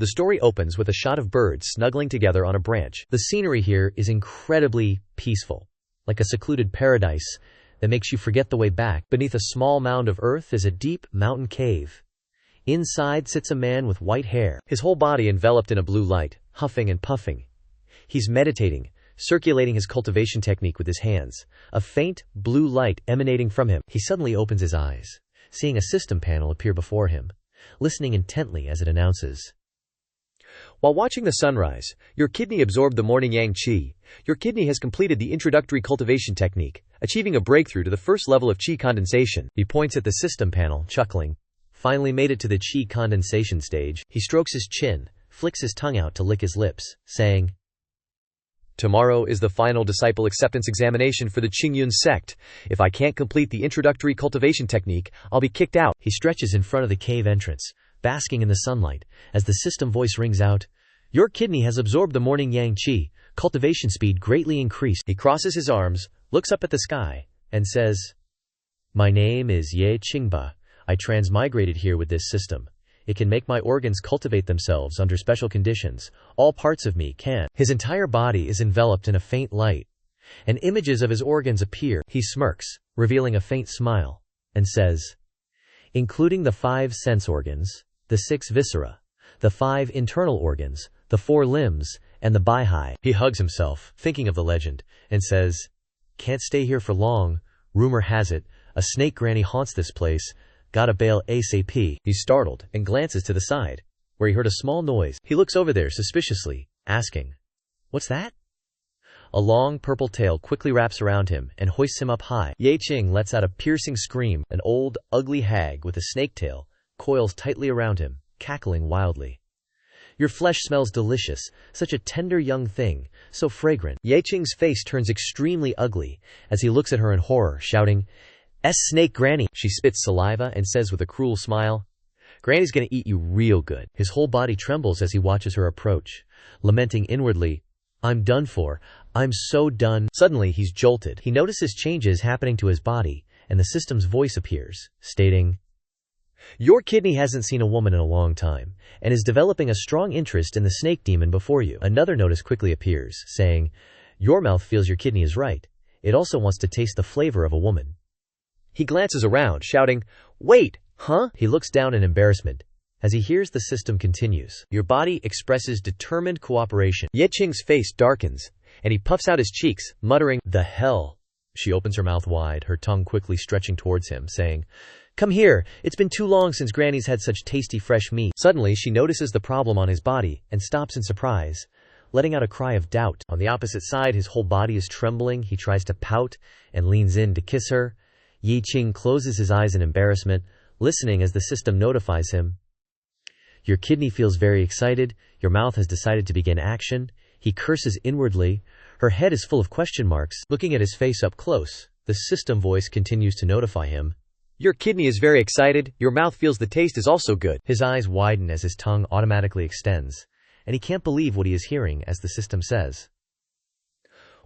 The story opens with a shot of birds snuggling together on a branch. The scenery here is incredibly peaceful, like a secluded paradise that makes you forget the way back. Beneath a small mound of earth is a deep mountain cave. Inside sits a man with white hair, his whole body enveloped in a blue light, huffing and puffing. He's meditating, circulating his cultivation technique with his hands, a faint blue light emanating from him. He suddenly opens his eyes, seeing a system panel appear before him, listening intently as it announces, "While watching the sunrise, your kidney absorbed the morning yang qi. Your kidney has completed the introductory cultivation technique, achieving a breakthrough to the first level of qi condensation." He points at the system panel, chuckling. Finally made it to the qi condensation stage. He strokes his chin, flicks his tongue out to lick his lips, saying, "Tomorrow is the final disciple acceptance examination for the Qing Sect. If I can't complete the introductory cultivation technique, I'll be kicked out." He stretches in front of the cave entrance, basking in the sunlight, as the system voice rings out, "Your kidney has absorbed the morning yang qi. Cultivation speed greatly increased." He crosses his arms, looks up at the sky, and says, "My name is Ye Qingba. I transmigrated here with this system. It can make my organs cultivate themselves under special conditions. All parts of me can." His entire body is enveloped in a faint light, and images of his organs appear. He smirks, revealing a faint smile, and says, "Including the 5 sense organs, the 6 viscera, the 5 internal organs, the 4 limbs, and the bihai." He hugs himself, thinking of the legend, and says, "Can't stay here for long. Rumor has it, a snake granny haunts this place. Gotta bail ASAP." He's startled and glances to the side, where he heard a small noise. He looks over there suspiciously, asking, "What's that?" A long purple tail quickly wraps around him and hoists him up high. Ye Qing lets out a piercing scream. An old, ugly hag with a snake tail coils tightly around him, cackling wildly. "Your flesh smells delicious, such a tender young thing, so fragrant." Ye Qing's face turns extremely ugly as he looks at her in horror, shouting, "Snake Granny!" She spits saliva and says with a cruel smile, "Granny's gonna eat you real good." His whole body trembles as he watches her approach, lamenting inwardly, "I'm done for. I'm so done." Suddenly he's jolted. He notices changes happening to his body, and the system's voice appears, stating, "Your kidney hasn't seen a woman in a long time, and is developing a strong interest in the snake demon before you." Another notice quickly appears, saying, "Your mouth feels your kidney is right. It also wants to taste the flavor of a woman." He glances around, shouting, "Wait, huh?" He looks down in embarrassment as he hears the system continues, "Your body expresses determined cooperation." Ye Qing's face darkens, and he puffs out his cheeks, muttering, "The hell?" She opens her mouth wide, her tongue quickly stretching towards him, saying, "Come here, it's been too long since Granny's had such tasty fresh meat." Suddenly she notices the problem on his body, and stops in surprise, letting out a cry of doubt. On the opposite side, his whole body is trembling. He tries to pout, and leans in to kiss her. Ye Qing closes his eyes in embarrassment, listening as the system notifies him, "Your kidney feels very excited. Your mouth has decided to begin action." He curses inwardly. Her head is full of question marks. Looking at his face up close, the system voice continues to notify him, "Your kidney is very excited. Your mouth feels the taste is also good." His eyes widen as his tongue automatically extends, and he can't believe what he is hearing as the system says,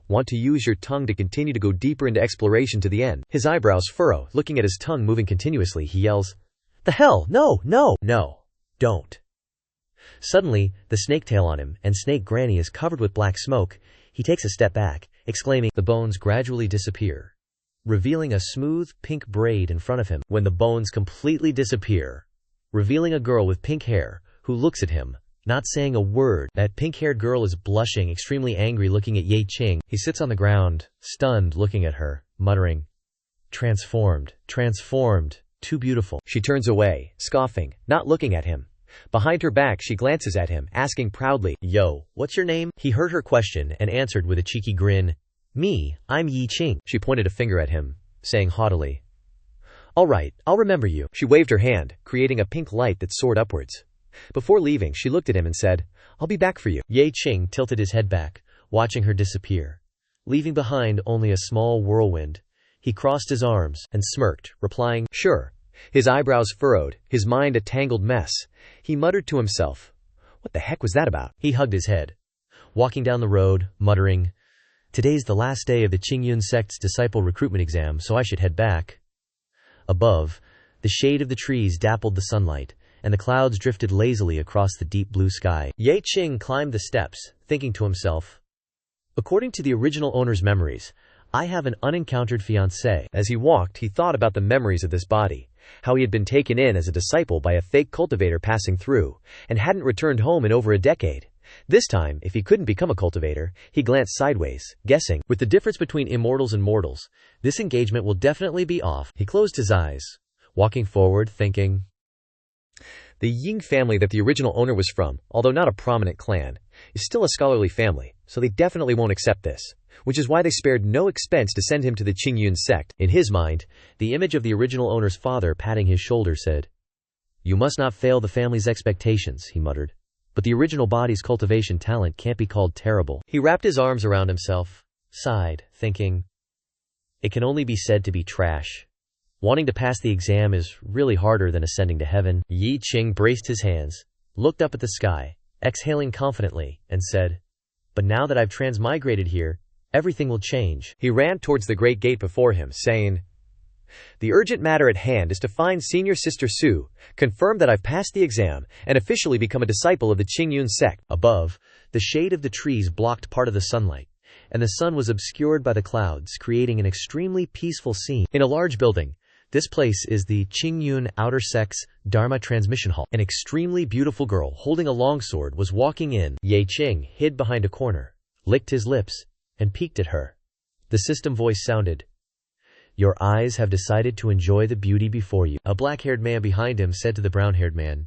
"Want to use your tongue to continue to go deeper into exploration to the end." His eyebrows furrow. Looking at his tongue moving continuously, he yells, "The hell? No, no, no, don't." Suddenly, the snake tail on him and Snake Granny is covered with black smoke. He takes a step back, exclaiming. The bones gradually disappear, revealing a smooth pink braid in front of him. When the bones completely disappear, revealing a girl with pink hair, who looks at him, not saying a word. That pink-haired girl is blushing, extremely angry, looking at Ye Qing. He sits on the ground, stunned, looking at her, muttering, "Transformed, transformed, too beautiful." She turns away, scoffing, not looking at him. Behind her back she glances at him, asking proudly, "Yo, what's your name?" He heard her question and answered with a cheeky grin, "Me, I'm Ye Qing." She pointed a finger at him, saying haughtily, "All right, I'll remember you." She waved her hand, creating a pink light that soared upwards. Before leaving, she looked at him and said, "I'll be back for you." Ye Qing tilted his head back, watching her disappear, leaving behind only a small whirlwind. He crossed his arms and smirked, replying, "Sure." His eyebrows furrowed, his mind a tangled mess. He muttered to himself, "What the heck was that about?" He hugged his head, walking down the road, muttering, "Today's the last day of the Qing Sect's disciple recruitment exam, so I should head back." Above, the shade of the trees dappled the sunlight, and the clouds drifted lazily across the deep blue sky. Ye Qing climbed the steps, thinking to himself, according to the original owner's memories, I have an unencountered fiancée. As he walked, he thought about the memories of this body, how he had been taken in as a disciple by a fake cultivator passing through, and hadn't returned home in over a decade. This time, if he couldn't become a cultivator, he glanced sideways, guessing, with the difference between immortals and mortals, this engagement will definitely be off. He closed his eyes, walking forward, thinking, the Qing family that the original owner was from, although not a prominent clan, is still a scholarly family, so they definitely won't accept this, which is why they spared no expense to send him to the Qing sect. In his mind, the image of the original owner's father patting his shoulder said, you must not fail the family's expectations, he muttered. But the original body's cultivation talent can't be called terrible. He wrapped his arms around himself, sighed, thinking, it can only be said to be trash. Wanting to pass the exam is really harder than ascending to heaven. Ye Qing braced his hands, looked up at the sky, exhaling confidently, and said, but now that I've transmigrated here, everything will change. He ran towards the great gate before him, saying, the urgent matter at hand is to find Senior Sister Su, confirm that I've passed the exam, and officially become a disciple of the Qing sect. Above, the shade of the trees blocked part of the sunlight, and the sun was obscured by the clouds, creating an extremely peaceful scene. In a large building, this place is the Qing Outer Sect's Dharma Transmission Hall. An extremely beautiful girl holding a longsword was walking in. Ye Qing hid behind a corner, licked his lips, and peeked at her. The system voice sounded, your eyes have decided to enjoy the beauty before you. A black-haired man behind him said to the brown-haired man,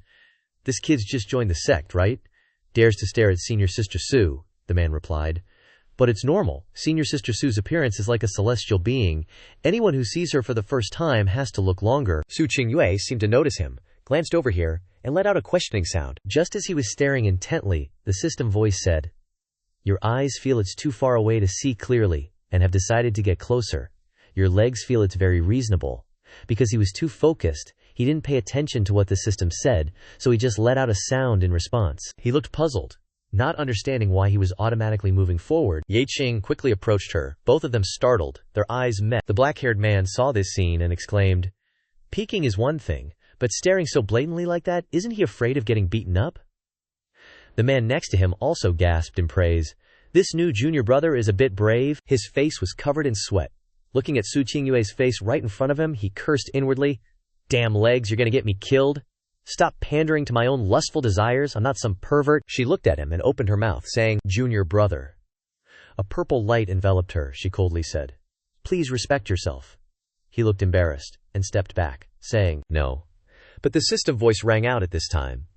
this kid's just joined the sect, right? Dares to stare at Senior Sister Su, the man replied. But it's normal. Senior Sister Su's appearance is like a celestial being. Anyone who sees her for the first time has to look longer. Su Qingyue seemed to notice him, glanced over here, and let out a questioning sound. Just as he was staring intently, the system voice said, your eyes feel it's too far away to see clearly, and have decided to get closer. Your legs feel it's very reasonable. Because he was too focused, he didn't pay attention to what the system said, so he just let out a sound in response. He looked puzzled, not understanding why he was automatically moving forward. Ye Qing quickly approached her, both of them startled, their eyes met. The black-haired man saw this scene and exclaimed, peeking is one thing, but staring so blatantly like that, isn't he afraid of getting beaten up? The man next to him also gasped in praise. This new junior brother is a bit brave. His face was covered in sweat. Looking at Su Qingyue's face right in front of him, he cursed inwardly, damn legs, you're gonna get me killed. Stop pandering to my own lustful desires, I'm not some pervert. She looked at him and opened her mouth, saying, junior brother. A purple light enveloped her, she coldly said. Please respect yourself. He looked embarrassed, and stepped back, saying, no. But the system voice rang out at this time.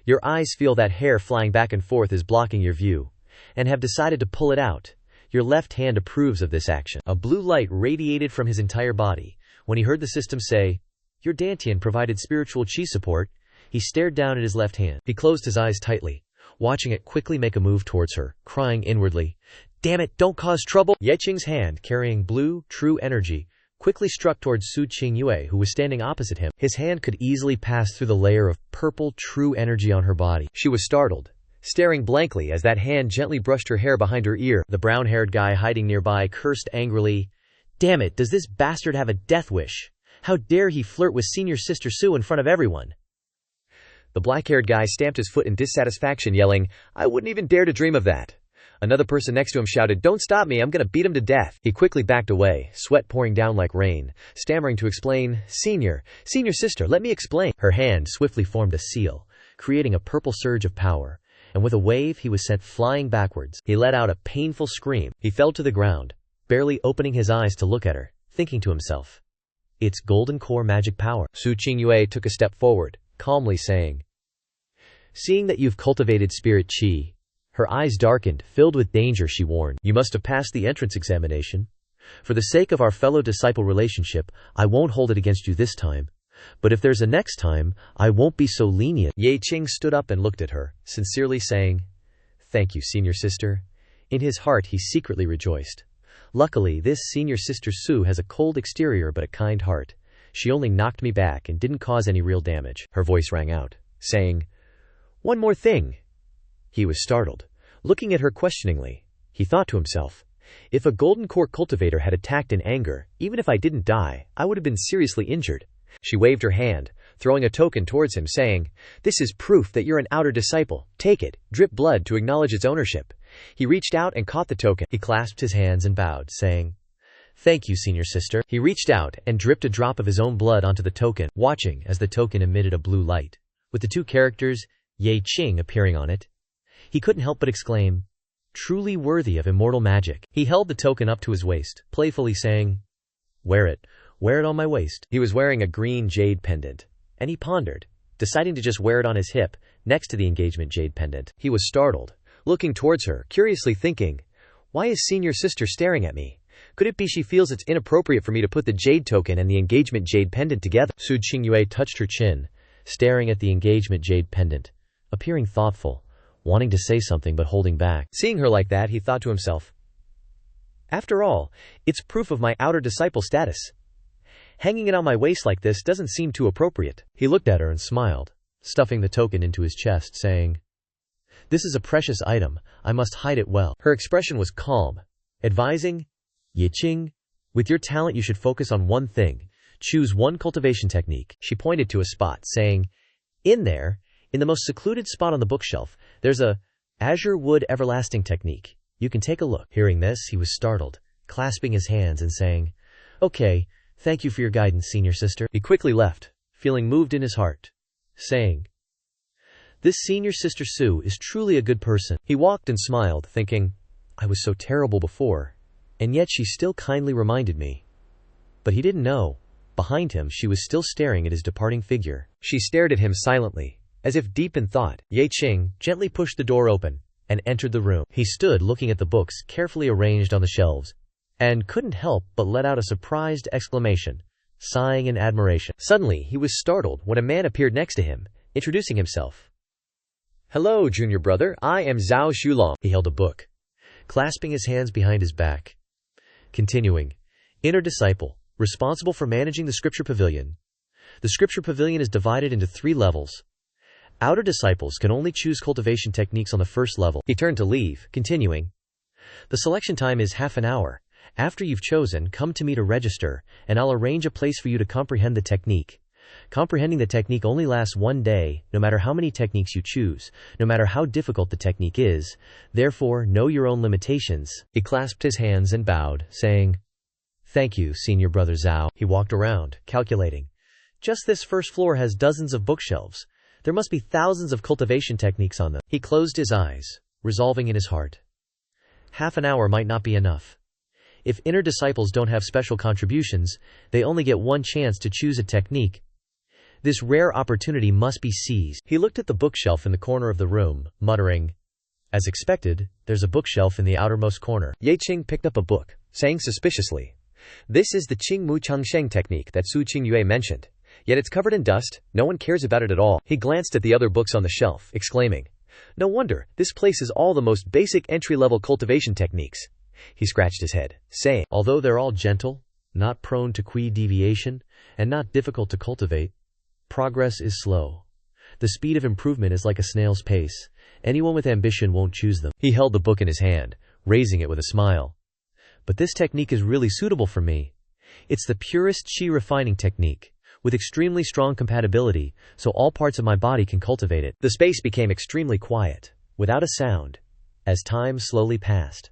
Your eyes feel that hair flying back and forth is blocking your view, and have decided to pull it out. Your left hand approves of this action. A blue light radiated from his entire body. When he heard the system say, your Dantian provided spiritual chi support, he stared down at his left hand. He closed his eyes tightly, watching it quickly make a move towards her, crying inwardly, damn it, don't cause trouble. Ye Qing's hand, carrying blue, true energy, quickly struck towards Su Qingyue, who was standing opposite him. His hand could easily pass through the layer of purple, true energy on her body. She was startled, staring blankly as that hand gently brushed her hair behind her ear. The brown-haired guy hiding nearby cursed angrily, damn it, does this bastard have a death wish? How dare he flirt with Senior Sister Su in front of everyone? The black-haired guy stamped his foot in dissatisfaction, yelling, I wouldn't even dare to dream of that. Another person next to him shouted, don't stop me, I'm gonna beat him to death. He quickly backed away, sweat pouring down like rain, stammering to explain, Senior Sister, let me explain. Her hand swiftly formed a seal, creating a purple surge of power, and with a wave he was sent flying backwards. He let out a painful scream. He fell to the ground, barely opening his eyes to look at her, thinking to himself, it's golden core magic power. Su Qingyue took a step forward, calmly saying, seeing that you've cultivated spirit chi. Her eyes darkened, filled with danger. She warned, you must have passed the entrance examination. For the sake of our fellow disciple relationship, I won't hold it against you this time. But if there's a next time, I won't be so lenient. Ye Qing stood up and looked at her, sincerely saying, thank you, Senior Sister. In his heart he secretly rejoiced. Luckily, this Senior Sister Su has a cold exterior but a kind heart. She only knocked me back and didn't cause any real damage. Her voice rang out, saying, one more thing. He was startled, looking at her questioningly. He thought to himself, if a golden core cultivator had attacked in anger, even if I didn't die, I would have been seriously injured. She waved her hand, throwing a token towards him, saying, "This is proof that you're an outer disciple. Take it, drip blood to acknowledge its ownership." He reached out and caught the token. He clasped his hands and bowed, saying, "Thank you, senior sister." He reached out and dripped a drop of his own blood onto the token, watching as the token emitted a blue light, with the two characters, Ye Qing, appearing on it. He couldn't help but exclaim, "Truly worthy of immortal magic." He held the token up to his waist, playfully saying, wear it on my waist." He was wearing a green jade pendant, and he pondered, deciding to just wear it on his hip, next to the engagement jade pendant. He was startled, looking towards her, curiously thinking, "Why is senior sister staring at me? Could it be she feels it's inappropriate for me to put the jade token and the engagement jade pendant together?" Su Qingyue touched her chin, staring at the engagement jade pendant, appearing thoughtful, wanting to say something but holding back. Seeing her like that, he thought to himself, "After all, it's proof of my outer disciple status. Hanging it on my waist like this doesn't seem too appropriate." He looked at her and smiled, stuffing the token into his chest, saying, "This is a precious item, I must hide it well." Her expression was calm, advising, "Ye Qing, with your talent you should focus on one thing. Choose one cultivation technique." She pointed to a spot, saying, "In there, in the most secluded spot on the bookshelf, there's a azure wood everlasting technique. You can take a look." Hearing this, he was startled, clasping his hands and saying, "Okay, thank you for your guidance, senior sister." He quickly left, feeling moved in his heart, saying, "This senior sister Su is truly a good person." He walked and smiled, thinking, "I was so terrible before, and yet she still kindly reminded me." But he didn't know, behind him she was still staring at his departing figure. She stared at him silently, as if deep in thought. Ye Qing gently pushed the door open and entered the room. He stood looking at the books carefully arranged on the shelves, and couldn't help but let out a surprised exclamation, sighing in admiration. Suddenly, he was startled when a man appeared next to him, introducing himself. "Hello, junior brother, I am Zhao Xulong." He held a book, clasping his hands behind his back. Continuing, "Inner disciple, responsible for managing the scripture pavilion. The scripture pavilion is divided into 3 levels. Outer disciples can only choose cultivation techniques on the first level." He turned to leave, continuing, "The selection time is half an hour. After you've chosen, come to me to register, and I'll arrange a place for you to comprehend the technique. Comprehending the technique only lasts 1 day, no matter how many techniques you choose, no matter how difficult the technique is. Therefore, know your own limitations." He clasped his hands and bowed, saying, "Thank you, senior brother Zhao." He walked around, calculating, "Just this first floor has dozens of bookshelves. There must be thousands of cultivation techniques on them." He closed his eyes, resolving in his heart, half an hour might not be enough. If inner disciples don't have special contributions, they only get 1 chance to choose a technique. This rare opportunity must be seized. He looked at the bookshelf in the corner of the room, muttering, "As expected, there's a bookshelf in the outermost corner." Ye Qing picked up a book, saying suspiciously, "This is the Qing Mu Changsheng technique that Su Qingyue mentioned. Yet it's covered in dust, no one cares about it at all." He glanced at the other books on the shelf, exclaiming, "No wonder, this place is all the most basic entry-level cultivation techniques." He scratched his head, saying, "Although they're all gentle, not prone to Qi deviation, and not difficult to cultivate, progress is slow. The speed of improvement is like a snail's pace. Anyone with ambition won't choose them." He held the book in his hand, raising it with a smile. "But this technique is really suitable for me. It's the purest Qi refining technique, with extremely strong compatibility, so all parts of my body can cultivate it." The space became extremely quiet, without a sound, as time slowly passed.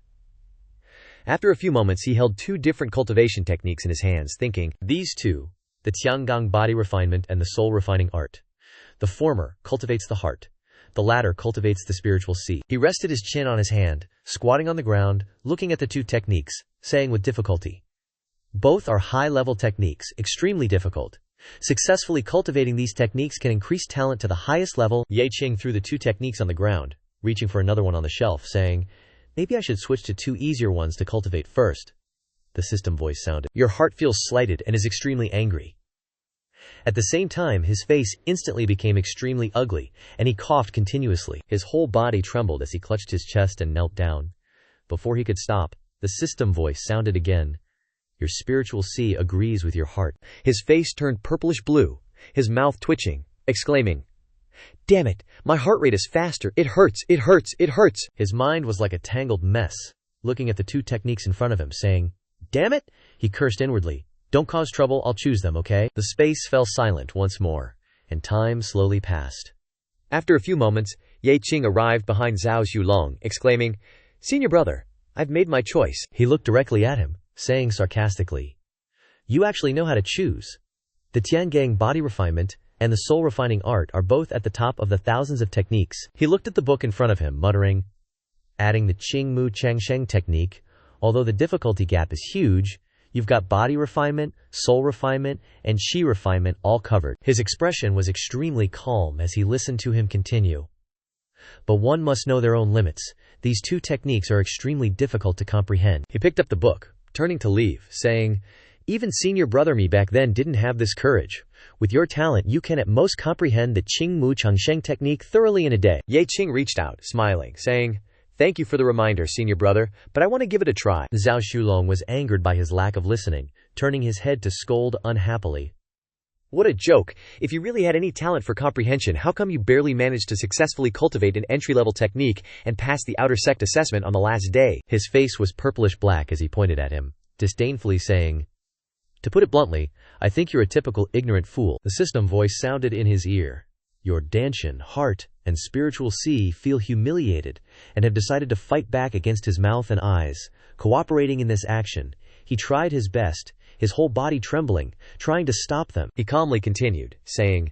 After a few moments he held 2 different cultivation techniques in his hands, thinking, "These 2, the Tiangong body refinement and the soul refining art. The former cultivates the heart, the latter cultivates the spiritual sea." He rested his chin on his hand, squatting on the ground, looking at the 2 techniques, saying with difficulty, "Both are high-level techniques, extremely difficult. Successfully cultivating these techniques can increase talent to the highest level." Ye Qing threw the 2 techniques on the ground, reaching for another one on the shelf, saying, "Maybe I should switch to 2 easier ones to cultivate first." The system voice sounded, "Your heart feels slighted and is extremely angry." At the same time, his face instantly became extremely ugly, and he coughed continuously. His whole body trembled as he clutched his chest and knelt down. Before he could stop, the system voice sounded again, "Your spiritual sea agrees with your heart." His face turned purplish blue, his mouth twitching, exclaiming, "Damn it, my heart rate is faster, it hurts, it hurts, it hurts." His mind was like a tangled mess, looking at the 2 techniques in front of him, saying, "Damn it," he cursed inwardly, "don't cause trouble, I'll choose them, okay?" The space fell silent once more, and time slowly passed. After a few moments, Ye Qing arrived behind Zhao Xulong, exclaiming, "Senior brother, I've made my choice." He looked directly at him, saying sarcastically, "You actually know how to choose. The Tiangang body refinement and the soul refining art are both at the top of the thousands of techniques." He looked at the book in front of him, muttering, "Adding the Qing Mu Changsheng technique, although the difficulty gap is huge, you've got body refinement, soul refinement, and chi refinement all covered." His expression was extremely calm as he listened to him continue. "But one must know their own limits. These two techniques are extremely difficult to comprehend." He picked up the book, turning to leave, saying, "Even senior brother me back then didn't have this courage. With your talent you can at most comprehend the Qing Mu Changsheng technique thoroughly in a day." Ye Qing reached out, smiling, saying, "Thank you for the reminder, senior brother, but I want to give it a try." Zhao Xulong was angered by his lack of listening, turning his head to scold unhappily. "What a joke! If you really had any talent for comprehension, how come you barely managed to successfully cultivate an entry-level technique and pass the outer sect assessment on the last day?" His face was purplish-black as he pointed at him, disdainfully saying, "To put it bluntly, I think you're a typical ignorant fool." The system voice sounded in his ear. "Your Danshan, heart, and spiritual sea feel humiliated and have decided to fight back against his mouth and eyes, cooperating in this action. He tried his best, his whole body trembling, trying to stop them." He calmly continued, saying,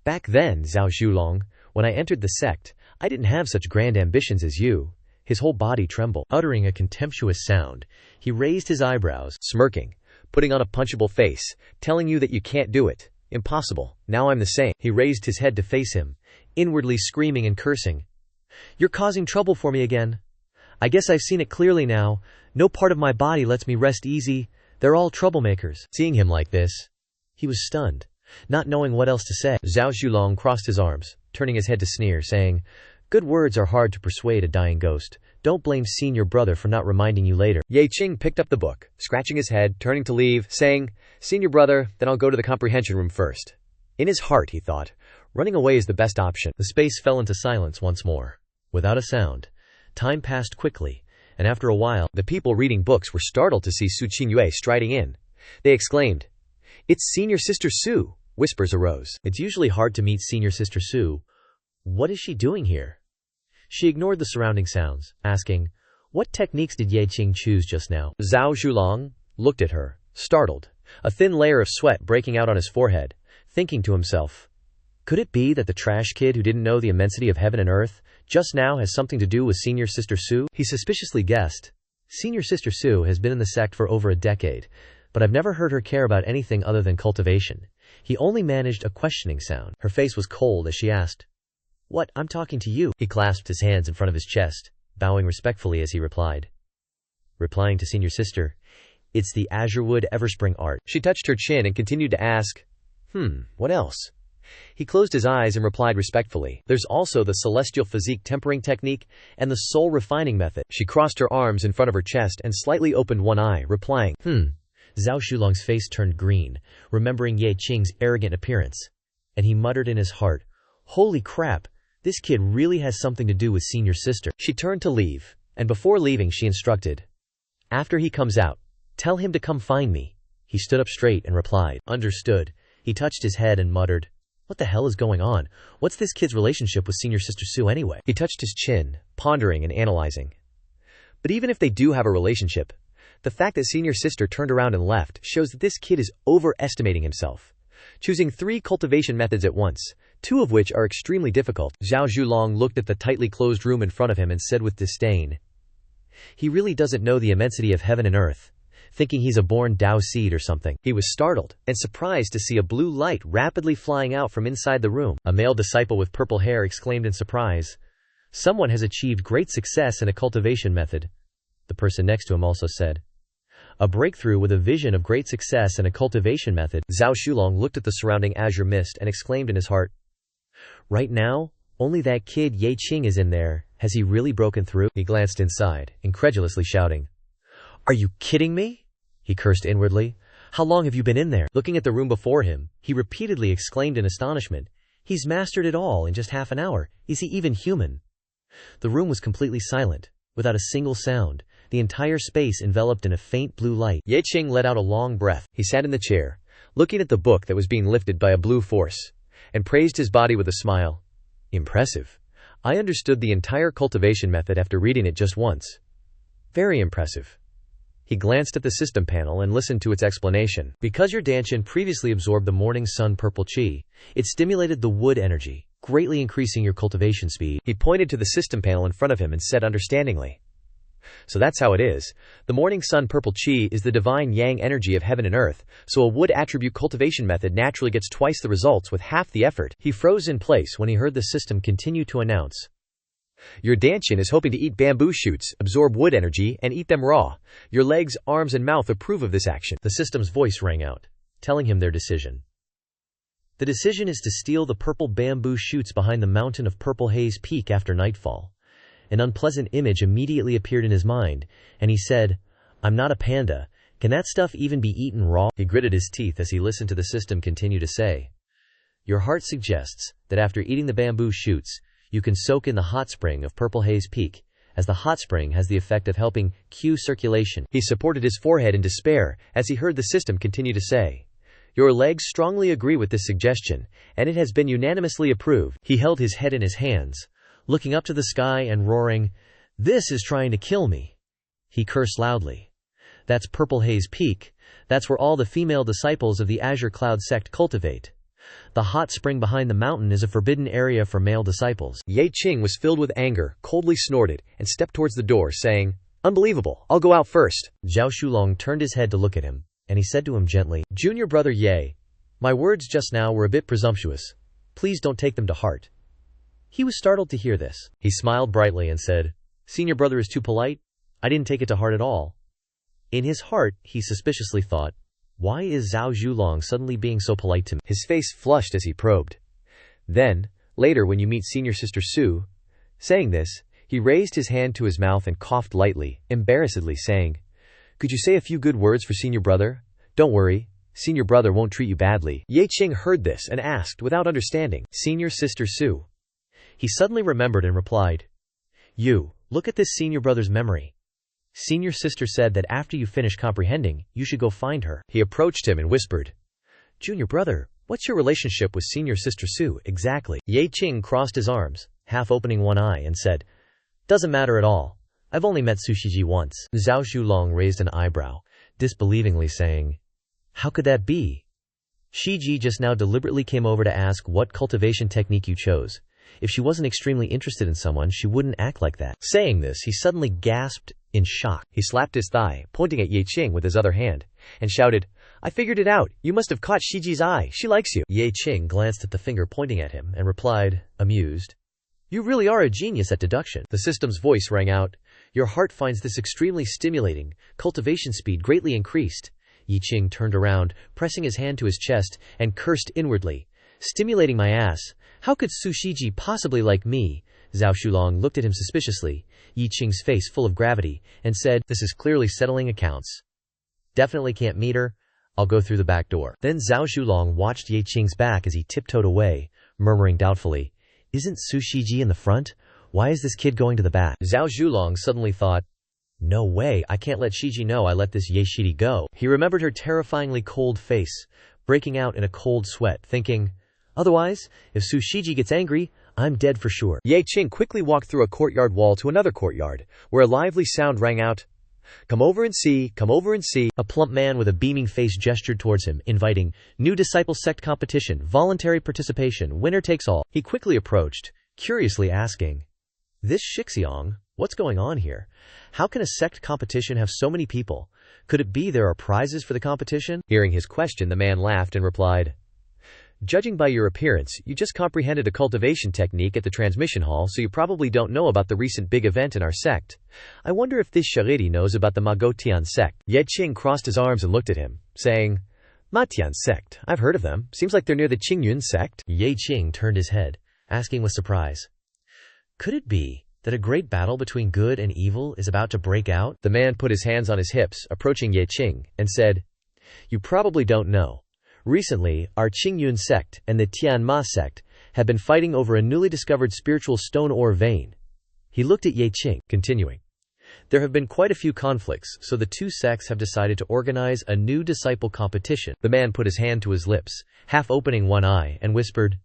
"Back then, Zhao Xulong, when I entered the sect, I didn't have such grand ambitions as you." His whole body trembled. Uttering a contemptuous sound, he raised his eyebrows, smirking, putting on a punchable face, "Telling you that you can't do it. Impossible. Now I'm the same." He raised his head to face him, inwardly screaming and cursing. "You're causing trouble for me again. I guess I've seen it clearly now. No part of my body lets me rest easy. They're all troublemakers." Seeing him like this, he was stunned, not knowing what else to say. Zhao Xulong crossed his arms, turning his head to sneer, saying, "Good words are hard to persuade a dying ghost. Don't blame senior brother for not reminding you later." Ye Qing picked up the book, scratching his head, turning to leave, saying, "Senior brother, then I'll go to the comprehension room first." In his heart, he thought, running away is the best option. The space fell into silence once more. Without a sound, time passed quickly, and after a while, the people reading books were startled to see Su Qingyue striding in. They exclaimed, "It's Senior Sister Su!" Whispers arose. "It's usually hard to meet Senior Sister Su. What is she doing here?" She ignored the surrounding sounds, asking, "What techniques did Ye Qing choose just now?" Zhao Xulong looked at her, startled, a thin layer of sweat breaking out on his forehead, thinking to himself, could it be that the trash kid who didn't know the immensity of heaven and earth just now has something to do with Senior Sister Su? He suspiciously guessed. Senior Sister Su has been in the sect for over a decade, but I've never heard her care about anything other than cultivation. He only managed a questioning sound. Her face was cold as she asked, "What? I'm talking to you." He clasped his hands in front of his chest, bowing respectfully as he replied. Replying to Senior Sister, "It's the Azurewood Everspring art." She touched her chin and continued to ask, what else?" He closed his eyes and replied respectfully, "There's also the Celestial Physique Tempering Technique and the Soul Refining Method." She crossed her arms in front of her chest and slightly opened one eye, replying, Zhao Xulong's face turned green, remembering Ye Qing's arrogant appearance, and he muttered in his heart, "Holy crap, this kid really has something to do with Senior Sister." She turned to leave, and before leaving she instructed, "After he comes out, tell him to come find me." He stood up straight and replied, "Understood." He touched his head and muttered, "What the hell is going on? What's this kid's relationship with Senior Sister Su anyway?" He touched his chin, pondering and analyzing. But even if they do have a relationship, the fact that Senior Sister turned around and left shows that this kid is overestimating himself. Choosing 3 cultivation methods at once, 2 of which are extremely difficult. Zhao Xulong looked at the tightly closed room in front of him and said with disdain, "He really doesn't know the immensity of heaven and earth, thinking he's a born Tao seed or something." He was startled and surprised to see a blue light rapidly flying out from inside the room. A male disciple with purple hair exclaimed in surprise, "Someone has achieved great success in a cultivation method." The person next to him also said, "A breakthrough with a vision of great success in a cultivation method." Zhao Xulong looked at the surrounding azure mist and exclaimed in his heart, "Right now, only that kid Ye Qing is in there. Has he really broken through?" He glanced inside, incredulously shouting, "Are you kidding me?" He cursed inwardly. "How long have you been in there?" Looking at the room before him, he repeatedly exclaimed in astonishment, "He's mastered it all in just half an hour. Is he even human?" The room was completely silent, without a single sound, the entire space enveloped in a faint blue light. Ye Qing let out a long breath. He sat in the chair, looking at the book that was being lifted by a blue force. and praised his body with a smile. Impressive. I understood the entire cultivation method after reading it just once. Very impressive. He glanced at the system panel and listened to its explanation. Because your Danshin previously absorbed the morning sun purple chi, it stimulated the wood energy, greatly increasing your cultivation speed. He pointed to the system panel in front of him and said understandingly. So that's how it is. The morning sun purple chi is the divine yang energy of heaven and earth, so a wood attribute cultivation method naturally gets twice the results with half the effort. He froze in place when he heard the system continue to announce. Your Danshin is hoping to eat bamboo shoots, absorb wood energy, and eat them raw. Your legs, arms, and mouth approve of this action. The system's voice rang out, telling him their decision. The decision is to steal the purple bamboo shoots behind the mountain of Purple Haze Peak after nightfall. An unpleasant image immediately appeared in his mind, and he said, I'm not a panda. Can that stuff even be eaten raw? He gritted his teeth as he listened to the system continue to say. Your heart suggests that after eating the bamboo shoots, you can soak in the hot spring of Purple Haze Peak, as the hot spring has the effect of helping cue circulation. He supported his forehead in despair as he heard the system continue to say. Your legs strongly agree with this suggestion, and it has been unanimously approved. He held his head in his hands, looking up to the sky and roaring, This is trying to kill me. He cursed loudly. That's Purple Haze Peak. That's where all the female disciples of the Azure Cloud Sect cultivate. The hot spring behind the mountain is a forbidden area for male disciples. Ye Qing was filled with anger, coldly snorted, and stepped towards the door, saying, Unbelievable, I'll go out first. Zhao Shulong turned his head to look at him, and he said to him gently, Junior brother Ye, my words just now were a bit presumptuous. Please don't take them to heart. He was startled to hear this. He smiled brightly and said, Senior brother is too polite? I didn't take it to heart at all. In his heart, he suspiciously thought, why is Zhao Zhulong suddenly being so polite to me? His face flushed as he probed. Then, later when you meet Senior Sister Su, saying this, he raised his hand to his mouth and coughed lightly, embarrassedly saying, Could you say a few good words for Senior brother? Don't worry, Senior brother won't treat you badly. Ye Qing heard this and asked without understanding, Senior Sister Su. He suddenly remembered and replied, You, look at this Senior brother's memory. Senior sister said that after you finish comprehending, you should go find her. He approached him and whispered, Junior brother, what's your relationship with Senior Sister Su, exactly? Ye Qing crossed his arms, half opening one eye, and said, Doesn't matter at all. I've only met Su Shiji once. Zhao Shulong raised an eyebrow, disbelievingly saying, How could that be? Shiji just now deliberately came over to ask what cultivation technique you chose. If she wasn't extremely interested in someone, she wouldn't act like that. Saying this, he suddenly gasped in shock. He slapped his thigh, pointing at Ye Qing with his other hand, and shouted, I figured it out. You must have caught Shiji's eye. She likes you. Ye Qing glanced at the finger pointing at him and replied, amused, You really are a genius at deduction. The system's voice rang out, Your heart finds this extremely stimulating. Cultivation speed greatly increased. Ye Qing turned around, pressing his hand to his chest, and cursed inwardly, Stimulating my ass. How could Su Shiji possibly like me? Zhao Shulong looked at him suspiciously, Yi Qing's face full of gravity, and said, This is clearly settling accounts. Definitely can't meet her. I'll go through the back door. Then Zhao Shulong watched Ye Qing's back as he tiptoed away, murmuring doubtfully, Isn't Su Shiji in the front? Why is this kid going to the back? Zhao Shulong suddenly thought, No way, I can't let Shiji know I let this Ye Shiji go. He remembered her terrifyingly cold face, breaking out in a cold sweat, thinking, Otherwise, if Su Shiji gets angry, I'm dead for sure. Ye Qing quickly walked through a courtyard wall to another courtyard, where a lively sound rang out, Come over and see, come over and see. A plump man with a beaming face gestured towards him, inviting, New disciple sect competition, voluntary participation, winner takes all. He quickly approached, curiously asking, This Shixiong, what's going on here? How can a sect competition have so many people? Could it be there are prizes for the competition? Hearing his question, the man laughed and replied, Judging by your appearance, you just comprehended a cultivation technique at the transmission hall, so you probably don't know about the recent big event in our sect. I wonder if this Shariri knows about the Magotian sect. Ye Qing crossed his arms and looked at him, saying, Matian sect, I've heard of them. Seems like they're near the Qingyun sect. Ye Qing turned his head, asking with surprise, Could it be that a great battle between good and evil is about to break out? The man put his hands on his hips, approaching Ye Qing, and said, You probably don't know. Recently, our Qingyun sect and the Tianma sect have been fighting over a newly discovered spiritual stone ore vein. He looked at Ye Qing, continuing, There have been quite a few conflicts, so the two sects have decided to organize a new disciple competition. The man put his hand to his lips, half opening one eye, and whispered,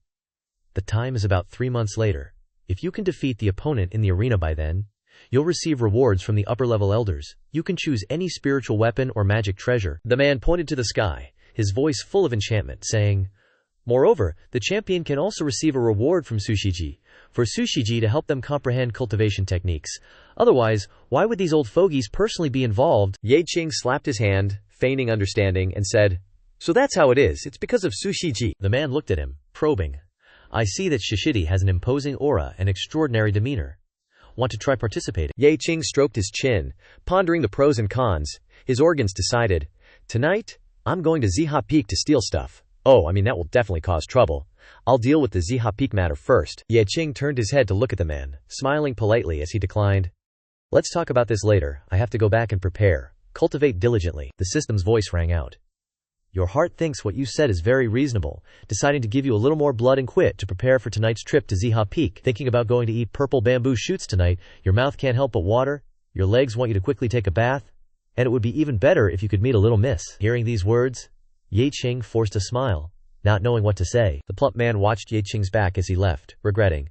The time is about 3 months later. If you can defeat the opponent in the arena by then, you'll receive rewards from the upper-level elders. You can choose any spiritual weapon or magic treasure. The man pointed to the sky, his voice full of enchantment, saying, "Moreover, the champion can also receive a reward from Sushiji, for Sushiji to help them comprehend cultivation techniques. Otherwise, why would these old fogies personally be involved?" Ye Qing slapped his hand, feigning understanding, and said, "So that's how it is. It's because of Sushiji." The man looked at him, probing. "I see that Shishidi has an imposing aura and extraordinary demeanor. Want to try participating?" Ye Qing stroked his chin, pondering the pros and cons. His organs decided, "Tonight, I'm going to Ziha Peak to steal stuff. Oh, I mean that will definitely cause trouble. I'll deal with the Ziha Peak matter first." Ye Qing turned his head to look at the man, smiling politely as he declined. "Let's talk about this later. I have to go back and prepare. Cultivate diligently." The system's voice rang out. "Your heart thinks what you said is very reasonable, deciding to give you a little more blood and quit to prepare for tonight's trip to Ziha Peak. Thinking about going to eat purple bamboo shoots tonight, your mouth can't help but water, your legs want you to quickly take a bath, and it would be even better if you could meet a little miss." Hearing these words, Ye Qing forced a smile, not knowing what to say. The plump man watched Ye Qing's back as he left, regretting.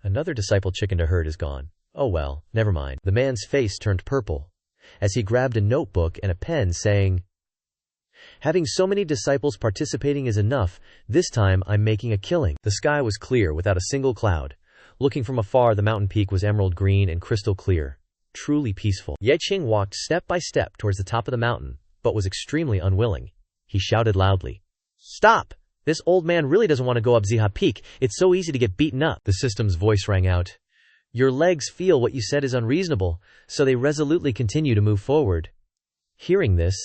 Another disciple chicken to herd is gone. Oh well, never mind. The man's face turned purple as he grabbed a notebook and a pen, saying, "Having so many disciples participating is enough. This time I'm making a killing." The sky was clear without a single cloud. Looking from afar, the mountain peak was emerald green and crystal clear. Truly peaceful. Ye Qing walked step by step towards the top of the mountain, but was extremely unwilling. He shouted loudly, "Stop! This old man really doesn't want to go up Ziha Peak. It's so easy to get beaten up." The system's voice rang out. "Your legs feel what you said is unreasonable, so they resolutely continue to move forward." Hearing this,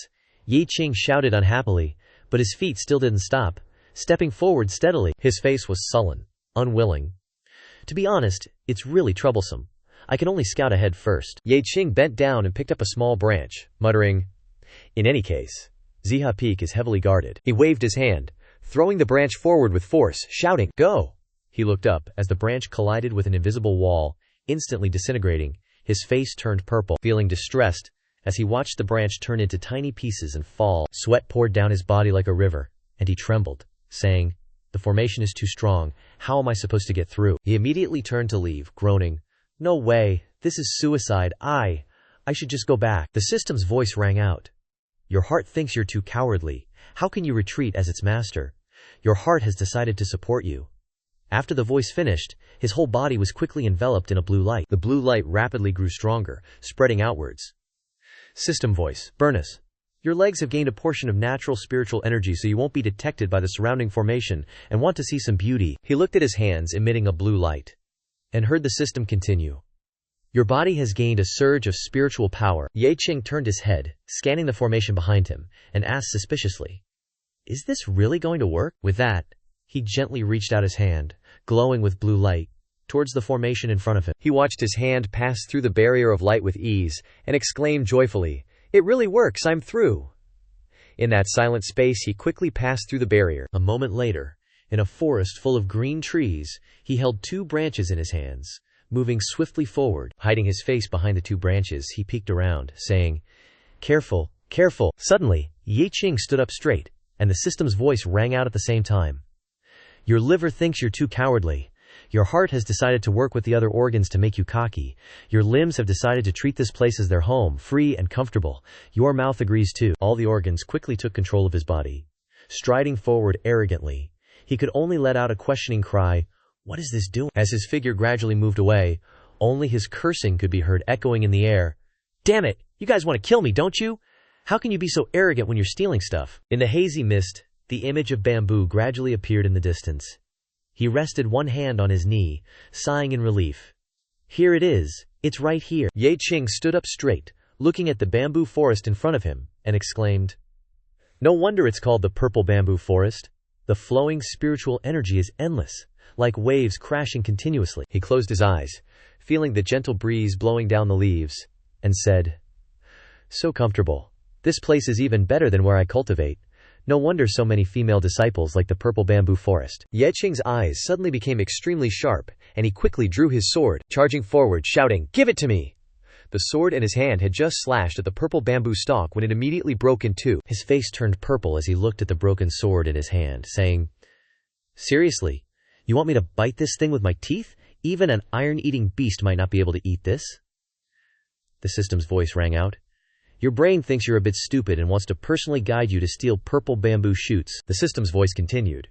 Ye Qing shouted unhappily, but his feet still didn't stop, stepping forward steadily. His face was sullen, unwilling. "To be honest, it's really troublesome. I can only scout ahead first." Ye Qing bent down and picked up a small branch, muttering, "In any case, Ziha Peak is heavily guarded." He waved his hand, throwing the branch forward with force, shouting, "Go!" He looked up as the branch collided with an invisible wall, instantly disintegrating. His face turned purple, feeling distressed as he watched the branch turn into tiny pieces and fall. Sweat poured down his body like a river, and he trembled, saying, "The formation is too strong. How am I supposed to get through?" He immediately turned to leave, groaning, "No way, this is suicide. I should just go back." The system's voice rang out. "Your heart thinks you're too cowardly. How can you retreat as its master? Your heart has decided to support you." After the voice finished, his whole body was quickly enveloped in a blue light. The blue light rapidly grew stronger, spreading outwards. System voice, "Burnus, your legs have gained a portion of natural spiritual energy so you won't be detected by the surrounding formation and want to see some beauty." He looked at his hands emitting a blue light and heard the system continue. "Your body has gained a surge of spiritual power." Ye Qing turned his head, scanning the formation behind him, and asked suspiciously, "Is this really going to work?" With that, he gently reached out his hand, glowing with blue light, towards the formation in front of him. He watched his hand pass through the barrier of light with ease, and exclaimed joyfully, "It really works, I'm through." In that silent space he quickly passed through the barrier. A moment later, in a forest full of green trees, he held 2 branches in his hands. Moving swiftly forward, hiding his face behind the 2 branches, he peeked around, saying, "Careful, careful." Suddenly, Ye Qing stood up straight, and the system's voice rang out at the same time. "Your liver thinks you're too cowardly. Your heart has decided to work with the other organs to make you cocky. Your limbs have decided to treat this place as their home, free and comfortable. Your mouth agrees too." All the organs quickly took control of his body. Striding forward arrogantly, he could only let out a questioning cry, "What is this doing?" As his figure gradually moved away, only his cursing could be heard echoing in the air. "Damn it! You guys want to kill me, don't you? How can you be so arrogant when you're stealing stuff?" In the hazy mist, the image of bamboo gradually appeared in the distance. He rested one hand on his knee, sighing in relief. "Here it is. It's right here." Ye Qing stood up straight, looking at the bamboo forest in front of him, and exclaimed, "No wonder it's called the purple bamboo forest. The flowing spiritual energy is endless, like waves crashing continuously." He closed his eyes, feeling the gentle breeze blowing down the leaves, and said, "So comfortable. This place is even better than where I cultivate. No wonder so many female disciples like the purple bamboo forest." Ye Qing's eyes suddenly became extremely sharp, and he quickly drew his sword, charging forward, shouting, "Give it to me!" The sword in his hand had just slashed at the purple bamboo stalk when it immediately broke in 2. His face turned purple as he looked at the broken sword in his hand, saying, "Seriously? You want me to bite this thing with my teeth? Even an iron-eating beast might not be able to eat this." The system's voice rang out. "Your brain thinks you're a bit stupid and wants to personally guide you to steal purple bamboo shoots." The system's voice continued.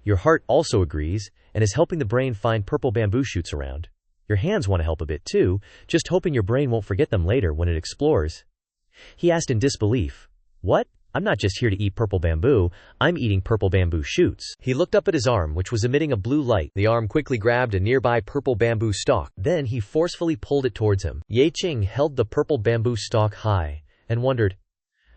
"Your heart also agrees and is helping the brain find purple bamboo shoots around. Your hands want to help a bit too, just hoping your brain won't forget them later when it explores." He asked in disbelief, "What? I'm not just here to eat purple bamboo, I'm eating purple bamboo shoots." He looked up at his arm, which was emitting a blue light. The arm quickly grabbed a nearby purple bamboo stalk. Then he forcefully pulled it towards him. Ye Qing held the purple bamboo stalk high and wondered,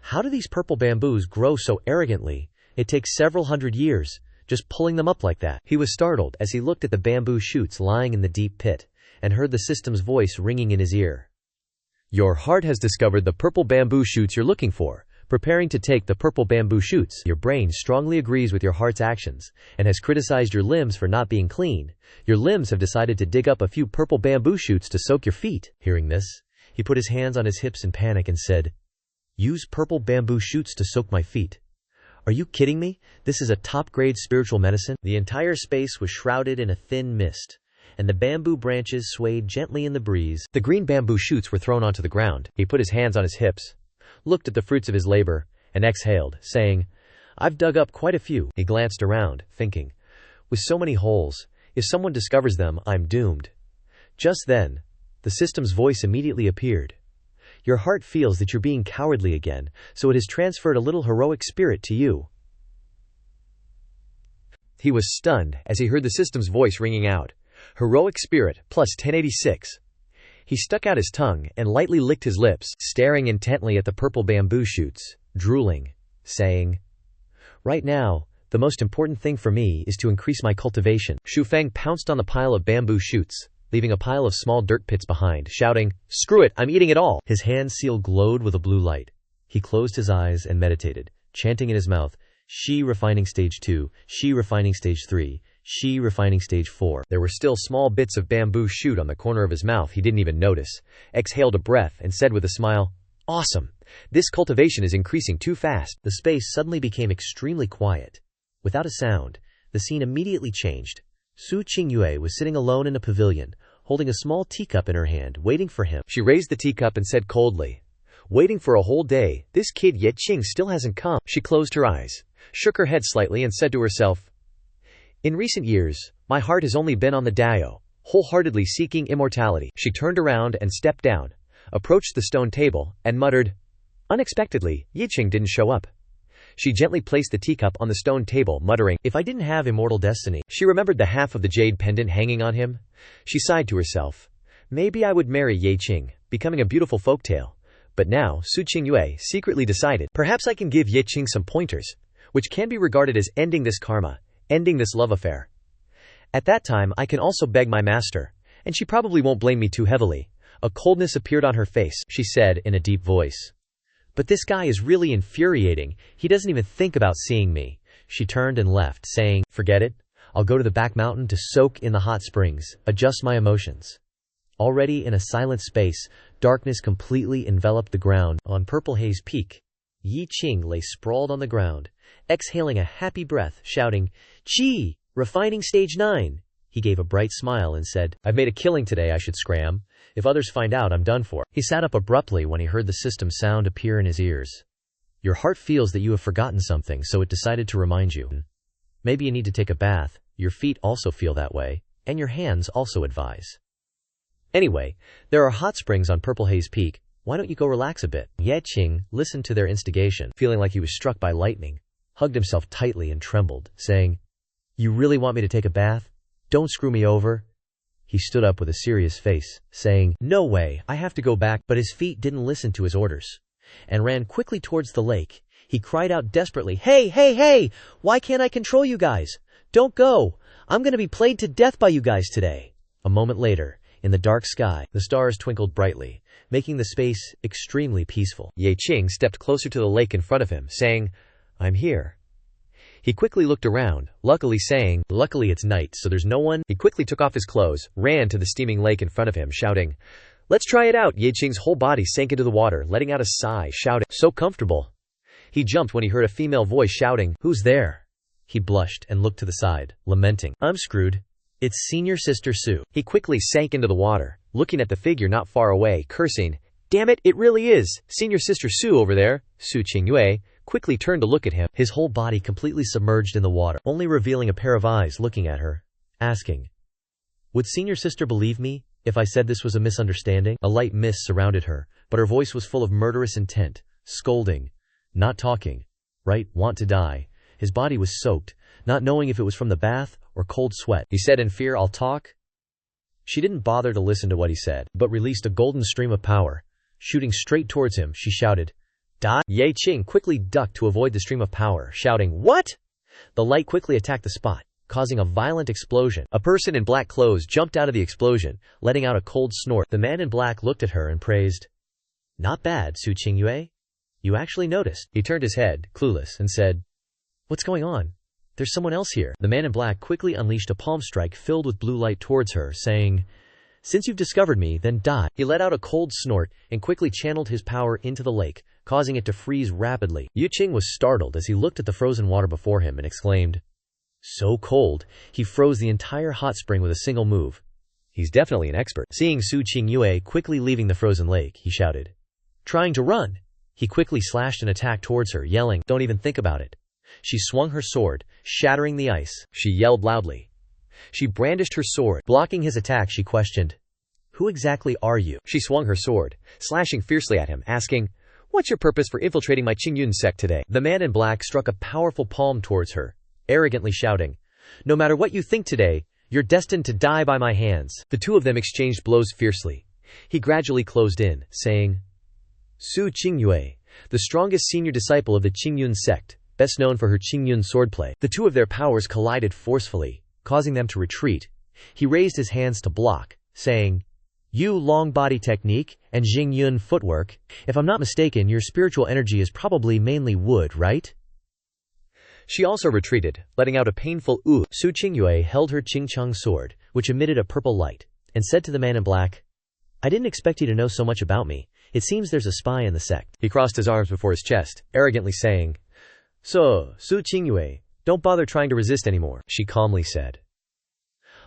how do these purple bamboos grow so arrogantly? It takes several hundred years, just pulling them up like that. He was startled as he looked at the bamboo shoots lying in the deep pit and heard the system's voice ringing in his ear. "Your heart has discovered the purple bamboo shoots you're looking for, preparing to take the purple bamboo shoots. Your brain strongly agrees with your heart's actions and has criticized your limbs for not being clean. Your limbs have decided to dig up a few purple bamboo shoots to soak your feet." Hearing this, he put his hands on his hips in panic and said, "Use purple bamboo shoots to soak my feet? Are you kidding me? This is a top-grade spiritual medicine." The entire space was shrouded in a thin mist, and the bamboo branches swayed gently in the breeze. The green bamboo shoots were thrown onto the ground. He put his hands on his hips, looked at the fruits of his labor, and exhaled, saying, "I've dug up quite a few." He glanced around, thinking, with so many holes, if someone discovers them, I'm doomed. Just then, the system's voice immediately appeared. "Your heart feels that you're being cowardly again, so it has transferred a little heroic spirit to you." He was stunned as he heard the system's voice ringing out, "Heroic spirit, plus 1086. He stuck out his tongue and lightly licked his lips, staring intently at the purple bamboo shoots, drooling, saying, "Right now, the most important thing for me is to increase my cultivation." Shu Feng pounced on the pile of bamboo shoots, leaving a pile of small dirt pits behind, shouting, "Screw it, I'm eating it all!" His hand seal glowed with a blue light. He closed his eyes and meditated, chanting in his mouth, "Shi refining stage 2, Shi refining stage 3, Shi refining stage 4. There were still small bits of bamboo shoot on the corner of his mouth he didn't even notice. Exhaled a breath and said with a smile, "Awesome! This cultivation is increasing too fast." The space suddenly became extremely quiet. Without a sound, the scene immediately changed. Su Qingyue was sitting alone in a pavilion, holding a small teacup in her hand, waiting for him. She raised the teacup and said coldly, "Waiting for a whole day, this kid Ye Qing still hasn't come." She closed her eyes, shook her head slightly and said to herself, "In recent years, my heart has only been on the Dao, wholeheartedly seeking immortality." She turned around and stepped down, approached the stone table, and muttered. Unexpectedly, Ye Qing didn't show up. She gently placed the teacup on the stone table, muttering, "If I didn't have immortal destiny." She remembered the half of the jade pendant hanging on him. She sighed to herself. Maybe I would marry Ye Qing, becoming a beautiful folktale. But now, Su Qingyue secretly decided, perhaps I can give Ye Qing some pointers, which can be regarded as ending this karma, ending this love affair. At that time I can also beg my master, and she probably won't blame me too heavily. A coldness appeared on her face. She said in a deep voice, "But this guy is really infuriating. He doesn't even think about seeing me." She turned and left, saying, "Forget it. I'll go to the back mountain to soak in the hot springs, adjust my emotions." Already in a silent space, darkness completely enveloped the ground. On Purple Haze Peak, Ye Qing lay sprawled on the ground, exhaling a happy breath, shouting, "Qi, refining stage 9. He gave a bright smile and said, "I've made a killing today, I should scram. If others find out, I'm done for." He sat up abruptly when he heard the system sound appear in his ears. "Your heart feels that you have forgotten something, so it decided to remind you. Maybe you need to take a bath. Your feet also feel that way, and your hands also advise. Anyway, there are hot springs on Purple Haze Peak. Why don't you go relax a bit?" Ye Qing listened to their instigation, feeling like he was struck by lightning, hugged himself tightly and trembled, saying, "You really want me to take a bath? Don't screw me over." He stood up with a serious face, saying, "No way, I have to go back." But his feet didn't listen to his orders, and ran quickly towards the lake. He cried out desperately, "Hey, hey, hey! Why can't I control you guys? Don't go! I'm gonna be played to death by you guys today." A moment later, in the dark sky, the stars twinkled brightly, making the space extremely peaceful. Ye Qing stepped closer to the lake in front of him, saying, "I'm here." He quickly looked around, luckily it's night, so there's no one. He quickly took off his clothes, ran to the steaming lake in front of him, shouting, "Let's try it out." Ye Qing's whole body sank into the water, letting out a sigh, shouting, "So comfortable." He jumped when he heard a female voice shouting, "Who's there?" He blushed and looked to the side, lamenting. I'm screwed. It's Senior Sister Sue. He quickly sank into the water, looking at the figure not far away, cursing. Damn it, it really is Senior Sister Sue over there. Su Qingyue quickly turned to look at him, his whole body completely submerged in the water, only revealing a pair of eyes looking at her, asking, would Senior Sister believe me if I said this was a misunderstanding? A light mist surrounded her, but her voice was full of murderous intent, scolding. Not talking. Right, want to die. His body was soaked, not knowing if it was from the bath or cold sweat. He said in fear, I'll talk. She didn't bother to listen to what he said, but released a golden stream of power. Shooting straight towards him, she shouted, Die! Ye Qing quickly ducked to avoid the stream of power, shouting, What? The light quickly attacked the spot, causing a violent explosion. A person in black clothes jumped out of the explosion, letting out a cold snort. The man in black looked at her and praised, Not bad, Su Qingyue. You actually noticed. He turned his head, clueless, and said, What's going on? There's someone else here. The man in black quickly unleashed a palm strike filled with blue light towards her, saying, Since you've discovered me, then die. He let out a cold snort and quickly channeled his power into the lake, causing it to freeze rapidly. Yu Qing was startled as he looked at the frozen water before him and exclaimed, So cold, he froze the entire hot spring with a single move. He's definitely an expert. Seeing Su Qingyue quickly leaving the frozen lake, he shouted, Trying to run. He quickly slashed an attack towards her, yelling, Don't even think about it. She swung her sword, shattering the ice. She yelled loudly. She brandished her sword. Blocking his attack, she questioned, Who exactly are you? She swung her sword, slashing fiercely at him, asking, What's your purpose for infiltrating my Qingyun sect today? The man in black struck a powerful palm towards her, arrogantly shouting, No matter what you think today, you're destined to die by my hands. The two of them exchanged blows fiercely. He gradually closed in, saying, Su Qingyue, the strongest senior disciple of the Qingyun sect, best known for her Qingyun swordplay. The two of their powers collided forcefully, causing them to retreat. He raised his hands to block, saying, You long body technique and Jing-Yun footwork. If I'm not mistaken, your spiritual energy is probably mainly wood, right? She also retreated, letting out a painful ooh. Su Qingyue held her Qingcheng sword, which emitted a purple light, and said to the man in black, I didn't expect you to know so much about me. It seems there's a spy in the sect. He crossed his arms before his chest, arrogantly saying, So, Su Qingyue, don't bother trying to resist anymore, she calmly said.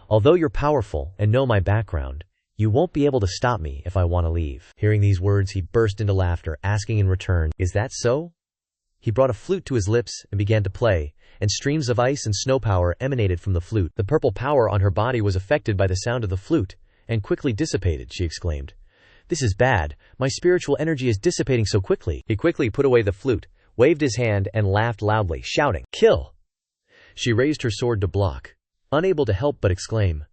Although you're powerful and know my background, you won't be able to stop me if I want to leave. Hearing these words, he burst into laughter, asking in return, Is that so? He brought a flute to his lips and began to play, and streams of ice and snow power emanated from the flute. The purple power on her body was affected by the sound of the flute, and quickly dissipated, she exclaimed. This is bad. My spiritual energy is dissipating so quickly. He quickly put away the flute, waved his hand, and laughed loudly, shouting, Kill! She raised her sword to block, unable to help but exclaim,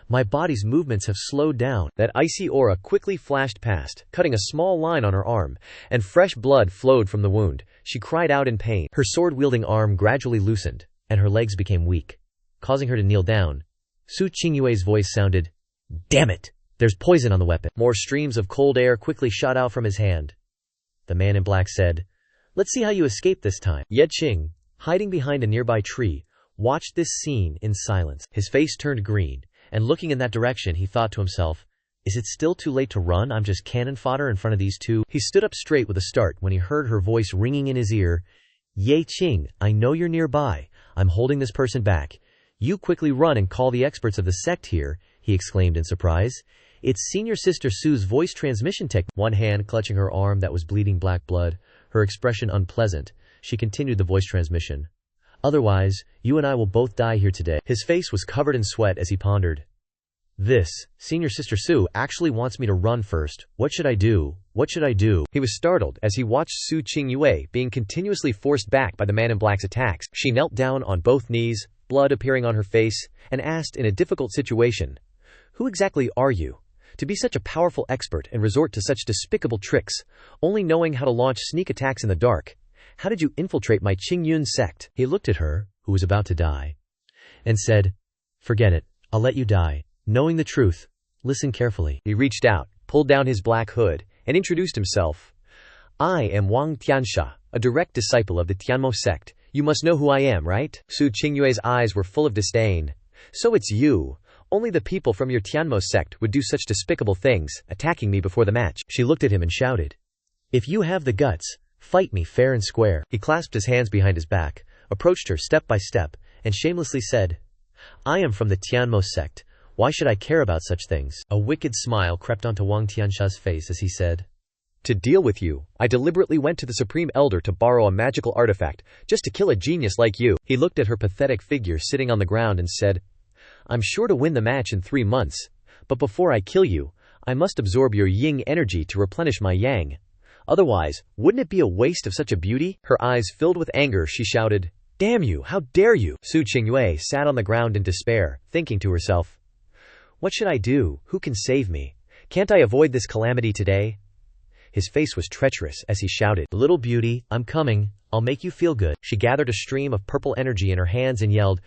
My body's movements have slowed down. That icy aura quickly flashed past, cutting a small line on her arm, and fresh blood flowed from the wound. She cried out in pain. Her sword-wielding arm gradually loosened, and her legs became weak, causing her to kneel down. Su Qingyue's voice sounded, Damn it! There's poison on the weapon. More streams of cold air quickly shot out from his hand. The man in black said, Let's see how you escape this time. Ye Qing, hiding behind a nearby tree, watched this scene in silence. His face turned green, and looking in that direction, he thought to himself, Is it still too late to run? I'm just cannon fodder in front of these two. He stood up straight with a start when he heard her voice ringing in his ear. Ye Qing, I know you're nearby. I'm holding this person back. You quickly run and call the experts of the sect here, he exclaimed in surprise. It's Senior Sister Sue's voice transmission technique. One hand clutching her arm that was bleeding black blood, her expression unpleasant, she continued the voice transmission. Otherwise, you and I will both die here today. His face was covered in sweat as he pondered. This, Senior Sister Sue, actually wants me to run first. What should I do? What should I do? He was startled as he watched Su Qingyue being continuously forced back by the man in black's attacks. She knelt down on both knees, blood appearing on her face, and asked in a difficult situation, Who exactly are you? To be such a powerful expert and resort to such despicable tricks, only knowing how to launch sneak attacks in the dark. How did you infiltrate my Qingyun sect? He looked at her, who was about to die, and said, Forget it, I'll let you die. Knowing the truth, listen carefully. He reached out, pulled down his black hood, and introduced himself. I am Wang Tiansha, a direct disciple of the Tianmo sect. You must know who I am, right? Su Qingyue's eyes were full of disdain. So it's you. Only the people from your Tianmo sect would do such despicable things, attacking me before the match. She looked at him and shouted, If you have the guts, fight me fair and square. He clasped his hands behind his back, approached her step by step, and shamelessly said, "I am from the Tianmo sect. Why should I care about such things?" A wicked smile crept onto Wang Tiansha's face as he said, To deal with you, I deliberately went to the Supreme Elder to borrow a magical artifact, just to kill a genius like you. He looked at her pathetic figure sitting on the ground and said, I'm sure to win the match in 3 months, but before I kill you, I must absorb your yin energy to replenish my yang. Otherwise, wouldn't it be a waste of such a beauty? Her eyes filled with anger, she shouted, Damn you, how dare you? Su Qingyue sat on the ground in despair, thinking to herself, What should I do? Who can save me? Can't I avoid this calamity today? His face was treacherous as he shouted, Little beauty, I'm coming, I'll make you feel good. She gathered a stream of purple energy in her hands and yelled,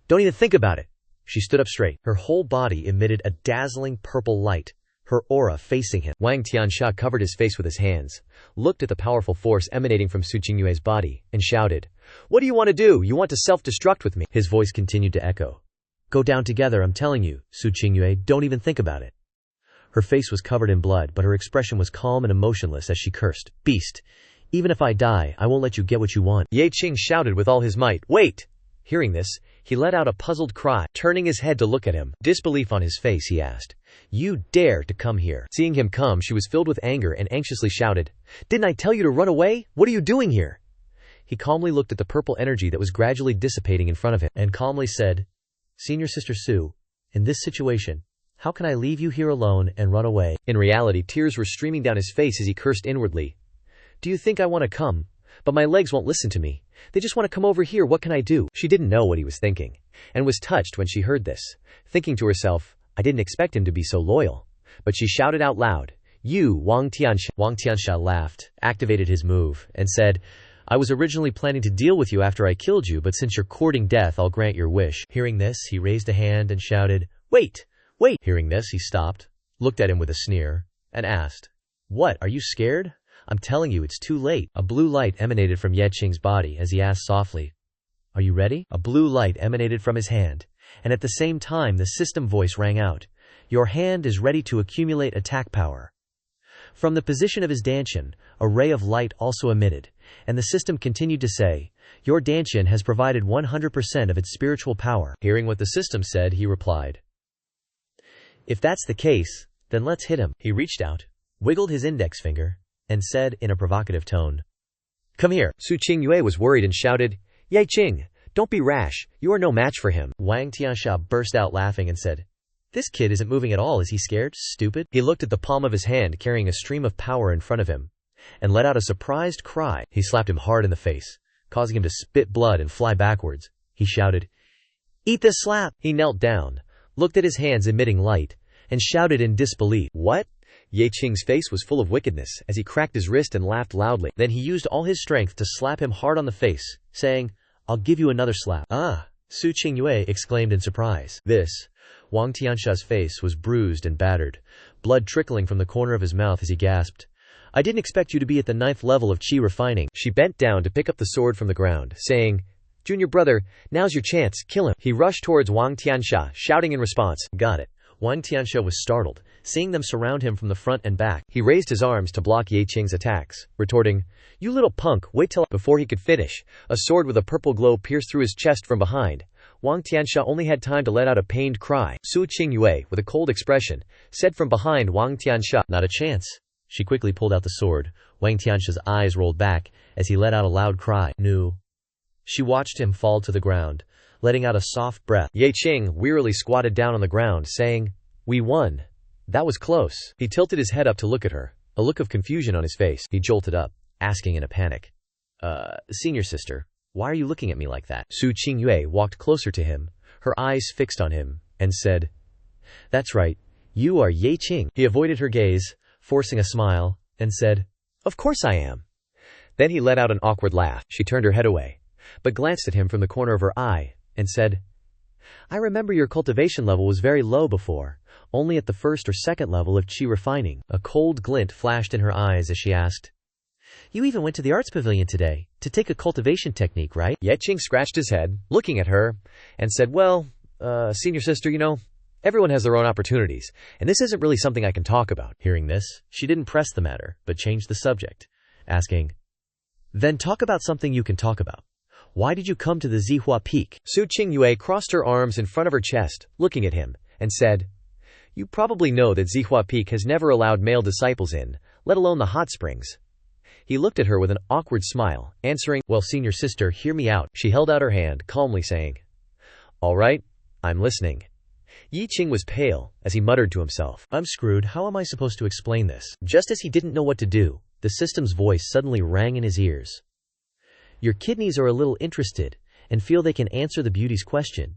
Don't even think about it. She stood up straight. Her whole body emitted a dazzling purple light, her aura facing him. Wang Tiansha covered his face with his hands, looked at the powerful force emanating from Su Qingyue's body, and shouted, What do you want to do? You want to self-destruct with me? His voice continued to echo. Go down together, I'm telling you, Su Qingyue, don't even think about it. Her face was covered in blood, but her expression was calm and emotionless as she cursed, Beast, even if I die, I won't let you get what you want. Ye Qing shouted with all his might, Wait! Hearing this, he let out a puzzled cry, turning his head to look at him. Disbelief on his face, he asked, You dare to come here? Seeing him come, she was filled with anger and anxiously shouted, Didn't I tell you to run away? What are you doing here? He calmly looked at the purple energy that was gradually dissipating in front of him, and calmly said, Senior Sister Su, in this situation, how can I leave you here alone and run away? In reality, tears were streaming down his face as he cursed inwardly. Do you think I want to come? But my legs won't listen to me. They just want to come over here. What can I do? She didn't know what he was thinking, and was touched when she heard this, thinking to herself, I didn't expect him to be so loyal. But she shouted out loud, You, Wang Tiansha. Wang Tiansha laughed, activated his move, and said, I was originally planning to deal with you after I killed you, but since you're courting death, I'll grant your wish. Hearing this, he raised a hand and shouted, Wait! Wait! Hearing this, he stopped, looked at him with a sneer, and asked, What, are you scared? I'm telling you, it's too late. A blue light emanated from Ye Qing's body as he asked softly, Are you ready? A blue light emanated from his hand, and at the same time the system voice rang out, Your hand is ready to accumulate attack power. From the position of his dantian, a ray of light also emitted, and the system continued to say, Your dantian has provided 100% of its spiritual power. Hearing what the system said, he replied, If that's the case, then let's hit him. He reached out, wiggled his index finger, and said in a provocative tone, Come here. Su Qingyue was worried and shouted, Ye Qing, don't be rash, you are no match for him. Wang Tiansha burst out laughing and said, This kid isn't moving at all, is he scared? Stupid. He looked at the palm of his hand carrying a stream of power in front of him, and let out a surprised cry. He slapped him hard in the face, causing him to spit blood and fly backwards. He shouted, Eat this slap. He knelt down, looked at his hands emitting light, and shouted in disbelief, What? Ye Qing's face was full of wickedness as he cracked his wrist and laughed loudly. Then he used all his strength to slap him hard on the face, saying, I'll give you another slap. Ah! Su Qingyue exclaimed in surprise. This, Wang Tiansha's face was bruised and battered, blood trickling from the corner of his mouth as he gasped, I didn't expect you to be at the 9th level of Qi refining. She bent down to pick up the sword from the ground, saying, Junior brother, now's your chance, kill him. He rushed towards Wang Tiansha, shouting in response, Got it. Wang Tiansha was startled, seeing them surround him from the front and back. He raised his arms to block Ye Qing's attacks, retorting, You little punk, wait till. Before he could finish, a sword with a purple glow pierced through his chest from behind. Wang Tiansha only had time to let out a pained cry. Su Qingyue, with a cold expression, said from behind Wang Tiansha, Not a chance. She quickly pulled out the sword. Wang Tiansha's eyes rolled back as he let out a loud cry. No. She watched him fall to the ground, letting out a soft breath. Ye Qing wearily squatted down on the ground, saying, We won. That was close. He tilted his head up to look at her, a look of confusion on his face. He jolted up, asking in a panic, Senior Sister, why are you looking at me like that? Su Qingyue walked closer to him, her eyes fixed on him, and said, That's right, you are Ye Qing. He avoided her gaze, forcing a smile, and said, Of course I am. Then he let out an awkward laugh. She turned her head away, but glanced at him from the corner of her eye, and said, I remember your cultivation level was very low before, only at the 1st or 2nd level of Qi refining. A cold glint flashed in her eyes as she asked, You even went to the arts pavilion today, to take a cultivation technique, right? Ye Qing scratched his head, looking at her, and said, Well, Senior Sister, everyone has their own opportunities, and this isn't really something I can talk about. Hearing this, she didn't press the matter, but changed the subject, asking, Then talk about something you can talk about. Why did you come to the Zihua Peak? Su Qingyue crossed her arms in front of her chest, looking at him, and said, You probably know that Zihua Peak has never allowed male disciples in, let alone the hot springs. He looked at her with an awkward smile, answering, Well, senior sister, hear me out. She held out her hand, calmly saying, All right, I'm listening. Yi Qing was pale, as he muttered to himself, I'm screwed, how am I supposed to explain this? Just as he didn't know what to do, the system's voice suddenly rang in his ears. Your kidneys are a little interested, and feel they can answer the beauty's question.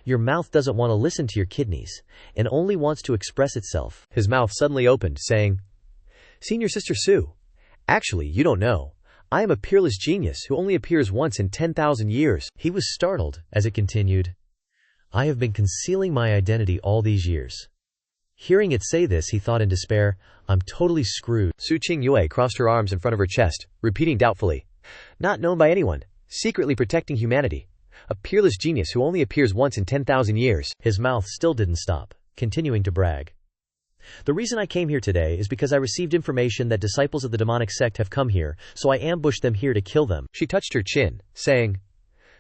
Your mouth doesn't want to listen to your kidneys, and only wants to express itself. His mouth suddenly opened, saying, Senior Sister Su, actually, you don't know. I am a peerless genius who only appears once in 10,000 years. He was startled, as it continued. I have been concealing my identity all these years. Hearing it say this, he thought in despair, I'm totally screwed. Su Qingyue crossed her arms in front of her chest, repeating doubtfully, Not known by anyone, secretly protecting humanity. A peerless genius who only appears once in 10,000 years. His mouth still didn't stop, continuing to brag. The reason I came here today is because I received information that disciples of the demonic sect have come here, so I ambushed them here to kill them. She touched her chin, saying,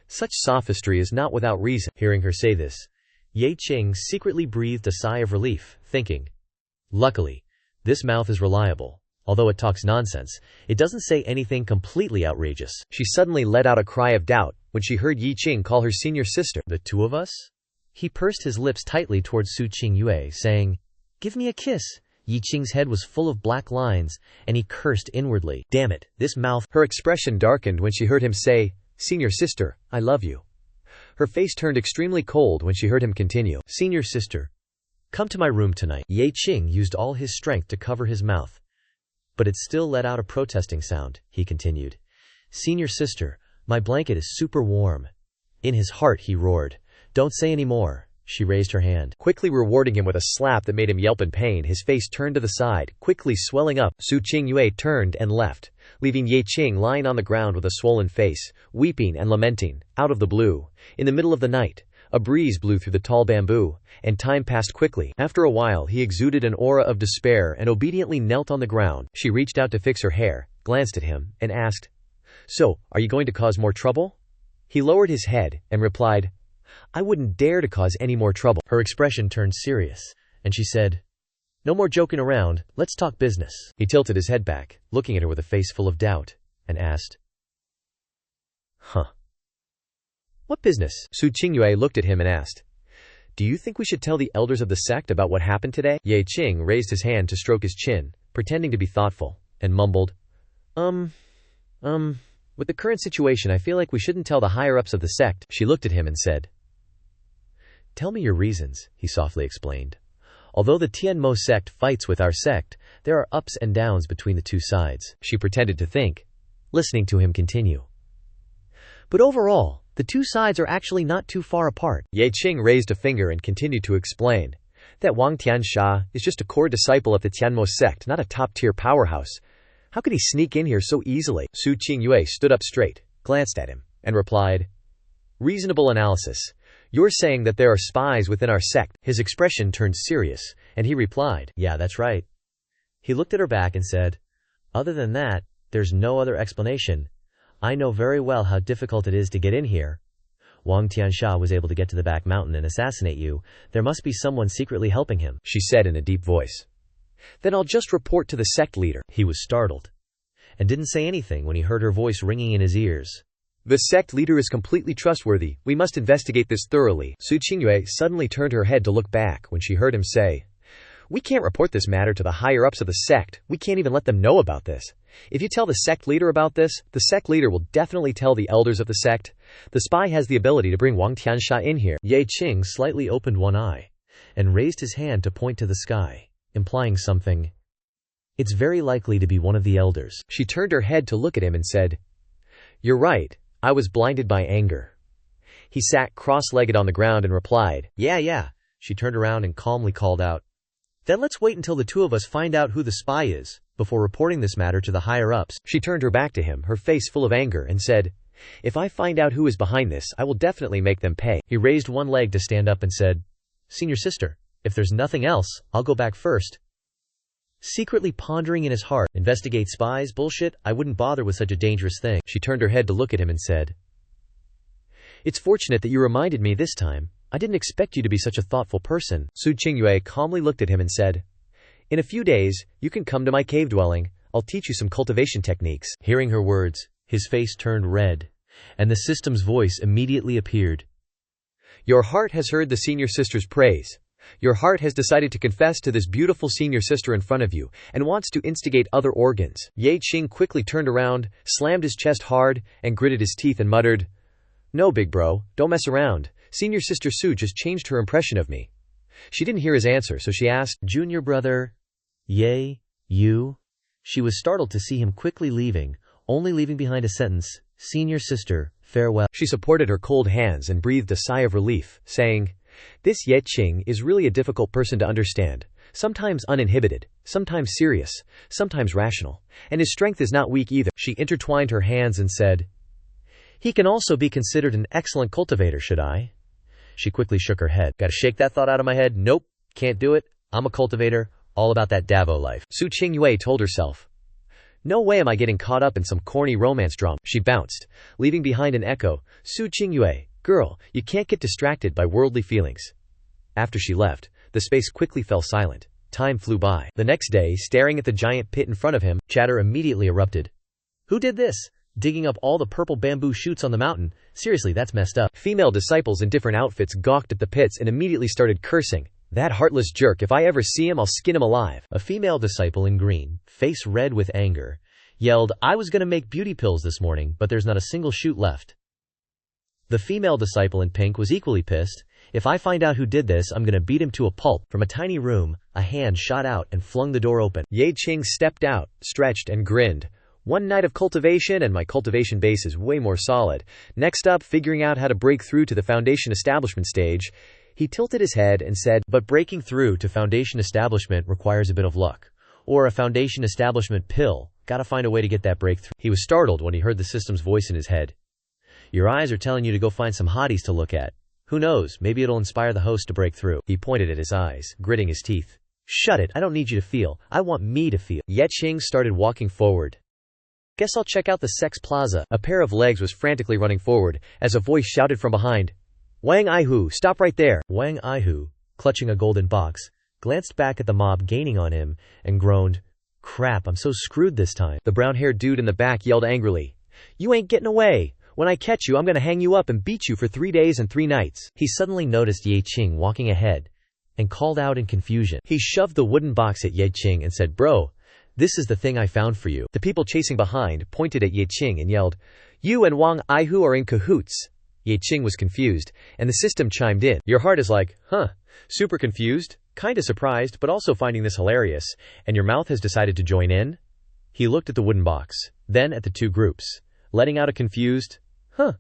Such sophistry is not without reason. Hearing her say this, Ye Qing secretly breathed a sigh of relief, thinking, Luckily, this mouth is reliable. Although it talks nonsense, it doesn't say anything completely outrageous. She suddenly let out a cry of doubt when she heard Yi Qing call her senior sister. The two of us? He pursed his lips tightly towards Su Qingyue, saying, Give me a kiss. Yi Qing's head was full of black lines, and he cursed inwardly. Damn it, this mouth. Her expression darkened when she heard him say, Senior sister, I love you. Her face turned extremely cold when she heard him continue, Senior sister, come to my room tonight. Ye Qing used all his strength to cover his mouth, but it still let out a protesting sound. He continued, Senior sister, my blanket is super warm. In his heart he roared, Don't say any more. She raised her hand, quickly rewarding him with a slap that made him yelp in pain. His face turned to the side, quickly swelling up. Su Qingyue turned and left, leaving Ye Qing lying on the ground with a swollen face, weeping and lamenting. Out of the blue, in the middle of the night, a breeze blew through the tall bamboo, and time passed quickly. After a while he exuded an aura of despair and obediently knelt on the ground. She reached out to fix her hair, glanced at him, and asked, So, are you going to cause more trouble? He lowered his head and replied, I wouldn't dare to cause any more trouble. Her expression turned serious, and she said, No more joking around, let's talk business. He tilted his head back, looking at her with a face full of doubt, and asked, What business? Su Qingyue looked at him and asked, Do you think we should tell the elders of the sect about what happened today? Ye Qing raised his hand to stroke his chin, pretending to be thoughtful, and mumbled, With the current situation, I feel like we shouldn't tell the higher-ups of the sect. She looked at him and said, Tell me your reasons, he softly explained. Although the Tianmo sect fights with our sect, there are ups and downs between the two sides. She pretended to think, listening to him continue. But overall, the two sides are actually not too far apart. Ye Qing raised a finger and continued to explain that Wang Tiansha is just a core disciple of the Tianmo sect, not a top-tier powerhouse. How could he sneak in here so easily? Su Qingyue stood up straight, glanced at him, and replied, Reasonable analysis. You're saying that there are spies within our sect. His expression turned serious, and he replied, Yeah, that's right. He looked at her back and said, Other than that, there's no other explanation. I know very well how difficult it is to get in here. Wang Tiansha was able to get to the back mountain and assassinate you. There must be someone secretly helping him, she said in a deep voice. Then I'll just report to the sect leader. He was startled, and didn't say anything when he heard her voice ringing in his ears. The sect leader is completely trustworthy. We must investigate this thoroughly. Su Qingyue suddenly turned her head to look back when she heard him say, We can't report this matter to the higher-ups of the sect. We can't even let them know about this. If you tell the sect leader about this, the sect leader will definitely tell the elders of the sect. The spy has the ability to bring Wang Tiansha in here. Ye Qing slightly opened one eye and raised his hand to point to the sky, implying something. It's very likely to be one of the elders. She turned her head to look at him and said, You're right. I was blinded by anger. He sat cross-legged on the ground and replied, Yeah. She turned around and calmly called out, Then let's wait until the two of us find out who the spy is, before reporting this matter to the higher-ups. She turned her back to him, her face full of anger, and said, If I find out who is behind this, I will definitely make them pay. He raised one leg to stand up and said, Senior sister, if there's nothing else, I'll go back first. Secretly pondering in his heart, investigate spies, bullshit, I wouldn't bother with such a dangerous thing. She turned her head to look at him and said, It's fortunate that you reminded me this time. I didn't expect you to be such a thoughtful person. Su Qingyue calmly looked at him and said, "In a few days, you can come to my cave dwelling. I'll teach you some cultivation techniques." Hearing her words, his face turned red, and the system's voice immediately appeared. "Your heart has heard the senior sister's praise. Your heart has decided to confess to this beautiful senior sister in front of you, and wants to instigate other organs." Ye Qing quickly turned around, slammed his chest hard, and gritted his teeth and muttered, "No, big bro, don't mess around. Senior sister Su just changed her impression of me." She didn't hear his answer, so she asked, "Junior brother, Ye, you?" She was startled to see him quickly leaving, only leaving behind a sentence, "Senior sister, farewell." She supported her cold hands and breathed a sigh of relief, saying, "This Ye Qing is really a difficult person to understand, sometimes uninhibited, sometimes serious, sometimes rational, and his strength is not weak either." She intertwined her hands and said, "He can also be considered an excellent cultivator, should I?" She quickly shook her head. "Gotta shake that thought out of my head. Nope, can't do it. I'm a cultivator, all about that Davo life." Su Qingyue told herself, "No way am I getting caught up in some corny romance drama." She bounced, leaving behind an echo, "Su Qingyue, girl, you can't get distracted by worldly feelings." After she left, the space quickly fell silent. Time flew by. The next day, staring at the giant pit in front of him, chatter immediately erupted. "Who did this? Digging up all the purple bamboo shoots on the mountain? Seriously, that's messed up." Female disciples in different outfits gawked at the pits and immediately started cursing. "That heartless jerk, if I ever see him, I'll skin him alive." A female disciple in green, face red with anger, yelled, "I was gonna make beauty pills this morning, but there's not a single shoot left." The female disciple in pink was equally pissed. "If I find out who did this, I'm gonna beat him to a pulp." From a tiny room, a hand shot out and flung the door open. Ye Qing stepped out, stretched and grinned. "One night of cultivation and my cultivation base is way more solid. Next up, figuring out how to break through to the foundation establishment stage." He tilted his head and said, "But breaking through to foundation establishment requires a bit of luck. Or a foundation establishment pill. Gotta find a way to get that breakthrough." He was startled when he heard the system's voice in his head. "Your eyes are telling you to go find some hotties to look at. Who knows, maybe it'll inspire the host to break through." He pointed at his eyes, gritting his teeth. "Shut it, I don't need you to feel. I want me to feel." Ye Qing started walking forward. "Guess I'll check out the Sect's plaza." A pair of legs was frantically running forward, as a voice shouted from behind, "Wang Aihu, stop right there." Wang Aihu, clutching a golden box, glanced back at the mob gaining on him, and groaned, "Crap, I'm so screwed this time." The brown-haired dude in the back yelled angrily, "You ain't getting away. When I catch you, I'm gonna hang you up and beat you for 3 days and 3 nights. He suddenly noticed Ye Qing walking ahead, and called out in confusion. He shoved the wooden box at Ye Qing and said, "Bro, this is the thing I found for you." The people chasing behind pointed at Ye Qing and yelled, "You and Wang Aihu are in cahoots." Ye Qing was confused, and the system chimed in. Your heart is like, huh, super confused, kinda surprised, but also finding this hilarious, and your mouth has decided to join in? He looked at the wooden box, then at the two groups, letting out a confused, huh.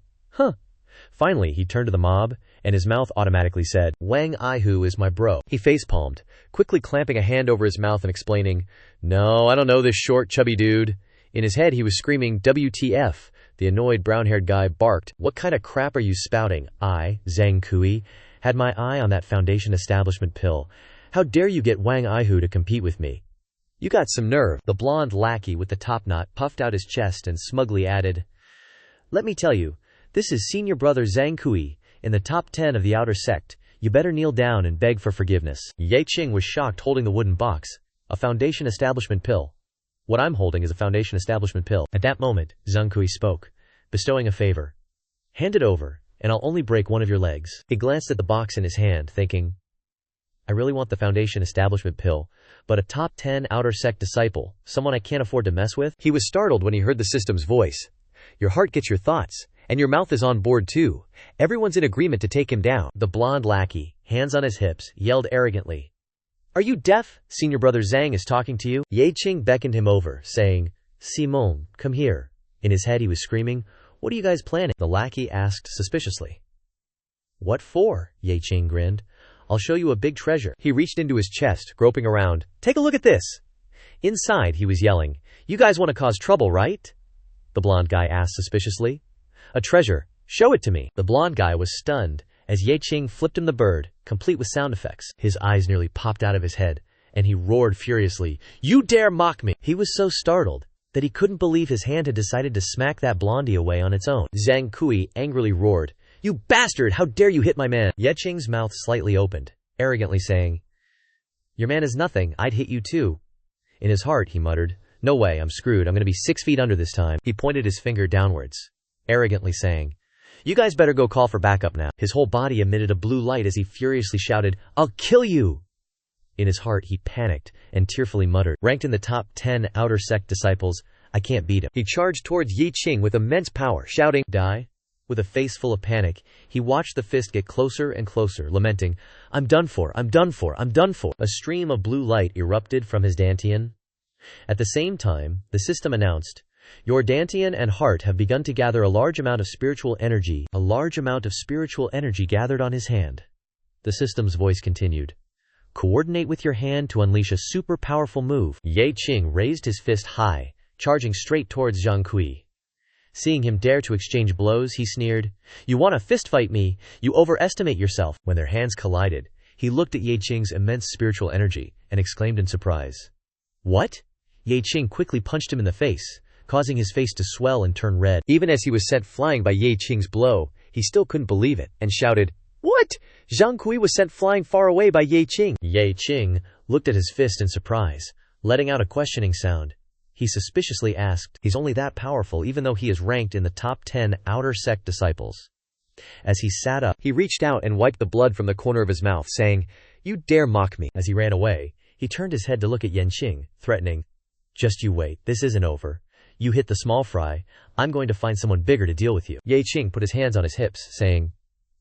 Finally, he turned to the mob, and his mouth automatically said, "Wang Aihu is my bro." He facepalmed, quickly clamping a hand over his mouth and explaining, "No, I don't know this short, chubby dude." In his head, he was screaming, "WTF?" The annoyed brown-haired guy barked, "What kind of crap are you spouting? I, Zhang Kui, had my eye on that foundation establishment pill. How dare you get Wang Aihu to compete with me? You got some nerve." The blonde lackey with the top knot puffed out his chest and smugly added, "Let me tell you, this is senior brother Zhang Kui, in the top 10 of the outer sect. You better kneel down and beg for forgiveness." Ye Qing was shocked, holding the wooden box, a foundation establishment pill. "What I'm holding is a foundation establishment pill." At that moment, Zhang Kui spoke, bestowing a favor. "Hand it over, and I'll only break one of your legs." He glanced at the box in his hand, thinking, I really want the foundation establishment pill, but a top 10 outer sect disciple, someone I can't afford to mess with? He was startled when he heard the system's voice. Your heart gets your thoughts, and your mouth is on board too. Everyone's in agreement to take him down. The blonde lackey, hands on his hips, yelled arrogantly, "Are you deaf? Senior brother Zhang is talking to you." Ye Qing beckoned him over, saying, "Simon, come here." In his head he was screaming, "What are you guys planning?" The lackey asked suspiciously. "What for?" Ye Qing grinned. "I'll show you a big treasure." He reached into his chest, groping around. "Take a look at this." Inside he was yelling, "You guys want to cause trouble, right?" The blonde guy asked suspiciously. "A treasure. Show it to me." The blonde guy was stunned as Ye Qing flipped him the bird, complete with sound effects. His eyes nearly popped out of his head, and he roared furiously, "You dare mock me!" He was so startled that he couldn't believe his hand had decided to smack that blondie away on its own. Zhang Kui angrily roared, "You bastard! How dare you hit my man!" Ye Qing's mouth slightly opened, arrogantly saying, "Your man is nothing, I'd hit you too." In his heart, he muttered, "No way, I'm screwed, I'm gonna be 6 feet under this time." He pointed his finger downwards, arrogantly saying, "You guys better go call for backup now." His whole body emitted a blue light as he furiously shouted, "I'll kill you!" In his heart, he panicked and tearfully muttered, "Ranked in the top 10 outer sect disciples, I can't beat him." He charged towards Ye Qing with immense power, shouting, "Die!" With a face full of panic, he watched the fist get closer and closer, lamenting, "I'm done for, I'm done for, I'm done for." A stream of blue light erupted from his dantian. At the same time, the system announced, "Your dantian and heart have begun to gather a large amount of spiritual energy." A large amount of spiritual energy gathered on his hand. The system's voice continued, "Coordinate with your hand to unleash a super powerful move." Ye Qing raised his fist high, charging straight towards Zhang Kui. Seeing him dare to exchange blows, he sneered, "You want to fistfight me? You overestimate yourself." When their hands collided, he looked at Ye Qing's immense spiritual energy and exclaimed in surprise, "What?" Ye Qing quickly punched him in the face, causing his face to swell and turn red. Even as he was sent flying by Ye Qing's blow, he still couldn't believe it, and shouted, "What?" Zhang Kui was sent flying far away by Ye Qing. Ye Qing looked at his fist in surprise, letting out a questioning sound. He suspiciously asked, "He's only that powerful even though he is ranked in the top 10 outer sect disciples?" As he sat up, he reached out and wiped the blood from the corner of his mouth, saying, "You dare mock me." As he ran away, he turned his head to look at Ye Qing, threatening, "Just you wait, this isn't over. You hit the small fry, I'm going to find someone bigger to deal with you." Ye Qing put his hands on his hips, saying,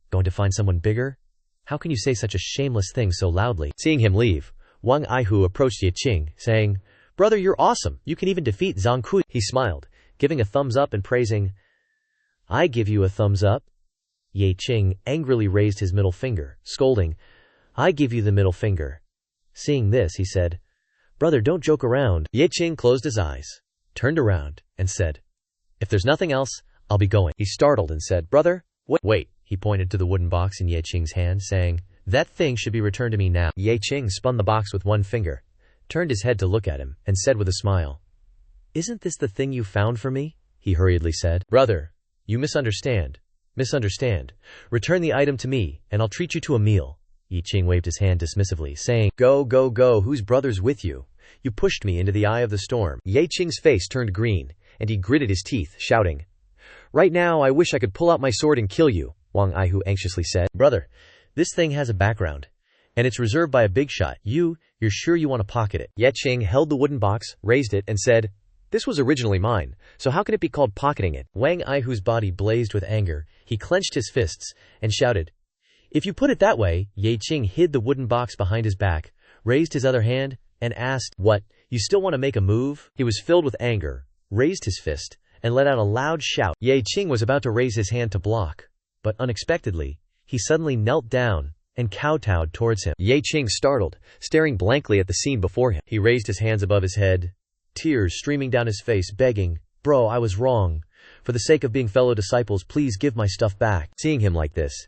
"Going to find someone bigger? How can you say such a shameless thing so loudly?" Seeing him leave, Wang Aihu approached Ye Qing, saying, "Brother, you're awesome. You can even defeat Zhang Kui." He smiled, giving a thumbs up and praising, "I give you a thumbs up." Ye Qing angrily raised his middle finger, scolding, "I give you the middle finger." Seeing this, he said, "Brother, don't joke around." Ye Qing closed his eyes, turned around, and said, "If there's nothing else, I'll be going." He startled and said, "Brother, wait." He pointed to the wooden box in Ye Qing's hand, saying, "That thing should be returned to me now." Ye Qing spun the box with one finger, turned his head to look at him, and said with a smile, "Isn't this the thing you found for me?" He hurriedly said, "Brother, you misunderstand. Return the item to me, and I'll treat you to a meal." Ye Qing waved his hand dismissively, saying, Go, whose brother's with you? You pushed me into the eye of the storm." Ye Qing's face turned green, and he gritted his teeth, shouting, "Right now I wish I could pull out my sword and kill you." Wang Aihu anxiously said, "Brother, this thing has a background, and it's reserved by a big shot. You're sure you want to pocket it?" Ye Qing held the wooden box, raised it, and said, "This was originally mine, so how can it be called pocketing it?" Wang Aihu's body blazed with anger. He clenched his fists and shouted, "If you put it that way." Ye Qing hid the wooden box behind his back, raised his other hand, and asked, "What, you still want to make a move?" He was filled with anger, raised his fist, and let out a loud shout. Ye Qing was about to raise his hand to block, but unexpectedly, he suddenly knelt down and kowtowed towards him. Ye Qing startled, staring blankly at the scene before him. He raised his hands above his head, tears streaming down his face, begging, "Bro, I was wrong. For the sake of being fellow disciples, please give my stuff back." Seeing him like this,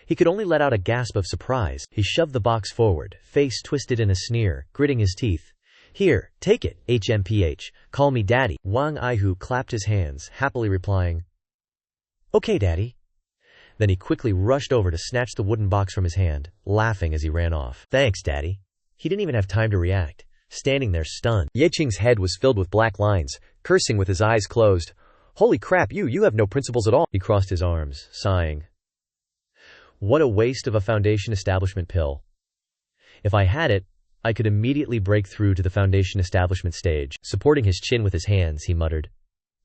he could only let out a gasp of surprise. He shoved the box forward, face twisted in a sneer, gritting his teeth. "Here, take it, HMPH, call me daddy." Wang Aihu clapped his hands, happily replying, "Okay, daddy." Then he quickly rushed over to snatch the wooden box from his hand, laughing as he ran off. "Thanks, daddy." He didn't even have time to react, standing there stunned. Ye Qing's head was filled with black lines, cursing with his eyes closed. "Holy crap, you have no principles at all." He crossed his arms, sighing. What a waste of a Foundation establishment pill. If I had it, I could immediately break through to the Foundation establishment stage. Supporting his chin with his hands, he muttered,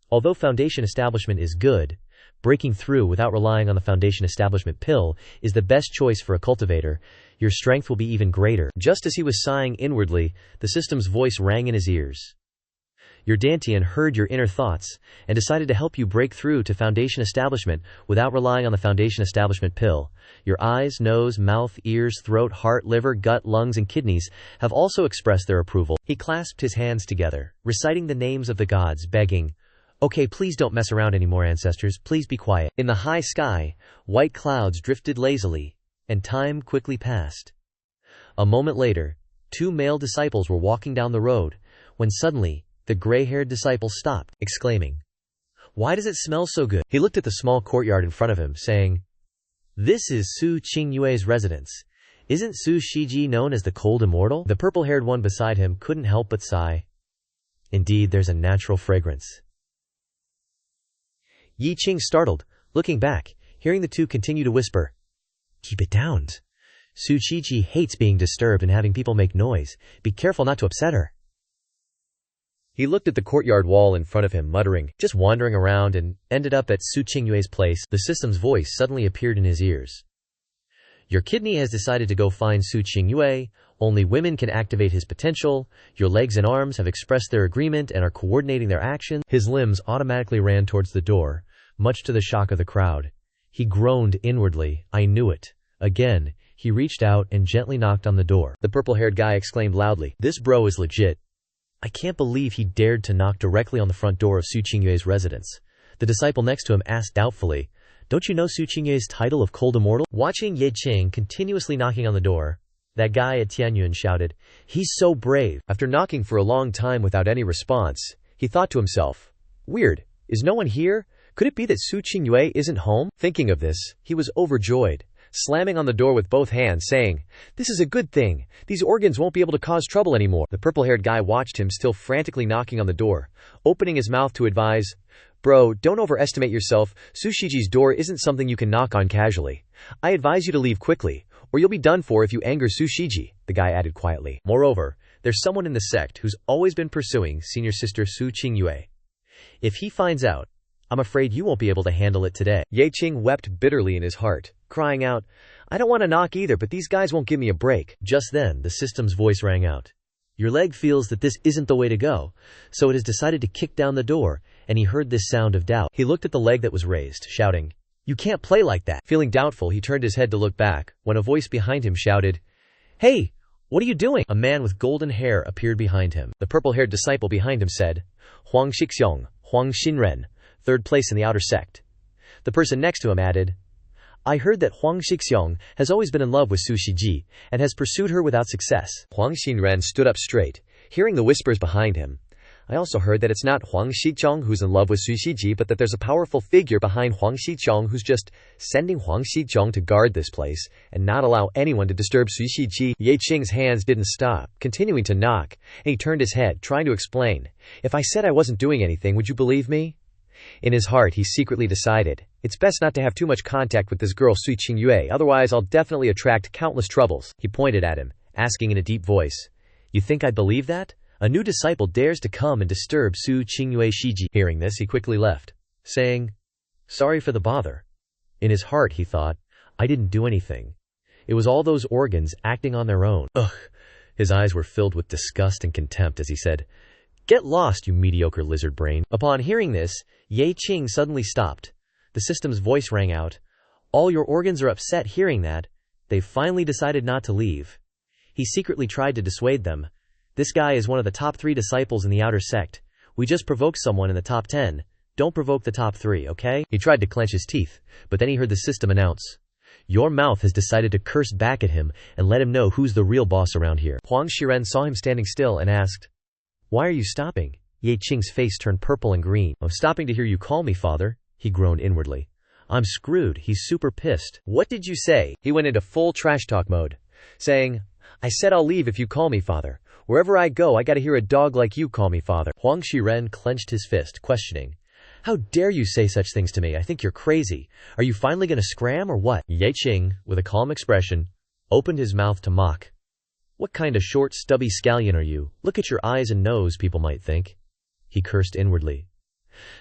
"Although Foundation establishment is good, breaking through without relying on the Foundation establishment pill is the best choice for a cultivator. Your strength will be even greater." Just as he was sighing inwardly, the system's voice rang in his ears. Your Dantian heard your inner thoughts and decided to help you break through to Foundation establishment without relying on the Foundation establishment pill. Your eyes, nose, mouth, ears, throat, heart, liver, gut, lungs, and kidneys have also expressed their approval. He clasped his hands together, reciting the names of the gods, begging, "Okay, please don't mess around anymore, ancestors. Please be quiet." In the high sky, white clouds drifted lazily, and time quickly passed. A moment later, 2 male disciples were walking down the road, when suddenly, the gray-haired disciple stopped, exclaiming, "Why does it smell so good?" He looked at the small courtyard in front of him, saying, This is Su Qingyue's residence. Isn't Su Shiji known as the Cold Immortal? The purple-haired one beside him couldn't help but sigh. Indeed, there's a natural fragrance. Yi Qing startled, looking back, hearing the two continue to whisper, "Keep it down. Su Shiji hates being disturbed and having people make noise. Be careful not to upset her." He looked at the courtyard wall in front of him, muttering, just wandering around, and ended up at Su Qingyue's place. The system's voice suddenly appeared in his ears. "Your kidney has decided to go find Su Qingyue. Only women can activate his potential. Your legs and arms have expressed their agreement and are coordinating their actions." His limbs automatically ran towards the door, much to the shock of the crowd. He groaned inwardly. "I knew it." Again, he reached out and gently knocked on the door. The purple-haired guy exclaimed loudly, "This bro is legit. I can't believe he dared to knock directly on the front door of Su Qingyue's residence." The disciple next to him asked doubtfully, "Don't you know Su Qingyue's title of Cold Immortal?" Watching Ye Qing continuously knocking on the door, that guy at Tianyuan shouted, "He's so brave." After knocking for a long time without any response, he thought to himself, "Weird, is no one here? Could it be that Su Qingyue isn't home?" Thinking of this, he was overjoyed, slamming on the door with both hands, saying, "This is a good thing. These organs won't be able to cause trouble anymore." The purple-haired guy watched him still frantically knocking on the door, opening his mouth to advise, "Bro, don't overestimate yourself. Su Shiji's door isn't something you can knock on casually. I advise you to leave quickly, or you'll be done for if you anger Su Shiji," the guy added quietly. "Moreover, there's someone in the sect who's always been pursuing senior sister Su Qingyue. If he finds out, I'm afraid you won't be able to handle it today." Ye Qing wept bitterly in his heart, crying out, "I don't want to knock either, but these guys won't give me a break." Just then, the system's voice rang out. "Your leg feels that this isn't the way to go, so it has decided to kick down the door," and he heard this sound of doubt. He looked at the leg that was raised, shouting, "You can't play like that." Feeling doubtful, he turned his head to look back, when a voice behind him shouted, "Hey, what are you doing?" A man with golden hair appeared behind him. The purple-haired disciple behind him said, "Huang Xixiong, Huang Xinren, third place in the outer sect." The person next to him added, "I heard that Huang Xixiong has always been in love with Su Shiji, and has pursued her without success." Huang Xinren stood up straight, hearing the whispers behind him. "I also heard that it's not Huang Xiqiang who's in love with Su Shiji, but that there's a powerful figure behind Huang Xiqiang who's just sending Huang Xiqiang to guard this place, and not allow anyone to disturb Su Shiji." Ye Qing's hands didn't stop, continuing to knock, and he turned his head, trying to explain, "If I said I wasn't doing anything, would you believe me?" In his heart, he secretly decided, "It's best not to have too much contact with this girl Su Qingyue, otherwise I'll definitely attract countless troubles." He pointed at him, asking in a deep voice, "You think I believe that? A new disciple dares to come and disturb Su Qingyue Shiji." Hearing this, he quickly left, saying, "Sorry for the bother." In his heart, he thought, "I didn't do anything. It was all those organs acting on their own." Ugh! His eyes were filled with disgust and contempt as he said, "Get lost, you mediocre lizard brain." Upon hearing this, Ye Qing suddenly stopped. The system's voice rang out, "All your organs are upset hearing that. They've finally decided not to leave." He secretly tried to dissuade them. "This guy is one of the top 3 disciples in the outer sect. We just provoked someone in the top 10. Don't provoke the top 3, okay?" He tried to clench his teeth, but then he heard the system announce, "Your mouth has decided to curse back at him and let him know who's the real boss around here." Huang Shiren saw him standing still and asked, "Why are you stopping?" Ye Qing's face turned purple and green. "I'm stopping to hear you call me father," he groaned inwardly. "I'm screwed." He's super pissed. "What did you say?" He went into full trash talk mode, saying, "I said I'll leave if you call me father. Wherever I go, I gotta hear a dog like you call me father." Huang Shiren clenched his fist, questioning, "How dare you say such things to me? I think you're crazy. Are you finally gonna scram or what?" Ye Qing, with a calm expression, opened his mouth to mock. "What kind of short, stubby scallion are you? Look at your eyes and nose, people might think." He cursed inwardly.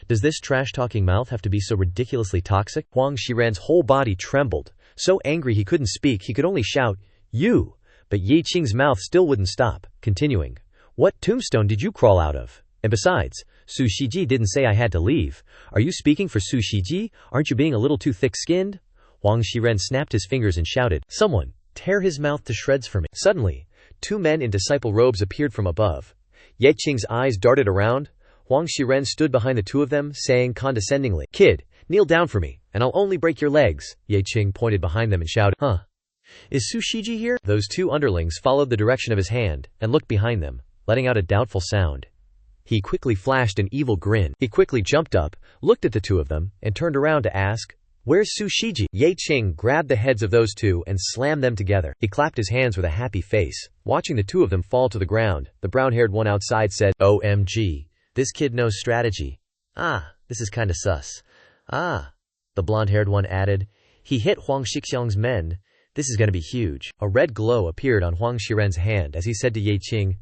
Does this trash-talking mouth have to be so ridiculously toxic? Huang Shiren's whole body trembled. So angry he couldn't speak, he could only shout, "You!" But Ye Qing's mouth still wouldn't stop, continuing, "What tombstone did you crawl out of? And besides, Su Shiji didn't say I had to leave. Are you speaking for Su Shiji? Aren't you being a little too thick-skinned?" Huang Shiren snapped his fingers and shouted, "Someone, tear his mouth to shreds for me." Suddenly, 2 men in disciple robes appeared from above. Ye Qing's eyes darted around. Huang Shiren stood behind the 2 of them, saying condescendingly, "Kid, kneel down for me, and I'll only break your legs." Ye Qing pointed behind them and shouted, "Huh? Is Su Shiji here?" Those 2 underlings followed the direction of his hand, and looked behind them, letting out a doubtful sound. He quickly flashed an evil grin. He quickly jumped up, looked at the 2 of them, and turned around to ask, Where's Su Shiji? Ye Qing grabbed the heads of those two and slammed them together. He clapped his hands with a happy face, watching the two of them fall to the ground. The brown-haired one outside said, "OMG, this kid knows strategy. Ah, this is kinda sus. Ah," the blonde-haired one added, "he hit Huang Shixiang's men. This is gonna be huge." A red glow appeared on Huang Shiren's hand as he said to Ye Qing,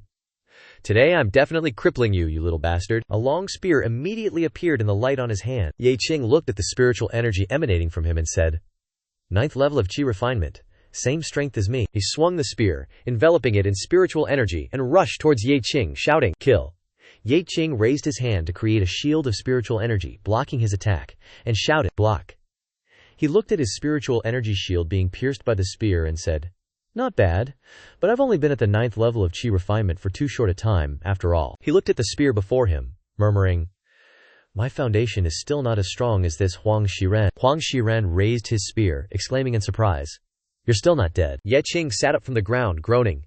"Today I'm definitely crippling you, you little bastard." A long spear immediately appeared in the light on his hand. Ye Qing looked at the spiritual energy emanating from him and said, "Ninth level of Qi refinement. Same strength as me." He swung the spear, enveloping it in spiritual energy, and rushed towards Ye Qing, shouting, "Kill." Ye Qing raised his hand to create a shield of spiritual energy, blocking his attack, and shouted, "Block." He looked at his spiritual energy shield being pierced by the spear and said, "Not bad, but I've only been at the 9th level of Qi refinement for too short a time, after all." He looked at the spear before him, murmuring, "My foundation is still not as strong as this Huang Shiren." Huang Shiren raised his spear, exclaiming in surprise, "You're still not dead." Ye Qing sat up from the ground, groaning,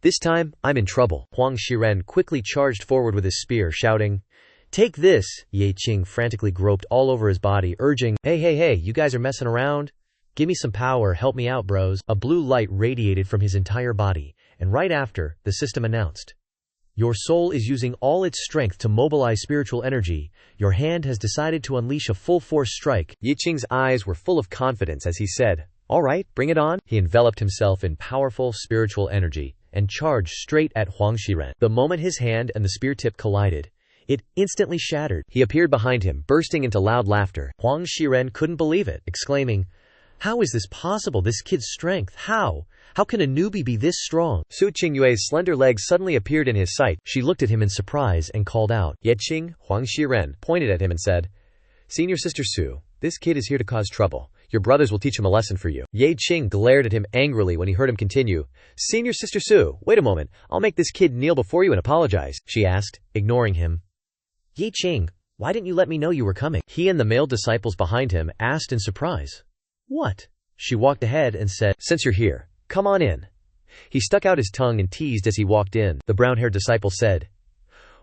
"This time, I'm in trouble." Huang Shiren quickly charged forward with his spear, shouting, "Take this!" Ye Qing frantically groped all over his body, urging, Hey, you guys are messing around? Give me some power, help me out, bros." A blue light radiated from his entire body, and right after, the system announced, "Your soul is using all its strength to mobilize spiritual energy. Your hand has decided to unleash a full-force strike." Ye Qing's eyes were full of confidence as he said, "All right, bring it on." He enveloped himself in powerful spiritual energy and charged straight at Huang Shiren. The moment his hand and the spear tip collided, it instantly shattered. He appeared behind him, bursting into loud laughter. Huang Shiren couldn't believe it, exclaiming, "How is this possible? This kid's strength, how? How can a newbie be this strong?" Su Qingyue's slender legs suddenly appeared in his sight. She looked at him in surprise and called out. Ye Qing, Huang Shiren, pointed at him and said, "Senior Sister Su, this kid is here to cause trouble. Your brothers will teach him a lesson for you." Ye Qing glared at him angrily when he heard him continue. "Senior Sister Su, wait a moment, I'll make this kid kneel before you and apologize," she asked, ignoring him. "Ye Qing, why didn't you let me know you were coming?" he and the male disciples behind him asked in surprise. "What?" She walked ahead and said, "Since you're here, come on in." He stuck out his tongue and teased as he walked in. The brown-haired disciple said,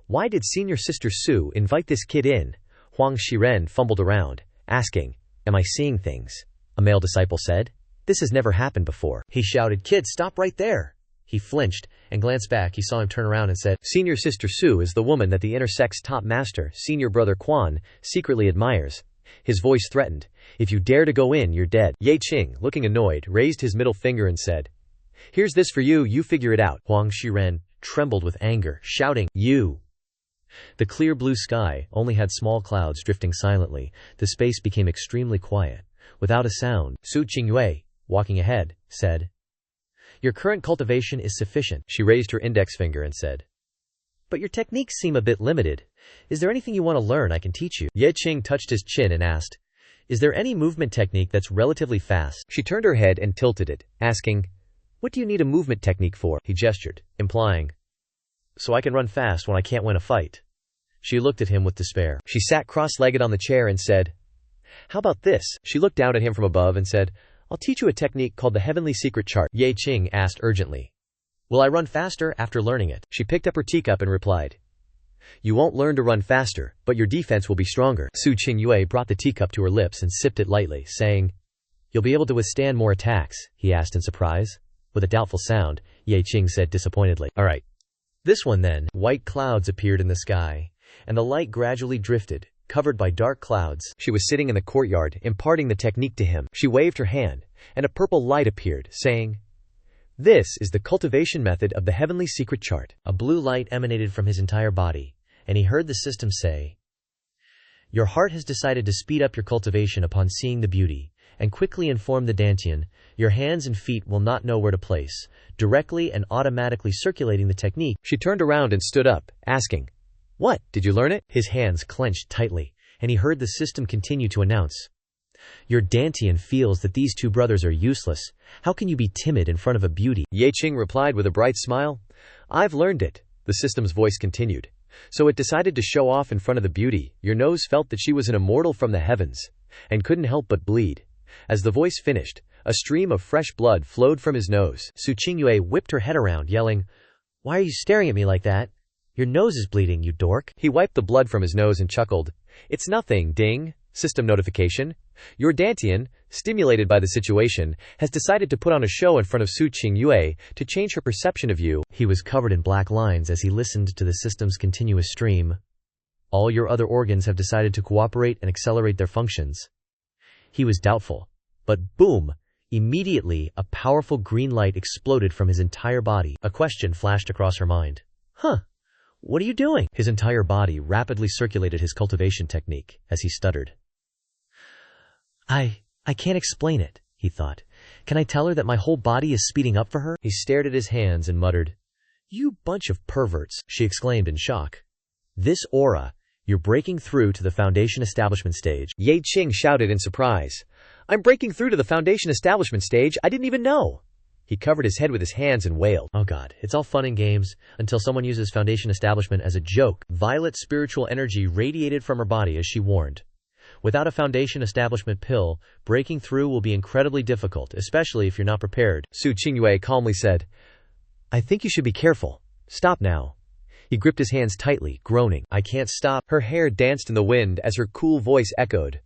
"Why did Senior Sister Su invite this kid in?" Huang Shiren fumbled around, asking, "Am I seeing things?" A male disciple said, "This has never happened before." He shouted, "Kid, stop right there." He flinched and glanced back. He saw him turn around and said, "Senior Sister Su is the woman that the inner sect's top master, Senior Brother Quan, secretly admires." His voice threatened, "If you dare to go in, you're dead." Ye Qing, looking annoyed, raised his middle finger and said, "Here's this for you, you figure it out." Huang Shiren trembled with anger, shouting, "You!" The clear blue sky only had small clouds drifting silently. The space became extremely quiet. Without a sound, Su Qingyue, walking ahead, said, "Your current cultivation is sufficient." She raised her index finger and said, "But your techniques seem a bit limited. Is there anything you want to learn I can teach you?" Ye Qing touched his chin and asked, "Is there any movement technique that's relatively fast?" She turned her head and tilted it, asking, "What do you need a movement technique for?" He gestured, implying, "So I can run fast when I can't win a fight." She looked at him with despair. She sat cross-legged on the chair and said, "How about this?" She looked down at him from above and said, "I'll teach you a technique called the Heavenly Secret Chart." Ye Qing asked urgently, "Will I run faster after learning it?" She picked up her teacup and replied, "You won't learn to run faster, but your defense will be stronger." Su Qingyue brought the teacup to her lips and sipped it lightly, saying, "You'll be able to withstand more attacks?" he asked in surprise. With a doubtful sound, Ye Qing said disappointedly, "All right. This one then." White clouds appeared in the sky, and the light gradually drifted, covered by dark clouds. She was sitting in the courtyard, imparting the technique to him. She waved her hand, and a purple light appeared, saying, "This is the cultivation method of the Heavenly Secret Chart." A blue light emanated from his entire body, and he heard the system say, "Your heart has decided to speed up your cultivation upon seeing the beauty, and quickly inform the Dantian. Your hands and feet will not know where to place, directly and automatically circulating the technique." She turned around and stood up, asking, "What, did you learn it?" His hands clenched tightly, and he heard the system continue to announce, "Your Dantian feels that these two brothers are useless. How can you be timid in front of a beauty?" Ye Qing replied with a bright smile, "I've learned it." The system's voice continued, "So it decided to show off in front of the beauty. Your nose felt that she was an immortal from the heavens, and couldn't help but bleed." As the voice finished, a stream of fresh blood flowed from his nose. Su Qingyue whipped her head around, yelling, "Why are you staring at me like that? Your nose is bleeding, you dork." He wiped the blood from his nose and chuckled, "It's nothing, Ding. System notification. Your Dantian, stimulated by the situation, has decided to put on a show in front of Su Qingyue to change her perception of you. He was covered in black lines as he listened to the system's continuous stream. All your other organs have decided to cooperate and accelerate their functions. He was doubtful. But boom! Immediately, a powerful green light exploded from his entire body. A question flashed across her mind. What are you doing? His entire body rapidly circulated his cultivation technique as he stuttered. I can't explain it, he thought. Can I tell her that my whole body is speeding up for her? He stared at his hands and muttered. You bunch of perverts, she exclaimed in shock. This aura, you're breaking through to the Foundation Establishment stage. Ye Qing shouted in surprise. I'm breaking through to the Foundation Establishment stage, I didn't even know. He covered his head with his hands and wailed. Oh God, it's all fun and games until someone uses Foundation Establishment as a joke. Violet spiritual energy radiated from her body as she warned. Without a Foundation Establishment pill, breaking through will be incredibly difficult, especially if you're not prepared. Su Qingyue calmly said, I think you should be careful. Stop now. He gripped his hands tightly, groaning. I can't stop. Her hair danced in the wind as her cool voice echoed.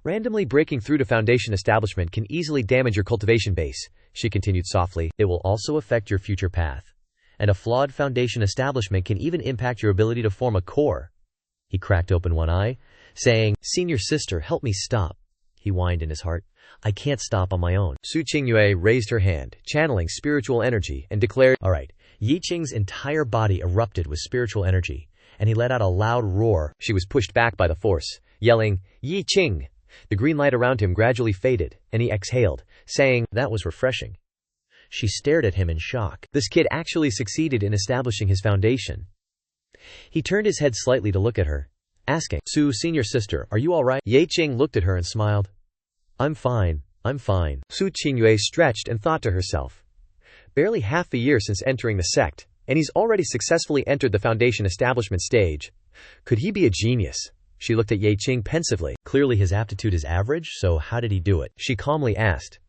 Randomly breaking through to Foundation Establishment can easily damage your cultivation base, she continued softly. It will also affect your future path. And a flawed Foundation Establishment can even impact your ability to form a core. He cracked open one eye, saying, Senior sister, help me stop. He whined in his heart. I can't stop on my own. Su Qingyue raised her hand, channeling spiritual energy, and declared, All right. Yi Qing's entire body erupted with spiritual energy, and he let out a loud roar. She was pushed back by the force, yelling, Yi Qing! The green light around him gradually faded, and he exhaled, saying, That was refreshing. She stared at him in shock. This kid actually succeeded in establishing his foundation. He turned his head slightly to look at her, asking, Su, senior sister, are you all right? Ye Qing looked at her and smiled. I'm fine. Su Qingyue stretched and thought to herself. Barely half a year since entering the sect, and he's already successfully entered the Foundation Establishment stage. Could he be a genius? She looked at Ye Qing pensively. Clearly his aptitude is average, so how did he do it? She calmly asked.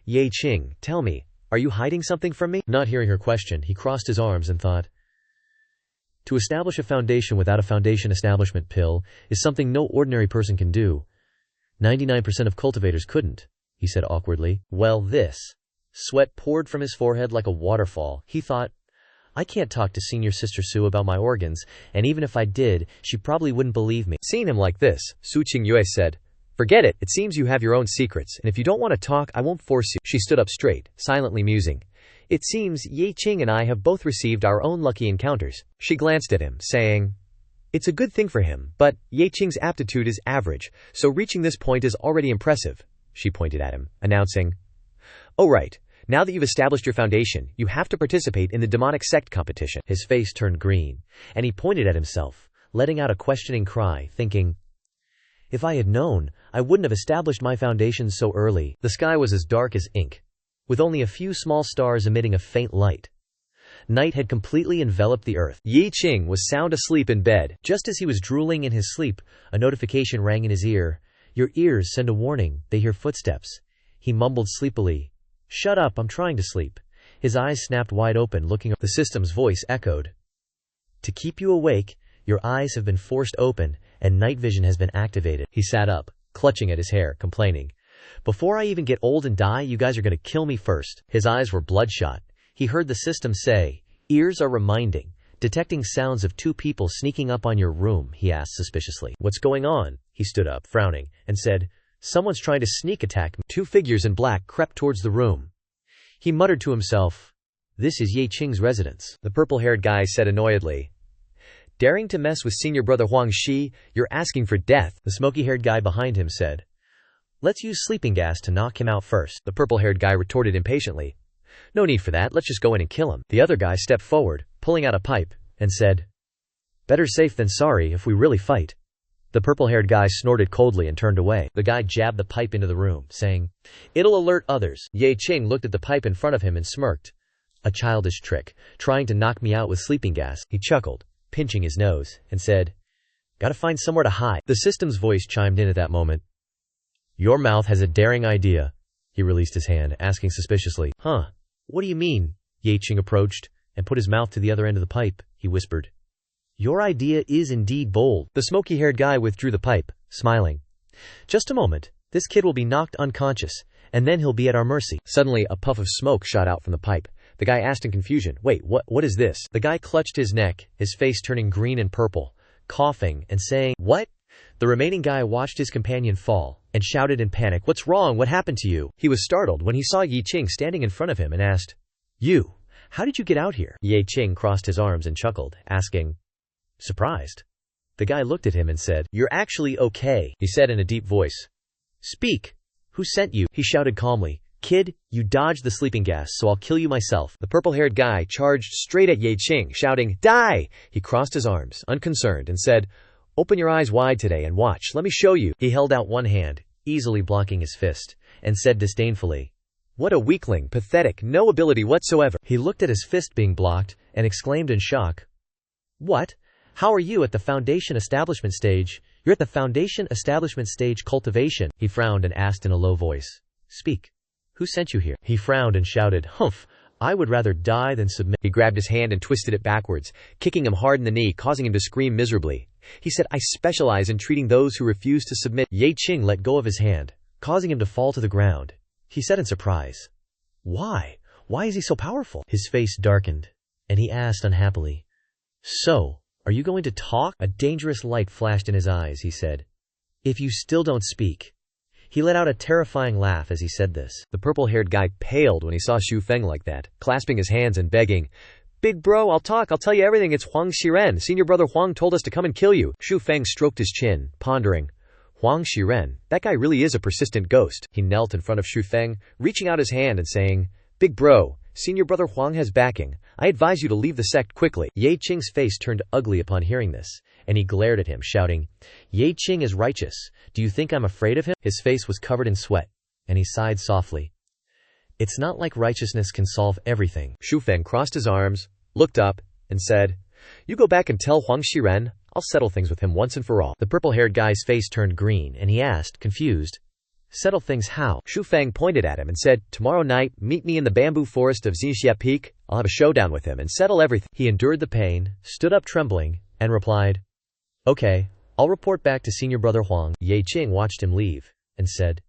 Ye Qing, tell me, are you hiding something from me? Not hearing her question, he crossed his arms and thought. To establish a foundation without a Foundation Establishment pill is something no ordinary person can do. 99% of cultivators couldn't, he said awkwardly. Well, this. Sweat poured from his forehead like a waterfall. He thought, I can't talk to Senior Sister Su about my organs, and even if I did, she probably wouldn't believe me. Seeing him like this, Su Qingyue said, Forget it, it seems you have your own secrets, and if you don't want to talk, I won't force you. She stood up straight, silently musing. It seems Ye Qing and I have both received our own lucky encounters. She glanced at him, saying, It's a good thing for him, but Ye Qing's aptitude is average, so reaching this point is already impressive. She pointed at him, announcing, Oh right, now that you've established your foundation, you have to participate in the demonic sect competition. His face turned green, and he pointed at himself, letting out a questioning cry, thinking, If I had known, I wouldn't have established my foundation so early. The sky was as dark as ink, with only a few small stars emitting a faint light. Night had completely enveloped the earth. Ye Qing was sound asleep in bed. Just as he was drooling in his sleep, a notification rang in his ear. Your ears send a warning, they hear footsteps. He mumbled sleepily. Shut up, I'm trying to sleep. His eyes snapped wide open, looking up. The system's voice echoed. To keep you awake, your eyes have been forced open, and night vision has been activated. He sat up, clutching at his hair, complaining. Before I even get old and die, you guys are going to kill me first. His eyes were bloodshot. He heard the system say, Ears are reminding, detecting sounds of two people sneaking up on your room, he asked suspiciously. What's going on? He stood up, frowning, and said, Someone's trying to sneak attack me. Two figures in black crept towards the room. He muttered to himself, This is Ye Qing's residence. The purple-haired guy said annoyedly, Daring to mess with senior brother Huang Shi, you're asking for death. The smoky-haired guy behind him said, Let's use sleeping gas to knock him out first. The purple-haired guy retorted impatiently, No need for that, let's just go in and kill him. The other guy stepped forward, pulling out a pipe, and said, Better safe than sorry if we really fight. The purple-haired guy snorted coldly and turned away. The guy jabbed the pipe into the room, saying, It'll alert others. Ye Qing looked at the pipe in front of him and smirked. A childish trick, trying to knock me out with sleeping gas. He chuckled, pinching his nose, and said, Gotta find somewhere to hide. The system's voice chimed in at that moment. Your mouth has a daring idea. He released his hand, asking suspiciously, Huh? What do you mean? Ye Qing approached, and put his mouth to the other end of the pipe. He whispered, Your idea is indeed bold. The smoky-haired guy withdrew the pipe, smiling. Just a moment. This kid will be knocked unconscious, and then he'll be at our mercy. Suddenly, a puff of smoke shot out from the pipe. The guy asked in confusion, "Wait, what is this?" The guy clutched his neck, his face turning green and purple, coughing and saying, "What?" The remaining guy watched his companion fall, and shouted in panic, "What's wrong? What happened to you?" He was startled when he saw Yi Qing standing in front of him and asked, "You, how did you get out here?" Yi Qing crossed his arms and chuckled, asking, "Surprised?" The guy looked at him and said, "You're actually okay," he said in a deep voice. "Speak. Who sent you?" He shouted calmly, "Kid, you dodged the sleeping gas, so I'll kill you myself." The purple-haired guy charged straight at Yi Qing, shouting, "Die!" He crossed his arms, unconcerned, and said, "Open your eyes wide today and watch. Let me show you." He held out one hand, easily blocking his fist, and said disdainfully, "What a weakling, pathetic, no ability whatsoever." He looked at his fist being blocked, and exclaimed in shock, "What? How are you at the foundation establishment stage? You're at the foundation establishment stage cultivation." He frowned and asked in a low voice, "Speak. Who sent you here?" He frowned and shouted, "Humph, I would rather die than submit." He grabbed his hand and twisted it backwards, kicking him hard in the knee, causing him to scream miserably. He said, "I specialize in treating those who refuse to submit." Yi Qing let go of his hand, causing him to fall to the ground. He said in surprise, "Why? Why is he so powerful?" His face darkened, and he asked unhappily, "So, are you going to talk?" A dangerous light flashed in his eyes. He said, "If you still don't speak." He let out a terrifying laugh as he said this. The purple-haired guy paled when he saw Xu Feng like that, clasping his hands and begging, "Big bro, I'll talk, I'll tell you everything. It's Huang Shiren. Senior brother Huang told us to come and kill you." Xu Feng stroked his chin, pondering. Huang Shiren, that guy really is a persistent ghost. He knelt in front of Xu Feng, reaching out his hand and saying, "Big bro, senior brother Huang has backing. I advise you to leave the sect quickly." Yi Qing's face turned ugly upon hearing this, and he glared at him, shouting, "Yi Qing is righteous. Do you think I'm afraid of him?" His face was covered in sweat, and he sighed softly. "It's not like righteousness can solve everything." Xu Feng crossed his arms, looked up, and said, "You go back and tell Huang Shiren. I'll settle things with him once and for all." The purple-haired guy's face turned green, and he asked, confused, "Settle things how?" Xu Feng pointed at him and said, "Tomorrow night, meet me in the bamboo forest of Xixia Peak. I'll have a showdown with him and settle everything." He endured the pain, stood up trembling, and replied, "Okay, I'll report back to senior brother Huang." Yi Qing watched him leave, and said,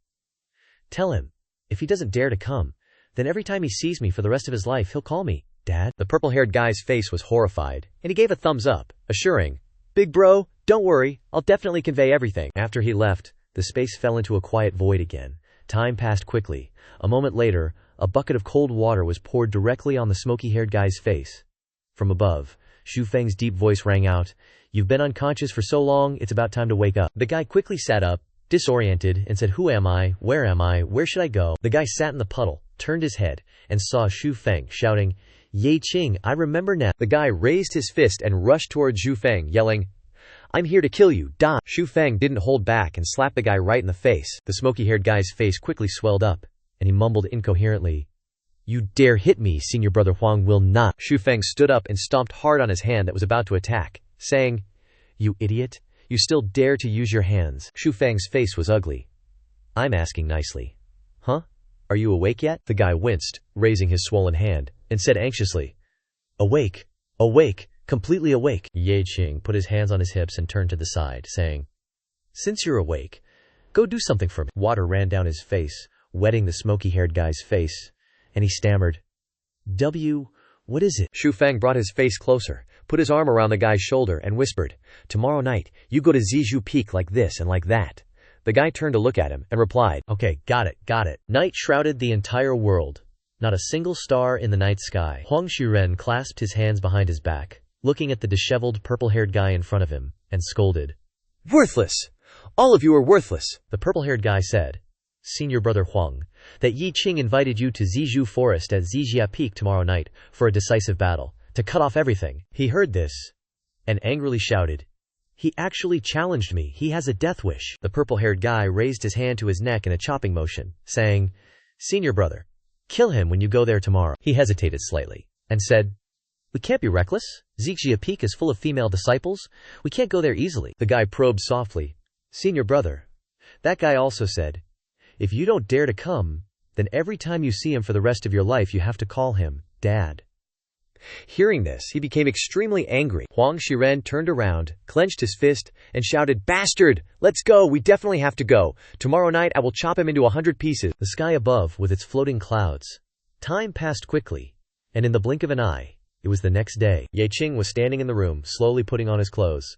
"Tell him, if he doesn't dare to come, then every time he sees me for the rest of his life he'll call me Dad." The purple-haired guy's face was horrified, and he gave a thumbs up, assuring, "Big bro, don't worry, I'll definitely convey everything." After he left, the space fell into a quiet void again. Time passed quickly. A moment later, a bucket of cold water was poured directly on the smoky-haired guy's face. From above, Xu Feng's deep voice rang out, "You've been unconscious for so long, it's about time to wake up." The guy quickly sat up, disoriented, and said, "Who am I? Where am I? Where should I go?" The guy sat in the puddle, turned his head, and saw Xu Feng, shouting, "Yi Qing, I remember now." The guy raised his fist and rushed toward Xu Feng, yelling, "I'm here to kill you, die." Xu Feng didn't hold back and slapped the guy right in the face. The smoky-haired guy's face quickly swelled up, and he mumbled incoherently, "You dare hit me, senior brother Huang will not." Xu Feng stood up and stomped hard on his hand that was about to attack, saying, "You idiot, you still dare to use your hands." Xu Feng's face was ugly. "I'm asking nicely. Huh? Are you awake yet?" The guy winced, raising his swollen hand, and said anxiously, "Awake, awake, completely awake." Yi Qing put his hands on his hips and turned to the side, saying, "Since you're awake, go do something for me." Water ran down his face, wetting the smoky-haired guy's face, and he stammered, What is it?" Xu Feng brought his face closer, put his arm around the guy's shoulder, and whispered, "Tomorrow night, you go to Zizhu Peak like this and like that." The guy turned to look at him, and replied, "Okay, got it, got it." Night shrouded the entire world. Not a single star in the night sky. Huang Shiren clasped his hands behind his back, looking at the disheveled purple-haired guy in front of him, and scolded, "Worthless! All of you are worthless!" The purple-haired guy said, "Senior brother Huang, that Yi Qing invited you to Zizhu Forest at Xixia Peak tomorrow night for a decisive battle, to cut off everything." He heard this, and angrily shouted, "He actually challenged me. He has a death wish." The purple-haired guy raised his hand to his neck in a chopping motion, saying, "Senior brother, kill him when you go there tomorrow." He hesitated slightly, and said, "We can't be reckless. Xixia Peak is full of female disciples. We can't go there easily." The guy probed softly, "Senior brother, that guy also said, if you don't dare to come, then every time you see him for the rest of your life you have to call him Dad." Hearing this, he became extremely angry. Huang Shiren turned around, clenched his fist, and shouted, "Bastard! Let's go! We definitely have to go! Tomorrow night I will chop him into 100 pieces!" The sky above with its floating clouds. Time passed quickly, and in the blink of an eye, it was the next day. Ye Qing was standing in the room, slowly putting on his clothes.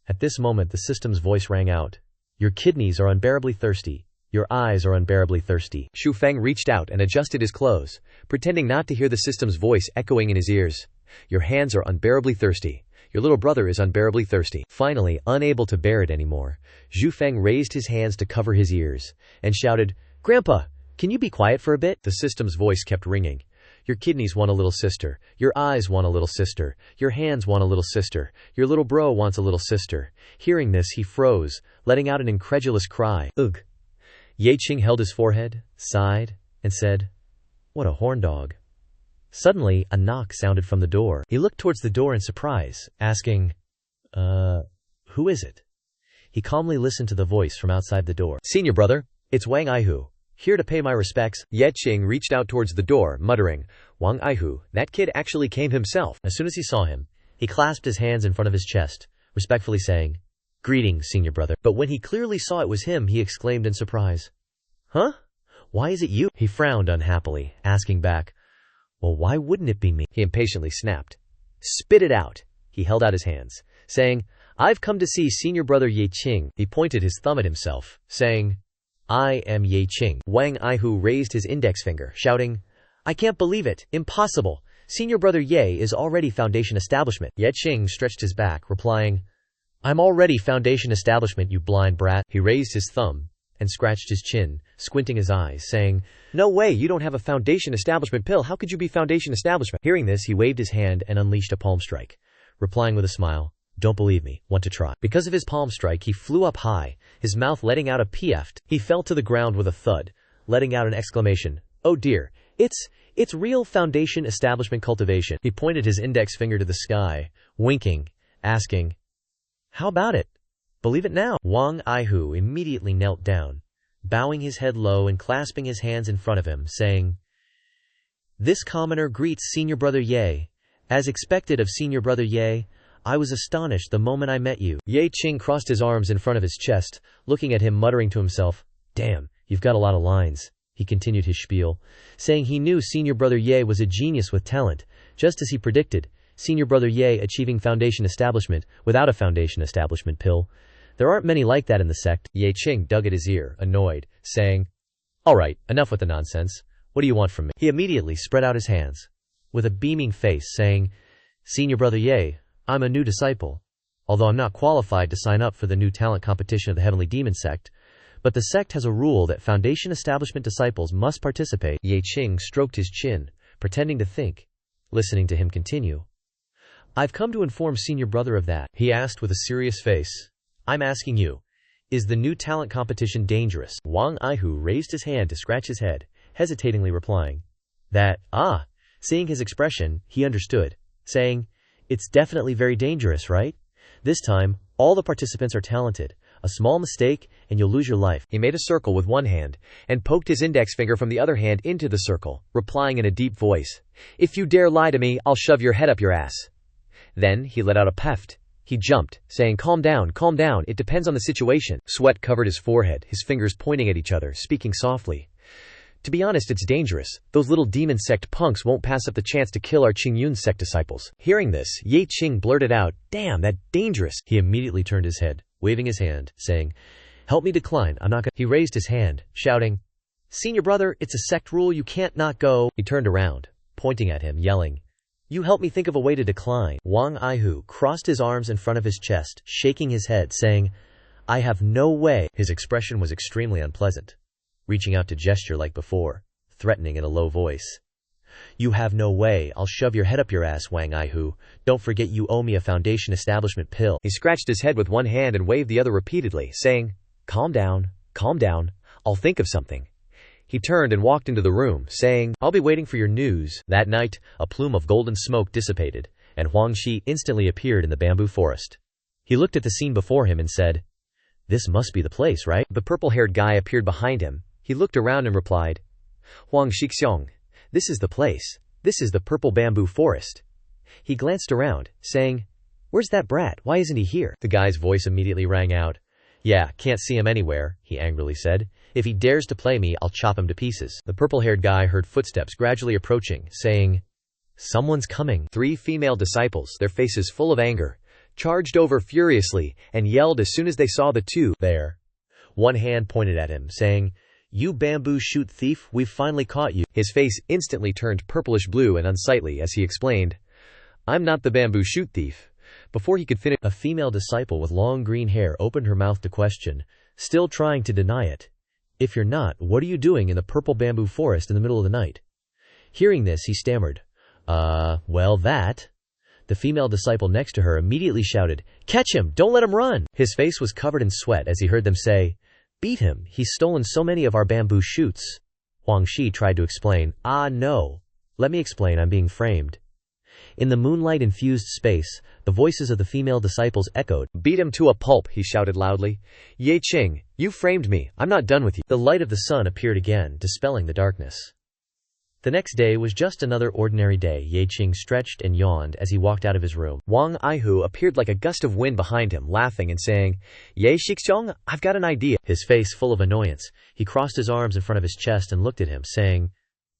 At this moment the system's voice rang out. "Your kidneys are unbearably thirsty. Your eyes are unbearably thirsty." Shu Feng reached out and adjusted his clothes, pretending not to hear the system's voice echoing in his ears. "Your hands are unbearably thirsty. Your little brother is unbearably thirsty." Finally, unable to bear it anymore, Zhu Feng raised his hands to cover his ears and shouted, "Grandpa, can you be quiet for a bit?" The system's voice kept ringing. "Your kidneys want a little sister. Your eyes want a little sister. Your hands want a little sister. Your little bro wants a little sister." Hearing this, he froze, letting out an incredulous cry. "Ugh." Ye Qing held his forehead, sighed, and said, "What a horn dog." Suddenly, a knock sounded from the door. He looked towards the door in surprise, asking, who is it?" He calmly listened to the voice from outside the door. "Senior brother, "It's Wang Aihu, here to pay my respects." Ye Qing reached out towards the door, muttering, "Wang Aihu, that kid actually came himself." As soon as he saw him, he clasped his hands in front of his chest, respectfully saying, "Greetings, senior brother." But when he clearly saw it was him, he exclaimed in surprise, "Huh? Why is it you?" He frowned unhappily, asking back, "Well, why wouldn't it be me?" He impatiently snapped, "Spit it out." He held out his hands, saying, "I've come to see senior brother Ye Qing." He pointed his thumb at himself, saying, "I am Ye Qing." Wang Aihu raised his index finger, shouting, "I can't believe it! Impossible! Senior brother Ye is already Foundation Establishment." Ye Qing stretched his back, replying, "I'm already Foundation Establishment, you blind brat." He raised his thumb and scratched his chin, squinting his eyes, saying, "No way, you don't have a Foundation Establishment pill. How could you be Foundation Establishment?" Hearing this, he waved his hand and unleashed a palm strike, replying with a smile, "Don't believe me, want to try." Because of his palm strike, he flew up high, his mouth letting out a pieft. He fell to the ground with a thud, letting out an exclamation, "Oh dear, it's real Foundation Establishment cultivation." He pointed his index finger to the sky, winking, asking, "How about it? Believe it now." Wang Aihu immediately knelt down, bowing his head low and clasping his hands in front of him, saying, "This commoner greets senior brother Ye. As expected of senior brother Ye, I was astonished the moment I met you." Ye Qing crossed his arms in front of his chest, looking at him, muttering to himself, "Damn, you've got a lot of lines." He continued his spiel, saying he knew senior brother Ye was a genius with talent, just as he predicted, senior brother Ye achieving Foundation Establishment without a Foundation Establishment pill. There aren't many like that in the sect. Ye Qing dug at his ear, annoyed, saying, "All right, enough with the nonsense. What do you want from me?" He immediately spread out his hands, with a beaming face, saying, "Senior brother Ye, I'm a new disciple. Although I'm not qualified to sign up for the new talent competition of the Heavenly Demon Sect, but the sect has a rule that Foundation Establishment disciples must participate." Ye Qing stroked his chin, pretending to think, listening to him continue. "I've come to inform senior brother of that." He asked with a serious face, "I'm asking you, is the new talent competition dangerous?" Wang Aihu raised his hand to scratch his head, hesitatingly replying, Seeing his expression, he understood, saying, "It's definitely very dangerous, right? This time, all the participants are talented. A small mistake, and you'll lose your life." He made a circle with one hand, and poked his index finger from the other hand into the circle, replying in a deep voice, "If you dare lie to me, I'll shove your head up your ass." Then he let out a peft. He jumped, saying, calm down, it depends on the situation." Sweat covered his forehead, his fingers pointing at each other, speaking softly. "To be honest, it's dangerous. Those little demon sect punks won't pass up the chance to kill our Qingyun sect disciples." Hearing this, Ye Qing blurted out, "Damn, that's dangerous." He immediately turned his head, waving his hand, saying, "Help me decline, I'm not gonna." He raised his hand, shouting, "Senior brother, it's a sect rule, you can't not go." He turned around, pointing at him, yelling, "You help me think of a way to decline." Wang Aihu crossed his arms in front of his chest, shaking his head, saying, "I have no way." His expression was extremely unpleasant, reaching out to gesture like before, threatening in a low voice. "You have no way, I'll shove your head up your ass, Wang Aihu. Don't forget you owe me a Foundation Establishment pill." He scratched his head with one hand and waved the other repeatedly, saying, calm down, I'll think of something." He turned and walked into the room, saying, "I'll be waiting for your news." That night, a plume of golden smoke dissipated, and Huang Shi instantly appeared in the bamboo forest. He looked at the scene before him and said, "This must be the place, right?" The purple-haired guy appeared behind him. He looked around and replied, "Huang Shixiong, this is the place. This is the purple bamboo forest. He glanced around, saying, "Where's that brat? Why isn't he here?" The guy's voice immediately rang out. "Yeah, can't see him anywhere," he angrily said. "If he dares to play me, I'll chop him to pieces." The purple-haired guy heard footsteps gradually approaching, saying, "Someone's coming." 3 female disciples, their faces full of anger, charged over furiously and yelled as soon as they saw the two there. One hand pointed at him, saying, "You bamboo shoot thief, we've finally caught you." His face instantly turned purplish blue and unsightly as he explained, "I'm not the bamboo shoot thief." Before he could finish, a female disciple with long green hair opened her mouth to question, still trying to deny it. "If you're not, what are you doing in the purple bamboo forest in the middle of the night?" Hearing this, he stammered, well that." The female disciple next to her immediately shouted, "Catch him! Don't let him run!" His face was covered in sweat as he heard them say, "Beat him! He's stolen so many of our bamboo shoots." Huang Shi tried to explain, No. Let me explain, I'm being framed." In the moonlight-infused space, the voices of the female disciples echoed. "Beat him to a pulp," he shouted loudly. "Ye Qing, you framed me. I'm not done with you." The light of the sun appeared again, dispelling the darkness. The next day was just another ordinary day. Ye Qing stretched and yawned as he walked out of his room. Wang Aihu appeared like a gust of wind behind him, laughing and saying, "Ye Shixiong, I've got an idea." His face full of annoyance, he crossed his arms in front of his chest and looked at him, saying,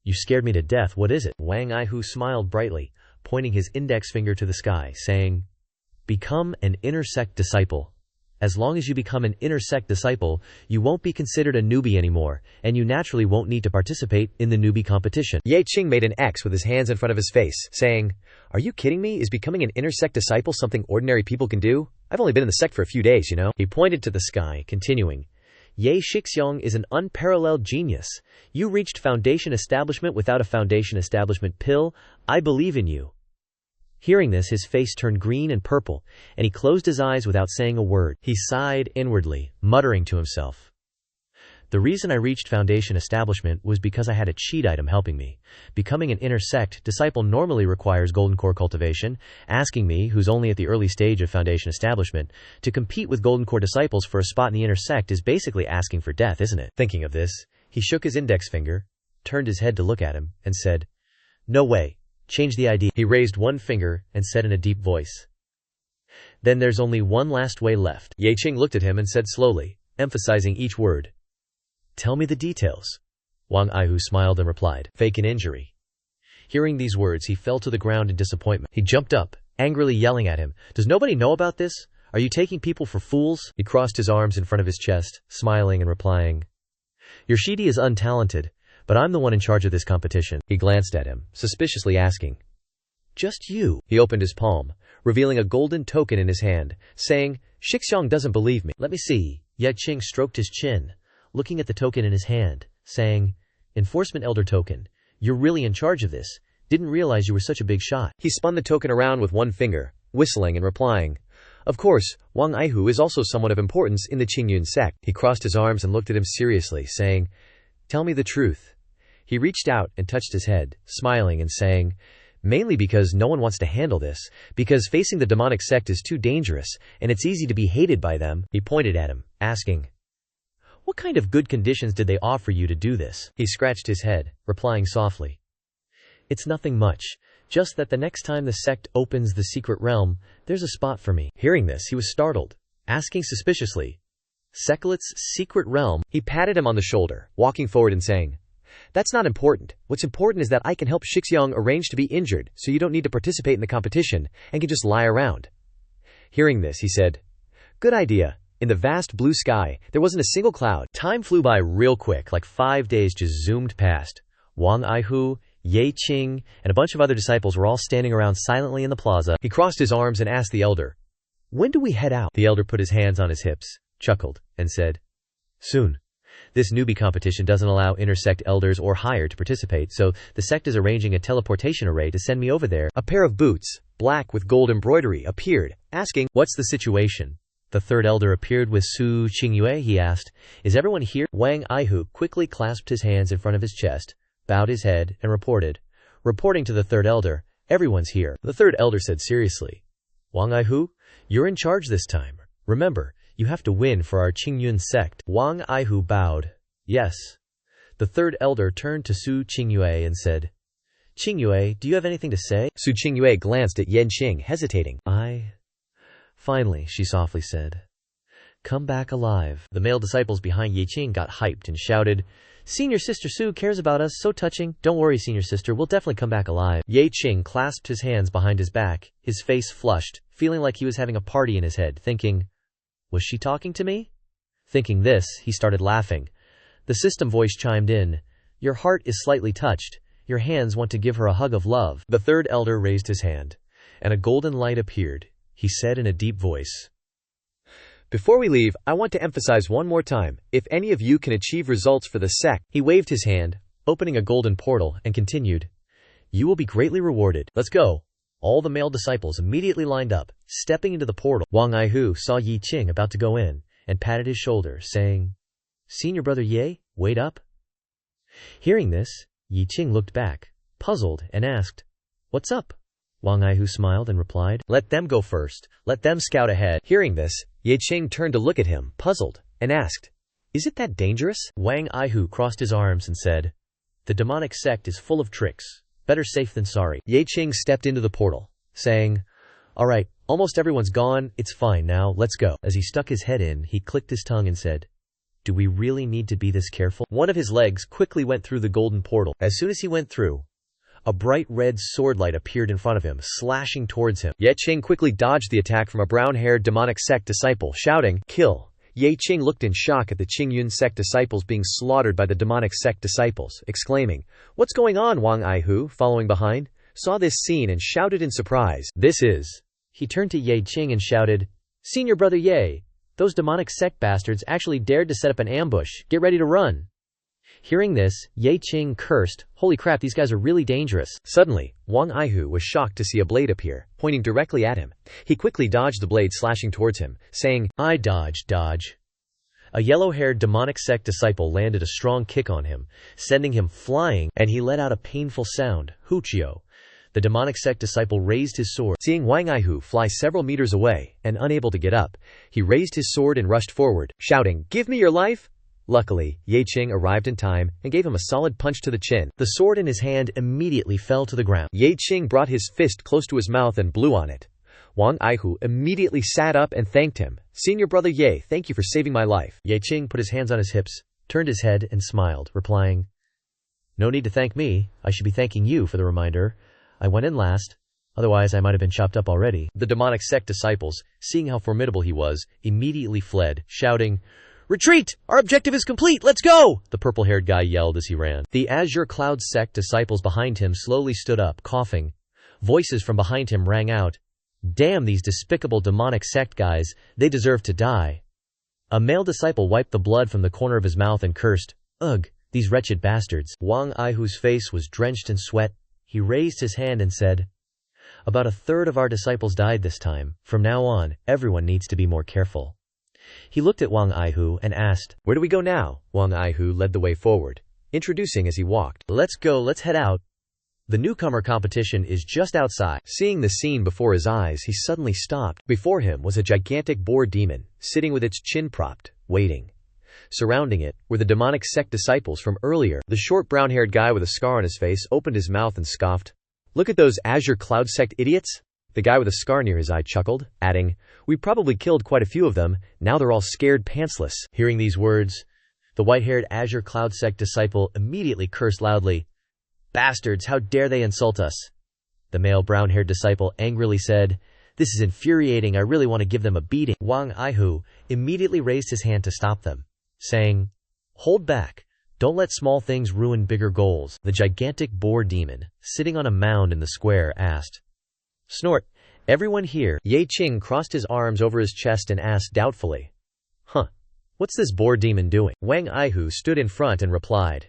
"You scared me to death. What is it?" Wang Aihu smiled brightly, pointing his index finger to the sky, saying, "Become an inner sect disciple. As long as you become an inner sect disciple, you won't be considered a newbie anymore, and you naturally won't need to participate in the newbie competition." Ye Qing made an X with his hands in front of his face, saying, "Are you kidding me? Is becoming an inner sect disciple something ordinary people can do? I've only been in the sect for a few days, you know." He pointed to the sky, continuing, "Ye Shixiong is an unparalleled genius. You reached foundation establishment without a foundation establishment pill. I believe in you." Hearing this, his face turned green and purple, and he closed his eyes without saying a word. He sighed inwardly, muttering to himself, "The reason I reached foundation establishment was because I had a cheat item helping me. Becoming an inner sect disciple normally requires golden core cultivation. Asking me, who's only at the early stage of foundation establishment, to compete with golden core disciples for a spot in the inner sect is basically asking for death, isn't it?" Thinking of this, he shook his index finger, turned his head to look at him, and said, "No way. Change the idea." He raised one finger and said in a deep voice, "Then there's only one last way left." Ye Qing looked at him and said slowly, emphasizing each word, "Tell me the details." Wang Aihu smiled and replied, "Fake an injury." Hearing these words, he fell to the ground in disappointment. He jumped up, angrily yelling at him, "Does nobody know about this? Are you taking people for fools?" He crossed his arms in front of his chest, smiling and replying, "Your Shidi is untalented, but I'm the one in charge of this competition." He glanced at him, suspiciously asking, "Just you?" He opened his palm, revealing a golden token in his hand, saying, "Shixiong doesn't believe me. Let me see." Ye Qing stroked his chin, looking at the token in his hand, saying, "Enforcement Elder token. You're really in charge of this. Didn't realize you were such a big shot." He spun the token around with one finger, whistling and replying, "Of course, Wang Aihu is also someone of importance in the Qingyun sect." He crossed his arms and looked at him seriously, saying, "Tell me the truth." He reached out and touched his head, smiling and saying, "Mainly because no one wants to handle this, because facing the demonic sect is too dangerous, and it's easy to be hated by them." He pointed at him, asking, "What kind of good conditions did they offer you to do this?" He scratched his head, replying softly, "It's nothing much, just that the next time the sect opens the secret realm, there's a spot for me." Hearing this, he was startled, asking suspiciously, "Seklet's secret realm?" He patted him on the shoulder, walking forward and saying, "That's not important. What's important is that I can help Shixiong arrange to be injured, so you don't need to participate in the competition, and can just lie around." Hearing this, he said, "Good idea." In the vast blue sky, there wasn't a single cloud. Time flew by real quick, like 5 days just zoomed past. Wang Aihu, Ye Qing, and a bunch of other disciples were all standing around silently in the plaza. He crossed his arms and asked the elder, "When do we head out?" The elder put his hands on his hips, chuckled, and said, "Soon. This newbie competition doesn't allow intersect elders or higher to participate, so the sect is arranging a teleportation array to send me over there." A pair of boots, black with gold embroidery, appeared, asking, "What's the situation?" The third elder appeared with Su Qingyue. He asked, "Is everyone here?" Wang Aihu quickly clasped his hands in front of his chest, bowed his head, and reporting to the third elder, "Everyone's here." The third elder said seriously, "Wang Aihu, you're in charge this time. Remember, you have to win for our Qingyun sect." Wang Aihu bowed. "Yes." The third elder turned to Su Qingyue and said, Qingyue, do you have anything to say? Su Qingyue glanced at Yan Qing, hesitating. Finally, she softly said. Come back alive. The male disciples behind Ye Qing got hyped and shouted, Senior Sister Su cares about us, so touching. Don't worry, Senior Sister, we'll definitely come back alive. Ye Qing clasped his hands behind his back, his face flushed, feeling like he was having a party in his head, thinking, was she talking to me? Thinking this, he started laughing. The system voice chimed in, your heart is slightly touched. Your hands want to give her a hug of love. The third elder raised his hand, and a golden light appeared. He said in a deep voice, before we leave, I want to emphasize one more time, if any of you can achieve results for the sect. He waved his hand, opening a golden portal, and continued, you will be greatly rewarded. Let's go. All the male disciples immediately lined up, stepping into the portal. Wang Aihu saw Yi Qing about to go in, and patted his shoulder, saying, Senior Brother Ye, wait up. Hearing this, Yi Qing looked back, puzzled, and asked, what's up? Wang Aihu smiled and replied, let them go first. Let them scout ahead. Hearing this, Ye Qing turned to look at him, puzzled, and asked, is it that dangerous? Wang Aihu crossed his arms and said, the demonic sect is full of tricks. Better safe than sorry. Ye Qing stepped into the portal, saying, all right, almost everyone's gone. It's fine now. Let's go. As he stuck his head in, he clicked his tongue and said, do we really need to be this careful? One of his legs quickly went through the golden portal. As soon as he went through, a bright red sword light appeared in front of him, slashing towards him. Ye Qing quickly dodged the attack from a brown-haired demonic sect disciple, shouting, kill. Ye Qing looked in shock at the Qingyun sect disciples being slaughtered by the demonic sect disciples, exclaiming, what's going on? Wang Aihu, following behind, saw this scene and shouted in surprise, this is. He turned to Ye Qing and shouted, Senior Brother Ye, those demonic sect bastards actually dared to set up an ambush. Get ready to run. Hearing this, Ye Qing cursed, holy crap, these guys are really dangerous. Suddenly, Wang Aihu was shocked to see a blade appear, pointing directly at him. He quickly dodged the blade slashing towards him, saying, I dodge. A yellow-haired demonic sect disciple landed a strong kick on him, sending him flying, and he let out a painful sound, Huchio. The demonic sect disciple raised his sword. Seeing Wang Aihu fly several meters away, and unable to get up, he raised his sword and rushed forward, shouting, give me your life! Luckily, Ye Qing arrived in time and gave him a solid punch to the chin. The sword in his hand immediately fell to the ground. Ye Qing brought his fist close to his mouth and blew on it. Wang Aihu immediately sat up and thanked him. Senior Brother Ye, thank you for saving my life. Ye Qing put his hands on his hips, turned his head, and smiled, replying, no need to thank me. I should be thanking you for the reminder. I went in last. Otherwise, I might have been chopped up already. The demonic sect disciples, seeing how formidable he was, immediately fled, shouting, retreat! Our objective is complete! Let's go! The purple-haired guy yelled as he ran. The Azure Cloud sect disciples behind him slowly stood up, coughing. Voices from behind him rang out, damn these despicable demonic sect guys, they deserve to die. A male disciple wiped the blood from the corner of his mouth and cursed, ugh, these wretched bastards. Wang Aihu's face was drenched in sweat. He raised his hand and said, about a third of our disciples died this time. From now on, everyone needs to be more careful. He looked at Wang Aihu and asked, where do we go now? Wang Aihu led the way forward, introducing as he walked, let's go, let's head out. The newcomer competition is just outside. Seeing the scene before his eyes, he suddenly stopped. Before him was a gigantic boar demon, sitting with its chin propped, waiting. Surrounding it were the demonic sect disciples from earlier. The short brown-haired guy with a scar on his face opened his mouth and scoffed. Look at those Azure Cloud sect idiots. The guy with a scar near his eye chuckled, adding, we probably killed quite a few of them. Now they're all scared pantsless. Hearing these words, the white-haired Azure Cloud sect disciple immediately cursed loudly, bastards, how dare they insult us? The male brown-haired disciple angrily said, this is infuriating. I really want to give them a beating. Wang Aihu immediately raised his hand to stop them, saying, hold back. Don't let small things ruin bigger goals. The gigantic boar demon, sitting on a mound in the square, asked, snort, everyone here? Ye Qing crossed his arms over his chest and asked doubtfully, what's this boar demon doing? Wang Aihu stood in front and replied,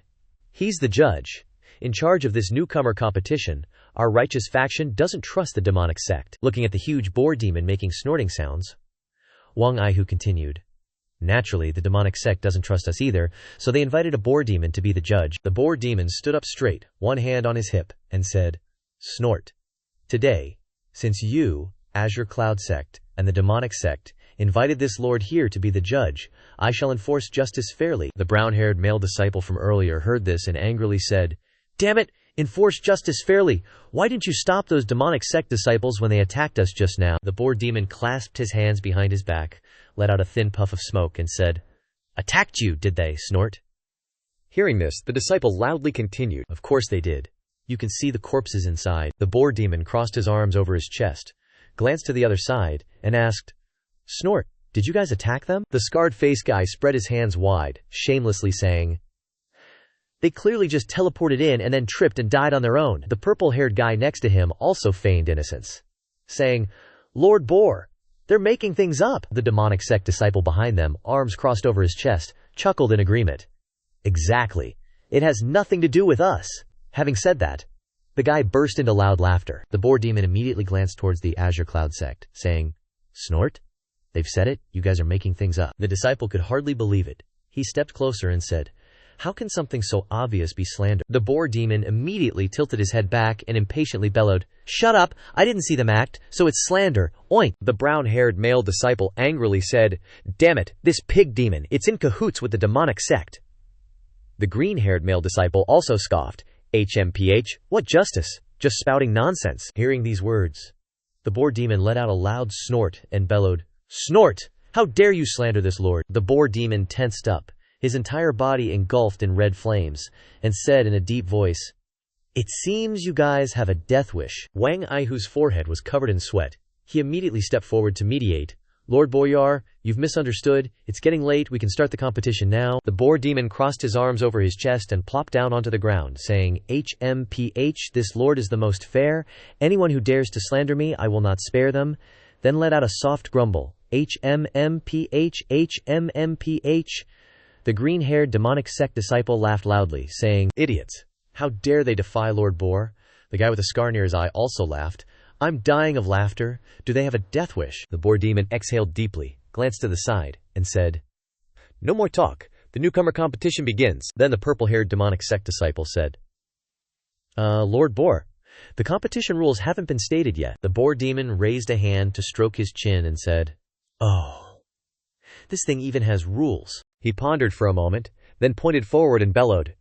he's the judge. In charge of this newcomer competition, our righteous faction doesn't trust the demonic sect. Looking at the huge boar demon making snorting sounds, Wang Aihu continued, naturally, the demonic sect doesn't trust us either, so they invited a boar demon to be the judge. The boar demon stood up straight, one hand on his hip, and said, snort. Today, since you, Azure Cloud sect, and the demonic sect, invited this lord here to be the judge, I shall enforce justice fairly. The brown-haired male disciple from earlier heard this and angrily said, damn it, Enforce justice fairly. Why didn't you stop those demonic sect disciples when they attacked us just now? The boar demon clasped his hands behind his back, let out a thin puff of smoke, and said, Attacked you, did they, Snort? Hearing this, the disciple loudly continued, Of course they did. You can see the corpses inside. The boar demon crossed his arms over his chest, glanced to the other side, and asked, Snort, did you guys attack them? The scarred-faced guy spread his hands wide, shamelessly saying, They clearly just teleported in and then tripped and died on their own. The purple-haired guy next to him also feigned innocence, saying, Lord Boar, they're making things up. The demonic sect disciple behind them, arms crossed over his chest, chuckled in agreement. Exactly. It has nothing to do with us. Having said that, the guy burst into loud laughter. The boar demon immediately glanced towards the Azure Cloud sect, saying, Snort? They've said it, you guys are making things up. The disciple could hardly believe it. He stepped closer and said, How can something so obvious be slander? The boar demon immediately tilted his head back and impatiently bellowed, Shut up, I didn't see them act, so it's slander, oink. The brown-haired male disciple angrily said, Damn it, this pig demon, it's in cahoots with the demonic sect. The green-haired male disciple also scoffed, HMPH, what justice? Just spouting nonsense. Hearing these words, the boar demon let out a loud snort and bellowed, Snort! How dare you slander this lord? The boar demon tensed up, his entire body engulfed in red flames, and said in a deep voice, It seems you guys have a death wish. Wang Aihu's forehead was covered in sweat. He immediately stepped forward to mediate. Lord Boyar, you've misunderstood. It's getting late. We can start the competition now. The boar demon crossed his arms over his chest and plopped down onto the ground, saying, HMPH, this lord is the most fair. Anyone who dares to slander me, I will not spare them. Then let out a soft grumble. HMMPH, HMMPH. The green-haired demonic sect disciple laughed loudly, saying, Idiots! How dare they defy Lord Boar? The guy with the scar near his eye also laughed. I'm dying of laughter. Do they have a death wish? The boar demon exhaled deeply, glanced to the side, and said, No more talk. The newcomer competition begins. Then the purple-haired demonic sect disciple said, Lord Boar, the competition rules haven't been stated yet. The boar demon raised a hand to stroke his chin and said, Oh, this thing even has rules. He pondered for a moment, then pointed forward and bellowed,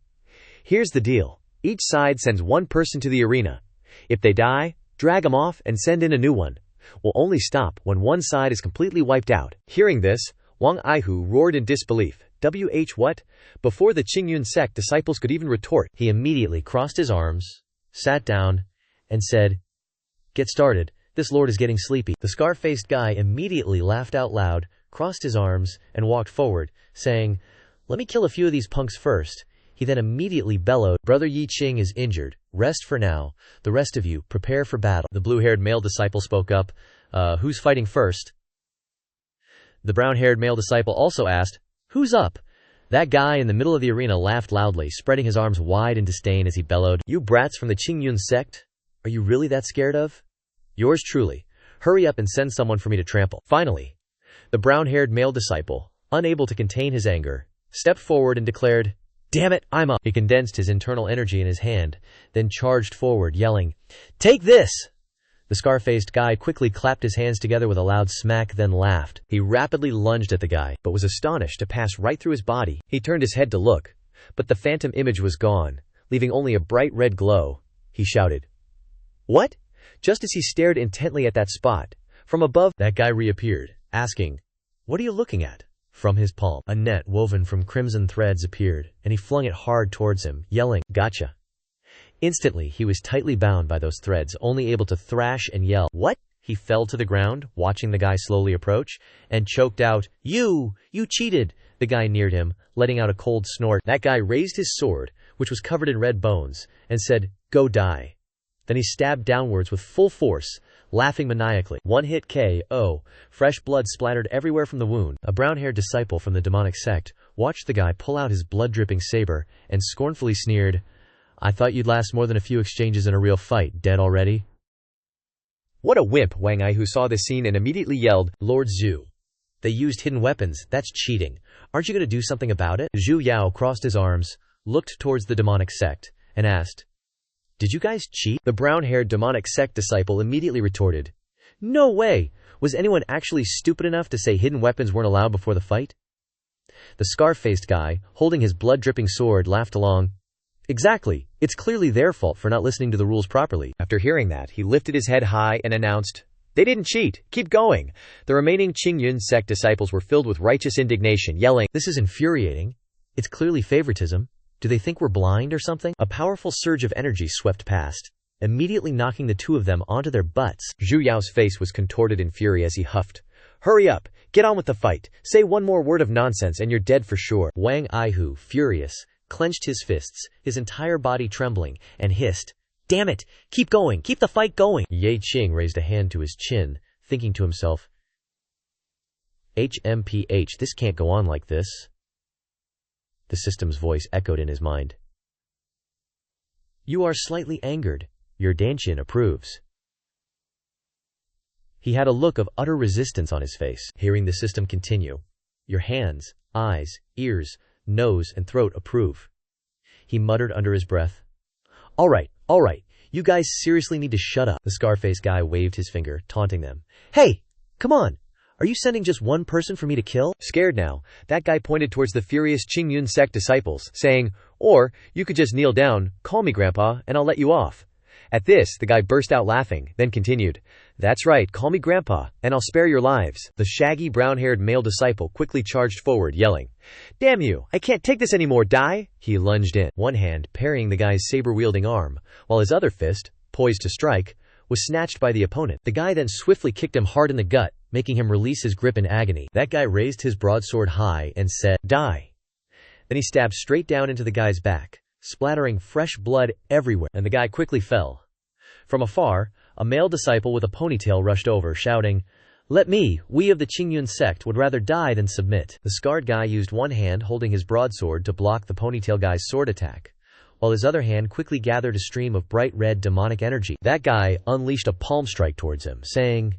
Here's the deal. Each side sends one person to the arena. If they die, drag them off and send in a new one. We'll only stop when one side is completely wiped out. Hearing this, Wang Aihu roared in disbelief. What? Before the Qing sect disciples could even retort, he immediately crossed his arms, sat down, and said, Get started. This lord is getting sleepy. The scar-faced guy immediately laughed out loud, crossed his arms, and walked forward, saying, Let me kill a few of these punks first. He then immediately bellowed, Brother Yi Qing is injured. Rest for now. The rest of you, prepare for battle. The blue-haired male disciple spoke up, Who's fighting first? The brown-haired male disciple also asked, Who's up? That guy in the middle of the arena laughed loudly, spreading his arms wide in disdain as he bellowed, You brats from the Qing sect? Are you really that scared of? Yours truly. Hurry up and send someone for me to trample. Finally, the brown-haired male disciple, unable to contain his anger, stepped forward and declared, Damn it, I'm up. He condensed his internal energy in his hand, then charged forward, yelling, Take this! The scar-faced guy quickly clapped his hands together with a loud smack, then laughed. He rapidly lunged at the guy, but was astonished to pass right through his body. He turned his head to look, but the phantom image was gone, leaving only a bright red glow. He shouted, What? Just as he stared intently at that spot, from above, that guy reappeared, asking, What are you looking at? From his palm, a net woven from crimson threads appeared, and he flung it hard towards him, yelling, Gotcha. Instantly, he was tightly bound by those threads, only able to thrash and yell, What? He fell to the ground, watching the guy slowly approach, and choked out, You cheated! The guy neared him, letting out a cold snort. That guy raised his sword, which was covered in red bones, and said, Go die. Then he stabbed downwards with full force, laughing maniacally. One hit KO. Fresh blood splattered everywhere from the wound. A brown-haired disciple from the demonic sect watched the guy pull out his blood-dripping saber and scornfully sneered, I thought you'd last more than a few exchanges in a real fight. Dead already? What a wimp! Wang Aihu saw this scene and immediately yelled, Lord Zhu. They used hidden weapons. That's cheating. Aren't you going to do something about it? Zhu Yao crossed his arms, looked towards the demonic sect, and asked, Did you guys cheat? The brown-haired demonic sect disciple immediately retorted, No way! Was anyone actually stupid enough to say hidden weapons weren't allowed before the fight? The scar-faced guy, holding his blood-dripping sword, laughed along, Exactly. It's clearly their fault for not listening to the rules properly. After hearing that, he lifted his head high and announced, "They didn't cheat. Keep going." The remaining Qing sect disciples were filled with righteous indignation, yelling, "This is infuriating. It's clearly favoritism. Do they think we're blind or something?" A powerful surge of energy swept past, immediately knocking the two of them onto their butts. Zhu Yao's face was contorted in fury as he huffed, "Hurry up! Get on with the fight! Say one more word of nonsense and you're dead for sure." Wang Aihu, furious, clenched his fists, his entire body trembling, and hissed, "Damn it! Keep going! Keep the fight going!" Ye Qing raised a hand to his chin, thinking to himself, HMPH, this can't go on like this. The system's voice echoed in his mind. "You are slightly angered. Your Danshin approves." He had a look of utter resistance on his face. Hearing the system continue, "Your hands, eyes, ears, nose, and throat approve." He muttered under his breath, All right, you guys seriously need to shut up." The Scarface guy waved his finger, taunting them. "Hey, come on! Are you sending just one person for me to kill?" Scared now, that guy pointed towards the furious Qing sect disciples, saying, "Or, you could just kneel down, call me Grandpa, and I'll let you off." At this, the guy burst out laughing, then continued, "That's right, call me Grandpa, and I'll spare your lives." The shaggy, brown-haired male disciple quickly charged forward, yelling, "Damn you, I can't take this anymore, die!" He lunged in, one hand parrying the guy's saber-wielding arm, while his other fist, poised to strike, was snatched by the opponent. The guy then swiftly kicked him hard in the gut, making him release his grip in agony. That guy raised his broadsword high and said, "Die." Then he stabbed straight down into the guy's back, splattering fresh blood everywhere, and the guy quickly fell. From afar, a male disciple with a ponytail rushed over, shouting, We of the Qing sect would rather die than submit." The scarred guy used one hand holding his broadsword to block the ponytail guy's sword attack, while his other hand quickly gathered a stream of bright red demonic energy. That guy unleashed a palm strike towards him, saying,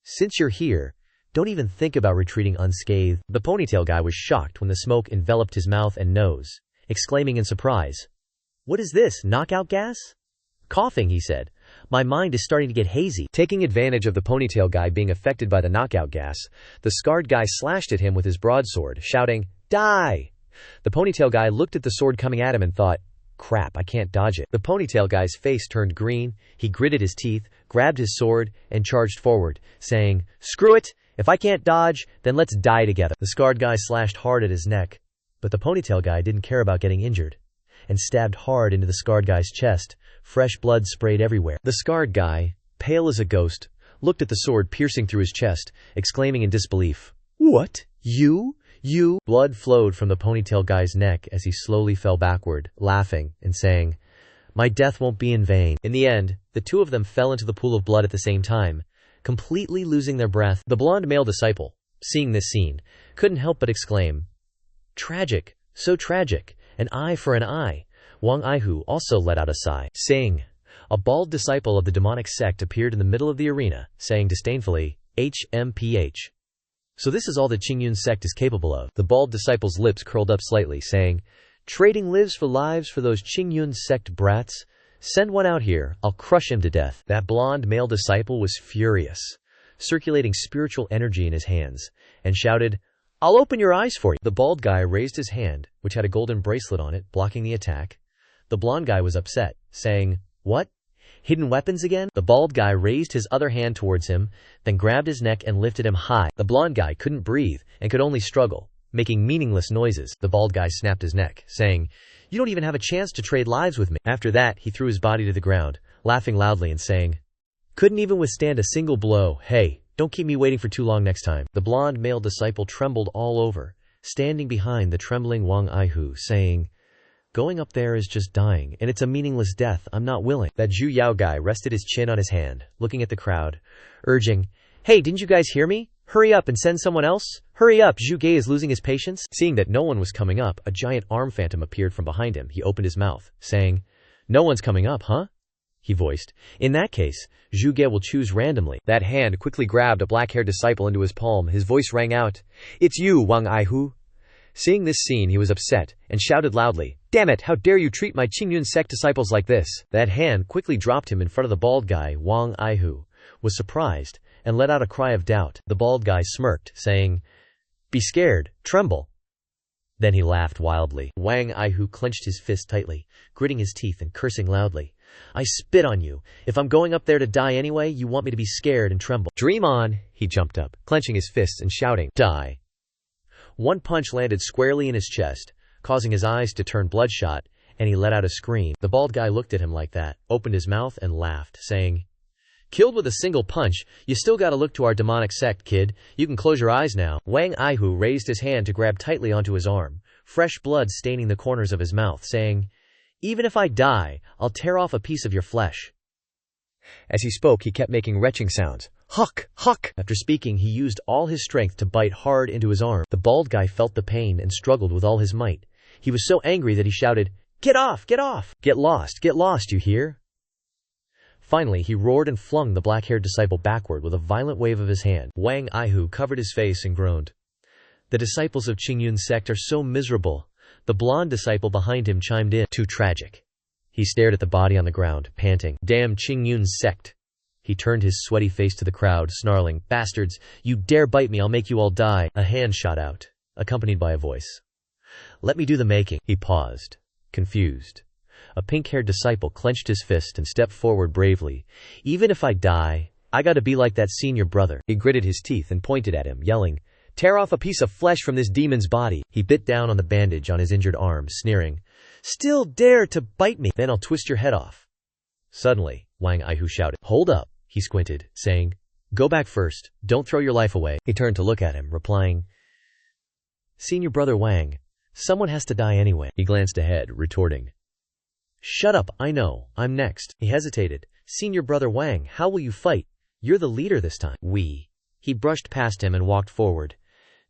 "Since you're here, don't even think about retreating unscathed." The ponytail guy was shocked when the smoke enveloped his mouth and nose, exclaiming in surprise, "What is this, knockout gas?" Coughing, he said, "My mind is starting to get hazy." Taking advantage of the ponytail guy being affected by the knockout gas, the scarred guy slashed at him with his broadsword, shouting, "Die!" The ponytail guy looked at the sword coming at him and thought, "Crap, I can't dodge it." The ponytail guy's face turned green, he gritted his teeth, grabbed his sword, and charged forward, saying, "Screw it! If I can't dodge, then let's die together." The scarred guy slashed hard at his neck, but the ponytail guy didn't care about getting injured, and stabbed hard into the scarred guy's chest. Fresh blood sprayed everywhere. The scarred guy, pale as a ghost, looked at the sword piercing through his chest, exclaiming in disbelief, "What? You? Blood flowed from the ponytail guy's neck as he slowly fell backward, laughing and saying, "My death won't be in vain." In the end, the two of them fell into the pool of blood at the same time, completely losing their breath. The blonde male disciple, seeing this scene, couldn't help but exclaim, "Tragic, so tragic, an eye for an eye." Wang Aihu also let out a sigh, saying, A bald disciple of the demonic sect appeared in the middle of the arena, saying disdainfully, HMPH. "So this is all the Qing sect is capable of." The bald disciple's lips curled up slightly, saying, "Trading lives for those Qing sect brats? Send one out here, I'll crush him to death." That blonde male disciple was furious, circulating spiritual energy in his hands, and shouted, "I'll open your eyes for you." The bald guy raised his hand, which had a golden bracelet on it, blocking the attack. The blonde guy was upset, saying, "What? Hidden weapons again?" The bald guy raised his other hand towards him, then grabbed his neck and lifted him high. The blonde guy couldn't breathe and could only struggle, making meaningless noises. The bald guy snapped his neck, saying, "You don't even have a chance to trade lives with me." After that, he threw his body to the ground, laughing loudly and saying, "Couldn't even withstand a single blow. Hey, don't keep me waiting for too long next time." The blonde male disciple trembled all over, standing behind the trembling Wang Aihu, saying, "Going up there is just dying, and it's a meaningless death. I'm not willing." That Zhu Yao guy rested his chin on his hand, looking at the crowd, urging, "Hey, didn't you guys hear me? Hurry up and send someone else. Hurry up, Zhu Ge is losing his patience." Seeing that no one was coming up, a giant arm phantom appeared from behind him. He opened his mouth, saying, "No one's coming up, huh?" He voiced. "In that case, Zhu Ge will choose randomly." That hand quickly grabbed a black-haired disciple into his palm. His voice rang out, "It's you, Wang Aihu." Seeing this scene, he was upset and shouted loudly, "Damn it, how dare you treat my Qing sect disciples like this?" That hand quickly dropped him in front of the bald guy. Wang Aihu was surprised and let out a cry of doubt. The bald guy smirked, saying, "Be scared, tremble." Then he laughed wildly. Wang Aihu clenched his fist tightly, gritting his teeth and cursing loudly. I spit on you. If I'm going up there to die anyway, you want me to be scared and tremble. Dream on. He jumped up, clenching his fists and shouting, Die. One punch landed squarely in his chest, causing his eyes to turn bloodshot, and he let out a scream. The bald guy looked at him like that, opened his mouth and laughed, saying, Killed with a single punch, you still gotta look to our demonic sect, kid. You can close your eyes now. Wang Aihu raised his hand to grab tightly onto his arm, fresh blood staining the corners of his mouth, saying, Even if I die, I'll tear off a piece of your flesh. As he spoke, he kept making retching sounds. Huck! Huck! After speaking, he used all his strength to bite hard into his arm. The bald guy felt the pain and struggled with all his might. He was so angry that he shouted, Get off! Get off! Get lost, you hear? Finally, he roared and flung the black-haired disciple backward with a violent wave of his hand. Wang Aihu covered his face and groaned. The disciples of Qingyun's sect are so miserable. The blonde disciple behind him chimed in. Too tragic. He stared at the body on the ground, panting. Damn Qingyun's sect. He turned his sweaty face to the crowd, snarling, Bastards, you dare bite me, I'll make you all die. A hand shot out, accompanied by a voice. Let me do the making. He paused, confused. A pink-haired disciple clenched his fist and stepped forward bravely. Even if I die, I gotta be like that senior brother. He gritted his teeth and pointed at him, yelling, Tear off a piece of flesh from this demon's body. He bit down on the bandage on his injured arm, sneering, Still dare to bite me, then I'll twist your head off. Suddenly, Wang Aihu shouted, Hold up. He squinted, saying, Go back first. Don't throw your life away. He turned to look at him, replying, Senior brother Wang, someone has to die anyway. He glanced ahead, retorting, Shut up, I know, I'm next. He hesitated. Senior brother Wang, how will you fight? You're the leader this time. We. He brushed past him and walked forward.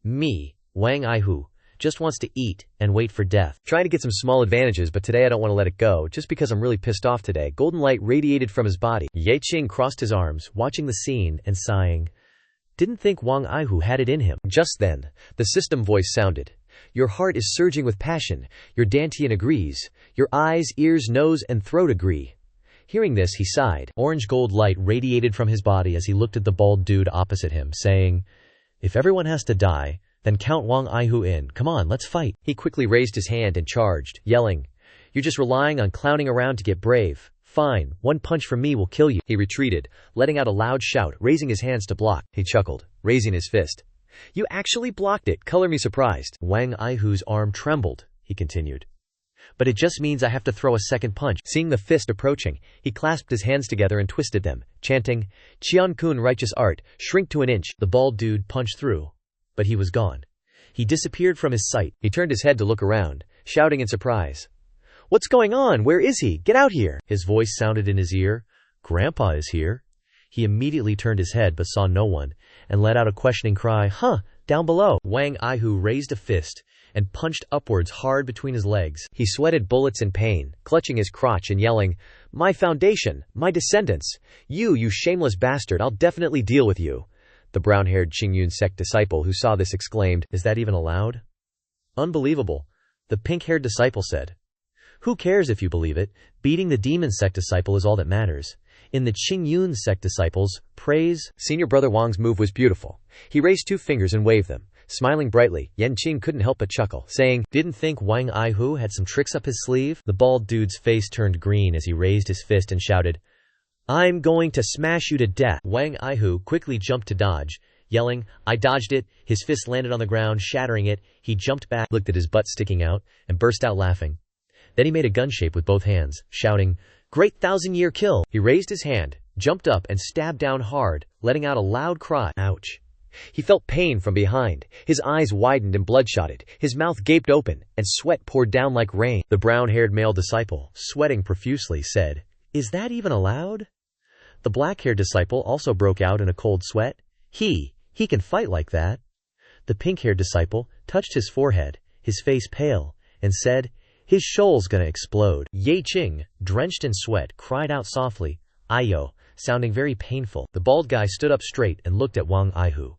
Me, Wang Aihu, just wants to eat and wait for death. Trying to get some small advantages, but today I don't want to let it go, just because I'm really pissed off today. Golden light radiated from his body. Ye Qing crossed his arms, watching the scene and sighing. Didn't think Wang Aihu had it in him. Just then, the system voice sounded. Your heart is surging with passion. Your Dantian agrees. Your eyes, ears, nose, and throat agree. Hearing this, he sighed. Orange gold light radiated from his body as he looked at the bald dude opposite him, saying, If everyone has to die, then count Wang Aihu in. Come on, let's fight. He quickly raised his hand and charged, yelling, You're just relying on clowning around to get brave. Fine, one punch from me will kill you. He retreated, letting out a loud shout, raising his hands to block. He chuckled, raising his fist. You actually blocked it. Color me surprised. Wang Aihu's arm trembled, he continued. But it just means I have to throw a second punch. Seeing the fist approaching, he clasped his hands together and twisted them, chanting, Qian Kun righteous art, shrink to an inch. The bald dude punched through, but he was gone. He disappeared from his sight. He turned his head to look around, shouting in surprise. What's going on? Where is he? Get out here. His voice sounded in his ear. Grandpa is here. He immediately turned his head but saw no one, and let out a questioning cry, Huh, down below. Wang Aihu raised a fist and punched upwards hard between his legs. He sweated bullets in pain, clutching his crotch and yelling, My foundation, my descendants, you shameless bastard, I'll definitely deal with you. The brown-haired Qingyun sect disciple who saw this exclaimed, Is that even allowed? Unbelievable, the pink-haired disciple said. Who cares if you believe it? Beating the demon sect disciple is all that matters. In the Qingyun sect disciples, praise. Senior brother Wang's move was beautiful. He raised two fingers and waved them. Smiling brightly, Yan Qing couldn't help but chuckle, saying, Didn't think Wang Aihu had some tricks up his sleeve? The bald dude's face turned green as he raised his fist and shouted, I'm going to smash you to death. Wang Aihu quickly jumped to dodge, yelling, I dodged it. His fist landed on the ground, shattering it. He jumped back, looked at his butt sticking out, and burst out laughing. Then he made a gun shape with both hands, shouting, Great 1,000-year kill. He raised his hand, jumped up and stabbed down hard, letting out a loud cry. Ouch. He felt pain from behind. His eyes widened and bloodshotted. His mouth gaped open, and sweat poured down like rain. The brown-haired male disciple, sweating profusely, said, Is that even allowed? The black-haired disciple also broke out in a cold sweat. He can fight like that. The pink-haired disciple touched his forehead, his face pale, and said, His shoal's gonna explode. Ye Qing, drenched in sweat, cried out softly, Ayo, sounding very painful. The bald guy stood up straight and looked at Wang Aihu.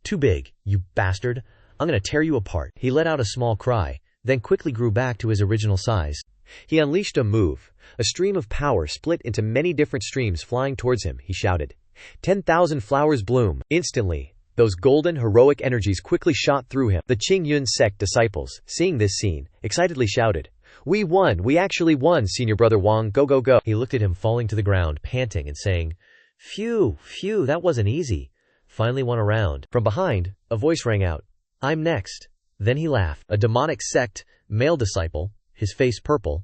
Too big, you bastard. I'm gonna tear you apart. He let out a small cry, then quickly grew back to his original size. He unleashed a move. A stream of power split into many different streams flying towards him. He shouted, 10,000 flowers bloom. Instantly, Those golden, heroic energies quickly shot through him. The Qing Yun sect disciples, seeing this scene, excitedly shouted, "We won! We actually won, Senior Brother Wang, go go go!" He looked at him falling to the ground, panting and saying, "Phew, phew, that wasn't easy. Finally won a round." From behind, a voice rang out, "I'm next." Then he laughed. A demonic sect, male disciple, his face purple,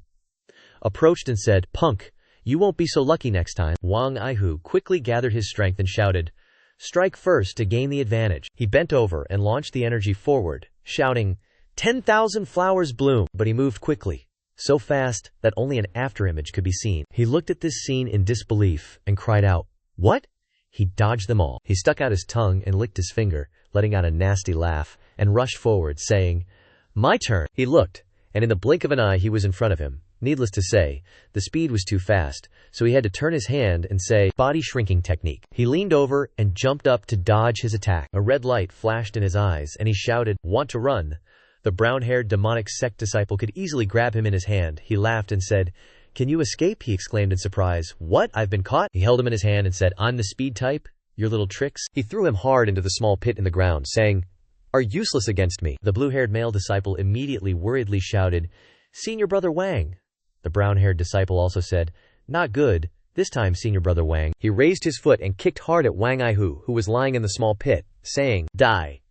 approached and said, "Punk, you won't be so lucky next time." Wang Aihu quickly gathered his strength and shouted, "Strike first to gain the advantage." He bent over and launched the energy forward, shouting, 10,000 flowers bloom, but he moved quickly, so fast that only an afterimage could be seen. He looked at this scene in disbelief and cried out, "What?" He dodged them all. He stuck out his tongue and licked his finger, letting out a nasty laugh, and rushed forward, saying, "My turn." He looked, and in the blink of an eye he was in front of him. Needless to say, the speed was too fast, so he had to turn his hand and say, "Body shrinking technique." He leaned over and jumped up to dodge his attack. A red light flashed in his eyes, and he shouted, "Want to run?" The brown-haired demonic sect disciple could easily grab him in his hand. He laughed and said, "Can you escape?" he exclaimed in surprise. "What? I've been caught?" He held him in his hand and said, "I'm the speed type. Your little tricks." He threw him hard into the small pit in the ground, saying, "Are useless against me." The blue-haired male disciple immediately worriedly shouted, "Senior Brother Wang." The brown-haired disciple also said, "Not good, this time, Senior Brother Wang." He raised his foot and kicked hard at Wang Aihu, who was lying in the small pit, saying, "Die."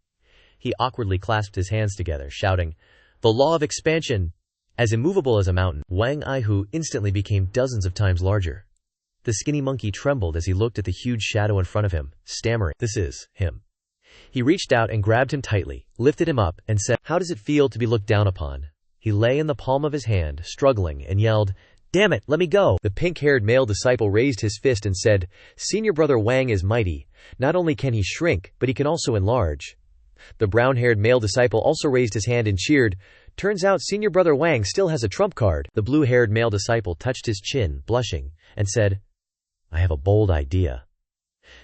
He awkwardly clasped his hands together, shouting, "The law of expansion." As immovable as a mountain, Wang Aihu instantly became dozens of times larger. The skinny monkey trembled as he looked at the huge shadow in front of him, stammering, "This is him." He reached out and grabbed him tightly, lifted him up, and said, "How does it feel to be looked down upon?" He lay in the palm of his hand, struggling, and yelled, "Damn it, let me go!" The pink-haired male disciple raised his fist and said, "Senior Brother Wang is mighty. Not only can he shrink, but he can also enlarge." The brown-haired male disciple also raised his hand and cheered, "Turns out Senior Brother Wang still has a trump card." The blue-haired male disciple touched his chin, blushing, and said, "I have a bold idea."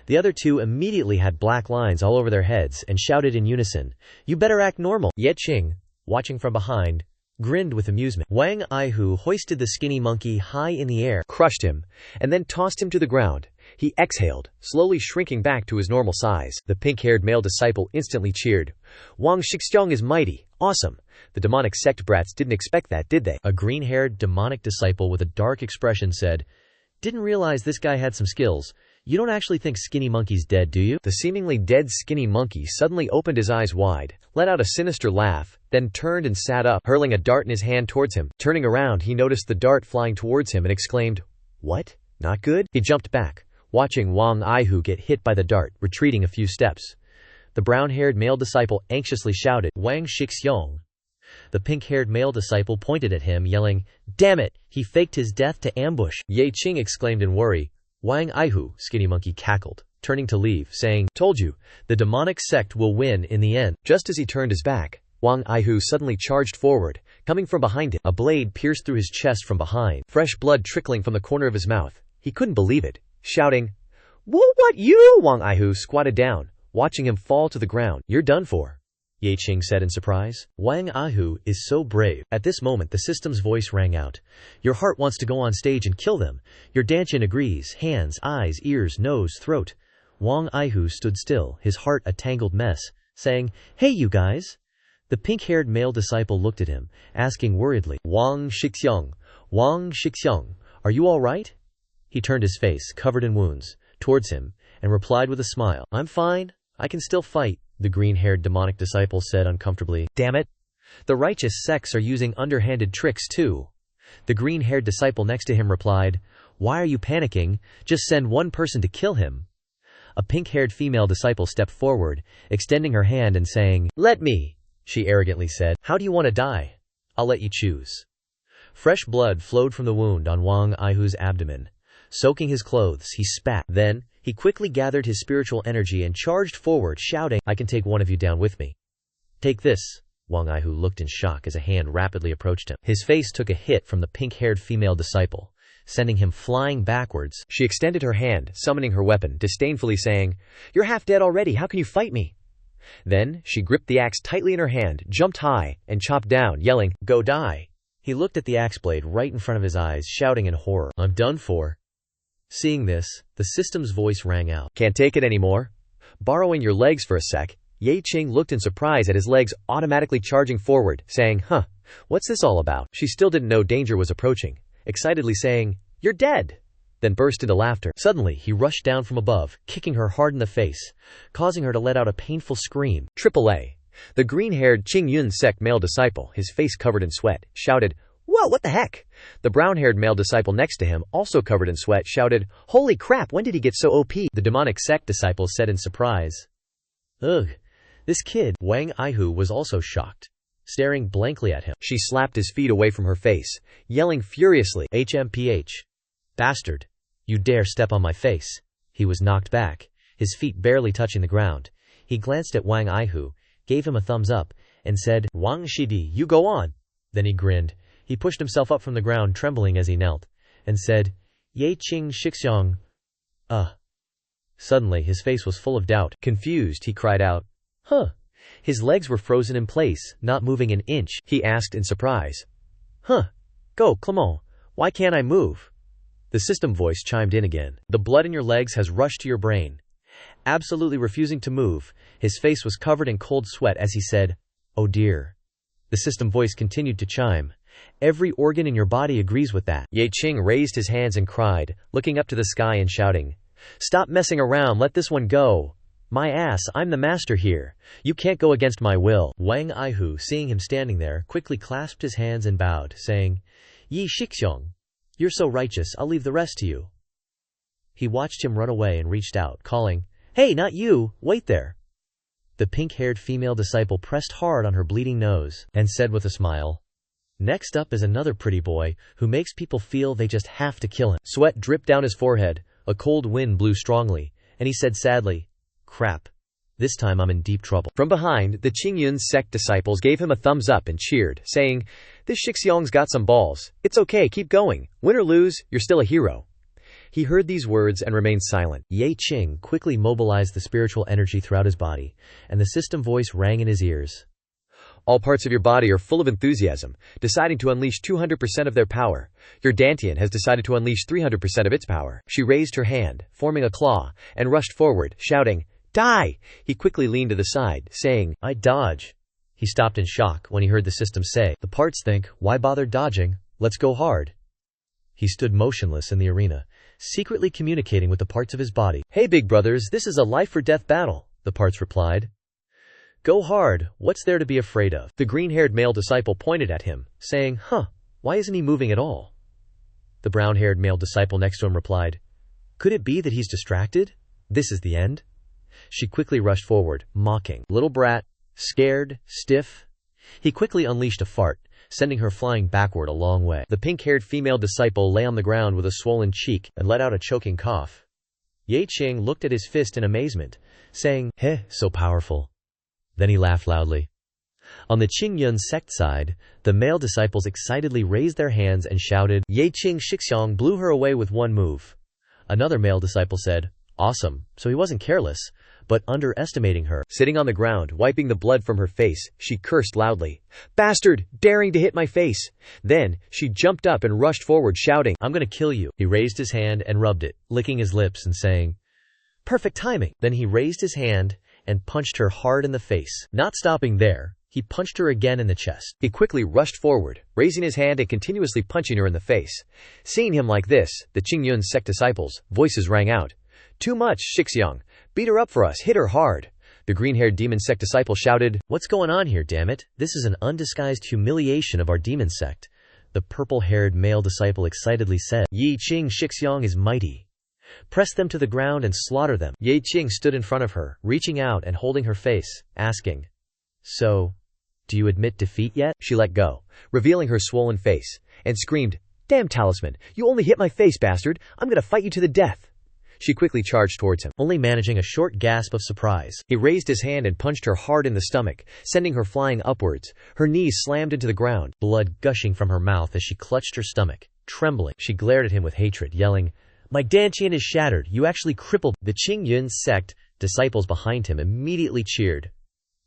The other two immediately had black lines all over their heads and shouted in unison, "You better act normal." Ye Qing, watching from behind, grinned with amusement. Wang Aihu hoisted the skinny monkey high in the air, crushed him, and then tossed him to the ground. He exhaled, slowly shrinking back to his normal size. The pink-haired male disciple instantly cheered, "Wang Shixiong is mighty, awesome." The demonic sect brats didn't expect that, did they? A green-haired demonic disciple with a dark expression said, "Didn't realize this guy had some skills. You don't actually think Skinny Monkey's dead, do you?" The seemingly dead skinny monkey suddenly opened his eyes wide, let out a sinister laugh, then turned and sat up, hurling a dart in his hand towards him. Turning around, he noticed the dart flying towards him and exclaimed, "What? Not good?" He jumped back, watching Wang Aihu get hit by the dart, retreating a few steps. The brown-haired male disciple anxiously shouted, "Wang Shixiong." The pink-haired male disciple pointed at him, yelling, "Damn it, he faked his death to ambush." Ye Qing exclaimed in worry. Wang Aihu, Skinny Monkey cackled, turning to leave, saying, "Told you, the demonic sect will win in the end." Just as he turned his back, Wang Aihu suddenly charged forward, coming from behind him. A blade pierced through his chest from behind, fresh blood trickling from the corner of his mouth. He couldn't believe it, shouting, What you?" Wang Aihu squatted down, watching him fall to the ground. "You're done for," Ye Qing said in surprise. Wang Aihu is so brave. At this moment the system's voice rang out. "Your heart wants to go on stage and kill them. Your Danchin agrees. Hands, eyes, ears, nose, throat." Wang Aihu stood still, his heart a tangled mess, saying, "Hey you guys." The pink-haired male disciple looked at him, asking worriedly, Wang Shixiong, are you all right?" He turned his face, covered in wounds, towards him, and replied with a smile, "I'm fine. I can still fight." The green-haired demonic disciple said uncomfortably, "Damn it. The righteous sects are using underhanded tricks too." The green-haired disciple next to him replied, "Why are you panicking? Just send one person to kill him." A pink-haired female disciple stepped forward, extending her hand and saying, "Let me," she arrogantly said. "How do you want to die? I'll let you choose." Fresh blood flowed from the wound on Wang Aihu's abdomen. Soaking his clothes, he spat. Then, he quickly gathered his spiritual energy and charged forward, shouting, "I can take one of you down with me." "Take this." Wang Aihu looked in shock as a hand rapidly approached him. His face took a hit from the pink-haired female disciple, sending him flying backwards. She extended her hand, summoning her weapon, disdainfully saying, "You're half dead already, how can you fight me?" Then, she gripped the axe tightly in her hand, jumped high, and chopped down, yelling, "Go die." He looked at the axe blade right in front of his eyes, shouting in horror, "I'm done for." Seeing this, the system's voice rang out. "Can't take it anymore? borrowing your legs for a sec." Ye Qing looked in surprise at his legs automatically charging forward, saying, "Huh, what's this all about?" She still didn't know danger was approaching, excitedly saying, "You're dead," then burst into laughter. Suddenly, he rushed down from above, kicking her hard in the face, causing her to let out a painful scream. AAA. The green-haired Qing Yun sect male disciple, his face covered in sweat, shouted, "Whoa, what the heck?" The brown-haired male disciple next to him, also covered in sweat, shouted, "Holy crap, when did he get so OP?" The demonic sect disciple said in surprise, "Ugh, this kid." Wang Aihu was also shocked, staring blankly at him. She slapped his feet away from her face, yelling furiously, "HMPH. Bastard. You dare step on my face." He was knocked back, his feet barely touching the ground. He glanced at Wang Aihu, gave him a thumbs up, and said, "Wang Shidi, you go on." Then he grinned. He pushed himself up from the ground, trembling as he knelt, and said, "Ye Qing Shixiang." Suddenly, his face was full of doubt. Confused, he cried out, "Huh." His legs were frozen in place, not moving an inch. He asked in surprise, "Huh, go, Clement, why can't I move?" The system voice chimed in again. "The blood in your legs has rushed to your brain." Absolutely refusing to move, his face was covered in cold sweat as he said, "Oh dear." The system voice continued to chime, "Every organ in your body agrees with that." Ye Qing raised his hands and cried, looking up to the sky and shouting, "Stop messing around, let this one go. My ass, I'm the master here. You can't go against my will." Wang Aihu, seeing him standing there, quickly clasped his hands and bowed, saying, "Yi Shixiong, you're so righteous, I'll leave the rest to you." He watched him run away and reached out, calling, "Hey, not you, wait there." The pink-haired female disciple pressed hard on her bleeding nose, and said with a smile, "Next up is another pretty boy, who makes people feel they just have to kill him." Sweat dripped down his forehead, a cold wind blew strongly, and he said sadly, "Crap. This time I'm in deep trouble." From behind, the Qingyun sect disciples gave him a thumbs up and cheered, saying, "This Shixiang's got some balls. It's okay, keep going. Win or lose, you're still a hero." He heard these words and remained silent. Ye Qing quickly mobilized the spiritual energy throughout his body, and the system voice rang in his ears. "All parts of your body are full of enthusiasm, deciding to unleash 200% of their power. Your Dantian has decided to unleash 300% of its power." She raised her hand, forming a claw, and rushed forward, shouting, "Die!" He quickly leaned to the side, saying, "I dodge." He stopped in shock when he heard the system say, "The parts think, why bother dodging? Let's go hard." He stood motionless in the arena, secretly communicating with the parts of his body. "Hey big brothers, this is a life-or-death battle," the parts replied. "Go hard, what's there to be afraid of?" The green-haired male disciple pointed at him, saying, "Huh, why isn't he moving at all?" The brown-haired male disciple next to him replied, "Could it be that he's distracted? This is the end?" She quickly rushed forward, mocking, "Little brat, scared, stiff." He quickly unleashed a fart, sending her flying backward a long way. The pink-haired female disciple lay on the ground with a swollen cheek and let out a choking cough. Ye Qing looked at his fist in amazement, saying, "Heh, so powerful." Then he laughed loudly. On the Qingyun sect side, the male disciples excitedly raised their hands and shouted, "Ye Qing Shixiang blew her away with one move." Another male disciple said, "Awesome, so he wasn't careless, but underestimating her." Sitting on the ground, wiping the blood from her face, she cursed loudly, "Bastard, daring to hit my face!" Then, she jumped up and rushed forward shouting, "I'm gonna kill you." He raised his hand and rubbed it, licking his lips and saying, "Perfect timing." Then he raised his hand and punched her hard in the face. Not stopping there, he punched her again in the chest. He quickly rushed forward, raising his hand and continuously punching her in the face. Seeing him like this, the Qingyun sect disciples' voices rang out, "Too much, Shixiang. Beat her up for us, hit her hard." The green-haired demon sect disciple shouted, "What's going on here, damn it? This is an undisguised humiliation of our demon sect." The purple-haired male disciple excitedly said, "Yi Qing Shixiang is mighty. Press them to the ground and slaughter them." Ye Qing stood in front of her, reaching out and holding her face, asking, "So, do you admit defeat yet?" She let go, revealing her swollen face, and screamed, "Damn talisman, you only hit my face, bastard. I'm gonna fight you to the death." She quickly charged towards him, only managing a short gasp of surprise. He raised his hand and punched her hard in the stomach, sending her flying upwards. Her knees slammed into the ground, blood gushing from her mouth as she clutched her stomach. Trembling, she glared at him with hatred, yelling, "My Dantian is shattered, you actually crippled." The Qingyun sect disciples behind him immediately cheered.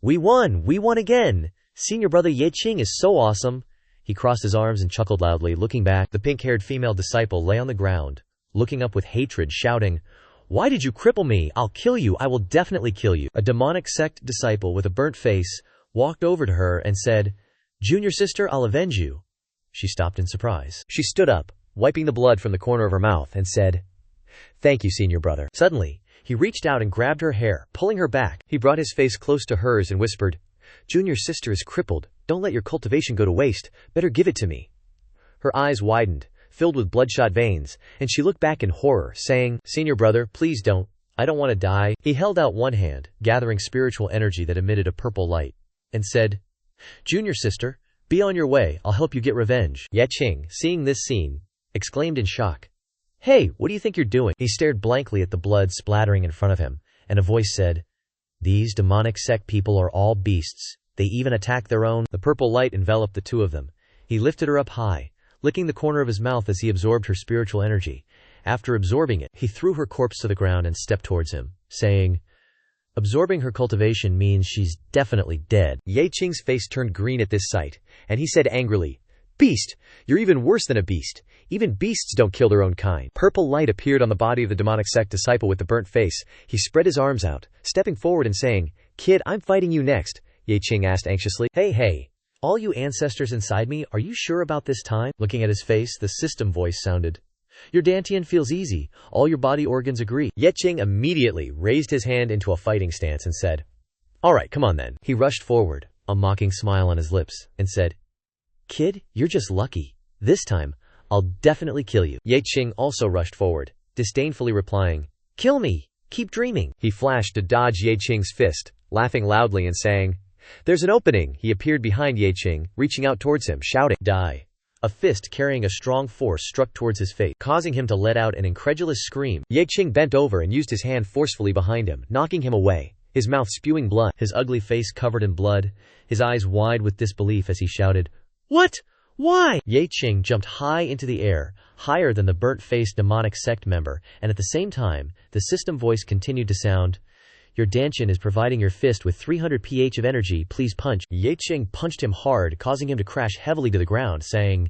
We won again! Senior brother Ye Qing is so awesome." He crossed his arms and chuckled loudly, looking back. The pink-haired female disciple lay on the ground, looking up with hatred, shouting, "Why did you cripple me? I'll kill you, I will definitely kill you." A demonic sect disciple with a burnt face walked over to her and said, "Junior sister, I'll avenge you." She stopped in surprise. She stood up, wiping the blood from the corner of her mouth, and said, "Thank you, senior brother." Suddenly, he reached out and grabbed her hair, pulling her back. He brought his face close to hers and whispered, "Junior sister is crippled. Don't let your cultivation go to waste. Better give it to me." Her eyes widened, filled with bloodshot veins, and she looked back in horror, saying, "Senior brother, please don't. I don't want to die." He held out one hand, gathering spiritual energy that emitted a purple light, and said, "Junior sister, be on your way. I'll help you get revenge." Ye Qing, seeing this scene, exclaimed in shock, "Hey, what do you think you're doing?" He stared blankly at the blood splattering in front of him, and a voice said, "These demonic sect people are all beasts. They even attack their own." The purple light enveloped the two of them. He lifted her up high, licking the corner of his mouth as he absorbed her spiritual energy. After absorbing it, he threw her corpse to the ground and stepped towards him, saying, "Absorbing her cultivation means she's definitely dead." Ye Qing's face turned green at this sight, and he said angrily, "Beast, you're even worse than a beast. Even beasts don't kill their own kind." Purple light appeared on the body of the demonic sect disciple with the burnt face. He spread his arms out, stepping forward and saying, "Kid, I'm fighting you next." Ye Qing asked anxiously, Hey, all you ancestors inside me, are you sure about this time?" Looking at his face, the system voice sounded, "Your Dantian feels easy. All your body organs agree." Ye Qing immediately raised his hand into a fighting stance and said, "All right, come on then." He rushed forward, a mocking smile on his lips, and said, "Kid, you're just lucky. This time, I'll definitely kill you." Ye Qing also rushed forward, disdainfully replying, "Kill me. Keep dreaming." He flashed to dodge Ye Qing's fist, laughing loudly and saying, "There's an opening." He appeared behind Ye Qing, reaching out towards him, shouting, "Die." A fist carrying a strong force struck towards his face, causing him to let out an incredulous scream. Ye Qing bent over and used his hand forcefully behind him, knocking him away, his mouth spewing blood, his ugly face covered in blood, his eyes wide with disbelief as he shouted, "What? Why?" Ye Qing jumped high into the air, higher than the burnt-faced demonic sect member, and at the same time, the system voice continued to sound, "Your Dantian is providing your fist with 300 pH of energy, please punch." Ye Qing punched him hard, causing him to crash heavily to the ground, saying,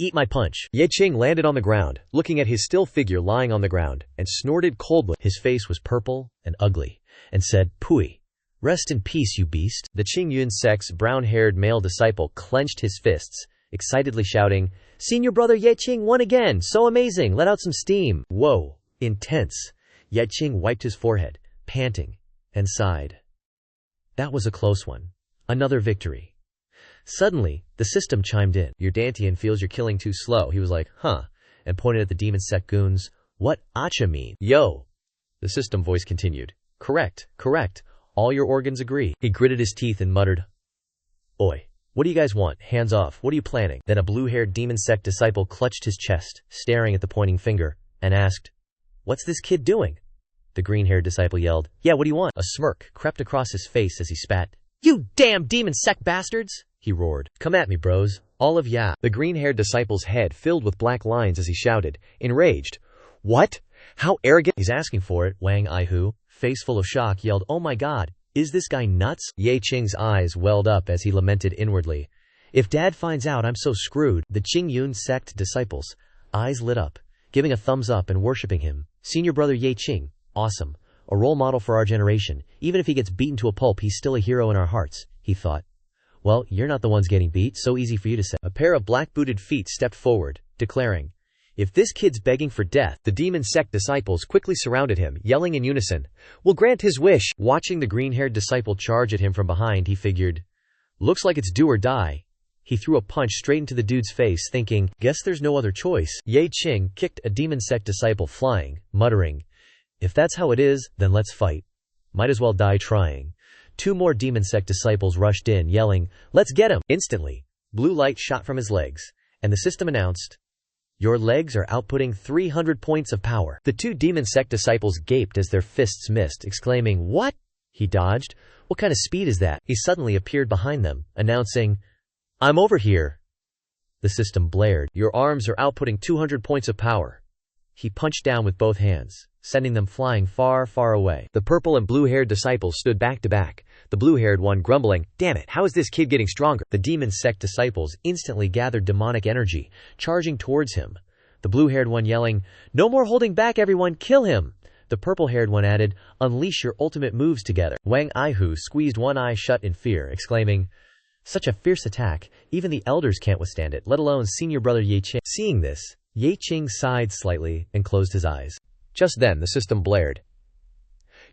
"Eat my punch." Ye Qing landed on the ground, looking at his still figure lying on the ground, and snorted coldly. His face was purple and ugly, and said, "Pui. Rest in peace, you beast." The Qing Yun sect's brown-haired male disciple clenched his fists, excitedly shouting, "Senior brother Ye Qing won again! So amazing! Let out some steam!" Whoa! Intense! Ye Qing wiped his forehead, panting, and sighed. That was a close one. Another victory. Suddenly, the system chimed in. "Your Dantian feels you're killing too slow." He was like, "Huh," and pointed at the demon sect goons. "What acha mean?" "Yo." The system voice continued. Correct. All your organs agree." He gritted his teeth and muttered, "Oi. What do you guys want? Hands off. What are you planning?" Then a blue-haired demon sect disciple clutched his chest, staring at the pointing finger, and asked, "What's this kid doing?" The green-haired disciple yelled, "Yeah, what do you want?" A smirk crept across his face as he spat. "You damn demon sect bastards!" he roared. "Come at me, bros. All of ya." The green-haired disciple's head filled with black lines as he shouted, enraged, "What? How arrogant!" "He's asking for it," Wang Aihu, face full of shock, yelled, "Oh my god, is this guy nuts?" Ye Qing's eyes welled up as he lamented inwardly, "If Dad finds out, I'm so screwed." The Qing Yun sect disciples' eyes lit up, giving a thumbs up and worshipping him. "Senior brother Ye Qing, awesome. A role model for our generation. Even if he gets beaten to a pulp, he's still a hero in our hearts," he thought. "Well, you're not the ones getting beat, so easy for you to say." A pair of black-booted feet stepped forward, declaring, "If this kid's begging for death," the demon sect disciples quickly surrounded him, yelling in unison, "We'll grant his wish." Watching the green-haired disciple charge at him from behind, he figured, "Looks like it's do or die." He threw a punch straight into the dude's face, thinking, "Guess there's no other choice." Ye Qing kicked a demon sect disciple flying, muttering, "If that's how it is, then let's fight. Might as well die trying." Two more demon sect disciples rushed in, yelling, "Let's get him!" Instantly, blue light shot from his legs, and the system announced, "Your legs are outputting 300 points of power." The two demon sect disciples gaped as their fists missed, exclaiming, "What?" He dodged. "What kind of speed is that?" He suddenly appeared behind them, announcing, "I'm over here." The system blared, "Your arms are outputting 200 points of power." He punched down with both hands, sending them flying far, far away. The purple and blue-haired disciples stood back to back, the blue-haired one grumbling, "Damn it, how is this kid getting stronger?" The demon sect disciples instantly gathered demonic energy, charging towards him. The blue-haired one yelling, "No more holding back, everyone, kill him!" The purple-haired one added, "Unleash your ultimate moves together." Wang Aihu squeezed one eye shut in fear, exclaiming, "Such a fierce attack, even the elders can't withstand it, let alone senior brother Ye Qing." Seeing this, Ye Qing sighed slightly and closed his eyes. Just then the system blared.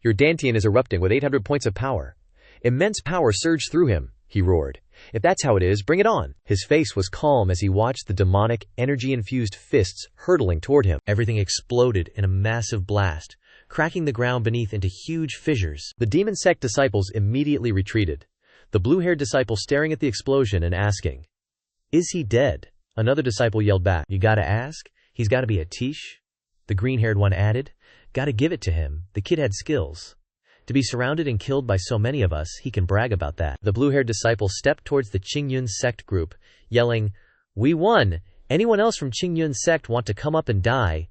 "Your Dantian is erupting with 800 points of power. Immense power surged through him," he roared. "If that's how it is, bring it on." His face was calm as he watched the demonic, energy-infused fists hurtling toward him. Everything exploded in a massive blast, cracking the ground beneath into huge fissures. The demon sect disciples immediately retreated, the blue-haired disciple staring at the explosion and asking, "Is he dead?" Another disciple yelled back, "You gotta ask? He's gotta be a Tish." The green-haired one added, "Gotta give it to him, the kid had skills. To be surrounded and killed by so many of us, he can brag about that." The blue-haired disciple stepped towards the Qingyun sect group, yelling, "We won! Anyone else from Qingyun sect want to come up and die?"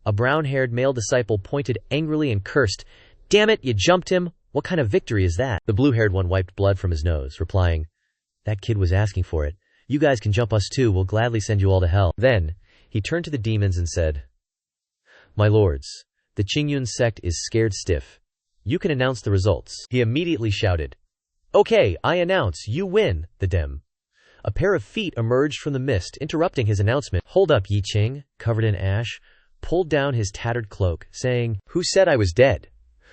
A brown-haired male disciple pointed angrily and cursed, "Damn it, you jumped him! What kind of victory is that?" The blue-haired one wiped blood from his nose, replying, "That kid was asking for it. You guys can jump us too, we'll gladly send you all to hell." Then, he turned to the demons and said, "My lords, the Qingyun sect is scared stiff. You can announce the results." He immediately shouted, "Okay, I announce, you win, the dem." A pair of feet emerged from the mist, interrupting his announcement. "Hold up," Ye Qing, covered in ash, pulled down his tattered cloak, saying, "Who said I was dead?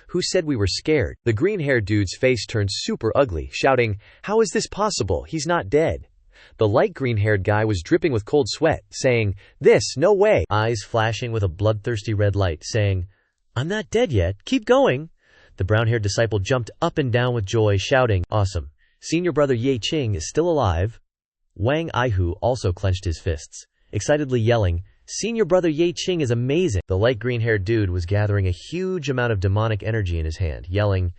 Who said we were scared?" The green-haired dude's face turned super ugly, shouting, "How is this possible? He's not dead." The light green-haired guy was dripping with cold sweat, saying, "This, no way!" Eyes flashing with a bloodthirsty red light, saying, "I'm not dead yet, keep going." The brown-haired disciple jumped up and down with joy, shouting, "Awesome! Senior brother Ye Qing is still alive." Wang Aihu also clenched his fists, excitedly yelling, "Senior brother Ye Qing is amazing." The light green-haired dude was gathering a huge amount of demonic energy in his hand, yelling,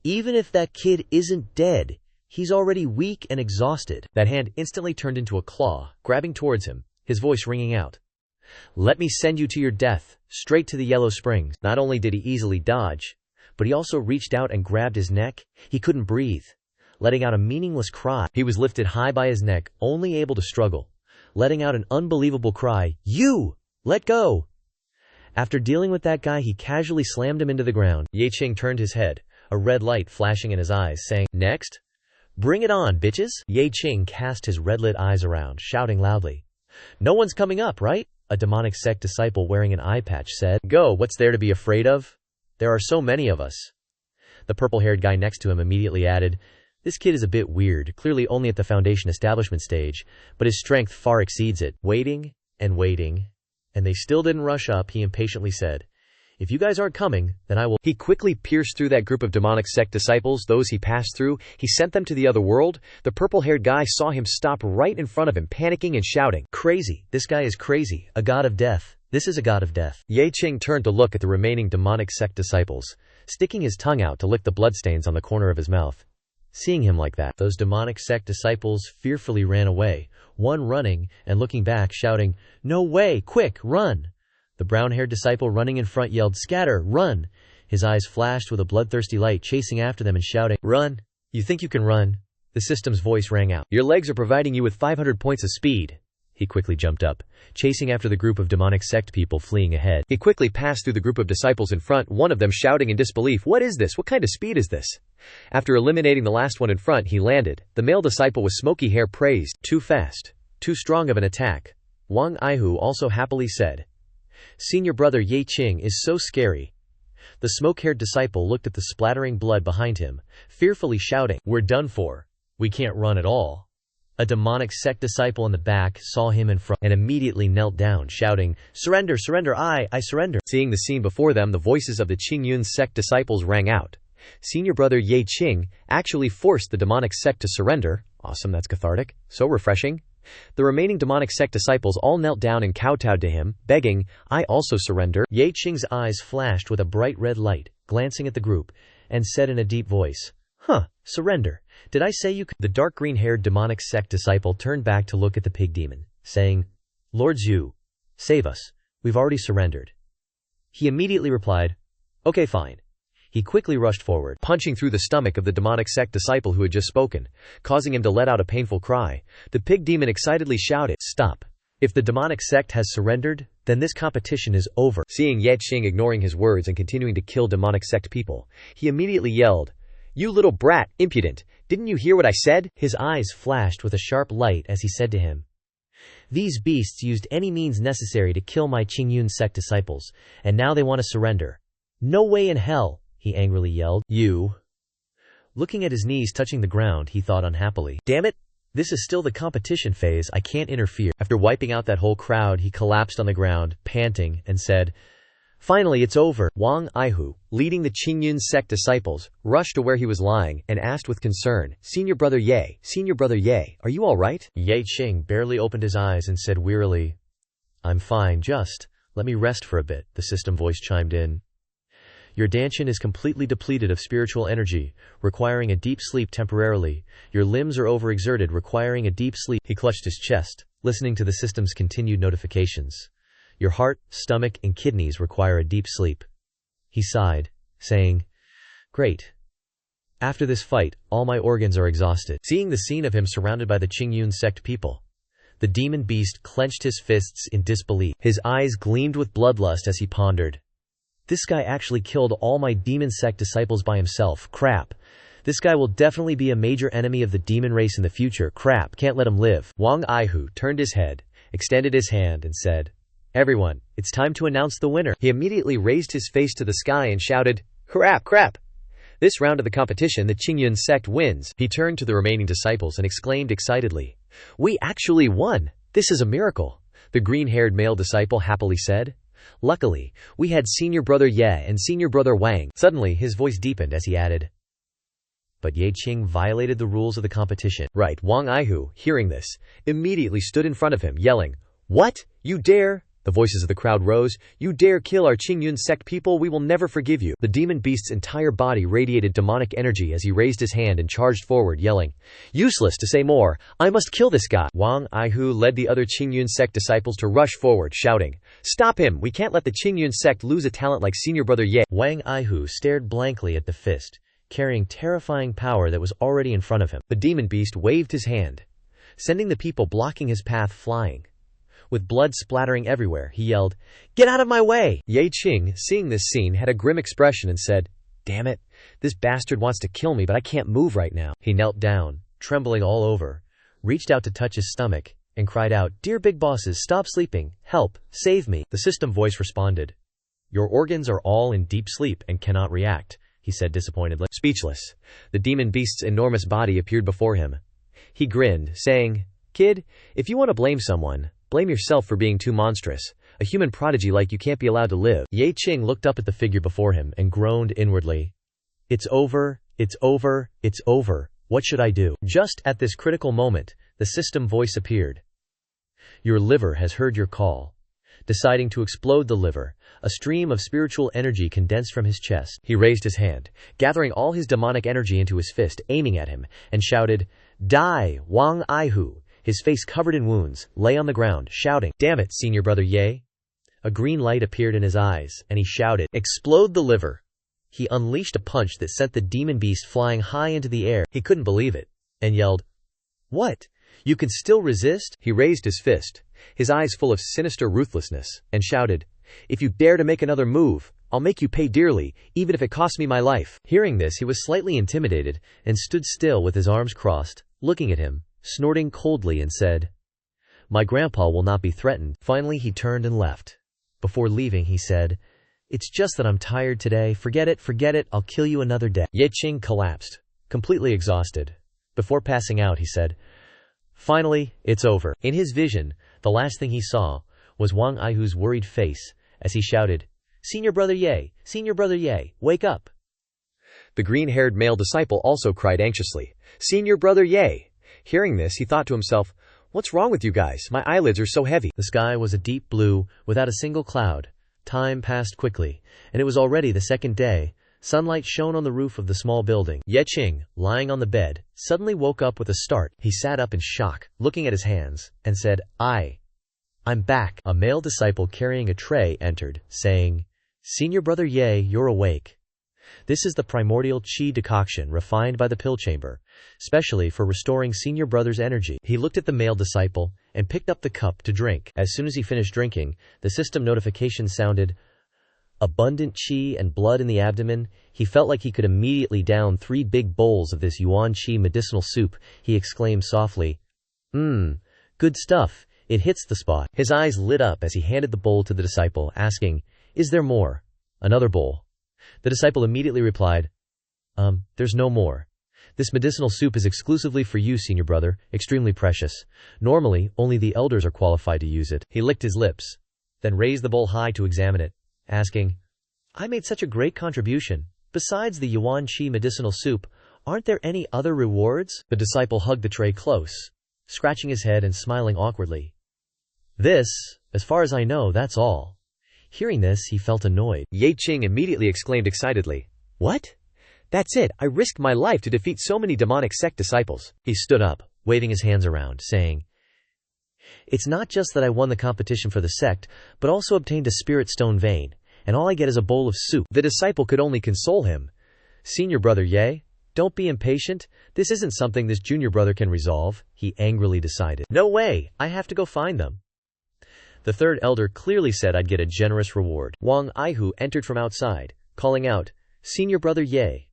"Even if that kid isn't dead, he's already weak and exhausted." That hand instantly turned into a claw, grabbing towards him, his voice ringing out, "Let me send you to your death, straight to the Yellow Springs." Not only did he easily dodge, but he also reached out and grabbed his neck. He couldn't breathe, letting out a meaningless cry. He was lifted high by his neck, only able to struggle, letting out an unbelievable cry, "You! Let go!" After dealing with that guy, he casually slammed him into the ground. Ye Qing turned his head, a red light flashing in his eyes, saying, "Next? Bring it on, bitches!" Ye Qing cast his red-lit eyes around, shouting loudly, "No one's coming up, right?" A demonic sect disciple wearing an eye patch said, "Go, what's there to be afraid of? There are so many of us." The purple-haired guy next to him immediately added, "This kid is a bit weird, clearly only at the Foundation establishment stage, but his strength far exceeds it." Waiting, and they still didn't rush up, he impatiently said, "If you guys aren't coming, then I will." He quickly pierced through that group of demonic sect disciples, those he passed through. He sent them to the other world. The purple-haired guy saw him stop right in front of him, panicking and shouting, "Crazy! This guy is crazy! A god of death! This is a god of death!" Ye Qing turned to look at the remaining demonic sect disciples, sticking his tongue out to lick the bloodstains on the corner of his mouth. Seeing him like that, those demonic sect disciples fearfully ran away, one running and looking back, shouting, "No way! Quick, run!" The brown-haired disciple running in front yelled, "Scatter! Run!" His eyes flashed with a bloodthirsty light, chasing after them and shouting, "Run! You think you can run?" The system's voice rang out, "Your legs are providing you with 500 points of speed." He quickly jumped up, chasing after the group of demonic sect people fleeing ahead. He quickly passed through the group of disciples in front, one of them shouting in disbelief, "What is this? What kind of speed is this?" After eliminating the last one in front, he landed. The male disciple with smoky hair praised, "Too fast, too strong of an attack." Wang Aihu also happily said, "Senior brother Ye Qing is so scary." The smoke-haired disciple looked at the splattering blood behind him, fearfully shouting, "We're done for. We can't run at all." A demonic sect disciple in the back saw him in front and immediately knelt down, shouting, "Surrender, surrender, I surrender." Seeing the scene before them, the voices of the Qingyun sect disciples rang out. Senior brother Ye Qing actually forced the demonic sect to surrender. Awesome, that's cathartic. So refreshing. The remaining demonic sect disciples all knelt down and kowtowed to him, begging, "I also surrender." Ye Qing's eyes flashed with a bright red light, glancing at the group, and said in a deep voice, "Surrender. Did I say you could?" The dark green-haired demonic sect disciple turned back to look at the pig demon, saying, "Lord Zhu, save us. We've already surrendered." He immediately replied, "Okay, fine." He quickly rushed forward, punching through the stomach of the demonic sect disciple who had just spoken, causing him to let out a painful cry. The pig demon excitedly shouted, "Stop. If the demonic sect has surrendered, then this competition is over. Seeing Ye Qing ignoring his words and continuing to kill demonic sect people, he immediately yelled, "You little brat, impudent! Didn't you hear what I said?" His eyes flashed with a sharp light as he said to him, "These beasts used any means necessary to kill my Qingyun sect disciples, and now they want to surrender. No way in hell," he angrily yelled. "You." Looking at his knees touching the ground, he thought unhappily, "Damn it! This is still the competition phase, I can't interfere." After wiping out that whole crowd, he collapsed on the ground, panting, and said, "Finally, it's over." Wang Aihu, leading the Qingyun sect disciples, rushed to where he was lying and asked with concern, Senior Brother Ye, are you all right?" Ye Qing barely opened his eyes and said wearily, "I'm fine, just let me rest for a bit," the system voice chimed in. "Your Danshan is completely depleted of spiritual energy, requiring a deep sleep temporarily. Your limbs are overexerted, requiring a deep sleep." He clutched his chest, listening to the system's continued notifications. "Your heart, stomach, and kidneys require a deep sleep." He sighed, saying, "Great. After this fight, all my organs are exhausted." Seeing the scene of him surrounded by the Qingyun sect people, the demon beast clenched his fists in disbelief. His eyes gleamed with bloodlust as he pondered, "This guy actually killed all my demon sect disciples by himself. Crap. This guy will definitely be a major enemy of the demon race in the future. Crap, can't let him live." Wang Aihu turned his head, extended his hand, and said, "Everyone, it's time to announce the winner." He immediately raised his face to the sky and shouted, Crap! This round of the competition, the Qingyun sect wins." He turned to the remaining disciples and exclaimed excitedly, "We actually won! This is a miracle," the green-haired male disciple happily said. "Luckily, we had Senior Brother Ye and Senior Brother Wang." Suddenly, his voice deepened as he added, "But Ye Qing violated the rules of the competition." "Right." Wang Aihu, hearing this, immediately stood in front of him, yelling, "What? You dare?" The voices of the crowd rose. "You dare kill our Qingyun sect people? We will never forgive you." The demon beast's entire body radiated demonic energy as he raised his hand and charged forward, yelling, "Useless to say more. I must kill this guy." Wang Aihu led the other Qingyun sect disciples to rush forward, shouting, "Stop him! We can't let the Qingyun sect lose a talent like Senior Brother Ye." Wang Aihu stared blankly at the fist, carrying terrifying power that was already in front of him. The demon beast waved his hand, sending the people blocking his path flying. With blood splattering everywhere, he yelled, "Get out of my way!" Ye Qing, seeing this scene, had a grim expression and said, "Damn it, this bastard wants to kill me, but I can't move right now." He knelt down, trembling all over, reached out to touch his stomach, and cried out, "Dear big bosses, stop sleeping, help, save me." The system voice responded, "Your organs are all in deep sleep and cannot react," he said disappointedly. Speechless, the demon beast's enormous body appeared before him. He grinned, saying, "Kid, if you want to blame someone, blame yourself for being too monstrous. A human prodigy like you can't be allowed to live." Ye Qing looked up at the figure before him and groaned inwardly. It's over. What should I do?" Just at this critical moment, the system voice appeared. "Your liver has heard your call." Deciding to explode the liver, a stream of spiritual energy condensed from his chest. He raised his hand, gathering all his demonic energy into his fist, aiming at him, and shouted, "Die!" Wang Aihu, his face covered in wounds, lay on the ground, shouting, "Damn it, Senior Brother Ye!" A green light appeared in his eyes, and he shouted, "Explode the liver!" He unleashed a punch that sent the demon beast flying high into the air. He couldn't believe it, and yelled, "What? You can still resist?" He raised his fist, his eyes full of sinister ruthlessness, and shouted, "If you dare to make another move, I'll make you pay dearly, even if it costs me my life." Hearing this, he was slightly intimidated, and stood still with his arms crossed, looking at him, snorting coldly, and said, "My grandpa will not be threatened." Finally, he turned and left. Before leaving, he said, "It's just that I'm tired today. Forget it, I'll kill you another day." Ye Qing collapsed, completely exhausted. Before passing out, he said, "Finally, it's over." In his vision, the last thing he saw was Wang Aihu's worried face as he shouted, Senior Brother Ye, wake up." The green-haired male disciple also cried anxiously, "Senior Brother Ye." Hearing this, he thought to himself, "What's wrong with you guys? My eyelids are so heavy." The sky was a deep blue, without a single cloud. Time passed quickly, and it was already the second day. Sunlight shone on the roof of the small building. Ye Qing, lying on the bed, suddenly woke up with a start. He sat up in shock, looking at his hands, and said, I'm back." A male disciple carrying a tray entered, saying, "Senior Brother Ye, you're awake." This is the primordial qi decoction refined by the pill chamber, specially for restoring senior brother's energy. He looked at the male disciple and picked up the cup to drink. As soon as he finished drinking, the system notification sounded. Abundant qi and blood in the abdomen. He felt like he could immediately down 3 big bowls of this yuan qi medicinal soup. He exclaimed softly, good stuff. It hits the spot. His eyes lit up as he handed the bowl to the disciple, asking, is there more? Another bowl. The disciple immediately replied, there's no more. This medicinal soup is exclusively for you, senior brother, extremely precious. Normally, only the elders are qualified to use it. He licked his lips, then raised the bowl high to examine it, asking, I made such a great contribution. Besides the yuan qi medicinal soup, aren't there any other rewards? The disciple hugged the tray close, scratching his head and smiling awkwardly. This, as far as I know, that's all. Hearing this, he felt annoyed. Ye Qing immediately exclaimed excitedly, what? That's it, I risked my life to defeat so many demonic sect disciples. He stood up, waving his hands around, saying, it's not just that I won the competition for the sect, but also obtained a spirit stone vein, and all I get is a bowl of soup. The disciple could only console him. Senior brother Ye, don't be impatient. This isn't something this junior brother can resolve, he angrily decided. No way, I have to go find them. The third elder clearly said I'd get a generous reward. Wang Aihu entered from outside, calling out, Senior brother Ye.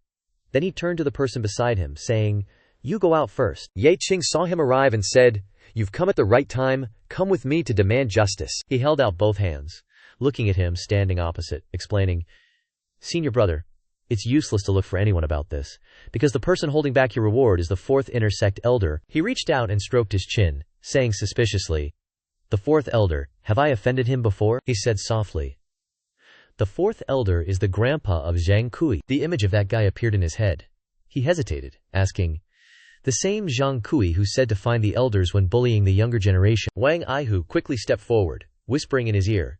Then he turned to the person beside him, saying, you go out first. Ye Qing saw him arrive and said, you've come at the right time, come with me to demand justice. He held out both hands, looking at him standing opposite, explaining, Senior brother, it's useless to look for anyone about this, because the person holding back your reward is the 4th inner sect elder. He reached out and stroked his chin, saying suspiciously, the 4th elder, have I offended him before? He said softly. The 4th elder is the grandpa of Zhang Kui. The image of that guy appeared in his head. He hesitated, asking, the same Zhang Kui who said to find the elders when bullying the younger generation. Wang Aihu quickly stepped forward, whispering in his ear,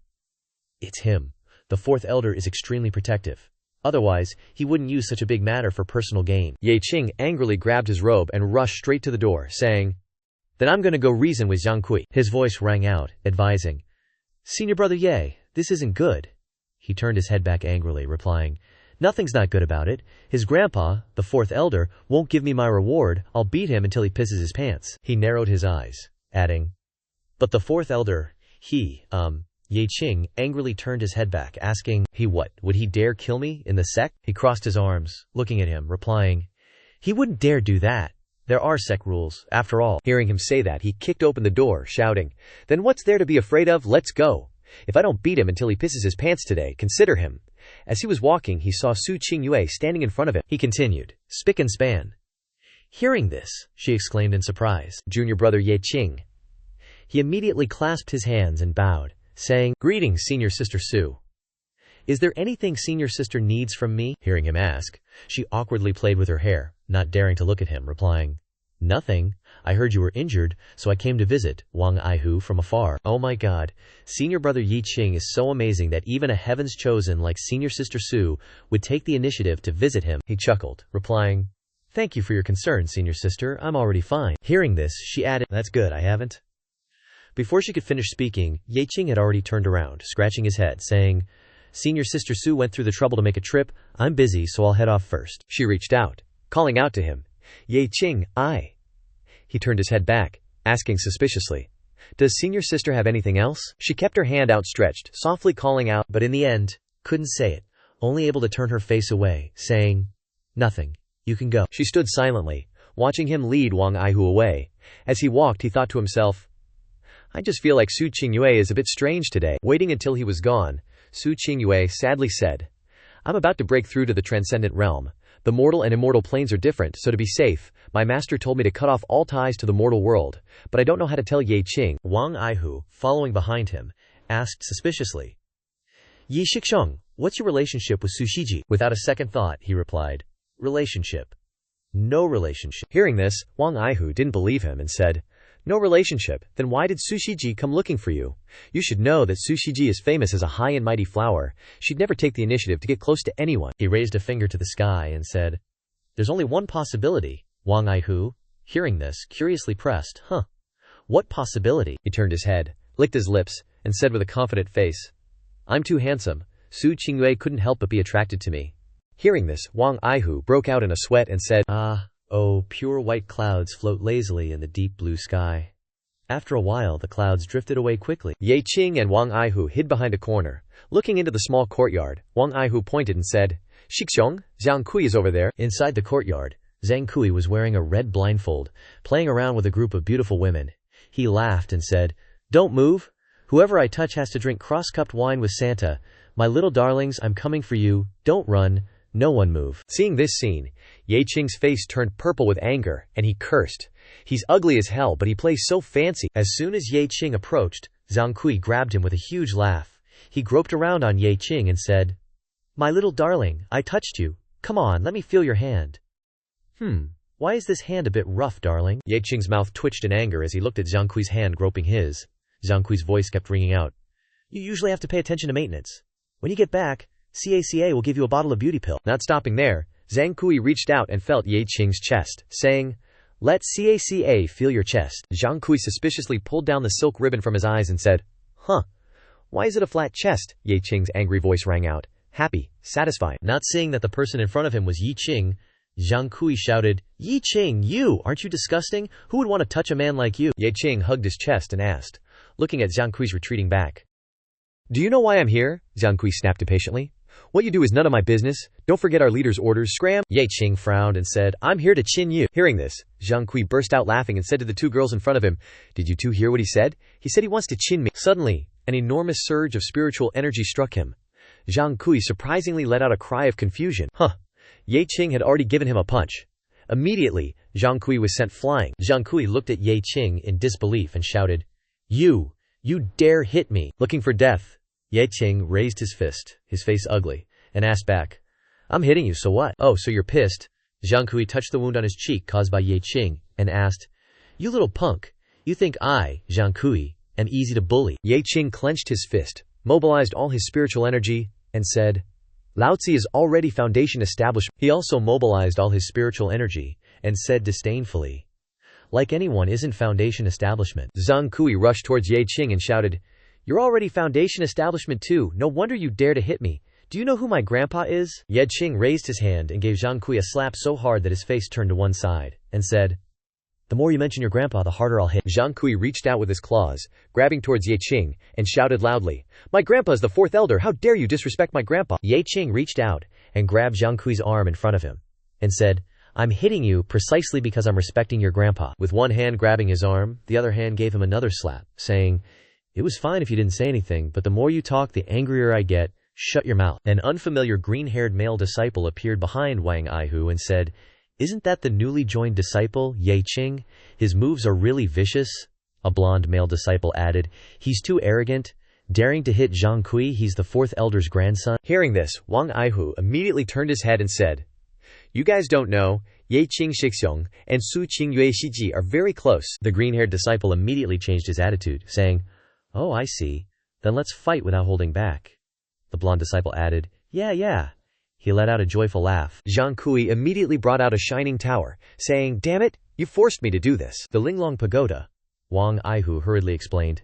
it's him. The 4th elder is extremely protective. Otherwise, he wouldn't use such a big matter for personal gain. Ye Qing angrily grabbed his robe and rushed straight to the door, saying, then I'm going to go reason with Zhang Kui. His voice rang out, advising, Senior brother Ye, this isn't good. He turned his head back angrily, replying, nothing's not good about it. His grandpa, the 4th elder, won't give me my reward. I'll beat him until he pisses his pants. He narrowed his eyes, adding, but the 4th elder, Ye Qing angrily turned his head back, asking, he what, would he dare kill me in the sect? He crossed his arms, looking at him, replying, he wouldn't dare do that. There are sect rules, after all. Hearing him say that, he kicked open the door, shouting, then what's there to be afraid of? Let's go. If I don't beat him until he pisses his pants today, consider him. As he was walking, he saw Su Qingyue standing in front of him. He continued, spick and span. Hearing this, she exclaimed in surprise, junior brother Ye Qing. He immediately clasped his hands and bowed, saying, greetings, senior sister Su. Is there anything senior sister needs from me? Hearing him ask, she awkwardly played with her hair, not daring to look at him, replying, nothing. I heard you were injured, so I came to visit Wang Aihu from afar. Oh my god, senior brother Yi Qing is so amazing that even a heavens chosen like senior sister Su would take the initiative to visit him. He chuckled, replying, thank you for your concern, senior sister, I'm already fine. Hearing this, she added, that's good, I haven't. Before she could finish speaking, Ye Qing had already turned around, scratching his head, saying, senior sister Su went through the trouble to make a trip, I'm busy so I'll head off first. She reached out, calling out to him, Ye Qing, I. He turned his head back, asking suspiciously, does senior sister have anything else? She kept her hand outstretched, softly calling out, but in the end, couldn't say it, only able to turn her face away, saying, nothing, you can go. She stood silently, watching him lead Wang Aihu away. As he walked, he thought to himself, I just feel like Su Qingyue is a bit strange today. Waiting until he was gone, Su Qingyue sadly said, I'm about to break through to the transcendent realm. The mortal and immortal planes are different, so to be safe, my master told me to cut off all ties to the mortal world, but I don't know how to tell Ye Qing. Wang Aihu, following behind him, asked suspiciously, Yi Shixong, what's your relationship with Su Shiji? Without a second thought, he replied, relationship. No relationship. Hearing this, Wang Aihu didn't believe him and said, no relationship, then why did Su Shiji come looking for you? You should know that Su Shiji is famous as a high and mighty flower. She'd never take the initiative to get close to anyone. He raised a finger to the sky and said, there's only one possibility. Wang Aihu, hearing this, curiously pressed, what possibility? He turned his head, licked his lips, and said with a confident face, I'm too handsome. Su Qingyue couldn't help but be attracted to me. Hearing this, Wang Aihu broke out in a sweat and said, "Ah, oh, pure white clouds float lazily in the deep blue sky." After a while, the clouds drifted away quickly. Ye Qing and Wang Aihu hid behind a corner. Looking into the small courtyard, Wang Aihu pointed and said, "Shixiong, Zhang Kui is over there." Inside the courtyard, Zhang Kui was wearing a red blindfold, playing around with a group of beautiful women. He laughed and said, "Don't move. Whoever I touch has to drink cross-cupped wine with Santa. My little darlings, I'm coming for you. Don't run. No one move." Seeing this scene, Ye Qing's face turned purple with anger, and he cursed. "He's ugly as hell, but he plays so fancy." As soon as Ye Qing approached, Zhang Kui grabbed him with a huge laugh. He groped around on Ye Qing and said, "My little darling, I touched you. Come on, let me feel your hand." Why is this hand a bit rough, darling?" Ye Qing's mouth twitched in anger as he looked at Zhang Kui's hand groping his. Zhang Kui's voice kept ringing out. "You usually have to pay attention to maintenance. When you get back, CACA will give you a bottle of beauty pill." Not stopping there, Zhang Kui reached out and felt Ye Qing's chest, saying, "Let CACA feel your chest." Zhang Kui suspiciously pulled down the silk ribbon from his eyes and said, "Huh, why is it a flat chest?" Ye Qing's angry voice rang out, happy, satisfied. Not seeing that the person in front of him was Yi Qing, Zhang Kui shouted, "Yi Qing, you! Aren't you disgusting? Who would want to touch a man like you?" Ye Qing hugged his chest and asked, looking at Zhang Kui's retreating back. "Do you know why I'm here?" Zhang Kui snapped impatiently. "What you do is none of my business. Don't forget our leader's orders, scram." Ye Qing frowned and said, "I'm here to chin you." Hearing this, Zhang Kui burst out laughing and said to the two girls in front of him, "Did you two hear what he said? He said he wants to chin me." Suddenly, an enormous surge of spiritual energy struck him. Zhang Kui surprisingly let out a cry of confusion. Ye Qing had already given him a punch. Immediately, Zhang Kui was sent flying. Zhang Kui looked at Ye Qing in disbelief and shouted, You dare hit me!" Looking for death, Ye Qing raised his fist, his face ugly, and asked back, "I'm hitting you, so what?" "Oh, so you're pissed?" Zhang Kui touched the wound on his cheek caused by Ye Qing and asked, "You little punk, you think I, Zhang Kui, am easy to bully?" Ye Qing clenched his fist, mobilized all his spiritual energy, and said, "Laozi is already foundation establishment." He also mobilized all his spiritual energy and said disdainfully, "Like anyone isn't foundation establishment." Zhang Kui rushed towards Ye Qing and shouted, "You're already foundation establishment too. No wonder you dare to hit me. Do you know who my grandpa is?" Ye Qing raised his hand and gave Zhang Kui a slap so hard that his face turned to one side, and said, "The more you mention your grandpa, the harder I'll hit." Zhang Kui reached out with his claws, grabbing towards Ye Qing, and shouted loudly, "My grandpa is the fourth elder. How dare you disrespect my grandpa?" Ye Qing reached out and grabbed Zhang Kui's arm in front of him, and said, "I'm hitting you precisely because I'm respecting your grandpa." With one hand grabbing his arm, the other hand gave him another slap, saying, "It was fine if you didn't say anything, but the more you talk, the angrier I get. Shut your mouth." An unfamiliar green-haired male disciple appeared behind Wang Aihu and said, "Isn't that the newly joined disciple, Ye Qing? His moves are really vicious." A blonde male disciple added, "He's too arrogant, daring to hit Zhang Kui. He's the fourth elder's grandson." Hearing this, Wang Aihu immediately turned his head and said, "You guys don't know, Ye Qing Shixiong and Su Qing Yue Shiji are very close." The green-haired disciple immediately changed his attitude, saying, "Oh, I see. Then let's fight without holding back." The blonde disciple added, Yeah. He let out a joyful laugh. Zhang Kui immediately brought out a shining tower, saying, "Damn it, you forced me to do this." "The Linglong Pagoda," Wang Aihu hurriedly explained.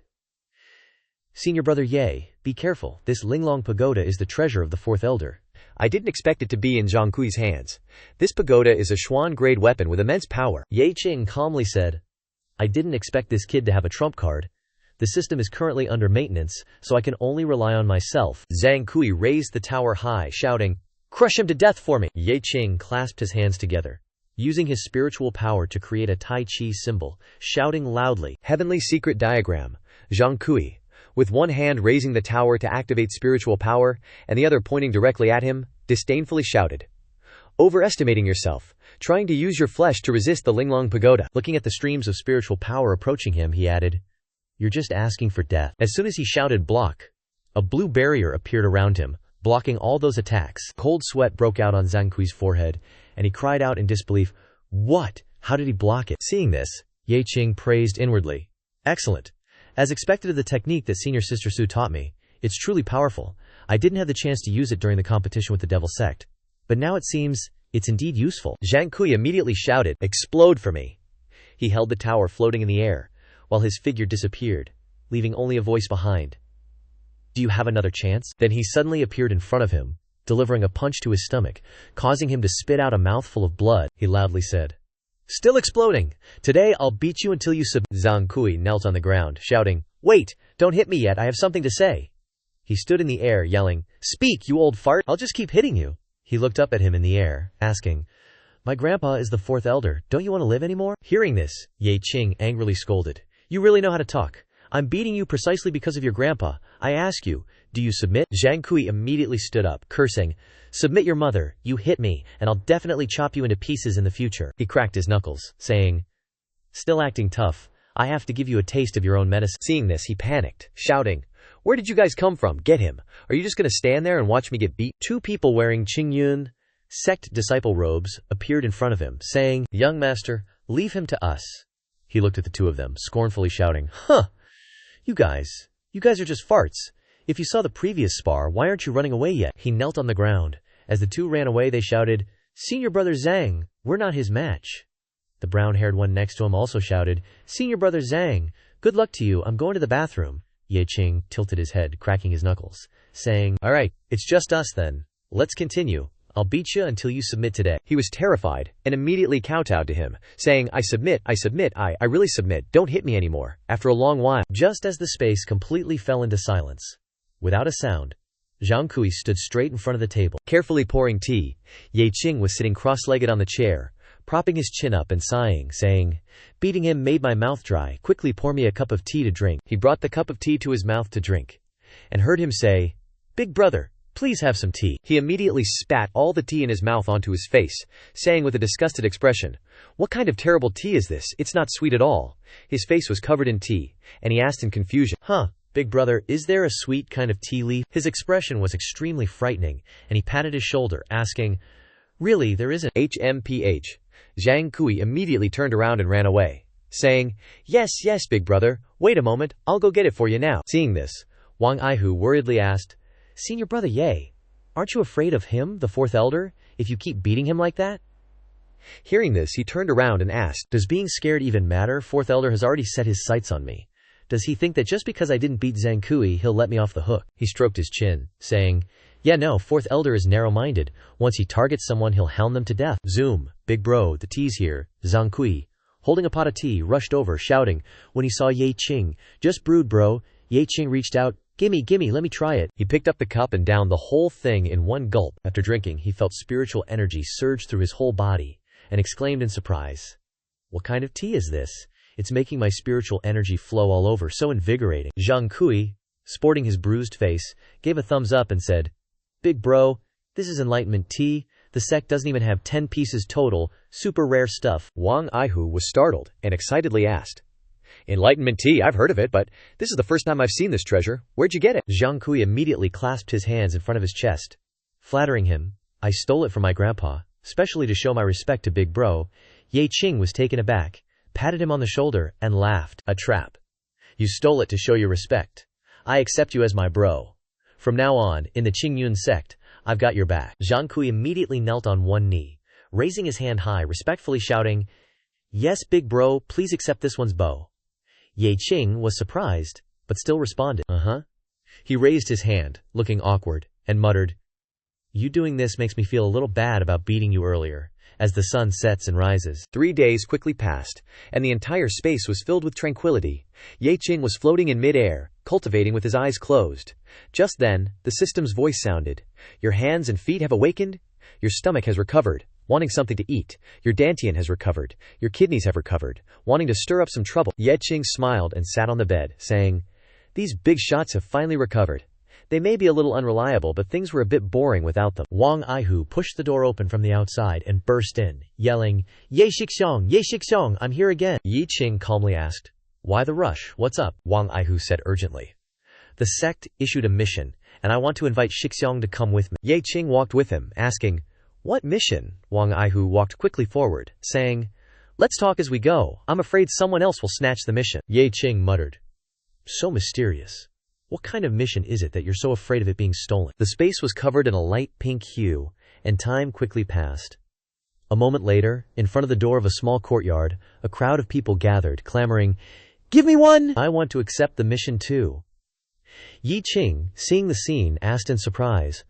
"Senior brother Ye, be careful. This Linglong Pagoda is the treasure of the fourth elder." "I didn't expect it to be in Zhang Kui's hands. This pagoda is a Xuan-grade weapon with immense power." Ye Qing calmly said, "I didn't expect this kid to have a trump card. The system is currently under maintenance, so I can only rely on myself." Zhang Kui raised the tower high, shouting, "Crush him to death for me!" Ye Qing clasped his hands together, using his spiritual power to create a Tai Chi symbol, shouting loudly, "Heavenly secret diagram." Zhang Kui, with one hand raising the tower to activate spiritual power, and the other pointing directly at him, disdainfully shouted, "Overestimating yourself, trying to use your flesh to resist the Linglong Pagoda." Looking at the streams of spiritual power approaching him, he added, "You're just asking for death." As soon as he shouted block, a blue barrier appeared around him, blocking all those attacks. Cold sweat broke out on Zhang Kui's forehead, and he cried out in disbelief, "What? How did he block it?" Seeing this, Ye Qing praised inwardly, "Excellent. As expected of the technique that Senior Sister Su taught me, it's truly powerful. I didn't have the chance to use it during the competition with the Devil Sect, but now it seems it's indeed useful." Zhang Kui immediately shouted, "Explode for me." He held the tower floating in the air, while his figure disappeared, leaving only a voice behind. "Do you have another chance?" Then he suddenly appeared in front of him, delivering a punch to his stomach, causing him to spit out a mouthful of blood. He loudly said, "Still exploding! Today I'll beat you until you sub—" Zhang Kui knelt on the ground, shouting, "Wait! Don't hit me yet, I have something to say!" He stood in the air, yelling, "Speak, you old fart! I'll just keep hitting you!" He looked up at him in the air, asking, "My grandpa is the fourth elder, don't you want to live anymore?" Hearing this, Ye Qing angrily scolded, "You really know how to talk. I'm beating you precisely because of your grandpa. I ask you, do you submit?" Zhang Kui immediately stood up, cursing, "Submit your mother, you hit me, and I'll definitely chop you into pieces in the future." He cracked his knuckles, saying, "Still acting tough, I have to give you a taste of your own medicine." Seeing this, he panicked, shouting, "Where did you guys come from? Get him. Are you just going to stand there and watch me get beat?" Two people wearing Qing Sect disciple robes appeared in front of him, saying, "Young master, leave him to us." He looked at the two of them, scornfully shouting, "Huh! You guys are just farts. If you saw the previous spar, why aren't you running away yet?" He knelt on the ground. As the two ran away, they shouted, "Senior brother Zhang, we're not his match." The brown-haired one next to him also shouted, "Senior brother Zhang, good luck to you, I'm going to the bathroom." Ye Qing tilted his head, cracking his knuckles, saying, "All right, it's just us then. Let's continue. I'll beat you until you submit today." He was terrified and immediately kowtowed to him, saying, I submit, I really submit, don't hit me anymore." After a long while, just as the space completely fell into silence, without a sound, Zhang Kui stood straight in front of the table, carefully pouring tea. Ye Qing was sitting cross-legged on the chair, propping his chin up and sighing, saying, "Beating him made my mouth dry, quickly pour me a cup of tea to drink." He brought the cup of tea to his mouth to drink, and heard him say, "Big brother, please have some tea." He immediately spat all the tea in his mouth onto his face, saying with a disgusted expression, "What kind of terrible tea is this? It's not sweet at all." His face was covered in tea, and he asked in confusion, "Big brother, is there a sweet kind of tea leaf?" His expression was extremely frightening, and he patted his shoulder, asking, "Really, there isn't?" HMPH. Zhang Kui immediately turned around and ran away, saying, Yes, big brother, wait a moment, I'll go get it for you now." Seeing this, Wang Aihu worriedly asked, "Senior brother Ye, aren't you afraid of him, the fourth elder, if you keep beating him like that?" Hearing this, he turned around and asked, "Does being scared even matter? Fourth elder has already set his sights on me. Does he think that just because I didn't beat Zhang Kui, he'll let me off the hook?" He stroked his chin, saying, "Yeah, no, fourth elder is narrow-minded. Once he targets someone, he'll hound them to death." Zoom, "Big bro, the tea's here." Zhang Kui, holding a pot of tea, rushed over, shouting, when he saw Ye Qing, "Just brewed, bro." Ye Qing reached out, Gimme, let me try it." He picked up the cup and downed the whole thing in one gulp. After drinking, he felt spiritual energy surge through his whole body, and exclaimed in surprise, "What kind of tea is this? It's making my spiritual energy flow all over, so invigorating." Zhang Kui, sporting his bruised face, gave a thumbs up and said, "Big bro, this is enlightenment tea. The sect doesn't even have 10 pieces total, super rare stuff." Wang Aihu was startled and excitedly asked, "Enlightenment tea, I've heard of it, but this is the first time I've seen this treasure. Where'd you get it?" Zhang Kui immediately clasped his hands in front of his chest, flattering him, "I stole it from my grandpa, specially to show my respect to big bro." Ye Qing was taken aback, patted him on the shoulder, and laughed. "A trap. You stole it to show your respect. I accept you as my bro. From now on, in the Qing sect, I've got your back." Zhang Kui immediately knelt on one knee, raising his hand high, respectfully shouting, "Yes, big bro, please accept this one's bow." Ye Qing was surprised, but still responded, He raised his hand, looking awkward, and muttered, "You doing this makes me feel a little bad about beating you earlier." As the sun sets and rises, 3 days quickly passed, and the entire space was filled with tranquility. Ye Qing was floating in mid-air, cultivating with his eyes closed. Just then, the system's voice sounded, "Your hands and feet have awakened. Your stomach has recovered, wanting something to eat. Your dantian has recovered. Your kidneys have recovered, wanting to stir up some trouble." Ye Qing smiled and sat on the bed, saying, "These big shots have finally recovered. They may be a little unreliable, but things were a bit boring without them." Wang Aihu pushed the door open from the outside and burst in, yelling, Ye Shixiong, I'm here again." Ye Qing calmly asked, "Why the rush? What's up?" Wang Aihu said urgently, "The sect issued a mission, and I want to invite Shixiong to come with me." Ye Qing walked with him, asking, "What mission?" Wang Aihu walked quickly forward, saying, "Let's talk as we go. I'm afraid someone else will snatch the mission." Ye Qing muttered, "So mysterious. What kind of mission is it that you're so afraid of it being stolen?" The space was covered in a light pink hue, and time quickly passed. A moment later, in front of the door of a small courtyard, a crowd of people gathered, clamoring, "Give me one! I want to accept the mission too." Ye Qing, seeing the scene, asked in surprise,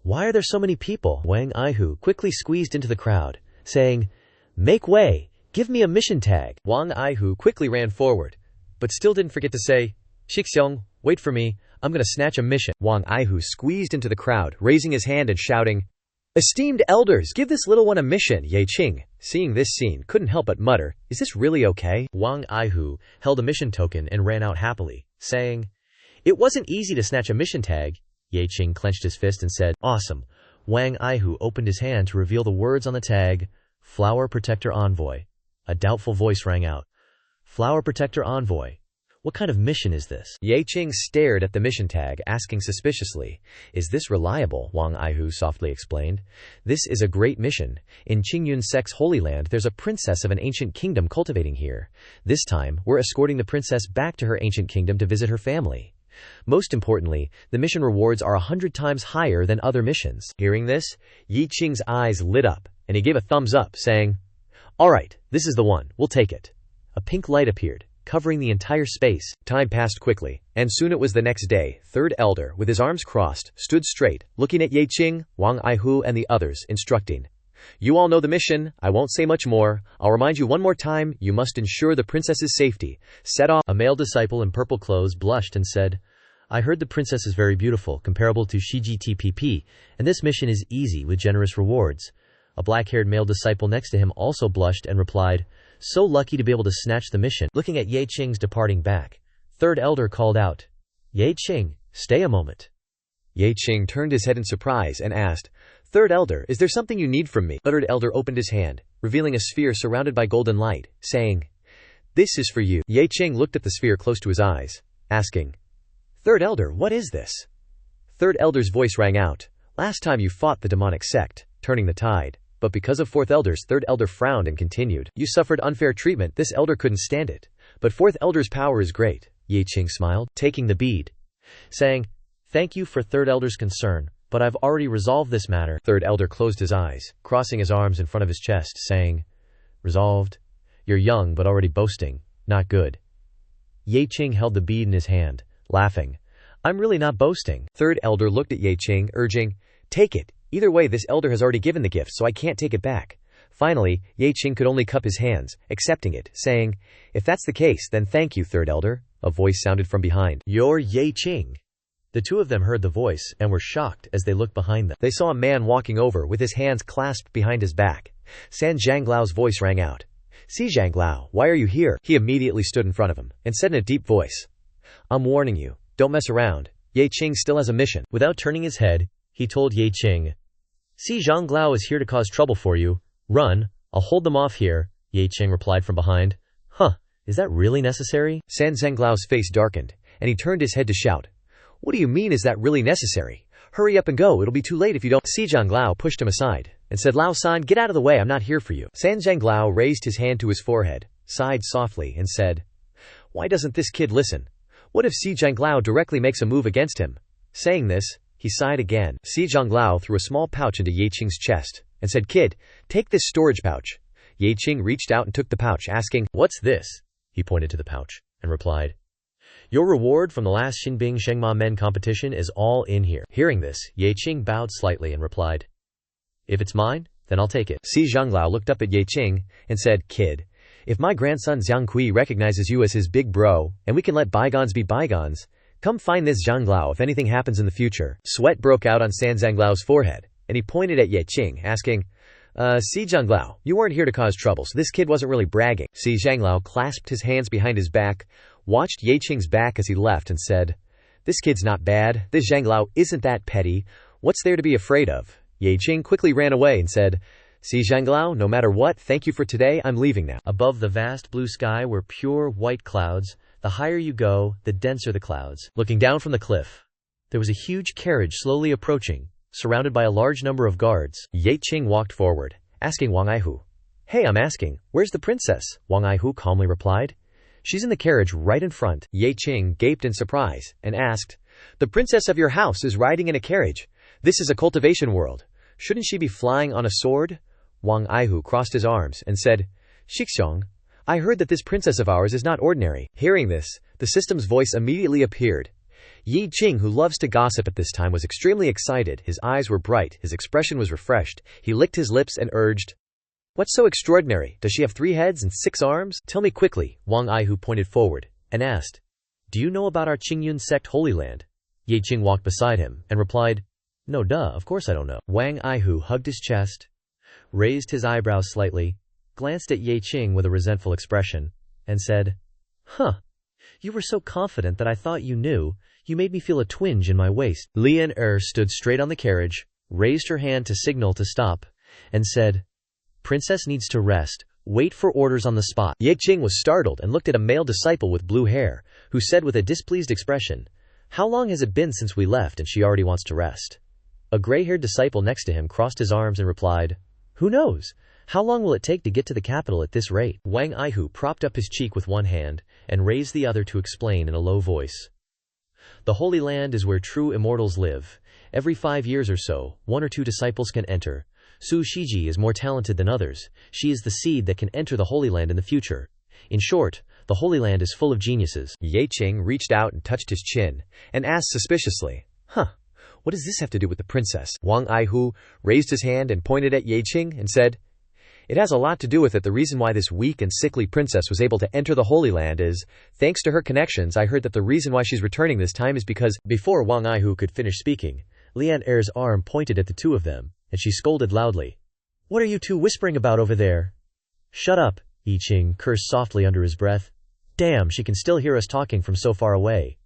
Why are there so many people? Wang Aihu quickly squeezed into the crowd, saying, "Make way! Give me a mission tag!" Wang Aihu quickly ran forward, but still didn't forget to say, "Shixiong, wait for me, I'm gonna snatch a mission." Wang Aihu squeezed into the crowd, raising his hand and shouting, "Esteemed elders, give this little one a mission." Ye Qing, seeing this scene, couldn't help but mutter, "Is this really okay?" Wang Aihu held a mission token and ran out happily, saying, "It wasn't easy to snatch a mission tag." Ye Qing clenched his fist and said, "Awesome." Wang Aihu opened his hand to reveal the words on the tag, "Flower Protector Envoy." A doubtful voice rang out, "Flower Protector Envoy? What kind of mission is this?" Ye Qing stared at the mission tag, asking suspiciously, "Is this reliable?" Wang Aihu softly explained, "This is a great mission. In Qingyun Sect's Holy Land, there's a princess of an ancient kingdom cultivating here. This time, we're escorting the princess back to her ancient kingdom to visit her family. Most importantly, the mission rewards are 100 times higher than other missions." Hearing this, Ye Qing's eyes lit up, and he gave a thumbs up, saying, "All right, this is the one, we'll take it." A pink light appeared, covering the entire space. Time passed quickly, and soon it was the next day. Third Elder, with his arms crossed, stood straight, looking at Ye Qing, Wang Aihu, and the others, instructing, "You all know the mission, I won't say much more. I'll remind you one more time, you must ensure the princess's safety. Set off." A male disciple in purple clothes blushed and said, "I heard the princess is very beautiful, comparable to Shigtpp, and this mission is easy with generous rewards." A black-haired male disciple next to him also blushed and replied, "So lucky to be able to snatch the mission." Looking at Ye Qing's departing back, Third Elder called out, "Ye Qing, stay a moment." Ye Qing turned his head in surprise and asked, "Third Elder, is there something you need from me?" Third Elder opened his hand, revealing a sphere surrounded by golden light, saying, "This is for you." Ye Qing looked at the sphere close to his eyes, asking, "Third Elder, what is this?" Third Elder's voice rang out, "Last time you fought the demonic sect, turning the tide. But because of Fourth Elder's," Third Elder frowned and continued, "You suffered unfair treatment. This Elder couldn't stand it. But Fourth Elder's power is great." Ye Qing smiled, taking the bead, saying, "Thank you for Third Elder's concern, but I've already resolved this matter." Third Elder closed his eyes, crossing his arms in front of his chest, saying, "Resolved? You're young but already boasting. Not good." Ye Qing held the bead in his hand, laughing, "I'm really not boasting." Third Elder looked at Ye Qing, urging, "Take it. Either way, this elder has already given the gift, so I can't take it back." Finally, Ye Qing could only cup his hands, accepting it, saying, "If that's the case, then thank you, Third Elder." A voice sounded from behind, "You're Ye Qing." The two of them heard the voice and were shocked as they looked behind them. They saw a man walking over with his hands clasped behind his back. San Zhanglao's voice rang out, "Si Zhanglao, why are you here?" He immediately stood in front of him and said in a deep voice, "I'm warning you, don't mess around. Ye Qing still has a mission." Without turning his head, he told Ye Qing, "Si Zhanglao is here to cause trouble for you. Run, I'll hold them off here." Ye Qing replied from behind, "Huh, is that really necessary?" San Zhanglao's face darkened, and he turned his head to shout, "What do you mean, is that really necessary? Hurry up and go, it'll be too late if you don't." Si Zhanglao pushed him aside and said, "Lao San, get out of the way, I'm not here for you." San Zhanglao raised his hand to his forehead, sighed softly, and said, "Why doesn't this kid listen? What if Si Zhanglao directly makes a move against him?" Saying this, he sighed again. Si Zhanglao threw a small pouch into Ye Qing's chest and said, "Kid, take this storage pouch." Ye Qing reached out and took the pouch, asking, "What's this?" He pointed to the pouch and replied, "Your reward from the last Xinbing Shengma Men competition is all in here." Hearing this, Ye Qing bowed slightly and replied, "If it's mine, then I'll take it." Si Zhanglao looked up at Ye Qing and said, "Kid, if my grandson Zhang Kui recognizes you as his big bro, and we can let bygones be bygones, come find this Zhanglao if anything happens in the future." Sweat broke out on San Zhanglao's forehead, and he pointed at Ye Qing, asking, Si Zhanglao, you weren't here to cause trouble, so this kid wasn't really bragging." Si Zhanglao clasped his hands behind his back, watched Ye Qing's back as he left, and said, "This kid's not bad. This Zhanglao isn't that petty. What's there to be afraid of?" Ye Qing quickly ran away and said, "Si Zhanglao, no matter what, thank you for today, I'm leaving now." Above the vast blue sky were pure white clouds. The higher you go, the denser the clouds. Looking down from the cliff, there was a huge carriage slowly approaching, surrounded by a large number of guards. Ye Qing walked forward, asking Wang Aihu, "Hey, I'm asking, where's the princess?" Wang Aihu calmly replied, "She's in the carriage right in front." Ye Qing gaped in surprise and asked, "The princess of your house is riding in a carriage? This is a cultivation world. Shouldn't she be flying on a sword?" Wang Aihu crossed his arms and said, "Shixiong, I heard that this princess of ours is not ordinary." Hearing this, the system's voice immediately appeared. Yi Qing, who loves to gossip at this time, was extremely excited. His eyes were bright, his expression was refreshed. He licked his lips and urged, "What's so extraordinary? Does she have 3 heads and 6 arms? Tell me quickly." Wang Aihu pointed forward and asked, "Do you know about our Qingyun sect Holy Land?" Yi Qing walked beside him and replied, "No, duh, of course I don't know." Wang Aihu hugged his chest, raised his eyebrows slightly, glanced at Yi Qing with a resentful expression, and said, "Huh, you were so confident that I thought you knew. You made me feel a twinge in my waist." Lian stood straight on the carriage, raised her hand to signal to stop, and said, "Princess needs to rest. Wait for orders on the spot." Yi Qing was startled and looked at a male disciple with blue hair, who said with a displeased expression, "How long has it been since we left and she already wants to rest?" A gray-haired disciple next to him crossed his arms and replied, "Who knows? How long will it take to get to the capital at this rate?" Wang Aihu propped up his cheek with one hand and raised the other to explain in a low voice. "The Holy Land is where true immortals live. Every 5 years or so, 1 or 2 disciples can enter. Su Shiji is more talented than others. She is the seed that can enter the Holy Land in the future. In short, the Holy Land is full of geniuses." Yi Qing reached out and touched his chin, and asked suspiciously, "What does this have to do with the princess?" Wang Aihu raised his hand and pointed at Yi Qing and said, "It has a lot to do with it. The reason why this weak and sickly princess was able to enter the Holy Land is, thanks to her connections. I heard that the reason why she's returning this time is because—" Before Wang Aihu could finish speaking, Lian arm pointed at the two of them, and she scolded loudly, "What are you two whispering about over there?" "Shut up," Yi Qing cursed softly under his breath. "Damn, she can still hear us talking from so far away."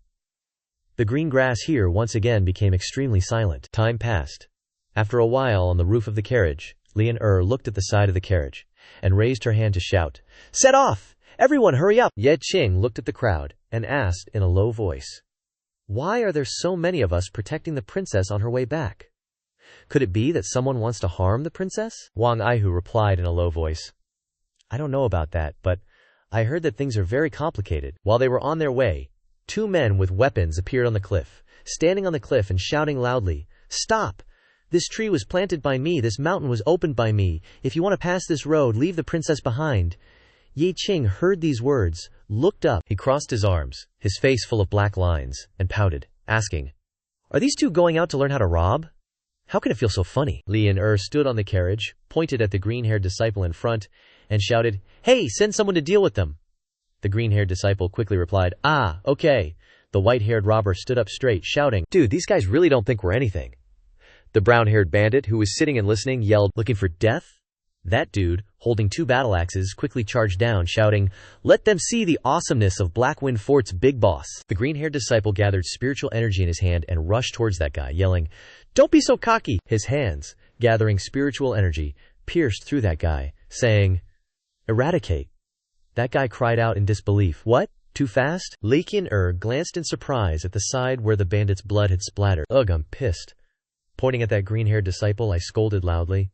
The green grass here once again became extremely silent. Time passed. After a while, on the roof of the carriage, Lian looked at the side of the carriage and raised her hand to shout, "Set off! Everyone hurry up!" Yi Qing looked at the crowd and asked in a low voice, "Why are there so many of us protecting the princess on her way back? Could it be that someone wants to harm the princess?" Wang Aihu replied in a low voice, "I don't know about that, but I heard that things are very complicated." While they were on their way, 2 men with weapons appeared on the cliff, standing on the cliff and shouting loudly, "Stop! This tree was planted by me, this mountain was opened by me. If you want to pass this road, leave the princess behind." Yi Qing heard these words, looked up. He crossed his arms, his face full of black lines, and pouted, asking, "Are these 2 going out to learn how to rob? How can it feel so funny?" Lian stood on the carriage, pointed at the green-haired disciple in front, and shouted, "Hey, send someone to deal with them." The green-haired disciple quickly replied, "Ah, okay." The white-haired robber stood up straight, shouting, "Dude, these guys really don't think we're anything." The brown-haired bandit, who was sitting and listening, yelled, "Looking for death?" That dude, holding 2 battle axes, quickly charged down, shouting, "Let them see the awesomeness of Blackwind Fort's big boss." The green-haired disciple gathered spiritual energy in his hand and rushed towards that guy, yelling, "Don't be so cocky!" His hands, gathering spiritual energy, pierced through that guy, saying, "Eradicate." That guy cried out in disbelief, "What? Too fast?" Li Qian glanced in surprise at the side where the bandit's blood had splattered. "Ugh, I'm pissed." Pointing at that green-haired disciple, I scolded loudly,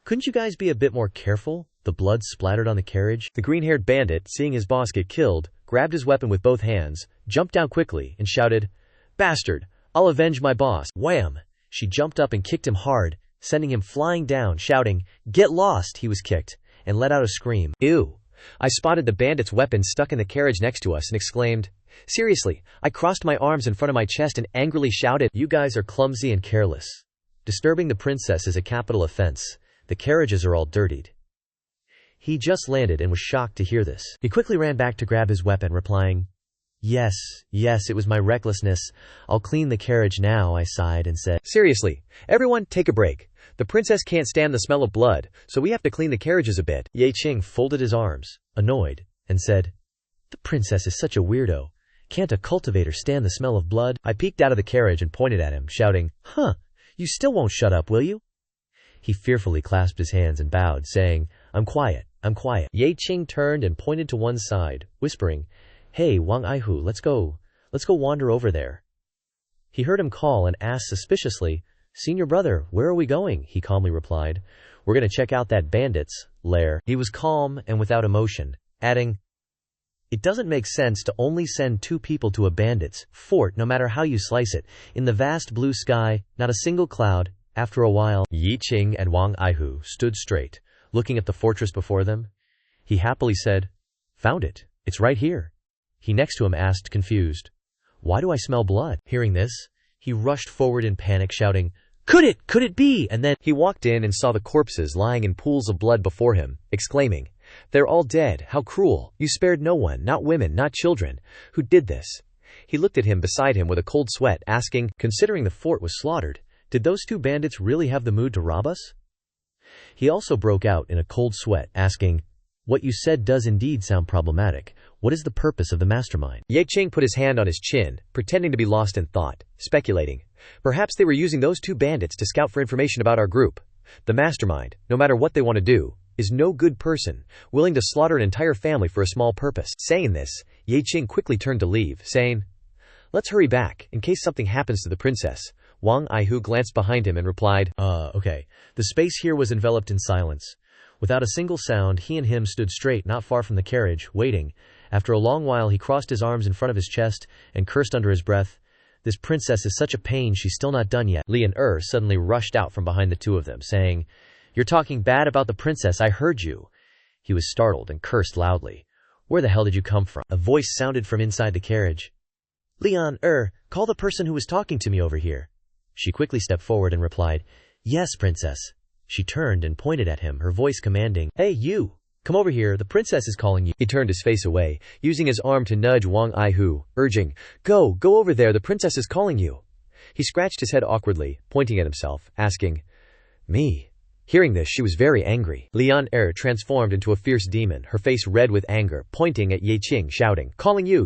"Couldn't you guys be a bit more careful? The blood splattered on the carriage." The green-haired bandit, seeing his boss get killed, grabbed his weapon with both hands, jumped down quickly, and shouted, "Bastard! I'll avenge my boss." Wham! She jumped up and kicked him hard, sending him flying down, shouting, "Get lost!" He was kicked, and let out a scream. "Ew!" I spotted the bandit's weapon stuck in the carriage next to us and exclaimed, "Seriously!" I crossed my arms in front of my chest and angrily shouted, "You guys are clumsy and careless. Disturbing the princess is a capital offense. The carriages are all dirtied." He just landed and was shocked to hear this. He quickly ran back to grab his weapon, replying, Yes, it was my recklessness. I'll clean the carriage now," I sighed and said, "Seriously, everyone take a break. The princess can't stand the smell of blood, so we have to clean the carriages a bit." Yi Qing folded his arms, annoyed, and said, "The princess is such a weirdo. Can't a cultivator stand the smell of blood?" I peeked out of the carriage and pointed at him, shouting, "You still won't shut up, will you?" He fearfully clasped his hands and bowed, saying, I'm quiet. Yi Qing turned and pointed to one side, whispering, "Hey, Wang Aihu, let's go wander over there." He heard him call and asked suspiciously, "Senior brother, where are we going?" He calmly replied, "We're going to check out that bandit's lair." He was calm and without emotion, adding, "It doesn't make sense to only send 2 people to a bandit's fort, no matter how you slice it. In the vast blue sky, not a single cloud." After a while, Yi Qing and Wang Aihu stood straight, looking at the fortress before them. He happily said, "Found it. It's right here." He next to him asked, confused, Why do I smell blood? Hearing this, he rushed forward in panic, shouting, Could it be? And then he walked in and saw the corpses lying in pools of blood before him, exclaiming, They're all dead. How cruel. You spared no one, not women, not children. Who did this? He looked at him beside him with a cold sweat, asking, considering the fort was slaughtered, did those two bandits really have the mood to rob us? He also broke out in a cold sweat, asking, What you said does indeed sound problematic. What is the purpose of the mastermind? Ye Qing put his hand on his chin, pretending to be lost in thought, speculating. Perhaps they were using those two bandits to scout for information about our group. The mastermind, no matter what they want to do, is no good person, willing to slaughter an entire family for a small purpose. Saying this, Ye Qing quickly turned to leave, saying, Let's hurry back, in case something happens to the princess. Wang Aihu glanced behind him and replied, Okay. The space here was enveloped in silence. Without a single sound, he and him stood straight not far from the carriage, waiting. After a long while he crossed his arms in front of his chest and cursed under his breath, This princess is such a pain, she's still not done yet. Li and suddenly rushed out from behind the two of them, saying, You're talking bad about the princess, I heard you. He was startled and cursed loudly. Where the hell did you come from? A voice sounded from inside the carriage. Leon, call the person who was talking to me over here. She quickly stepped forward and replied, Yes, princess. She turned and pointed at him, her voice commanding, Hey, you! Come over here, the princess is calling you. He turned his face away, using his arm to nudge Wang Aihu, urging, Go over there, the princess is calling you. He scratched his head awkwardly, pointing at himself, asking, Me? Hearing this, she was very angry. Lian transformed into a fierce demon, her face red with anger, pointing at Ye Qing, shouting, Calling you.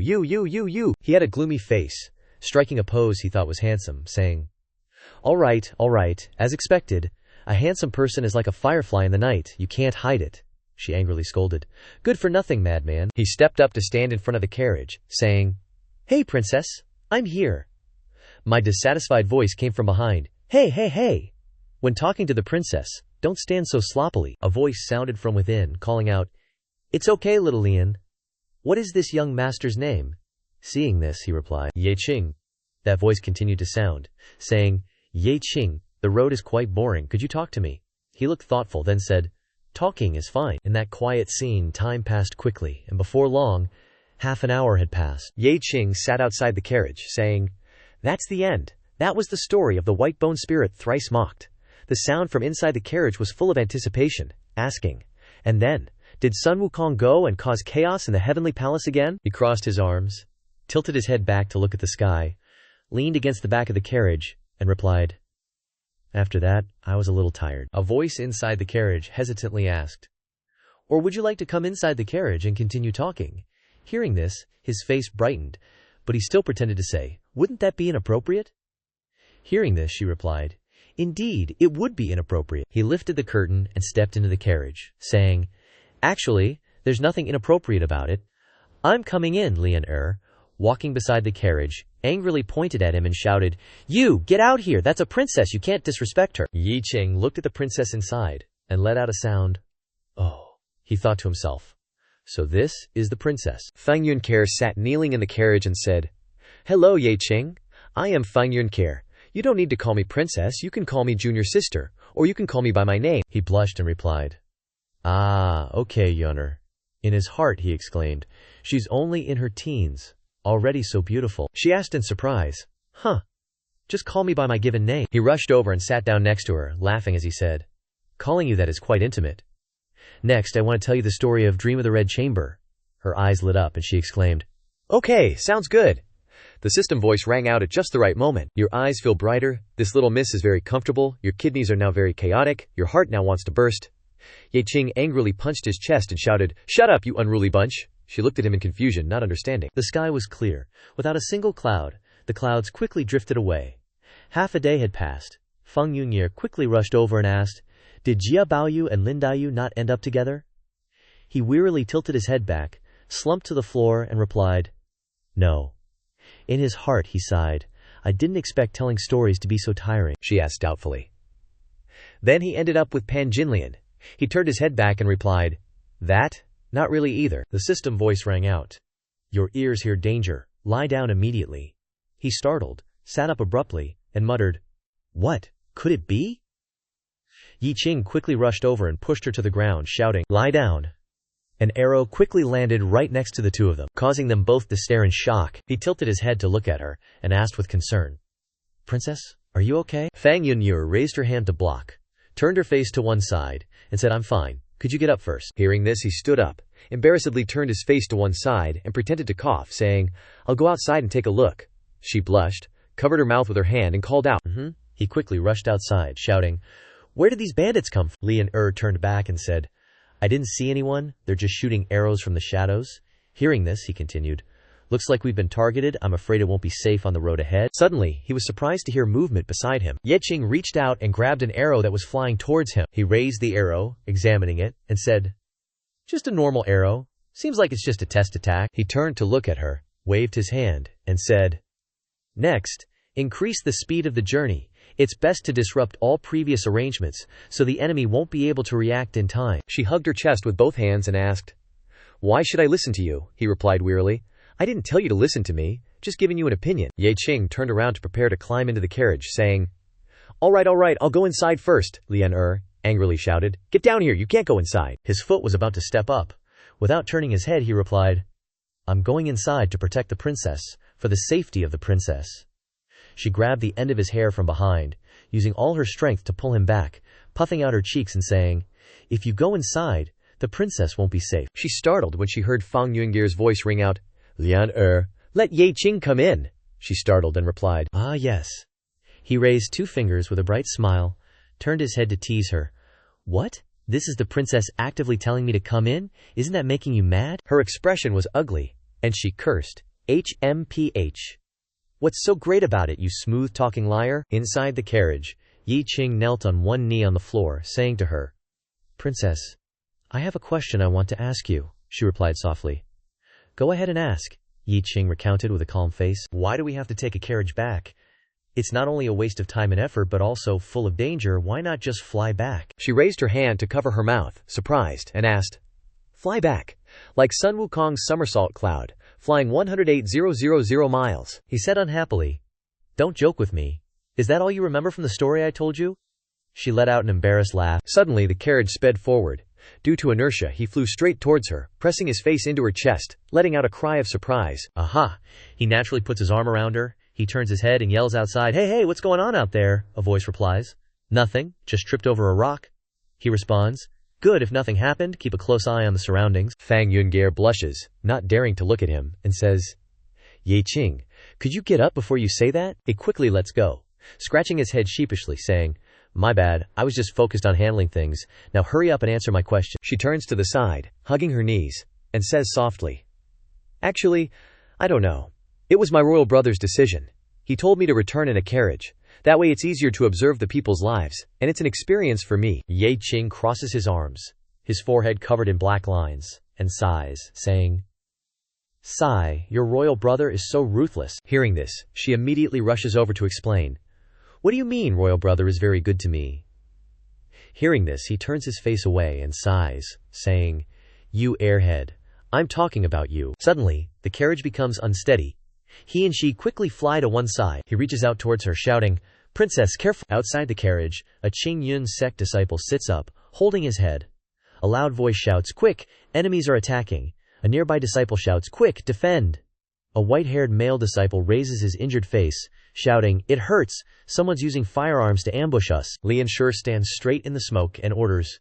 He had a gloomy face, striking a pose he thought was handsome, saying, All right, as expected. A handsome person is like a firefly in the night, you can't hide it. She angrily scolded. Good for nothing, madman. He stepped up to stand in front of the carriage, saying, Hey, princess, I'm here. My dissatisfied voice came from behind. Hey. When talking to the princess, don't stand so sloppily. A voice sounded from within, calling out, It's okay, little Lian. What is this young master's name? Seeing this, he replied, Ye Qing. That voice continued to sound, saying, Ye Qing, the road is quite boring, could you talk to me? He looked thoughtful, then said, Talking is fine. In that quiet scene, time passed quickly, and before long, half an hour had passed. Ye Qing sat outside the carriage, saying, That's the end. That was the story of the white-bone spirit thrice mocked. The sound from inside the carriage was full of anticipation, asking, And then, did Sun Wukong go and cause chaos in the heavenly palace again? He crossed his arms, tilted his head back to look at the sky, leaned against the back of the carriage, and replied, After that, I was a little tired. A voice inside the carriage hesitantly asked, Or would you like to come inside the carriage and continue talking? Hearing this, his face brightened, but he still pretended to say, Wouldn't that be inappropriate? Hearing this, she replied, Indeed, it would be inappropriate. He lifted the curtain and stepped into the carriage, saying, Actually, there's nothing inappropriate about it. I'm coming in, Lian walking beside the carriage, angrily pointed at him and shouted, You, get out here, that's a princess, you can't disrespect her. Ye Qing looked at the princess inside, and let out a sound. Oh, he thought to himself, so this is the princess. Fang Yunkar sat kneeling in the carriage and said, Hello, Ye Qing. I am Fang Yunkar. You don't need to call me princess, you can call me junior sister, or you can call me by my name. He blushed and replied, Ah, okay, Yunner. In his heart, he exclaimed, She's only in her teens. Already so beautiful. She asked in surprise, Just call me by my given name. He rushed over and sat down next to her, laughing as he said, Calling you that is quite intimate. Next, I want to tell you the story of Dream of the Red Chamber. Her eyes lit up and she exclaimed, Okay, sounds good. The system voice rang out at just the right moment. Your eyes feel brighter, this little miss is very comfortable, your kidneys are now very chaotic, your heart now wants to burst. Ye Qing angrily punched his chest and shouted, Shut up, you unruly bunch. She looked at him in confusion, not understanding. The sky was clear, without a single cloud. The clouds quickly drifted away. Half a day had passed. Feng Yunye quickly rushed over and asked, Did Jia Baoyu and Lin Daiyu not end up together? He wearily tilted his head back, slumped to the floor, and replied, No. In his heart, he sighed, I didn't expect telling stories to be so tiring. She asked doubtfully. Then he ended up with Pan Jinlian. He turned his head back and replied, That? Not really either. The system voice rang out. Your ears hear danger. Lie down immediately. He startled, sat up abruptly, and muttered, What? Could it be? Yi Qing quickly rushed over and pushed her to the ground, shouting, Lie down. An arrow quickly landed right next to the two of them, causing them both to stare in shock. He tilted his head to look at her, and asked with concern, "Princess, are you okay?" Fang Yunyur raised her hand to block, turned her face to one side, and said, "I'm fine. Could you get up first?" Hearing this, he stood up, embarrassedly turned his face to one side, and pretended to cough, saying, "I'll go outside and take a look." She blushed, covered her mouth with her hand, and called out, He quickly rushed outside, shouting, "Where did these bandits come from?" Li and turned back and said, "I didn't see anyone. They're just shooting arrows from the shadows." Hearing this, he continued, "Looks like we've been targeted. I'm afraid it won't be safe on the road ahead." Suddenly, he was surprised to hear movement beside him. Ye Qing reached out and grabbed an arrow that was flying towards him. He raised the arrow, examining it, and said, "Just a normal arrow. Seems like it's just a test attack." He turned to look at her, waved his hand, and said, "Next, increase the speed of the journey. It's best to disrupt all previous arrangements, so the enemy won't be able to react in time." She hugged her chest with both hands and asked, "Why should I listen to you?" He replied wearily, "I didn't tell you to listen to me, just giving you an opinion." Ye Qing turned around to prepare to climb into the carriage, saying, all right, I'll go inside first." Lian angrily shouted, "Get down here, you can't go inside." His foot was about to step up. Without turning his head, he replied, "I'm going inside to protect the princess, for the safety of the princess." She grabbed the end of his hair from behind, using all her strength to pull him back, puffing out her cheeks and saying, "If you go inside, the princess won't be safe." She startled when she heard Fang Yunyer's voice ring out, "Lian let Ye Qing come in." She startled and replied, "Ah, yes." He raised two fingers with a bright smile, turned his head to tease her. "What? This is the princess actively telling me to come in? Isn't that making you mad?" Her expression was ugly, and she cursed, "HMPH. What's so great about it, you smooth-talking liar?" Inside the carriage, Ye Qing knelt on one knee on the floor, saying to her, "Princess, I have a question I want to ask you," she replied softly. "Go ahead and ask," Ye Qing recounted with a calm face. "Why do we have to take a carriage back? It's not only a waste of time and effort, but also full of danger. Why not just fly back?" She raised her hand to cover her mouth, surprised, and asked, "Fly back? Like Sun Wukong's somersault cloud, flying 108,000 miles. He said unhappily, "Don't joke with me. Is that all you remember from the story I told you?" She let out an embarrassed laugh. Suddenly, the carriage sped forward. Due to inertia, he flew straight towards her, pressing his face into her chest, letting out a cry of surprise. Aha! He naturally puts his arm around her. He turns his head and yells outside, "Hey, what's going on out there?" A voice replies, "Nothing, just tripped over a rock." He responds, "Good, if nothing happened, keep a close eye on the surroundings." Fang Yunyur blushes, not daring to look at him, and says, "Ye Qing, could you get up before you say that?" He quickly lets go, scratching his head sheepishly, saying, "My bad, I was just focused on handling things. Now hurry up and answer my question." She turns to the side, hugging her knees, and says softly, "Actually, I don't know. It was my royal brother's decision. He told me to return in a carriage. That way it's easier to observe the people's lives, and it's an experience for me." Ye Qing crosses his arms, his forehead covered in black lines, and sighs, saying, "Sigh, your royal brother is so ruthless." Hearing this, she immediately rushes over to explain, "What do you mean, royal brother is very good to me?" Hearing this, he turns his face away and sighs, saying, "You airhead, I'm talking about you." Suddenly, the carriage becomes unsteady. He and she quickly fly to one side. He reaches out towards her, shouting, "Princess, careful!" Outside the carriage, a Qing Yun sect disciple sits up, holding his head. A loud voice shouts, "Quick! Enemies are attacking!" A nearby disciple shouts, "Quick, defend!" A white-haired male disciple raises his injured face, shouting, "It hurts! Someone's using firearms to ambush us." Lian Shi stands straight in the smoke and orders,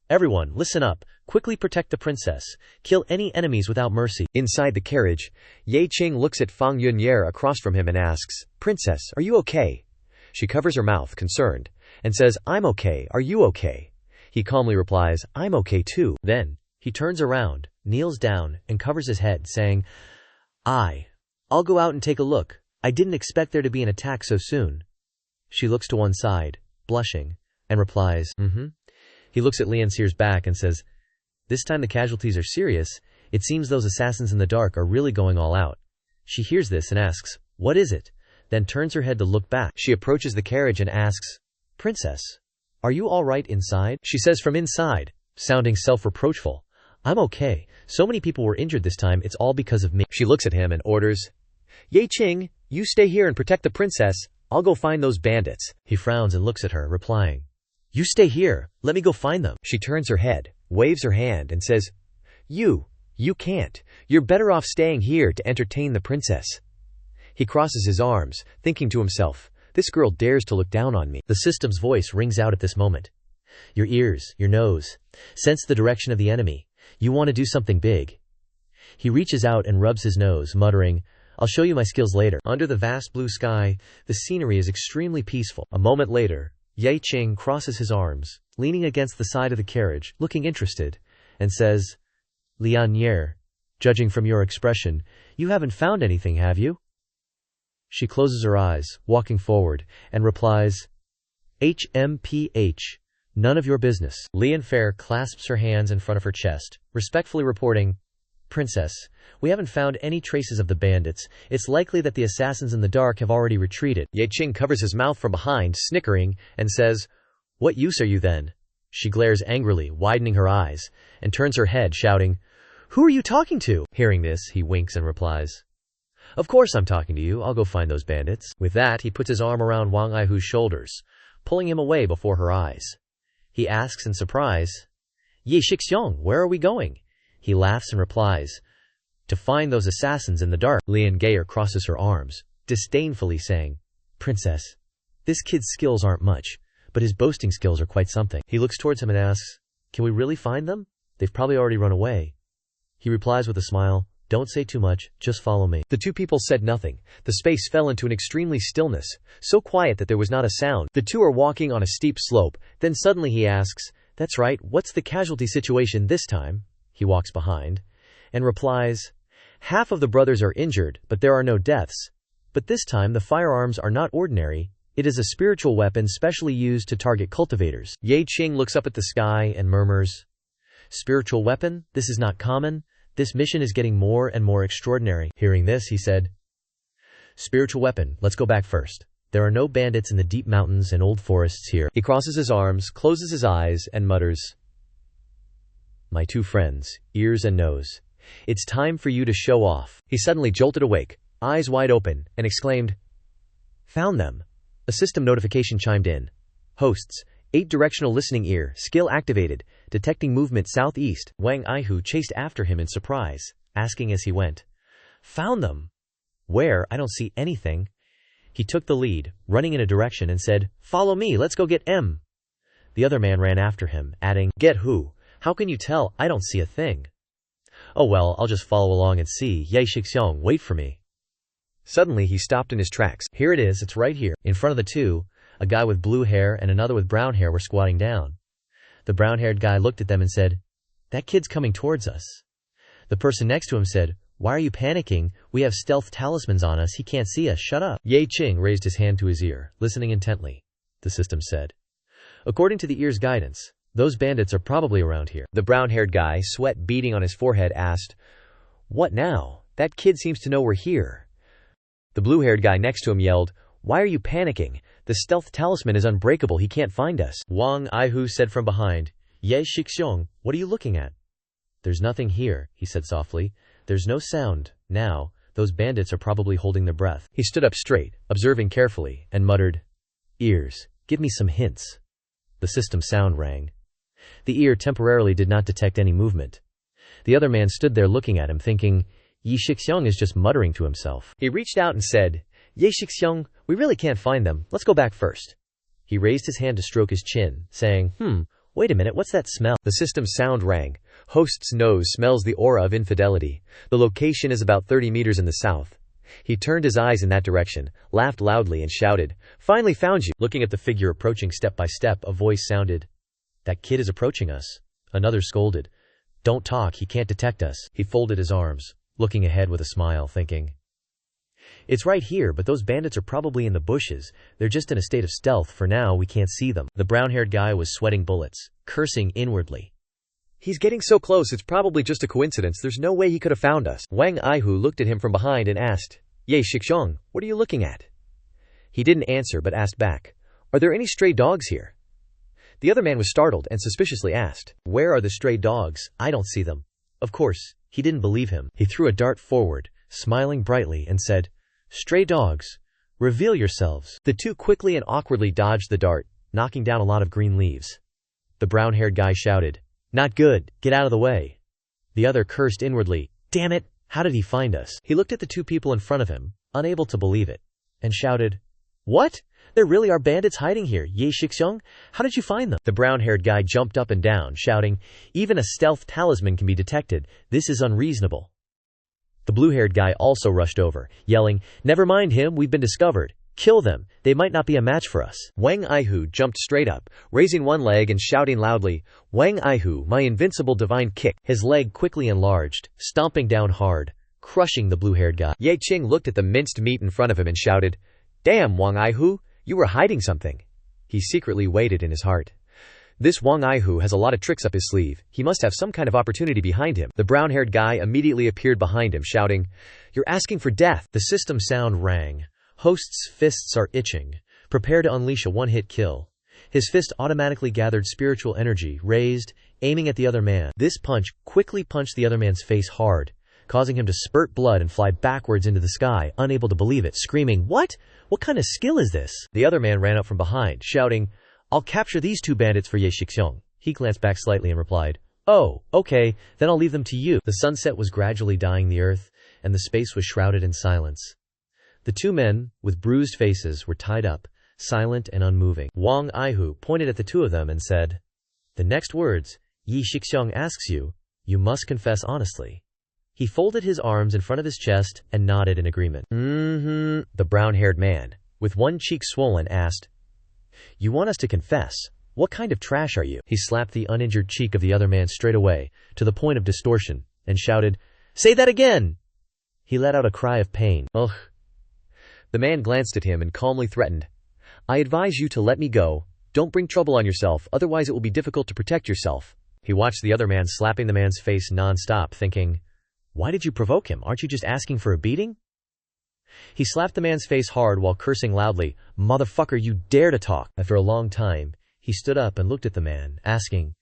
"Everyone, listen up. Quickly protect the princess. Kill any enemies without mercy." Inside the carriage, Ye Qing looks at Fang Yunyur across from him and asks, "Princess, are you okay?" She covers her mouth, concerned, and says, "I'm okay. Are you okay?" He calmly replies, "I'm okay too." Then, he turns around, kneels down, and covers his head, saying, I'll go out and take a look. I didn't expect there to be an attack so soon." She looks to one side, blushing, and replies, He looks at Lian Shi's back and says, "This time the casualties are serious. It seems those assassins in the dark are really going all out." She hears this and asks, "What is it?" Then turns her head to look back. She approaches the carriage and asks, "Princess, are you all right inside?" She says from inside, sounding self-reproachful, "I'm okay. So many people were injured this time, it's all because of me." She looks at him and orders, "Ye Qing, you stay here and protect the princess. I'll go find those bandits." He frowns and looks at her, replying, "You stay here, let me go find them." She turns her head, waves her hand, and says, You can't. You're better off staying here to entertain the princess." He crosses his arms, thinking to himself, "This girl dares to look down on me." The system's voice rings out at this moment. Your ears, your nose, sense the direction of the enemy. You want to do something big. He reaches out and rubs his nose, muttering, "I'll show you my skills later." Under the vast blue sky, the scenery is extremely peaceful. A moment later, Ye Qing crosses his arms, leaning against the side of the carriage, looking interested, and says, "Lian Yer, judging from your expression, you haven't found anything, have you?" She closes her eyes, walking forward, and replies, "HMPH, none of your business." Lian Fair clasps her hands in front of her chest, respectfully reporting, "Princess, we haven't found any traces of the bandits. It's likely that the assassins in the dark have already retreated." Ye Qing covers his mouth from behind, snickering, and says, "What use are you then?" She glares angrily, widening her eyes, and turns her head, shouting, "Who are you talking to?" Hearing this, he winks and replies, "Of course I'm talking to you. I'll go find those bandits." With that, he puts his arm around Wang Aihu's shoulders, pulling him away before her eyes. He asks in surprise, "Ye Shixiong, where are we going?" He laughs and replies, "To find those assassins in the dark." Lian Gayer crosses her arms, disdainfully saying, "Princess, this kid's skills aren't much, but his boasting skills are quite something." He looks towards him and asks, "Can we really find them? They've probably already run away." He replies with a smile, "Don't say too much, just follow me." The two people said nothing. The space fell into an extremely stillness, so quiet that there was not a sound. The two are walking on a steep slope, then suddenly he asks, "That's right, what's the casualty situation this time?" He walks behind, and replies, "Half of the brothers are injured, but there are no deaths. But this time the firearms are not ordinary. It is a spiritual weapon specially used to target cultivators." Ye Qing looks up at the sky and murmurs, "Spiritual weapon? This is not common. This mission is getting more and more extraordinary." Hearing this, he said, "Spiritual weapon, let's go back first. There are no bandits in the deep mountains and old forests here." He crosses his arms, closes his eyes, and mutters, "My two friends, ears and nose. It's time for you to show off." He suddenly jolted awake, eyes wide open, and exclaimed, "Found them." A system notification chimed in. "Hosts, 8 directional listening ear, skill activated, detecting movement southeast." Wang Aihu chased after him in surprise, asking as he went, "Found them? Where? I don't see anything." He took the lead, running in a direction, and said, "Follow me, let's go get M." The other man ran after him, adding, "Get who? How can you tell? I don't see a thing." "Oh well, I'll just follow along and see. Ye Shixiong, wait for me." Suddenly he stopped in his tracks. "Here it is, it's right here." In front of the two, a guy with blue hair and another with brown hair were squatting down. The brown-haired guy looked at them and said, "That kid's coming towards us." The person next to him said, "Why are you panicking? We have stealth talismans on us. He can't see us. Shut up." Ye Qing raised his hand to his ear, listening intently. The system said, "According to the ear's guidance, those bandits are probably around here." The brown-haired guy, sweat beading on his forehead, asked, "What now? That kid seems to know we're here." The blue-haired guy next to him yelled, "Why are you panicking? The stealth talisman is unbreakable. He can't find us." Wang Aihu said from behind, "Ye Shixiong, what are you looking at?" "There's nothing here," he said softly. "There's no sound. Now, those bandits are probably holding their breath." He stood up straight, observing carefully, and muttered, "Ears, give me some hints." The system sound rang. The ear temporarily did not detect any movement. The other man stood there looking at him, thinking, Yi Shixiong is just muttering to himself. He reached out and said, "Ye Shixiong, we really can't find them. Let's go back first." He raised his hand to stroke his chin, saying, Wait a minute, what's that smell?" The system's sound rang. Host's nose smells the aura of infidelity. The location is about 30 meters in the south. He turned his eyes in that direction, laughed loudly, and shouted, "Finally found you!" Looking at the figure approaching step by step, a voice sounded, "That kid is approaching us." Another scolded, "Don't talk, he can't detect us." He folded his arms, looking ahead with a smile, thinking, "It's right here, but those bandits are probably in the bushes. They're just in a state of stealth. For now, we can't see them." The brown-haired guy was sweating bullets, cursing inwardly. "He's getting so close, it's probably just a coincidence. There's no way he could have found us." Wang Aihu looked at him from behind and asked, "Ye Shixiong, what are you looking at?" He didn't answer but asked back, "Are there any stray dogs here?" The other man was startled and suspiciously asked, "Where are the stray dogs? I don't see them." Of course, he didn't believe him. He threw a dart forward, smiling brightly, and said, "Stray dogs, reveal yourselves." The two quickly and awkwardly dodged the dart, knocking down a lot of green leaves. The brown-haired guy shouted, "Not good, get out of the way." The other cursed inwardly. Damn it, how did he find us? He looked at the two people in front of him, unable to believe it, and shouted, What? There really are bandits hiding here, Ye Shixiong? How did you find them? The brown-haired guy jumped up and down, shouting, Even a stealth talisman can be detected. This is unreasonable. The blue-haired guy also rushed over, yelling, Never mind him, we've been discovered. Kill them, they might not be a match for us. Wang Aihu jumped straight up, raising one leg and shouting loudly, Wang Aihu, my invincible divine kick. His leg quickly enlarged, stomping down hard, crushing the blue-haired guy. Ye Qing looked at the minced meat in front of him and shouted, Damn, Wang Aihu, you were hiding something. He secretly waited in his heart. This Wang Aihu has a lot of tricks up his sleeve. He must have some kind of opportunity behind him. The brown-haired guy immediately appeared behind him, shouting, You're asking for death. The system sound rang. Host's fists are itching. Prepare to unleash a one-hit kill. His fist automatically gathered spiritual energy, raised, aiming at the other man. This punch quickly punched the other man's face hard, causing him to spurt blood and fly backwards into the sky, unable to believe it, screaming, What? What kind of skill is this? The other man ran up from behind, shouting, I'll capture these two bandits for Ye Shixiong. He glanced back slightly and replied, Oh, okay, then I'll leave them to you. The sunset was gradually dyeing the earth, and the space was shrouded in silence. The two men, with bruised faces, were tied up, silent and unmoving. Wang Aihu pointed at the two of them and said, The next words Ye Shixiong asks you, you must confess honestly. He folded his arms in front of his chest and nodded in agreement. The brown-haired man, with one cheek swollen, asked, You want us to confess? What kind of trash are you? He slapped the uninjured cheek of the other man straight away, to the point of distortion, and shouted, Say that again! He let out a cry of pain. Ugh. The man glanced at him and calmly threatened, I advise you to let me go. Don't bring trouble on yourself, otherwise it will be difficult to protect yourself. He watched the other man slapping the man's face non-stop, thinking, Why did you provoke him? Aren't you just asking for a beating? He slapped the man's face hard while cursing loudly, Motherfucker, you dare to talk. After a long time, he stood up and looked at the man, asking,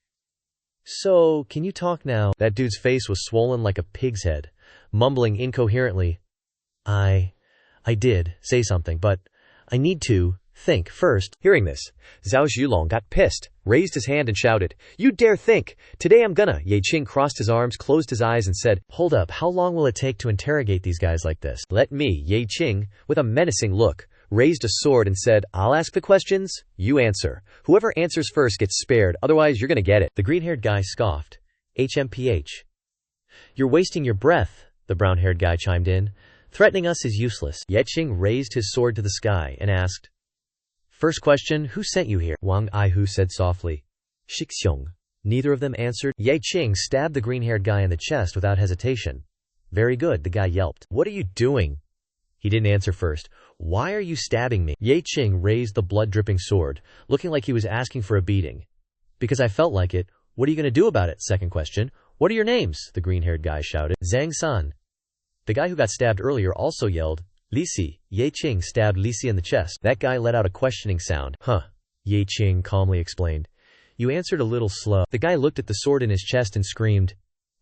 So, can you talk now? That dude's face was swollen like a pig's head, mumbling incoherently, I did say something, but I need to think first. Hearing this, Zhao Zhulong got pissed, raised his hand and shouted, You dare think! Today I'm gonna. Ye Qing crossed his arms, closed his eyes and said, Hold up, how long will it take to interrogate these guys like this? Let me. Ye Qing, with a menacing look, raised a sword and said, I'll ask the questions, you answer. Whoever answers first gets spared, otherwise you're gonna get it. The green-haired guy scoffed. HMPH. You're wasting your breath, the brown-haired guy chimed in. Threatening us is useless. Ye Qing raised his sword to the sky and asked, First question, who sent you here? Wang Aihu said softly, Shixiong. Neither of them answered. Ye Qing stabbed the green-haired guy in the chest without hesitation. Very good, the guy yelped. What are you doing? He didn't answer first. Why are you stabbing me? Ye Qing raised the blood-dripping sword, looking like he was asking for a beating. Because I felt like it. What are you going to do about it? Second question, what are your names? The green-haired guy shouted. Zhang San. The guy who got stabbed earlier also yelled, Lisi. Ye Qing stabbed Lisi in the chest. That guy let out a questioning sound. Huh. Ye Qing calmly explained. You answered a little slow. The guy looked at the sword in his chest and screamed,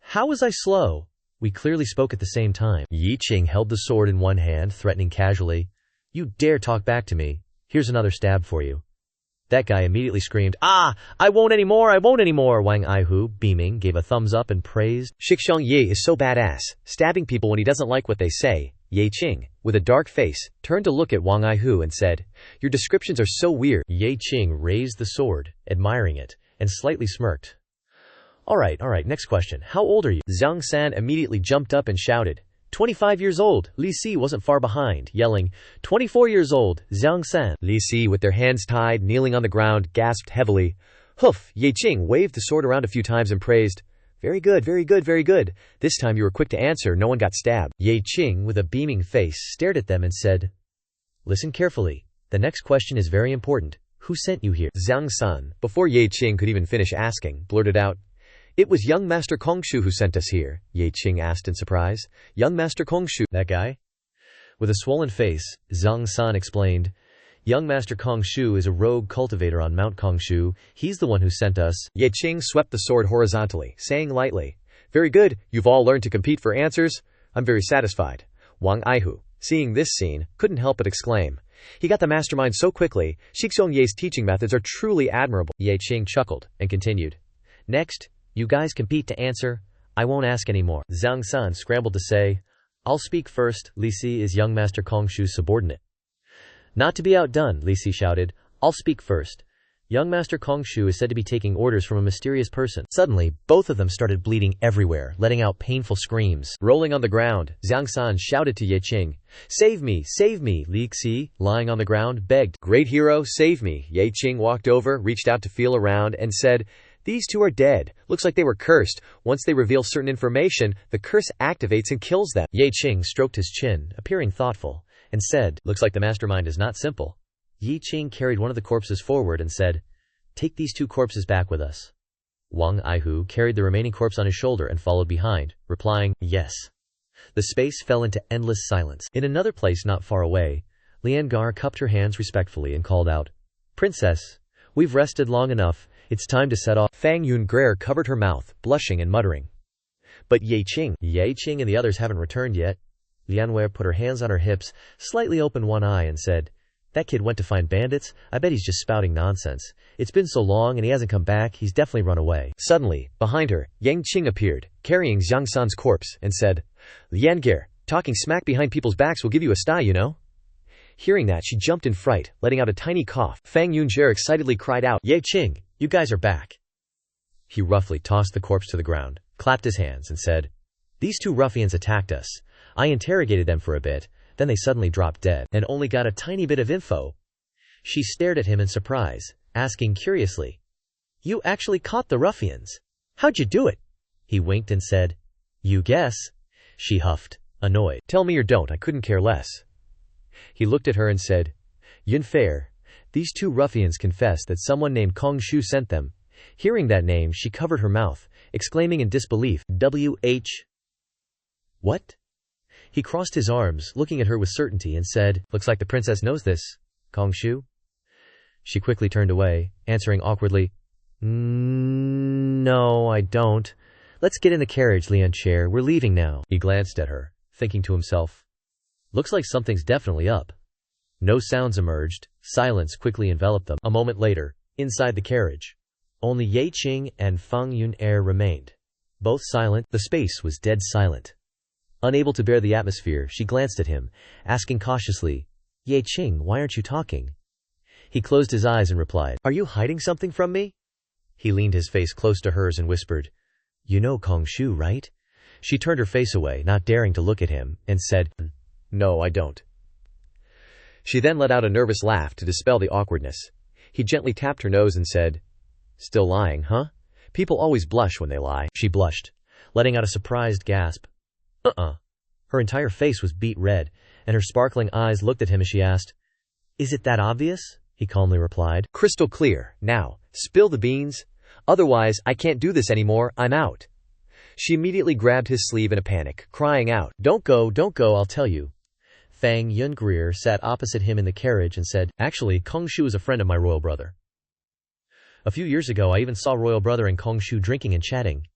How was I slow? We clearly spoke at the same time. Ye Qing held the sword in one hand, threatening casually, You dare talk back to me. Here's another stab for you. That guy immediately screamed, I won't anymore, Wang Aihu, beaming, gave a thumbs up and praised. Shixiong Ye is so badass, stabbing people when he doesn't like what they say. Ye Qing, with a dark face, turned to look at Wang Aihu and said, Your descriptions are so weird. Ye Qing raised the sword, admiring it, and slightly smirked. Alright, next question. How old are you? Zhang San immediately jumped up and shouted, 25 years old. Li Si wasn't far behind, yelling, 24 years old, Zhang San. Li Si, with their hands tied, kneeling on the ground, gasped heavily. Hoof! Ye Qing waved the sword around a few times and praised, Very good, very good, very good. This time you were quick to answer, no one got stabbed. Ye Qing, with a beaming face, stared at them and said, Listen carefully. The next question is very important. Who sent you here? Zhang San, before Ye Qing could even finish asking, blurted out, It was young Master Kongshu who sent us here, Ye Qing asked in surprise. Young Master Kongshu, that guy? With a swollen face, Zhang San explained, Young Master Kongshu is a rogue cultivator on Mount Kongshu. He's the one who sent us. Ye Qing swept the sword horizontally, saying lightly, Very good, you've all learned to compete for answers. I'm very satisfied. Wang Aihu, seeing this scene, couldn't help but exclaim, He got the mastermind so quickly. Shixiong Ye's teaching methods are truly admirable. Ye Qing chuckled and continued, Next, you guys compete to answer. I won't ask anymore. Zhang San scrambled to say, I'll speak first. Li Si is young Master Kongshu's subordinate. Not to be outdone, Li Si shouted. I'll speak first. Young Master Kongshu is said to be taking orders from a mysterious person. Suddenly, both of them started bleeding everywhere, letting out painful screams. Rolling on the ground, Zhang San shouted to Ye Qing, Save me! Save me! Li Si, lying on the ground, begged. Great hero, save me! Ye Qing walked over, reached out to feel around, and said, These two are dead. Looks like they were cursed. Once they reveal certain information, the curse activates and kills them. Ye Qing stroked his chin, appearing thoughtful, and said, Looks like the mastermind is not simple. Yi Qing carried one of the corpses forward and said, Take these two corpses back with us. Wang Aihu carried the remaining corpse on his shoulder and followed behind, replying, Yes. The space fell into endless silence. In another place not far away, Lian Gar cupped her hands respectfully and called out, Princess, we've rested long enough. It's time to set off. Fang Yun-grer covered her mouth, blushing and muttering. But Ye Qing and the others haven't returned yet. Lianwei put her hands on her hips, slightly opened one eye and said, That kid went to find bandits? I bet he's just spouting nonsense. It's been so long and he hasn't come back, he's definitely run away. Suddenly, behind her, Yang Qing appeared, carrying Zhang San's corpse, and said, Liangar, talking smack behind people's backs will give you a sty, you know? Hearing that, she jumped in fright, letting out a tiny cough. Fang Yunjie excitedly cried out, Ye Qing, you guys are back. He roughly tossed the corpse to the ground, clapped his hands, and said, These two ruffians attacked us. I interrogated them for a bit, then they suddenly dropped dead, and only got a tiny bit of info. She stared at him in surprise, asking curiously, You actually caught the ruffians? How'd you do it? He winked and said, You guess. She huffed, annoyed. Tell me or don't, I couldn't care less. He looked at her and said, Yun Fair, these two ruffians confessed that someone named Kongshu sent them. Hearing that name, she covered her mouth, exclaiming in disbelief, W.H. What? He crossed his arms, looking at her with certainty, and said, Looks like the princess knows this, Kongshu. She quickly turned away, answering awkwardly, No, I don't. Let's get in the carriage, Lian Chair. We're leaving now. He glanced at her, thinking to himself, Looks like something's definitely up. No sounds emerged. Silence quickly enveloped them. A moment later, inside the carriage, only Ye Qing and Fang Yun-er remained. Both silent, the space was dead silent. Unable to bear the atmosphere, she glanced at him, asking cautiously, Ye Qing, why aren't you talking? He closed his eyes and replied, Are you hiding something from me? He leaned his face close to hers and whispered, You know Kongshu, right? She turned her face away, not daring to look at him, and said, No, I don't. She then let out a nervous laugh to dispel the awkwardness. He gently tapped her nose and said, Still lying, huh? People always blush when they lie. She blushed, letting out a surprised gasp. Her entire face was beet red, and her sparkling eyes looked at him as she asked, Is it that obvious? He calmly replied, Crystal clear. Now, spill the beans. Otherwise, I can't do this anymore. I'm out. She immediately grabbed his sleeve in a panic, crying out, Don't go, I'll tell you. Fang Yun-grer sat opposite him in the carriage and said, Actually, Kongshu is a friend of my royal brother. A few years ago, I even saw royal brother and Kongshu drinking and chatting.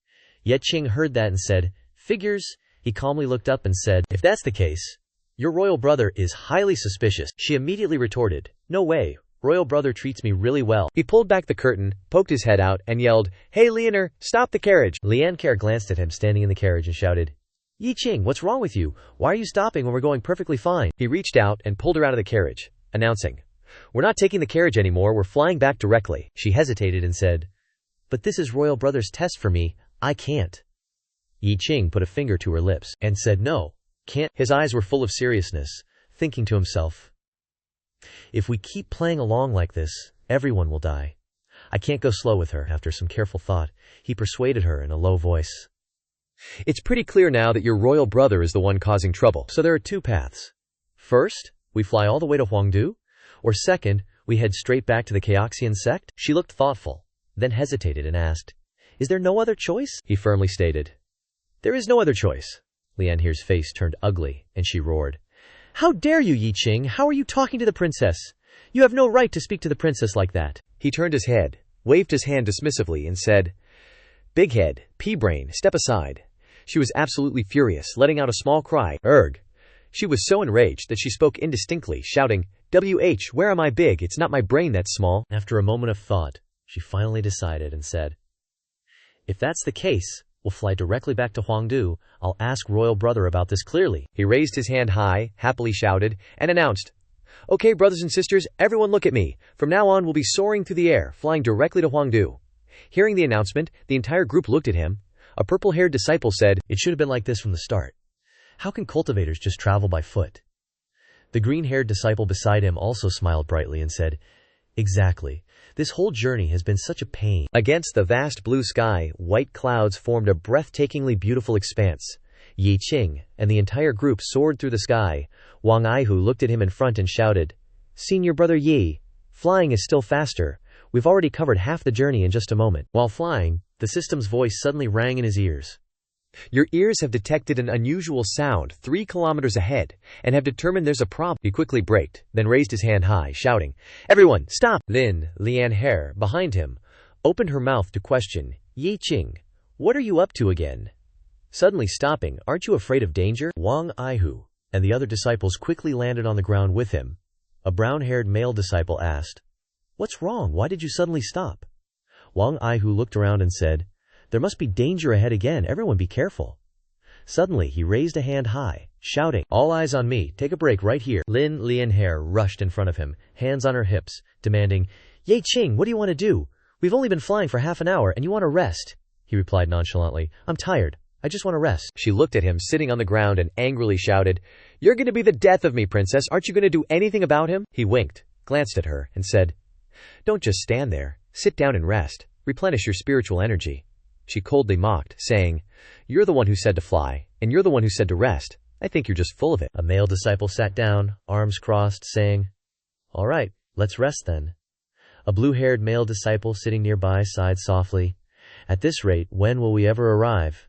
Ye Qing heard that and said, Figures. He calmly looked up and said, If that's the case, your royal brother is highly suspicious. She immediately retorted, No way. Royal brother treats me really well. He pulled back the curtain, poked his head out, and yelled, Hey, Lianer, stop the carriage. Lian Care glanced at him standing in the carriage and shouted, Yi Qing, what's wrong with you? Why are you stopping when we're going perfectly fine? He reached out and pulled her out of the carriage, announcing, We're not taking the carriage anymore, we're flying back directly. She hesitated and said, But this is royal brother's test for me, I can't. Yi Qing put a finger to her lips and said, No, can't. His eyes were full of seriousness, thinking to himself, If we keep playing along like this, everyone will die. I can't go slow with her. After some careful thought, he persuaded her in a low voice. It's pretty clear now that your royal brother is the one causing trouble. So there are two paths. First, we fly all the way to Huangdu, or second, we head straight back to the Chaoxian Sect. She looked thoughtful, then hesitated and asked, Is there no other choice? He firmly stated, There is no other choice. Lian Here's face turned ugly, and she roared, How dare you, Yi Qing? How are you talking to the princess? You have no right to speak to the princess like that. He turned his head, waved his hand dismissively, and said, Big head, pea-brain, step aside. She was absolutely furious, letting out a small cry, Erg. She was so enraged that she spoke indistinctly, shouting, WH, where am I big? It's not my brain that's small. After a moment of thought, she finally decided and said, If that's the case, We'll fly directly back to Huangdu. I'll ask royal brother about this clearly. He raised his hand high, happily shouted, and announced, "Okay, brothers and sisters, everyone look at me. From now on, we'll be soaring through the air, flying directly to Huangdu." Hearing the announcement, the entire group looked at him. A purple-haired disciple said, "It should have been like this from the start. How can cultivators just travel by foot?" The green-haired disciple beside him also smiled brightly and said, "Exactly. This whole journey has been such a pain." Against the vast blue sky, white clouds formed a breathtakingly beautiful expanse. Yi Qing and the entire group soared through the sky. Wang Aihu looked at him in front and shouted, "Senior brother Yi, flying is still faster. We've already covered half the journey in just a moment." While flying, the system's voice suddenly rang in his ears. "Your ears have detected an unusual sound 3 kilometers ahead and have determined there's a problem." He quickly braked, then raised his hand high, shouting, "Everyone, stop!" Lian Hair, behind him, opened her mouth to question, "Yi Qing, what are you up to again?" Suddenly stopping, "Aren't you afraid of danger?" Wang Aihu and the other disciples quickly landed on the ground with him. A brown-haired male disciple asked, "What's wrong? Why did you suddenly stop?" Wang Aihu looked around and said, "There must be danger ahead again. Everyone be careful." Suddenly, he raised a hand high, shouting, "All eyes on me. Take a break right here." Lian Hair rushed in front of him, hands on her hips, demanding, "Ye Qing, what do you want to do? We've only been flying for half an hour and you want to rest." He replied nonchalantly, "I'm tired. I just want to rest." She looked at him sitting on the ground and angrily shouted, "You're going to be the death of me, princess. Aren't you going to do anything about him?" He winked, glanced at her, and said, "Don't just stand there. Sit down and rest. Replenish your spiritual energy." She coldly mocked, saying, "You're the one who said to fly, and you're the one who said to rest. I think you're just full of it." A male disciple sat down, arms crossed, saying, "All right, let's rest then." A blue-haired male disciple sitting nearby sighed softly, "At this rate, when will we ever arrive?"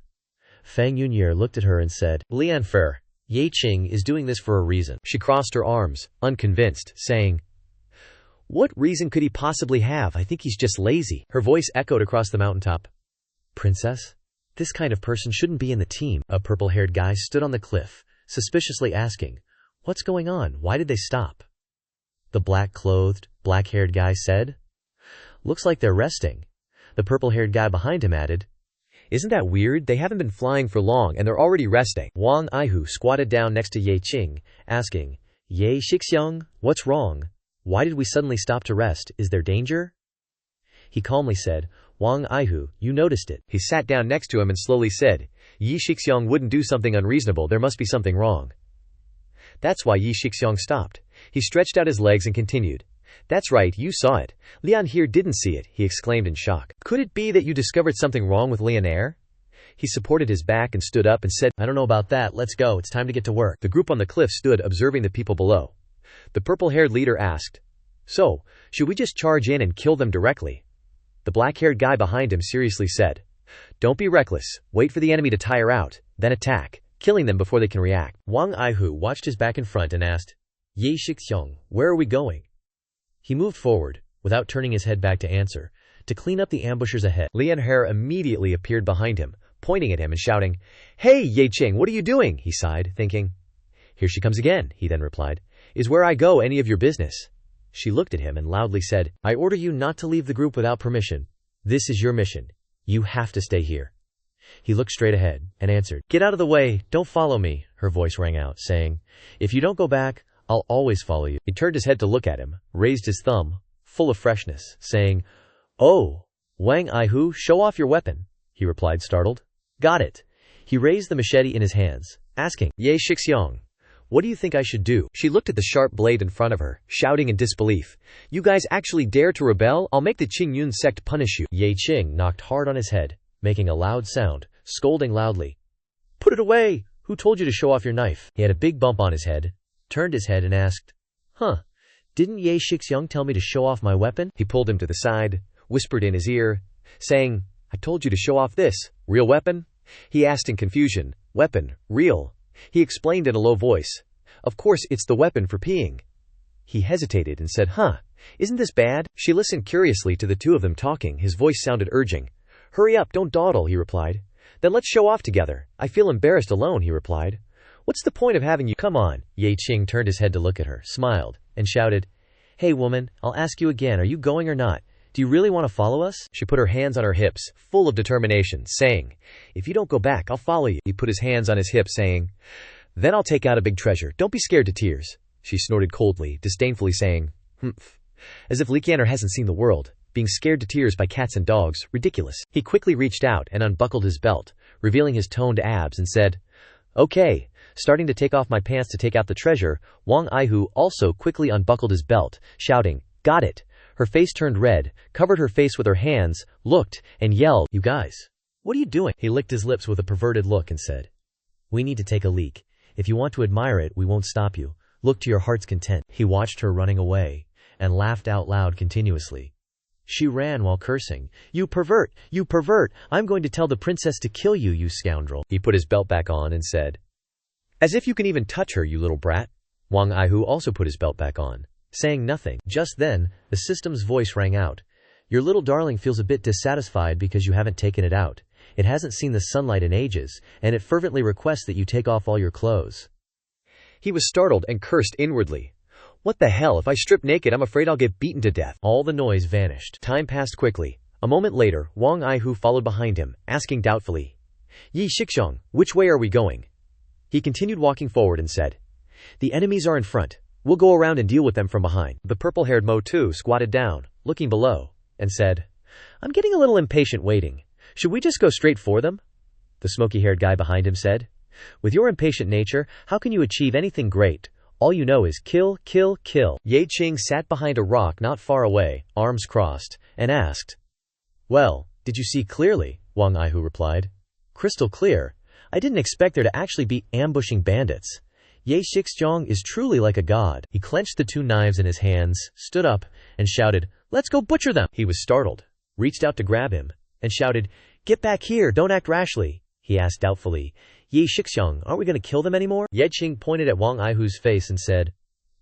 Fang Yunyer looked at her and said, "Lian Fer, Ye Qing is doing this for a reason." She crossed her arms, unconvinced, saying, "What reason could he possibly have? I think he's just lazy." Her voice echoed across the mountaintop. "Princess, this kind of person shouldn't be in the team." A purple-haired guy stood on the cliff, suspiciously asking, "What's going on? Why did they stop?" The black-clothed, black-haired guy said, "Looks like they're resting." The purple-haired guy behind him added, "Isn't that weird? They haven't been flying for long and they're already resting." Wang Aihu squatted down next to Ye Qing, asking, "Ye Shixiang, what's wrong? Why did we suddenly stop to rest? Is there danger?" He calmly said, "Wang Aihu, you noticed it." He sat down next to him and slowly said, "Yi Shixiang wouldn't do something unreasonable. There must be something wrong." That's why Yi Shixiang stopped. He stretched out his legs and continued, "That's right, you saw it. Lian here didn't see it," he exclaimed in shock. "Could it be that you discovered something wrong with Lian Air?" He supported his back and stood up and said, "I don't know about that. Let's go. It's time to get to work." The group on the cliff stood observing the people below. The purple-haired leader asked, "So, should we just charge in and kill them directly?" The black-haired guy behind him seriously said, "Don't be reckless. Wait for the enemy to tire out, then attack, killing them before they can react." Wang Aihu watched his back in front and asked, "Ye Shixiang, where are we going?" He moved forward, without turning his head back to answer, to clean up the ambushers ahead. Lian Hair immediately appeared behind him, pointing at him and shouting, "Hey, Ye Qing, what are you doing?" He sighed, thinking, "Here she comes again," he then replied. "Is where I go any of your business?" She looked at him and loudly said, "I order you not to leave the group without permission. This is your mission. You have to stay here." He looked straight ahead and answered, "Get out of the way, don't follow me." Her voice rang out, saying, "If you don't go back, I'll always follow you." He turned his head to look at him, raised his thumb, full of freshness, saying, "Oh, Wang Aihu, show off your weapon." He replied, startled, "Got it." He raised the machete in his hands, asking, "Ye Shixiang, what do you think I should do?" She looked at the sharp blade in front of her, shouting in disbelief, "You guys actually dare to rebel? I'll make the Qing Sect punish you." Ye Qing knocked hard on his head, making a loud sound, scolding loudly, "Put it away! Who told you to show off your knife?" He had a big bump on his head, turned his head and asked, Didn't Ye Shixiang tell me to show off my weapon?" He pulled him to the side, whispered in his ear, saying, "I told you to show off this. Real weapon?" He asked in confusion, "Weapon, real?" He explained in a low voice, "Of course, it's the weapon for peeing." He hesitated and said, "Isn't this bad?" She listened curiously to the two of them talking. His voice sounded urging. "Hurry up, don't dawdle," he replied. "Then let's show off together." "I feel embarrassed alone," he replied. "What's the point of having you come on?" Ye Qing turned his head to look at her, smiled, and shouted, "Hey woman, I'll ask you again, are you going or not? Do you really want to follow us? She put her hands on her hips, full of determination, saying, If you don't go back, I'll follow you. He put his hands on his hips, saying, Then I'll take out a big treasure. Don't be scared to tears. She snorted coldly, disdainfully saying, Humph. As if Likianer hasn't seen the world. Being scared to tears by cats and dogs, ridiculous. He quickly reached out and unbuckled his belt, revealing his toned abs, and said, Okay. Starting to take off my pants to take out the treasure, Wang Aihu also quickly unbuckled his belt, shouting, Got it. Her face turned red, covered her face with her hands, looked, and yelled, You guys. What are you doing? He licked his lips with a perverted look and said, We need to take a leak. If you want to admire it, we won't stop you. Look to your heart's content. He watched her running away, and laughed out loud continuously. She ran while cursing. You pervert! You pervert! I'm going to tell the princess to kill you, you scoundrel. He put his belt back on and said, As if you can even touch her, you little brat. Wang Aihu also put his belt back on, saying nothing. Just then, the system's voice rang out. Your little darling feels a bit dissatisfied because you haven't taken it out. It hasn't seen the sunlight in ages, and it fervently requests that you take off all your clothes. He was startled and cursed inwardly. What the hell, if I strip naked I'm afraid I'll get beaten to death. All the noise vanished. Time passed quickly. A moment later, Wang Aihu followed behind him, asking doubtfully, Yi Shixiong, which way are we going? He continued walking forward and said, The enemies are in front. We'll go around and deal with them from behind. The purple-haired Mo Tu squatted down, looking below, and said, I'm getting a little impatient waiting. Should we just go straight for them? The smoky-haired guy behind him said, With your impatient nature, how can you achieve anything great? All you know is kill, kill, kill. Ye Qing sat behind a rock not far away, arms crossed, and asked, Well, did you see clearly? Wang Aihu replied, Crystal clear. I didn't expect there to actually be ambushing bandits. Ye Shixiong is truly like a god. He clenched the two knives in his hands, stood up, and shouted, Let's go butcher them. He was startled, reached out to grab him, and shouted, Get back here, don't act rashly. He asked doubtfully, Ye Shixiong, aren't we going to kill them anymore? Ye Qing pointed at Wang Aihu's face and said,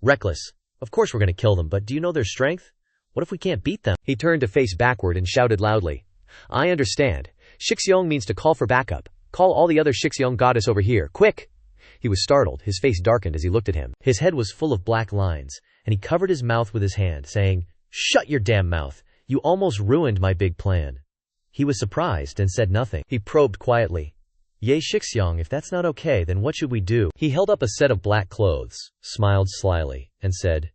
Reckless. Of course we're going to kill them, but do you know their strength? What if we can't beat them? He turned to face backward and shouted loudly, I understand. Shixiong means to call for backup. Call all the other Shixiong goddess over here, quick! He was startled, his face darkened as he looked at him. His head was full of black lines, and he covered his mouth with his hand, saying, Shut your damn mouth! You almost ruined my big plan. He was surprised and said nothing. He probed quietly, Ye Shixiong, if that's not okay, then what should we do? He held up a set of black clothes, smiled slyly, and said,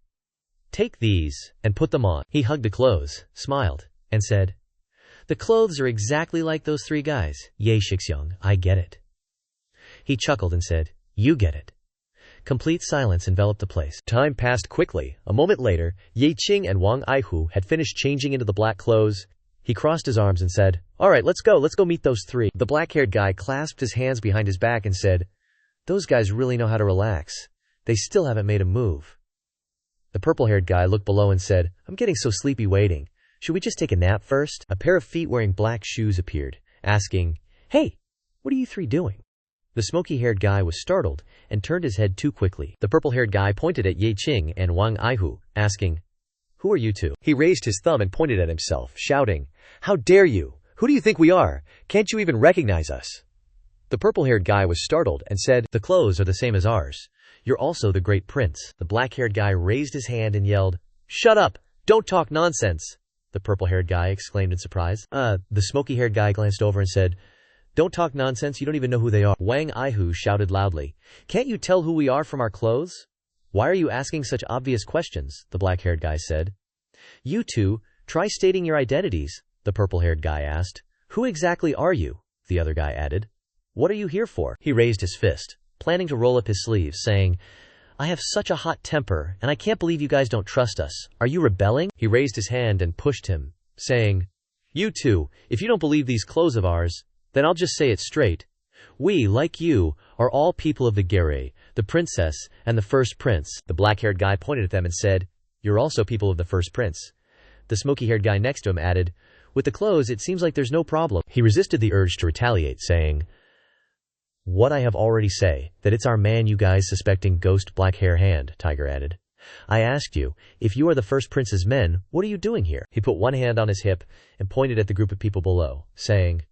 Take these, and put them on. He hugged the clothes, smiled, and said, The clothes are exactly like those three guys. Ye Shixiong, I get it. He chuckled and said, You get it. Complete silence enveloped the place. Time passed quickly. A moment later, Ye Qing and Wang Aihu had finished changing into the black clothes. He crossed his arms and said, All right, let's go meet those three. The black-haired guy clasped his hands behind his back and said, Those guys really know how to relax. They still haven't made a move. The purple-haired guy looked below and said, I'm getting so sleepy waiting. Should we just take a nap first? A pair of feet wearing black shoes appeared, asking, Hey, what are you three doing? The smoky-haired guy was startled and turned his head too quickly. The purple-haired guy pointed at Ye Qing and Wang Aihu, asking, Who are you two? He raised his thumb and pointed at himself, shouting, How dare you? Who do you think we are? Can't you even recognize us? The purple-haired guy was startled and said, The clothes are the same as ours. You're also the great prince. The black-haired guy raised his hand and yelled, Shut up! Don't talk nonsense! The purple-haired guy exclaimed in surprise. The smoky-haired guy glanced over and said, Don't talk nonsense, you don't even know who they are. Wang Aihu shouted loudly, Can't you tell who we are from our clothes? Why are you asking such obvious questions? The black-haired guy said. You two, try stating your identities, the purple-haired guy asked. Who exactly are you? The other guy added. What are you here for? He raised his fist, planning to roll up his sleeves, saying, I have such a hot temper, and I can't believe you guys don't trust us. Are you rebelling? He raised his hand and pushed him, saying, You two, if you don't believe these clothes of ours, then I'll just say it straight. We, like you, are all people of the Gere, the princess, and the first prince. The black-haired guy pointed at them and said, You're also people of the first prince. The smoky-haired guy next to him added, With the clothes, it seems like there's no problem. He resisted the urge to retaliate, saying, What I have already say, that it's our man you guys suspecting ghost black hair hand, Tiger added. I asked you, if you are the first prince's men, what are you doing here? He put one hand on his hip and pointed at the group of people below, saying,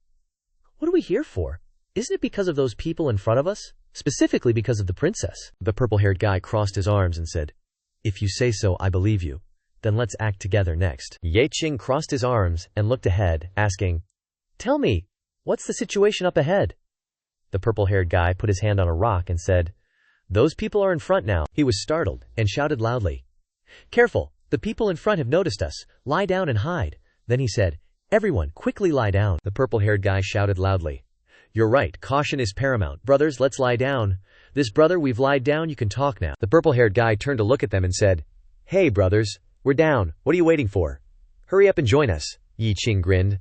What are we here for? Isn't it because of those people in front of us? Specifically because of the princess. The purple-haired guy crossed his arms and said, If you say so, I believe you. Then let's act together next. Ye Qing crossed his arms and looked ahead, asking, "Tell me, what's the situation up ahead?" The purple-haired guy put his hand on a rock and said, "Those people are in front now." He was startled and shouted loudly, "Careful, the people in front have noticed us. Lie down and hide." Then he said, "Everyone, quickly lie down." The purple-haired guy shouted loudly, "You're right, caution is paramount. Brothers, let's lie down. This brother, we've lied down, you can talk now." The purple-haired guy turned to look at them and said, "Hey, brothers, we're down. What are you waiting for? Hurry up and join us." Ye Qing grinned.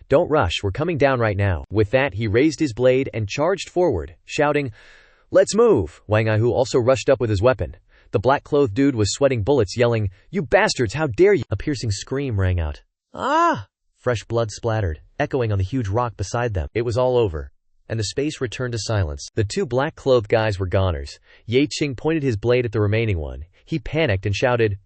"Don't rush, we're coming down right now." With that, he raised his blade and charged forward, shouting, "Let's move!" Wang Aihu also rushed up with his weapon. The black-clothed dude was sweating bullets, yelling, "You bastards, how dare you!" A piercing scream rang out. "Ah!" Fresh blood splattered, echoing on the huge rock beside them. It was all over, and the space returned to silence. The two black-clothed guys were goners. Ye Qing pointed his blade at the remaining one. He panicked and shouted,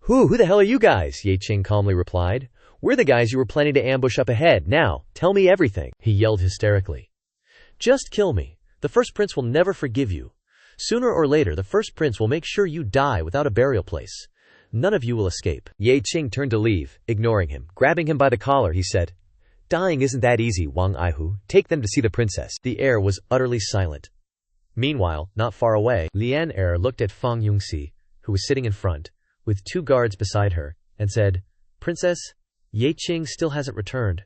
Who the hell are you guys?" Ye Qing calmly replied. "We're the guys you were planning to ambush up ahead. Now, tell me everything." He yelled hysterically. "Just kill me. The First Prince will never forgive you. Sooner or later, the First Prince will make sure you die without a burial place. None of you will escape." Ye Qing turned to leave, ignoring him. Grabbing him by the collar, he said, "Dying isn't that easy, Wang Aihu. Take them to see the princess." The air was utterly silent. Meanwhile, not far away, Lian Er looked at Fang Yongxi, who was sitting in front, with two guards beside her, and said, "Princess, Ye Qing still hasn't returned.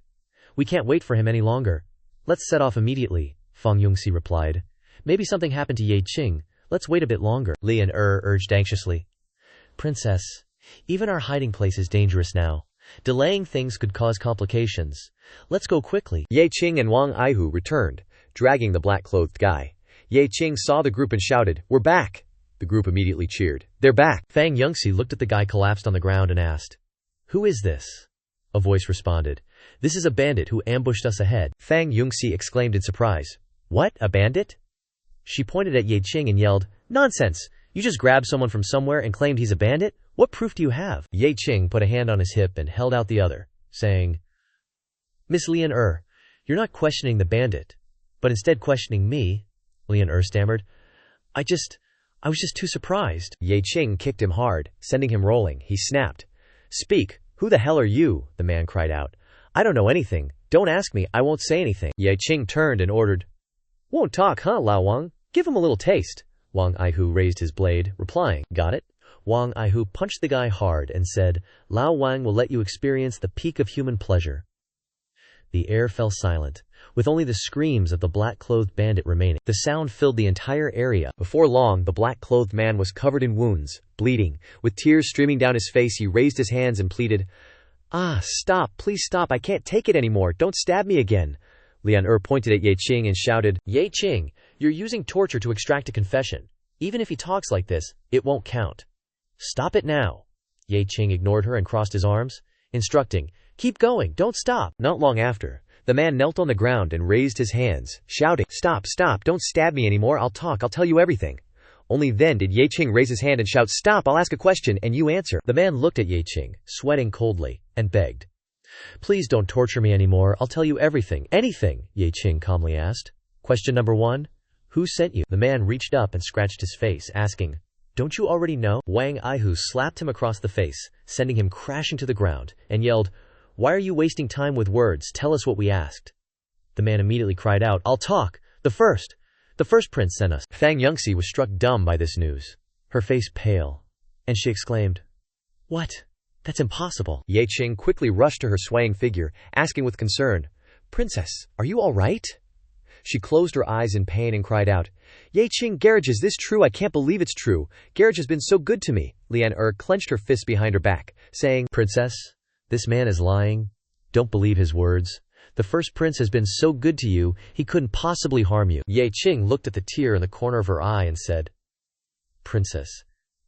We can't wait for him any longer. Let's set off immediately," Fang Yongxi replied. "Maybe something happened to Ye Qing. Let's wait a bit longer." Lian Er urged anxiously. "Princess, even our hiding place is dangerous now. Delaying things could cause complications. Let's go quickly." Ye Qing and Wang Aihu returned, dragging the black-clothed guy. Ye Qing saw the group and shouted, "We're back!" The group immediately cheered. "They're back!" Fang Yongxi looked at the guy collapsed on the ground and asked, "Who is this?" A voice responded, "This is a bandit who ambushed us ahead." Fang Yongxi exclaimed in surprise, "What, a bandit?" She pointed at Ye Qing and yelled, "Nonsense! You just grabbed someone from somewhere and claimed he's a bandit? What proof do you have?" Ye Qing put a hand on his hip and held out the other, saying, "Miss Lian Er, you're not questioning the bandit, but instead questioning me." Lian Er stammered, I was just too surprised." Ye Qing kicked him hard, sending him rolling. He snapped. "Speak, who the hell are you?" the man cried out. "I don't know anything. Don't ask me, I won't say anything." Ye Qing turned and ordered, "Won't talk, huh, Lao Wang? Give him a little taste." Wang Aihu raised his blade, replying, "Got it?" Wang Aihu punched the guy hard and said, "Lao Wang will let you experience the peak of human pleasure." The air fell silent, with only the screams of the black-clothed bandit remaining. The sound filled the entire area. Before long, the black-clothed man was covered in wounds, bleeding. With tears streaming down his face, he raised his hands and pleaded, Stop, please stop, I can't take it anymore, don't stab me again." Lian Er pointed at Ye Qing and shouted, "Ye Qing, you're using torture to extract a confession. Even if he talks like this, it won't count. Stop it now." Ye Qing ignored her and crossed his arms, instructing, "Keep going, don't stop." Not long after, the man knelt on the ground and raised his hands, shouting, Stop, don't stab me anymore, I'll talk, I'll tell you everything." Only then did Ye Qing raise his hand and shout, "Stop, I'll ask a question and you answer." The man looked at Ye Qing, sweating coldly, and begged, "Please don't torture me anymore, I'll tell you everything." "Anything?" Ye Qing calmly asked. "Question number 1, who sent you?" The man reached up and scratched his face, asking, "Don't you already know?" Wang Aihu slapped him across the face, sending him crashing to the ground, and yelled, "Why are you wasting time with words? Tell us what we asked." The man immediately cried out, "I'll talk! The first prince sent us." Fang Yongxi was struck dumb by this news, her face pale, and she exclaimed, "What? That's impossible." Ye Qing quickly rushed to her swaying figure, asking with concern, "Princess, are you all right?" She closed her eyes in pain and cried out, "Ye Qing, Garage, is this true? I can't believe it's true. Garage has been so good to me." Lian Er clenched her fists behind her back, saying, "Princess, this man is lying. Don't believe his words. The First Prince has been so good to you, he couldn't possibly harm you." Ye Qing looked at the tear in the corner of her eye and said, "Princess,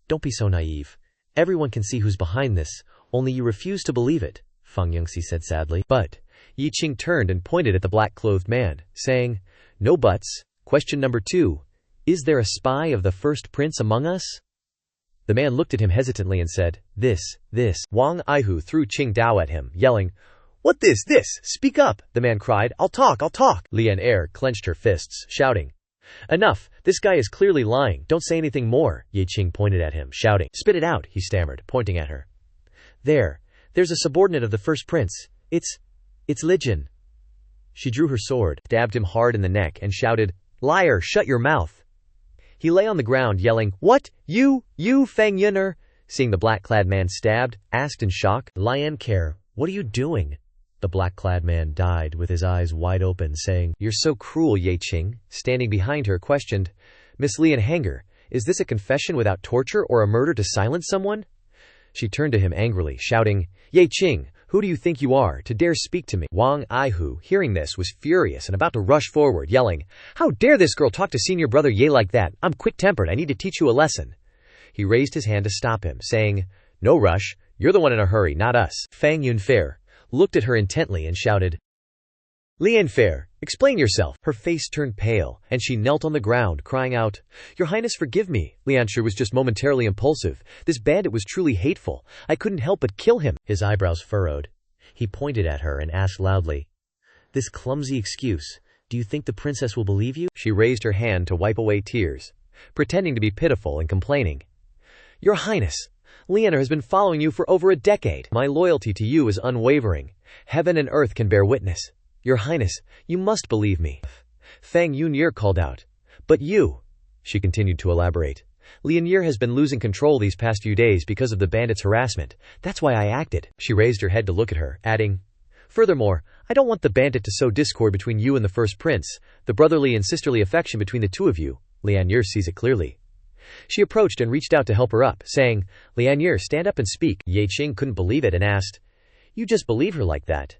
don't be so naive. Everyone can see who's behind this, only you refuse to believe it," Fang Yongxi said sadly. "But," Ye Qing turned and pointed at the black-clothed man, saying, "No buts. Question number 2, is there a spy of the First Prince among us?" The man looked at him hesitantly and said, This. Wang Aihu threw Qing Dao at him, yelling, "What this? Speak up!" The man cried, I'll talk! Lian Er clenched her fists, shouting, "Enough! This guy is clearly lying. Don't say anything more." Ye Qing pointed at him, shouting, "Spit it out!" he stammered, pointing at her. There's a subordinate of the first prince. It's Lijin. She drew her sword, stabbed him hard in the neck, and shouted, "Liar, shut your mouth!" He lay on the ground yelling, "What? You Fang Yuner?" Seeing the black-clad man stabbed, asked in shock, "Lian Care, what are you doing?" The black-clad man died with his eyes wide open, saying, "You're so cruel, Ye Qing." Standing behind her, questioned, "Miss Lian Hanger, is this a confession without torture or a murder to silence someone?" She turned to him angrily, shouting, "Ye Qing, who do you think you are, to dare speak to me?" Wang Aihu, hearing this, was furious and about to rush forward, yelling, "How dare this girl talk to senior brother Ye like that? I'm quick-tempered, I need to teach you a lesson." He raised his hand to stop him, saying, "No rush, you're the one in a hurry, not us." Fang Yunfair looked at her intently and shouted, "Lian Fair, explain yourself." Her face turned pale, and she knelt on the ground, crying out, "Your Highness, forgive me. Liansher was just momentarily impulsive. This bandit was truly hateful. I couldn't help but kill him." His eyebrows furrowed. He pointed at her and asked loudly, "This clumsy excuse, do you think the princess will believe you?" She raised her hand to wipe away tears, pretending to be pitiful and complaining. "Your Highness, Lianer has been following you for over a decade. My loyalty to you is unwavering. Heaven and earth can bear witness. Your Highness, you must believe me." Fang Yunyer called out, "But you," she continued to elaborate, "Lianyer has been losing control these past few days because of the bandits' harassment. That's why I acted." She raised her head to look at her, adding, "Furthermore, I don't want the bandit to sow discord between you and the first prince. The brotherly and sisterly affection between the two of you, Lianyer sees it clearly." She approached and reached out to help her up, saying, "Lianyer, stand up and speak." Ye Qing couldn't believe it and asked, "You just believe her like that?"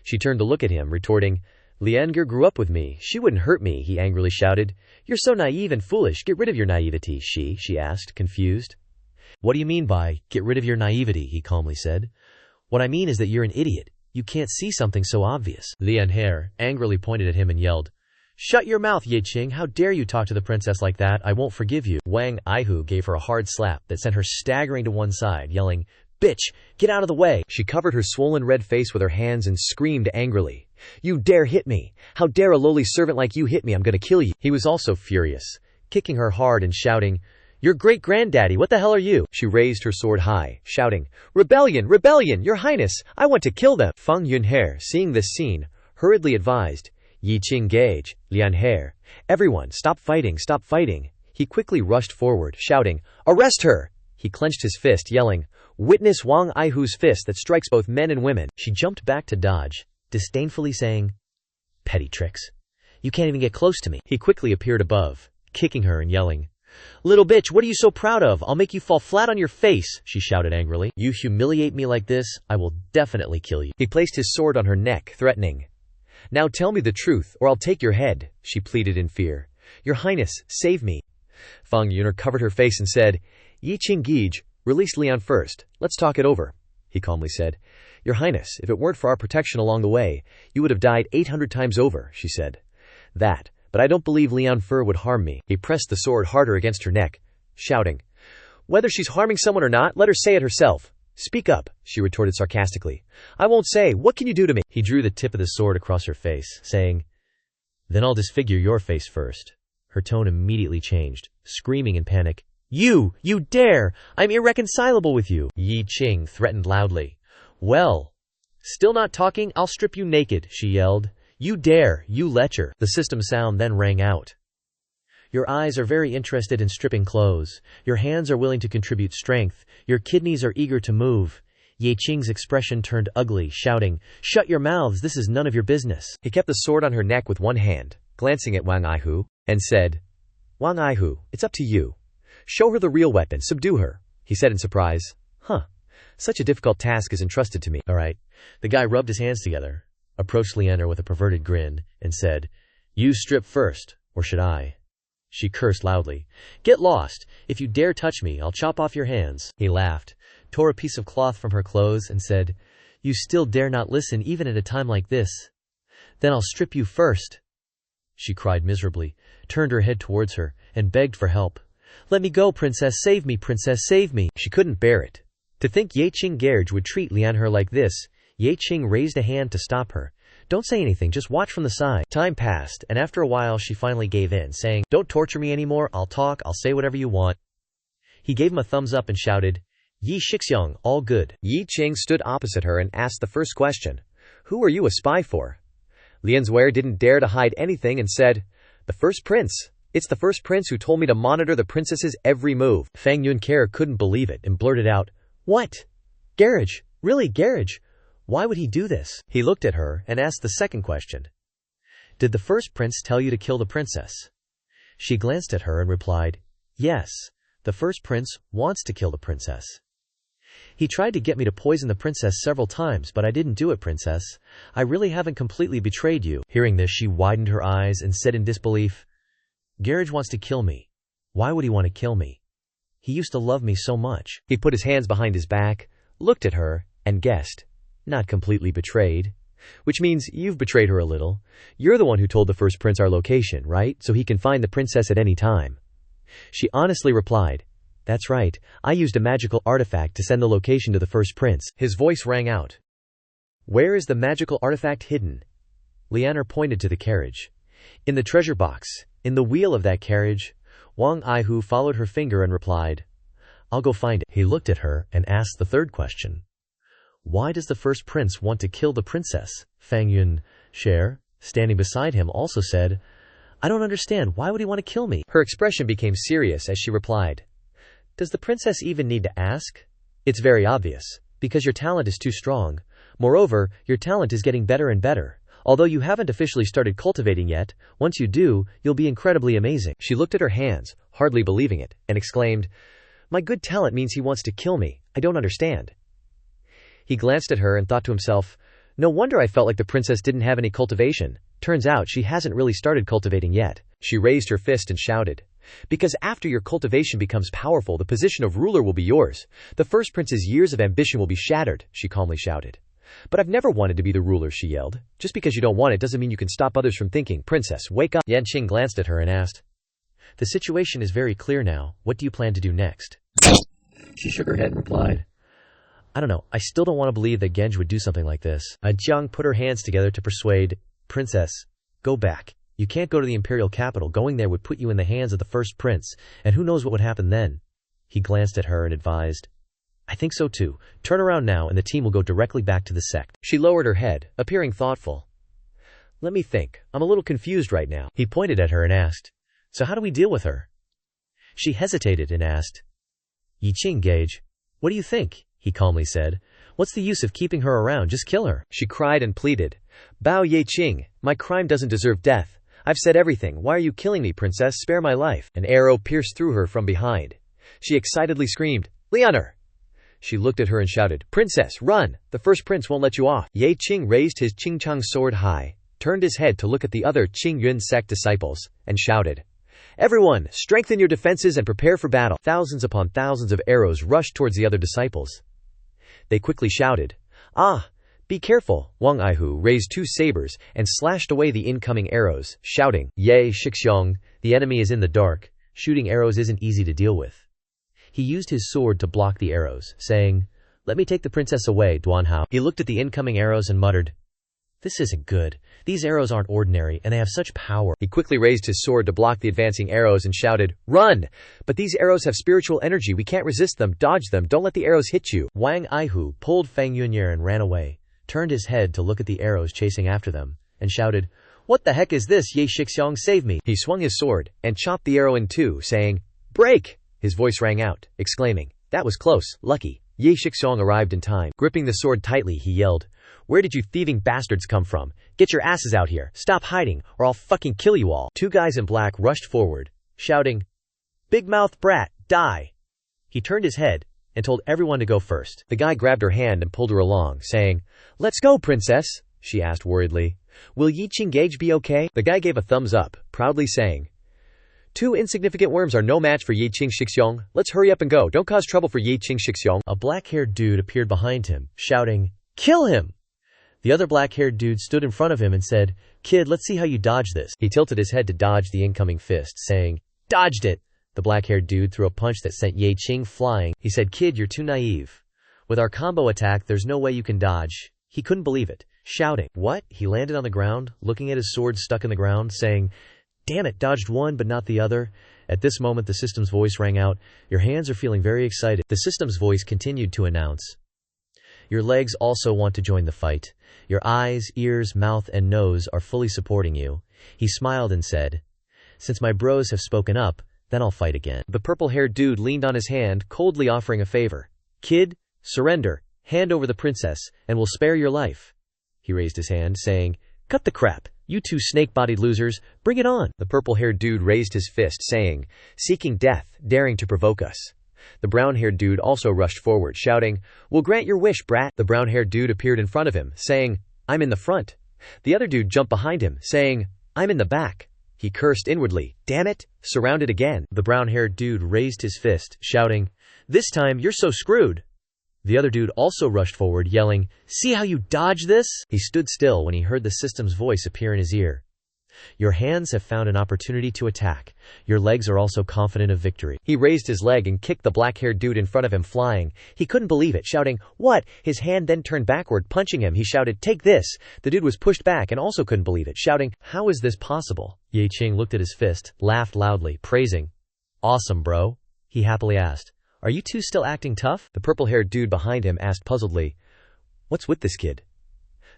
She turned to look at him, retorting, "Lianger grew up with me. She wouldn't hurt me," he angrily shouted. "You're so naive and foolish. Get rid of your naivety," she asked, confused. "What do you mean by, get rid of your naivety?" he calmly said. "What I mean is that you're an idiot. You can't see something so obvious." Lian Hair angrily pointed at him and yelled, "Shut your mouth, Ye Qing! How dare you talk to the princess like that? I won't forgive you." Wang Aihu gave her a hard slap that sent her staggering to one side, yelling, "Bitch, get out of the way!" She covered her swollen red face with her hands and screamed angrily, "You dare hit me! How dare a lowly servant like you hit me? I'm gonna kill you!" He was also furious, kicking her hard and shouting, "Your great-granddaddy, what the hell are you?" She raised her sword high, shouting, "Rebellion! Rebellion! Your Highness, I want to kill them!" Feng Yunher, seeing this scene, hurriedly advised, "Yi Qing Gage, Lian Hair, everyone, stop fighting, stop fighting." He quickly rushed forward, shouting, "Arrest her!" He clenched his fist, yelling, "Witness Wang Aihu's fist that strikes both men and women." She jumped back to dodge, disdainfully saying, "Petty tricks. You can't even get close to me." He quickly appeared above, kicking her and yelling, "Little bitch, what are you so proud of? I'll make you fall flat on your face," she shouted angrily. "You humiliate me like this, I will definitely kill you." He placed his sword on her neck, threatening, "Now tell me the truth, or I'll take your head," she pleaded in fear. "Your Highness, save me." Fang Yuner covered her face and said, "Yi Qing Gige, release Lian first. Let's talk it over," he calmly said. "Your Highness, if it weren't for our protection along the way, you would have died 800 times over," she said. But I don't believe Lian Fur would harm me." He pressed the sword harder against her neck, shouting, "Whether she's harming someone or not, let her say it herself." "Speak up," she retorted sarcastically. "I won't say. What can you do to me?" He drew the tip of the sword across her face, saying, "Then I'll disfigure your face first." Her tone immediately changed, screaming in panic, You dare! I'm irreconcilable with you!" Yi Qing threatened loudly. "Well, still not talking? I'll strip you naked," she yelled. "You dare, you lecher!" The system sound then rang out. "Your eyes are very interested in stripping clothes. Your hands are willing to contribute strength. Your kidneys are eager to move." Ye Qing's expression turned ugly, shouting, "Shut your mouths, this is none of your business." He kept the sword on her neck with one hand, glancing at Wang Aihu, and said, "Wang Aihu, it's up to you. Show her the real weapon, subdue her," he said in surprise. Such a difficult task is entrusted to me. All right. The guy rubbed his hands together, approached Leander with a perverted grin, and said, "You strip first, or should I?" She cursed loudly. "Get lost. If you dare touch me, I'll chop off your hands." He laughed, tore a piece of cloth from her clothes, and said, "You still dare not listen even at a time like this? Then I'll strip you first." She cried miserably, turned her head towards her, and begged for help. "Let me go, princess, save me, princess, save me." She couldn't bear it. To think Ye Qing Gerge would treat Lianher like this. Ye Qing raised a hand to stop her. "Don't say anything, just watch from the side." Time passed, and after a while she finally gave in, saying, "Don't torture me anymore, I'll talk, I'll say whatever you want." He gave him a thumbs up and shouted, Yi Shixiang, all good. Yi Qing stood opposite her and asked the first question. Who are you a spy for? Lian Zuer didn't dare to hide anything and said, The first prince. It's the first prince who told me to monitor the princess's every move. Fang Yunkar couldn't believe it and blurted out, What? Garage? Really, Garage? Why would he do this? He looked at her and asked the second question. Did the first prince tell you to kill the princess? She glanced at her and replied, Yes, the first prince wants to kill the princess. He tried to get me to poison the princess several times, but I didn't do it, princess. I really haven't completely betrayed you. Hearing this, she widened her eyes and said in disbelief, Garage wants to kill me. Why would he want to kill me? He used to love me so much. He put his hands behind his back, looked at her, and guessed, Not completely betrayed. Which means you've betrayed her a little. You're the one who told the first prince our location, right? So he can find the princess at any time. She honestly replied, That's right, I used a magical artifact to send the location to the first prince. His voice rang out. Where is the magical artifact hidden? Lianer pointed to the carriage. In the treasure box, in the wheel of that carriage. Wang Aihu followed her finger and replied, I'll go find it. He looked at her and asked the third question. Why does the first prince want to kill the princess? Fang Yun Sher, standing beside him, also said, I don't understand. Why would he want to kill me? Her expression became serious as she replied, Does the princess even need to ask? It's very obvious. Because your talent is too strong. Moreover, your talent is getting better and better. Although you haven't officially started cultivating yet, once you do, you'll be incredibly amazing. She looked at her hands, hardly believing it, and exclaimed, My good talent means he wants to kill me. I don't understand. He glanced at her and thought to himself, No wonder I felt like the princess didn't have any cultivation. Turns out she hasn't really started cultivating yet. She raised her fist and shouted, Because after your cultivation becomes powerful, the position of ruler will be yours. The first prince's years of ambition will be shattered, she calmly shouted. But I've never wanted to be the ruler, she yelled. Just because you don't want it doesn't mean you can stop others from thinking. Princess, wake up. Yan Qing glanced at her and asked, The situation is very clear now. What do you plan to do next? She shook her head and replied, I don't know. I still don't want to believe that Genj would do something like this. Jiang put her hands together to persuade, Princess, go back. You can't go to the imperial capital. Going there would put you in the hands of the first prince, and who knows what would happen then. He glanced at her and advised, I think so too. Turn around now and the team will go directly back to the sect. She lowered her head, appearing thoughtful. Let me think. I'm a little confused right now. He pointed at her and asked, So how do we deal with her? She hesitated and asked, Yi Qing Gage, what do you think? He calmly said, What's the use of keeping her around? Just kill her. She cried and pleaded, Bao Ye Qing, my crime doesn't deserve death. I've said everything. Why are you killing me, princess? Spare my life. An arrow pierced through her from behind. She excitedly screamed, Lianer! She looked at her and shouted, Princess, run! The first prince won't let you off. Ye Qing raised his Qingchang sword high, turned his head to look at the other Qing Yun sect disciples, and shouted, Everyone, strengthen your defenses and prepare for battle. Thousands upon thousands of arrows rushed towards the other disciples. They quickly shouted, Ah! Be careful! Wang Aihu raised two sabers and slashed away the incoming arrows, shouting, Ye Shixiong, the enemy is in the dark. Shooting arrows isn't easy to deal with. He used his sword to block the arrows, saying, Let me take the princess away, Duanhao. He looked at the incoming arrows and muttered, This isn't good. These arrows aren't ordinary, and they have such power. He quickly raised his sword to block the advancing arrows and shouted, Run! But these arrows have spiritual energy. We can't resist them. Dodge them. Don't let the arrows hit you. Wang Aihu pulled Fang Yunyer and ran away, turned his head to look at the arrows chasing after them, and shouted, What the heck is this? Ye Shixiong, save me. He swung his sword and chopped the arrow in two, saying, Break! His voice rang out, exclaiming, That was close, lucky. Ye Shixiong arrived in time. Gripping the sword tightly, he yelled, Where did you thieving bastards come from? Get your asses out here. Stop hiding, or I'll fucking kill you all. Two guys in black rushed forward, shouting, Big mouth brat, die! He turned his head and told everyone to go first. The guy grabbed her hand and pulled her along, saying, Let's go, princess, she asked worriedly. Will Yi Qing Gage be okay? The guy gave a thumbs up, proudly saying, Two insignificant worms are no match for Yi Qing Shixiong. Let's hurry up and go. Don't cause trouble for Yi Qing Shixiong. A black-haired dude appeared behind him, shouting, Kill him! The other black-haired dude stood in front of him and said, Kid, let's see how you dodge this. He tilted his head to dodge the incoming fist, saying, Dodged it! The black-haired dude threw a punch that sent Ye Qing flying. He said, Kid, you're too naive. With our combo attack, there's no way you can dodge. He couldn't believe it, shouting, What? He landed on the ground, looking at his sword stuck in the ground, saying, Damn it, dodged one but not the other. At this moment the system's voice rang out. Your hands are feeling very excited. The system's voice continued to announce. Your legs also want to join the fight. Your eyes, ears, mouth, and nose are fully supporting you. He smiled and said, since my bros have spoken up, then I'll fight again. The purple-haired dude leaned on his hand, coldly offering a favor. Kid, surrender, hand over the princess, and we'll spare your life. He raised his hand, saying, cut the crap. You two snake-bodied losers, bring it on. The purple-haired dude raised his fist, saying, seeking death, daring to provoke us. The brown-haired dude also rushed forward, shouting, we'll grant your wish, brat. The brown-haired dude appeared in front of him, saying, I'm in the front. The other dude jumped behind him, saying, I'm in the back. He cursed inwardly, damn it, surrounded again. The brown-haired dude raised his fist, shouting, this time you're so screwed. The other dude also rushed forward, yelling, see how you dodge this? He stood still when he heard the system's voice appear in his ear. Your hands have found an opportunity to attack. Your legs are also confident of victory. He raised his leg and kicked the black-haired dude in front of him, flying. He couldn't believe it, shouting, what? His hand then turned backward, punching him. He shouted, take this. The dude was pushed back and also couldn't believe it, shouting, how is this possible? Ye Qing looked at his fist, laughed loudly, praising. Awesome, bro. He happily asked, are you two still acting tough? The purple-haired dude behind him asked puzzledly, what's with this kid?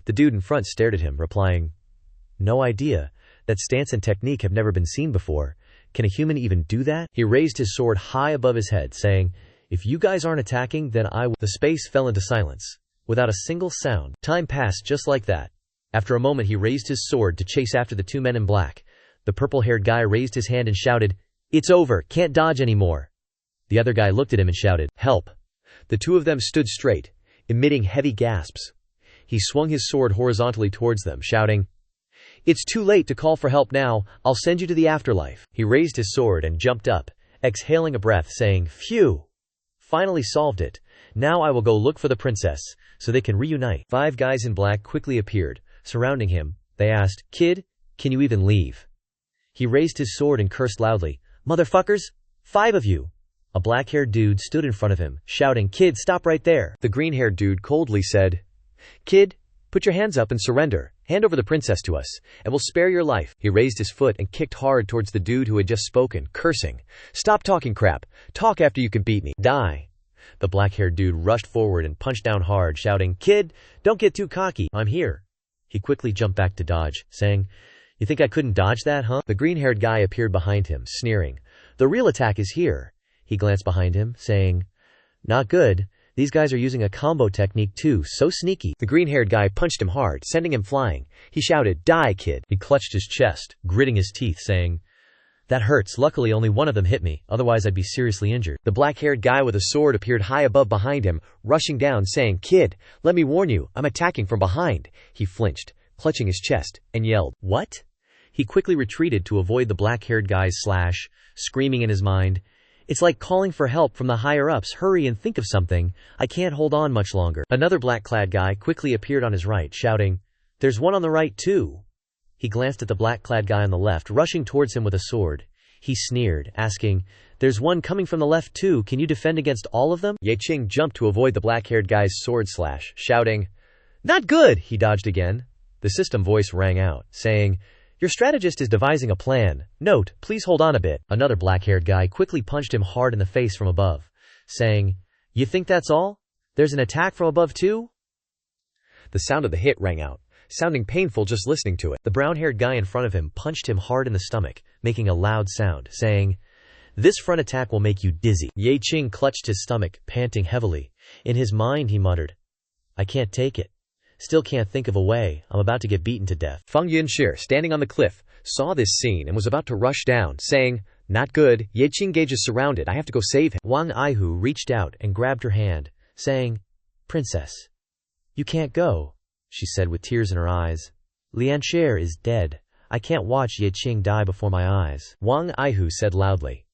The dude in front stared at him, replying, no idea. That stance and technique have never been seen before. Can a human even do that? He raised his sword high above his head, saying, if you guys aren't attacking, then I will. The space fell into silence, without a single sound. Time passed just like that. After a moment he raised his sword to chase after the two men in black. The purple-haired guy raised his hand and shouted, it's over, can't dodge anymore. The other guy looked at him and shouted, help. The two of them stood straight, emitting heavy gasps. He swung his sword horizontally towards them, shouting, it's too late to call for help now, I'll send you to the afterlife. He raised his sword and jumped up, exhaling a breath, saying, phew. Finally solved it. Now I will go look for the princess, so they can reunite. 5 guys in black quickly appeared, surrounding him. They asked, kid, can you even leave? He raised his sword and cursed loudly, motherfuckers, 5 of you. A black-haired dude stood in front of him, shouting, kid, stop right there. The green-haired dude coldly said, kid, put your hands up and surrender. Hand over the princess to us, and we'll spare your life. He raised his foot and kicked hard towards the dude who had just spoken, cursing, stop talking crap. Talk after you can beat me. Die. The black-haired dude rushed forward and punched down hard, shouting, kid, don't get too cocky. I'm here. He quickly jumped back to dodge, saying, you think I couldn't dodge that, huh? The green-haired guy appeared behind him, sneering, the real attack is here. He glanced behind him, saying, not good. These guys are using a combo technique too, so sneaky. The green-haired guy punched him hard, sending him flying. He shouted, die, kid. He clutched his chest, gritting his teeth, saying, that hurts. Luckily only one of them hit me, otherwise I'd be seriously injured. The black-haired guy with a sword appeared high above behind him, rushing down, saying, kid, let me warn you, I'm attacking from behind. He flinched, clutching his chest, and yelled, what? He quickly retreated to avoid the black-haired guy's slash, screaming in his mind, it's like calling for help from the higher-ups. Hurry and think of something. I can't hold on much longer. Another black-clad guy quickly appeared on his right, shouting, there's one on the right too. He glanced at the black-clad guy on the left, rushing towards him with a sword. He sneered, asking, there's one coming from the left too. Can you defend against all of them? Ye Qing jumped to avoid the black-haired guy's sword slash, shouting, not good. He dodged again. The system voice rang out, saying, your strategist is devising a plan. Note, please hold on a bit. Another black-haired guy quickly punched him hard in the face from above, saying, you think that's all? There's an attack from above too? The sound of the hit rang out, sounding painful just listening to it. The brown-haired guy in front of him punched him hard in the stomach, making a loud sound, saying, this front attack will make you dizzy. Ye Qing clutched his stomach, panting heavily. In his mind he muttered, I can't take it. Still can't think of a way. I'm about to get beaten to death. Feng Yunshi, standing on the cliff, saw this scene and was about to rush down, saying, not good. Ye Qing Gage is surrounded. I have to go save him. Wang Aihu reached out and grabbed her hand, saying, princess, you can't go, she said with tears in her eyes. Lian Cher is dead. I can't watch Ye Qing die before my eyes. Wang Aihu said loudly,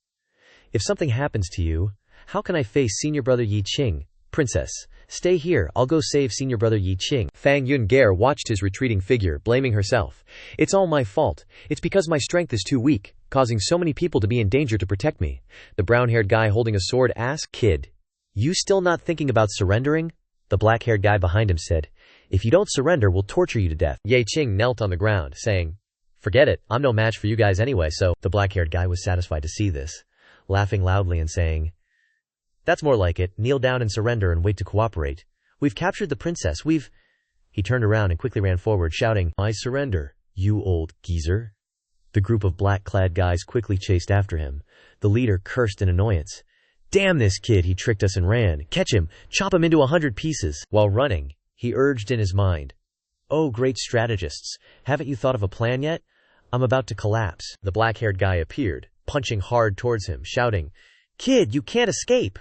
if something happens to you, how can I face senior brother Ye Qing? Princess, stay here, I'll go save senior brother Ye Qing. Fang Yun-Gare watched his retreating figure, blaming herself. It's all my fault. It's because my strength is too weak, causing so many people to be in danger to protect me. The brown-haired guy holding a sword asked, kid, you still not thinking about surrendering? The black-haired guy behind him said, if you don't surrender, we'll torture you to death. Ye Qing knelt on the ground, saying, Forget it, I'm no match for you guys anyway, so. The black-haired guy was satisfied to see this, laughing loudly and saying, "That's more like it, kneel down and surrender and wait to cooperate. We've captured the princess, He turned around and quickly ran forward, shouting, "I surrender, you old geezer." The group of black-clad guys quickly chased after him. The leader cursed in annoyance. "Damn this kid, he tricked us and ran. Catch him, chop him into 100 pieces." While running, he urged in his mind, "Oh, great strategists, haven't you thought of a plan yet? I'm about to collapse." The black-haired guy appeared, punching hard towards him, shouting, "Kid, you can't escape."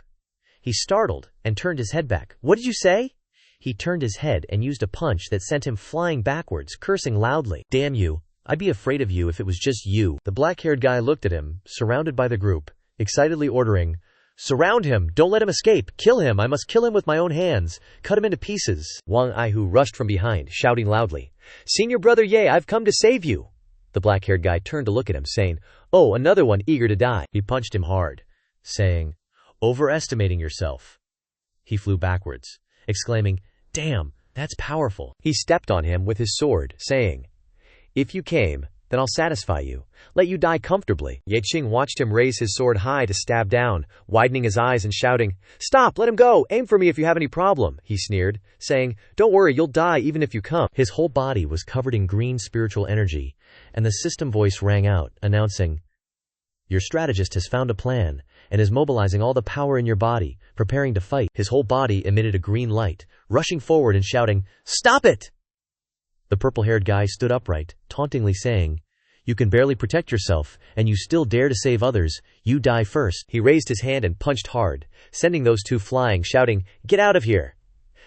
He startled and turned his head back. "What did you say?" He turned his head and used a punch that sent him flying backwards, cursing loudly. "Damn you. I'd be afraid of you if it was just you." The black-haired guy looked at him, surrounded by the group, excitedly ordering, "Surround him! Don't let him escape! Kill him! I must kill him with my own hands! Cut him into pieces!" Wang Aihu rushed from behind, shouting loudly, "Senior brother Ye, I've come to save you!" The black-haired guy turned to look at him, saying, "Oh, another one eager to die." He punched him hard, saying, "Overestimating yourself." He flew backwards, exclaiming, "Damn, that's powerful." He stepped on him with his sword, saying, "If you came, then I'll satisfy you. Let you die comfortably." Ye Qing watched him raise his sword high to stab down, widening his eyes and shouting, "Stop, let him go, aim for me if you have any problem." He sneered, saying, "Don't worry, you'll die even if you come." His whole body was covered in green spiritual energy, and the system voice rang out, announcing, "Your strategist has found a plan, and is mobilizing all the power in your body, preparing to fight." His whole body emitted a green light, rushing forward and shouting, "Stop it!" The purple-haired guy stood upright, tauntingly saying, "You can barely protect yourself, and you still dare to save others. You die first." He raised his hand and punched hard, sending those two flying, shouting, "Get out of here!"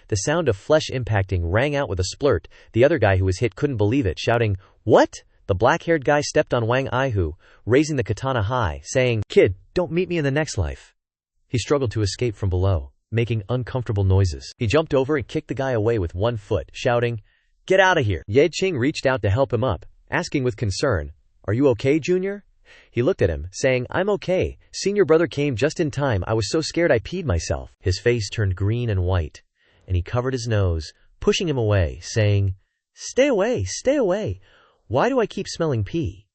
The sound of flesh impacting rang out with a splurt. The other guy who was hit couldn't believe it, shouting, "What?" The black-haired guy stepped on Wang Aihu, raising the katana high, saying, "Kid, don't meet me in the next life." He struggled to escape from below, making uncomfortable noises. He jumped over and kicked the guy away with one foot, shouting, "Get out of here!" Ye Qing reached out to help him up, asking with concern, "Are you okay, Junior?" He looked at him, saying, "I'm okay. Senior brother came just in time. I was so scared I peed myself." His face turned green and white, and he covered his nose, pushing him away, saying, "Stay away, stay away. Why do I keep smelling pee?"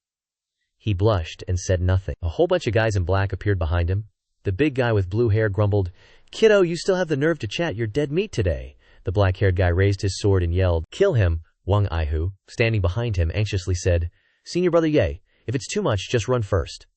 He blushed and said nothing. A whole bunch of guys in black appeared behind him. The big guy with blue hair grumbled, "Kiddo, you still have the nerve to chat your dead meat today." The black-haired guy raised his sword and yelled, "Kill him!" Wang Aihu, standing behind him, anxiously said, "Senior brother Ye, if it's too much, just run first."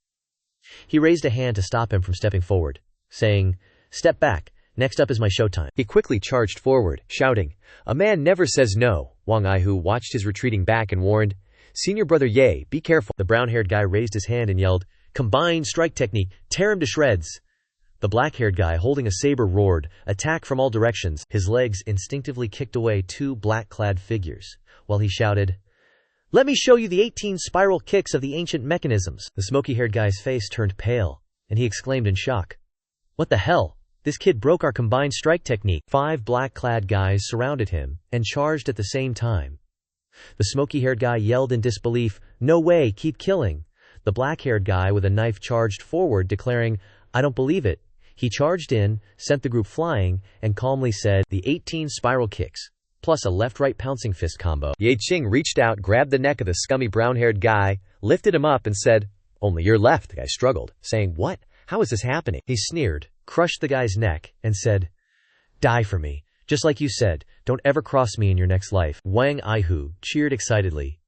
He raised a hand to stop him from stepping forward, saying, "Step back. Next up is my showtime." He quickly charged forward, shouting, "A man never says no." Wang Aihu watched his retreating back and warned, "Senior brother Ye, be careful." The brown-haired guy raised his hand and yelled, "Combined strike technique, tear him to shreds." The black-haired guy holding a saber roared, "Attack from all directions." His legs instinctively kicked away two black-clad figures, while he shouted, "Let me show you the 18 spiral kicks of the ancient mechanisms." The smoky-haired guy's face turned pale, and he exclaimed in shock, "What the hell? This kid broke our combined strike technique." 5 black-clad guys surrounded him and charged at the same time. The smoky-haired guy yelled in disbelief, "No way, keep killing." The black-haired guy with a knife charged forward, declaring, "I don't believe it." He charged in, sent the group flying, and calmly said, "The 18 spiral kicks, plus a left-right pouncing fist combo." Ye Qing reached out, grabbed the neck of the scummy brown-haired guy, lifted him up and said, "Only your left." The guy struggled, saying, "What? How is this happening?" He sneered, crushed the guy's neck, and said, "Die for me. Just like you said, don't ever cross me in your next life." Wang Aihu cheered excitedly,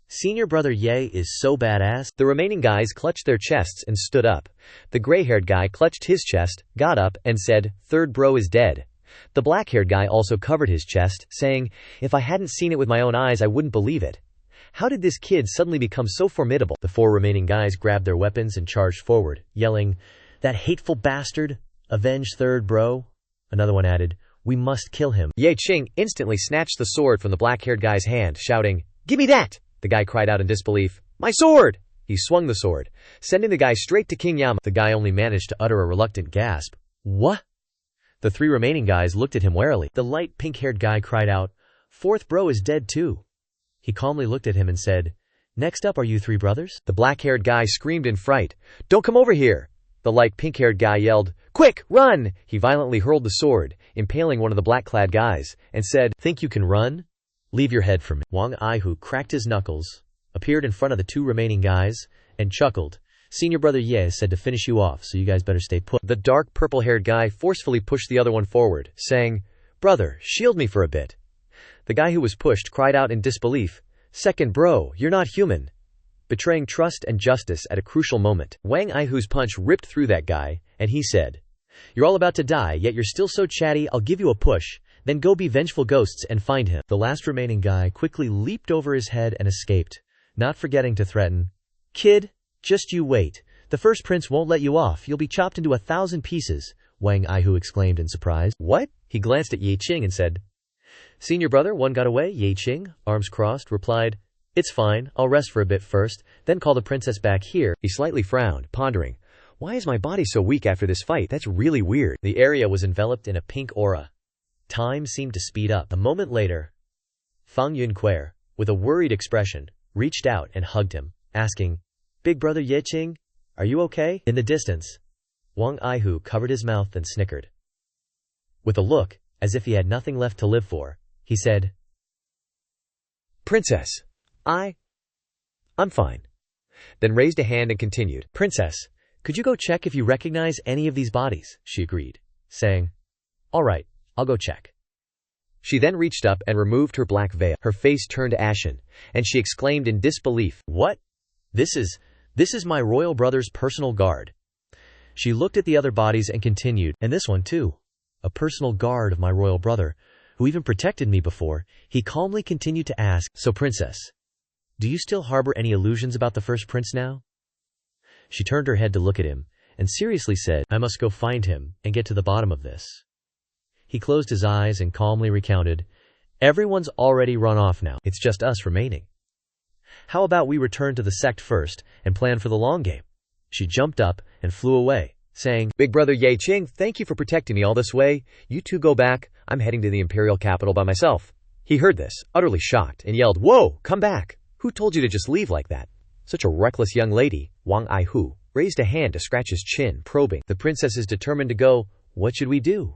"Senior brother Ye is so badass." The remaining guys clutched their chests and stood up. The gray-haired guy clutched his chest, got up, and said, "Third bro is dead." The black-haired guy also covered his chest, saying, "If I hadn't seen it with my own eyes, I wouldn't believe it. How did this kid suddenly become so formidable?" The 4 remaining guys grabbed their weapons and charged forward, yelling, "That hateful bastard! Avenge third bro!" Another one added, "We must kill him." Ye Qing instantly snatched the sword from the black-haired guy's hand, shouting, "Give me that!" The guy cried out in disbelief, "My sword!" He swung the sword, sending the guy straight to King Yama. The guy only managed to utter a reluctant gasp. "What?" The 3 remaining guys looked at him warily. The light pink-haired guy cried out, "Fourth bro is dead too." He calmly looked at him and said, "Next up, are you 3 brothers?" The black-haired guy screamed in fright, "Don't come over here!" The light pink-haired guy yelled, "Quick, run!" He violently hurled the sword, impaling one of the black-clad guys, and said, "Think you can run? Leave your head for me." Wang Aihu cracked his knuckles, a appeared in front of the two remaining guys, and chuckled. Senior brother Ye said to finish you off, so you guys better stay put. The dark purple-haired guy forcefully pushed the other one forward, saying, "Brother, shield me for a bit." The guy who was pushed cried out in disbelief, "Second bro, you're not human," betraying trust and justice at a crucial moment. Wang Aihu's punch ripped through that guy, and he said, "You're all about to die, yet you're still so chatty, I'll give you a push, then go be vengeful ghosts and find him." The last remaining guy quickly leaped over his head and escaped, not forgetting to threaten, "Kid, just you wait. The first prince won't let you off. You'll be chopped into 1,000 pieces," Wang Aihu exclaimed in surprise. "What?" He glanced at Ye Qing and said, "Senior brother, one got away." Ye Qing, arms crossed, replied, "It's fine. I'll rest for a bit first, then call the princess back here." He slightly frowned, pondering, "Why is my body so weak after this fight? That's really weird." The area was enveloped in a pink aura. Time seemed to speed up. A moment later, Fang Yunquer, with a worried expression, reached out and hugged him, asking, "Big brother Ye Qing, are you okay?" In the distance, Wang Aihu covered his mouth and snickered. With a look, as if he had nothing left to live for, he said, "Princess, I'm fine." Then raised a hand and continued, "Princess, could you go check if you recognize any of these bodies?" She agreed, saying, "All right, I'll go check." She then reached up and removed her black veil. Her face turned ashen, and she exclaimed in disbelief, "What? This is my royal brother's personal guard." She looked at the other bodies and continued, "And this one too. A personal guard of my royal brother, who even protected me before." He calmly continued to ask, "So princess, do you still harbor any illusions about the first prince now?" She turned her head to look at him, and seriously said, "I must go find him and get to the bottom of this." He closed his eyes and calmly recounted, "Everyone's already run off now. It's just us remaining. How about we return to the sect first and plan for the long game?" She jumped up and flew away, saying, "Big brother Ye Qing, thank you for protecting me all this way. You two go back. I'm heading to the imperial capital by myself." He heard this, utterly shocked, and yelled, "Whoa, come back. Who told you to just leave like that?" Such a reckless young lady. Wang Aihu raised a hand to scratch his chin, probing. "The princess is determined to go. What should we do?"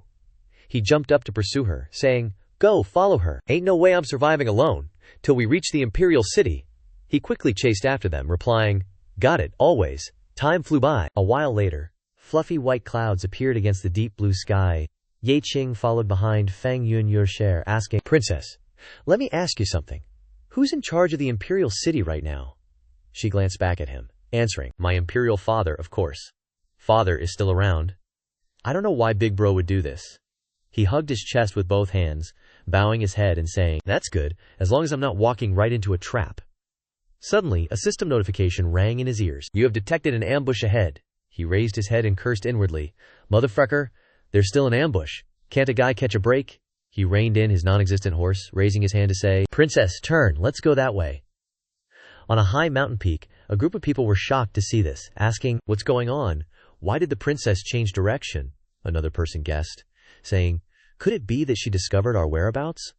He jumped up to pursue her, saying, "Go, follow her. Ain't no way I'm surviving alone till we reach the imperial city." He quickly chased after them, replying, "Got it, always." Time flew by. A while later, fluffy white clouds appeared against the deep blue sky. Ye Qing followed behind Fang Yunquer, asking, "Princess, let me ask you something. Who's in charge of the imperial city right now?" She glanced back at him, answering, "My imperial father, of course. Father is still around. I don't know why Big Bro would do this." He hugged his chest with both hands, bowing his head and saying, "That's good, as long as I'm not walking right into a trap." Suddenly, a system notification rang in his ears. "You have detected an ambush ahead." He raised his head and cursed inwardly. "Motherfucker, there's still an ambush. Can't a guy catch a break?" He reined in his non-existent horse, raising his hand to say, "Princess, turn, let's go that way." On a high mountain peak, a group of people were shocked to see this, asking, "What's going on? Why did the princess change direction?" Another person guessed, saying, "Could it be that she discovered our whereabouts?"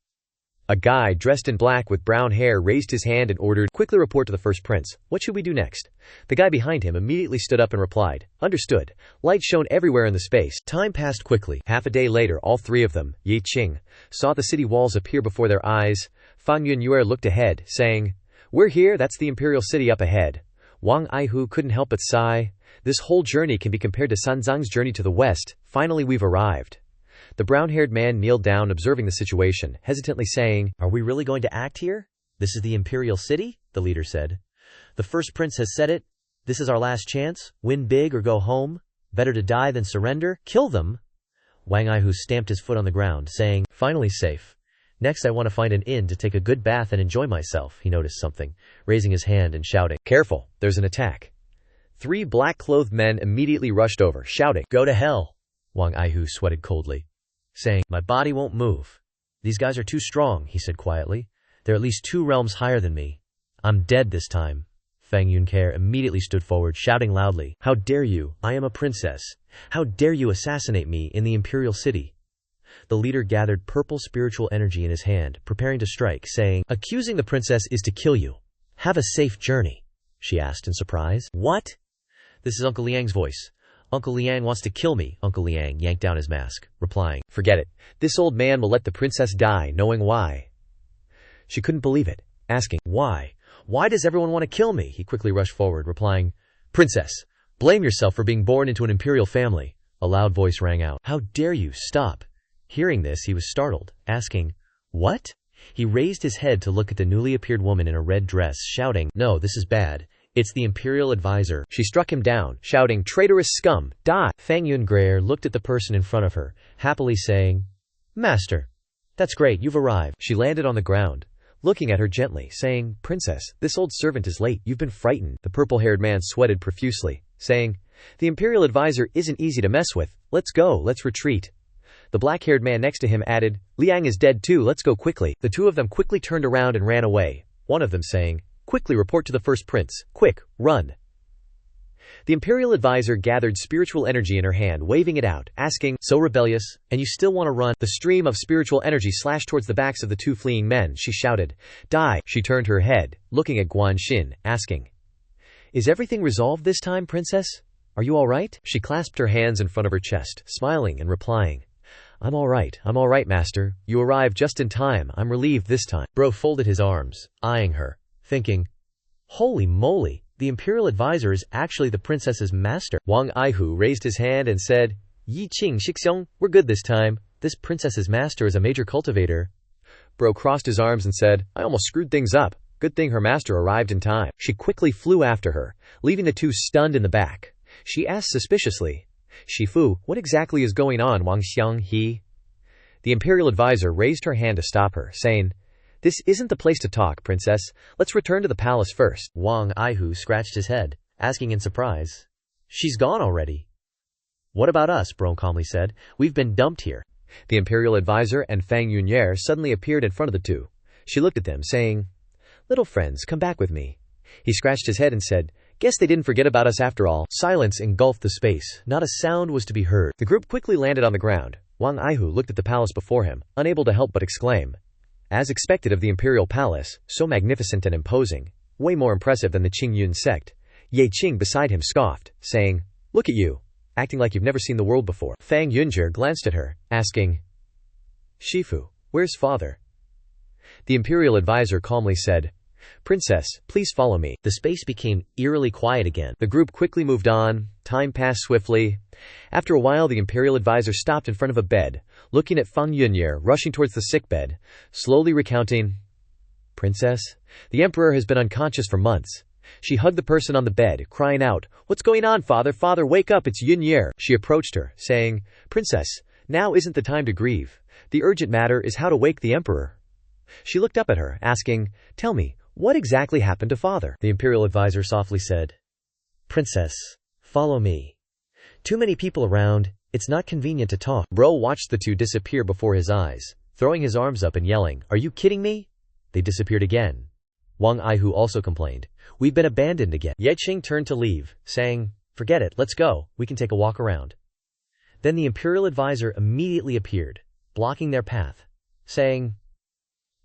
A guy dressed in black with brown hair raised his hand and ordered, "Quickly report to the first prince. What should we do next?" The guy behind him immediately stood up and replied, "Understood." Light shone everywhere in the space. Time passed quickly. Half a day later, all three of them, Ye Qing, saw the city walls appear before their eyes. Fang Yunquer looked ahead, saying, "We're here, that's the imperial city up ahead." Wang Aihu couldn't help but sigh. This whole journey can be compared to Sanzang's journey to the west. Finally we've arrived. The brown-haired man kneeled down, observing the situation, hesitantly saying, "Are we really going to act here? This is the imperial city?" The leader said. "The first prince has said it. This is our last chance. Win big or go home. Better to die than surrender. Kill them." Wang Aihu stamped his foot on the ground, saying, "Finally safe. Next I want to find an inn to take a good bath and enjoy myself." He noticed something, raising his hand and shouting, "Careful, there's an attack." 3 black-clothed men immediately rushed over, shouting, "Go to hell." Wang Aihu sweated coldly, saying, "My body won't move. These guys are too strong," he said quietly. "They're at least 2 realms higher than me. I'm dead this time." Fang Yunquer immediately stood forward, shouting loudly, "How dare you? I am a princess. How dare you assassinate me in the imperial city?" The leader gathered purple spiritual energy in his hand, preparing to strike, saying, "Accusing the princess is to kill you. Have a safe journey," she asked in surprise. "What?" "This is Uncle Liang's voice. Uncle Liang wants to kill me." Uncle Liang yanked down his mask, replying, "Forget it. This old man will let the princess die, knowing why." She couldn't believe it, asking, "Why? Why does everyone want to kill me? He quickly rushed forward, replying, Princess, blame yourself for being born into an imperial family. A loud voice rang out. How dare you, stop. Hearing this, he was startled, asking, What? He raised his head to look at the newly appeared woman in a red dress, shouting, No, this is bad. It's the imperial advisor. She struck him down, shouting, Traitorous scum, die! Fang Yun looked at the person in front of her, happily saying, Master, that's great, you've arrived. She landed on the ground, looking at her gently, saying, Princess, this old servant is late, you've been frightened. The purple-haired man sweated profusely, saying, The imperial advisor isn't easy to mess with. Let's go, let's retreat. The black-haired man next to him added, Liang is dead too, let's go quickly. The two of them quickly turned around and ran away, one of them saying, Quickly report to the first prince. Quick, run. The imperial advisor gathered spiritual energy in her hand, waving it out, asking, So rebellious, and you still want to run? The stream of spiritual energy slashed towards the backs of the two fleeing men. She shouted, Die! She turned her head, looking at Guan Xin, asking, Is everything resolved this time, princess? Are you all right? She clasped her hands in front of her chest, smiling and replying, I'm all right, master. You arrived just in time. I'm relieved this time. Bro folded his arms, eyeing her, thinking, Holy moly, the imperial advisor is actually the princess's master. Wang Aihu raised his hand and said, Yi Qing Shixiong, we're good this time. This princess's master is a major cultivator. Bro crossed his arms and said, I almost screwed things up. Good thing her master arrived in time. She quickly flew after her, leaving the two stunned in the back. She asked suspiciously, Shifu, what exactly is going on, Wang Xiang he? The imperial advisor raised her hand to stop her, saying, This isn't the place to talk, princess. Let's return to the palace first. Wang Aihu scratched his head, asking in surprise, She's gone already. What about us? Bro calmly said. We've been dumped here. The imperial advisor and Fang Yunyer suddenly appeared in front of the two. She looked at them, saying, Little friends, come back with me. He scratched his head and said, Guess they didn't forget about us after all. Silence engulfed the space. Not a sound was to be heard. The group quickly landed on the ground. Wang Aihu looked at the palace before him, unable to help but exclaim, As expected of the imperial palace, so magnificent and imposing, way more impressive than the Qing Yun sect. Ye Qing beside him scoffed, saying, Look at you, acting like you've never seen the world before. Fang Yunjer glanced at her, asking, Shifu, where's father? The imperial advisor calmly said, Princess, please follow me. The space became eerily quiet again. The group quickly moved on. Time passed swiftly. After a while, the imperial advisor stopped in front of a bed, looking at Fang Yunyer rushing towards the sickbed, slowly recounting, Princess, the emperor has been unconscious for months. She hugged the person on the bed, crying out, What's going on, father? Father, wake up, it's Yunyer. She approached her, saying, Princess, now isn't the time to grieve. The urgent matter is how to wake the emperor. She looked up at her, asking, Tell me, what exactly happened to father? The imperial advisor softly said, Princess, follow me. Too many people around, it's not convenient to talk. Bro watched the two disappear before his eyes, throwing his arms up and yelling, Are you kidding me? They disappeared again. Wang Aihu also complained, We've been abandoned again. Ye Qing turned to leave, saying, Forget it, let's go, we can take a walk around. Then the imperial advisor immediately appeared, blocking their path, saying,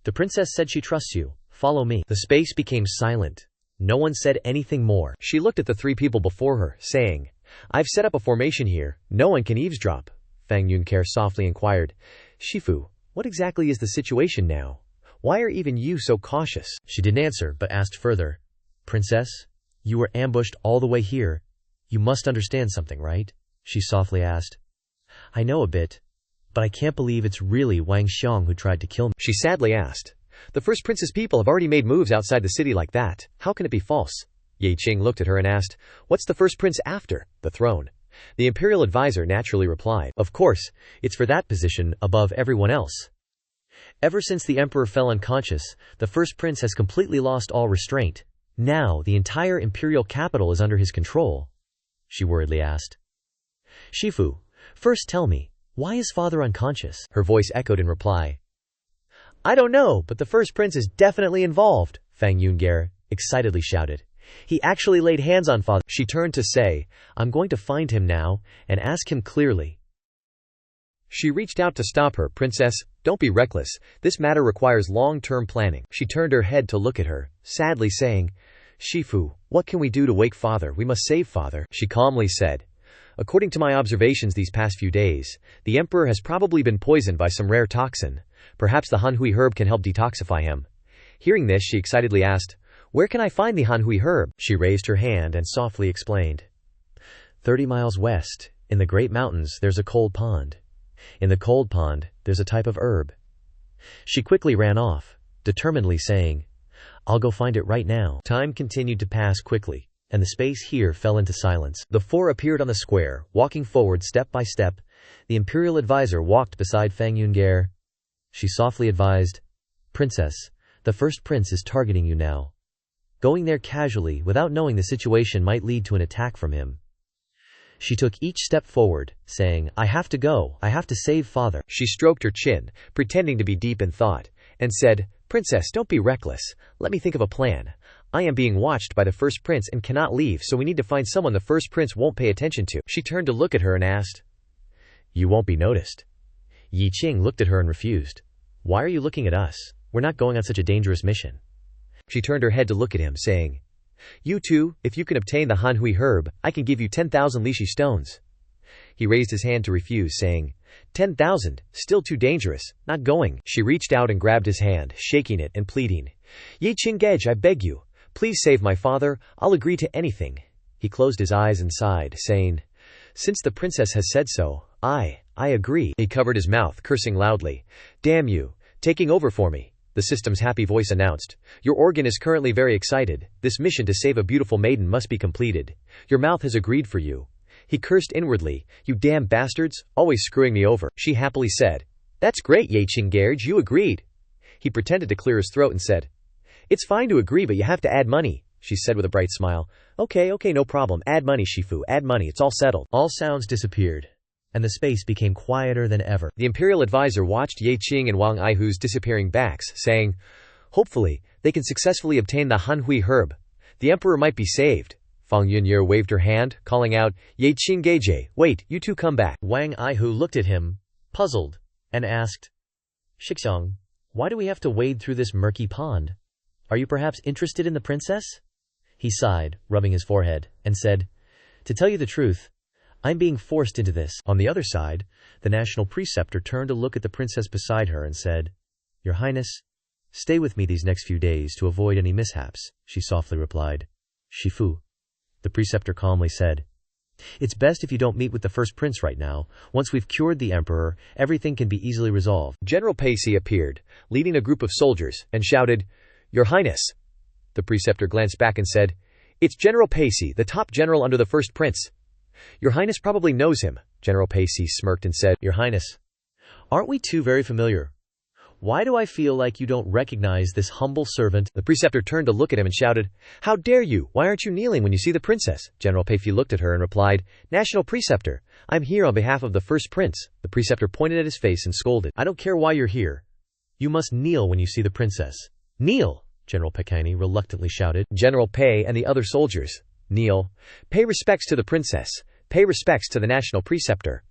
The princess said she trusts you. Follow me. The space became silent. No one said anything more. She looked at the three people before her, saying, I've set up a formation here. No one can eavesdrop. Fang Yunker softly inquired, Shifu, what exactly is the situation now? Why are even you so cautious? She didn't answer, but asked further, Princess, you were ambushed all the way here. You must understand something, right? She softly asked. I know a bit, but I can't believe it's really Wang Xiang who tried to kill me. She sadly asked, The first prince's people have already made moves outside the city like that. How can it be false? Ye Qing looked at her and asked, What's the first prince after? The throne. The imperial advisor naturally replied, Of course, it's for that position above everyone else. Ever since the emperor fell unconscious, the first prince has completely lost all restraint. Now, the entire imperial capital is under his control. She worriedly asked. Shifu, first tell me, why is father unconscious? Her voice echoed in reply. I don't know, but the first prince is definitely involved, Fang Yunyer excitedly shouted. He actually laid hands on father. She turned to say, I'm going to find him now, and ask him clearly. She reached out to stop her. Princess, don't be reckless. This matter requires long-term planning. She turned her head to look at her, sadly saying, Shifu, what can we do to wake father? We must save father. She calmly said, According to my observations these past few days, the emperor has probably been poisoned by some rare toxin. Perhaps the Hanhui herb can help detoxify him. Hearing this, she excitedly asked, "Where can I find the Hanhui herb?" She raised her hand and softly explained. 30 miles west, in the Great Mountains, there's a cold pond. In the cold pond, there's a type of herb. She quickly ran off, determinedly saying, "I'll go find it right now." Time continued to pass quickly, and the space here fell into silence. The four appeared on the square, walking forward step by step. The imperial advisor walked beside Fang Yungair. She softly advised, "Princess, the first prince is targeting you now. Going there casually, without knowing the situation, might lead to an attack from him." She took each step forward, saying, "I have to go. I have to save father." She stroked her chin, pretending to be deep in thought, and said, "Princess, don't be reckless. Let me think of a plan. I am being watched by the first prince and cannot leave, so we need to find someone the first prince won't pay attention to." She turned to look at her and asked, "You won't be noticed?" Yi Qing looked at her and refused. "Why are you looking at us? We're not going on such a dangerous mission." She turned her head to look at him, saying, "You too, if you can obtain the Hanhui herb, I can give you 10,000 lychee stones." He raised his hand to refuse, saying, 10,000, still too dangerous, not going." She reached out and grabbed his hand, shaking it and pleading, "Yi Qinggege, I beg you, please save my father, I'll agree to anything." He closed his eyes and sighed, saying, "Since the princess has said so, I agree." He covered his mouth, cursing loudly. "Damn you, taking over for me." The system's happy voice announced, "Your organ is currently very excited. This mission to save a beautiful maiden must be completed. Your mouth has agreed for you." He cursed inwardly, "You damn bastards, always screwing me over." She happily said, "That's great, Ye Qinggerge, you agreed." He pretended to clear his throat and said, "It's fine to agree, but you have to add money." She said with a bright smile, Okay, no problem. Add money, Shifu, add money, it's all settled." All sounds disappeared, and the space became quieter than ever. The imperial advisor watched Ye Qing and Wang Aihu's disappearing backs, saying, "Hopefully, they can successfully obtain the Hanhui herb. The emperor might be saved." Fang Yunye waved her hand, calling out, "Ye Qinggeje, wait, you two come back." Wang Aihu looked at him, puzzled, and asked, "Shixiang, why do we have to wade through this murky pond? Are you perhaps interested in the princess?" He sighed, rubbing his forehead, and said, "To tell you the truth, I'm being forced into this." On the other side, the national preceptor turned to look at the princess beside her and said, "Your Highness, stay with me these next few days to avoid any mishaps," she softly replied. "Shifu," the preceptor calmly said, "it's best if you don't meet with the first prince right now. Once we've cured the emperor, everything can be easily resolved." General Pacey appeared, leading a group of soldiers, and shouted, "Your Highness." The preceptor glanced back and said, "It's General Pacey, the top general under the first prince." "Your Highness probably knows him." General Pacey smirked and said, "Your Highness, aren't we two very familiar? Why do I feel like you don't recognize this humble servant?" The preceptor turned to look at him and shouted, "How dare you? Why aren't you kneeling when you see the princess?" General Pacey looked at her and replied, "National preceptor, I'm here on behalf of the first prince." The preceptor pointed at his face and scolded, "I don't care why you're here. You must kneel when you see the princess." "Kneel!" General Pekani reluctantly shouted. General Pei and the other soldiers, "Kneel. Pay respects to the princess. Pay respects to the national preceptor."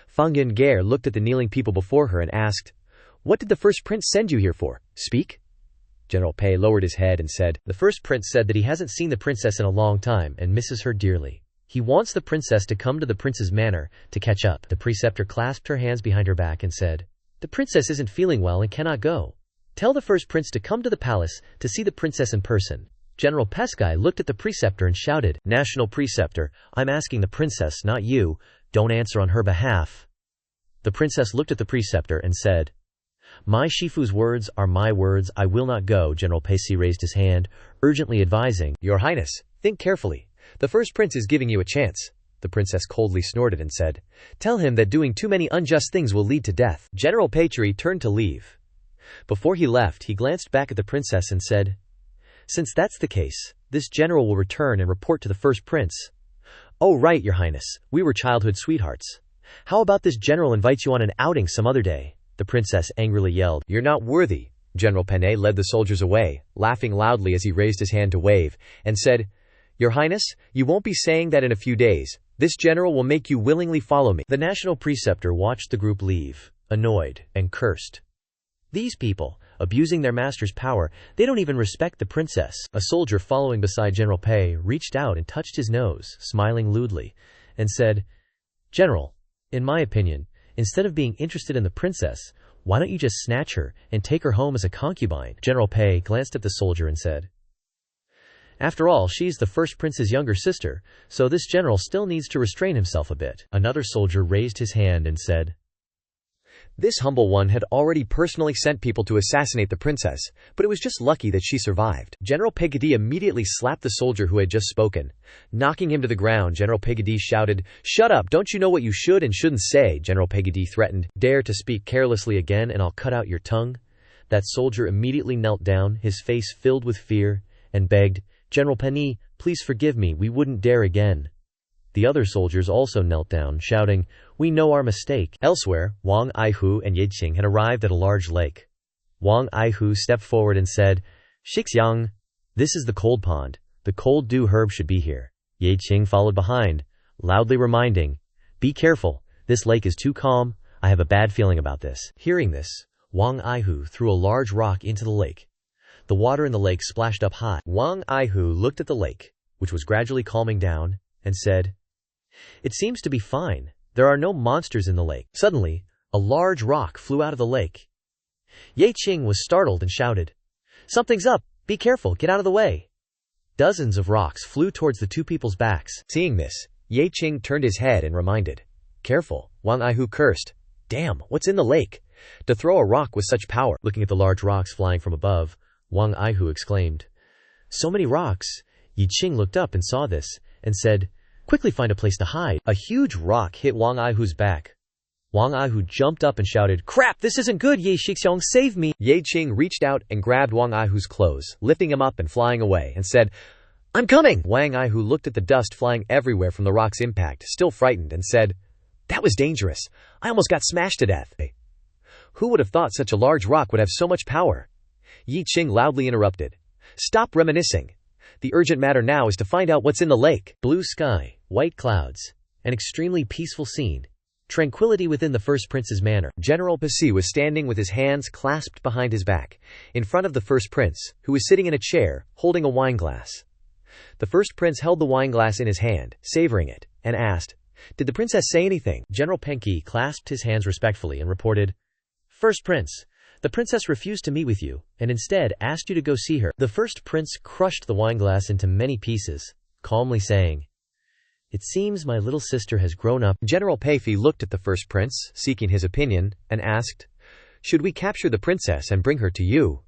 Fang Yungair looked at the kneeling people before her and asked, "What did the first prince send you here for? Speak." General Pei lowered his head and said, "The first prince said that he hasn't seen the princess in a long time and misses her dearly. He wants the princess to come to the prince's manor to catch up." The preceptor clasped her hands behind her back and said, "The princess isn't feeling well and cannot go. Tell the first prince to come to the palace to see the princess in person." General Peskai looked at the preceptor and shouted, "National preceptor, I'm asking the princess, not you. Don't answer on her behalf." The princess looked at the preceptor and said, "My Shifu's words are my words. I will not go." General Pacey raised his hand, urgently advising, "Your Highness, think carefully. The first prince is giving you a chance." The princess coldly snorted and said, "Tell him that doing too many unjust things will lead to death." General Patri turned to leave. Before he left, he glanced back at the princess and said, "Since that's the case, this general will return and report to the first prince." "Oh right, Your Highness, we were childhood sweethearts. How about this general invites you on an outing some other day?" The princess angrily yelled, "You're not worthy." General Penne led the soldiers away, laughing loudly as he raised his hand to wave, and said, "Your Highness, you won't be saying that in a few days. This general will make you willingly follow me." The national preceptor watched the group leave, annoyed, and cursed. These people, abusing their master's power, they don't even respect the princess. A soldier following beside General Pei reached out and touched his nose, smiling lewdly, and said, "General, in my opinion, instead of being interested in the princess, why don't you just snatch her and take her home as a concubine?" General Pei glanced at the soldier and said, After all, she's the first prince's younger sister, so this general still needs to restrain himself a bit. Another soldier raised his hand and said, This humble one had already personally sent people to assassinate the princess, but it was just lucky that she survived. General Peggy immediately slapped the soldier who had just spoken. Knocking him to the ground, General Peggy shouted, "Shut up, don't you know what you should and shouldn't say?" General Peggy threatened. "Dare to speak carelessly again and I'll cut out your tongue." That soldier immediately knelt down, his face filled with fear, and begged, "General Penny, please forgive me, we wouldn't dare again." The other soldiers also knelt down, shouting, "We know our mistake." Elsewhere, Wang Aihu and Ye Qing had arrived at a large lake. Wang Aihu stepped forward and said, "Xixiang, this is the cold pond. The cold dew herb should be here." Ye Qing followed behind, loudly reminding, "Be careful, this lake is too calm, I have a bad feeling about this." Hearing this, Wang Aihu threw a large rock into the lake. The water in the lake splashed up high. Wang Aihu looked at the lake, which was gradually calming down, and said, "It seems to be fine. There are no monsters in the lake." Suddenly, a large rock flew out of the lake. Ye Qing was startled and shouted, "Something's up! Be careful, get out of the way!" Dozens of rocks flew towards the two people's backs. Seeing this, Ye Qing turned his head and reminded, "Careful," Wang Aihu cursed. "Damn, what's in the lake? To throw a rock with such power." Looking at the large rocks flying from above, Wang Aihu exclaimed, "So many rocks!" Ye Qing looked up and saw this, and said, "Quickly find a place to hide." A huge rock hit Wang Aihu's back. Wang Aihu jumped up and shouted, "Crap, this isn't good, Ye Xixiang, save me!" Ye Qing reached out and grabbed Wang Aihu's clothes, lifting him up and flying away, and said, "I'm coming!" Wang Aihu looked at the dust flying everywhere from the rock's impact, still frightened, and said, "That was dangerous. I almost got smashed to death." Who would have thought such a large rock would have so much power? Ye Qing loudly interrupted, "Stop reminiscing. The urgent matter now is to find out what's in the lake." Blue sky, white clouds, an extremely peaceful scene. Tranquility within the first prince's manor. General Pasi was standing with his hands clasped behind his back, in front of the first prince, who was sitting in a chair, holding a wineglass. The first prince held the wineglass in his hand, savoring it, and asked, "Did the princess say anything?" General Penki clasped his hands respectfully and reported, "First prince, the princess refused to meet with you, and instead asked you to go see her." The first prince crushed the wineglass into many pieces, calmly saying, "It seems my little sister has grown up." General Peifi looked at the first prince, seeking his opinion, and asked, "Should we capture the princess and bring her to you?"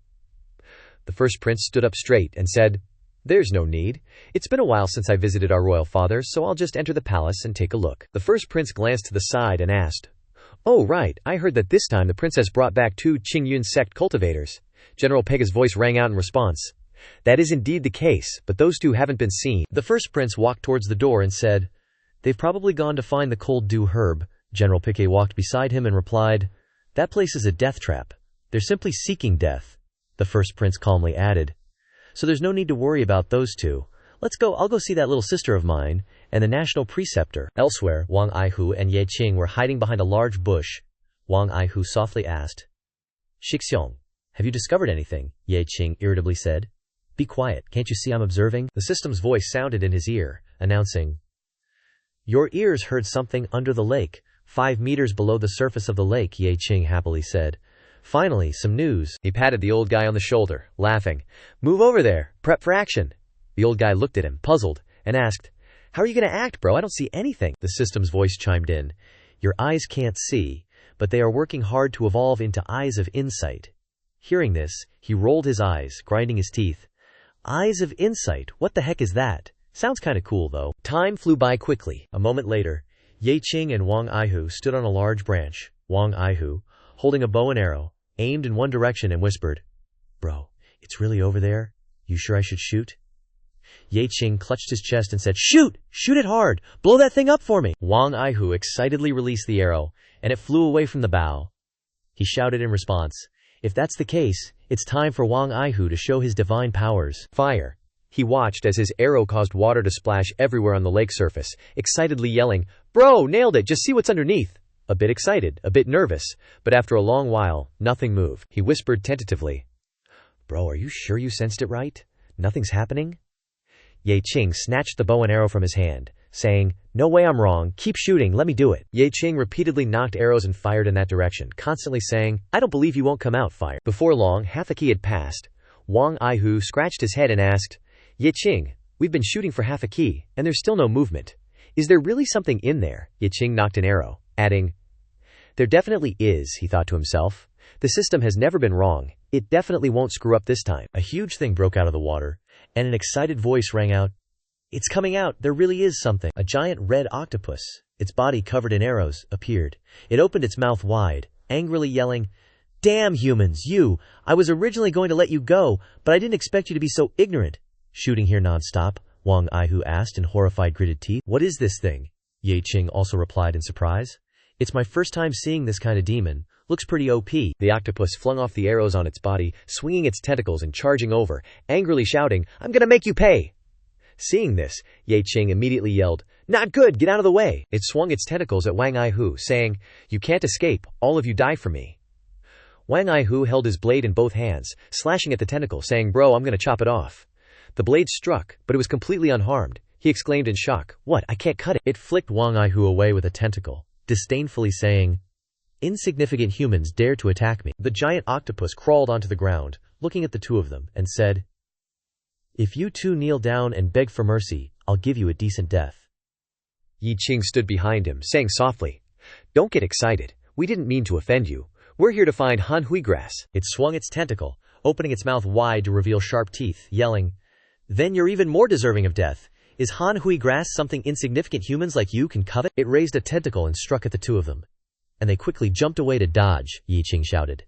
The first prince stood up straight and said, "There's no need. It's been a while since I visited our royal father, so I'll just enter the palace and take a look." The first prince glanced to the side and asked, "Oh right, I heard that this time the princess brought back 2 Qing Sect cultivators." General Pega's voice rang out in response. "That is indeed the case, but those 2 haven't been seen." The first prince walked towards the door and said, "They've probably gone to find the cold dew herb." General Piquet walked beside him and replied, "That place is a death trap. They're simply seeking death." The first prince calmly added, "So there's no need to worry about those 2. Let's go, I'll go see that little sister of mine, and the national preceptor." Elsewhere, Wang Aihu and Ye Qing were hiding behind a large bush. Wang Aihu softly asked, "Xixiang, have you discovered anything?" Ye Qing irritably said. "Be quiet, can't you see I'm observing?" The system's voice sounded in his ear, announcing, "Your ears heard something under the lake, 5 meters below the surface of the lake," Ye Qing happily said. "Finally, some news." He patted the old guy on the shoulder, laughing. "Move over there, prep for action." The old guy looked at him, puzzled, and asked, "How are you going to act, bro? I don't see anything." The system's voice chimed in, "Your eyes can't see, but they are working hard to evolve into eyes of insight." Hearing this, he rolled his eyes, grinding his teeth. Eyes of insight, what the heck is that? Sounds kinda cool though. Time flew by quickly. A moment later, Ye Qing and Wang Aihu stood on a large branch. Wang Aihu, holding a bow and arrow, aimed in one direction and whispered, "Bro, it's really over there? You sure I should shoot?" Ye Qing clutched his chest and said, "Shoot! Shoot it hard! Blow that thing up for me!" Wang Aihu excitedly released the arrow, and it flew away from the bow. He shouted in response, "If that's the case, it's time for Wang Aihu to show his divine powers." Fire. He watched as his arrow caused water to splash everywhere on the lake surface, excitedly yelling, "Bro, nailed it! Just see what's underneath!" A bit excited, a bit nervous, but after a long while, nothing moved. He whispered tentatively, "Bro, are you sure you sensed it right? Nothing's happening?" Ye Qing snatched the bow and arrow from his hand, saying, "No way I'm wrong, keep shooting, let me do it." Ye Qing repeatedly knocked arrows and fired in that direction, constantly saying, "I don't believe you won't come out, fire." Before long, half a key had passed. Wang Aihu scratched his head and asked, Ye Qing, we've been shooting for half a key, and there's still no movement. Is there really something in there? Ye Qing knocked an arrow, adding, there definitely is, he thought to himself. The system has never been wrong. It definitely won't screw up this time. A huge thing broke out of the water, and an excited voice rang out, it's coming out, there really is something. A giant red octopus, its body covered in arrows, appeared. It opened its mouth wide, angrily yelling, damn humans, I was originally going to let you go, but I didn't expect you to be so ignorant. Shooting here nonstop? Wang Aihu asked in horrified gritted teeth. What is this thing? Ye Qing also replied in surprise. It's my first time seeing this kind of demon. Looks pretty OP. The octopus flung off the arrows on its body, swinging its tentacles and charging over, angrily shouting, I'm gonna make you pay! Seeing this, Ye Qing immediately yelled, not good, get out of the way! It swung its tentacles at Wang Aihu, saying, you can't escape, all of you die for me. Wang Aihu held his blade in both hands, slashing at the tentacle, saying, bro, I'm gonna chop it off. The blade struck, but it was completely unharmed. He exclaimed in shock, what, I can't cut it. It flicked Wang Aihu away with a tentacle, disdainfully saying, insignificant humans dare to attack me. The giant octopus crawled onto the ground, looking at the two of them, and said, if you two kneel down and beg for mercy, I'll give you a decent death. Ye Qing stood behind him, saying softly, don't get excited. We didn't mean to offend you. We're here to find Han Hui grass. It swung its tentacle, opening its mouth wide to reveal sharp teeth, yelling, then you're even more deserving of death. Is Han Hui grass something insignificant humans like you can covet? It raised a tentacle and struck at the two of them, and they quickly jumped away to dodge. Ye Qing shouted,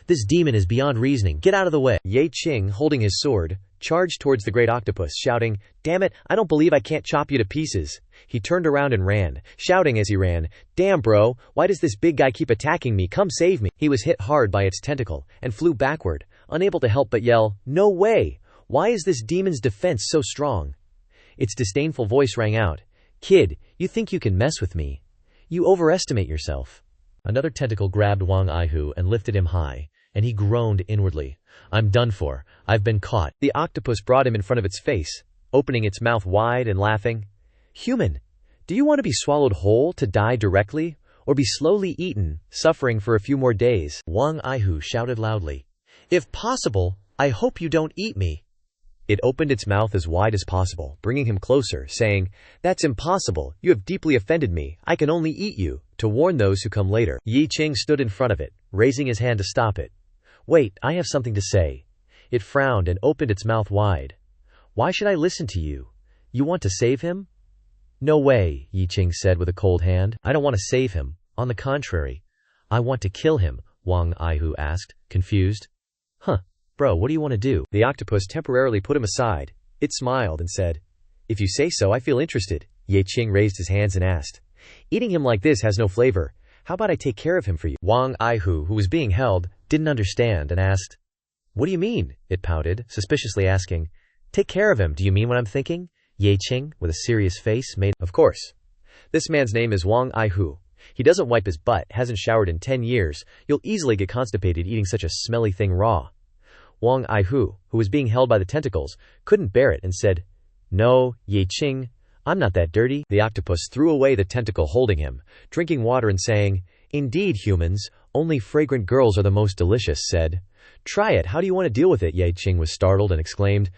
this demon is beyond reasoning, get out of the way. Ye Qing, holding his sword, charged towards the great octopus, shouting, damn it, I don't believe I can't chop you to pieces. He turned around and ran, shouting as he ran, damn bro, why does this big guy keep attacking me, come save me. He was hit hard by its tentacle, and flew backward, unable to help but yell, no way, why is this demon's defense so strong? Its disdainful voice rang out, kid, you think you can mess with me? You overestimate yourself. Another tentacle grabbed Wang Aihu and lifted him high, and he groaned inwardly, I'm done for, I've been caught. The octopus brought him in front of its face, opening its mouth wide and laughing, human, do you want to be swallowed whole to die directly, or be slowly eaten, suffering for a few more days? Wang Aihu shouted loudly, if possible, I hope you don't eat me. It opened its mouth as wide as possible, bringing him closer, saying, that's impossible, you have deeply offended me, I can only eat you, to warn those who come later. Ye Qing stood in front of it, raising his hand to stop it. Wait, I have something to say. It frowned and opened its mouth wide. Why should I listen to you? You want to save him? No way, Ye Qing said with a cold hand. I don't want to save him. On the contrary, I want to kill him, Wang Aihu asked, confused. Huh. Bro, what do you want to do? The octopus temporarily put him aside. It smiled and said, if you say so, I feel interested. Ye Qing raised his hands and asked, eating him like this has no flavor. How about I take care of him for you? Wang Aihu, who was being held, didn't understand and asked, what do you mean? It pouted, suspiciously asking, take care of him, do you mean what I'm thinking? Ye Qing, with a serious face, made, of course. This man's name is Wang Aihu. He doesn't wipe his butt, hasn't showered in 10 years. You'll easily get constipated eating such a smelly thing raw. Wang Aihu, who was being held by the tentacles, couldn't bear it and said, no, Ye Qing, I'm not that dirty. The octopus threw away the tentacle holding him, drinking water and saying, indeed humans, only fragrant girls are the most delicious, said. Try it, how do you want to deal with it? Ye Qing was startled and exclaimed,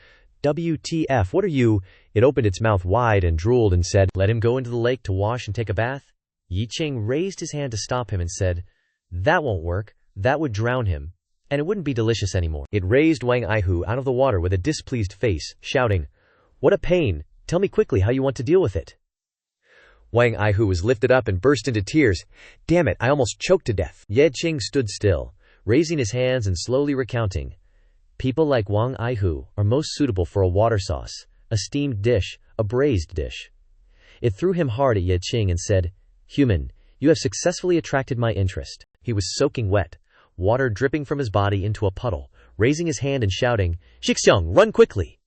WTF, what are you? It opened its mouth wide and drooled and said, let him go into the lake to wash and take a bath. Ye Qing raised his hand to stop him and said, that won't work, that would drown him, and it wouldn't be delicious anymore. It raised Wang Aihu out of the water with a displeased face, shouting, what a pain, tell me quickly how you want to deal with it. Wang Aihu was lifted up and burst into tears. Damn it, I almost choked to death. Ye Qing stood still, raising his hands and slowly recounting, people like Wang Aihu are most suitable for a water sauce, a steamed dish, a braised dish. It threw him hard at Ye Qing and said, human, you have successfully attracted my interest. He was soaking wet, water dripping from his body into a puddle, raising his hand and shouting, Shixiang, run quickly!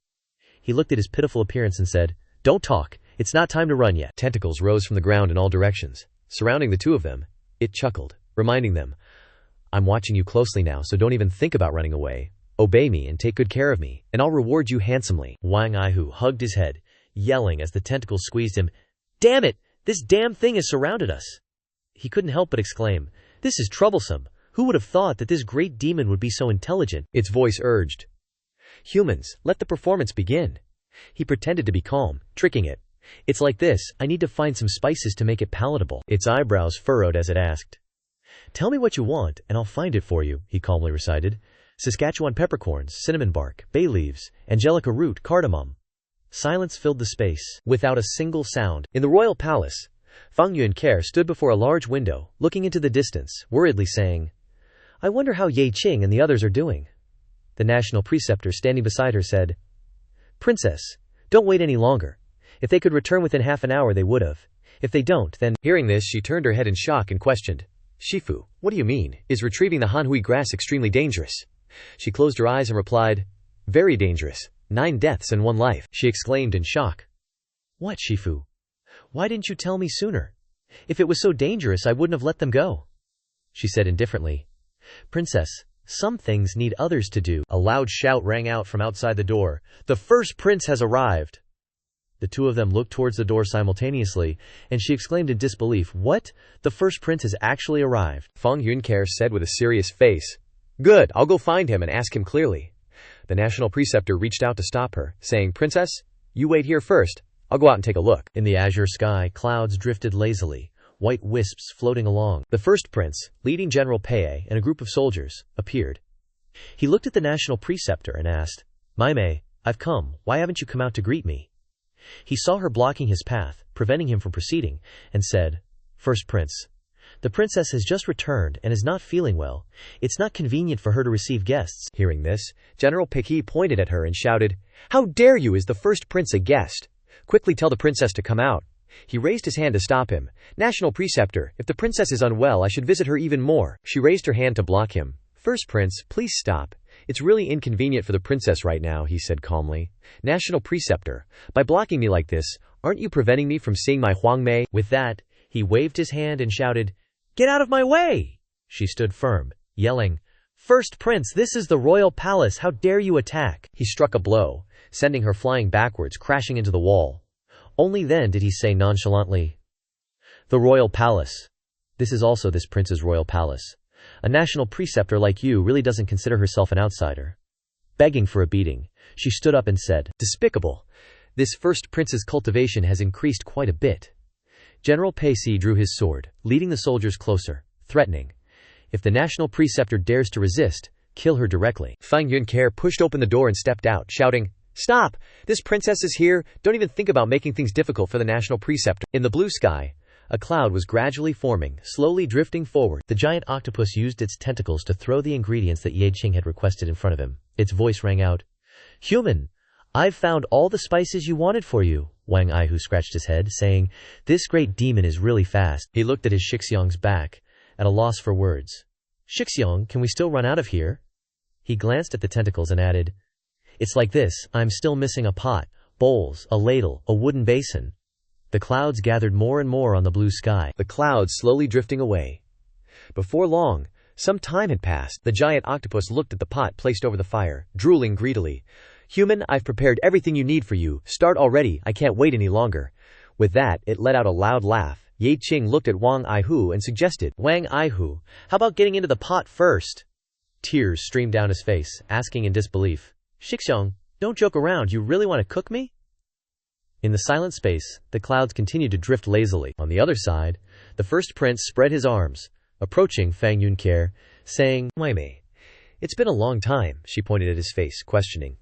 He looked at his pitiful appearance and said, don't talk, it's not time to run yet. Tentacles rose from the ground in all directions, surrounding the two of them. It chuckled, reminding them, I'm watching you closely now, so don't even think about running away. Obey me and take good care of me, and I'll reward you handsomely. Wang Aihu hugged his head, yelling as the tentacles squeezed him, damn it, this damn thing has surrounded us. He couldn't help but exclaim, this is troublesome. Who would have thought that this great demon would be so intelligent? Its voice urged, humans, let the performance begin. He pretended to be calm, tricking it. It's like this, I need to find some spices to make it palatable. Its eyebrows furrowed as it asked. Tell me what you want, and I'll find it for you, he calmly recited. Saskatchewan peppercorns, cinnamon bark, bay leaves, angelica root, cardamom. Silence filled the space, without a single sound. In the royal palace, Fang Yunke stood before a large window, looking into the distance, worriedly saying, I wonder how Ye Qing and the others are doing. The national preceptor standing beside her said, Princess, don't wait any longer. If they could return within half an hour they would have. If they don't, then… Hearing this, she turned her head in shock and questioned, Shifu, what do you mean? Is retrieving the Hanhui grass extremely dangerous? She closed her eyes and replied, Very dangerous. 9 deaths and 1 life, she exclaimed in shock. What, Shifu? Why didn't you tell me sooner? If it was so dangerous, I wouldn't have let them go. She said indifferently, Princess, some things need others to do. A loud shout rang out from outside the door. The first prince has arrived. The two of them looked towards the door simultaneously, and she exclaimed in disbelief, What? The first prince has actually arrived? Fang Yunke said with a serious face, Good, I'll go find him and ask him clearly. The national preceptor reached out to stop her, saying, Princess, you wait here first. I'll go out and take a look. In the azure sky, clouds drifted lazily, white wisps floating along. The first prince, leading General Pei and a group of soldiers, appeared. He looked at the national preceptor and asked, Maimei, I've come. Why haven't you come out to greet me? He saw her blocking his path, preventing him from proceeding, and said, First prince, the princess has just returned and is not feeling well. It's not convenient for her to receive guests. Hearing this, General Pei pointed at her and shouted, How dare you, is the first prince a guest? Quickly tell the princess to come out. He raised his hand to stop him. National preceptor, if the princess is unwell, I should visit her even more. She raised her hand to block him. First prince, please stop. It's really inconvenient for the princess right now, he said calmly. National preceptor, by blocking me like this, aren't you preventing me from seeing my Huangmei? With that, he waved his hand and shouted, Get out of my way! She stood firm, yelling, First prince, this is the royal palace, how dare you attack? He struck a blow, sending her flying backwards, crashing into the wall. Only then did he say nonchalantly, The royal palace. This is also this prince's royal palace. A national preceptor like you really doesn't consider herself an outsider. Begging for a beating, she stood up and said, Despicable. This first prince's cultivation has increased quite a bit. General Pei drew his sword, leading the soldiers closer, threatening, If the national preceptor dares to resist, kill her directly. Fang Yunke pushed open the door and stepped out, shouting, Stop! This princess is here. Don't even think about making things difficult for the national preceptor. In the blue sky, a cloud was gradually forming, slowly drifting forward. The giant octopus used its tentacles to throw the ingredients that Ye Qing had requested in front of him. Its voice rang out, Human, I've found all the spices you wanted for you. Wang Aihu scratched his head, saying, This great demon is really fast. He looked at his Shixiong's back, at a loss for words. Shixiong, can we still run out of here? He glanced at the tentacles and added, It's like this, I'm still missing a pot, bowls, a ladle, a wooden basin. The clouds gathered more and more on the blue sky, the clouds slowly drifting away. Before long, some time had passed. The giant octopus looked at the pot placed over the fire, drooling greedily. Human, I've prepared everything you need for you. Start already, I can't wait any longer. With that, it let out a loud laugh. Ye Qing looked at Wang Aihu and suggested, Wang Aihu, how about getting into the pot first? Tears streamed down his face, asking in disbelief, Shixiong, don't joke around, you really want to cook me? In the silent space, the clouds continued to drift lazily. On the other side, the first prince spread his arms, approaching Fang Yunke, saying, Maimei, it's been a long time, she pointed at his face, questioning.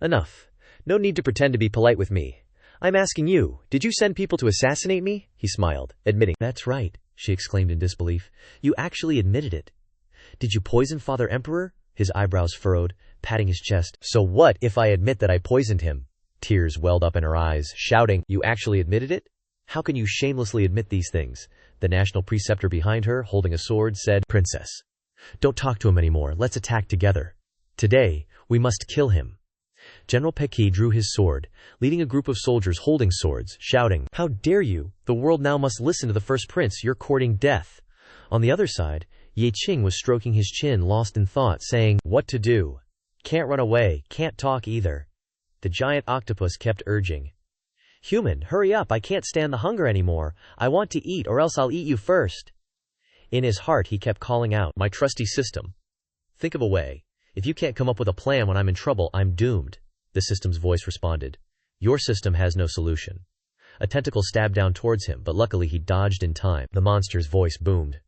Enough. No need to pretend to be polite with me. I'm asking you, did you send people to assassinate me? He smiled, admitting. That's right, she exclaimed in disbelief. You actually admitted it. Did you poison Father Emperor? His eyebrows furrowed, patting his chest. So what if I admit that I poisoned him? Tears welled up in her eyes, shouting, You actually admitted it? How can you shamelessly admit these things? The national preceptor behind her, holding a sword, said, Princess, don't talk to him anymore. Let's attack together. Today, we must kill him. General Pei drew his sword, leading a group of soldiers holding swords, shouting, How dare you? The world now must listen to the first prince. You're courting death. On the other side, Ye Qing was stroking his chin, lost in thought, saying, What to do? Can't run away, can't talk either. The giant octopus kept urging, Human, hurry up, I can't stand the hunger anymore. I want to eat or else I'll eat you first. In his heart he kept calling out, My trusty system. Think of a way. If you can't come up with a plan when I'm in trouble, I'm doomed. The system's voice responded, Your system has no solution. A tentacle stabbed down towards him, but luckily he dodged in time. The monster's voice boomed.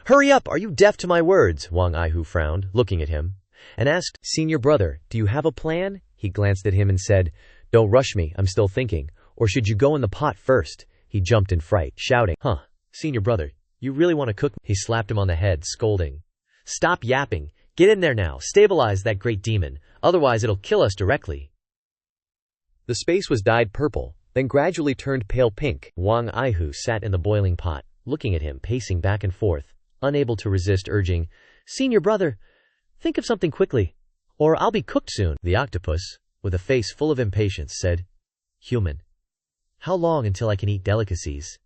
Hurry up! Are you deaf to my words? Wang Aihu frowned, looking at him, and asked, Senior brother, do you have a plan? He glanced at him and said, Don't rush me, I'm still thinking. Or should you go in the pot first? He jumped in fright, shouting, Senior brother, you really want to cook me? He slapped him on the head, scolding. Stop yapping. Get in there now. Stabilize that great demon. Otherwise it'll kill us directly. The space was dyed purple, then gradually turned pale pink. Wang Aihu sat in the boiling pot, looking at him, pacing back and forth, unable to resist, urging, Senior brother, think of something quickly, or I'll be cooked soon. The octopus, with a face full of impatience, said, Human, how long until I can eat delicacies?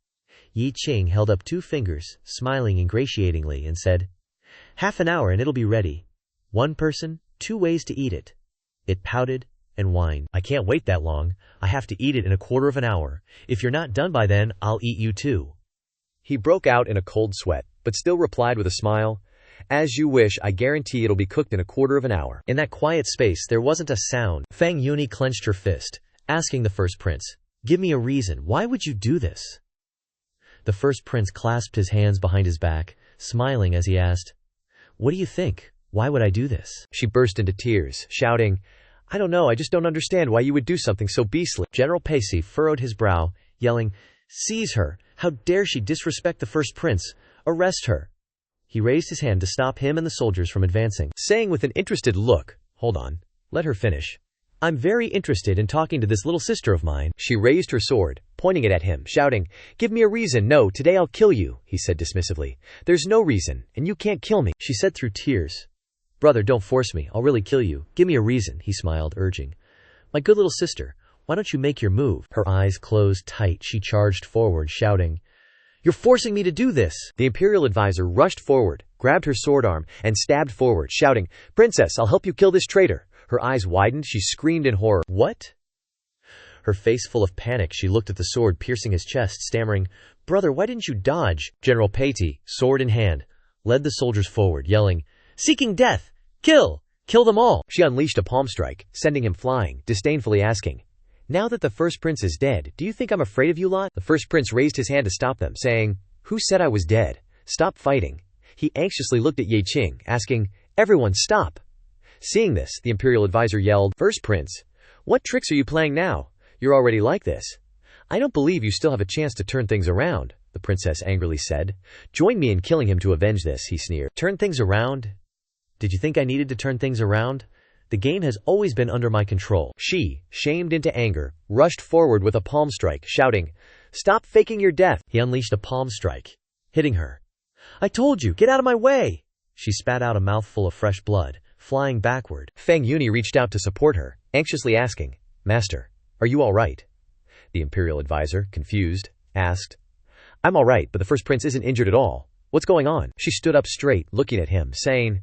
Yi Qing held up 2 fingers, smiling ingratiatingly, and said, Half an hour and it'll be ready. 1 person, 2 ways to eat it. It pouted and whined. I can't wait that long. I have to eat it in a quarter of an hour. If you're not done by then, I'll eat you too. He broke out in a cold sweat, but still replied with a smile, As you wish, I guarantee it'll be cooked in a quarter of an hour. In that quiet space there wasn't a sound. Fang Yuni clenched her fist, asking the first prince, Give me a reason. Why would you do this? The first prince clasped his hands behind his back, smiling as he asked, What do you think? Why would I do this? She burst into tears, shouting, I don't know, I just don't understand why you would do something so beastly. General Pacey furrowed his brow, yelling, Seize her! How dare she disrespect the first prince? Arrest her! He raised his hand to stop him and the soldiers from advancing, saying with an interested look, Hold on, let her finish. I'm very interested in talking to this little sister of mine. She raised her sword, pointing it at him, shouting, Give me a reason. No, today I'll kill you, he said dismissively. There's no reason, and you can't kill me, she said through tears. Brother, don't force me. I'll really kill you. Give me a reason, he smiled, urging. My good little sister, why don't you make your move? Her eyes closed tight. She charged forward, shouting, You're forcing me to do this. The imperial advisor rushed forward, grabbed her sword arm, and stabbed forward, shouting, Princess, I'll help you kill this traitor. Her eyes widened. She screamed in horror. What? Her face full of panic, she looked at the sword piercing his chest, stammering, Brother, why didn't you dodge? General Pacey, sword in hand, led the soldiers forward, yelling, Seeking death! Kill! Kill them all! She unleashed a palm strike, sending him flying, disdainfully asking, Now that the first prince is dead, do you think I'm afraid of you lot? The first prince raised his hand to stop them, saying, Who said I was dead? Stop fighting. He anxiously looked at Yi Qing, asking, Everyone stop! Seeing this, the imperial advisor yelled, First prince, what tricks are you playing now? You're already like this. I don't believe you still have a chance to turn things around, the princess angrily said. Join me in killing him to avenge this, he sneered. Turn things around? Did you think I needed to turn things around? The game has always been under my control. She, shamed into anger, rushed forward with a palm strike, shouting, Stop faking your death. He unleashed a palm strike, hitting her. I told you, get out of my way! She spat out a mouthful of fresh blood, flying backward. Fang Yuni reached out to support her, anxiously asking, Master, are you all right? The imperial advisor, confused, asked, I'm all right, but the first prince isn't injured at all. What's going on? She stood up straight, looking at him, saying,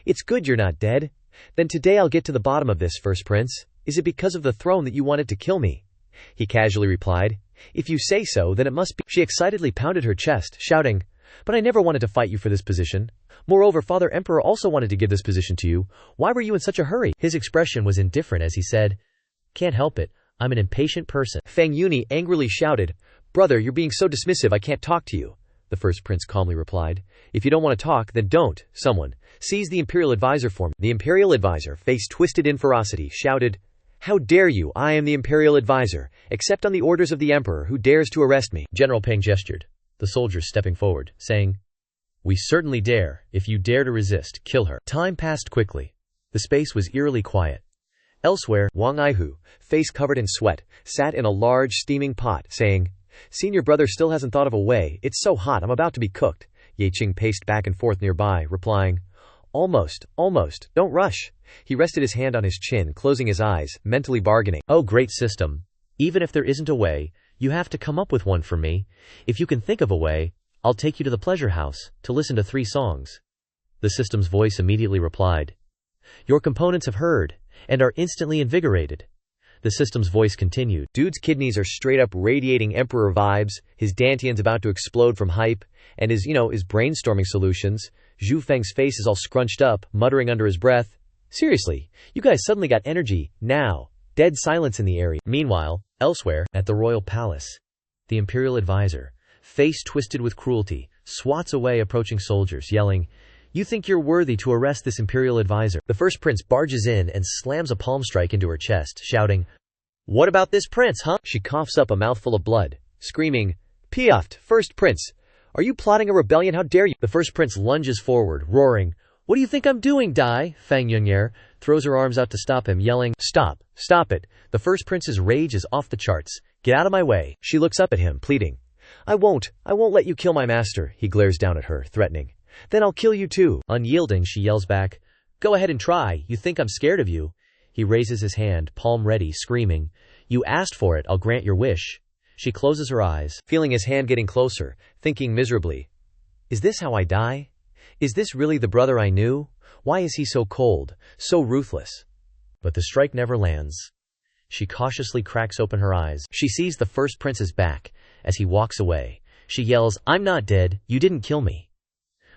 It's good you're not dead. Then today I'll get to the bottom of this, first prince. Is it because of the throne that you wanted to kill me? He casually replied, If you say so, then it must be. She excitedly pounded her chest, shouting, But I never wanted to fight you for this position. Moreover, Father Emperor also wanted to give this position to you. Why were you in such a hurry? His expression was indifferent as he said, Can't help it. I'm an impatient person. Fang Yuni angrily shouted, Brother, you're being so dismissive I can't talk to you. The first prince calmly replied, If you don't want to talk, then don't. Someone, seize the imperial advisor for me. The imperial advisor, face twisted in ferocity, shouted, How dare you? I am the imperial advisor, except on the orders of the emperor who dares to arrest me. General Peng gestured, the soldiers stepping forward, saying, We certainly dare. If you dare to resist, kill her. Time passed quickly. The space was eerily quiet. Elsewhere, Wang Aihu, face covered in sweat, sat in a large steaming pot, saying, Senior brother still hasn't thought of a way. It's so hot, I'm about to be cooked. Yi Qing paced back and forth nearby, replying, Almost, don't rush. He rested his hand on his chin, closing his eyes, mentally bargaining. Oh, great system. Even if there isn't a way, you have to come up with one for me. If you can think of a way, I'll take you to the pleasure house, to listen to 3 songs. The system's voice immediately replied, Your components have heard, and are instantly invigorated. The system's voice continued, Dude's kidneys are straight up radiating emperor vibes, his dantian's about to explode from hype, and his brainstorming solutions. Zhu Feng's face is all scrunched up, muttering under his breath, Seriously, you guys suddenly got energy, now. Dead silence in the area. Meanwhile, elsewhere, at the royal palace, the imperial advisor, face twisted with cruelty, swats away approaching soldiers, yelling, "You think you're worthy to arrest this imperial advisor?" The first prince barges in and slams a palm strike into her chest, shouting, "What about this prince, huh?" She coughs up a mouthful of blood, screaming, "Piaft, first prince! Are you plotting a rebellion? How dare you?" The first prince lunges forward, roaring, "What do you think I'm doing, Dai?" Fang Yunyer throws her arms out to stop him, yelling, "Stop, stop it." The first prince's rage is off the charts. "Get out of my way." She looks up at him, pleading, I won't let you kill my master." He glares down at her, threatening, "Then I'll kill you too." Unyielding, she yells back, "Go ahead and try. You think I'm scared of you?" He raises his hand, palm ready, screaming, "You asked for it, I'll grant your wish." She closes her eyes, feeling his hand getting closer, thinking miserably, "Is this how I die? Is this really the brother I knew? Why is he so cold, so ruthless?" But the strike never lands. She cautiously cracks open her eyes. She sees the first prince's back. As he walks away, she yells, "I'm not dead, you didn't kill me."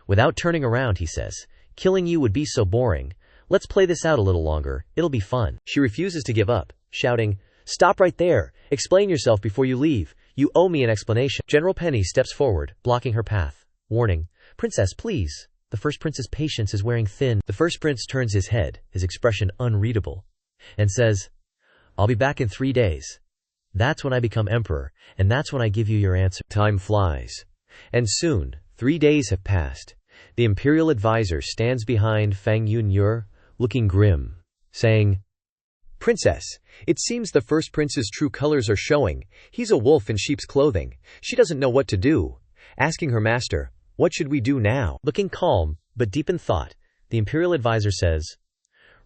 Without turning around, he says, "Killing you would be so boring. Let's play this out a little longer, it'll be fun." She refuses to give up, shouting, "Stop right there, explain yourself before you leave. You owe me an explanation." General Penny steps forward, blocking her path, warning, "Princess, please." The first prince's patience is wearing thin. The first prince turns his head, his expression unreadable, and says, "I'll be back in 3 days. That's when I become emperor, and that's when I give you your answer." Time flies, and soon, 3 days have passed. The imperial advisor stands behind Fang Yunyer, looking grim, saying, "Princess, it seems the first prince's true colors are showing. He's a wolf in sheep's clothing. She doesn't know what to do." Asking her master, "What should we do now?" Looking calm, but deep in thought, the imperial advisor says,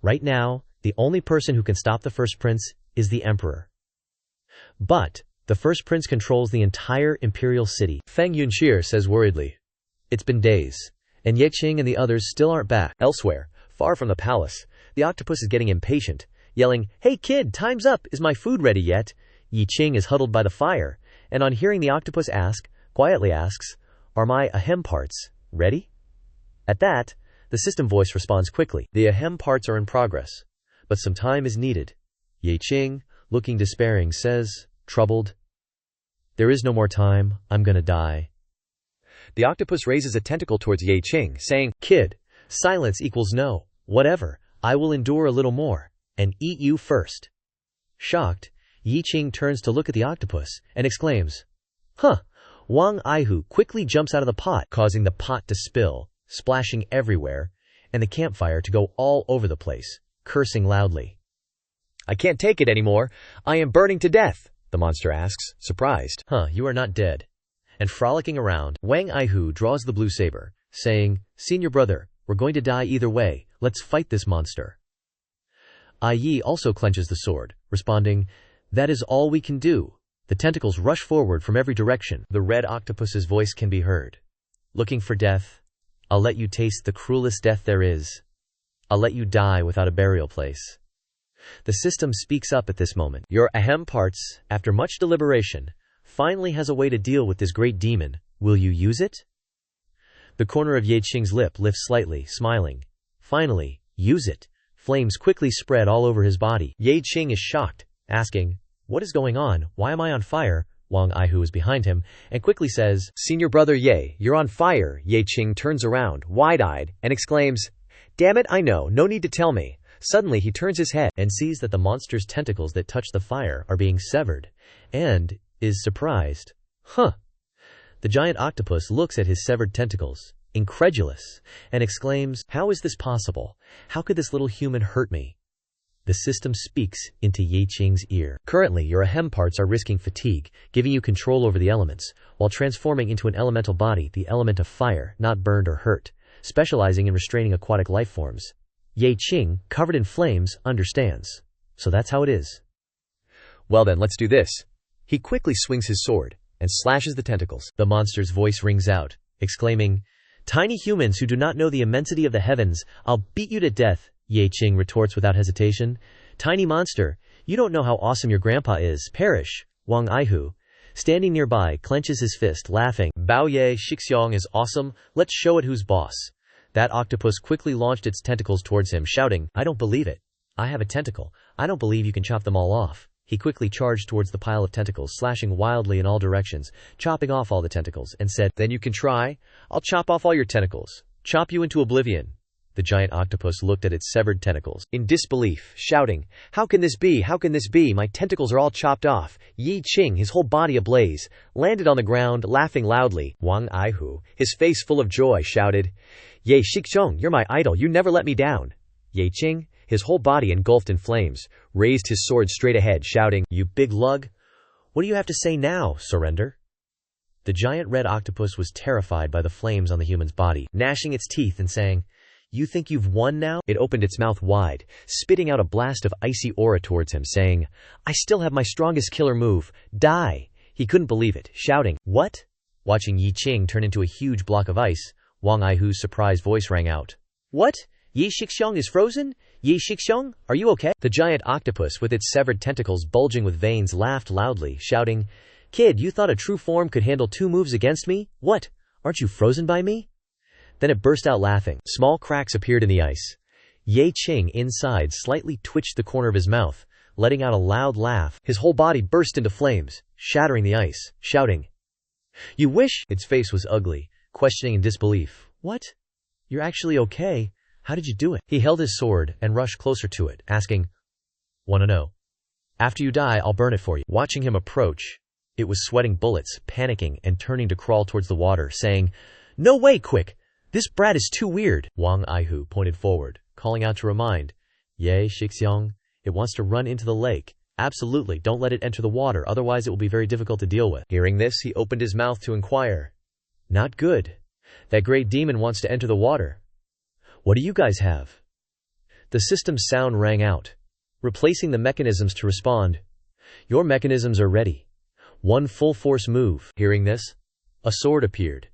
"Right now, the only person who can stop the first prince is the emperor. But the first prince controls the entire imperial city." Fang Yunxi says worriedly, "It's been days, and Ye Qing and the others still aren't back." Elsewhere, far from the palace, the octopus is getting impatient, yelling, "Hey kid, time's up, is my food ready yet?" Yi Qing is huddled by the fire, and on hearing the octopus quietly asks, "Are my ahem parts ready?" At that, the system voice responds quickly, "The ahem parts are in progress, but some time is needed." Ye Qing, looking despairing, says, troubled, "There is no more time, I'm gonna die." The octopus raises a tentacle towards Ye Qing, saying, "Kid, silence equals no. Whatever, I will endure a little more, and eat you first." Shocked, Yi Qing turns to look at the octopus, and exclaims, "Huh!" Wang Aihu quickly jumps out of the pot, causing the pot to spill, splashing everywhere, and the campfire to go all over the place, cursing loudly. "I can't take it anymore. I am burning to death," the monster asks, surprised. "Huh, you are not dead." And frolicking around, Wang Aihu draws the blue saber, saying, "Senior brother, we're going to die either way. Let's fight this monster." Ai Yi also clenches the sword, responding, "That is all we can do." The tentacles rush forward from every direction. The red octopus's voice can be heard. "Looking for death? I'll let you taste the cruelest death there is. I'll let you die without a burial place." The system speaks up at this moment. Your ahem parts, after much deliberation, finally has a way to deal with this great demon. Will you use it? The corner of Ye Qing's lip lifts slightly, smiling. Finally, use it. Flames quickly spread all over his body. Ye Qing is shocked, asking, "What is going on? Why am I on fire?" Wang Aihu is behind him, and quickly says, "Senior brother Ye, you're on fire." Ye Qing turns around, wide-eyed, and exclaims, "Damn it, I know, no need to tell me." Suddenly he turns his head and sees that the monster's tentacles that touch the fire are being severed, and is surprised. Huh! The giant octopus looks at his severed tentacles, incredulous, and exclaims, "How is this possible? How could this little human hurt me?" The system speaks into Ye Qing's ear. "Currently, your ahem parts are risking fatigue, giving you control over the elements, while transforming into an elemental body, the element of fire, not burned or hurt, specializing in restraining aquatic life forms." Ye Qing, covered in flames, understands. So that's how it is. "Well then, let's do this." He quickly swings his sword and slashes the tentacles. The monster's voice rings out, exclaiming, "Tiny humans who do not know the immensity of the heavens, I'll beat you to death." Ye Qing retorts without hesitation, "Tiny monster, you don't know how awesome your grandpa is. Perish." Wang Aihu, standing nearby, clenches his fist, laughing, "Bao Ye Shixiong is awesome, let's show it who's boss." That octopus quickly launched its tentacles towards him, shouting, "I don't believe it. I have a tentacle. I don't believe you can chop them all off. He quickly charged towards the pile of tentacles, slashing wildly in all directions, chopping off all the tentacles, and said, "Then you can try? I'll chop off all your tentacles. Chop you into oblivion." The giant octopus looked at its severed tentacles in disbelief, shouting, "How can this be? How can this be? My tentacles are all chopped off." Yi Qing, his whole body ablaze, landed on the ground, laughing loudly. Wang Aihu, his face full of joy, shouted, "Ye Shixiong, you're my idol. You never let me down." Ye Qing, his whole body engulfed in flames, raised his sword straight ahead, shouting, "You big lug! What do you have to say now? Surrender?" The giant red octopus was terrified by the flames on the human's body, gnashing its teeth and saying, "You think you've won now?" It opened its mouth wide, spitting out a blast of icy aura towards him, saying, "I still have my strongest killer move. Die!" He couldn't believe it, shouting, "What?" Watching Yi Qing turn into a huge block of ice, Wang Aihu's surprised voice rang out. "What? Yi Shixiong is frozen? Yi Shixiong, are you okay?" The giant octopus, with its severed tentacles bulging with veins, laughed loudly, shouting, "Kid, you thought a true form could handle 2 moves against me? What? Aren't you frozen by me?" Then it burst out laughing. Small cracks appeared in the ice. Ye Qing inside slightly twitched the corner of his mouth, letting out a loud laugh. His whole body burst into flames, shattering the ice, shouting, "You wish?" Its face was ugly, questioning in disbelief. "What? You're actually okay? How did you do it?" He held his sword and rushed closer to it, asking, "Wanna know? After you die, I'll burn it for you." Watching him approach, it was sweating bullets, panicking, and turning to crawl towards the water, saying, "No way, quick! This brat is too weird." Wang Aihu pointed forward, calling out to remind, "Ye Shixiong, it wants to run into the lake. Absolutely, don't let it enter the water, otherwise it will be very difficult to deal with." Hearing this, he opened his mouth to inquire, "Not good. That great demon wants to enter the water. What do you guys have?" The system's sound rang out, replacing the mechanisms to respond. "Your mechanisms are ready. 1 full force move." Hearing this, a sword appeared,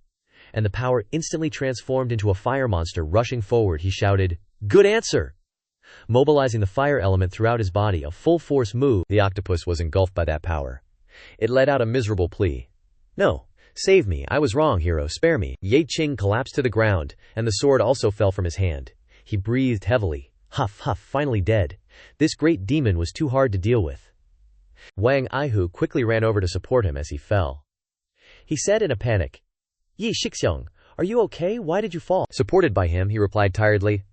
and the power instantly transformed into a fire monster. Rushing forward, he shouted, "Good answer!" Mobilizing the fire element throughout his body, a full force move. The octopus was engulfed by that power. It let out a miserable plea. "No. Save me, I was wrong, hero, spare me." Ye Qing collapsed to the ground, and the sword also fell from his hand. He breathed heavily. Huff, huff, finally dead. This great demon was too hard to deal with. Wang Aihu quickly ran over to support him as he fell. He said in a panic, "Yi Shixiong, are you okay? Why did you fall?" Supported by him, he replied tiredly,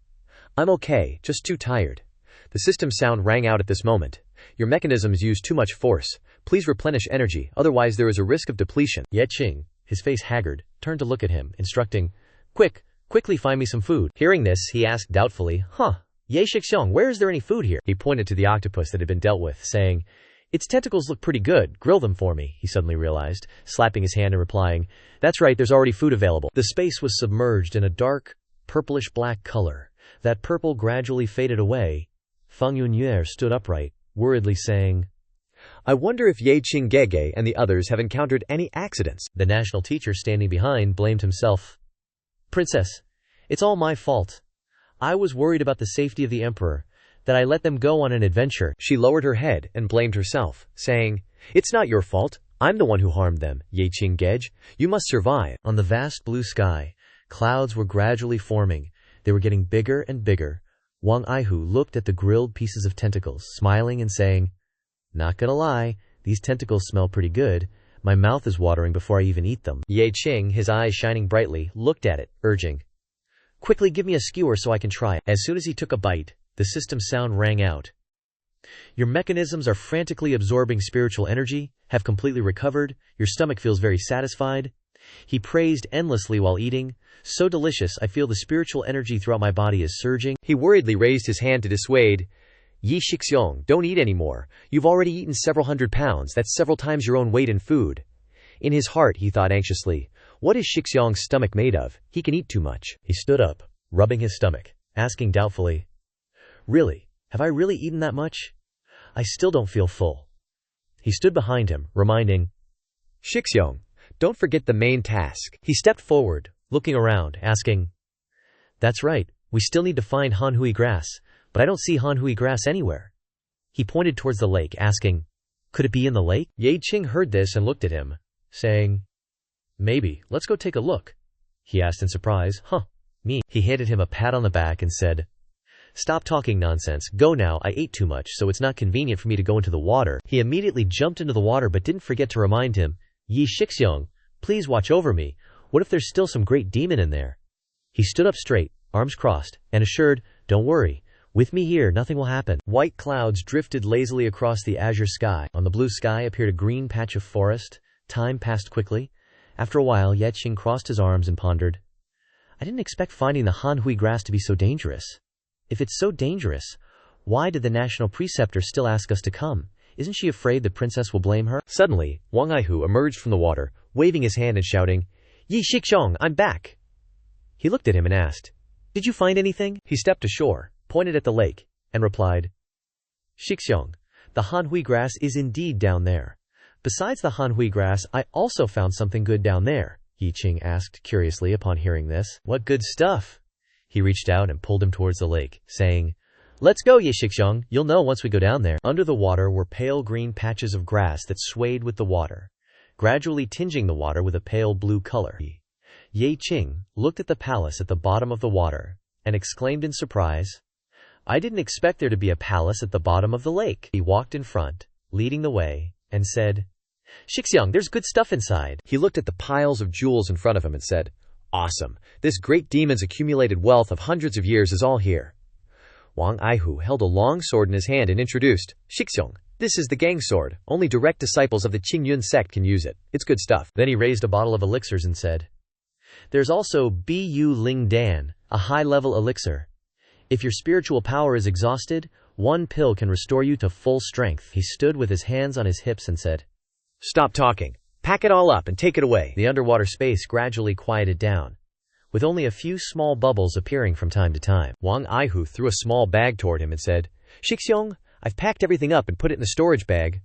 "I'm okay, just too tired." The system sound rang out at this moment. "Your mechanisms use too much force. Please replenish energy, otherwise there is a risk of depletion." Ye Qing, his face haggard, turned to look at him, instructing, Quickly find me some food." Hearing this, he asked doubtfully, Ye Shixiong, where is there any food here?" He pointed to the octopus that had been dealt with, saying, "Its tentacles look pretty good, grill them for me," he suddenly realized, slapping his hand and replying, "That's right, there's already food available." The space was submerged in a dark, purplish-black color. That purple gradually faded away. Feng Yunye stood upright, worriedly saying, "I wonder if Ye Qing Gege and the others have encountered any accidents." The national teacher standing behind blamed himself. "Princess, it's all my fault. I was worried about the safety of the emperor, that I let them go on an adventure." She lowered her head and blamed herself, saying, "It's not your fault. I'm the one who harmed them, Ye Qing Gege. You must survive." On the vast blue sky, clouds were gradually forming. They were getting bigger and bigger. Wang Aihu looked at the grilled pieces of tentacles, smiling and saying, "Not gonna lie, these tentacles smell pretty good. My mouth is watering before I even eat them." Ye Qing, his eyes shining brightly, looked at it, urging, "Quickly give me a skewer so I can try it." As soon as he took a bite, the system sound rang out. "Your mechanisms are frantically absorbing spiritual energy, have completely recovered, your stomach feels very satisfied." He praised endlessly while eating. "So delicious, I feel the spiritual energy throughout my body is surging." He worriedly raised his hand to dissuade. "Yi Shixiong, don't eat anymore. You've already eaten several hundred pounds, that's several times your own weight in food." In his heart, he thought anxiously, what is Shixiong's stomach made of? He can eat too much. He stood up, rubbing his stomach, asking doubtfully, "Really? Have I really eaten that much? I still don't feel full." He stood behind him, reminding, "Shixiong, don't forget the main task." He stepped forward, looking around, asking, "That's right, we still need to find Hanhui grass, but I don't see Hanhui grass anywhere." He pointed towards the lake, asking, "Could it be in the lake?" Ye Qing heard this and looked at him, saying, "Maybe, let's go take a look." He asked in surprise, Me?" He handed him a pat on the back and said, Stop talking nonsense, go now, I ate too much so it's not convenient for me to go into the water. He immediately jumped into the water but didn't forget to remind him, Yi Shixiong, please watch over me, what if there's still some great demon in there? He stood up straight, arms crossed, and assured, don't worry, with me here nothing will happen. White clouds drifted lazily across the azure sky. On the blue sky appeared a green patch of forest. Time passed quickly. After a while, Ye Qing crossed his arms and pondered, I didn't expect finding the Hanhui grass to be so dangerous. If it's so dangerous, why did the national preceptor still ask us to come? Isn't she afraid the princess will blame her? Suddenly, Wang Aihu emerged from the water, waving his hand and shouting, Yi Shixiong, I'm back! He looked at him and asked, Did you find anything? He stepped ashore, pointed at the lake, and replied, Shixiong, the Hanhui grass is indeed down there. Besides the Hanhui grass, I also found something good down there. Yi Qing asked curiously upon hearing this. What good stuff? He reached out and pulled him towards the lake, saying, Let's go, Ye Shixiong, you'll know once we go down there. Under the water were pale green patches of grass that swayed with the water, gradually tinging the water with a pale blue color. Ye Qing looked at the palace at the bottom of the water and exclaimed in surprise, I didn't expect there to be a palace at the bottom of the lake. He walked in front, leading the way, and said, Shixiong, there's good stuff inside. He looked at the piles of jewels in front of him and said, Awesome, this great demon's accumulated wealth of hundreds of years is all here. Wang Aihu held a long sword in his hand and introduced, Shixiong, this is the gang sword. Only direct disciples of the Qing sect can use it. It's good stuff. Then he raised a bottle of elixirs and said, There's also Bu Ling Dan, a high-level elixir. If your spiritual power is exhausted, one pill can restore you to full strength. He stood with his hands on his hips and said, Stop talking. Pack it all up and take it away. The underwater space gradually quieted down, with only a few small bubbles appearing from time to time. Wang Aihu threw a small bag toward him and said, Shixiong, I've packed everything up and put it in the storage bag.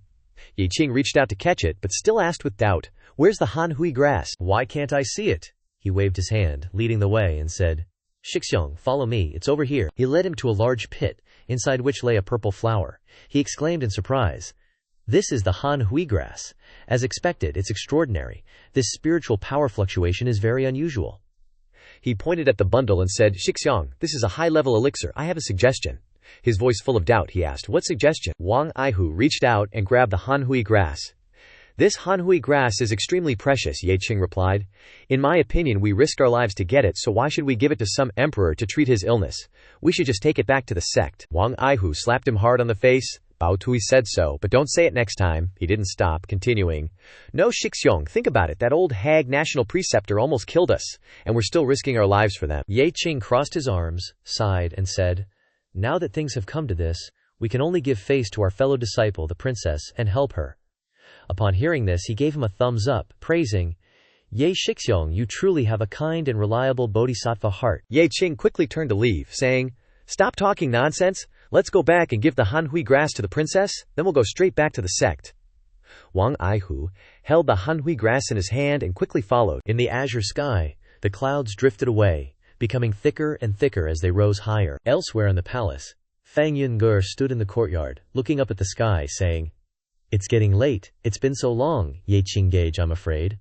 Yi Qing reached out to catch it, but still asked with doubt, Where's the Hanhui grass? Why can't I see it? He waved his hand, leading the way, and said, Shixiong, follow me, it's over here. He led him to a large pit, inside which lay a purple flower. He exclaimed in surprise, This is the Hanhui grass. As expected, it's extraordinary. This spiritual power fluctuation is very unusual. He pointed at the bundle and said, Shixiong, this is a high-level elixir. I have a suggestion. His voice full of doubt, he asked, What suggestion? Wang Aihu reached out and grabbed the Hanhui grass. This Hanhui grass is extremely precious, Ye Qing replied. In my opinion, we risked our lives to get it, so why should we give it to some emperor to treat his illness? We should just take it back to the sect. Wang Aihu slapped him hard on the face. Bao Tui said so, but don't say it next time. He didn't stop, continuing. No, Shixiong, think about it. That old hag national preceptor almost killed us, and we're still risking our lives for them. Ye Qing crossed his arms, sighed, and said, Now that things have come to this, we can only give face to our fellow disciple, the princess, and help her. Upon hearing this, he gave him a thumbs up, praising, Ye Shixiong, you truly have a kind and reliable bodhisattva heart. Ye Qing quickly turned to leave, saying, Stop talking nonsense. Let's go back and give the Hanhui grass to the princess, then we'll go straight back to the sect. Wang Aihu held the Hanhui grass in his hand and quickly followed. In the azure sky, the clouds drifted away, becoming thicker and thicker as they rose higher. Elsewhere in the palace, Fang Yunge stood in the courtyard, looking up at the sky, saying, It's getting late. It's been so long, Ye Qing Gage, I'm afraid.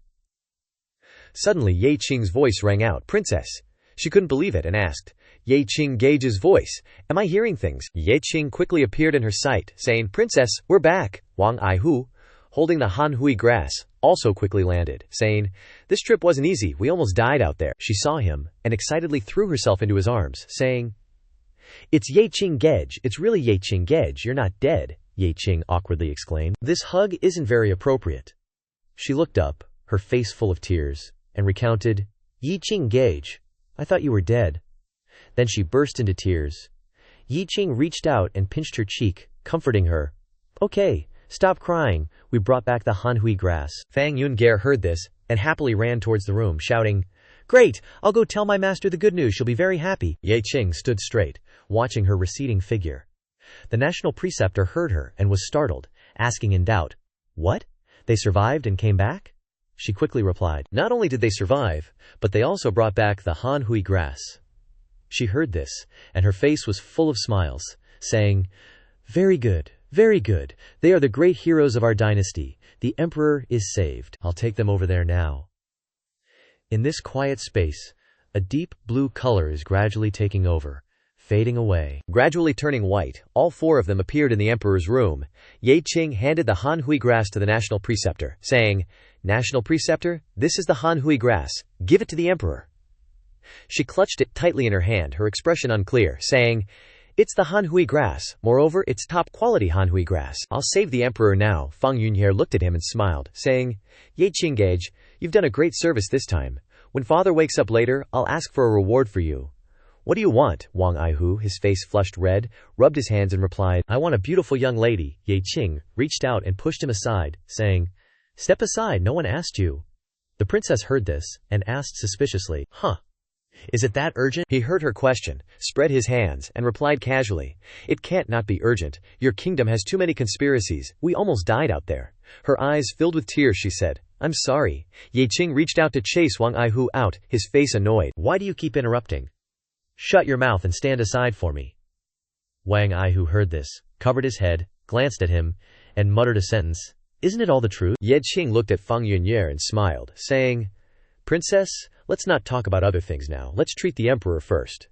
Suddenly Ye Qing's voice rang out, Princess. She couldn't believe it and asked, Ye Qing Gage's voice, am I hearing things? Ye Qing quickly appeared in her sight, saying, Princess, we're back. Wang Aihu, holding the Hanhui grass, also quickly landed, saying, This trip wasn't easy, we almost died out there. She saw him, and excitedly threw herself into his arms, saying, It's Ye Qing Gage, it's really Ye Qing Gage, you're not dead, Ye Qing awkwardly exclaimed. This hug isn't very appropriate. She looked up, her face full of tears, and recounted, Ye Qing Gage, I thought you were dead. Then she burst into tears. Yi Qing reached out and pinched her cheek, comforting her. Okay, stop crying, we brought back the Hanhui grass. Fang Yunge heard this, and happily ran towards the room, shouting, Great, I'll go tell my master the good news, she'll be very happy. Ye Qing stood straight, watching her receding figure. The national preceptor heard her and was startled, asking in doubt, What? They survived and came back? She quickly replied, Not only did they survive, but they also brought back the Hanhui grass. She heard this, and her face was full of smiles, saying, Very good, very good. They are the great heroes of our dynasty. The emperor is saved. I'll take them over there now. In this quiet space, a deep blue color is gradually taking over, fading away. Gradually turning white, all four of them appeared in the emperor's room. Ye Qing handed the Han Hui grass to the national preceptor, saying, "National preceptor, this is the Han Hui grass. Give it to the emperor." She clutched it tightly in her hand, her expression unclear, saying, "It's the Han Hui grass. Moreover, it's top-quality Han Hui grass. I'll save the emperor now." Fang Yunye looked at him and smiled, saying, "Ye Qinggage, you've done a great service this time. When father wakes up later, I'll ask for a reward for you." "What do you want?" Wang Aihu, his face flushed red, rubbed his hands and replied, "I want a beautiful young lady." Ye Qing reached out and pushed him aside, saying, "Step aside, no one asked you." The princess heard this, and asked suspiciously, "Huh? Is it that urgent?" He heard her question, spread his hands, and replied casually, "It can't not be urgent. Your kingdom has too many conspiracies. We almost died out there." Her eyes filled with tears, she said, "I'm sorry." Ye Qing reached out to chase Wang Aihu out, his face annoyed. "Why do you keep interrupting? Shut your mouth and stand aside for me." Wang Aihu heard this, covered his head, glanced at him, and muttered a sentence, "Isn't it all the truth?" Ye Qing looked at Fang Yunye and smiled, saying, "Princess, let's not talk about other things now. Let's treat the emperor first."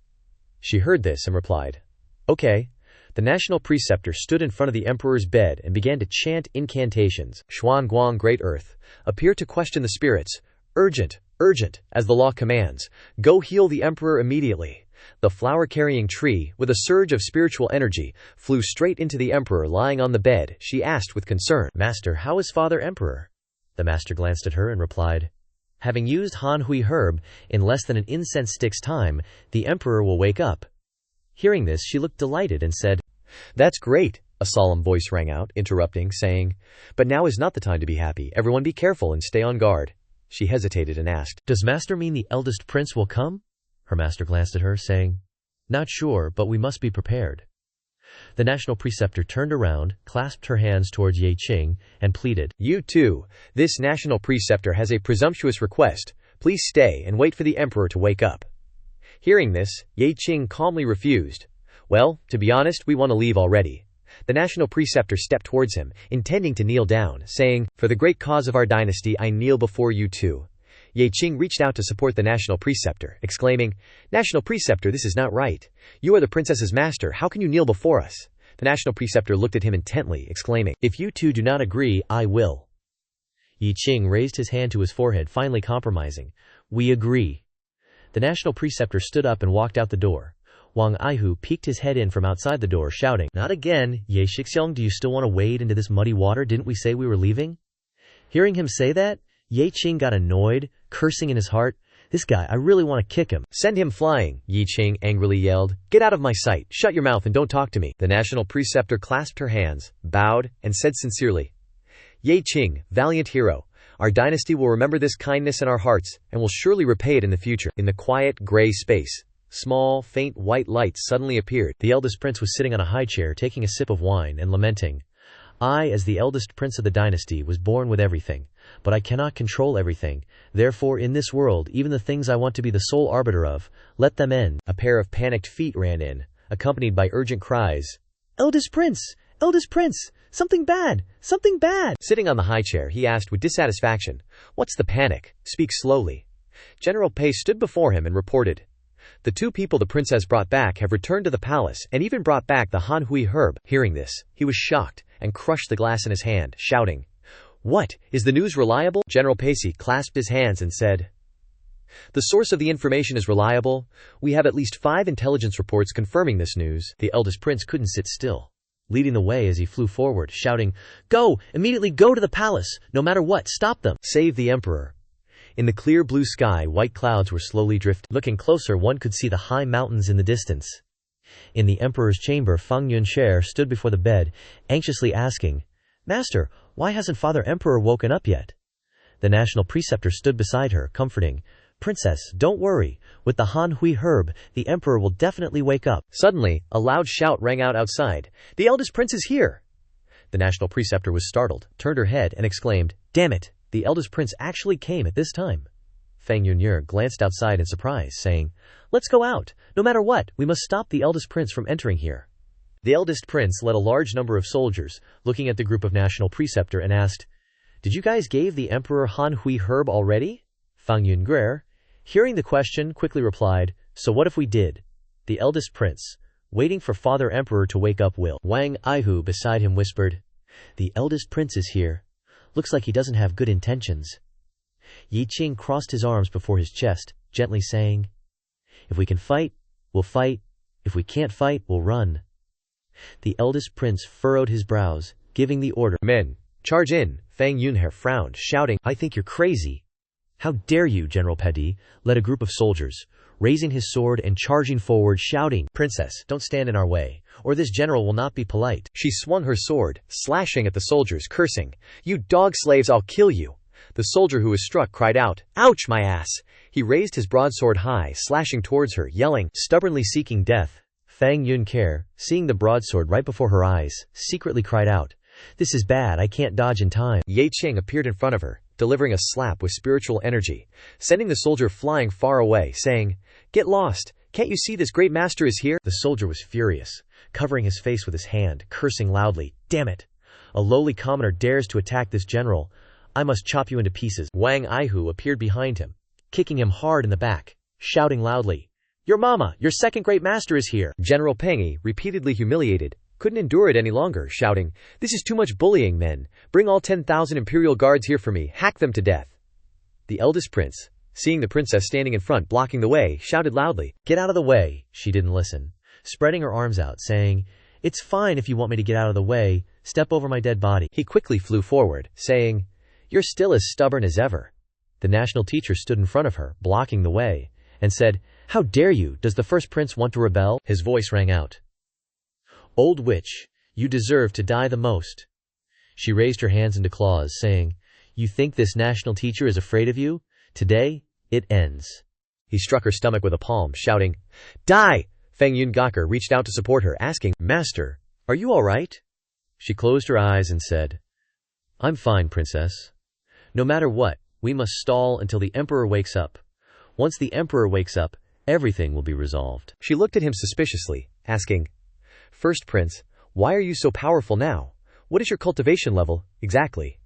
She heard this and replied, "Okay." The national preceptor stood in front of the emperor's bed and began to chant incantations. Xuan Guang, Great Earth, appeared to question the spirits. "Urgent, urgent, as the law commands. Go heal the emperor immediately." The flower-carrying tree, with a surge of spiritual energy, flew straight into the emperor lying on the bed. She asked with concern, "Master, how is father emperor?" The master glanced at her and replied, "Having used Han Hui herb, in less than an incense stick's time, the emperor will wake up." Hearing this, she looked delighted and said, "That's great." A solemn voice rang out, interrupting, saying, "But now is not the time to be happy. Everyone be careful and stay on guard." She hesitated and asked, "Does master mean the eldest prince will come?" Her master glanced at her, saying, "Not sure, but we must be prepared." The national preceptor turned around, clasped her hands towards Ye Qing, and pleaded, "You too. This national preceptor has a presumptuous request. Please stay and wait for the emperor to wake up." Hearing this, Ye Qing calmly refused. "Well, to be honest, we want to leave already." The national preceptor stepped towards him, intending to kneel down, saying, "For the great cause of our dynasty, I kneel before you too." Ye Qing reached out to support the national preceptor, exclaiming, "National preceptor, this is not right. You are the princess's master. How can you kneel before us?" The national preceptor looked at him intently, exclaiming, "If you two do not agree, I will." Ye Qing raised his hand to his forehead, finally compromising. "We agree." The national preceptor stood up and walked out the door. Wang Aihu peeked his head in from outside the door, shouting, "Not again! Ye Shixiang, do you still want to wade into this muddy water? Didn't we say we were leaving?" Hearing him say that, Ye Qing got annoyed, cursing in his heart, "This guy, I really want to kick him." "Send him flying," Ye Qing angrily yelled. "Get out of my sight. Shut your mouth and don't talk to me." The national preceptor clasped her hands, bowed, and said sincerely, "Ye Qing, valiant hero, our dynasty will remember this kindness in our hearts, and will surely repay it in the future." In the quiet, gray space, small, faint white lights suddenly appeared. The eldest prince was sitting on a high chair, taking a sip of wine and lamenting, "I, as the eldest prince of the dynasty, was born with everything, but I cannot control everything. Therefore, in this world, even the things I want to be the sole arbiter of, let them end." A pair of panicked feet ran in, accompanied by urgent cries, "Eldest prince! Eldest prince! Something bad! Something bad!" Sitting on the high chair, he asked with dissatisfaction, "What's the panic? Speak slowly." General Pei stood before him and reported, "The two people the princess brought back have returned to the palace and even brought back the Han Hui herb." Hearing this, he was shocked and crushed the glass in his hand, shouting, "What? Is the news reliable?" General Pacey clasped his hands and said, "The source of the information is reliable. We have at least 5 intelligence reports confirming this news." The eldest prince couldn't sit still, leading the way as he flew forward, shouting, "Go! Immediately go to the palace! No matter what, stop them! Save the emperor!" In the clear blue sky, white clouds were slowly drifting. Looking closer, one could see the high mountains in the distance. In the emperor's chamber, Fang Yunshe stood before the bed, anxiously asking, "Master, why hasn't Father Emperor woken up yet?" The national preceptor stood beside her, comforting, "Princess, don't worry. With the Han Hui herb, the emperor will definitely wake up." Suddenly, a loud shout rang out outside, "The eldest prince is here!" The national preceptor was startled, turned her head, and exclaimed, "Damn it! The eldest prince actually came at this time." Fang Yunye glanced outside in surprise, saying, "Let's go out. No matter what, we must stop the eldest prince from entering here." The eldest prince led a large number of soldiers, looking at the group of national preceptor, and asked, "Did you guys give the emperor Han Hui herb already?" Fang Yunye, hearing the question, quickly replied, "So what if we did?" The eldest prince, waiting for Father Emperor to wake up will. Wang Aihu beside him whispered, "The eldest prince is here. Looks like he doesn't have good intentions." Yi Qing crossed his arms before his chest, gently saying, "If we can fight, we'll fight. If we can't fight, we'll run." The eldest prince furrowed his brows, giving the order, "Men, charge in." Fang Yunhe frowned, shouting, "I think you're crazy. How dare you, General Pedi," led a group of soldiers, raising his sword and charging forward, shouting, "Princess, don't stand in our way, or this general will not be polite." She swung her sword, slashing at the soldiers, cursing, "You dog slaves, I'll kill you." The soldier who was struck cried out, "Ouch, my ass!" He raised his broadsword high, slashing towards her, yelling, stubbornly seeking death. Fang Yunke, seeing the broadsword right before her eyes, secretly cried out, "This is bad, I can't dodge in time." Ye Qing appeared in front of her, delivering a slap with spiritual energy, sending the soldier flying far away, saying, "Get lost! Can't you see this great master is here?" The soldier was furious, covering his face with his hand, cursing loudly, "Damn it! A lowly commoner dares to attack this general. I must chop you into pieces." Wang Aihu appeared behind him, kicking him hard in the back, shouting loudly, "Your mama, your second great master is here." General Pengyi, repeatedly humiliated, couldn't endure it any longer, shouting, "This is too much bullying, men. Bring all 10,000 imperial guards here for me. Hack them to death." The eldest prince, seeing the princess standing in front blocking the way, shouted loudly, "Get out of the way." She didn't listen, spreading her arms out, saying, "It's fine if you want me to get out of the way. Step over my dead body." He quickly flew forward, saying, "You're still as stubborn as ever." The national teacher stood in front of her, blocking the way, and said, "How dare you? Does the first prince want to rebel?" His voice rang out, "Old witch, you deserve to die the most." She raised her hands into claws, saying, "You think this national teacher is afraid of you? Today, it ends." He struck her stomach with a palm, shouting, "Die!" Feng Yungaker reached out to support her, asking, "Master, are you all right?" She closed her eyes and said, "I'm fine, princess. No matter what, we must stall until the emperor wakes up. Once the emperor wakes up, everything will be resolved." She looked at him suspiciously, asking, "First prince, why are you so powerful now? What is your cultivation level, exactly?"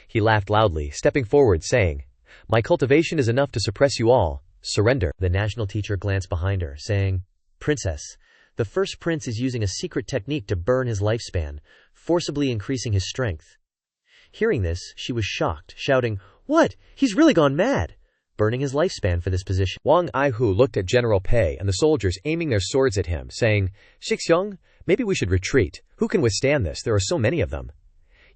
He laughed loudly, stepping forward, saying, "My cultivation is enough to suppress you all. Surrender." The national teacher glanced behind her, saying, "Princess, the first prince is using a secret technique to burn his lifespan, forcibly increasing his strength." Hearing this, she was shocked, shouting, "What? He's really gone mad! Burning his lifespan for this position." Wang Aihu looked at General Pei and the soldiers aiming their swords at him, saying, "Shixiong, maybe we should retreat. Who can withstand this? There are so many of them."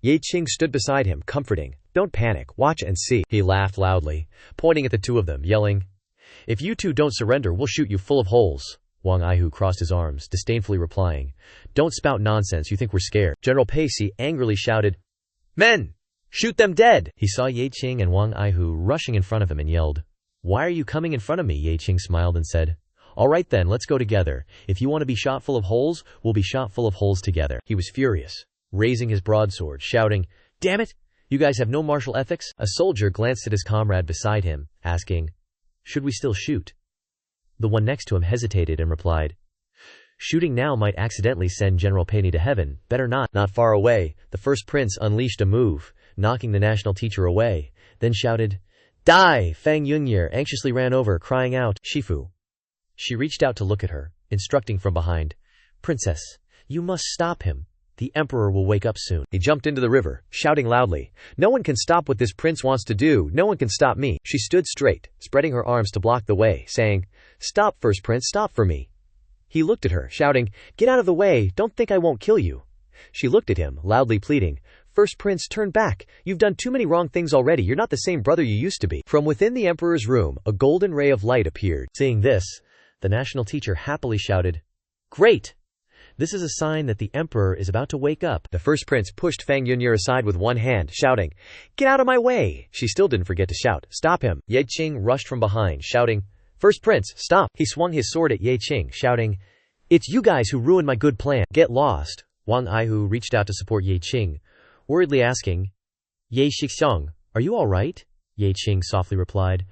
Ye Qing stood beside him, comforting, "Don't panic, watch and see." He laughed loudly, pointing at the two of them, yelling, "If you two don't surrender, we'll shoot you full of holes." Wang Aihu crossed his arms, disdainfully replying, "Don't spout nonsense, you think we're scared." General Pei angrily shouted, "Men! Shoot them dead!" He saw Ye Qing and Wang Aihu rushing in front of him and yelled, "Why are you coming in front of me?" Ye Qing smiled and said, "All right then, let's go together. If you want to be shot full of holes, we'll be shot full of holes together." He was furious, raising his broadsword, shouting, "Damn it! You guys have no martial ethics?" A soldier glanced at his comrade beside him, asking, "Should we still shoot?" The one next to him hesitated and replied, "Shooting now might accidentally send General Pei to heaven. Better not." Not far away, the first prince unleashed a move, knocking the national teacher away, then shouted, "Die!" Fang Yunye anxiously ran over, crying out, "Shifu." She reached out to look at her, instructing from behind, "Princess, you must stop him. The emperor will wake up soon." He jumped into the river, shouting loudly, "No one can stop what this prince wants to do. No one can stop me." She stood straight, spreading her arms to block the way, saying, "Stop, first prince, stop for me." He looked at her, shouting, "Get out of the way. Don't think I won't kill you." She looked at him, loudly pleading, "First prince, turn back. You've done too many wrong things already. You're not the same brother you used to be." From within the emperor's room, a golden ray of light appeared. Seeing this, the national teacher happily shouted, "Great! This is a sign that the emperor is about to wake up." The first prince pushed Fang Yunye aside with one hand, shouting, "Get out of my way!" She still didn't forget to shout, "Stop him!" Ye Qing rushed from behind, shouting, "First prince, stop!" He swung his sword at Ye Qing, shouting, "It's you guys who ruined my good plan. Get lost." Wang Aihu reached out to support Ye Qing, worriedly asking, "Ye Shixiong, are you all right?" Ye Qing softly replied,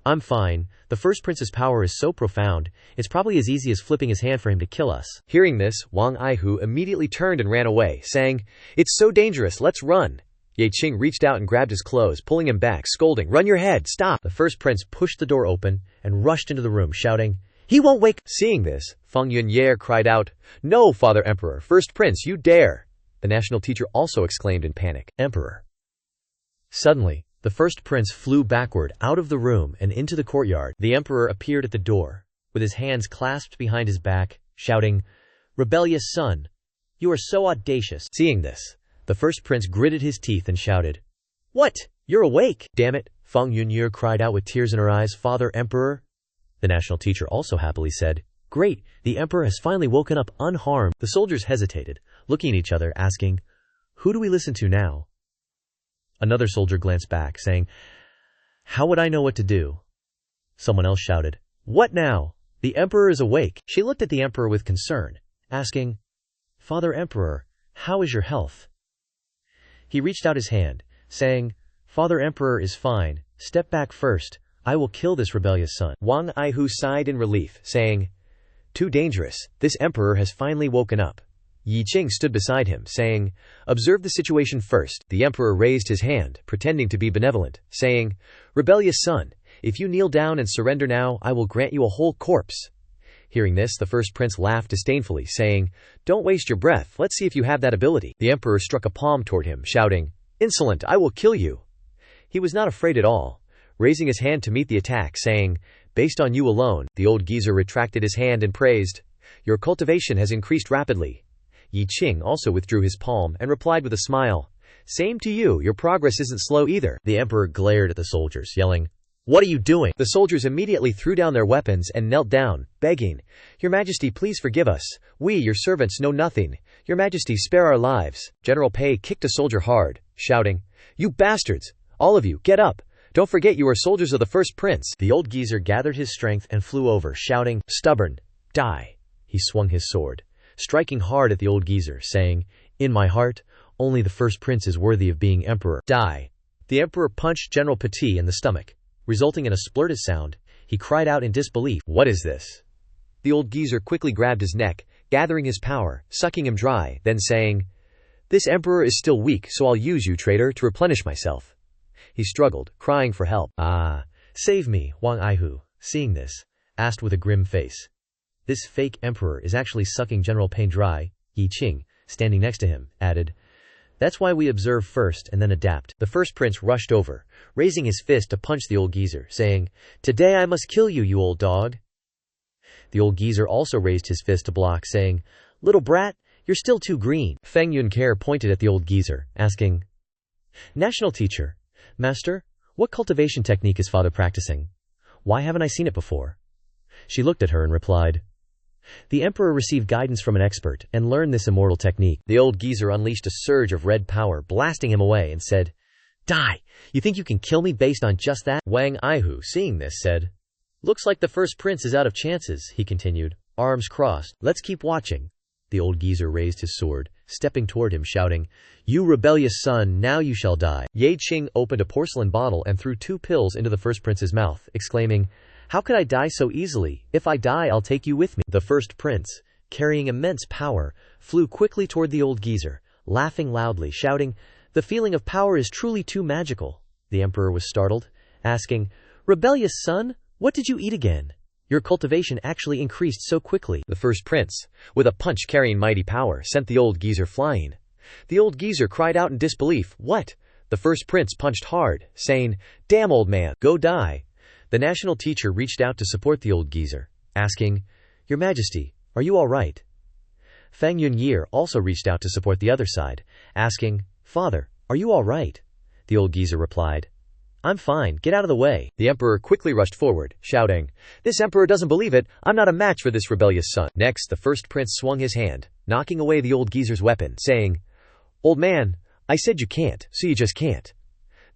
"I'm fine. The first prince's power is so profound, it's probably as easy as flipping his hand for him to kill us." Hearing this, Wang Aihu immediately turned and ran away, saying, "It's so dangerous, let's run." Ye Qing reached out and grabbed his clothes, pulling him back, scolding, "Run your head, stop!" The first prince pushed the door open and rushed into the room, shouting, He won't wake. Seeing this, Feng Yunye cried out, "No, Father Emperor, First Prince, you dare!" The national teacher also exclaimed in panic, "Emperor!" Suddenly, the first prince flew backward out of the room and into the courtyard. The emperor appeared at the door, with his hands clasped behind his back, shouting, "Rebellious son, you are so audacious." Seeing this, the first prince gritted his teeth and shouted, "What? You're awake!" "Damn it," Feng Yunye cried out with tears in her eyes, "Father Emperor!" The national teacher also happily said, "Great, the emperor has finally woken up unharmed." The soldiers hesitated, looking at each other, asking, "Who do we listen to now?" Another soldier glanced back, saying, "How would I know what to do?" Someone else shouted, "What now? The emperor is awake." She looked at the emperor with concern, asking, "Father Emperor, how is your health?" He reached out his hand, saying, "Father Emperor is fine. Step back first. I will kill this rebellious son." Wang Aihu sighed in relief, saying, "Too dangerous. This emperor has finally woken up." Yi Qing stood beside him, saying, "Observe the situation first." The emperor raised his hand, pretending to be benevolent, saying, "Rebellious son, if you kneel down and surrender now, I will grant you a whole corpse." Hearing this, the first prince laughed disdainfully, saying, "Don't waste your breath. Let's see if you have that ability." The emperor struck a palm toward him, shouting, "Insolent, I will kill you." He was not afraid at all, raising his hand to meet the attack, saying, "Based on you alone." The old geezer retracted his hand and praised, "Your cultivation has increased rapidly." Yi Qing also withdrew his palm and replied with a smile, "Same to you, your progress isn't slow either." The emperor glared at the soldiers, yelling, "What are you doing?" The soldiers immediately threw down their weapons and knelt down, begging, "Your Majesty, please forgive us. We, your servants, know nothing. Your Majesty, spare our lives." General Pei kicked a soldier hard, shouting, "You bastards! All of you, get up! Don't forget you are soldiers of the first prince." The old geezer gathered his strength and flew over, shouting, "Stubborn! Die!" He swung his sword, striking hard at the old geezer, saying, "In my heart, only the first prince is worthy of being emperor. Die!" The emperor punched General Petit in the stomach, resulting in a splurted sound. He cried out in disbelief, "What is this?" The old geezer quickly grabbed his neck, gathering his power, sucking him dry, then saying, "This emperor is still weak, so I'll use you, traitor, to replenish myself." He struggled, crying for help. "Ah, save me," Wang Aihu, seeing this, asked with a grim face. "This fake emperor is actually sucking General Pei dry." Yi Qing, standing next to him, added, "That's why we observe first and then adapt." The first prince rushed over, raising his fist to punch the old geezer, saying, "Today I must kill you, you old dog." The old geezer also raised his fist to block, saying, "Little brat, you're still too green." Feng Yunke pointed at the old geezer, asking, "National teacher, master, what cultivation technique is father practicing? Why haven't I seen it before?" She looked at her and replied, "The emperor received guidance from an expert and learned this immortal technique." The old geezer unleashed a surge of red power, blasting him away, and said, "Die! You think you can kill me based on just that?" Wang Aihu, seeing this, said, "Looks like the first prince is out of chances," he continued, arms crossed. "Let's keep watching." The old geezer raised his sword, stepping toward him, shouting, "You rebellious son, now you shall die." Ye Qing opened a porcelain bottle and threw 2 pills into the first prince's mouth, exclaiming, "How could I die so easily? If I die, I'll take you with me." The first prince, carrying immense power, flew quickly toward the old geezer, laughing loudly, shouting, "The feeling of power is truly too magical." The emperor was startled, asking, "Rebellious son, what did you eat again? Your cultivation actually increased so quickly." The first prince, with a punch carrying mighty power, sent the old geezer flying. The old geezer cried out in disbelief, "What?" The first prince punched hard, saying, "Damn old man, go die." The national teacher reached out to support the old geezer, asking, "Your Majesty, are you all right?" Feng Yunye also reached out to support the other side, asking, "Father, are you all right?" The old geezer replied, "I'm fine, get out of the way." The emperor quickly rushed forward, shouting, "This emperor doesn't believe it, I'm not a match for this rebellious son." Next, the first prince swung his hand, knocking away the old geezer's weapon, saying, "Old man, I said you can't, so you just can't."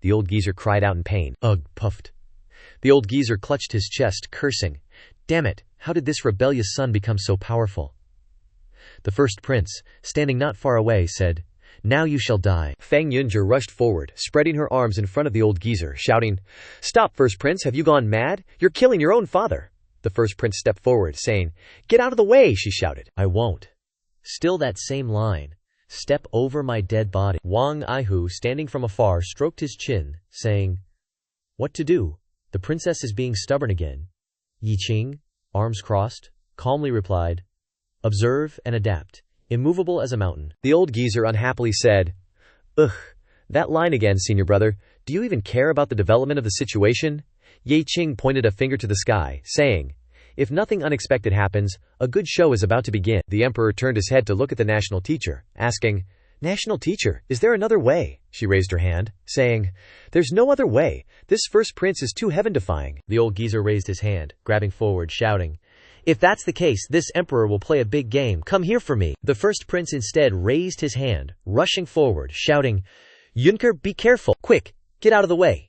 The old geezer cried out in pain. Ugh, puffed. The old geezer clutched his chest, cursing, "Damn it, how did this rebellious son become so powerful?" The first prince, standing not far away, said, "Now you shall die." Feng Yunje rushed forward, spreading her arms in front of the old geezer, shouting, "Stop, first prince, have you gone mad? You're killing your own father." The first prince stepped forward, saying, "Get out of the way," she shouted. "I won't." Still that same line, "Step over my dead body." Wang Aihu, standing from afar, stroked his chin, saying, "What to do? The princess is being stubborn again." Yi Qing, arms crossed, calmly replied, "Observe and adapt, immovable as a mountain." The old geezer unhappily said, "Ugh, that line again, senior brother. Do you even care about the development of the situation?" Ye Qing pointed a finger to the sky, saying, "If nothing unexpected happens, a good show is about to begin." The emperor turned his head to look at the national teacher, asking, "National teacher, is there another way?" She raised her hand, saying, "There's no other way. This first prince is too heaven-defying." The old geezer raised his hand, grabbing forward, shouting, "If that's the case, this emperor will play a big game. Come here for me." The first prince instead raised his hand, rushing forward, shouting, "Junker, be careful! Quick, get out of the way!"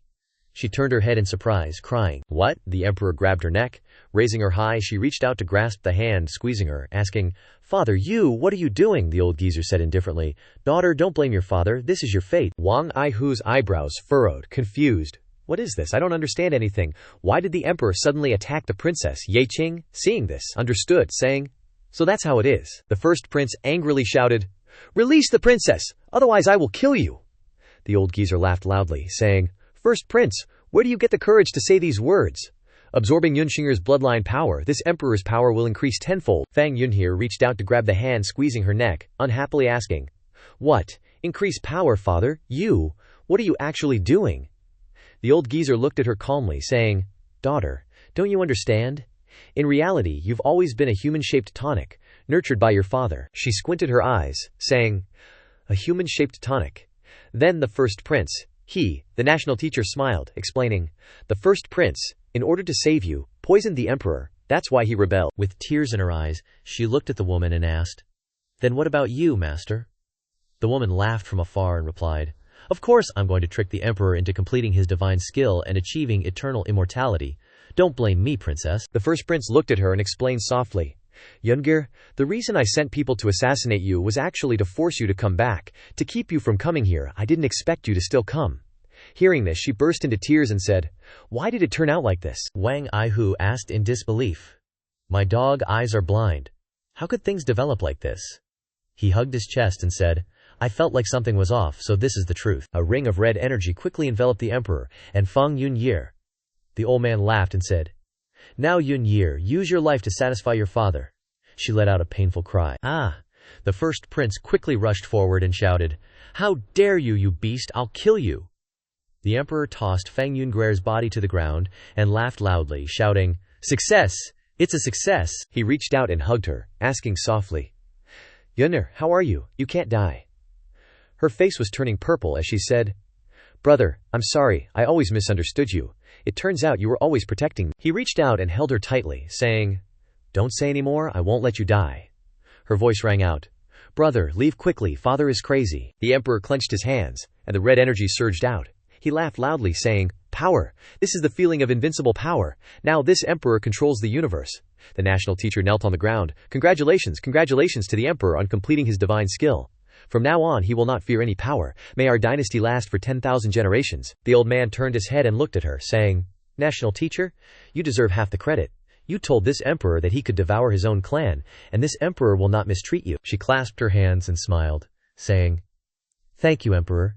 She turned her head in surprise, crying, "What?" The emperor grabbed her neck. Raising her high, she reached out to grasp the hand squeezing her, asking, "Father, what are you doing?" The old geezer said indifferently, "Daughter, don't blame your father. This is your fate." Wang Aihu's eyebrows furrowed, confused. "What is this? I don't understand anything. Why did the emperor suddenly attack the princess?" Ye Qing, seeing this, understood, saying, "So that's how it is." The first prince angrily shouted, "Release the princess, otherwise I will kill you." The old geezer laughed loudly, saying, "First prince, where do you get the courage to say these words?" Absorbing Yunshinger's bloodline power, this emperor's power will increase tenfold. Fang Yunhe reached out to grab the hand squeezing her neck, unhappily asking, "What? Increase power, father? What are you actually doing?" The old geezer looked at her calmly, saying, "Daughter, don't you understand? In reality, you've always been a human-shaped tonic, nurtured by your father." She squinted her eyes, saying, "A human-shaped tonic." Then the first prince, the national teacher, smiled, explaining, "The first prince, in order to save you, poisoned the emperor. That's why he rebelled." With tears in her eyes, she looked at the woman and asked, "Then what about you, master?" The woman laughed from afar and replied, "Of course I'm going to trick the emperor into completing his divine skill and achieving eternal immortality. Don't blame me, princess." The first prince looked at her and explained softly, "Yunger, the reason I sent people to assassinate you was actually to force you to come back, to keep you from coming here. I didn't expect you to still come." Hearing this, she burst into tears and said, "Why did it turn out like this?" Wang Aihu asked in disbelief, "My dog eyes are blind. How could things develop like this?" He hugged his chest and said, "I felt like something was off, so this is the truth." A ring of red energy quickly enveloped the emperor and Fang Yunye. The old man laughed and said, "Now Yunye, use your life to satisfy your father." She let out a painful cry. "Ah!" The first prince quickly rushed forward and shouted, "How dare you, you beast! I'll kill you!" The emperor tossed Fang Yunguer's body to the ground and laughed loudly, shouting, "Success! It's a success!" He reached out and hugged her, asking softly, "Yunner, how are you? You can't die." Her face was turning purple as she said, "Brother, I'm sorry, I always misunderstood you. It turns out you were always protecting me." He reached out and held her tightly, saying, "Don't say any more, I won't let you die." Her voice rang out, "Brother, leave quickly, father is crazy." The emperor clenched his hands, and the red energy surged out. He laughed loudly, saying, "Power! This is the feeling of invincible power. Now this emperor controls the universe." The national teacher knelt on the ground. Congratulations to the emperor on completing his divine skill. From now on he will not fear any power. May our dynasty last for 10,000 generations. The old man turned his head and looked at her, saying, "National teacher, you deserve half the credit. You told this emperor that he could devour his own clan, and this emperor will not mistreat you." She clasped her hands and smiled, saying, "Thank you, emperor.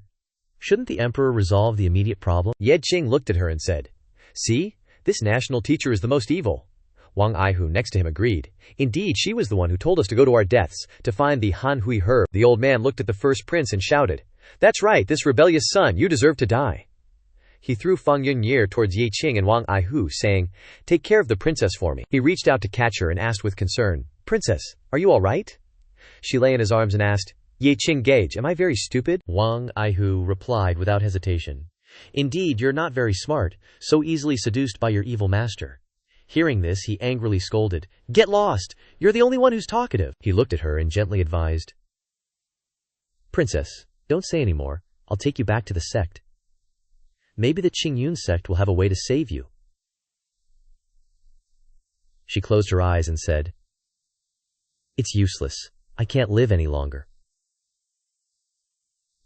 Shouldn't the emperor resolve the immediate problem?" Ye Qing looked at her and said, "See, this national teacher is the most evil." Wang Aihu next to him agreed. "Indeed, she was the one who told us to go to our deaths, to find the Han Hui herb." The old man looked at the first prince and shouted, "That's right, this rebellious son, you deserve to die." He threw Fang Yunye towards Ye Qing and Wang Aihu, saying, "Take care of the princess for me." He reached out to catch her and asked with concern, "Princess, are you all right?" She lay in his arms and asked, "Ye Qing Gage, am I very stupid?" Wang Aihu replied without hesitation, "Indeed, you're not very smart, so easily seduced by your evil master." Hearing this, he angrily scolded, "Get lost! You're the only one who's talkative." He looked at her and gently advised, "Princess, don't say any more. I'll take you back to the sect. Maybe the Qing sect will have a way to save you." She closed her eyes and said, "It's useless. I can't live any longer."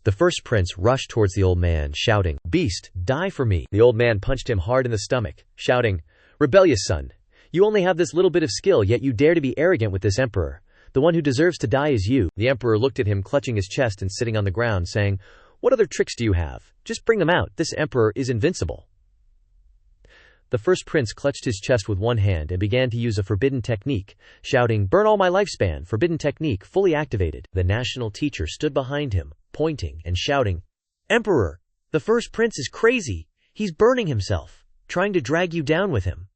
The first prince rushed towards the old man, shouting, "Beast, die for me!" The old man punched him hard in the stomach, shouting, "Rebellious son! You only have this little bit of skill, yet you dare to be arrogant with this emperor. The one who deserves to die is you." The emperor looked at him, clutching his chest and sitting on the ground, saying, "What other tricks do you have? Just bring them out. This emperor is invincible." The first prince clutched his chest with one hand and began to use a forbidden technique, shouting, "Burn all my lifespan, forbidden technique, fully activated." The national teacher stood behind him, pointing and shouting, "Emperor, the first prince is crazy. He's burning himself, trying to drag you down with him."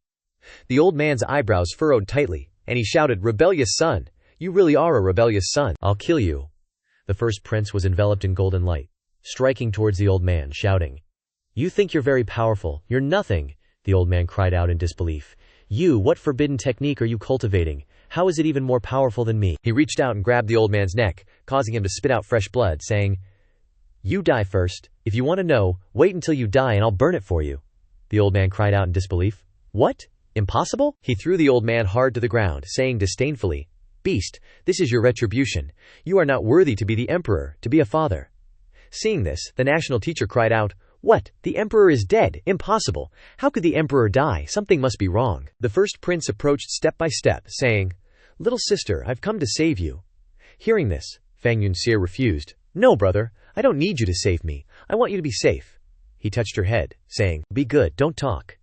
The old man's eyebrows furrowed tightly, and he shouted, "Rebellious son! You really are a rebellious son. I'll kill you." The first prince was enveloped in golden light, striking towards the old man, shouting, "You think you're very powerful. You're nothing." The old man cried out in disbelief. What forbidden technique are you cultivating? How is it even more powerful than me?" He reached out and grabbed the old man's neck, causing him to spit out fresh blood, saying, "You die first. If you want to know, wait until you die and I'll burn it for you." The old man cried out in disbelief. "What? Impossible?" He threw the old man hard to the ground, saying disdainfully, "Beast, this is your retribution. You are not worthy to be the emperor, to be a father." Seeing this, the national teacher cried out, "What? The emperor is dead. Impossible. How could the emperor die? Something must be wrong." The first prince approached step by step, saying, "Little sister, I've come to save you." Hearing this, Fang Yunxie refused. "No, brother, I don't need you to save me. I want you to be safe." He touched her head, saying, "Be good, don't talk."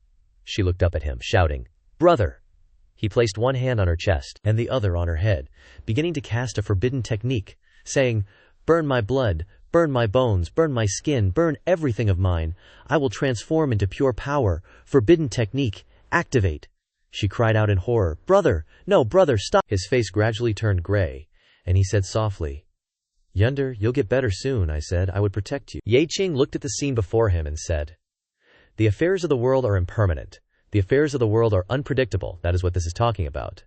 She looked up at him, shouting, "Brother." He placed one hand on her chest and the other on her head, beginning to cast a forbidden technique, saying, "Burn my blood, burn my bones, burn my skin, burn everything of mine. I will transform into pure power. Forbidden technique, activate." She cried out in horror, "Brother, no, brother, stop." His face gradually turned gray, and he said softly, "Yunder, you'll get better soon. I said I would protect you." Qing looked at the scene before him and said, "The affairs of the world are impermanent. The affairs of the world are unpredictable." That is what this is talking about.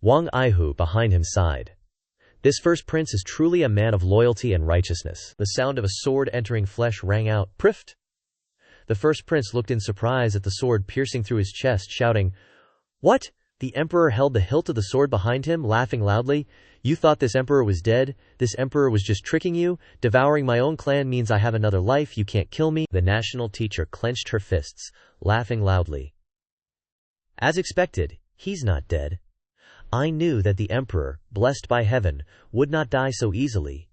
Wang Aihu behind him sighed. This first prince is truly a man of loyalty and righteousness. The sound of a sword entering flesh rang out, "Prift!" The first prince looked in surprise at the sword piercing through his chest, shouting, "What?" The emperor held the hilt of the sword behind him, laughing loudly. "You thought this emperor was dead? This emperor was just tricking you? Devouring my own clan means I have another life. You can't kill me." The national teacher clenched her fists, laughing loudly. "As expected, he's not dead. I knew that the emperor, blessed by heaven, would not die so easily.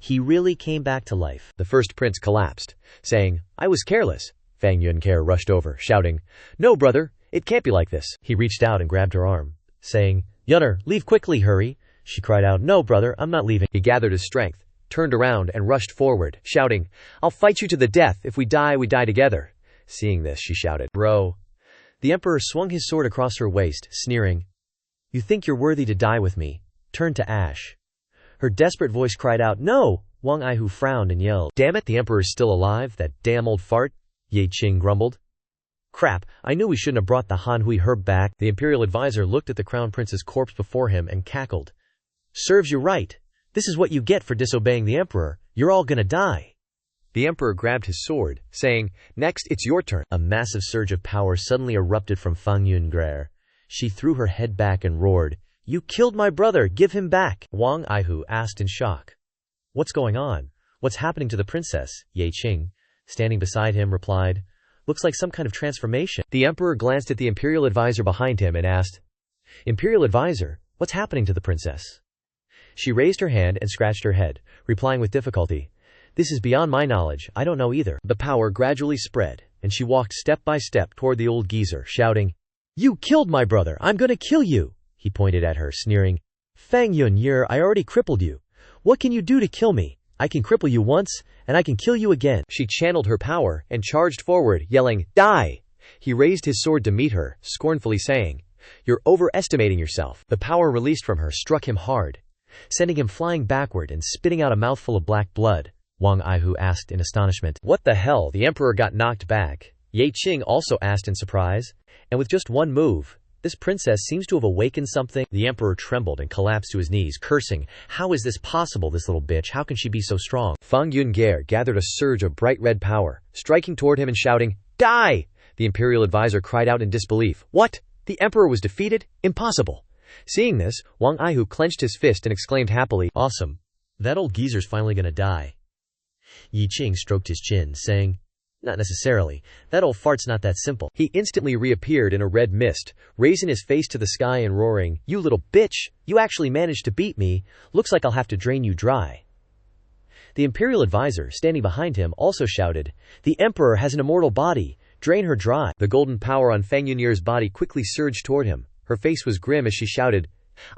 He really came back to life." The first prince collapsed, saying, "I was careless." Fang Yunke rushed over, shouting, "No, brother, it can't be like this." He reached out and grabbed her arm, saying, "Yunner, leave quickly, hurry." She cried out, "No, brother, I'm not leaving." He gathered his strength, turned around and rushed forward, shouting, "I'll fight you to the death. If we die together." Seeing this, she shouted, "Bro." The emperor swung his sword across her waist, sneering, "You think you're worthy to die with me? Turn to ash." Her desperate voice cried out, "No!" Wang Aihu frowned and yelled, "Damn it, the emperor's still alive, that damn old fart." Qing grumbled. "Crap, I knew we shouldn't have brought the Hanhui herb back." The imperial advisor looked at the crown prince's corpse before him and cackled. "Serves you right. This is what you get for disobeying the emperor. You're all gonna die." The emperor grabbed his sword, saying, "Next, it's your turn." A massive surge of power suddenly erupted from Fang Yungue. She threw her head back and roared, "You killed my brother, give him back!" Wang Aihu asked in shock, "What's going on? What's happening to the princess?" Qing, standing beside him, replied, "Looks like some kind of transformation." The emperor glanced at the imperial advisor behind him and asked, "Imperial advisor, what's happening to the princess?" She raised her hand and scratched her head, replying with difficulty, "This is beyond my knowledge, I don't know either." The power gradually spread, and she walked step by step toward the old geezer, shouting, "You killed my brother, I'm gonna kill you!" He pointed at her, sneering, "Fang Yunye, I already crippled you. What can you do to kill me? I can cripple you once, and I can kill you again." She channeled her power and charged forward, yelling, "Die!" He raised his sword to meet her, scornfully saying, "You're overestimating yourself." The power released from her struck him hard, sending him flying backward and spitting out a mouthful of black blood. Wang Aihu asked in astonishment, "What the hell?" The emperor got knocked back. Qing also asked in surprise, and with just one move, this princess seems to have awakened something. The emperor trembled and collapsed to his knees, cursing, "How is this possible, this little bitch? How can she be so strong?" Fang Yunge gathered a surge of bright red power, striking toward him and shouting, "Die!" The imperial advisor cried out in disbelief, "What? The emperor was defeated? Impossible!" Seeing this, Wang Aihu clenched his fist and exclaimed happily, "Awesome. That old geezer's finally gonna die." Qing stroked his chin, saying, "Not necessarily. That old fart's not that simple." He instantly reappeared in a red mist, raising his face to the sky and roaring, "You little bitch! You actually managed to beat me. Looks like I'll have to drain you dry." The imperial advisor, standing behind him, also shouted, "The emperor has an immortal body. Drain her dry. The golden power on Fang Yunye's body quickly surged toward him. Her face was grim as she shouted,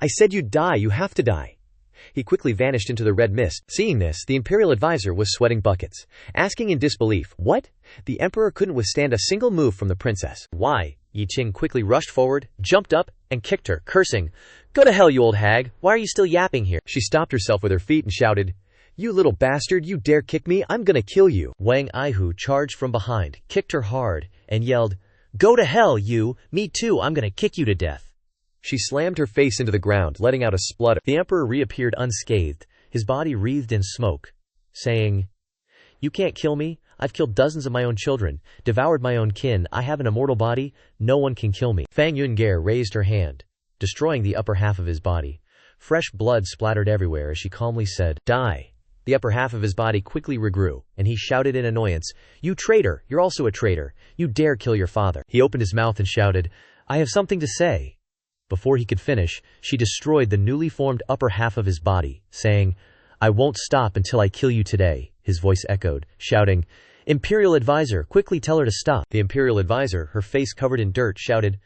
"I said you'd die, you have to die." He quickly vanished into the red mist. Seeing this, the imperial advisor was sweating buckets, asking in disbelief, "What?" The emperor couldn't withstand a single move from the princess. "Why?" Yi Qing quickly rushed forward, jumped up, and kicked her, cursing, "Go to hell, you old hag! Why are you still yapping here?" She stopped herself with her feet and shouted, "You little bastard, you dare kick me? I'm gonna kill you!" Wang Aihu charged from behind, kicked her hard, and yelled, "Go to hell, you! Me too, I'm gonna kick you to death!" She slammed her face into the ground, letting out a splutter. The emperor reappeared unscathed, his body wreathed in smoke, saying, "You can't kill me. I've killed dozens of my own children, devoured my own kin. I have an immortal body. No one can kill me." Fang Yunye raised her hand, destroying the upper half of his body. Fresh blood splattered everywhere as she calmly said, "Die." The upper half of his body quickly regrew, and he shouted in annoyance, "You traitor! You're also a traitor. You dare kill your father." He opened his mouth and shouted, "I have something to say." Before he could finish, she destroyed the newly formed upper half of his body, saying, "I won't stop until I kill you today." His voice echoed, shouting, "Imperial advisor, quickly tell her to stop." The imperial advisor, her face covered in dirt, shouted,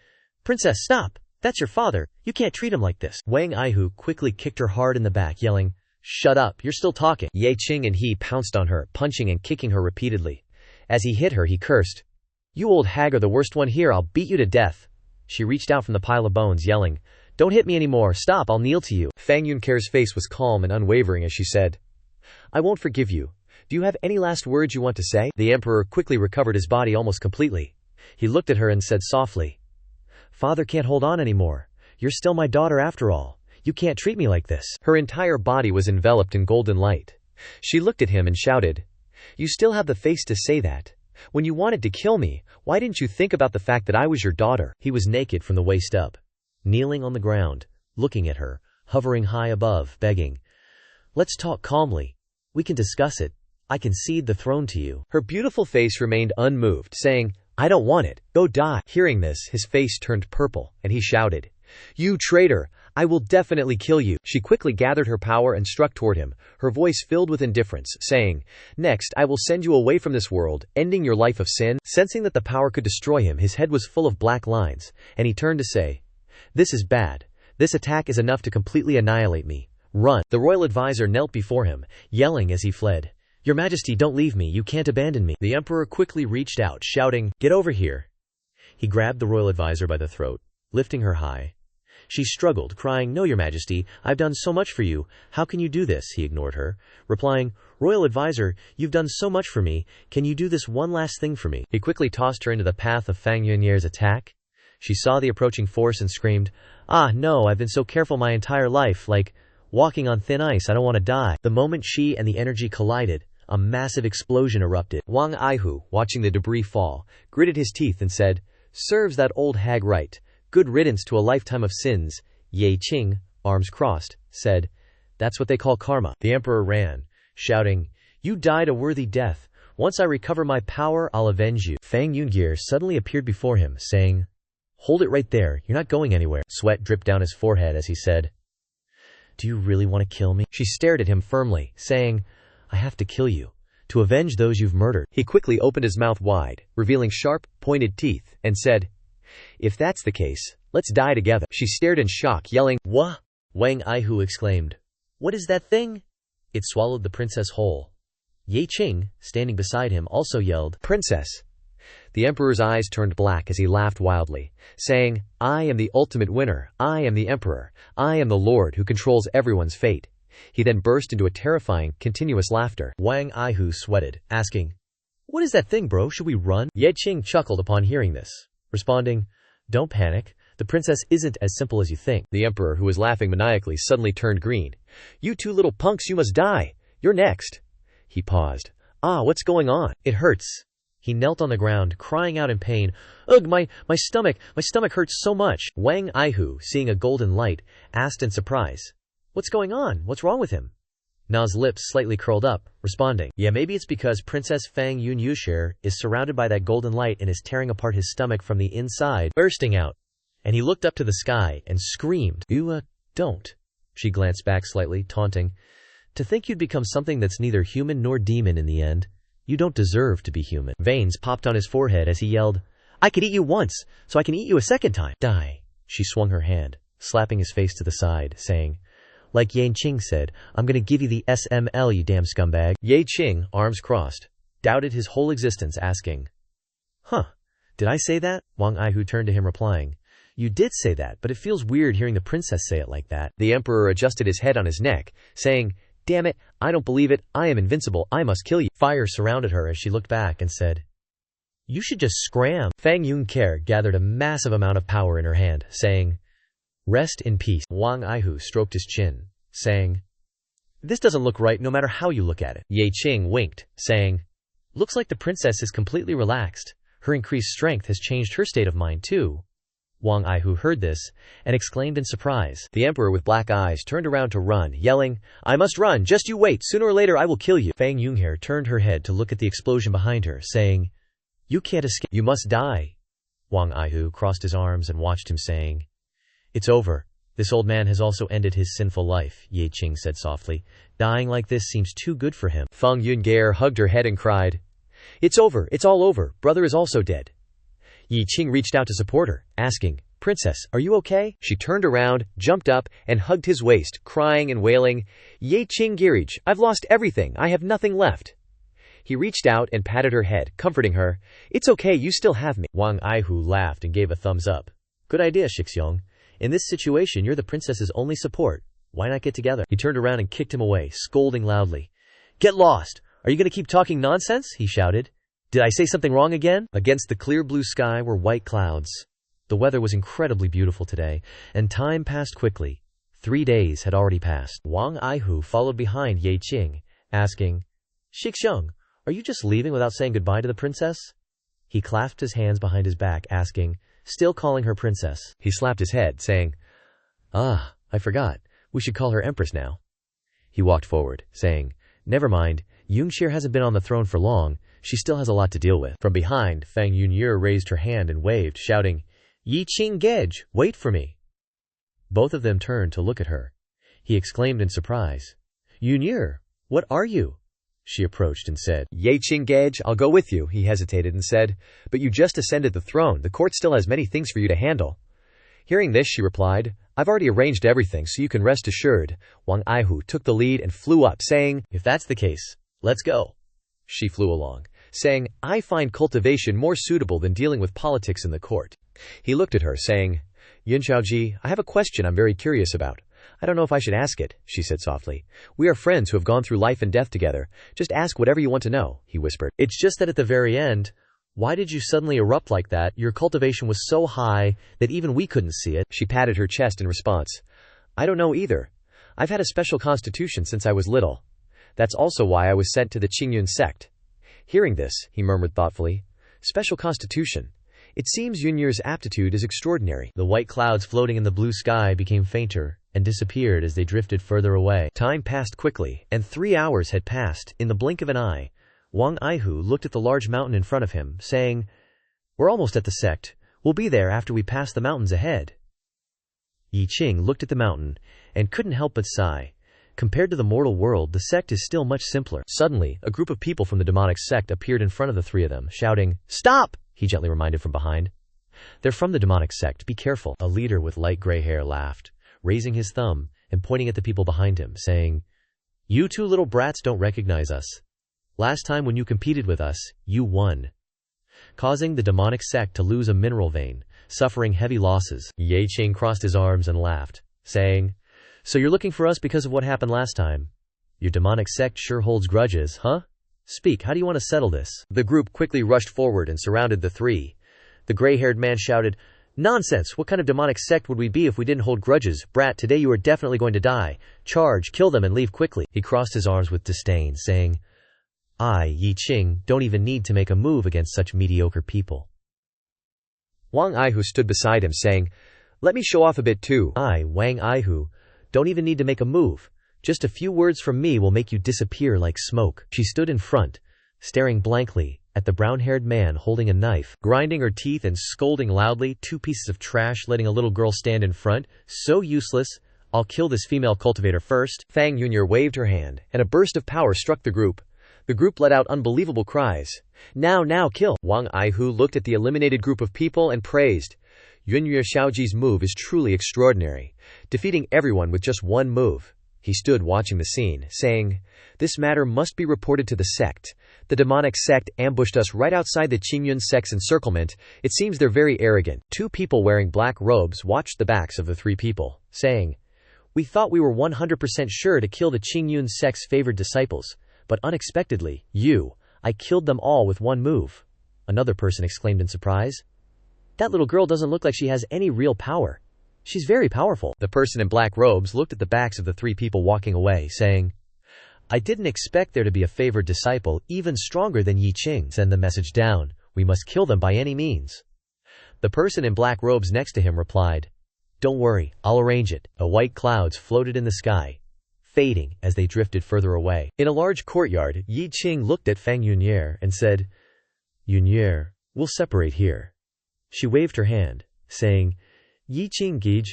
"Princess, stop! That's your father. You can't treat him like this." Wang Aihu quickly kicked her hard in the back, yelling, "Shut up, you're still talking." Ye Qing and he pounced on her, punching and kicking her repeatedly. As he hit her, he cursed, "You old hag are the worst one here, I'll beat you to death." She reached out from the pile of bones, yelling, "Don't hit me anymore, stop, I'll kneel to you." Fang Yunye's face was calm and unwavering as she said, "I won't forgive you. Do you have any last words you want to say?" The emperor quickly recovered his body almost completely. He looked at her and said softly, "Father can't hold on anymore. You're still my daughter after all. You can't treat me like this." Her entire body was enveloped in golden light. She looked at him and shouted, "You still have the face to say that? When you wanted to kill me, why didn't you think about the fact that I was your daughter?" He was naked from the waist up, kneeling on the ground, looking at her, hovering high above, begging, "Let's talk calmly. We can discuss it. I can cede the throne to you." Her beautiful face remained unmoved, saying, "I don't want it. Go die." Hearing this, his face turned purple, and he shouted, "You traitor! I will definitely kill you." She quickly gathered her power and struck toward him, her voice filled with indifference, saying, "Next, I will send you away from this world, ending your life of sin." Sensing that the power could destroy him, his head was full of black lines, and he turned to say, "This is bad. This attack is enough to completely annihilate me. Run." The royal advisor knelt before him, yelling as he fled, "Your Majesty, don't leave me. You can't abandon me." The emperor quickly reached out, shouting, "Get over here." He grabbed the royal advisor by the throat, lifting her high. She struggled, crying, "No, Your Majesty, I've done so much for you. How can you do this?" He ignored her, replying, "Royal advisor, you've done so much for me. Can you do this one last thing for me?" He quickly tossed her into the path of Fang Yunye's attack. She saw the approaching force and screamed, "Ah, no, I've been so careful my entire life, like walking on thin ice. I don't want to die." The moment she and the energy collided, a massive explosion erupted. Wang Aihu, watching the debris fall, gritted his teeth and said, "Serves that old hag right. Good riddance to a lifetime of sins." Ye Qing, arms crossed, said, "That's what they call karma." The emperor ran, shouting, "You died a worthy death. Once I recover my power, I'll avenge you." Fang Yunye suddenly appeared before him, saying, "Hold it right there, you're not going anywhere." Sweat dripped down his forehead as he said, "Do you really want to kill me?" She stared at him firmly, saying, "I have to kill you, to avenge those you've murdered." He quickly opened his mouth wide, revealing sharp, pointed teeth, and said, "If that's the case, let's die together." She stared in shock, yelling, "What?" Wang Aihu exclaimed, "What is that thing?" It swallowed the princess whole. Ye Qing, standing beside him, also yelled, "Princess!" The emperor's eyes turned black as he laughed wildly, saying, "I am the ultimate winner. I am the emperor. I am the lord who controls everyone's fate." He then burst into a terrifying, continuous laughter. Wang Aihu sweated, asking, "What is that thing, bro? Should we run?" Ye Qing chuckled upon hearing this, responding, "Don't panic. The princess isn't as simple as you think." The emperor, who was laughing maniacally, suddenly turned green. "You two little punks, you must die. You're next." He paused. "Ah, what's going on? It hurts." He knelt on the ground, crying out in pain, "Ugh, my stomach hurts so much." Wang Aihu, seeing a golden light, asked in surprise, "What's going on? What's wrong with him?" Na's lips slightly curled up, responding, "Yeah, maybe it's because Princess Fang Yunye is surrounded by that golden light and is tearing apart his stomach from the inside, bursting out." And he looked up to the sky and screamed, Don't." She glanced back slightly, taunting, "To think you'd become something that's neither human nor demon in the end. You don't deserve to be human. Veins popped on his forehead as he yelled, I could eat you once, so I can eat you a second time. Die. She swung her hand, slapping his face to the side, saying, like Yan Qing said, I'm gonna give you the SML, you damn scumbag. Ye Qing, arms crossed, doubted his whole existence, asking, Huh, did I say that? Wang Aihu turned to him replying, You did say that, but it feels weird hearing the princess say it like that. The emperor adjusted his head on his neck, saying, Damn it, I don't believe it, I am invincible, I must kill you. Fire surrounded her as she looked back and said, You should just scram. Fang Yunke gathered a massive amount of power in her hand, saying, Rest in peace. Wang Aihu stroked his chin, saying, This doesn't look right no matter how you look at it. Ye Qing winked, saying, Looks like the princess is completely relaxed. Her increased strength has changed her state of mind too. Wang Aihu heard this and exclaimed in surprise. The emperor with black eyes turned around to run, yelling, I must run, just you wait, sooner or later I will kill you. Fang Yunhe turned her head to look at the explosion behind her, saying, You can't escape, you must die. Wang Aihu crossed his arms and watched him, saying, It's over. This old man has also ended his sinful life, Ye Qing said softly. Dying like this seems too good for him. Feng Yunge hugged her head and cried, It's over, it's all over, brother is also dead. Yi Qing reached out to support her, asking, Princess, are you okay? She turned around, jumped up, and hugged his waist, crying and wailing, Ye Qing Girij, I've lost everything, I have nothing left. He reached out and patted her head, comforting her. It's okay, you still have me. Wang Aihu laughed and gave a thumbs up. Good idea, Shixiong. In this situation, you're the princess's only support. Why not get together? He turned around and kicked him away, scolding loudly. Get lost! Are you going to keep talking nonsense? He shouted. Did I say something wrong again? Against the clear blue sky were white clouds. The weather was incredibly beautiful today, and time passed quickly. 3 days had already passed. Wang Aihu followed behind Ye Qing, asking, Shixiong, are you just leaving without saying goodbye to the princess? He clasped his hands behind his back, asking, still calling her princess. He slapped his head, saying, Ah, I forgot. We should call her empress now. He walked forward, saying, Never mind, Yunxir hasn't been on the throne for long. She still has a lot to deal with. From behind, Fang Yunye raised her hand and waved, shouting, Yi Qing Gej, wait for me. Both of them turned to look at her. He exclaimed in surprise, Yunye, what are you? She approached and said, Ye Qing Gej, I'll go with you. He hesitated and said, But you just ascended the throne. The court still has many things for you to handle. Hearing this, she replied, I've already arranged everything, so you can rest assured. Wang Aihu took the lead and flew up, saying, If that's the case, let's go. She flew along, saying, I find cultivation more suitable than dealing with politics in the court. He looked at her, saying, Yun Xiaoji, I have a question I'm very curious about. I don't know if I should ask it, she said softly. We are friends who have gone through life and death together. Just ask whatever you want to know, he whispered. It's just that at the very end, why did you suddenly erupt like that? Your cultivation was so high that even we couldn't see it. She patted her chest in response. I don't know either. I've had a special constitution since I was little. That's also why I was sent to the Qingyun sect. Hearing this, he murmured thoughtfully, Special constitution. It seems Yunye's aptitude is extraordinary. The white clouds floating in the blue sky became fainter and disappeared as they drifted further away. Time passed quickly, and 3 hours had passed. In the blink of an eye, Wang Aihu looked at the large mountain in front of him, saying, We're almost at the sect. We'll be there after we pass the mountains ahead. Yi Qing looked at the mountain and couldn't help but sigh. Compared to the mortal world, the sect is still much simpler. Suddenly, a group of people from the demonic sect appeared in front of the three of them, shouting, Stop! He gently reminded from behind. They're from the demonic sect, be careful. A leader with light gray hair laughed, raising his thumb and pointing at the people behind him, saying, You two little brats don't recognize us. Last time when you competed with us, you won, causing the demonic sect to lose a mineral vein, suffering heavy losses. Ye Qing crossed his arms and laughed, saying, So you're looking for us because of what happened last time? Your demonic sect sure holds grudges, huh? Speak, how do you want to settle this? The group quickly rushed forward and surrounded the three. The gray-haired man shouted, Nonsense! What kind of demonic sect would we be if we didn't hold grudges? Brat, today you are definitely going to die. Charge, kill them, and leave quickly. He crossed his arms with disdain, saying, I, Yi Qing, don't even need to make a move against such mediocre people. Wang Aihu stood beside him, saying, Let me show off a bit too. I, Wang Aihu, don't even need to make a move. Just a few words from me will make you disappear like smoke. She stood in front, staring blankly at the brown-haired man holding a knife, grinding her teeth and scolding loudly. 2 pieces of trash letting a little girl stand in front. So useless. I'll kill this female cultivator first. Fang Yunyer waved her hand, and a burst of power struck the group. The group let out unbelievable cries. Now, now, kill! Wang Aihu looked at the eliminated group of people and praised. Yunyue Xiaoji's move is truly extraordinary, defeating everyone with just one move. He stood watching the scene, saying, "This matter must be reported to the sect. The demonic sect ambushed us right outside the Qingyun sect's encirclement. It seems they're very arrogant." Two people wearing black robes watched the backs of the three people, saying, "We thought we were 100% sure to kill the Qingyun sect's favored disciples, but unexpectedly, I killed them all with one move." Another person exclaimed in surprise, "That little girl doesn't look like she has any real power. She's very powerful." The person in black robes looked at the backs of the three people walking away, saying, "I didn't expect there to be a favored disciple even stronger than Yi Qing. Send the message down. We must kill them by any means." The person in black robes next to him replied, "Don't worry, I'll arrange it." A white clouds floated in the sky, fading as they drifted further away. In a large courtyard, Yi Qing looked at Fang Yunye and said, "Yunye, we'll separate here." She waved her hand, saying, "Yi Qing Gij,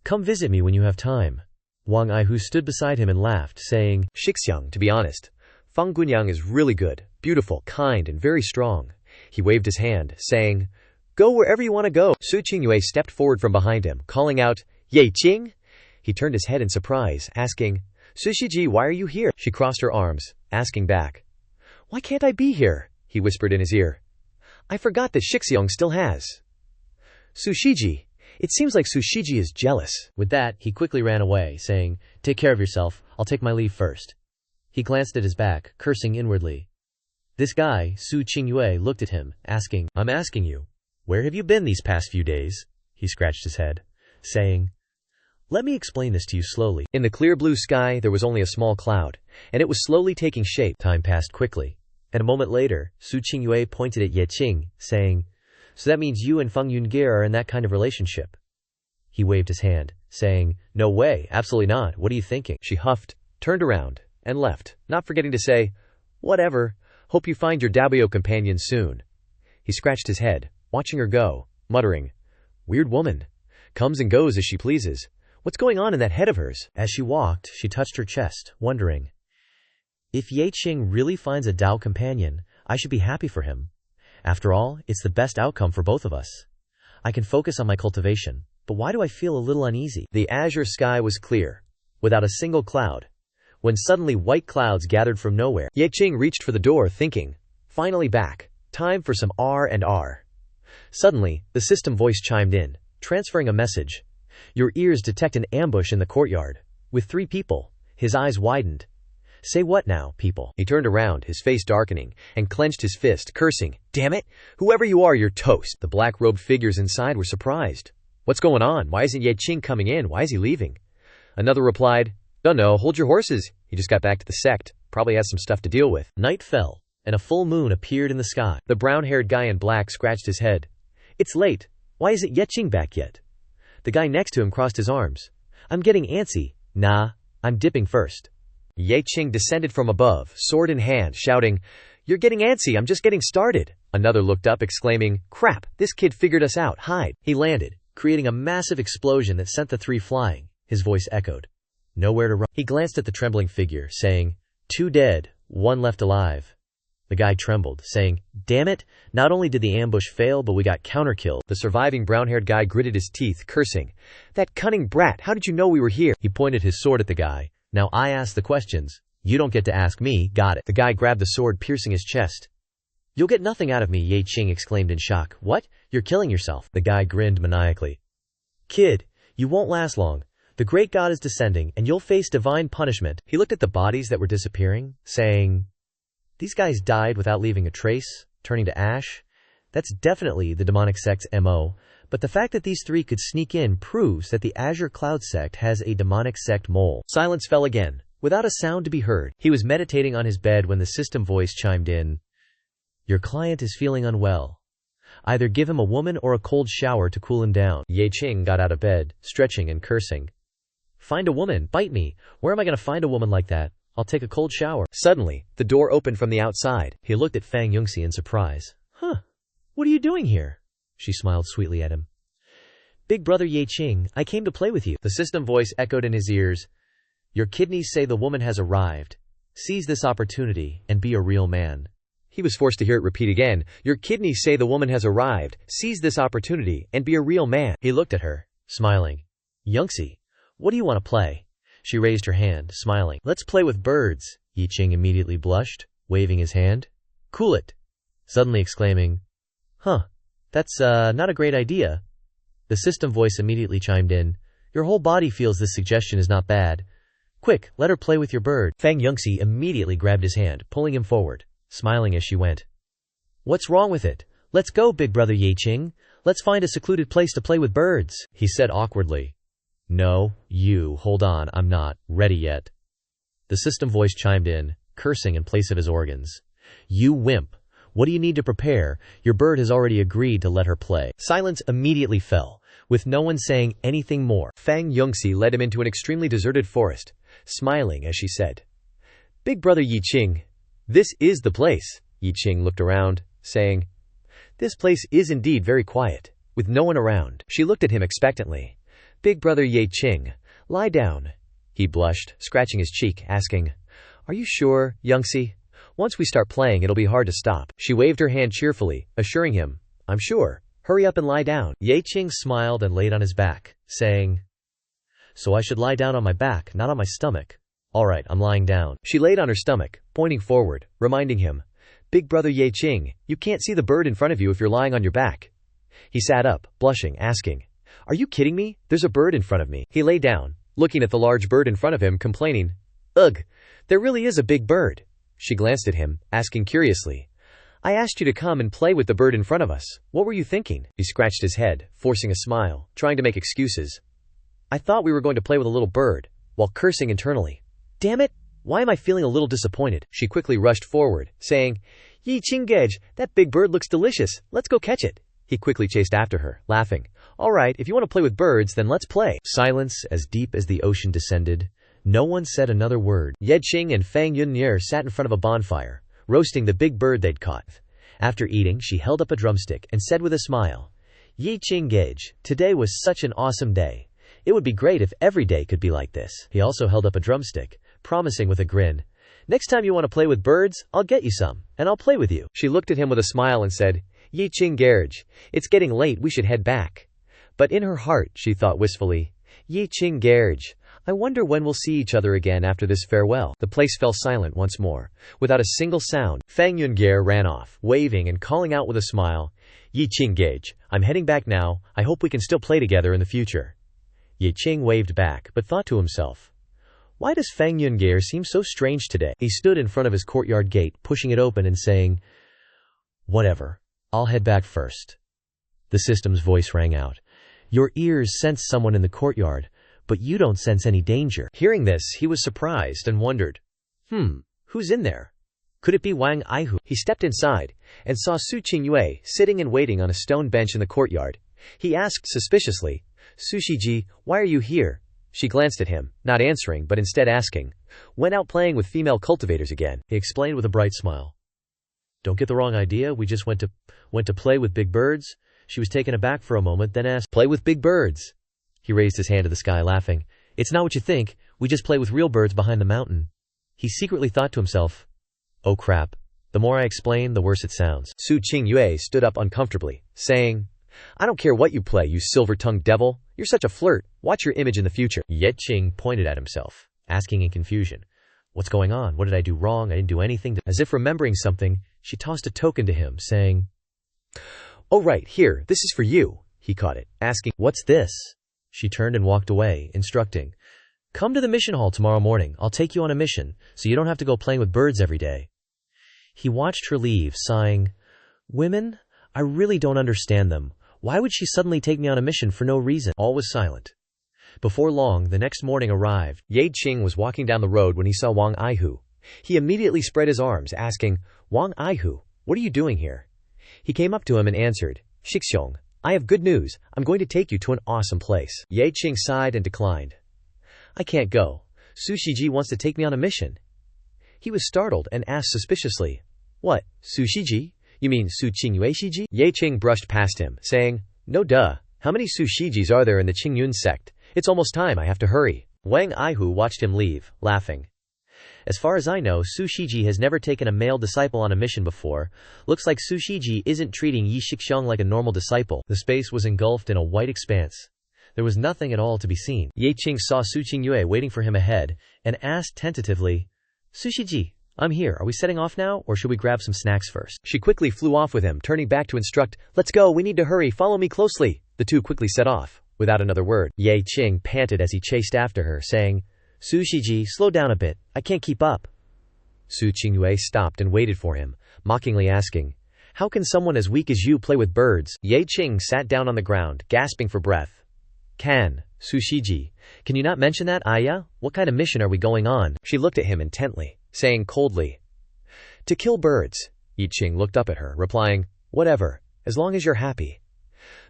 come visit me when you have time." Wang Aihu stood beside him and laughed, saying, "Shixiang, to be honest, Fang Gunyang is really good, beautiful, kind, and very strong." He waved his hand, saying, "Go wherever you want to go." Su Qingyue stepped forward from behind him, calling out, "Ye Qing?" He turned his head in surprise, asking, "Su Shiji, why are you here?" She crossed her arms, asking back, "Why can't I be here?" He whispered in his ear, "I forgot that Shixiang still has." Su Shiji, it seems like Su Shiji is jealous. With that, he quickly ran away, saying, "Take care of yourself, I'll take my leave first." He glanced at his back, cursing inwardly. This guy, Su Qingyue, looked at him, asking, "I'm asking you, where have you been these past few days?" He scratched his head, saying, "Let me explain this to you slowly." In the clear blue sky, there was only a small cloud, and it was slowly taking shape. Time passed quickly, and a moment later, Su Qingyue pointed at Ye Qing, saying, "So that means you and Feng Yunge are in that kind of relationship?" He waved his hand, saying, "No way, absolutely not. What are you thinking?" She huffed, turned around, and left, not forgetting to say, "Whatever. Hope you find your Dabio companion soon." He scratched his head, watching her go, muttering, "Weird woman. Comes and goes as she pleases. What's going on in that head of hers?" As she walked, she touched her chest, wondering, if Ye Qing really finds a Dao companion, I should be happy for him. After all, it's the best outcome for both of us. I can focus on my cultivation, but why do I feel a little uneasy? The azure sky was clear, without a single cloud, when suddenly white clouds gathered from nowhere. Ye Qing reached for the door, thinking, "Finally back. Time for some R&R." Suddenly, the system voice chimed in, transferring a message. "Your ears detect an ambush in the courtyard, with 3 people." His eyes widened. "Say what now, people?" He turned around, his face darkening, and clenched his fist, cursing, "Damn it! Whoever you are, you're toast." The black-robed figures inside were surprised. "What's going on? Why isn't Ye Qing coming in? Why is he leaving?" Another replied, "Don't know, hold your horses. He just got back to the sect. Probably has some stuff to deal with." Night fell, and a full moon appeared in the sky. The brown-haired guy in black scratched his head. "It's late. Why isn't Ye Qing back yet?" The guy next to him crossed his arms. "I'm getting antsy." "Nah, I'm dipping first." Ye Qing descended from above, sword in hand, shouting, "You're getting antsy, I'm just getting started." Another looked up, exclaiming, "Crap, this kid figured us out, hide." He landed, creating a massive explosion that sent the 3 flying. His voice echoed, "Nowhere to run." He glanced at the trembling figure, saying, 2 dead, 1 left alive." The guy trembled, saying, "Damn it, not only did the ambush fail, but we got counter-killed." The surviving brown-haired guy gritted his teeth, cursing, "That cunning brat, how did you know we were here?" He pointed his sword at the guy. "Now I ask the questions. You don't get to ask me, got it?" The guy grabbed the sword, piercing his chest. "You'll get nothing out of me," Ye Qing exclaimed in shock. "What? You're killing yourself." The guy grinned maniacally. "Kid, you won't last long. The great god is descending, and you'll face divine punishment." He looked at the bodies that were disappearing, saying, "These guys died without leaving a trace, turning to ash. That's definitely the demonic sect's MO. But the fact that these 3 could sneak in proves that the Azure Cloud sect has a demonic sect mole." Silence fell again, without a sound to be heard. He was meditating on his bed when the system voice chimed in. "Your client is feeling unwell. Either give him a woman or a cold shower to cool him down." Ye Qing got out of bed, stretching and cursing. "Find a woman, bite me. Where am I going to find a woman like that? I'll take a cold shower." Suddenly, the door opened from the outside. He looked at Fang Yungxi in surprise. "Huh, what are you doing here?" She smiled sweetly at him. "Big brother Ye Qing, I came to play with you." The system voice echoed in his ears. "Your kidneys say the woman has arrived. Seize this opportunity and be a real man. He was forced to hear it repeat again. Your kidneys say the woman has arrived. Seize this opportunity and be a real man. He looked at her, smiling. Yangxi, what do you want to play? She raised her hand, smiling. Let's play with birds. Yi Qing immediately blushed, waving his hand. Cool it. Suddenly exclaiming, that's not a great idea. The system voice immediately chimed in. Your whole body feels this suggestion is not bad. Quick, let her play with your bird. Fang Yangxi immediately grabbed his hand, pulling him forward, smiling as she went. What's wrong with it? Let's go, big brother Yi Qing. Let's find a secluded place to play with birds, he said awkwardly. No, you, hold on, I'm not ready yet. The system voice chimed in, cursing in place of his organs. You wimp. What do you need to prepare? Your bird has already agreed to let her play. Silence immediately fell, with no one saying anything more. Fang Yangxi led him into an extremely deserted forest, smiling as she said, Big brother Yi Qing, this is the place. Yi Qing looked around, saying, This place is indeed very quiet, with no one around. She looked at him expectantly. Big brother Yi Qing, lie down. He blushed, scratching his cheek, asking, Are you sure, Yangxi? Once we start playing, it'll be hard to stop. She waved her hand cheerfully, assuring him, I'm sure. Hurry up and lie down. Yi Qing smiled and laid on his back, saying, So I should lie down on my back, not on my stomach. All right, I'm lying down. She laid on her stomach, pointing forward, reminding him, Big brother Yi Qing, you can't see the bird in front of you if you're lying on your back. He sat up, blushing, asking, Are you kidding me? There's a bird in front of me. He lay down, looking at the large bird in front of him, complaining, Ugh, there really is a big bird. She glanced at him, asking curiously, I asked you to come and play with the bird in front of us. What were you thinking? He scratched his head, forcing a smile, trying to make excuses. I thought we were going to play with a little bird, while cursing internally. Damn it! Why am I feeling a little disappointed? She quickly rushed forward, saying, Yi Qinggej, that big bird looks delicious. Let's go catch it. He quickly chased after her, laughing. All right, if you want to play with birds, then let's play. Silence as deep as the ocean descended. No one said another word. Yi Qing and Fang Yunnier sat in front of a bonfire, roasting the big bird they'd caught. After eating, she held up a drumstick and said with a smile, Yi Qinggej, today was such an awesome day. It would be great if every day could be like this. He also held up a drumstick, promising with a grin, Next time you want to play with birds, I'll get you some, and I'll play with you. She looked at him with a smile and said, Yi Qinggej, it's getting late, we should head back. But in her heart, she thought wistfully, Yi Qinggej, I wonder when we'll see each other again after this farewell. The place fell silent once more. Without a single sound, Fang Yunnier ran off, waving and calling out with a smile, Yi Qinggej, I'm heading back now, I hope we can still play together in the future. Yi Qing waved back, but thought to himself, why does Fang Yunnier seem so strange today? He stood in front of his courtyard gate, pushing it open and saying, Whatever, I'll head back first. The system's voice rang out. Your ears sense someone in the courtyard, but you don't sense any danger. Hearing this, he was surprised and wondered, who's in there? Could it be Wang Aihu? He stepped inside and saw Su Qingyue sitting and waiting on a stone bench in the courtyard. He asked suspiciously, Su Shiji, why are you here? She glanced at him, not answering but instead asking, Went out playing with female cultivators again. He explained with a bright smile. Don't get the wrong idea, we just went to play with big birds. She was taken aback for a moment, then asked, Play with big birds? He raised his hand to the sky, laughing. It's not what you think, we just play with real birds behind the mountain. He secretly thought to himself, Oh crap, the more I explain, the worse it sounds. Su Qingyue stood up uncomfortably, saying, I don't care what you play, you silver-tongued devil. You're such a flirt. Watch your image in the future. Yi Qing pointed at himself, asking in confusion, What's going on? What did I do wrong? I didn't do anything. As if remembering something, she tossed a token to him, saying, Oh right, here, this is for you. He caught it, asking, What's this? She turned and walked away, instructing, Come to the mission hall tomorrow morning. I'll take you on a mission, so you don't have to go playing with birds every day. He watched her leave, sighing, Women? I really don't understand them. Why would she suddenly take me on a mission for no reason? All was silent. Before long, the next morning arrived. Yi Qing was walking down the road when he saw Wang Aihu. He immediately spread his arms, asking, Wang Aihu, what are you doing here? He came up to him and answered, Shixiong, I have good news. I'm going to take you to an awesome place. Yi Qing sighed and declined. I can't go. Su Shiji wants to take me on a mission. He was startled and asked suspiciously, What, Su Shiji? You mean Su Qingyue Shiji? Yi Qing brushed past him, saying, No duh. How many Su Shijis are there in the Qingyun sect? It's almost time, I have to hurry. Wang Aihu watched him leave, laughing. As far as I know, Su Shiji has never taken a male disciple on a mission before. Looks like Su Shiji isn't treating Yi Shixiang like a normal disciple. The space was engulfed in a white expanse. There was nothing at all to be seen. Ye Qing saw Su Qingyue waiting for him ahead, and asked tentatively, Su Shiji, I'm here. Are we setting off now, or should we grab some snacks first? She quickly flew off with him, turning back to instruct, Let's go, we need to hurry, follow me closely. The two quickly set off. Without another word, Ye Qing panted as he chased after her, saying, Su Shiji, slow down a bit, I can't keep up. Su Qingyue stopped and waited for him, mockingly asking, How can someone as weak as you play with birds? Ye Qing sat down on the ground, gasping for breath. Su Shiji, can you not mention that, Aya? What kind of mission are we going on? She looked at him intently, saying coldly, To kill birds. Yi Qing looked up at her, replying, Whatever, as long as you're happy.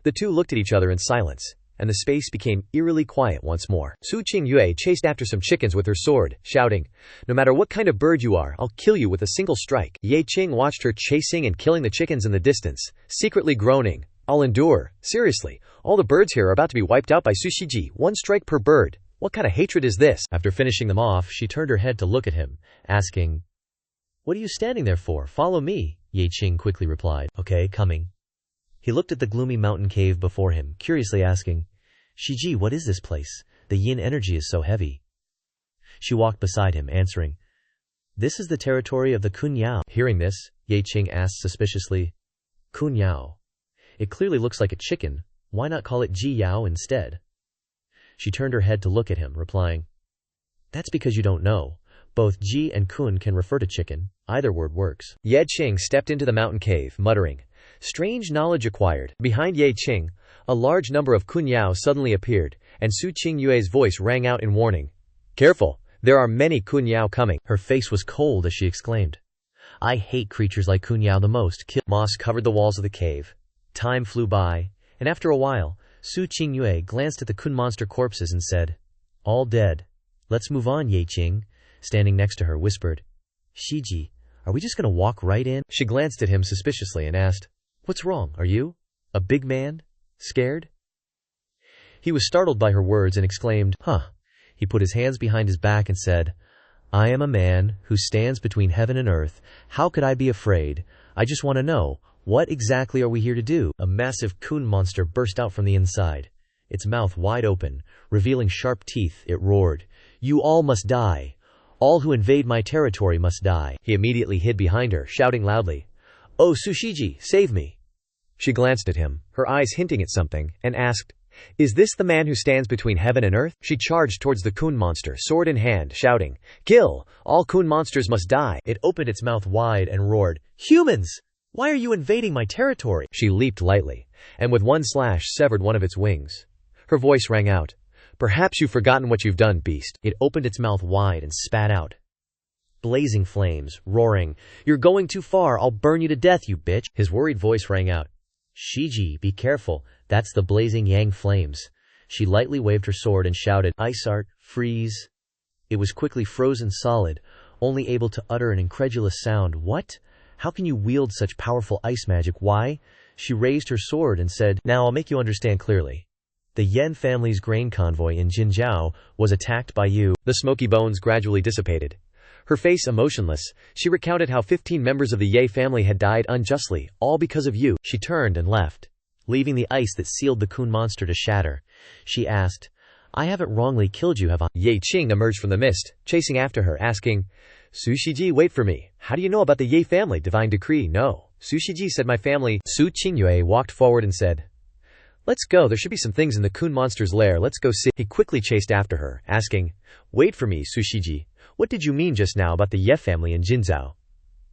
The two looked at each other in silence, and the space became eerily quiet once more. Su Qingyue chased after some chickens with her sword, shouting, No matter what kind of bird you are, I'll kill you with a single strike. Ye Qing watched her chasing and killing the chickens in the distance, secretly groaning, I'll endure. Seriously, all the birds here are about to be wiped out by Su Shiji, one strike per bird. What kind of hatred is this? After finishing them off, she turned her head to look at him, asking, What are you standing there for? Follow me. Ye Qing quickly replied, Okay, coming. He looked at the gloomy mountain cave before him, curiously asking, Shiji, what is this place? The yin energy is so heavy. She walked beside him, answering, This is the territory of the Kun Yao. Hearing this, Ye Qing asked suspiciously, Kun Yao. It clearly looks like a chicken. Why not call it Ji Yao instead? She turned her head to look at him, replying, That's because you don't know. Both Ji and Kun can refer to chicken. Either word works. Ye Qing stepped into the mountain cave, muttering, Strange knowledge acquired. Behind Ye Qing, a large number of Kun Yao suddenly appeared, and Su Qingyue's voice rang out in warning. Careful, there are many Kun Yao coming. Her face was cold as she exclaimed, I hate creatures like Kun Yao the most. Moss covered the walls of the cave. Time flew by, and after a while, Su Qingyue glanced at the Kun monster corpses and said, All dead. Let's move on, Ye Qing, standing next to her, whispered, Shiji, are we just going to walk right in? She glanced at him suspiciously and asked, What's wrong, are you? A big man? Scared? He was startled by her words and exclaimed, Huh. He put his hands behind his back and said, I am a man who stands between heaven and earth. How could I be afraid? I just want to know, what exactly are we here to do? A massive Kun monster burst out from the inside. Its mouth wide open, revealing sharp teeth, it roared, You all must die. All who invade my territory must die. He immediately hid behind her, shouting loudly, Oh, Su Shiji, save me. She glanced at him, her eyes hinting at something, and asked, Is this the man who stands between heaven and earth? She charged towards the Kun monster, sword in hand, shouting, Kill! All Kun monsters must die. It opened its mouth wide and roared, Humans! Why are you invading my territory? She leaped lightly, and with one slash severed one of its wings. Her voice rang out, Perhaps you've forgotten what you've done, beast. It opened its mouth wide and spat out blazing flames, roaring, You're going too far, I'll burn you to death, you bitch. His worried voice rang out, Shiji, be careful, that's the blazing yang flames. She lightly waved her sword and shouted, Ice art, freeze. It was quickly frozen solid, only able to utter an incredulous sound. What? How can you wield such powerful ice magic? Why? She raised her sword and said, Now I'll make you understand clearly. The Yen family's grain convoy in Jinjiao was attacked by you. The smoky bones gradually dissipated. Her face emotionless, she recounted how 15 members of the Ye family had died unjustly, all because of you. She turned and left, leaving the ice that sealed the Kun monster to shatter. She asked, I haven't wrongly killed you, have I? Ye Qing emerged from the mist, chasing after her, asking, Su Shiji, wait for me. How do you know about the Ye family? Divine decree, no. Su Shiji said my family. Su Qingyue walked forward and said, Let's go, there should be some things in the Kun monster's lair, let's go see. He quickly chased after her, asking, Wait for me, Su Shiji. What did you mean just now about the Ye family in Jinzhou?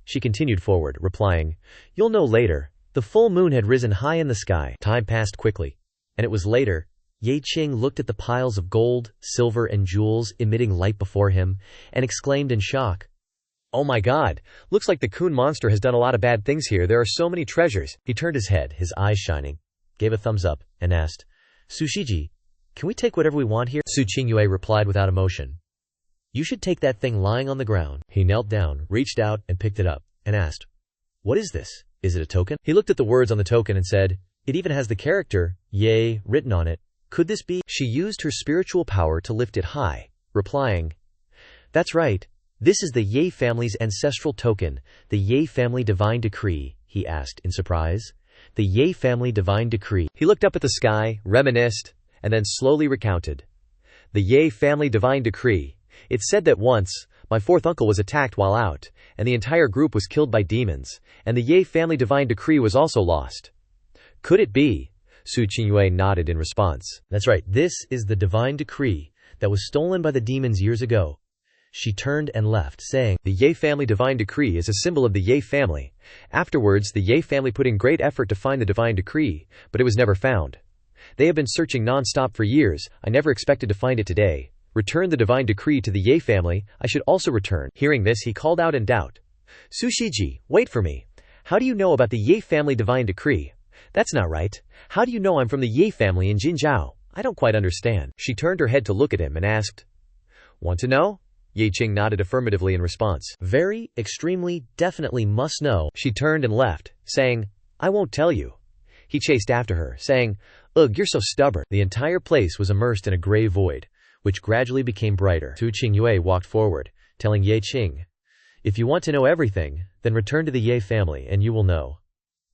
She continued forward, replying, You'll know later. The full moon had risen high in the sky. Time passed quickly, and it was later. Ye Qing looked at the piles of gold, silver, and jewels emitting light before him, and exclaimed in shock, Oh my God, looks like the Kun monster has done a lot of bad things here. There are so many treasures. He turned his head, his eyes shining, gave a thumbs up, and asked, Su Shiji, can we take whatever we want here? Su Qingyue replied without emotion, You should take that thing lying on the ground. He knelt down, reached out, and picked it up, and asked, What is this? Is it a token? He looked at the words on the token and said, It even has the character, Ye, written on it. Could this be? She used her spiritual power to lift it high, replying, That's right. "This is the Ye family's ancestral token, the Ye family divine decree," he asked in surprise. "The Ye family divine decree." He looked up at the sky, reminisced, and then slowly recounted. The Ye family divine decree. It said that once, my fourth uncle was attacked while out, and the entire group was killed by demons, and the Ye family divine decree was also lost. Could it be? Su Qingyue nodded in response. "That's right, this is the divine decree that was stolen by the demons years ago." She turned and left, saying, "The Ye family divine decree is a symbol of the Ye family." Afterwards, the Ye family put in great effort to find the divine decree, but it was never found. They have been searching non-stop for years. I never expected to find it today. Return the divine decree to the Ye family. I should also return. Hearing this, he called out in doubt. "Su Shiji, wait for me. How do you know about the Ye family divine decree? That's not right. How do you know I'm from the Ye family in Jinzhou? I don't quite understand." She turned her head to look at him and asked, "Want to know?" Ye Qing nodded affirmatively in response. "Very, extremely, definitely must know." She turned and left, saying, "I won't tell you." He chased after her, saying, "Ugh, you're so stubborn." The entire place was immersed in a gray void, which gradually became brighter. Su Qingyue walked forward, telling Ye Qing, "If you want to know everything, then return to the Ye family and you will know."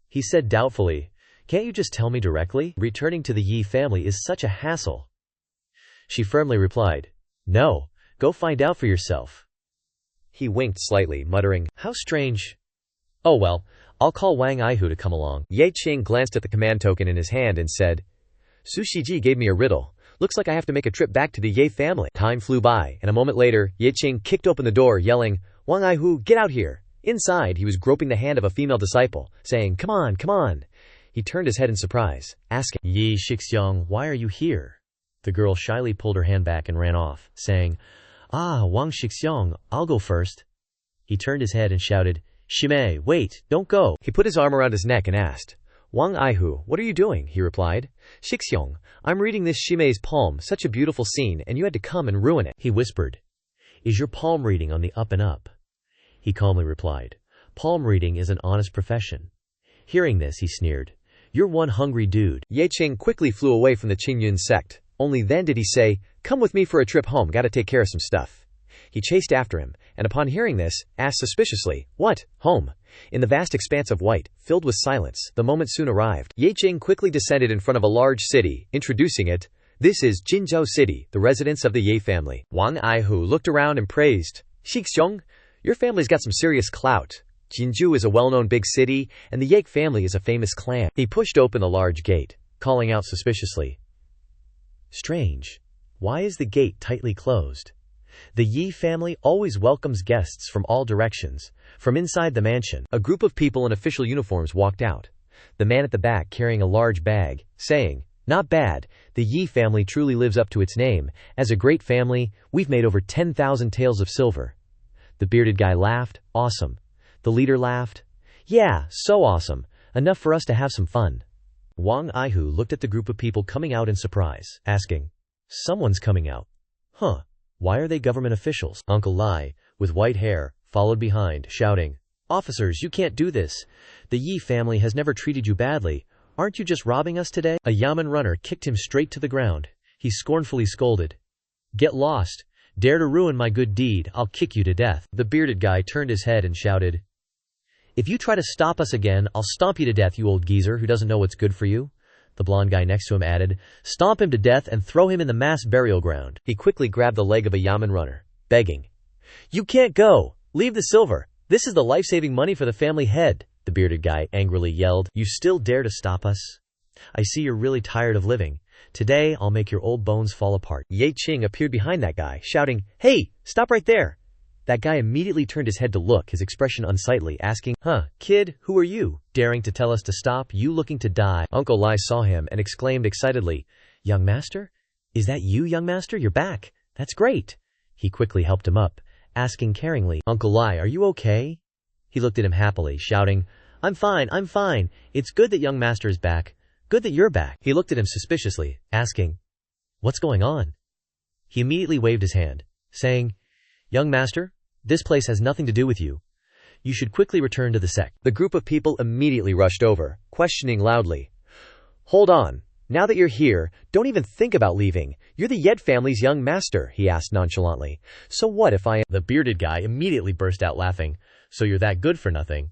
He said doubtfully, "Can't you just tell me directly? Returning to the Yi family is such a hassle." She firmly replied, "No, go find out for yourself." He winked slightly, muttering, "How strange. Oh well, I'll call Wang Aihu to come along." Ye Qing glanced at the command token in his hand and said, "Su Shiji gave me a riddle. Looks like I have to make a trip back to the Ye family." Time flew by, and a moment later, Ye Qing kicked open the door, yelling, "Wang Aihu, get out here!" Inside, he was groping the hand of a female disciple, saying, "Come on, come on." He turned his head in surprise, asking, "Yi Shixiang, why are you here?" The girl shyly pulled her hand back and ran off, saying, "Ah, Wang Shixiang, I'll go first." He turned his head and shouted, "Shimei, wait, don't go." He put his arm around his neck and asked, "Wang Aihu, what are you doing?" He replied, "Shixiang, I'm reading this Shimei's palm, such a beautiful scene, and you had to come and ruin it." He whispered, "Is your palm reading on the up and up?" He calmly replied, "Palm reading is an honest profession." Hearing this, he sneered, "You're one hungry dude." Ye Qing quickly flew away from the Qingyun sect. Only then did he say, "Come with me for a trip home, gotta take care of some stuff." He chased after him, and upon hearing this, asked suspiciously, "What? Home?" In the vast expanse of white, filled with silence, the moment soon arrived. Ye Qing quickly descended in front of a large city, introducing it. "This is Jinzhou City, the residence of the Ye family." Wang Aihu looked around and praised, "Shixiang, your family's got some serious clout. Jinzhou is a well-known big city, and the Ye family is a famous clan." He pushed open the large gate, calling out suspiciously, "Strange. Why is the gate tightly closed? The Yi family always welcomes guests from all directions." From inside the mansion, a group of people in official uniforms walked out. The man at the back carrying a large bag, saying, "Not bad, the Yi family truly lives up to its name. As a great family, we've made over 10,000 taels of silver." The bearded guy laughed, "Awesome." The leader laughed, "Yeah, so awesome. Enough for us to have some fun." Wang Aihu looked at the group of people coming out in surprise, asking, "Someone's coming out. Huh, why are they government officials?" Uncle Lai, with white hair, followed behind, shouting, "Officers, you can't do this. The Yi family has never treated you badly. Aren't you just robbing us today?" A yamen runner kicked him straight to the ground. He scornfully scolded, "Get lost. Dare to ruin my good deed, I'll kick you to death." The bearded guy turned his head and shouted, "If you try to stop us again, I'll stomp you to death, you old geezer who doesn't know what's good for you." The blonde guy next to him added, "Stomp him to death and throw him in the mass burial ground." He quickly grabbed the leg of a yamen runner, begging, "You can't go. Leave the silver. This is the life-saving money for the family head." The bearded guy angrily yelled, "You still dare to stop us? I see you're really tired of living. Today, I'll make your old bones fall apart." Ye Qing appeared behind that guy, shouting, "Hey, stop right there." That guy immediately turned his head to look, his expression unsightly, asking, Kid, who are you? Daring to tell us to stop, you looking to die?" Uncle Lai saw him and exclaimed excitedly, "Young master? Is that you, young master? You're back. That's great." He quickly helped him up, asking caringly, "Uncle Lai, are you okay?" He looked at him happily, shouting, I'm fine. It's good that young master is back. Good that you're back." He looked at him suspiciously, asking, "What's going on?" He immediately waved his hand, saying, "Young master, this place has nothing to do with you. You should quickly return to the sect." The group of people immediately rushed over, questioning loudly, "Hold on, Now that you're here, don't even think about leaving. You're the Yed family's young master, he asked nonchalantly. So what if I am? The bearded guy immediately burst out laughing. So you're that good for nothing.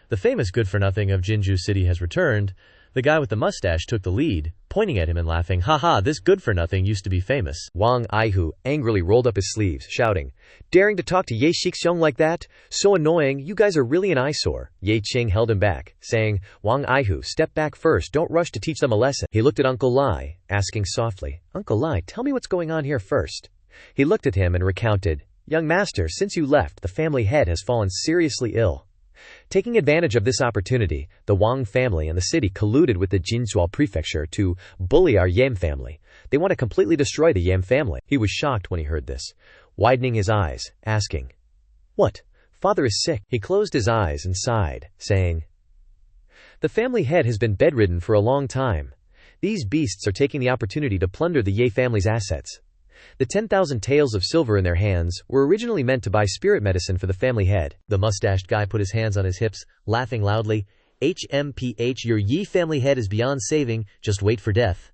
The famous good for nothing of Jinju City has returned. The guy with the mustache took the lead, pointing at him and laughing, "Haha, this good for nothing used to be famous." Wang Aihu angrily rolled up his sleeves, shouting, "Daring to talk to Ye Shixiong like that? So annoying, you guys are really an eyesore." Ye Qing held him back, saying, "Wang Aihu, step back first, don't rush to teach them a lesson." He looked at Uncle Lai, asking softly, "Uncle Lai, tell me what's going on here first." He looked at him and recounted, "Young master, since you left, the family head has fallen seriously ill." Taking advantage of this opportunity, the Wang family and the city colluded with the Jinzhuo prefecture to bully our Yam family. They want to completely destroy the Yam family. He was shocked when he heard this, widening his eyes, asking, "What? Father is sick." He closed his eyes and sighed, saying, "The family head has been bedridden for a long time. These beasts are taking the opportunity to plunder the Ye family's assets." The 10,000 taels of silver in their hands were originally meant to buy spirit medicine for the family head. The mustached guy put his hands on his hips, laughing loudly. "HMPH, your Yi family head is beyond saving, just wait for death."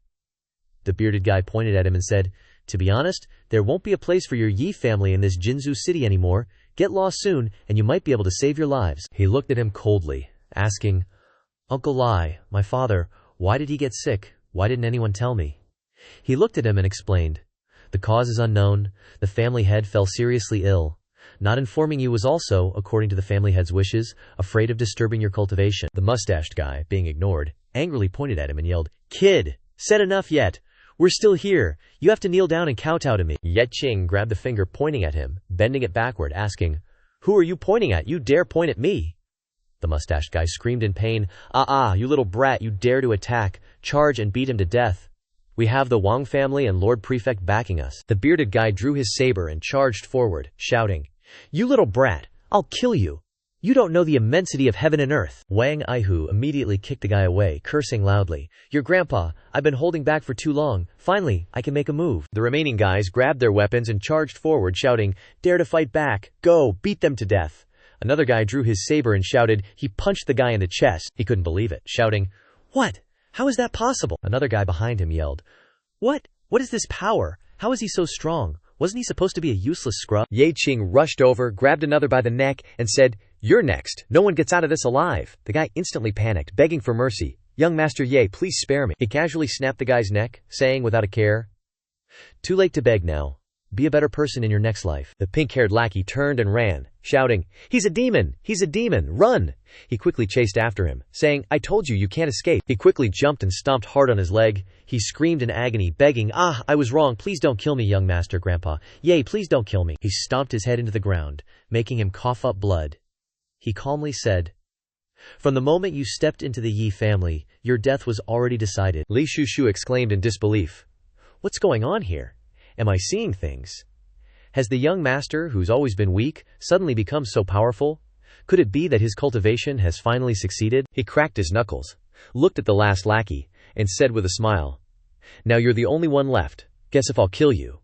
The bearded guy pointed at him and said, "To be honest, there won't be a place for your Yi family in this Jinzu city anymore. Get lost soon, and you might be able to save your lives." He looked at him coldly, asking, "Uncle Lai, my father, why did he get sick? Why didn't anyone tell me?" He looked at him and explained, "The cause is unknown. The family head fell seriously ill. Not informing you was also, according to the family head's wishes, afraid of disturbing your cultivation." The mustached guy, being ignored, angrily pointed at him and yelled, "Kid, said enough yet? We're still here. You have to kneel down and kowtow to me." Ye Qing grabbed the finger pointing at him, bending it backward, asking, "Who are you pointing at? You dare point at me?" The mustached guy screamed in pain, You little brat, you dare to attack, charge and beat him to death. We have the Wang family and Lord Prefect backing us." The bearded guy drew his saber and charged forward, shouting, "You little brat, I'll kill you. You don't know the immensity of heaven and earth." Wang Aihu immediately kicked the guy away, cursing loudly, "Your grandpa, I've been holding back for too long. Finally, I can make a move." The remaining guys grabbed their weapons and charged forward, shouting, "Dare to fight back. Go, beat them to death." Another guy drew his saber and shouted. He punched the guy in the chest. He couldn't believe it, shouting, "What? How is that possible?" Another guy behind him yelled, What? What is this power? How is he so strong? Wasn't he supposed to be a useless scrub?" Ye Qing rushed over, grabbed another by the neck, and said, "You're next. No one gets out of this alive." The guy instantly panicked, begging for mercy. "Young Master Ye, please spare me." He casually snapped the guy's neck, saying without a care, "Too late to beg now. Be a better person in your next life." The pink-haired lackey turned and ran, shouting, "He's a demon! He's a demon! Run!" He quickly chased after him, saying, "I told you, you can't escape." He quickly jumped and stomped hard on his leg. He screamed in agony, begging, I was wrong. Please don't kill me, young master, grandpa. Yay, please don't kill me." He stomped his head into the ground, making him cough up blood. He calmly said, "From the moment you stepped into the Yi family, your death was already decided." Li Shushu exclaimed in disbelief, "What's going on here? Am I seeing things? Has the young master, who's always been weak, suddenly become so powerful? Could it be that his cultivation has finally succeeded?" He cracked his knuckles, looked at the last lackey, and said with a smile, "Now you're the only one left. Guess if I'll kill you."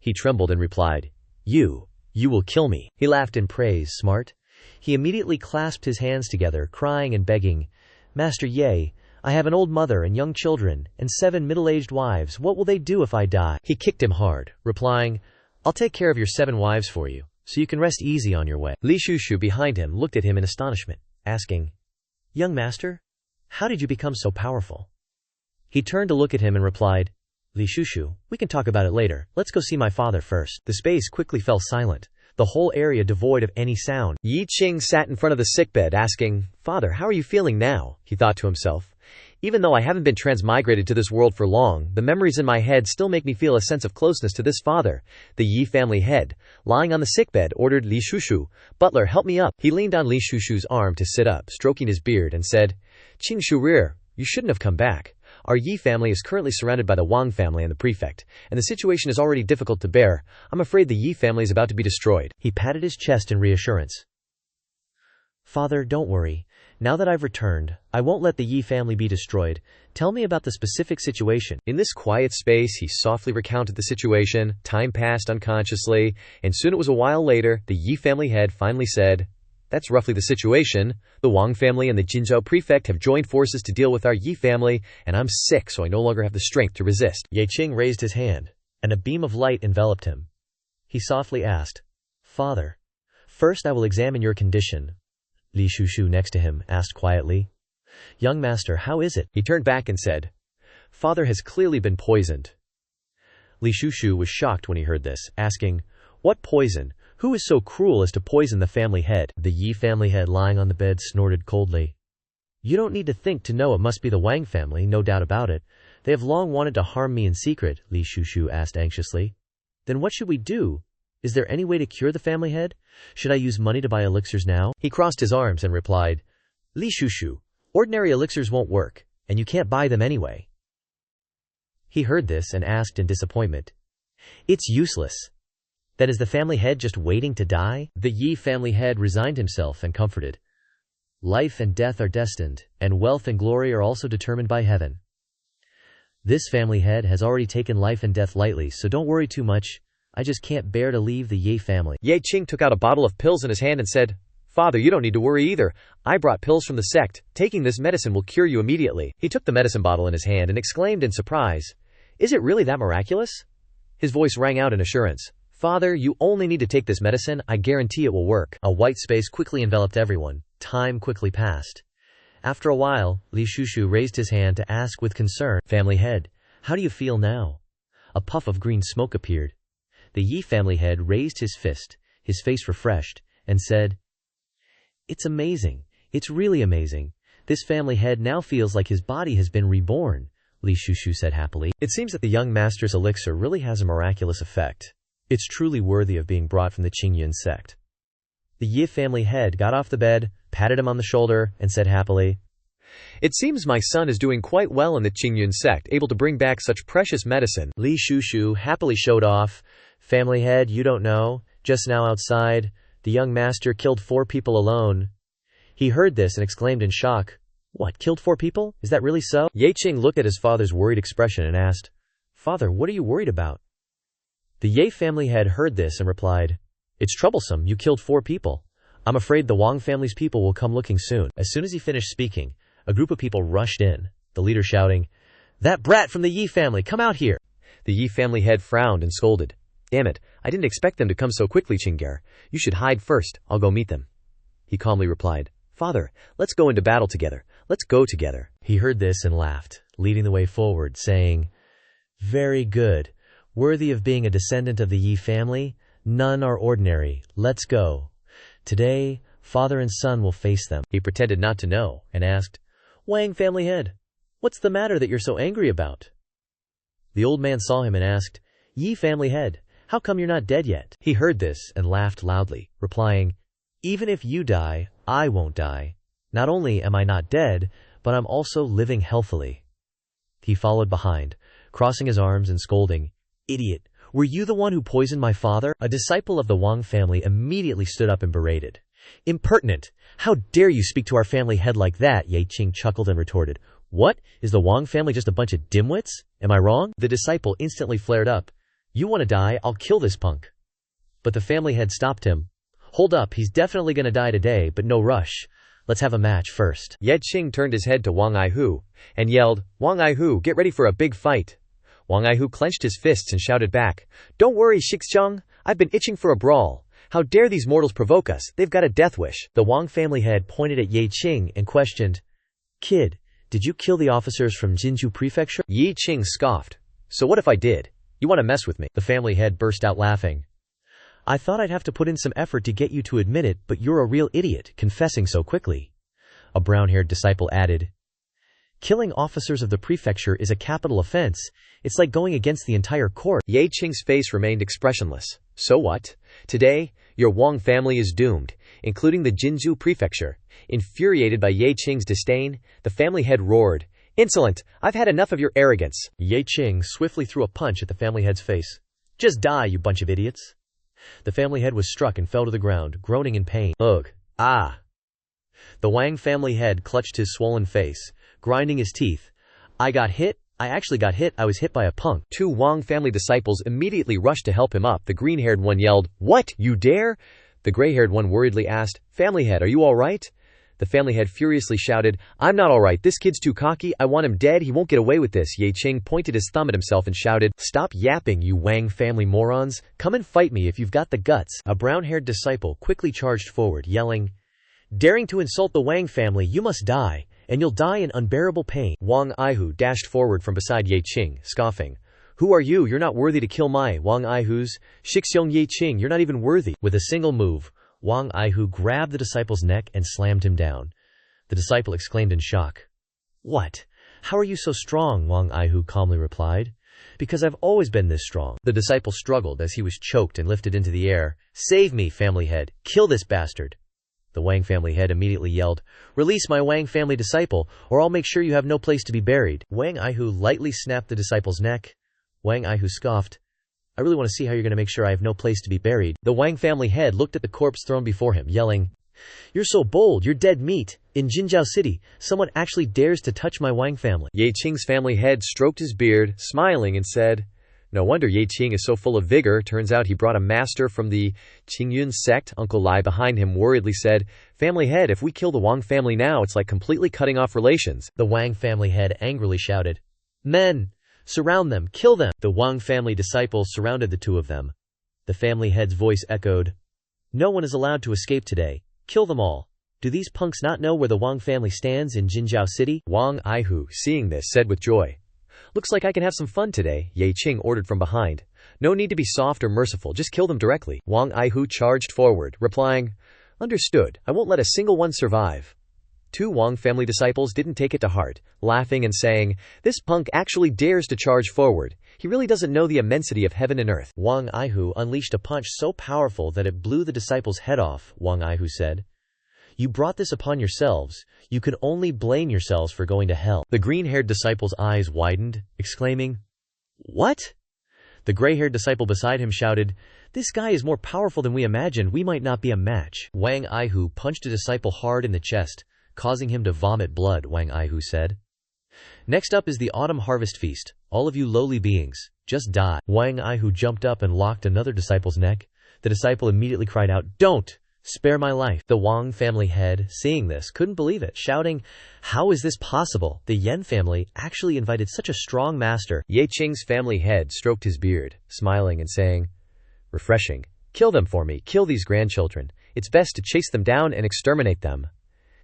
He trembled and replied, You will kill me." He laughed in praise, smart. He immediately clasped his hands together, crying and begging, "Master Ye, I have an old mother and young children, and 7 middle-aged wives. What will they do if I die?" He kicked him hard, replying, "I'll take care of your 7 wives for you, so you can rest easy on your way." Li Shushu behind him looked at him in astonishment, asking, "Young master, how did you become so powerful?" He turned to look at him and replied, "Li Shushu, we can talk about it later. Let's go see my father first." The space quickly fell silent, the whole area devoid of any sound. Ye Qing sat in front of the sickbed, asking, "Father, how are you feeling now?" He thought to himself, "Even though I haven't been transmigrated to this world for long, the memories in my head still make me feel a sense of closeness to this father." The Yi family head, lying on the sickbed, ordered Li Shushu, "Butler, help me up." He leaned on Li Shushu's arm to sit up, stroking his beard, and said, "Qing Shurir, you shouldn't have come back. Our Yi family is currently surrounded by the Wang family and the prefect, and the situation is already difficult to bear. I'm afraid the Yi family is about to be destroyed." He patted his chest in reassurance. "Father, don't worry. Now that I've returned, I won't let the Yi family be destroyed. Tell me about the specific situation." In this quiet space, he softly recounted the situation. Time passed unconsciously, and soon it was a while later, the Yi family head finally said, That's roughly the situation. The Wang family and the Jinzhou prefect have joined forces to deal with our Yi family, and I'm sick, so I no longer have the strength to resist. Ye Qing raised his hand, and a beam of light enveloped him. He softly asked, "Father, first I will examine your condition." Li Shushu next to him asked quietly, "Young master, how is it?" He turned back and said, "Father has clearly been poisoned." Li Shushu was shocked when he heard this, asking, "What poison? Who is so cruel as to poison the family head?" The Yi family head lying on the bed snorted coldly. "You don't need to think to know it must be the Wang family, no doubt about it. They have long wanted to harm me in secret," Li Shushu asked anxiously. "Then what should we do? Is there any way to cure the family head? Should I use money to buy elixirs now?" He crossed his arms and replied, "Li Shushu, ordinary elixirs won't work, and you can't buy them anyway." He heard this and asked in disappointment, "It's useless. Then is the family head just waiting to die?" The Yi family head resigned himself and comforted. "Life and death are destined, and wealth and glory are also determined by heaven. This family head has already taken life and death lightly, so don't worry too much. I just can't bear to leave the Yi family." Ye Qing took out a bottle of pills in his hand and said, "Father, you don't need to worry either. I brought pills from the sect. Taking this medicine will cure you immediately." He took the medicine bottle in his hand and exclaimed in surprise, "Is it really that miraculous?" His voice rang out in assurance. "Father, you only need to take this medicine. I guarantee it will work." A white space quickly enveloped everyone. Time quickly passed. After a while, Li Shushu raised his hand to ask with concern, "Family head, how do you feel now?" A puff of green smoke appeared. The Yi family head raised his fist, his face refreshed, and said, "It's amazing. It's really amazing. This family head now feels like his body has been reborn," Li Shushu said happily. "It seems that the young master's elixir really has a miraculous effect. It's truly worthy of being brought from the Qing sect." The Yi family head got off the bed, patted him on the shoulder, and said happily, "It seems my son is doing quite well in the Qing sect, able to bring back such precious medicine." Li Shushu happily showed off, "Family head, you don't know. Just now outside, the young master killed 4 people alone." He heard this and exclaimed in shock, "What, killed 4 people? Is that really so?" Ye Qing looked at his father's worried expression and asked, "Father, what are you worried about?" The Ye family head heard this and replied, "It's troublesome, you killed 4 people. I'm afraid the Wang family's people will come looking soon." As soon as he finished speaking, a group of people rushed in, the leader shouting, "That brat from the Yi family, come out here!" The Yi family head frowned and scolded, "Damn it, I didn't expect them to come so quickly, Qingger. You should hide first, I'll go meet them." He calmly replied, "Father, let's go into battle together. Let's go together." He heard this and laughed, leading the way forward, saying, "Very good. Worthy of being a descendant of the Yi family, none are ordinary. Let's go. Today, father and son will face them." He pretended not to know, and asked, "Wang family head, what's the matter that you're so angry about?" The old man saw him and asked, "Yi family head, how come you're not dead yet?" He heard this and laughed loudly, replying, "Even if you die, I won't die. Not only am I not dead, but I'm also living healthily." He followed behind, crossing his arms and scolding, "Idiot, were you the one who poisoned my father?" A disciple of the Wang family immediately stood up and berated, "Impertinent! How dare you speak to our family head like that?" Ye Qing chuckled and retorted, "What? Is the Wang family just a bunch of dimwits? Am I wrong?" The disciple instantly flared up, "You want to die? I'll kill this punk." But the family head stopped him. "Hold up, he's definitely gonna die today, but no rush. Let's have a match first." Ye Qing turned his head to Wang Aihu and yelled, "Wang Aihu, get ready for a big fight." Wang Aihu clenched his fists and shouted back, "Don't worry, Shixcheng, I've been itching for a brawl. How dare these mortals provoke us? They've got a death wish." The Wang family head pointed at Ye Qing and questioned, "Kid, did you kill the officers from Jinzhou Prefecture?" Ye Qing scoffed, "So what if I did? You want to mess with me?" The family head burst out laughing. "I thought I'd have to put in some effort to get you to admit it, but you're a real idiot, confessing so quickly." A brown-haired disciple added, "Killing officers of the prefecture is a capital offense. It's like going against the entire court." Ye Qing's face remained expressionless. "So what? Today, your Wang family is doomed, including the Jinzhou prefecture." Infuriated by Ye Qing's disdain, the family head roared, "Insolent! I've had enough of your arrogance." Ye Qing swiftly threw a punch at the family head's face. "Just die, you bunch of idiots." The family head was struck and fell to the ground, groaning in pain. "Ugh! Ah!" The Wang family head clutched his swollen face, grinding his teeth. I actually got hit. I was hit by a punk." 2 Wang family disciples immediately rushed to help him up. The green-haired one yelled, "What? You dare? The gray-haired one worriedly asked, "Family head, are you all right?" The family head furiously shouted, "I'm not all right. This kid's too cocky. I want him dead. He won't get away with this." Ye Qing pointed his thumb at himself and shouted, "Stop yapping, you Wang family morons. Come and fight me if you've got the guts." A brown-haired disciple quickly charged forward, yelling, "Daring to insult the Wang family, you must die, and you'll die in unbearable pain." Wang Aihu dashed forward from beside Ye Qing, scoffing, "Who are you? You're not worthy to kill my Wang Aihu's. Shixiong Ye Qing, you're not even worthy." With a single move, Wang Aihu grabbed the disciple's neck and slammed him down. The disciple exclaimed in shock. "What? How are you so strong?" Wang Aihu calmly replied. "Because I've always been this strong." The disciple struggled as he was choked and lifted into the air. "Save me, family head. Kill this bastard." The Wang family head immediately yelled, "Release my Wang family disciple, or I'll make sure you have no place to be buried." Wang Aihu lightly snapped the disciple's neck. Wang Aihu scoffed, "I really want to see how you're going to make sure I have no place to be buried." The Wang family head looked at the corpse thrown before him, yelling, "You're so bold, you're dead meat. In Jinjiao City, someone actually dares to touch my Wang family." Ye Qing's family head stroked his beard, smiling, and said, "No wonder Ye Qing is so full of vigor. Turns out he brought a master from the Qingyun sect." Uncle Lai behind him worriedly said, "Family head, if we kill the Wang family now, it's like completely cutting off relations." The Wang family head angrily shouted, "Men! Surround them! Kill them!" The Wang family disciples surrounded the two of them. The family head's voice echoed, "No one is allowed to escape today. Kill them all. Do these punks not know where the Wang family stands in Jinjiao City?" Wang Aihu, seeing this, said with joy, "Looks like I can have some fun today." Ye Qing ordered from behind, "No need to be soft or merciful, just kill them directly." Wang Aihu charged forward, replying, "Understood. I won't let a single one survive." Two Wang family disciples didn't take it to heart, laughing and saying, "This punk actually dares to charge forward. He really doesn't know the immensity of heaven and earth." Wang Aihu unleashed a punch so powerful that it blew the disciple's head off. Wang Aihu said, "You brought this upon yourselves. You can only blame yourselves for going to hell." The green-haired disciple's eyes widened, exclaiming, "What?" The gray-haired disciple beside him shouted, "This guy is more powerful than we imagined. We might not be a match." Wang Aihu punched a disciple hard in the chest, causing him to vomit blood. Wang Aihu said, "Next up is the autumn harvest feast. All of you lowly beings, just die." Wang Aihu jumped up and locked another disciple's neck. The disciple immediately cried out, "Don't! Spare my life." The Wang family head, seeing this, couldn't believe it, shouting, "How is this possible? The Yen family actually invited such a strong master." Ye Qing's family head stroked his beard, smiling and saying, "Refreshing. Kill them for me. Kill these grandchildren. It's best to chase them down and exterminate them."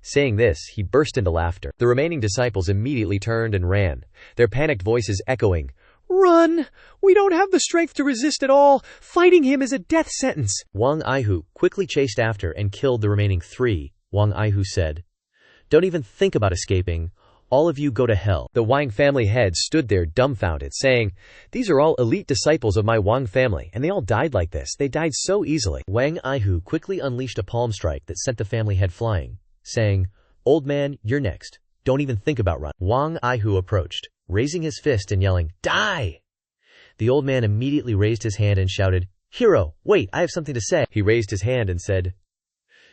Saying this, he burst into laughter. The remaining disciples immediately turned and ran, their panicked voices echoing, "Run! We don't have the strength to resist at all. Fighting him is a death sentence." Wang Aihu quickly chased after and killed the remaining three. Wang Aihu said, "Don't even think about escaping. All of you go to hell." The Wang family head stood there dumbfounded, saying, "These are all elite disciples of my Wang family, and they all died like this. They died so easily." Wang Aihu quickly unleashed a palm strike that sent the family head flying, saying, "Old man, you're next. Don't even think about run." Wang Aihu approached, raising his fist and yelling, "Die!" The old man immediately raised his hand and shouted, "Hero, wait, I have something to say." He raised his hand and said,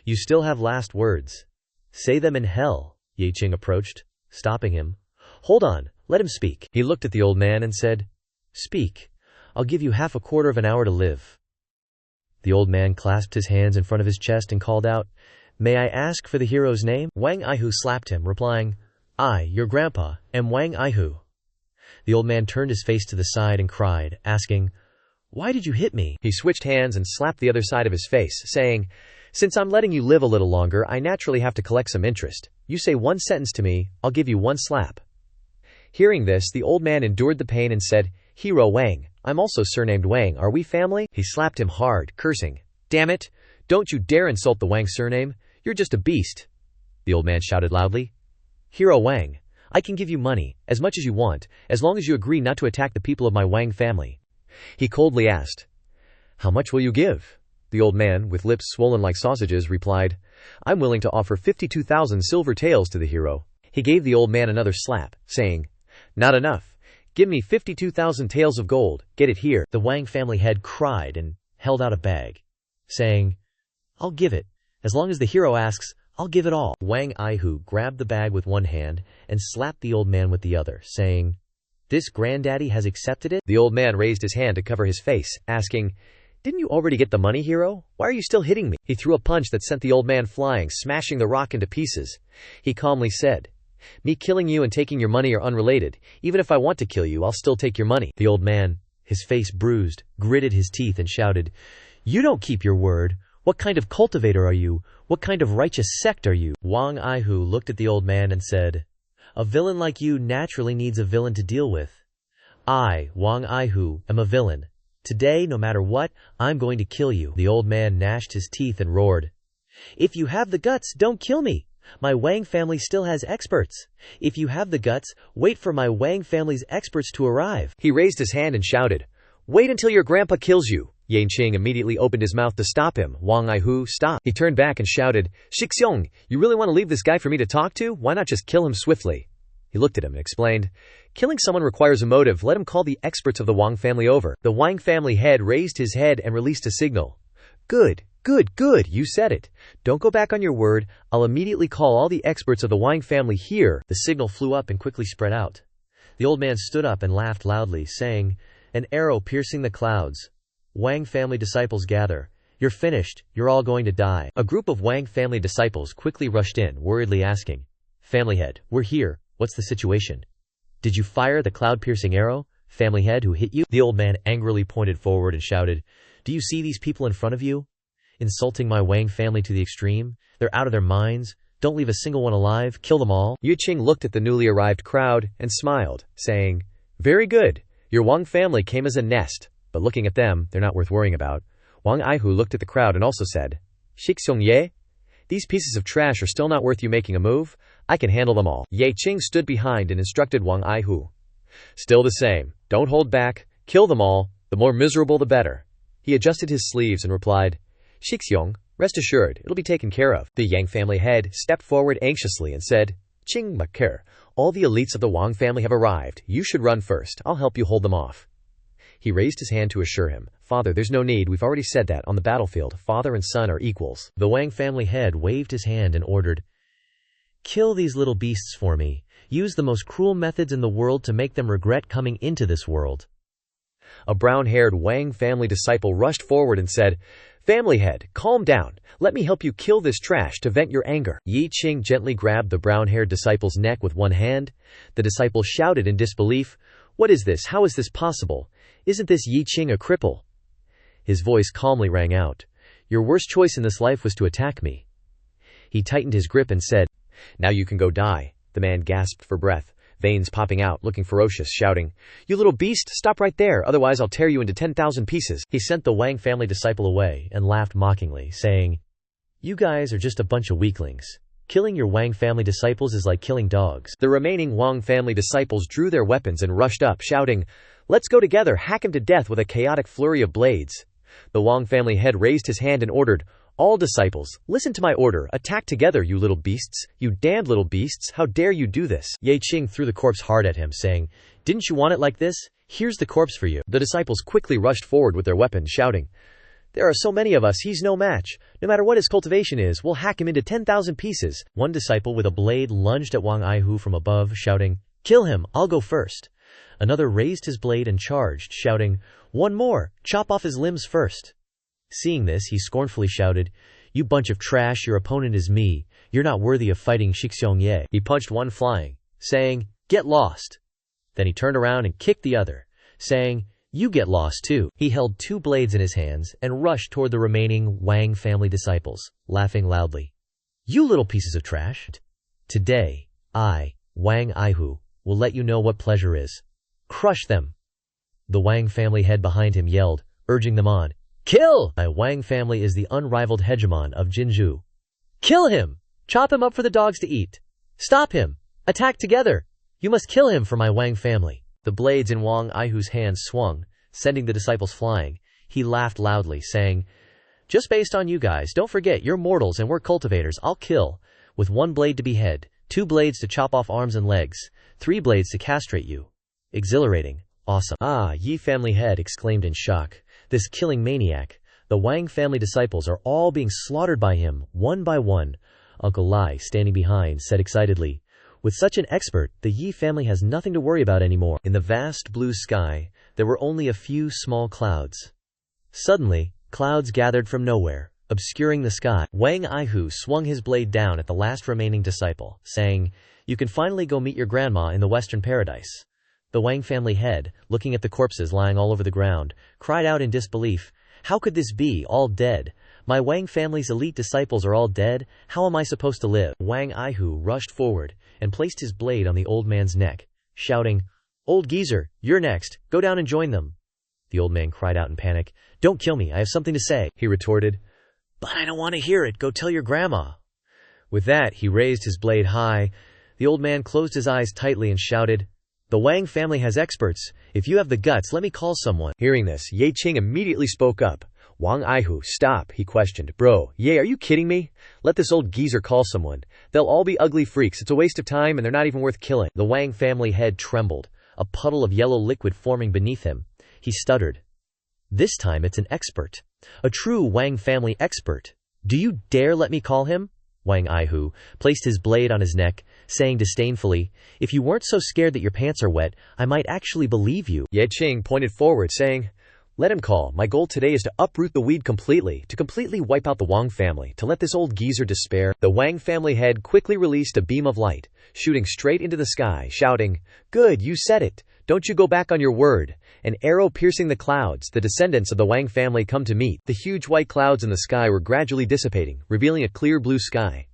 "You still have last words. Say them in hell." Ye Qing approached, stopping him. "Hold on, let him speak." He looked at the old man and said, "Speak. I'll give you half a quarter of an hour to live." The old man clasped his hands in front of his chest and called out, "May I ask for the hero's name?" Wang Aihu slapped him, replying, "I, your grandpa, am Wang Aihu." The old man turned his face to the side and cried, asking, "Why did you hit me?" He switched hands and slapped the other side of his face, saying, "Since I'm letting you live a little longer, I naturally have to collect some interest. You say one sentence to me, I'll give you one slap." Hearing this, the old man endured the pain and said, "Hero Wang, I'm also surnamed Wang. Are we family?" He slapped him hard, cursing, "Damn it! Don't you dare insult the Wang surname. You're just a beast." The old man shouted loudly, "Hero Wang, I can give you money, as much as you want, as long as you agree not to attack the people of my Wang family." He coldly asked, "How much will you give?" The old man, with lips swollen like sausages, replied, "I'm willing to offer 52,000 silver taels to the hero." He gave the old man another slap, saying, "Not enough. Give me 52,000 taels of gold. Get it here." The Wang family head cried and held out a bag, saying, "I'll give it. As long as the hero asks, I'll give it all." Wang Aihu grabbed the bag with one hand and slapped the old man with the other, saying, "This granddaddy has accepted it?" The old man raised his hand to cover his face, asking, Didn't you already get the money, hero? Why are you still hitting me? He threw a punch that sent the old man flying, smashing the rock into pieces. He calmly said, "Me killing you and taking your money are unrelated. Even if I want to kill you, I'll still take your money." The old man, his face bruised, gritted his teeth and shouted, "You don't keep your word. What kind of cultivator are you? What kind of righteous sect are you?" Wang Aihu looked at the old man and said, "A villain like you naturally needs a villain to deal with. I, Wang Aihu, am a villain. Today, no matter what, I'm going to kill you." The old man gnashed his teeth and roared, "If you have the guts, don't kill me. My Wang family still has experts. If you have the guts, wait for my Wang family's experts to arrive." He raised his hand and shouted, "Wait until your grandpa kills you." Yan Qing immediately opened his mouth to stop him. Wang Aihu stopped. He turned back and shouted, "Shixiong, you really want to leave this guy for me to talk to? Why not just kill him swiftly?" He looked at him and explained, "Killing someone requires a motive. Let him call the experts of the Wang family over." The Wang family head raised his head and released a signal. "Good, good, good, you said it. Don't go back on your word. I'll immediately call all the experts of the Wang family here." The signal flew up and quickly spread out. The old man stood up and laughed loudly, saying, "An arrow piercing the clouds. Wang family disciples gather. You're finished. You're all going to die." A group of Wang family disciples quickly rushed in, worriedly asking, "Family head, we're here. What's the situation? Did you fire the cloud-piercing arrow? Family head, who hit you?" The old man angrily pointed forward and shouted, "Do you see these people in front of you? Insulting my Wang family to the extreme? They're out of their minds. Don't leave a single one alive. Kill them all." Yu Qing looked at the newly arrived crowd and smiled, saying, "Very good. Your Wang family came as a nest, but looking at them, they're not worth worrying about." Wang Aihu looked at the crowd and also said, "Shixiong Ye? These pieces of trash are still not worth you making a move. I can handle them all." Ye Qing stood behind and instructed Wang Aihu, "Still the same. Don't hold back. Kill them all. The more miserable, the better." He adjusted his sleeves and replied, "Shixiong, rest assured, it'll be taken care of." The Yang family head stepped forward anxiously and said, "Qing Makir, all the elites of the Wang family have arrived. You should run first. I'll help you hold them off." He raised his hand to assure him, "Father, there's no need. We've already said that. On the battlefield, father and son are equals." The Wang family head waved his hand and ordered, "Kill these little beasts for me. Use the most cruel methods in the world to make them regret coming into this world." A brown-haired Wang family disciple rushed forward and said, "Family head, calm down. Let me help you kill this trash to vent your anger." Yi Qing gently grabbed the brown-haired disciple's neck with one hand. The disciple shouted in disbelief, "What is this? How is this possible? Isn't this Yi Qing a cripple?" His voice calmly rang out, "Your worst choice in this life was to attack me." He tightened his grip and said, "Now you can go die." The man gasped for breath, veins popping out, looking ferocious, shouting, "You little beast, stop right there, otherwise I'll tear you into 10,000 pieces." He sent the Wang family disciple away and laughed mockingly, saying, "You guys are just a bunch of weaklings. Killing your Wang family disciples is like killing dogs." The remaining Wang family disciples drew their weapons and rushed up, shouting, "Let's go together, hack him to death with a chaotic flurry of blades." The Wang family head raised his hand and ordered, "All disciples, listen to my order. Attack together, you little beasts. You damned little beasts. How dare you do this?" Ye Qing threw the corpse hard at him, saying, "Didn't you want it like this? Here's the corpse for you." The disciples quickly rushed forward with their weapons, shouting, "There are so many of us, he's no match. No matter what his cultivation is, we'll hack him into 10,000 pieces." One disciple with a blade lunged at Wang Aihu from above, shouting, "Kill him, I'll go first." Another raised his blade and charged, shouting, "One more, chop off his limbs first." Seeing this, he scornfully shouted, "You bunch of trash, your opponent is me. You're not worthy of fighting Shixiong Ye." He punched one flying, saying, "Get lost." Then he turned around and kicked the other, saying, "You get lost too." He held two blades in his hands and rushed toward the remaining Wang family disciples, laughing loudly. "You little pieces of trash. Today, I, Wang Aihu, will let you know what pleasure is. Crush them." The Wang family head behind him yelled, urging them on, "Kill! My Wang family is the unrivaled hegemon of Jinzhou. Kill him! Chop him up for the dogs to eat! Stop him! Attack together! You must kill him for my Wang family." The blades in Wang Aihu's hands swung, sending the disciples flying. He laughed loudly, saying, "Just based on you guys, don't forget you're mortals and we're cultivators. I'll kill, with one blade to behead, 2 blades to chop off arms and legs, 3 blades to castrate you." Exhilarating. Awesome. "Ah," Yi family head exclaimed in shock. "This killing maniac. The Wang family disciples are all being slaughtered by him, one by one." Uncle Lai, standing behind, said excitedly, "With such an expert, the Yi family has nothing to worry about anymore." In the vast blue sky, there were only a few small clouds. Suddenly, Clouds gathered from nowhere, obscuring the sky. Wang Aihu swung his blade down at the last remaining disciple, saying, "You can finally go meet your grandma in the Western Paradise." The Wang family head, looking at the corpses lying all over the ground, cried out in disbelief, "How could this be, all dead? My Wang family's elite disciples are all dead. How am I supposed to live?" Wang Aihu rushed forward and placed his blade on the old man's neck, shouting, "Old geezer, you're next. Go down and join them." The old man cried out in panic. "Don't kill me, I have something to say," he retorted. "But I don't want to hear it. Go tell your grandma." With that, he raised his blade high. The old man closed his eyes tightly and shouted, "The Wang family has experts. If you have the guts, let me call someone." Hearing this, Ye Qing immediately spoke up. "Wang Aihu, stop," he questioned. "Bro, Ye, are you kidding me? Let this old geezer call someone. They'll all be ugly freaks. It's a waste of time and they're not even worth killing." The Wang family head trembled, a puddle of yellow liquid forming beneath him. He stuttered. "This time it's an expert. A true Wang family expert. Do you dare let me call him?" Wang Aihu placed his blade on his neck, saying disdainfully, "If you weren't so scared that your pants are wet, I might actually believe you." Ye Qing pointed forward, saying, "Let him call. My goal today is to uproot the weed completely, to completely wipe out the Wang family, to let this old geezer despair." The Wang family head quickly released a beam of light, shooting straight into the sky, shouting, "Good, you said it. Don't you go back on your word." An arrow piercing the clouds, the descendants of the Wang family come to meet. The huge white clouds in the sky were gradually dissipating, revealing a clear blue sky.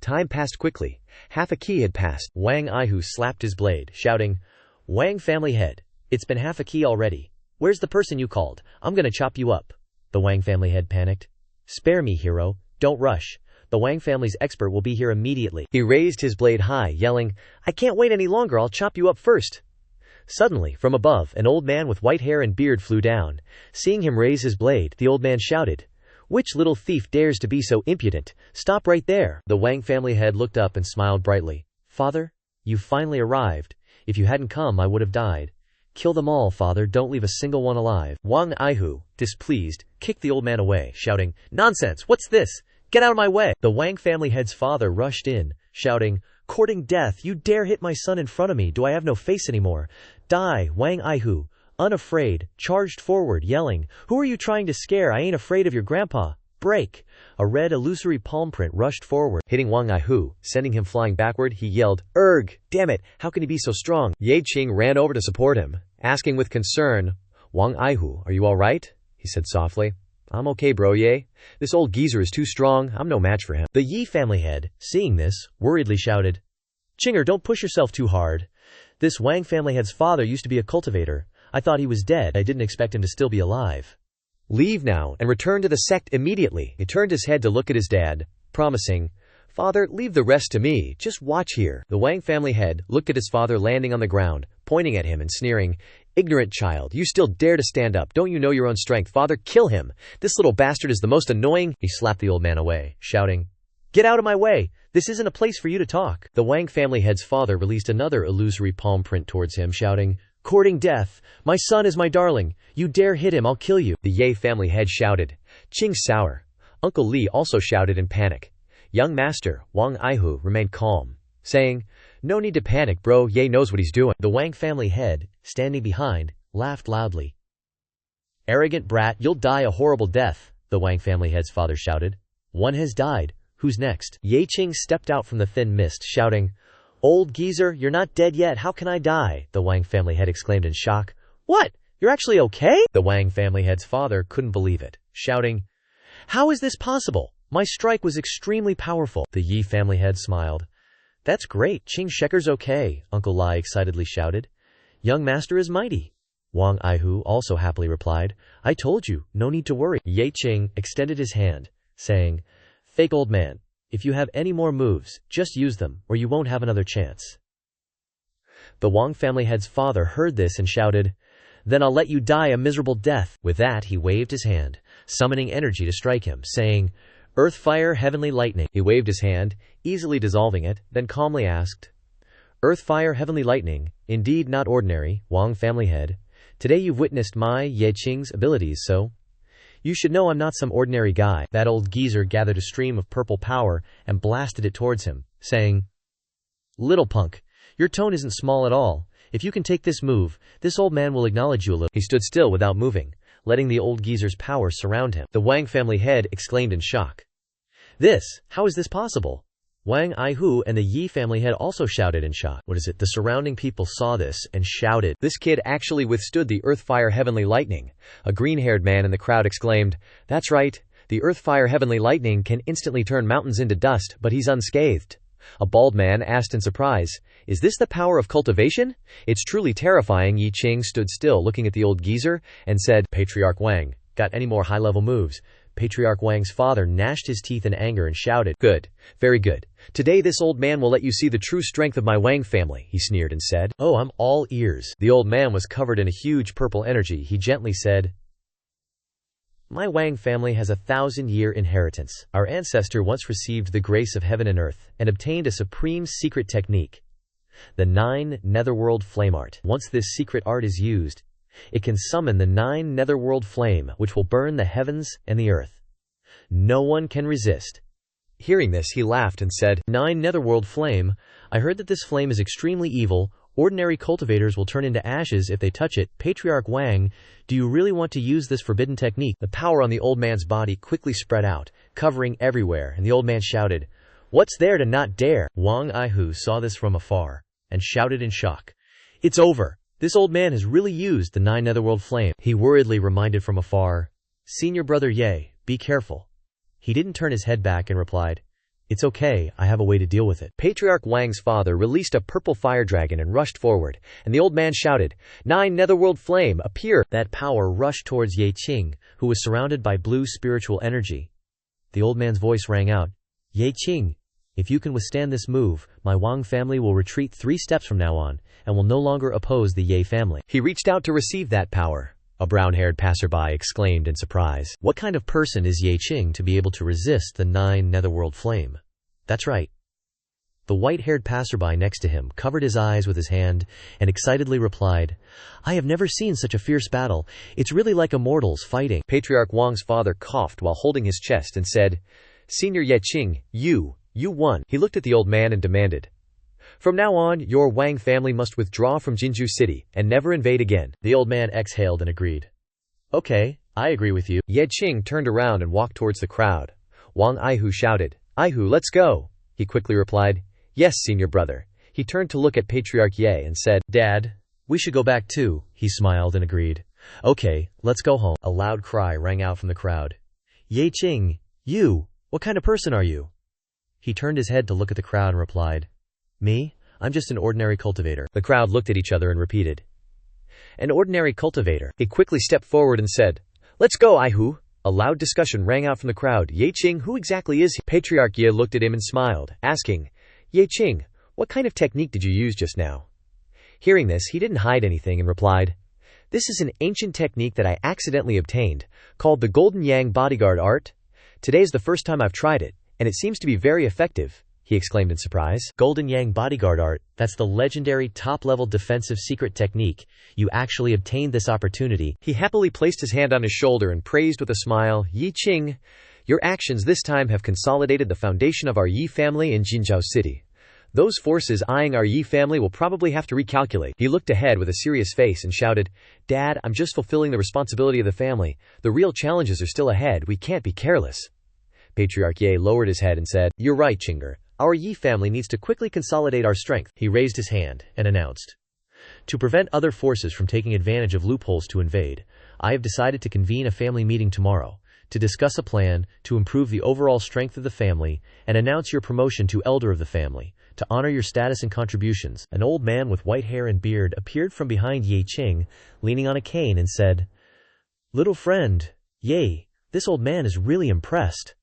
Time passed quickly. Half a key had passed. Wang Aihu slapped his blade, shouting, "Wang family head, it's been half a key already. Where's the person you called? I'm gonna chop you up." The Wang family head panicked. "Spare me, hero. Don't rush. The Wang family's expert will be here immediately." He raised his blade high, yelling, "I can't wait any longer. I'll chop you up first." Suddenly, from above, an old man with white hair and beard flew down. Seeing him raise his blade, the old man shouted, "Which little thief dares to be so impudent? Stop right there." The Wang family head looked up and smiled brightly. "Father, you finally arrived. If you hadn't come, I would have died. Kill them all, father, don't leave a single one alive." Wang Aihu, displeased, kicked the old man away, shouting, "Nonsense, what's this? Get out of my way." The Wang family head's father rushed in, shouting, "Courting death, you dare hit my son in front of me. Do I have no face anymore? Die." Wang Aihu, unafraid, charged forward, yelling, "Who are you trying to scare? I ain't afraid of your grandpa. Break." A red illusory palm print rushed forward, hitting Wang Aihu, sending him flying backward. He yelled, "Erg! Damn it, how can he be so strong?" Ye Qing ran over to support him, asking with concern, "Wang Aihu, are you all right?" He said softly, "I'm okay, bro, Ye. This old geezer is too strong. I'm no match for him." The Yi family head, seeing this, worriedly shouted, "Chinger, don't push yourself too hard. This Wang family head's father used to be a cultivator. I thought he was dead. I didn't expect him to still be alive. Leave now and return to the sect immediately." He turned his head to look at his dad, promising, "Father, leave the rest to me. Just watch here." The Wang family head looked at his father landing on the ground, pointing at him and sneering, "Ignorant child, you still dare to stand up. Don't you know your own strength? Father, kill him. This little bastard is the most annoying." He slapped the old man away, shouting, "Get out of my way. This isn't a place for you to talk." The Wang family head's father released another illusory palm print towards him, shouting, "Courting death. My son is my darling. You dare hit him, I'll kill you." The Ye family head shouted, "Qing sour." Uncle Li also shouted in panic. Young master, Wang Aihu, remained calm, saying, "No need to panic, bro. Ye knows what he's doing." The Wang family head, standing behind, laughed loudly. "Arrogant brat, you'll die a horrible death," the Wang family head's father shouted. "One has died. Who's next?" Ye Qing stepped out from the thin mist, shouting, "Old geezer, you're not dead yet. How can I die?" The Wang family head exclaimed in shock. "What? You're actually okay?" The Wang family head's father couldn't believe it, shouting, "How is this possible? My strike was extremely powerful." The Yi family head smiled. "That's great. Qing Shekar's okay," Uncle Lai excitedly shouted. "Young master is mighty." Wang Aihu also happily replied, "I told you, no need to worry." Ye Qing extended his hand, saying, "Fake old man, if you have any more moves, just use them, or you won't have another chance." The Wang family head's father heard this and shouted, "Then I'll let you die a miserable death." With that, he waved his hand, summoning energy to strike him, saying, "Earth, fire, heavenly lightning." He waved his hand, easily dissolving it, then calmly asked, "Earth, fire, heavenly lightning, indeed not ordinary, Wang family head. Today you've witnessed my, Ye Qing's, abilities, so you should know I'm not some ordinary guy." That old geezer gathered a stream of purple power and blasted it towards him, saying, "Little punk, your tone isn't small at all. If you can take this move, this old man will acknowledge you a little." He stood still without moving, letting the old geezer's power surround him. The Wang family head exclaimed in shock. How is this possible? Wang Aihu and the Yi family head also shouted in shock. What is it? The surrounding people saw this and shouted. This kid actually withstood the earth fire heavenly lightning. A green-haired man in the crowd exclaimed, "That's right. The earth fire heavenly lightning can instantly turn mountains into dust, but he's unscathed." A bald man asked in surprise, "Is this the power of cultivation? It's truly terrifying." Yi Qing stood still looking at the old geezer and said, "Patriarch Wang, got any more high-level moves?" Patriarch Wang's father gnashed his teeth in anger and shouted, "Good, very good. Today this old man will let you see the true strength of my Wang family," he sneered and said. "Oh, I'm all ears." The old man was covered in a huge purple energy. He gently said, "My Wang family has a 1,000-year inheritance. Our ancestor once received the grace of heaven and earth and obtained a supreme secret technique, the 9 Netherworld Flame Art. Once this secret art is used, it can summon the 9 Netherworld Flame, which will burn the heavens and the earth. No one can resist." Hearing this, he laughed and said, 9 Netherworld Flame? I heard that this flame is extremely evil. Ordinary cultivators will turn into ashes if they touch it. Patriarch Wang, do you really want to use this forbidden technique? The power on the old man's body quickly spread out, covering everywhere, and the old man shouted, "What's there to not dare?" Wang Aihu saw this from afar and shouted in shock, "It's over. This old man has really used the 9 Netherworld Flame." He worriedly reminded from afar, "Senior brother Ye, be careful." He didn't turn his head back and replied, "It's okay, I have a way to deal with it." Patriarch Wang's father released a purple fire dragon and rushed forward, and the old man shouted, 9 Netherworld Flame, appear!" That power rushed towards Ye Qing, who was surrounded by blue spiritual energy. The old man's voice rang out, "Ye Qing, if you can withstand this move, my Wang family will retreat 3 steps from now on, and will no longer oppose the Ye family." He reached out to receive that power. A brown-haired passerby exclaimed in surprise, "What kind of person is Ye Qing to be able to resist the 9 Netherworld Flame?" "That's right." The white-haired passerby next to him covered his eyes with his hand and excitedly replied, "I have never seen such a fierce battle. It's really like immortals fighting." Patriarch Wang's father coughed while holding his chest and said, "Senior Ye Qing, you won." He looked at the old man and demanded, "From now on, your Wang family must withdraw from Jinzhou City and never invade again." The old man exhaled and agreed. "Okay, I agree with you." Ye Qing turned around and walked towards the crowd. Wang Aihu shouted, "Aihu, let's go." He quickly replied, "Yes, senior brother." He turned to look at Patriarch Ye and said, "Dad, we should go back too." He smiled and agreed. "Okay, let's go home." A loud cry rang out from the crowd. "Ye Qing, what kind of person are you?" He turned his head to look at the crowd and replied, "Me? I'm just an ordinary cultivator." The crowd looked at each other and repeated, "An ordinary cultivator." He quickly stepped forward and said, "Let's go, Aihu." A loud discussion rang out from the crowd. "Ye Qing, who exactly is he?" Patriarch Ye looked at him and smiled, asking, "Ye Qing, what kind of technique did you use just now?" Hearing this, he didn't hide anything and replied, "This is an ancient technique that I accidentally obtained, called the Golden Yang Bodyguard Art. Today is the first time I've tried it, and it seems to be very effective," he exclaimed in surprise. Golden Yang Bodyguard Art, that's the legendary top-level defensive secret technique. You actually obtained this opportunity. He happily placed his hand on his shoulder and praised with a smile, "Yi Qing, your actions this time have consolidated the foundation of our Yi family in Jinzhou City. Those forces eyeing our Yi family will probably have to recalculate." He looked ahead with a serious face and shouted, "Dad, I'm just fulfilling the responsibility of the family. The real challenges are still ahead. We can't be careless." Patriarch Ye lowered his head and said, "You're right, Qinger. Our Yi family needs to quickly consolidate our strength." He raised his hand and announced, "To prevent other forces from taking advantage of loopholes to invade, I have decided to convene a family meeting tomorrow to discuss a plan to improve the overall strength of the family and announce your promotion to elder of the family, to honor your status and contributions." An old man with white hair and beard appeared from behind Ye Qing, leaning on a cane and said, "Little friend, Ye, this old man is really impressed."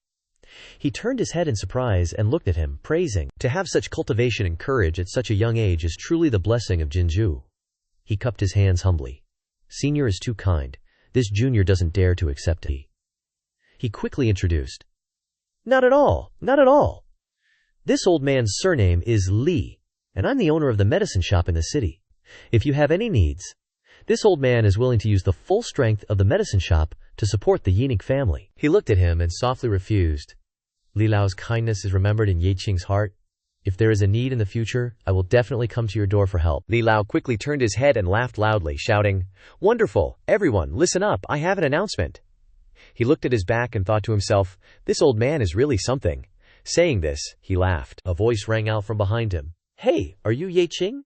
He turned his head in surprise and looked at him, praising. To have such cultivation and courage at such a young age is truly the blessing of Jinzhou. He cupped his hands humbly. "Senior is too kind. This junior doesn't dare to accept it." He quickly introduced, Not at all. This old man's surname is Li, and I'm the owner of the medicine shop in the city. If you have any needs, this old man is willing to use the full strength of the medicine shop to support the Yinik family." He looked at him and softly refused. "Li Lao's kindness is remembered in Ye Qing's heart. If there is a need in the future, I will definitely come to your door for help." Li Lao quickly turned his head and laughed loudly, shouting, "Wonderful! Everyone, listen up, I have an announcement." He looked at his back and thought to himself, "This old man is really something." Saying this, he laughed. A voice rang out from behind him. "Hey, are you Ye Qing?"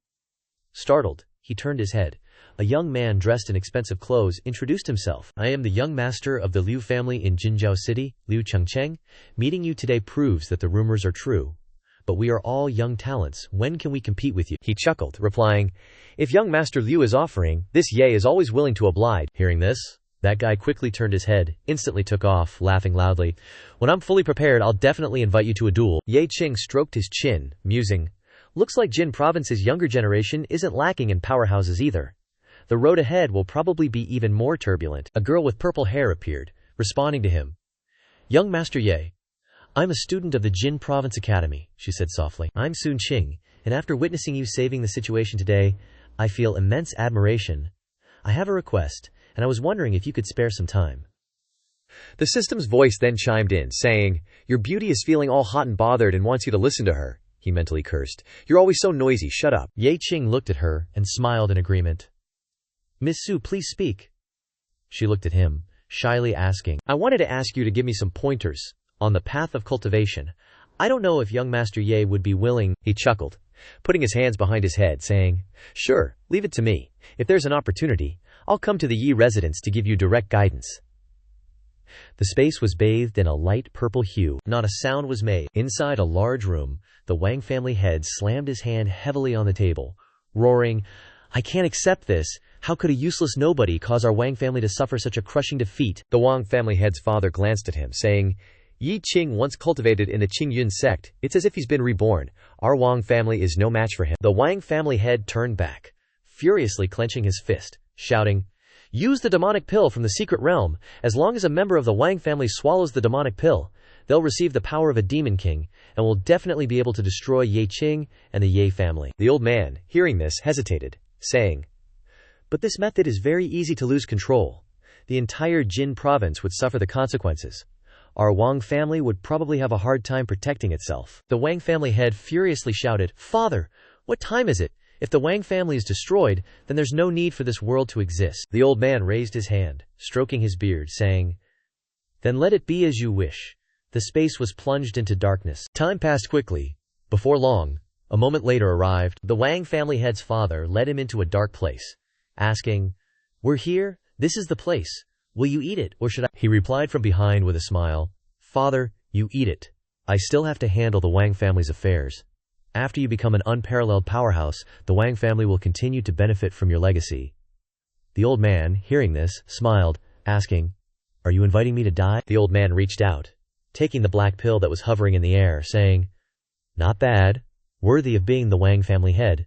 Startled, he turned his head. A young man dressed in expensive clothes introduced himself. "I am the young master of the Liu family in Jinzhou City, Liu Chengcheng. Meeting you today proves that the rumors are true. But we are all young talents. When can we compete with you?" He chuckled, replying, "If young Master Liu is offering, this Ye is always willing to oblige." Hearing this, that guy quickly turned his head, instantly took off, laughing loudly. "When I'm fully prepared, I'll definitely invite you to a duel." Ye Qing stroked his chin, musing, "Looks like Jin Province's younger generation isn't lacking in powerhouses either. The road ahead will probably be even more turbulent." A girl with purple hair appeared, responding to him. "Young Master Ye, I'm a student of the Jin Province Academy," she said softly. "I'm Sun Qing, and after witnessing you saving the situation today, I feel immense admiration. I have a request, and I was wondering if you could spare some time." The system's voice then chimed in, saying, "Your beauty is feeling all hot and bothered and wants you to listen to her." He mentally cursed. "You're always so noisy, shut up." Ye Qing looked at her and smiled in agreement. "Miss Su, please speak." She looked at him, shyly asking, "I wanted to ask you to give me some pointers on the path of cultivation. I don't know if young Master Ye would be willing." He chuckled, putting his hands behind his head, saying, "Sure, leave it to me. If there's an opportunity, I'll come to the Yi residence to give you direct guidance." The space was bathed in a light purple hue. Not a sound was made. Inside a large room, the Wang family head slammed his hand heavily on the table, roaring, "I can't accept this. How could a useless nobody cause our Wang family to suffer such a crushing defeat?" The Wang family head's father glanced at him, saying, "Yi Qing once cultivated in the Qing sect. It's as if he's been reborn. Our Wang family is no match for him." The Wang family head turned back, furiously clenching his fist, shouting, "Use the demonic pill from the secret realm. As long as a member of the Wang family swallows the demonic pill, they'll receive the power of a demon king, and will definitely be able to destroy Ye Qing and the Ye family." The old man, hearing this, hesitated, saying, "But this method is very easy to lose control. The entire Jin province would suffer the consequences. Our Wang family would probably have a hard time protecting itself." The Wang family head furiously shouted, "Father, what time is it? If the Wang family is destroyed, then there's no need for this world to exist." The old man raised his hand, stroking his beard, saying, "Then let it be as you wish." The space was plunged into darkness. Time passed quickly. Before long, a moment later arrived. The Wang family head's father led him into a dark place, asking, "We're here? This is the place. Will you eat it, or should I?" He replied from behind with a smile, "Father, you eat it. I still have to handle the Wang family's affairs. After you become an unparalleled powerhouse, the Wang family will continue to benefit from your legacy." The old man, hearing this, smiled, asking, "Are you inviting me to die?" The old man reached out, taking the black pill that was hovering in the air, saying, "Not bad. Worthy of being the Wang family head.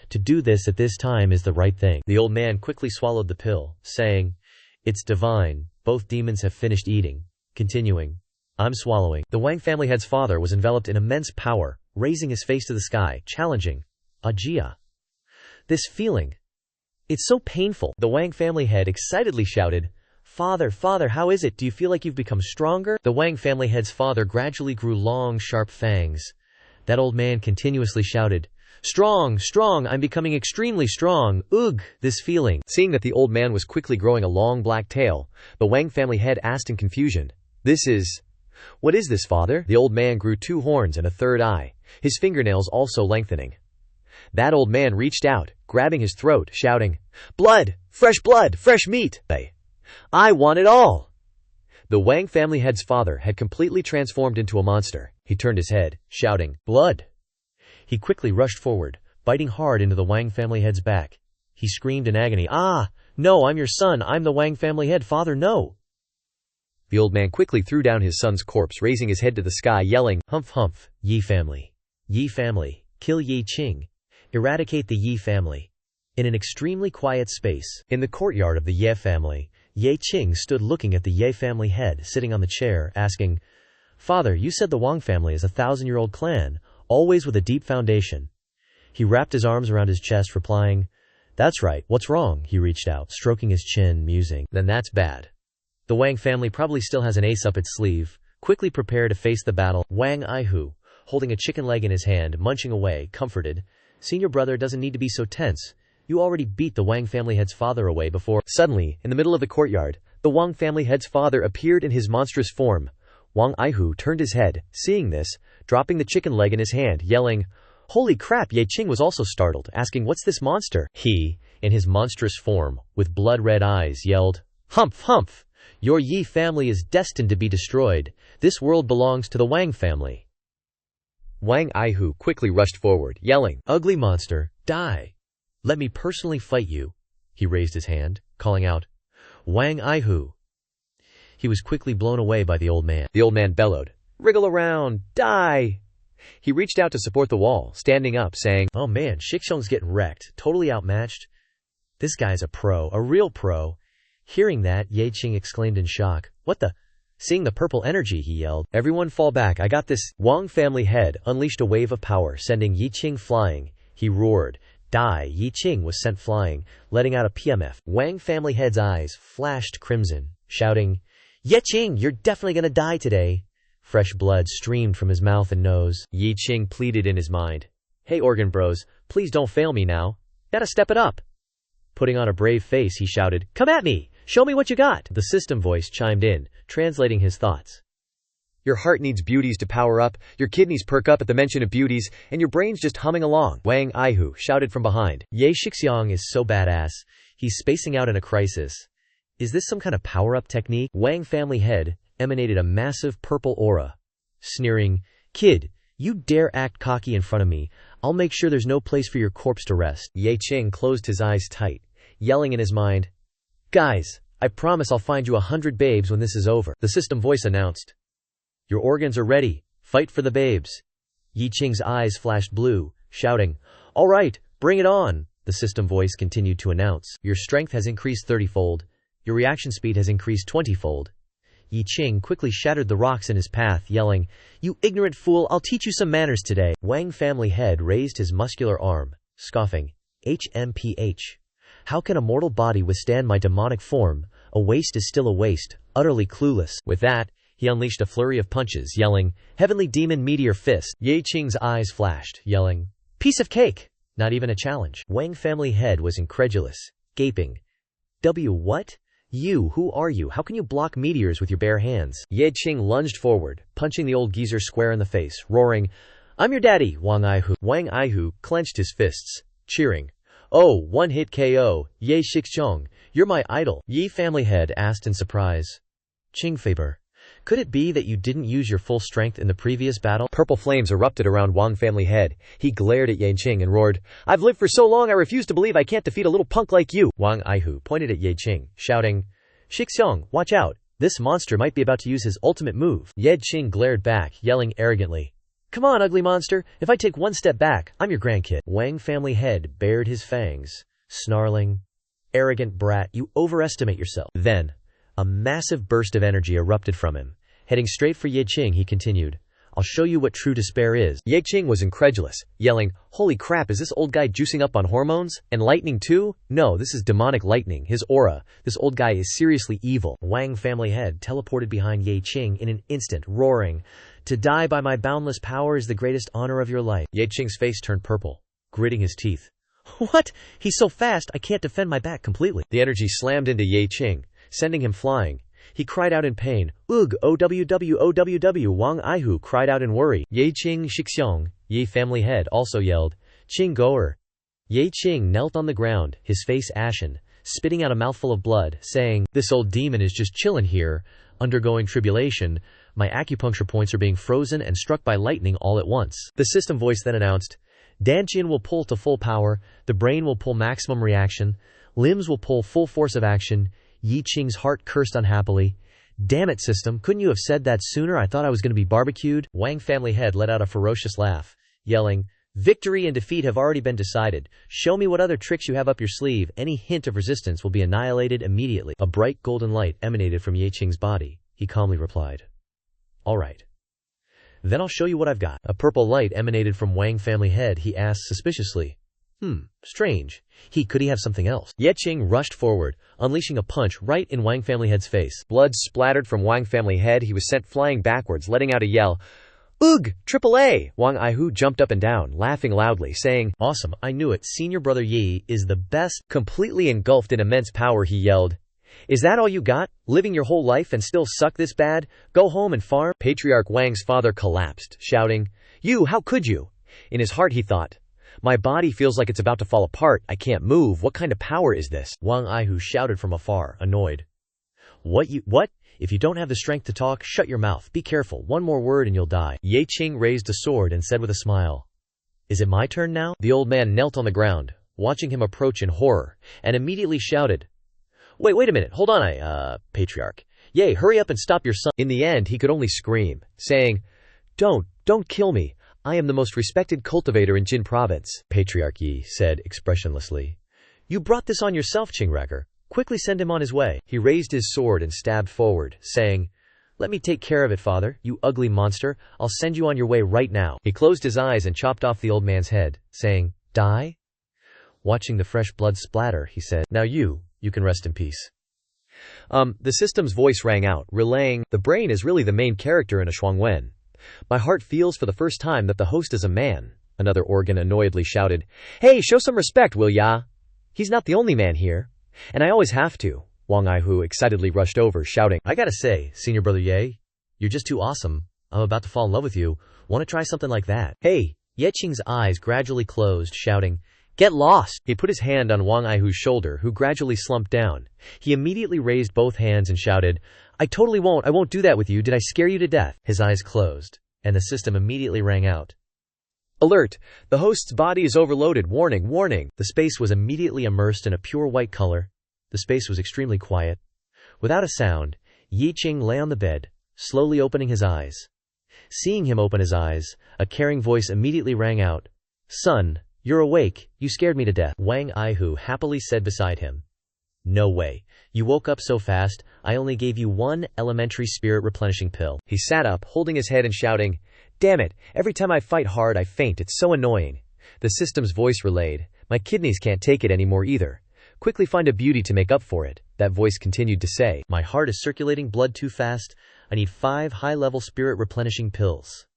To do this at this time is the right thing." The old man quickly swallowed the pill, saying, "It's divine. Both demons have finished eating." Continuing, "I'm swallowing." The Wang family head's father was enveloped in immense power, raising his face to the sky, challenging, "Ajia. This feeling. It's so painful." The Wang family head excitedly shouted, "Father, father, how is it? Do you feel like you've become stronger?" The Wang family head's father gradually grew long, sharp fangs. That old man continuously shouted, "Strong, strong, I'm becoming extremely strong. Ugh, this feeling." Seeing that the old man was quickly growing a long black tail, the Wang family head asked in confusion, What is this, father?" The old man grew 2 horns and a 3rd eye, his fingernails also lengthening. That old man reached out, grabbing his throat, shouting, blood, fresh meat. I want it all." The Wang family head's father had completely transformed into a monster. He turned his head, shouting, "Blood." He quickly rushed forward, biting hard into the Wang family head's back. He screamed in agony, "Ah, no, I'm your son, I'm the Wang family head, father, no." The old man quickly threw down his son's corpse, raising his head to the sky, yelling, "Humph, humph, Yi family. Yi family, kill Ye Qing. Eradicate the Yi family." In an extremely quiet space, in the courtyard of the Ye family, Ye Qing stood looking at the Ye family head sitting on the chair, asking, "Father, you said the Wang family is a 1,000-year-old clan, always with a deep foundation." He wrapped his arms around his chest, replying, "That's right, what's wrong?" He reached out, stroking his chin, musing, "Then that's bad. The Wang family probably still has an ace up its sleeve. Quickly prepare to face the battle." Wang Aihu, holding a chicken leg in his hand, munching away, comforted. Senior brother doesn't need to be so tense. You already beat the Wang family head's father away before. Suddenly, in the middle of the courtyard, the Wang family head's father appeared in his monstrous form. Wang Aihu turned his head, seeing this, dropping the chicken leg in his hand, yelling, "Holy crap!" Ye Qing was also startled, asking, "What's this monster?" He, in his monstrous form, with blood-red eyes, yelled, "Humph, humph! Your Yi family is destined to be destroyed. This world belongs to the Wang family." Wang Aihu quickly rushed forward, yelling, "Ugly monster, die! Let me personally fight you." He raised his hand, calling out, "Wang Aihu." He was quickly blown away by the old man. The old man bellowed, "Wriggle around, die!" He reached out to support the wall, standing up, saying, "Oh man, Shixiong's getting wrecked, totally outmatched. This guy's a pro, a real pro." Hearing that, Ye Qing exclaimed in shock, "What the?" Seeing the purple energy, he yelled, "Everyone fall back, I got this." Wang family head unleashed a wave of power, sending Ye Qing flying. He roared, "Die!" Ye Qing was sent flying, letting out a PMF. Wang family head's eyes flashed crimson, shouting, "Ye Qing, you're definitely gonna die today." Fresh blood streamed from his mouth and nose. Ye Qing pleaded in his mind, "Hey organ bros, please don't fail me now. Gotta step it up." Putting on a brave face, he shouted, "Come at me! Show me what you got!" The system voice chimed in, translating his thoughts. "Your heart needs beauties to power up, your kidneys perk up at the mention of beauties, and your brain's just humming along," Wang Aihu shouted from behind. "Ye Shixiong is so badass. He's spacing out in a crisis. Is this some kind of power-up technique?" Wang family head emanated a massive purple aura, sneering, "Kid, you dare act cocky in front of me, I'll make sure there's no place for your corpse to rest." Ye Qing closed his eyes tight, yelling in his mind, "Guys, I promise I'll find you 100 babes when this is over." The system voice announced, "Your organs are ready, fight for the babes." Ye Qing's eyes flashed blue, shouting, "All right, bring it on." The system voice continued to announce, "Your strength has increased 30-fold, your reaction speed has increased 20-fold. Yi Qing quickly shattered the rocks in his path, yelling, "You ignorant fool, I'll teach you some manners today." Wang family head raised his muscular arm, scoffing, "HMPH. How can a mortal body withstand my demonic form? A waste is still a waste, utterly clueless." With that, he unleashed a flurry of punches, yelling, "Heavenly Demon Meteor Fist." Ye Qing's eyes flashed, yelling, "Piece of cake! Not even a challenge." Wang family head was incredulous, gaping, What? You, who are you? How can you block meteors with your bare hands?" Ye Qing lunged forward, punching the old geezer square in the face, roaring, "I'm your daddy, Wang Aihu." Wang Aihu clenched his fists, cheering, "Oh, one-hit KO, Ye Shixiong, you're my idol." Yi family head asked in surprise, "Qing Faber, could it be that you didn't use your full strength in the previous battle?" Purple flames erupted around Wang family head. He glared at Ye Qing and roared, "I've lived for so long I refuse to believe I can't defeat a little punk like you." Wang Aihu pointed at Ye Qing, shouting, "Shixiong, watch out. This monster might be about to use his ultimate move." Ye Qing glared back, yelling arrogantly, "Come on, ugly monster. If I take one step back, I'm your grandkid." Wang family head bared his fangs, snarling, "Arrogant brat, you overestimate yourself." Then, a massive burst of energy erupted from him. Heading straight for Ye Qing, he continued, "I'll show you what true despair is." Ye Qing was incredulous, yelling, "Holy crap, is this old guy juicing up on hormones? And lightning too? No, this is demonic lightning, his aura. This old guy is seriously evil." Wang family head teleported behind Ye Qing in an instant, roaring, "To die by my boundless power is the greatest honor of your life." Ye Qing's face turned purple, gritting his teeth. "What? He's so fast, I can't defend my back completely." The energy slammed into Ye Qing, sending him flying. He cried out in pain, "Ugh, OWW." Wang Aihu cried out in worry. Ye Qing Shixiong, Ye family head also yelled, "Qing goer." Ye Qing knelt on the ground, his face ashen, spitting out a mouthful of blood, saying, "This old demon is just chillin' here, undergoing tribulation. My acupuncture points are being frozen and struck by lightning all at once." The system voice then announced, "Dantian will pull to full power, the brain will pull maximum reaction, limbs will pull full force of action." Yi Qing's heart cursed unhappily. "Damn it, system, couldn't you have said that sooner? I thought I was going to be barbecued." Wang family head let out a ferocious laugh, yelling, "Victory and defeat have already been decided. Show me what other tricks you have up your sleeve. Any hint of resistance will be annihilated immediately." A bright golden light emanated from Ye Qing's body. He calmly replied, "All right. Then I'll show you what I've got." A purple light emanated from Wang family head. He asked suspiciously, Strange. Could he have something else?" Ye Qing rushed forward, unleashing a punch right in Wang family head's face. Blood splattered from Wang family head. He was sent flying backwards, letting out a yell, Ugh! Triple A! Wang Aihu jumped up and down, laughing loudly, saying, Awesome, I knew it. Senior brother Yi is the best. completely engulfed in immense power, he yelled. Is that all you got? Living your whole life and still suck this bad? Go home and farm? Patriarch Wang's father collapsed, shouting, You, how could you? In his heart he thought, My body feels like it's about to fall apart. I can't move. What kind of power is this? Wang Aihu shouted from afar, annoyed. What? If you don't have the strength to talk, shut your mouth. Be careful. One more word and you'll die. Ye Qing raised a sword and said with a smile, Is it my turn now? The old man knelt on the ground, watching him approach in horror, and immediately shouted, Wait a minute. Hold on, Patriarch. Ye, hurry up and stop your son. In the end, he could only scream, saying, Don't kill me. I am the most respected cultivator in Jin province. Patriarch Yi said expressionlessly, You brought this on yourself, Qingrecker. Quickly send him on his way. He raised his sword and stabbed forward, saying, Let me take care of it, father, you ugly monster. I'll send you on your way right now. He closed his eyes and chopped off the old man's head, saying, Die? Watching the fresh blood splatter, he said, Now you can rest in peace. The system's voice rang out, relaying, The brain is really the main character in a Shuangwen. My heart feels for the first time that the host is a man. Another organ annoyedly shouted, Hey, show some respect, will ya? He's not the only man here. And I always have to. Wang Aihu excitedly rushed over, shouting, I gotta say, Senior Brother Ye, you're just too awesome. I'm about to fall in love with you. Want to try something like that? Hey! Ye Qing's eyes gradually closed, shouting, Get lost! He put his hand on Wang Aihu's shoulder, who gradually slumped down. He immediately raised both hands and shouted, I totally won't. I won't do that with you. Did I scare you to death? His eyes closed, and the system immediately rang out. Alert! The host's body is overloaded. Warning, warning! The space was immediately immersed in a pure white color. The space was extremely quiet. Without a sound, Yi Qing lay on the bed, slowly opening his eyes. Seeing him open his eyes, a caring voice immediately rang out, Son, you're awake. You scared me to death. Wang Aihu happily said beside him, No way. You woke up so fast. I only gave you one elementary spirit replenishing pill. He sat up, holding his head and shouting, Damn it, every time I fight hard I faint. It's so annoying. The system's voice relayed, My kidneys can't take it anymore either. Quickly find a beauty to make up for it. That voice continued to say, My heart is circulating blood too fast. I need 5 high-level spirit replenishing pills.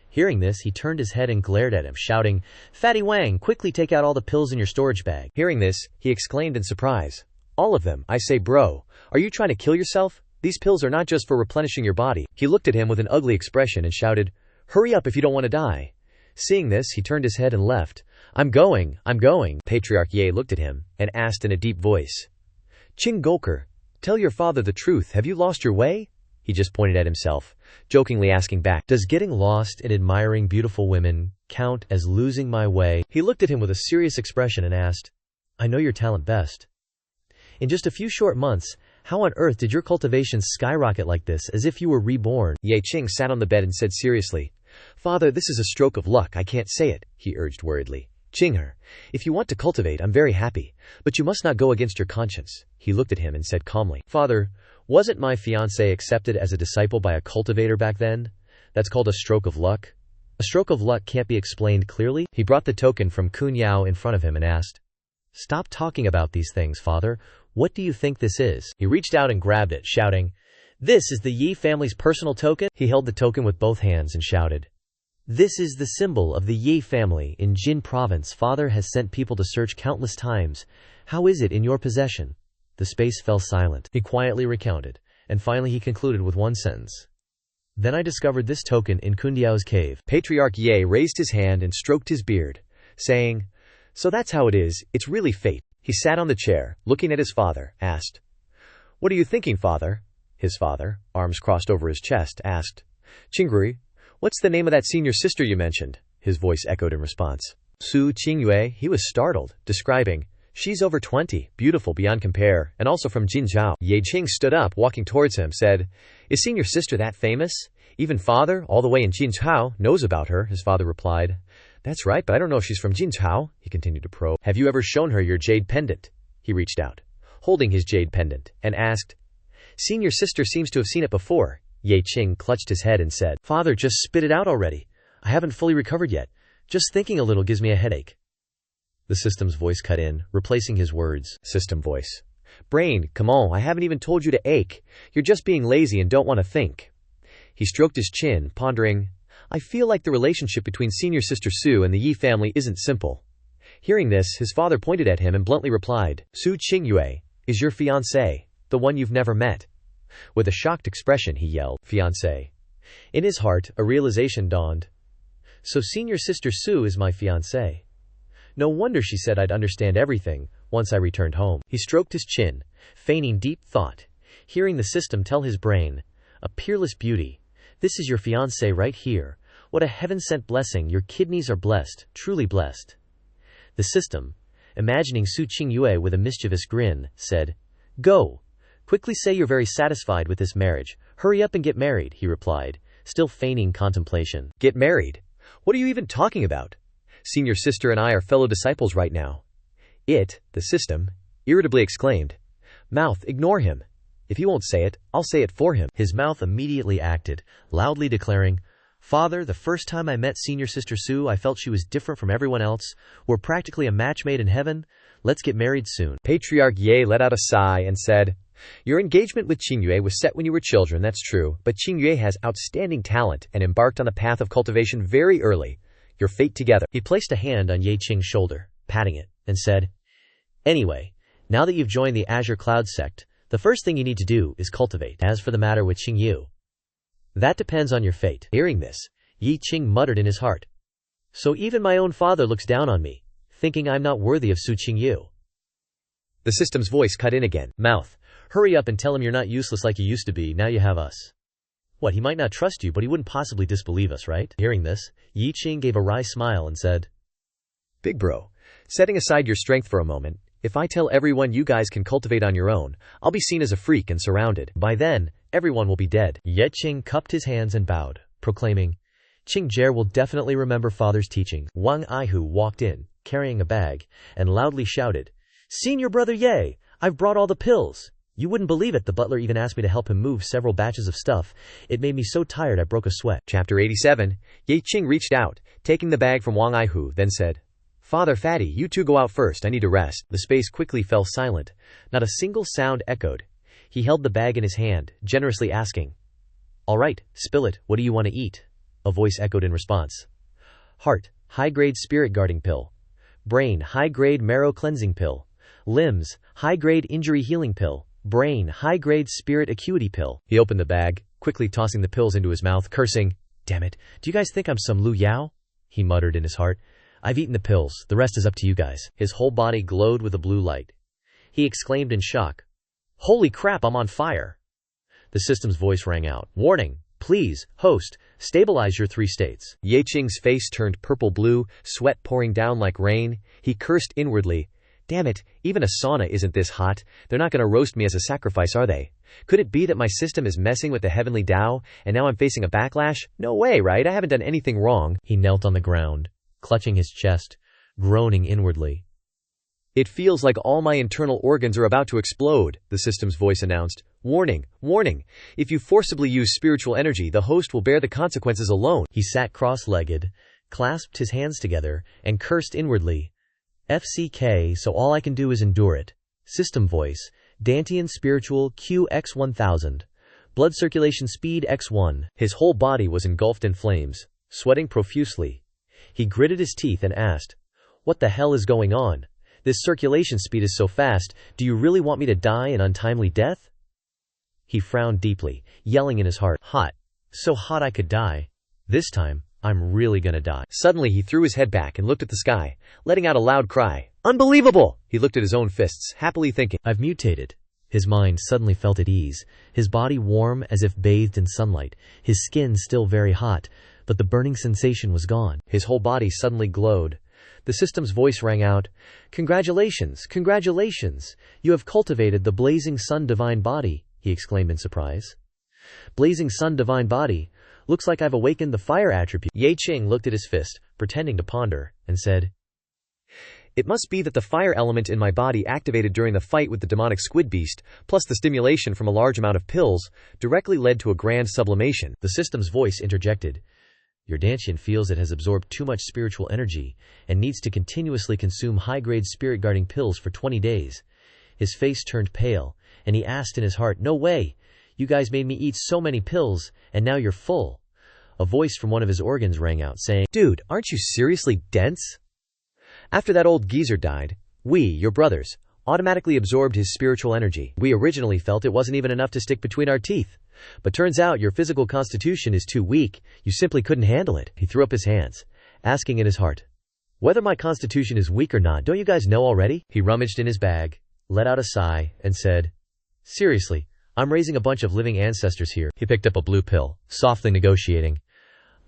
Hearing this, he turned his head and glared at him, shouting, Fatty Wang, quickly take out all the pills in your storage bag. Hearing this, he exclaimed in surprise, All of them? I say, bro, are you trying to kill yourself? These pills are not just for replenishing your body. He looked at him with an ugly expression and shouted, Hurry up if you don't want to die. Seeing this, he turned his head and left. I'm going. Patriarch Ye looked at him and asked in a deep voice, Qing Golker, tell your father the truth. Have you lost your way? He just pointed at himself, jokingly asking back, Does getting lost in admiring beautiful women count as losing my way? He looked at him with a serious expression and asked, I know your talent best. In just a few short months, how on earth did your cultivation skyrocket like this, as if you were reborn? Ye Qing sat on the bed and said seriously, Father, this is a stroke of luck. I can't say it, he urged worriedly. Qingher, if you want to cultivate, I'm very happy, but you must not go against your conscience. He looked at him and said calmly, Father, wasn't my fiancé accepted as a disciple by a cultivator back then? That's called a stroke of luck. A stroke of luck can't be explained clearly. He brought the token from Kun Yao in front of him and asked, Stop talking about these things, Father. What do you think this is? He reached out and grabbed it, shouting, This is the Yi family's personal token? He held the token with both hands and shouted, This is the symbol of the Yi family in Jin province. Father has sent people to search countless times. How is it in your possession? The space fell silent. He quietly recounted, and finally he concluded with one sentence. Then I discovered this token in Kundiao's cave. Patriarch Ye raised his hand and stroked his beard, saying, So that's how it is. It's really fate. He sat on the chair, looking at his father, asked, What are you thinking, father? His father, arms crossed over his chest, asked, Qingrui, what's the name of that senior sister you mentioned? His voice echoed in response. Su Qingyue. He was startled, describing, She's over 20, beautiful beyond compare, and also from Jinzhou. Ye Qing stood up, walking towards him, said, Is senior sister that famous? Even father, all the way in Jinzhou, knows about her, his father replied. That's right, but I don't know if she's from Jinzhou, he continued to probe. Have you ever shown her your jade pendant? He reached out, holding his jade pendant, and asked, Senior sister seems to have seen it before. Ye Qing clutched his head and said, Father, just spit it out already. I haven't fully recovered yet. Just thinking a little gives me a headache. The system's voice cut in, replacing his words. System voice. Brain, come on, I haven't even told you to ache. You're just being lazy and don't want to think. He stroked his chin, pondering, I feel like the relationship between Senior Sister Su and the Yi family isn't simple. Hearing this, his father pointed at him and bluntly replied, Su Qingyue is your fiancée, the one you've never met. With a shocked expression, he yelled, fiancé. In his heart, a realization dawned. So Senior Sister Su is my fiancé. No wonder she said I'd understand everything once I returned home. He stroked his chin, feigning deep thought, hearing the system tell his brain, a peerless beauty. This is your fiancé right here. What a heaven-sent blessing. Your kidneys are blessed, truly blessed. The system, imagining Su Qingyue with a mischievous grin, said, Go. Quickly say you're very satisfied with this marriage. Hurry up and get married, he replied, still feigning contemplation. Get married? What are you even talking about? Senior Sister and I are fellow disciples right now. The system, irritably exclaimed. Mouth, ignore him. If he won't say it, I'll say it for him. His mouth immediately acted, loudly declaring, Father, the first time I met Senior Sister Su, I felt she was different from everyone else. We're practically a match made in heaven. Let's get married soon. Patriarch Ye let out a sigh and said, Your engagement with Qingyue was set when you were children, that's true, but Qingyue has outstanding talent and embarked on the path of cultivation very early. Your fate together. He placed a hand on Ye Qing's shoulder, patting it, and said, Anyway, now that you've joined the Azure Cloud Sect, the first thing you need to do is cultivate. As for the matter with Qingyu, that depends on your fate. Hearing this, Yi Qing muttered in his heart. So even my own father looks down on me, thinking I'm not worthy of Su Qingyu. The system's voice cut in again. Mouth, hurry up and tell him you're not useless like you used to be, now you have us. What, he might not trust you, but he wouldn't possibly disbelieve us, right? Hearing this, Yi Qing gave a wry smile and said, Big bro, setting aside your strength for a moment, if I tell everyone you guys can cultivate on your own, I'll be seen as a freak and surrounded. By then, everyone will be dead. Ye Qing cupped his hands and bowed, proclaiming, Qingjier will definitely remember father's teachings. Wang Aihu walked in, carrying a bag, and loudly shouted, Senior brother Ye, I've brought all the pills. You wouldn't believe it, the butler even asked me to help him move several batches of stuff. It made me so tired I broke a sweat. Chapter 87. Ye Qing reached out, taking the bag from Wang Aihu, then said, Father Fatty, you two go out first, I need to rest. The space quickly fell silent. Not a single sound echoed. He held the bag in his hand, generously asking, All right, spill it, what do you want to eat? A voice echoed in response. Heart, high-grade spirit guarding pill. Brain, high-grade marrow cleansing pill. Limbs, high-grade injury healing pill. Brain, high-grade spirit acuity pill. He opened the bag, quickly tossing the pills into his mouth, cursing, Damn it, do you guys think I'm some Lu Yao? He muttered in his heart. I've eaten the pills, the rest is up to you guys. His whole body glowed with a blue light. He exclaimed in shock, Holy crap, I'm on fire! The system's voice rang out. Warning, please, host, stabilize your 3 states. Ye Qing's face turned purple-blue, sweat pouring down like rain. He cursed inwardly, Damn it, even a sauna isn't this hot. They're not going to roast me as a sacrifice, are they? Could it be that my system is messing with the heavenly Tao, and now I'm facing a backlash? No way, right? I haven't done anything wrong. He knelt on the ground, clutching his chest, groaning inwardly. It feels like all my internal organs are about to explode, the system's voice announced. Warning, warning. If you forcibly use spiritual energy, the host will bear the consequences alone. He sat cross-legged, clasped his hands together, and cursed inwardly. FCK, so all I can do is endure it. System voice, Dantian spiritual QX1000. Blood circulation speed X1. His whole body was engulfed in flames, sweating profusely. He gritted his teeth and asked, What the hell is going on? This circulation speed is so fast, do you really want me to die an untimely death? He frowned deeply, yelling in his heart, Hot. So hot I could die. This time, I'm really gonna die. Suddenly he threw his head back and looked at the sky, letting out a loud cry. Unbelievable! He looked at his own fists, happily thinking, I've mutated. His mind suddenly felt at ease, his body warm as if bathed in sunlight, his skin still very hot, but the burning sensation was gone. His whole body suddenly glowed. The system's voice rang out, Congratulations, congratulations! You have cultivated the Blazing Sun Divine Body, he exclaimed in surprise. Blazing Sun Divine Body? Looks like I've awakened the fire attribute. Ye Qing looked at his fist, pretending to ponder, and said, It must be that the fire element in my body activated during the fight with the demonic squid beast, plus the stimulation from a large amount of pills, directly led to a grand sublimation. The system's voice interjected, Your Dantian feels it has absorbed too much spiritual energy, and needs to continuously consume high-grade spirit-guarding pills for 20 days. His face turned pale, and he asked in his heart, No way! You guys made me eat so many pills, and now you're full. a voice from one of his organs rang out saying, "Dude, aren't you seriously dense?" After that old geezer died, we, your brothers, automatically absorbed his spiritual energy. We originally felt it wasn't even enough to stick between our teeth. But turns out your physical constitution is too weak, you simply couldn't handle it. He threw up his hands, asking in his heart, "Whether my constitution is weak or not, don't you guys know already?" He rummaged in his bag, let out a sigh, and said, "Seriously, I'm raising a bunch of living ancestors here." He picked up a blue pill, softly negotiating.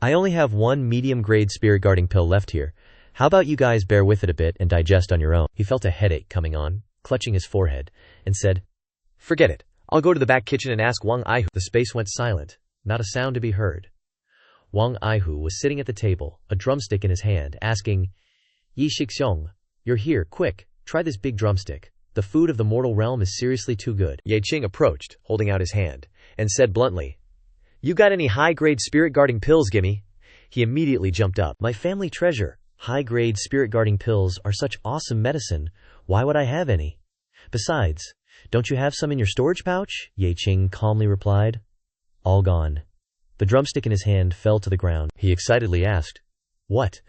"I only have one medium-grade spirit guarding pill left here. How about you guys bear with it a bit and digest on your own?" He felt a headache coming on, clutching his forehead, and said, "Forget it. I'll go to the back kitchen and ask Wang Aihu." The space went silent, not a sound to be heard. Wang Aihu was sitting at the table, a drumstick in his hand, asking, "Yi Shixiong, you're here, quick, try this big drumstick. The food of the mortal realm is seriously too good." Ye Qing approached, holding out his hand, and said bluntly, "You got any high-grade spirit-guarding pills, gimme?" He immediately jumped up. "My family treasure. High-grade spirit-guarding pills are such awesome medicine. Why would I have any? Besides, don't you have some in your storage pouch?" Ye Qing calmly replied. "All gone." The drumstick in his hand fell to the ground. He excitedly asked, "What?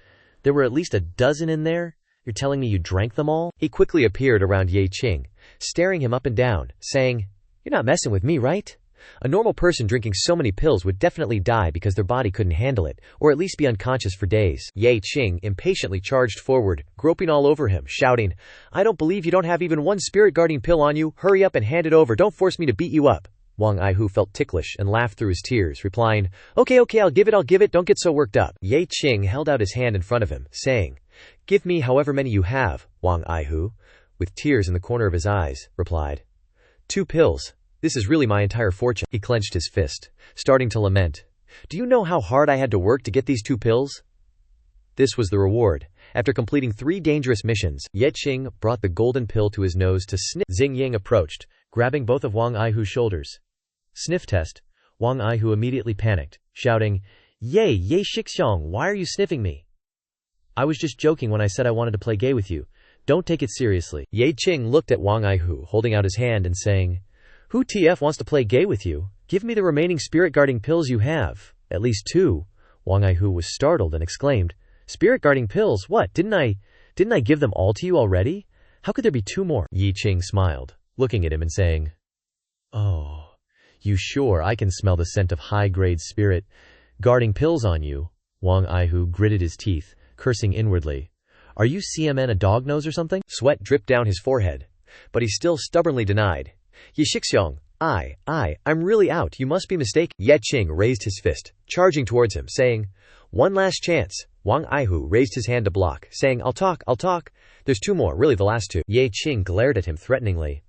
There were at least a dozen in there? You're telling me you drank them all?" He quickly appeared around Ye Qing, staring him up and down, saying, "You're not messing with me, right? A normal person drinking so many pills would definitely die because their body couldn't handle it, or at least be unconscious for days." Ye Qing impatiently charged forward, groping all over him, shouting, "I don't believe you don't have even one spirit-guarding pill on you. Hurry up and hand it over. Don't force me to beat you up." Wang Aihu felt ticklish and laughed through his tears, replying, Okay, I'll give it, don't get so worked up." Ye Qing held out his hand in front of him, saying, "Give me however many you have." Wang Aihu, with tears in the corner of his eyes, replied, "2 pills. This is really my entire fortune." He clenched his fist, starting to lament. "Do you know how hard I had to work to get these 2 pills?" This was the reward. After completing 3 dangerous missions, Ye Qing brought the golden pill to his nose to sniff. Xing Ying approached, grabbing both of Wang Aihu's shoulders. "Sniff test." Wang Aihu immediately panicked, shouting, Ye Shixiong, why are you sniffing me?" "I was just joking when I said I wanted to play gay with you. Don't take it seriously." Ye Qing looked at Wang Aihu, holding out his hand and saying, "Who TF wants to play gay with you? Give me the remaining spirit-guarding pills you have. At least 2. Wang Aihu was startled and exclaimed, "Spirit-guarding pills? What? Didn't I give them all to you already? How could there be 2 more?" Ye Qing smiled, looking at him and saying, "Oh, you sure I can smell the scent of high-grade spirit-guarding pills on you?" Wang Aihu gritted his teeth, cursing inwardly. "Are you CMN a dog nose or something?" Sweat dripped down his forehead, but he still stubbornly denied. "Ye Shixiong, I'm really out. You must be mistaken." Ye Qing raised his fist, charging towards him, saying, "One last chance." Wang Aihu raised his hand to block, saying, I'll talk. "There's 2 more, really the last 2. Ye Qing glared at him threateningly.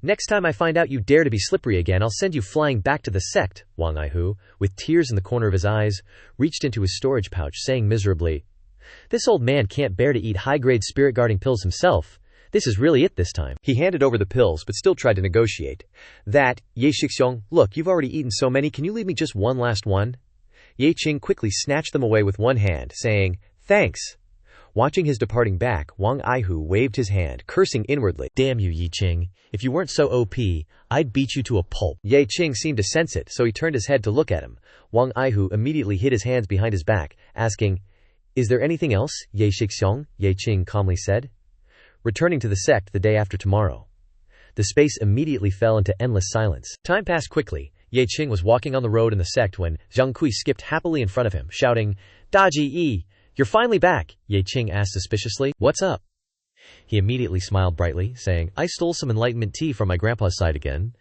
"Next time I find out you dare to be slippery again, I'll send you flying back to the Sect." Wang Aihu, with tears in the corner of his eyes, reached into his storage pouch, saying miserably, "This old man can't bear to eat high-grade spirit-guarding pills himself. This is really it this time." He handed over the pills, but still tried to negotiate. Ye Shixiong, look, you've already eaten so many, can you leave me just one last one?" Ye Qing quickly snatched them away with one hand, saying, "Thanks." Watching his departing back, Wang Aihu waved his hand, cursing inwardly. "Damn you, Ye Qing. If you weren't so OP, I'd beat you to a pulp." Ye Qing seemed to sense it, so he turned his head to look at him. Wang Aihu immediately hid his hands behind his back, asking, "Is there anything else, Ye Shixiong?" Ye Qing calmly said. "Returning to the Sect the day after tomorrow." The space immediately fell into endless silence. Time passed quickly. Ye Qing was walking on the road in the Sect when Zhang Kui skipped happily in front of him, shouting, "Daji Yi, you're finally back." Ye Qing asked suspiciously, "What's up?" He immediately smiled brightly, saying, "I stole some enlightenment tea from my grandpa's side again.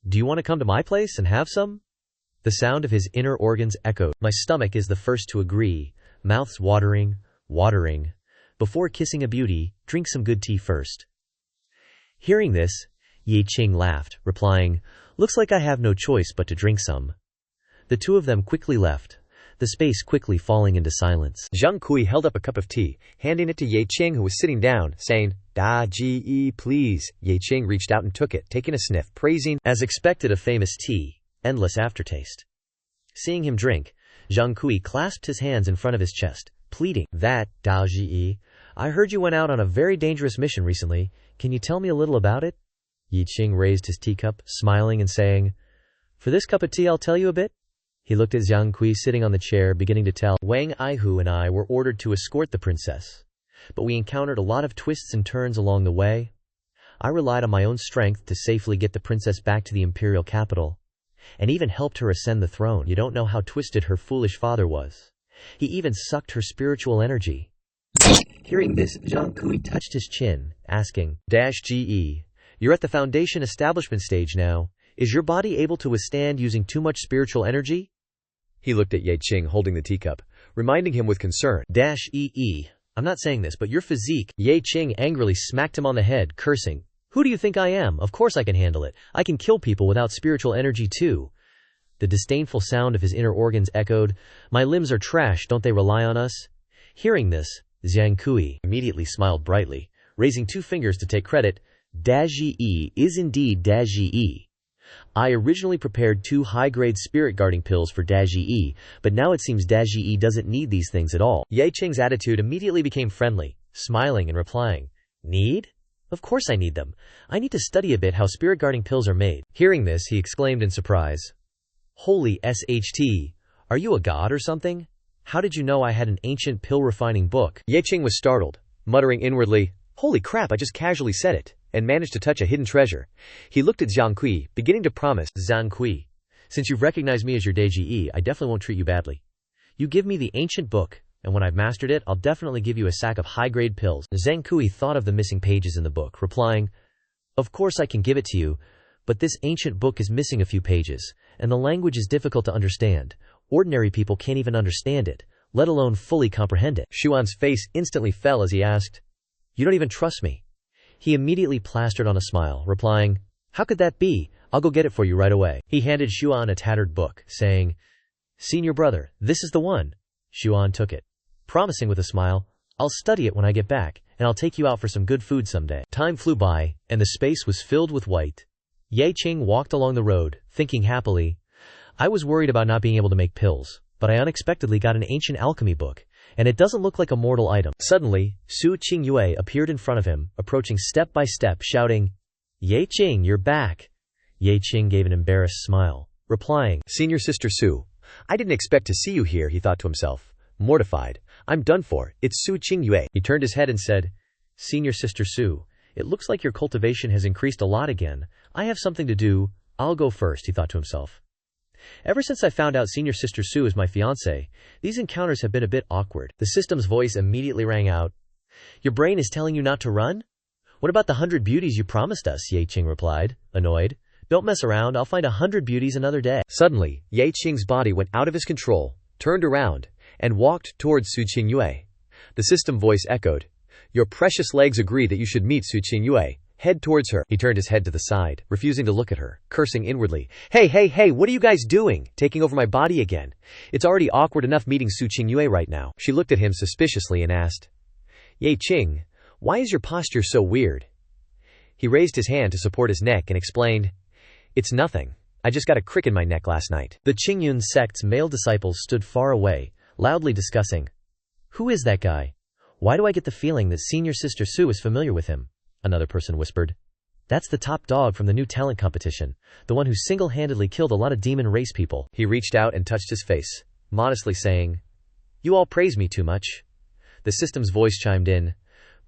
Do you want to come to my place and have some?" The sound of his inner organs echoed. My stomach is the first to agree. Mouth's watering. Before kissing a beauty, drink some good tea first. Hearing this, Ye Qing laughed, replying, "Looks like I have no choice but to drink some." The 2 of them quickly left, the space quickly falling into silence. Zhang Kui held up a cup of tea, handing it to Ye Qing, who was sitting down, saying, "Da Ji Yi, please." Ye Qing reached out and took it, taking a sniff, praising, as expected of famous tea, endless aftertaste. Seeing him drink, Zhang Kui clasped his hands in front of his chest, pleading, "Da Ji Yi, I heard you went out on a very dangerous mission recently. Can you tell me a little about it?" Ye Qing raised his teacup, smiling and saying, "For this cup of tea I'll tell you a bit. He looked at Zhang Kui sitting on the chair, beginning to tell. Wang Aihu and I were ordered to escort the princess, but we encountered a lot of twists and turns along the way. I relied on my own strength to safely get the princess back to the imperial capital, and even helped her ascend the throne. You don't know how twisted her foolish father was. He even sucked her spiritual energy. Hearing this, Zhang Kui touched his chin, asking, "Ge, you're at the foundation establishment stage now. Is your body able to withstand using too much spiritual energy?" He looked at Ye Qing holding the teacup, reminding him with concern. I'm not saying this, but your physique. Ye Qing angrily smacked him on the head, cursing. Who do you think I am? Of course I can handle it. I can kill people without spiritual energy too. The disdainful sound of his inner organs echoed. My limbs are trash, don't they rely on us? Hearing this, Zhang Kui immediately smiled brightly, raising 2 fingers to take credit. Ge is indeed Ge. I originally prepared 2 high-grade spirit guarding pills for Ge, but now it seems Ge doesn't need these things at all. Ye Qing's attitude immediately became friendly, smiling and replying, Need? Of course I need them. I need to study a bit how spirit guarding pills are made. Hearing this, he exclaimed in surprise. Holy SHT! Are you a god or something? How did you know I had an ancient pill refining book? Ye Qing was startled, muttering inwardly, Holy crap, I just casually said it, and managed to touch a hidden treasure. He looked at Zhang Kui, beginning to promise. Zhang Kui, since you've recognized me as your Ge, I definitely won't treat you badly. You give me the ancient book, and when I've mastered it, I'll definitely give you a sack of high-grade pills. Zhang Kui thought of the missing pages in the book, replying, Of course I can give it to you, but this ancient book is missing a few pages, and the language is difficult to understand. Ordinary people can't even understand it, let alone fully comprehend it. Xuan's face instantly fell as he asked, You don't even trust me? He immediately plastered on a smile, replying, How could that be? I'll go get it for you right away. He handed Xuan a tattered book, saying, Senior brother, this is the one. Xuan took it, promising with a smile, I'll study it when I get back, and I'll take you out for some good food someday. Time flew by, and the space was filled with white. Ye Qing walked along the road, thinking happily, I was worried about not being able to make pills, but I unexpectedly got an ancient alchemy book, and it doesn't look like a mortal item. Suddenly, Su Qingyue appeared in front of him, approaching step by step, shouting, Ye Qing, you're back. Ye Qing gave an embarrassed smile, replying, Senior Sister Su, I didn't expect to see you here, he thought to himself. Mortified, I'm done for, it's Su Qingyue. He turned his head and said, Senior Sister Su, it looks like your cultivation has increased a lot again. I have something to do, I'll go first, he thought to himself. Ever since I found out Senior Sister Su is my fiancée, these encounters have been a bit awkward. The system's voice immediately rang out. Your brain is telling you not to run? What about the 100 beauties you promised us? Ye Qing replied, annoyed. Don't mess around, I'll find 100 beauties another day. Suddenly, Ye Qing's body went out of his control, turned around, and walked towards Su Qingyue. The system voice echoed, Your precious legs agree that you should meet Su Qingyue. Head towards her. He turned his head to the side, refusing to look at her, cursing inwardly. Hey, what are you guys doing? Taking over my body again. It's already awkward enough meeting Su Qingyue right now. She looked at him suspiciously and asked, Ye Qing, why is your posture so weird? He raised his hand to support his neck and explained, It's nothing. I just got a crick in my neck last night. The Qingyun sect's male disciples stood far away, loudly discussing. Who is that guy? Why do I get the feeling that Senior Sister Su is familiar with him? Another person whispered. That's the top dog from the new talent competition, the one who single-handedly killed a lot of demon race people. He reached out and touched his face, modestly saying, You all praise me too much. The system's voice chimed in.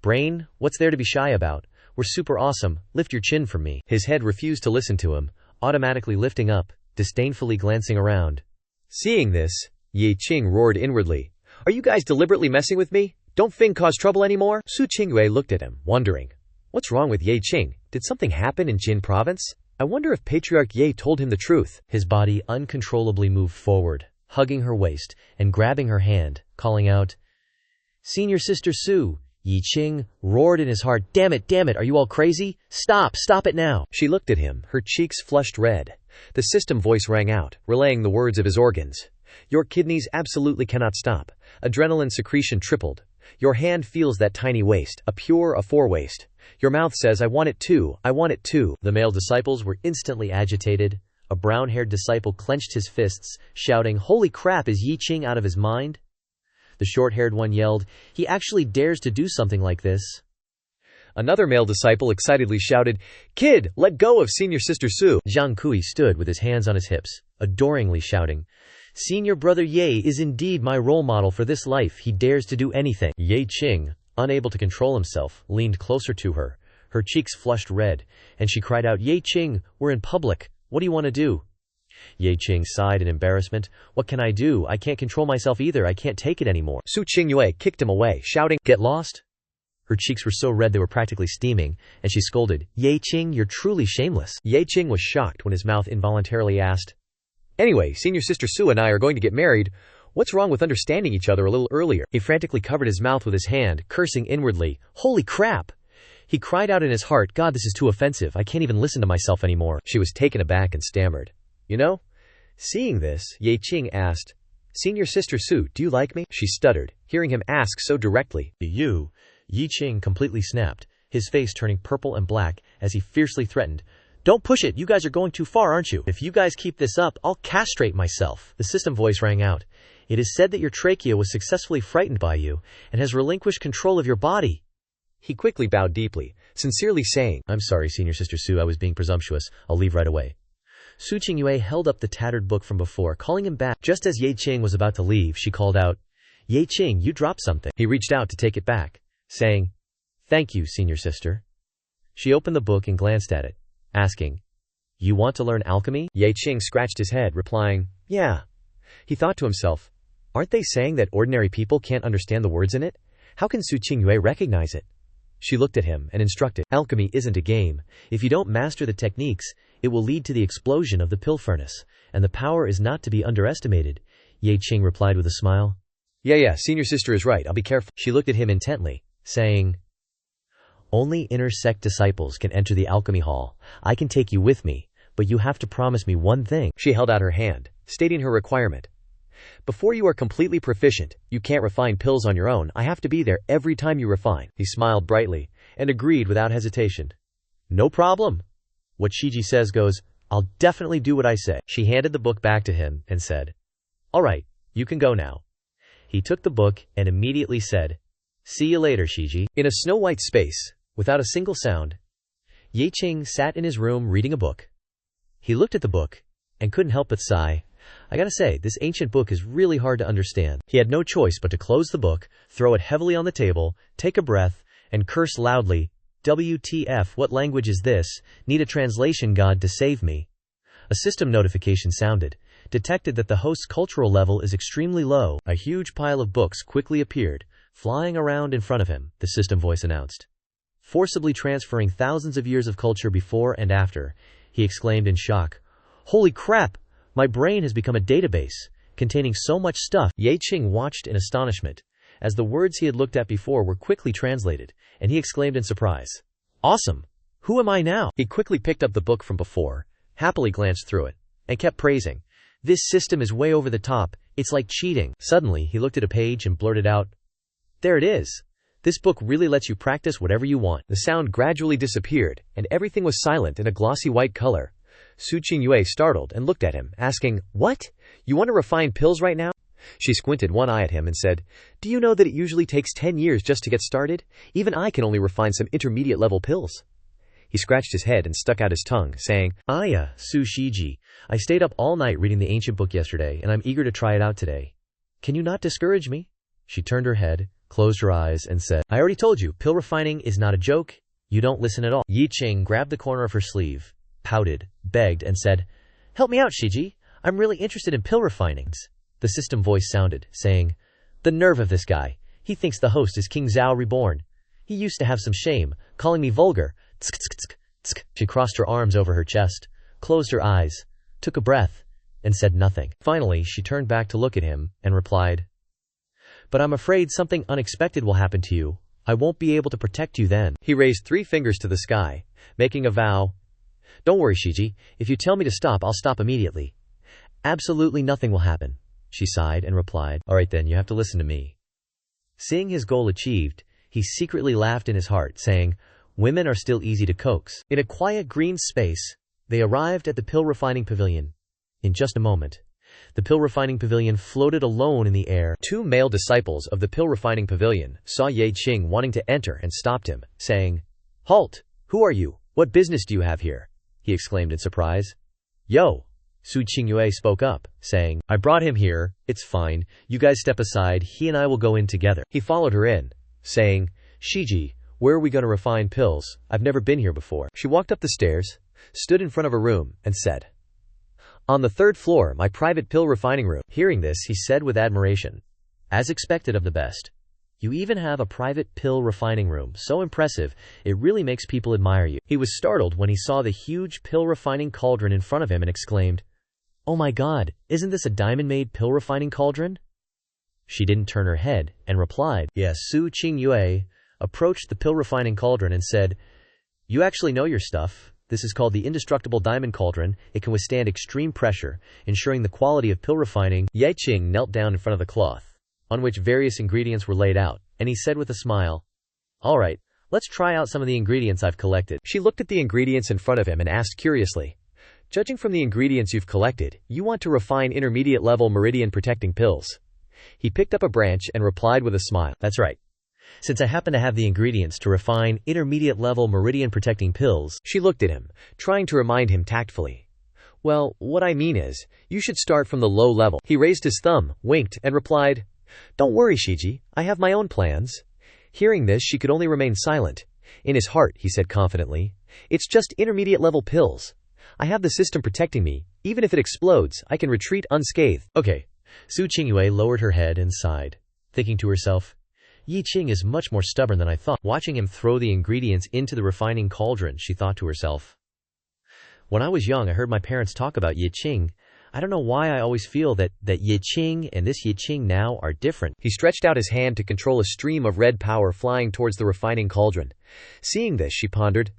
Brain, what's there to be shy about? We're super awesome, lift your chin from me. His head refused to listen to him, automatically lifting up, disdainfully glancing around. Seeing this, Ye Qing roared inwardly. Are you guys deliberately messing with me? Don't Fing cause trouble anymore? Su Qingyue looked at him, wondering. What's wrong with Ye Qing? Did something happen in Jin province? I wonder if Patriarch Ye told him the truth. His body uncontrollably moved forward, hugging her waist and grabbing her hand, calling out, Senior Sister Su. Ye Qing roared in his heart, Damn it, are you all crazy? Stop it now. She looked at him, her cheeks flushed red. The system voice rang out, relaying the words of his organs. Your kidneys absolutely cannot stop. Adrenaline secretion tripled. Your hand feels that tiny waist, a 4 waist. Your mouth says, I want it too. The male disciples were instantly agitated. A brown-haired disciple clenched his fists, shouting, Holy crap, is Ye Qing out of his mind? The short-haired one yelled, He actually dares to do something like this. Another male disciple excitedly shouted, Kid, let go of Senior Sister Su. Zhang Kui stood with his hands on his hips, adoringly shouting, Senior brother Ye is indeed my role model for this life. He dares to do anything. Ye Qing, unable to control himself, leaned closer to her. Her cheeks flushed red, and she cried out, Ye Qing, we're in public. What do you want to do? Ye Qing sighed in embarrassment. What can I do? I can't control myself either. I can't take it anymore. Su Qingyue kicked him away, shouting, Get lost? Her cheeks were so red they were practically steaming, and she scolded, Ye Qing, you're truly shameless. Ye Qing was shocked when his mouth involuntarily asked, Anyway, senior sister Su and I are going to get married. What's wrong with understanding each other a little earlier? He frantically covered his mouth with his hand, cursing inwardly. Holy crap! He cried out in his heart, God, this is too offensive. I can't even listen to myself anymore. She was taken aback and stammered. You know? Seeing this, Ye Qing asked, Senior sister Su, do you like me? She stuttered, hearing him ask so directly. You? Ye Qing completely snapped, his face turning purple and black as he fiercely threatened, Don't push it, you guys are going too far, aren't you? If you guys keep this up, I'll castrate myself. The system voice rang out. It is said that your trachea was successfully frightened by you and has relinquished control of your body. He quickly bowed deeply, sincerely saying, I'm sorry, senior sister Su, I was being presumptuous. I'll leave right away. Su Qingyue held up the tattered book from before, calling him back. Just as Ye Qing was about to leave, she called out, Ye Qing, you dropped something. He reached out to take it back, saying, Thank you, senior sister. She opened the book and glanced at it, asking, You want to learn alchemy? Ye Qing scratched his head, replying, Yeah. He thought to himself, Aren't they saying that ordinary people can't understand the words in it? How can Su Qingyue recognize it? She looked at him and instructed, Alchemy isn't a game. If you don't master the techniques, it will lead to the explosion of the pill furnace, and the power is not to be underestimated. Ye Qing replied with a smile. Yeah, senior sister is right. I'll be careful. She looked at him intently, saying, Only inner Sect disciples can enter the alchemy hall. I can take you with me, but you have to promise me one thing. She held out her hand, stating her requirement. Before you are completely proficient, you can't refine pills on your own. I have to be there every time you refine. He smiled brightly and agreed without hesitation. No problem. What Shiji says goes. I'll definitely do what I say. She handed the book back to him and said, All right, you can go now. He took the book and immediately said, See you later, Shiji. In a snow-white space, without a single sound, Ye Qing sat in his room reading a book. He looked at the book and couldn't help but sigh. I gotta say, this ancient book is really hard to understand. He had no choice but to close the book, throw it heavily on the table, take a breath, and curse loudly, WTF, what language is this? Need a translation god to save me. A system notification sounded, detected that the host's cultural level is extremely low. A huge pile of books quickly appeared, flying around in front of him, the system voice announced. Forcibly transferring thousands of years of culture before and after, he exclaimed in shock, Holy crap! My brain has become a database, containing so much stuff. Ye Qing watched in astonishment, as the words he had looked at before were quickly translated, and he exclaimed in surprise, Awesome! Who am I now? He quickly picked up the book from before, happily glanced through it, and kept praising, This system is way over the top, it's like cheating. Suddenly, he looked at a page and blurted out, There it is! This book really lets you practice whatever you want. The sound gradually disappeared, and everything was silent in a glossy white color. Su Qingyue startled and looked at him, asking, What? You want to refine pills right now? She squinted one eye at him and said, Do you know that it usually takes 10 years just to get started? Even I can only refine some intermediate-level pills. He scratched his head and stuck out his tongue, saying, Su Shiji, I stayed up all night reading the ancient book yesterday, and I'm eager to try it out today. Can you not discourage me? She turned her head, closed her eyes, and said, I already told you, pill refining is not a joke. You don't listen at all. Ye Qing grabbed the corner of her sleeve, pouted, begged, and said, Help me out, Shiji. I'm really interested in pill refinings. The system voice sounded, saying, The nerve of this guy. He thinks the host is King Zhao reborn. He used to have some shame, calling me vulgar. Tsk, tsk, tsk, tsk. She crossed her arms over her chest, closed her eyes, took a breath, and said nothing. Finally, she turned back to look at him, and replied, But I'm afraid something unexpected will happen to you. I won't be able to protect you then. He raised 3 fingers to the sky, making a vow. Don't worry, Shiji. If you tell me to stop, I'll stop immediately. Absolutely nothing will happen. She sighed and replied, All right then, you have to listen to me. Seeing his goal achieved, he secretly laughed in his heart, saying, Women are still easy to coax. In a quiet green space, they arrived at the pill refining pavilion. In just a moment, the pill refining pavilion floated alone in the air. 2 male disciples of the pill refining pavilion saw Ye Qing wanting to enter and stopped him, saying, Halt! Who are you? What business do you have here? He exclaimed in surprise. Yo! Su Qingyue spoke up, saying, I brought him here, it's fine, you guys step aside, he and I will go in together. He followed her in, saying, Shiji, where are we going to refine pills? I've never been here before. She walked up the stairs, stood in front of a room, and said, On the 3rd floor, my private pill refining room. Hearing this, he said with admiration, As expected of the best. You even have a private pill refining room, so impressive, it really makes people admire you. He was startled when he saw the huge pill refining cauldron in front of him and exclaimed, Oh my god, isn't this a diamond-made pill refining cauldron? She didn't turn her head and replied, Yes. Su Qingyue approached the pill refining cauldron and said, You actually know your stuff. This is called the indestructible diamond cauldron. It can withstand extreme pressure, ensuring the quality of pill refining. Ye Qing knelt down in front of the cloth, on which various ingredients were laid out, and he said with a smile, All right, let's try out some of the ingredients I've collected. She looked at the ingredients in front of him and asked curiously, Judging from the ingredients you've collected, you want to refine intermediate-level meridian-protecting pills. He picked up a branch and replied with a smile, That's right. Since I happen to have the ingredients to refine intermediate-level meridian-protecting pills. She looked at him, trying to remind him tactfully. Well, what I mean is, you should start from the low level. He raised his thumb, winked, and replied, Don't worry, Shiji, I have my own plans. Hearing this, she could only remain silent. In his heart, he said confidently, It's just intermediate-level pills. I have the system protecting me. Even if it explodes, I can retreat unscathed. Okay. Su Qingyue lowered her head and sighed, thinking to herself, Yi Qing is much more stubborn than I thought. Watching him throw the ingredients into the refining cauldron, she thought to herself, When I was young, I heard my parents talk about Yi Qing. I don't know why I always feel that Yi Qing and this Yi Qing now are different. He stretched out his hand to control a stream of red power flying towards the refining cauldron. Seeing this, she pondered,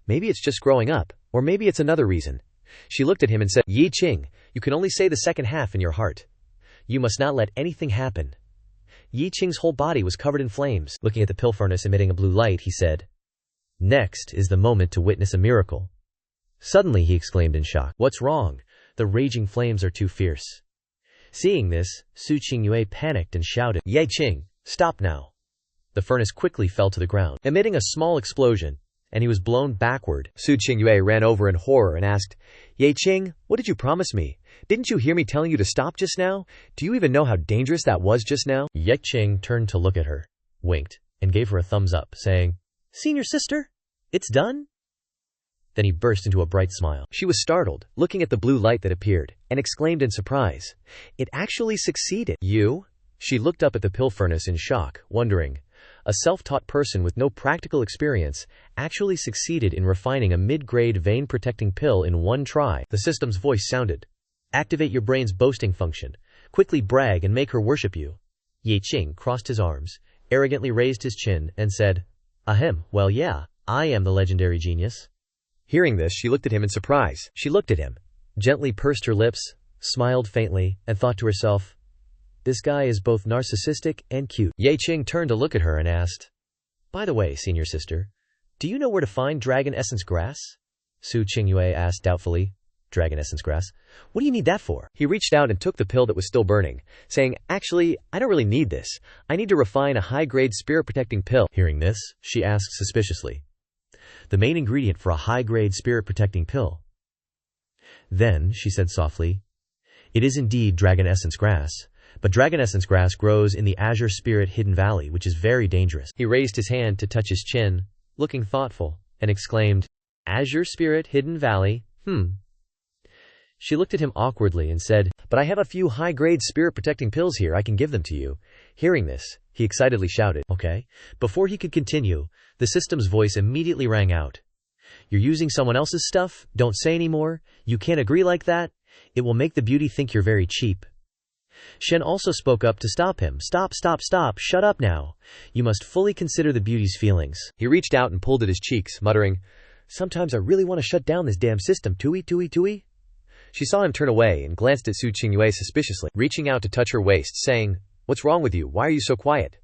Maybe it's just growing up, or maybe it's another reason. She looked at him and said, Yi Qing, you can only say the second half in your heart. You must not let anything happen. Yi Qing's whole body was covered in flames. Looking at the pill furnace emitting a blue light, he said, Next is the moment to witness a miracle. Suddenly, he exclaimed in shock, What's wrong? The raging flames are too fierce. Seeing this, Su Qingyue panicked and shouted, Ye Qing, stop now. The furnace quickly fell to the ground, emitting a small explosion, and he was blown backward. Su Qingyue ran over in horror and asked, Ye Qing, what did you promise me? Didn't you hear me telling you to stop just now? Do you even know how dangerous that was just now? Ye Qing turned to look at her, winked, and gave her a thumbs up, saying, Senior sister, it's done? Then he burst into a bright smile. She was startled, looking at the blue light that appeared, and exclaimed in surprise, It actually succeeded. You? She looked up at the pill furnace in shock, wondering, a self-taught person with no practical experience actually succeeded in refining a mid-grade vein-protecting pill in one try. The system's voice sounded, Activate your brain's boasting function. Quickly brag and make her worship you. Ye Qing crossed his arms, arrogantly raised his chin, and said, Ahem, well yeah, I am the legendary genius. Hearing this, she looked at him in surprise. She looked at him, gently pursed her lips, smiled faintly, and thought to herself, This guy is both narcissistic and cute. Ye Qing turned to look at her and asked, By the way, senior sister, do you know where to find dragon essence grass? Su Qingyue asked doubtfully. Dragon essence grass? What do you need that for? He reached out and took the pill that was still burning, saying, Actually, I don't really need this. I need to refine a high-grade spirit-protecting pill. Hearing this, she asked suspiciously, The main ingredient for a high-grade spirit-protecting pill. Then, she said softly, It is indeed dragon essence grass. But dragon essence grass grows in the Azure Spirit Hidden Valley, which is very dangerous. He raised his hand to touch his chin, looking thoughtful, and exclaimed, Azure Spirit Hidden Valley? She looked at him awkwardly and said, But I have a few high-grade spirit-protecting pills here, I can give them to you. Hearing this, he excitedly shouted, Okay. Before he could continue, the system's voice immediately rang out. You're using someone else's stuff? Don't say any more. You can't agree like that. It will make the beauty think you're very cheap. Shen also spoke up to stop him. Stop, shut up now. You must fully consider the beauty's feelings. He reached out and pulled at his cheeks, muttering, Sometimes I really want to shut down this damn system, tui. She saw him turn away and glanced at Su Qingyue suspiciously, reaching out to touch her waist, saying, What's wrong with you? Why are you so quiet?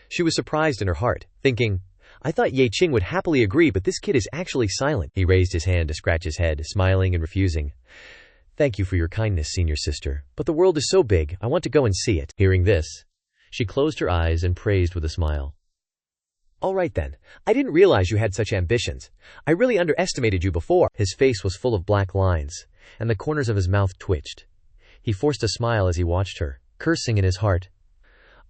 She was surprised in her heart, thinking, I thought Ye Qing would happily agree, but this kid is actually silent. He raised his hand to scratch his head, smiling and refusing. Thank you for your kindness, senior sister, but the world is so big, I want to go and see it. Hearing this, she closed her eyes and praised with a smile. Alright then. I didn't realize you had such ambitions. I really underestimated you before. His face was full of black lines, and the corners of his mouth twitched. He forced a smile as he watched her, cursing in his heart.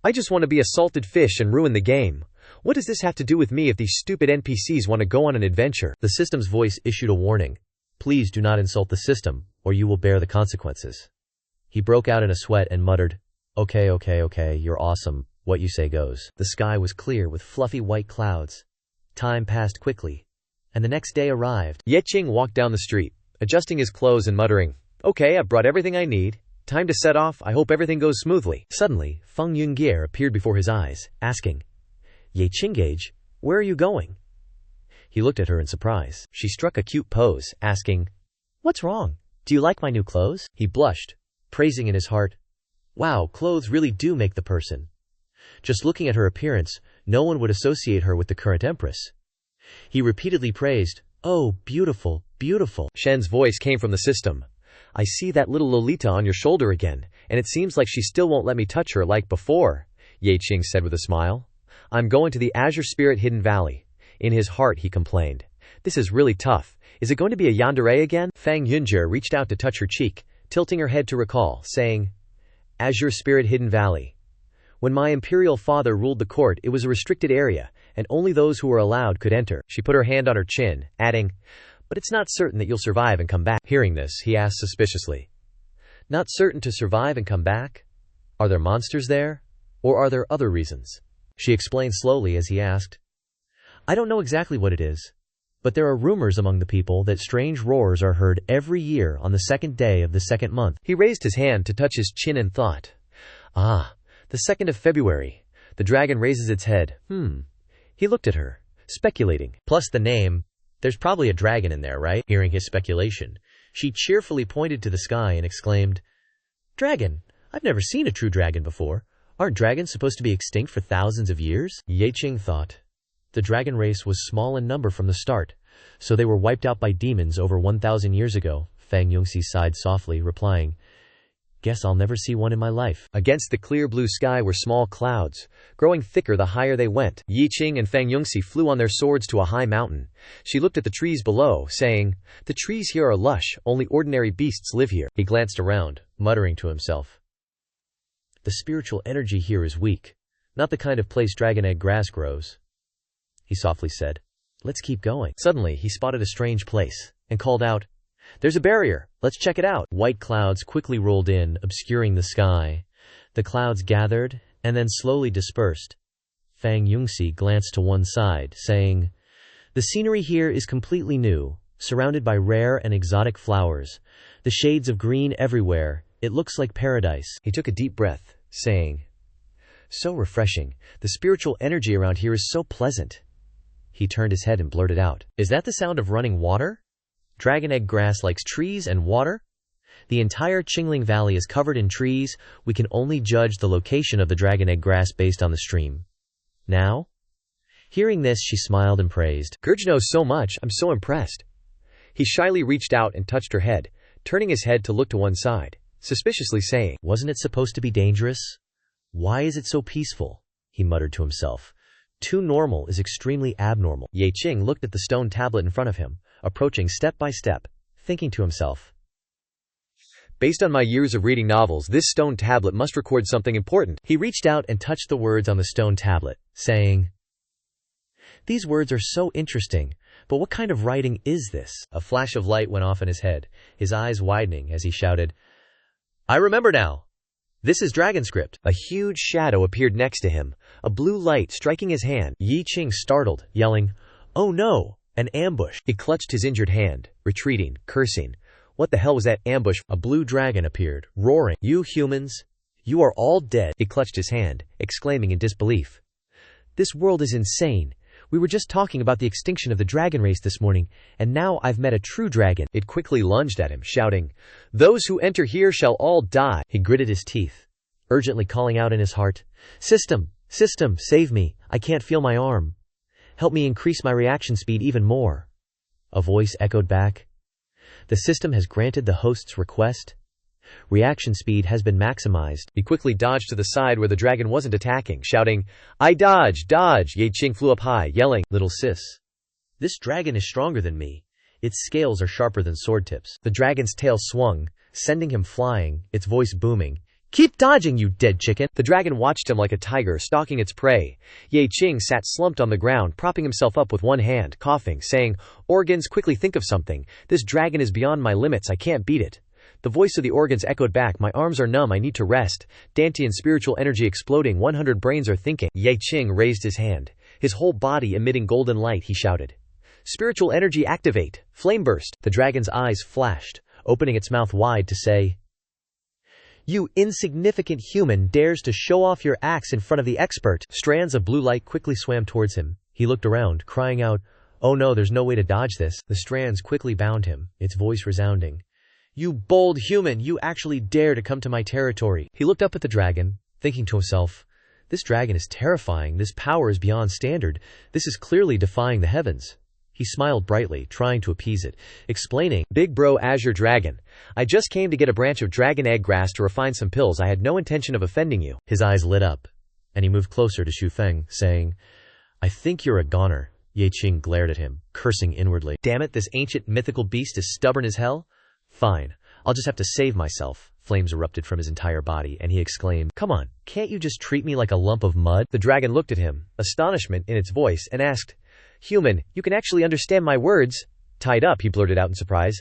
I just want to be a salted fish and ruin the game. What does this have to do with me if these stupid NPCs want to go on an adventure? The system's voice issued a warning. Please do not insult the system, or you will bear the consequences. He broke out in a sweat and muttered, Okay, you're awesome. What you say goes. The sky was clear with fluffy white clouds. Time passed quickly, and the next day arrived. Qing walked down the street, adjusting his clothes and muttering, Okay, I've brought everything I need. Time to set off. I hope everything goes smoothly. Suddenly, Feng Yungier appeared before his eyes, asking, Qing, where are you going? He looked at her in surprise. She struck a cute pose, asking, What's wrong? Do you like my new clothes? He blushed, praising in his heart, Wow, clothes really do make the person. Just looking at her appearance, no one would associate her with the current empress. He repeatedly praised, Oh, beautiful, beautiful. Shen's voice came from the system. I see that little Lolita on your shoulder again, and it seems like she still won't let me touch her like before, Qing said with a smile. I'm going to the Azure Spirit Hidden Valley. In his heart he complained. This is really tough. Is it going to be a yandere again? Feng Yunjie reached out to touch her cheek, tilting her head to recall, saying, Azure Spirit Hidden Valley. When my imperial father ruled the court, it was a restricted area, and only those who were allowed could enter. She put her hand on her chin, adding, But it's not certain that you'll survive and come back. Hearing this, he asked suspiciously, Not certain to survive and come back? Are there monsters there? Or are there other reasons? She explained slowly as he asked, I don't know exactly what it is, but there are rumors among the people that strange roars are heard every year on the second day of the second month. He raised his hand to touch his chin and thought, the 2nd of February. The dragon raises its head. He looked at her, speculating. Plus the name. There's probably a dragon in there, right? Hearing his speculation, she cheerfully pointed to the sky and exclaimed, Dragon? I've never seen a true dragon before. Aren't dragons supposed to be extinct for thousands of years? Qing thought. The dragon race was small in number from the start, so they were wiped out by demons over 1,000 years ago. Feng Yunxi sighed softly, replying, Guess I'll never see one in my life. Against the clear blue sky were small clouds, growing thicker the higher they went. Qing and Feng Yunxi flew on their swords to a high mountain. She looked at the trees below, saying, The trees here are lush, only ordinary beasts live here. He glanced around, muttering to himself, The spiritual energy here is weak, not the kind of place dragon egg grass grows. He softly said, Let's keep going. Suddenly, he spotted a strange place, and called out, There's a barrier. Let's check it out. White clouds quickly rolled in, obscuring the sky. The clouds gathered, and then slowly dispersed. Feng Yunxi glanced to one side, saying, The scenery here is completely new, surrounded by rare and exotic flowers. The shades of green everywhere. It looks like paradise. He took a deep breath, saying, So refreshing. The spiritual energy around here is so pleasant. He turned his head and blurted out, Is that the sound of running water? Dragon egg grass likes trees and water? The entire Qingling Valley is covered in trees. We can only judge the location of the dragon egg grass based on the stream. Now? Hearing this, she smiled and praised. Gurge knows so much. I'm so impressed. He shyly reached out and touched her head, turning his head to look to one side, suspiciously saying, Wasn't it supposed to be dangerous? Why is it so peaceful? He muttered to himself. Too normal is extremely abnormal. Qing looked at the stone tablet in front of him, approaching step by step, thinking to himself, Based on my years of reading novels, this stone tablet must record something important. He reached out and touched the words on the stone tablet, saying, These words are so interesting, but what kind of writing is this? A flash of light went off in his head, his eyes widening as he shouted, I remember now. This is dragon script. A huge shadow appeared next to him, a blue light striking his hand. Qing startled, yelling, Oh no! An ambush. He clutched his injured hand, retreating, cursing. What the hell was that ambush? A blue dragon appeared, roaring, You humans! You are all dead. He clutched his hand, exclaiming in disbelief, This world is insane. We were just talking about the extinction of the dragon race this morning, and now I've met a true dragon. It quickly lunged at him, shouting, Those who enter here shall all die. He gritted his teeth, urgently calling out in his heart, System, save me. I can't feel my arm. Help me increase my reaction speed even more. A voice echoed back, The system has granted the host's request. Reaction speed has been maximized. He quickly dodged to the side where the dragon wasn't attacking, shouting, "I dodge, dodge!" Ye Qing flew up high, yelling, "Little sis, this dragon is stronger than me. Its scales are sharper than sword tips." The dragon's tail swung, sending him flying, its voice booming. "Keep dodging, you dead chicken!" The dragon watched him like a tiger stalking its prey. Ye Qing sat slumped on the ground, propping himself up with one hand, coughing, saying, "Organs, quickly think of something. This dragon is beyond my limits, I can't beat it." The voice of the organs echoed back, "My arms are numb, I need to rest. Dantian spiritual energy exploding, 100 brains are thinking." Ye Qing raised his hand. His whole body emitting golden light, he shouted, "Spiritual energy activate! Flame burst!" The dragon's eyes flashed, opening its mouth wide to say, "You insignificant human dares to show off your axe in front of the expert." Strands of blue light quickly swam towards him. He looked around, crying out, "Oh no, there's no way to dodge this." The strands quickly bound him, its voice resounding, "You bold human, you actually dare to come to my territory." He looked up at the dragon, thinking to himself, "This dragon is terrifying, this power is beyond standard, this is clearly defying the heavens." He smiled brightly, trying to appease it, explaining, "Big bro Azure Dragon, I just came to get a branch of dragon egg grass to refine some pills. I had no intention of offending you." His eyes lit up, and he moved closer to Xu Feng, saying, "I think you're a goner." Ye Qing glared at him, cursing inwardly. Damn it, this ancient mythical beast is stubborn as hell? Fine, I'll just have to save myself. Flames erupted from his entire body, and he exclaimed, "Come on, can't you just treat me like a lump of mud?" The dragon looked at him, astonishment in its voice, and asked, "Human, you can actually understand my words?" "Tied up," he blurted out in surprise.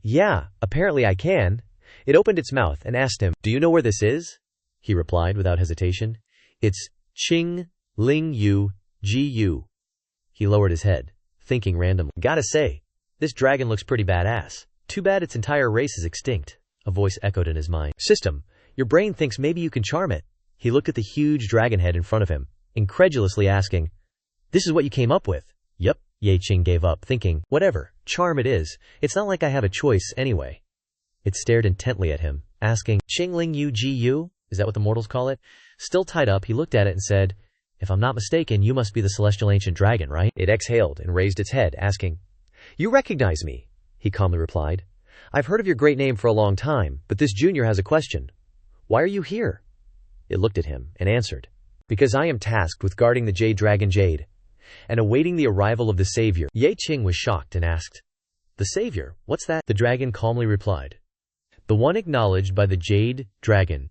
Yeah, apparently I can." It opened its mouth and asked him, "Do you know where this is?" He replied without hesitation, "It's Qing Ling Yu Gu." He lowered his head, thinking randomly, "Gotta say, this dragon looks pretty badass. Too bad its entire race is extinct." A voice echoed in his mind. "System, your brain thinks maybe you can charm it." He looked at the huge dragon head in front of him, incredulously asking, "This is what you came up with?" "Yup," Ye Qing gave up, thinking, "Whatever, charm it is. It's not like I have a choice anyway." It stared intently at him, asking, "Qingling Yu Gu? Is that what the mortals call it?" Still tied up, he looked at it and said, "If I'm not mistaken, you must be the celestial ancient dragon, right?" It exhaled and raised its head, asking, "You recognize me?" He calmly replied, "I've heard of your great name for a long time, but this junior has a question. Why are you here?" It looked at him and answered, "Because I am tasked with guarding the Jade Dragon Jade and awaiting the arrival of the savior." Ye Qing was shocked and asked, "The savior? What's that?" The dragon calmly replied, "The one acknowledged by the Jade Dragon.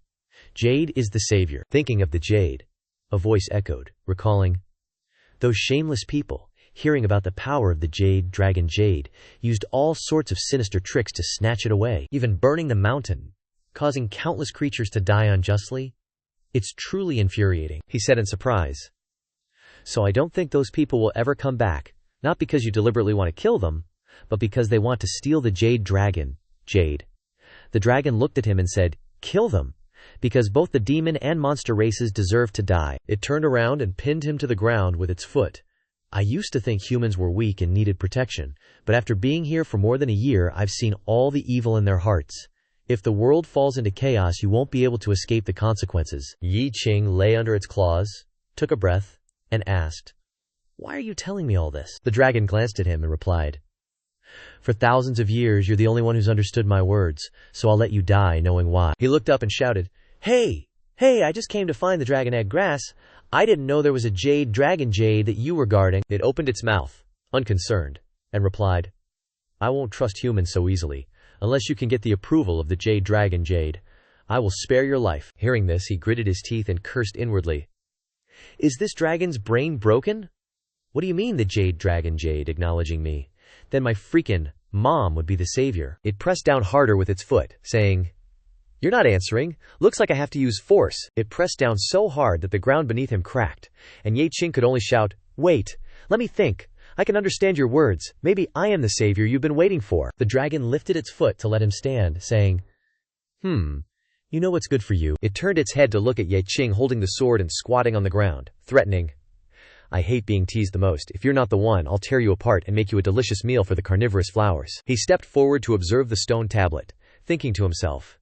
Jade is the savior." Thinking of the Jade, a voice echoed, recalling, "Those shameless people, hearing about the power of the Jade Dragon Jade, used all sorts of sinister tricks to snatch it away, even burning the mountain, causing countless creatures to die unjustly. It's truly infuriating," he said in surprise. "So I don't think those people will ever come back, not because you deliberately want to kill them, but because they want to steal the Jade Dragon, Jade." The dragon looked at him and said, "Kill them, because both the demon and monster races deserve to die." It turned around and pinned him to the ground with its foot. "I used to think humans were weak and needed protection, but after being here for more than a year, I've seen all the evil in their hearts. If the world falls into chaos, you won't be able to escape the consequences." Ye Qing lay under its claws, took a breath, and asked, "Why are you telling me all this?" The dragon glanced at him and replied, "For thousands of years, you're the only one who's understood my words, so I'll let you die knowing why." He looked up and shouted, Hey, I just came to find the dragon egg grass. I didn't know there was a Jade Dragon Jade that you were guarding." It opened its mouth, unconcerned, and replied, "I won't trust humans so easily, unless you can get the approval of the Jade Dragon Jade. I will spare your life." Hearing this, he gritted his teeth and cursed inwardly. "Is this dragon's brain broken? What do you mean the Jade Dragon Jade acknowledging me? Then my freaking mom would be the savior." It pressed down harder with its foot, saying, "You're not answering. Looks like I have to use force." It pressed down so hard that the ground beneath him cracked, and Ye Qing could only shout, "Wait, let me think. I can understand your words. Maybe I am the savior you've been waiting for." The dragon lifted its foot to let him stand, saying, You know what's good for you." It turned its head to look at Ye Qing holding the sword and squatting on the ground, threatening, "I hate being teased the most. If you're not the one, I'll tear you apart and make you a delicious meal for the carnivorous flowers." He stepped forward to observe the stone tablet, thinking to himself,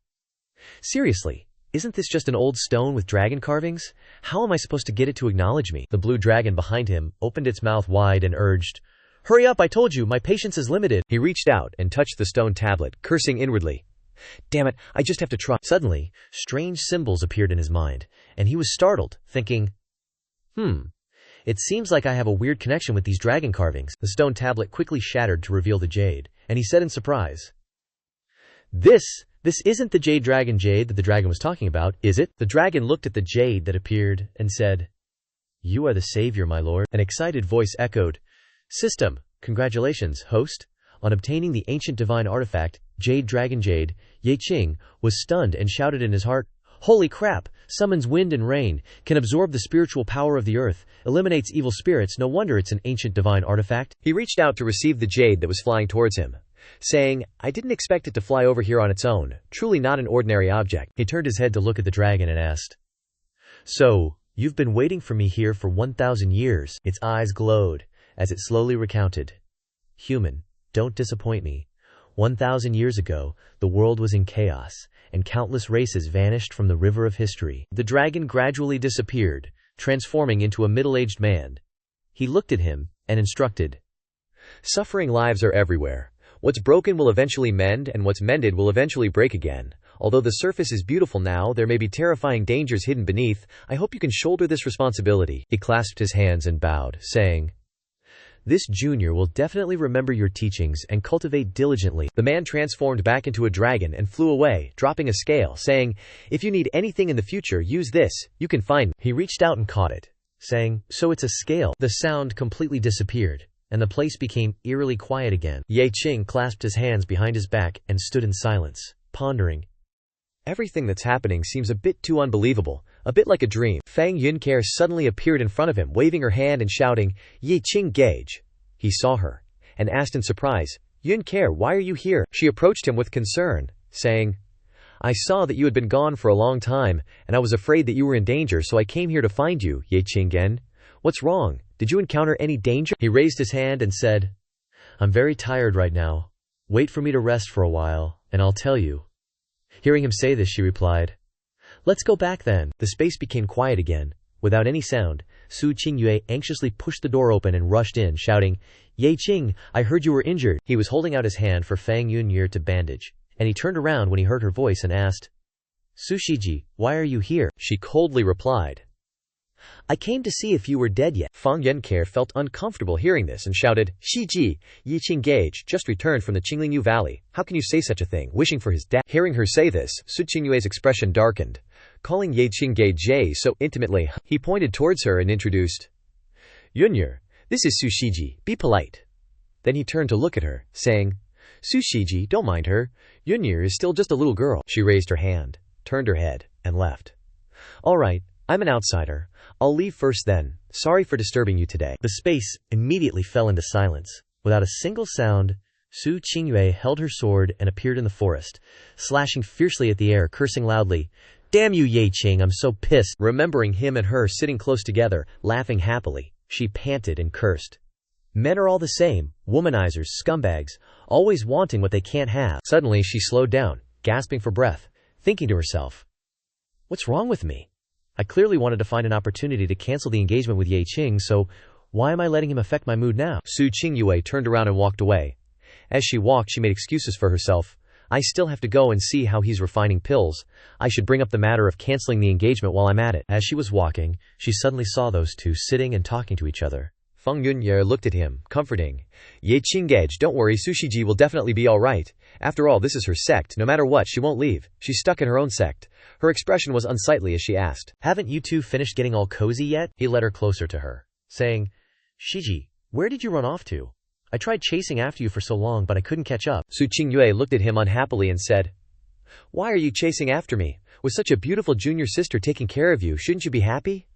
"Seriously, isn't this just an old stone with dragon carvings? How am I supposed to get it to acknowledge me?" The blue dragon behind him opened its mouth wide and urged, "Hurry up, I told you, my patience is limited." He reached out and touched the stone tablet, cursing inwardly, Damn it, I just have to try. Suddenly, strange symbols appeared in his mind, and he was startled, thinking, it seems like I have a weird connection with these dragon carvings. The stone tablet quickly shattered to reveal the jade, and he said in surprise, This isn't the jade that the dragon was talking about, is it? The dragon looked at the jade that appeared and said, You are the savior, my lord. An excited voice echoed, System, congratulations, host. On obtaining the ancient divine artifact, Jade Dragon Jade, Ye Qing was stunned and shouted in his heart, Holy crap! Summons wind and rain, can absorb the spiritual power of the earth, eliminates evil spirits, no wonder it's an ancient divine artifact. He reached out to receive the jade that was flying towards him, saying, I didn't expect it to fly over here on its own, truly not an ordinary object. He turned his head to look at the dragon and asked, So, you've been waiting for me here for 1,000 years. Its eyes glowed as it slowly recounted, Human, don't disappoint me. 1,000 years ago, the world was in chaos, and countless races vanished from the river of history. The dragon gradually disappeared, transforming into a middle-aged man. He looked at him and instructed, Suffering lives are everywhere. What's broken will eventually mend, and what's mended will eventually break again. Although the surface is beautiful now, there may be terrifying dangers hidden beneath. I hope you can shoulder this responsibility. He clasped his hands and bowed, saying, This junior will definitely remember your teachings and cultivate diligently. The man transformed back into a dragon and flew away, dropping a scale, saying, If you need anything in the future, use this. You can find me. He reached out and caught it, saying, So it's a scale. The sound completely disappeared, and the place became eerily quiet again. Ye Qing clasped his hands behind his back and stood in silence, pondering. Everything that's happening seems a bit too unbelievable, a bit like a dream. Fang Yunke suddenly appeared in front of him, waving her hand and shouting, Ye Qing Gage. He saw her, and asked in surprise, Yunke, why are you here? She approached him with concern, saying, I saw that you had been gone for a long time, and I was afraid that you were in danger, so I came here to find you, Ye Qingen. What's wrong? Did you encounter any danger? He raised his hand and said, I'm very tired right now. Wait for me to rest for a while, and I'll tell you. Hearing him say this, she replied, Let's go back then. The space became quiet again. Without any sound, Su Qingyue anxiously pushed the door open and rushed in, shouting, Ye Qing, I heard you were injured. He was holding out his hand for Fang Yunye to bandage, and he turned around when he heard her voice and asked, Su Shiji, why are you here? She coldly replied, I came to see if you were dead yet. Fang Yunke felt uncomfortable hearing this and shouted, Shiji, Yi Qing Gage, just returned from the Qinglingyu Valley. How can you say such a thing, wishing for his death? Hearing her say this, Su Qingyue's expression darkened. Calling Ye Qing Gage so intimately, he pointed towards her and introduced, Yunye, this is Su Shiji, be polite. Then he turned to look at her, saying, Su Shiji, don't mind her. Yunye is still just a little girl. She raised her hand, turned her head, and left. All right, I'm an outsider. I'll leave first then. Sorry for disturbing you today. The space immediately fell into silence. Without a single sound, Su Qingyue held her sword and appeared in the forest, slashing fiercely at the air, cursing loudly, Damn you, Ye Qing, I'm so pissed. Remembering him and her sitting close together, laughing happily, she panted and cursed. Men are all the same, womanizers, scumbags, always wanting what they can't have. Suddenly she slowed down, gasping for breath, thinking to herself, What's wrong with me? I clearly wanted to find an opportunity to cancel the engagement with Ye Qing, so why am I letting him affect my mood now? Su Qingyue turned around and walked away. As she walked, she made excuses for herself. I still have to go and see how he's refining pills. I should bring up the matter of canceling the engagement while I'm at it. As she was walking, she suddenly saw those two sitting and talking to each other. Feng Yunye looked at him, comforting. Ye Qinggage, don't worry, Sushiji will definitely be alright. After all, this is her sect. No matter what, she won't leave. She's stuck in her own sect. Her expression was unsightly as she asked, Haven't you two finished getting all cozy yet? He led her closer to her, saying, Shiji, where did you run off to? I tried chasing after you for so long, but I couldn't catch up. Su Qingyue looked at him unhappily and said, Why are you chasing after me? With such a beautiful junior sister taking care of you, shouldn't you be happy?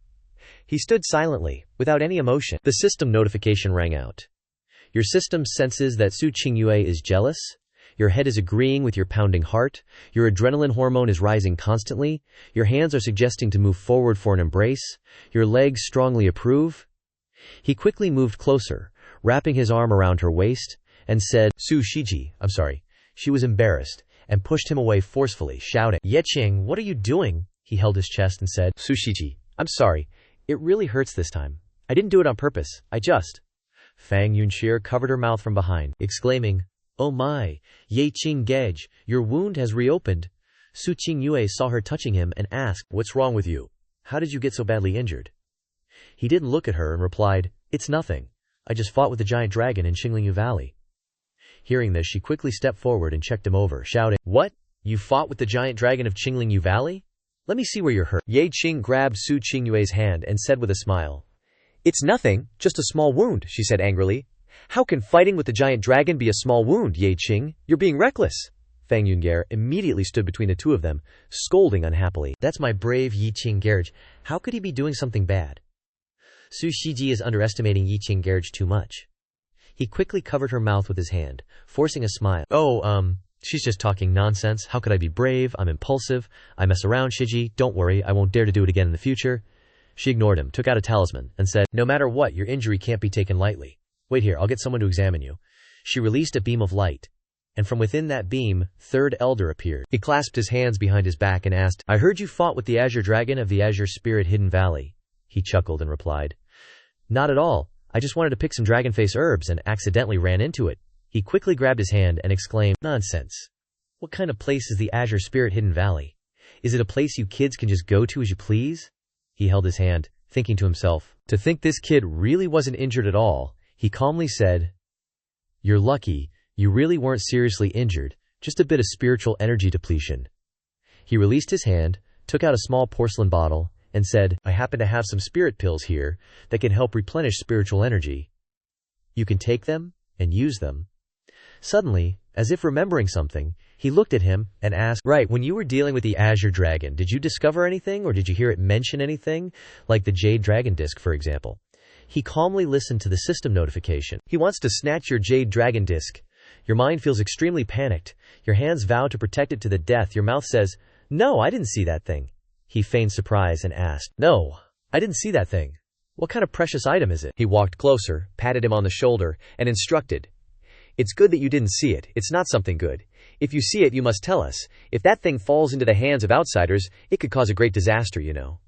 He stood silently, without any emotion. The system notification rang out. Your system senses that Su Qingyue is jealous. Your head is agreeing with your pounding heart. Your adrenaline hormone is rising constantly. Your hands are suggesting to move forward for an embrace. Your legs strongly approve. He quickly moved closer, wrapping his arm around her waist, and said, Su Shiji, I'm sorry. She was embarrassed, and pushed him away forcefully, shouting, Ye Qing, what are you doing? He held his chest and said, Su Shiji, I'm sorry. It really hurts this time. I didn't do it on purpose. I just... Fang Yunxie covered her mouth from behind, exclaiming, Oh my, Ye Qing Gege, your wound has reopened. Su Qingyue saw her touching him and asked, "What's wrong with you? How did you get so badly injured?" He didn't look at her and replied, "It's nothing. I just fought with the giant dragon in Qinglingyue Valley." Hearing this, she quickly stepped forward and checked him over, shouting, "What? You fought with the giant dragon of Qinglingyue Valley? Let me see where you're hurt." Ye Qing grabbed Su Qingyue's hand and said with a smile, "It's nothing, just a small wound," she said angrily. "How can fighting with the giant dragon be a small wound, Ye Qing? You're being reckless." Fang Yungar immediately stood between the two of them, scolding unhappily. "That's my brave Yi Qing Garage. How could he be doing something bad?" Su Shiji is underestimating Yi Qing Garage too much. He quickly covered her mouth with his hand, forcing a smile. She's just talking nonsense. How could I be brave? I'm impulsive. I mess around, Shiji. Don't worry, I won't dare to do it again in the future. She ignored him, took out a talisman, and said, "No matter what, your injury can't be taken lightly. Wait here, I'll get someone to examine you." She released a beam of light, and from within that beam, Third Elder appeared. He clasped his hands behind his back and asked, "I heard you fought with the Azure Dragon of the Azure Spirit Hidden Valley." He chuckled and replied, "Not at all. I just wanted to pick some dragonface herbs and accidentally ran into it." He quickly grabbed his hand and exclaimed, "Nonsense. What kind of place is the Azure Spirit Hidden Valley? Is it a place you kids can just go to as you please?" He held his hand, thinking to himself, to think this kid really wasn't injured at all. He calmly said, "You're lucky. You really weren't seriously injured, just a bit of spiritual energy depletion." He released his hand, took out a small porcelain bottle, and said, "I happen to have some spirit pills here that can help replenish spiritual energy. You can take them and use them." Suddenly, as if remembering something, he looked at him and asked, "Right, when you were dealing with the Azure Dragon, did you discover anything or did you hear it mention anything? Like the Jade Dragon Disc, for example?" He calmly listened to the system notification. "He wants to snatch your Jade Dragon Disc. Your mind feels extremely panicked. Your hands vow to protect it to the death. Your mouth says, 'No, I didn't see that thing.'" He feigned surprise and asked, "No, I didn't see that thing. What kind of precious item is it?" He walked closer, patted him on the shoulder, and instructed, "It's good that you didn't see it. It's not something good. If you see it, you must tell us. If that thing falls into the hands of outsiders, it could cause a great disaster, you know."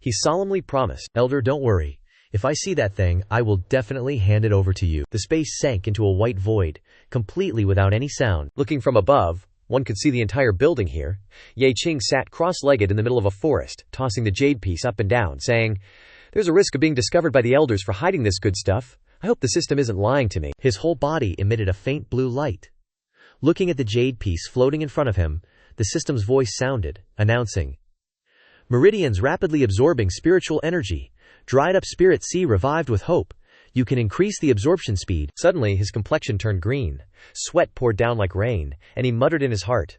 He solemnly promised, "Elder, don't worry. If I see that thing, I will definitely hand it over to you." The space sank into a white void, completely without any sound. Looking from above, one could see the entire building here. Ye Qing sat cross-legged in the middle of a forest, tossing the jade piece up and down, saying, "There's a risk of being discovered by the elders for hiding this good stuff. I hope the system isn't lying to me." His whole body emitted a faint blue light. Looking at the jade piece floating in front of him, the system's voice sounded, announcing, "Meridians rapidly absorbing spiritual energy. Dried up spirit sea revived with hope. You can increase the absorption speed." Suddenly, his complexion turned green. Sweat poured down like rain, and he muttered in his heart,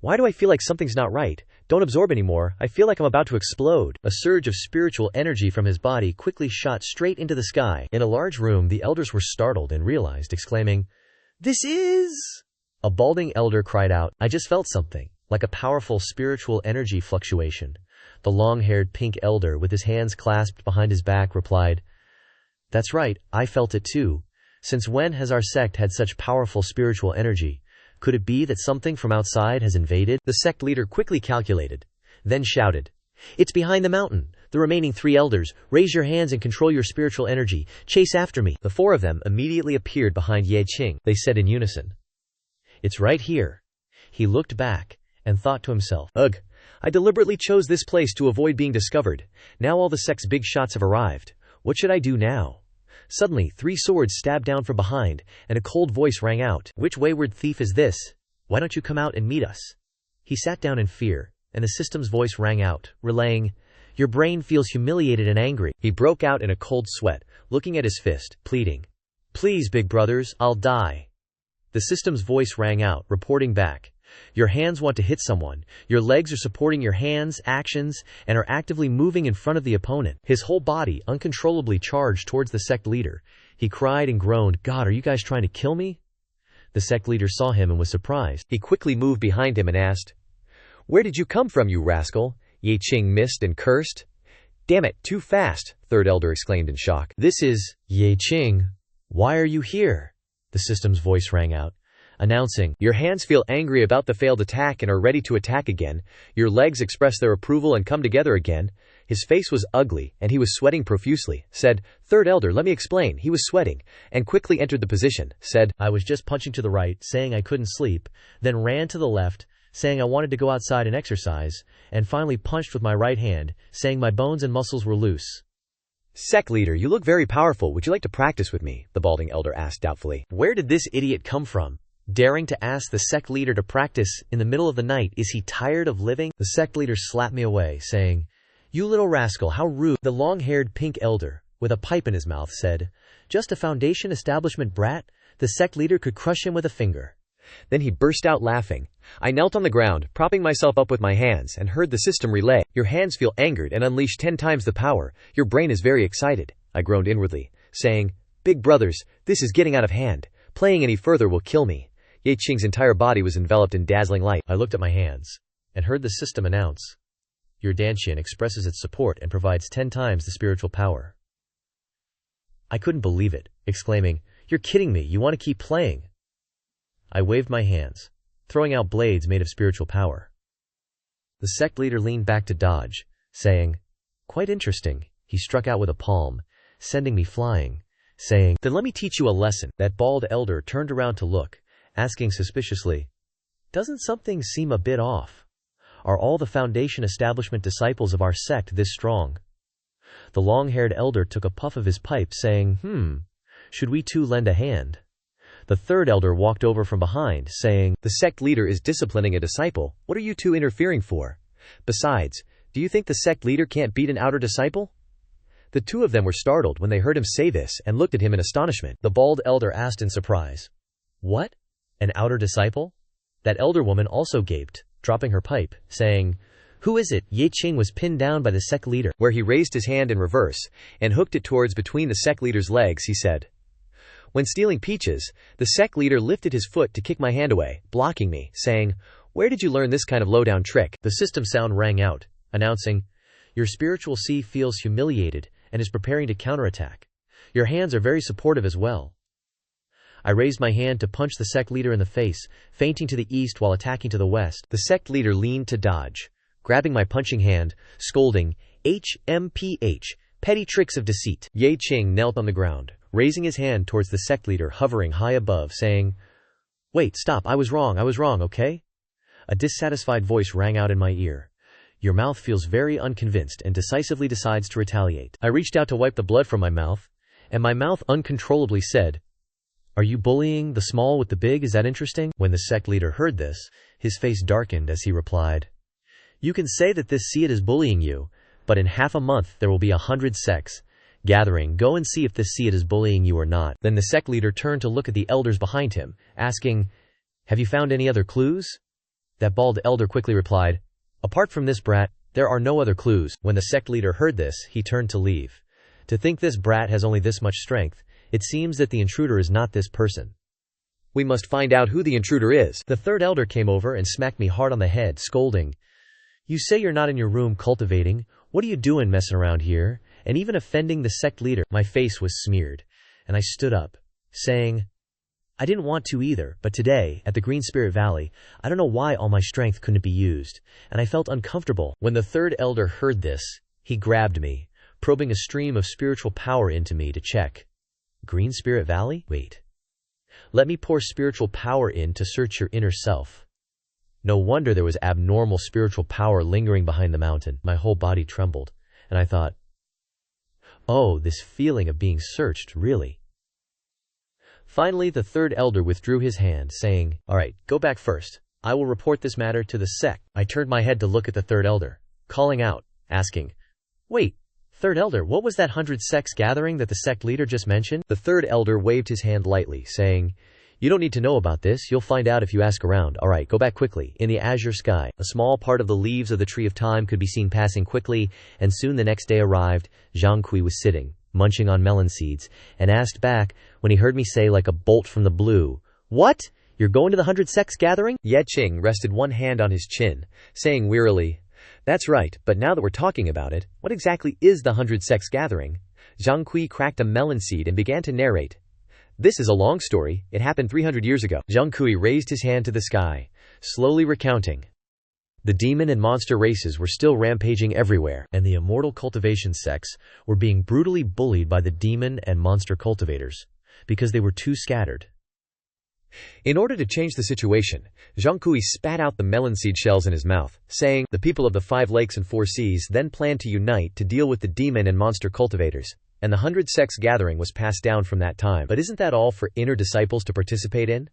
"Why do I feel like something's not right? Don't absorb anymore. I feel like I'm about to explode." A surge of spiritual energy from his body quickly shot straight into the sky. In a large room, the elders were startled and realized, exclaiming, "This is..." A balding elder cried out, "I just felt something, like a powerful spiritual energy fluctuation." The long-haired pink elder, with his hands clasped behind his back, replied, "That's right, I felt it too. Since when has our sect had such powerful spiritual energy? Could it be that something from outside has invaded?" The sect leader quickly calculated, then shouted, "It's behind the mountain. The remaining 3 elders, raise your hands and control your spiritual energy. Chase after me." The 4 of them immediately appeared behind Ye Qing. They said in unison, "It's right here." He looked back and thought to himself, "Ugh, I deliberately chose this place to avoid being discovered. Now all the sect's big shots have arrived. What should I do now?" Suddenly, 3 swords stabbed down from behind, and a cold voice rang out, "Which wayward thief is this? Why don't you come out and meet us?" He sat down in fear, and the system's voice rang out, relaying, "Your brain feels humiliated and angry." He broke out in a cold sweat, looking at his fist, pleading, "Please, big brothers, I'll die." The system's voice rang out, reporting back, "Your hands want to hit someone. Your legs are supporting your hands' actions and are actively moving in front of the opponent." His whole body uncontrollably charged towards the sect leader. He cried and groaned, "God, are you guys trying to kill me?" The sect leader saw him and was surprised. He quickly moved behind him and asked, "Where did you come from, you rascal?" Ye Qing missed and cursed. "Damn it, too fast," Third Elder exclaimed in shock. "This is Ye Qing. Why are you here?" The system's voice rang out, announcing, "Your hands feel angry about the failed attack and are ready to attack again. Your legs express their approval and come together again." His face was ugly, and he was sweating profusely. Said, "Third elder, let me explain." He was sweating, and quickly entered the position. Said, I was just punching to the right, saying I couldn't sleep, then ran to the left, saying I wanted to go outside and exercise, and finally punched with my right hand, saying my bones and muscles were loose. "Sect leader, you look very powerful. Would you like to practice with me?" the balding elder asked doubtfully. Where did this idiot come from? Daring to ask the sect leader to practice in the middle of the night. Is he tired of living? The sect leader slapped me away, saying, "You little rascal, how rude." The long-haired pink elder, with a pipe in his mouth, said, "Just a foundation establishment brat?" The sect leader could crush him with a finger. Then he burst out laughing. I knelt on the ground, propping myself up with my hands, and heard the system relay. "Your hands feel angered and unleash 10 times the power. Your brain is very excited." I groaned inwardly, saying, "Big brothers, this is getting out of hand. Playing any further will kill me." Ye Qing's entire body was enveloped in dazzling light. I looked at my hands and heard the system announce, "Your Dantian expresses its support and provides 10 times the spiritual power." I couldn't believe it, exclaiming, "You're kidding me, you want to keep playing?" I waved my hands, throwing out blades made of spiritual power. The sect leader leaned back to dodge, saying, "Quite interesting." He struck out with a palm, sending me flying, saying, "Then let me teach you a lesson." That bald elder turned around to look, asking suspiciously, "Doesn't something seem a bit off? Are all the foundation establishment disciples of our sect this strong?" The long-haired elder took a puff of his pipe, saying, "Should we too lend a hand?" The third elder walked over from behind, saying, "The sect leader is disciplining a disciple. What are you two interfering for? Besides, do you think the sect leader can't beat an outer disciple?" The two of them were startled when they heard him say this and looked at him in astonishment. The bald elder asked in surprise, "What? An outer disciple?" That elder woman also gaped, dropping her pipe, saying, "Who is it?" Ye Qing was pinned down by the sect leader. Where he raised his hand in reverse and hooked it towards between the sect leader's legs, he said, "When stealing peaches, the sect leader lifted his foot to kick my hand away, blocking me, saying, 'Where did you learn this kind of low-down trick?'" The system sound rang out, announcing, "Your spiritual C feels humiliated and is preparing to counterattack. Your hands are very supportive as well." I raised my hand to punch the sect leader in the face, feinting to the east while attacking to the west. The sect leader leaned to dodge, grabbing my punching hand, scolding, "HMPH, petty tricks of deceit." Ye Qing knelt on the ground, raising his hand towards the sect leader hovering high above, saying, "Wait, stop, I was wrong, okay?" A dissatisfied voice rang out in my ear. "Your mouth feels very unconvinced and decisively decides to retaliate." I reached out to wipe the blood from my mouth, and my mouth uncontrollably said, "Are you bullying the small with the big? Is that interesting?" When the sect leader heard this, his face darkened as he replied, "You can say that this Seat is bullying you, but in half a month there will be 100 sects gathering. Go and see if this Seat is bullying you or not." Then the sect leader turned to look at the elders behind him, asking, "Have you found any other clues?" That bald elder quickly replied, "Apart from this brat, there are no other clues." When the sect leader heard this, he turned to leave. To think this brat has only this much strength, it seems that the intruder is not this person. "We must find out who the intruder is." The third elder came over and smacked me hard on the head, scolding, "You say you're not in your room cultivating. What are you doing messing around here? And even offending the sect leader." My face was smeared, and I stood up, saying, "I didn't want to either, but today, at the Green Spirit Valley, I don't know why all my strength couldn't be used, and I felt uncomfortable." When the third elder heard this, he grabbed me, probing a stream of spiritual power into me to check. Green Spirit Valley? Wait. Let me pour spiritual power in to search your inner self. No wonder there was abnormal spiritual power lingering behind the mountain. My whole body trembled, and I thought, oh, this feeling of being searched, really. Finally, the third elder withdrew his hand, saying, "All right, go back first. I will report this matter to the sect." I turned my head to look at the third elder, calling out, asking, "Wait, third elder, what was that 100 sects gathering that the sect leader just mentioned?" The third elder waved his hand lightly, saying, "You don't need to know about this. You'll find out if you ask around. All right, go back quickly." In the azure sky, a small part of the leaves of the tree of time could be seen passing quickly, and soon the next day arrived. Zhang Kui was sitting, munching on melon seeds, and asked back when he heard me say like a bolt from the blue, "What? You're going to the 100 sects gathering?" Ye Qing rested one hand on his chin, saying wearily, "That's right, but now that we're talking about it, what exactly is the 100 sects gathering?" Zhang Kui cracked a melon seed and began to narrate. "This is a long story. It happened 300 years ago." Zhang Kui raised his hand to the sky, slowly recounting. The demon and monster races were still rampaging everywhere, and the immortal cultivation sects were being brutally bullied by the demon and monster cultivators because they were too scattered. In order to change the situation, Zhang Kui spat out the melon seed shells in his mouth, saying, "The people of the 5 lakes and 4 seas then planned to unite to deal with the demon and monster cultivators, and the 100 sects gathering was passed down from that time. But isn't that all for inner disciples to participate in?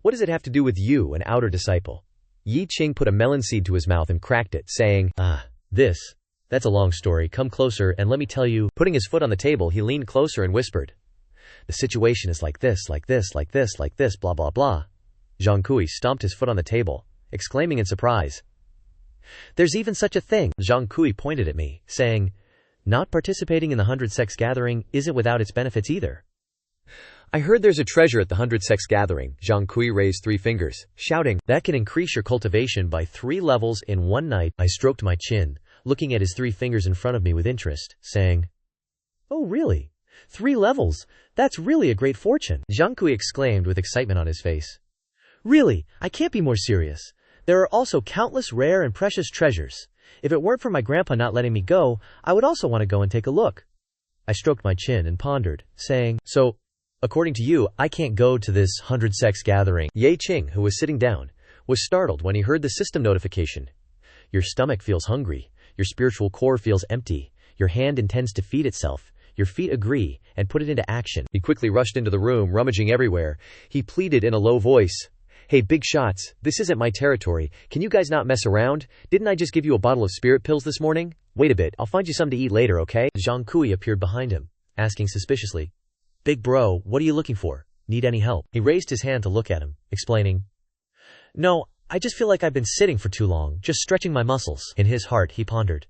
What does it have to do with you, an outer disciple?" Yi Qing put a melon seed to his mouth and cracked it, saying, That's a long story. Come closer and let me tell you." Putting his foot on the table, he leaned closer and whispered, "The situation is like this, blah blah blah." Zhang Kui stomped his foot on the table, exclaiming in surprise, "There's even such a thing?" Zhang Kui pointed at me, saying, "Not participating in the 100 sects gathering isn't without its benefits either." "I heard there's a treasure at the 100 sects gathering." Zhang Kui raised 3 fingers, shouting, "That can increase your cultivation by 3 levels in one night." I stroked my chin, looking at his 3 fingers in front of me with interest, saying, "Oh really? 3 levels? That's really a great fortune." Zhang Kui exclaimed with excitement on his face. "Really, I can't be more serious. There are also countless rare and precious treasures. If it weren't for my grandpa not letting me go, I would also want to go and take a look." I stroked my chin and pondered, saying, "So, according to you, I can't go to this 100 sects gathering?" Ye Qing, who was sitting down, was startled when he heard the system notification. "Your stomach feels hungry. Your spiritual core feels empty. Your hand intends to feed itself. Your feet agree, and put it into action." He quickly rushed into the room, rummaging everywhere. He pleaded in a low voice, "Hey, big shots, this isn't my territory. Can you guys not mess around? Didn't I just give you a bottle of spirit pills this morning? Wait a bit, I'll find you something to eat later, okay?" Zhang Kui appeared behind him, asking suspiciously, "Big bro, what are you looking for? Need any help?" He raised his hand to look at him, explaining, "No, I just feel like I've been sitting for too long, just stretching my muscles." In his heart, he pondered,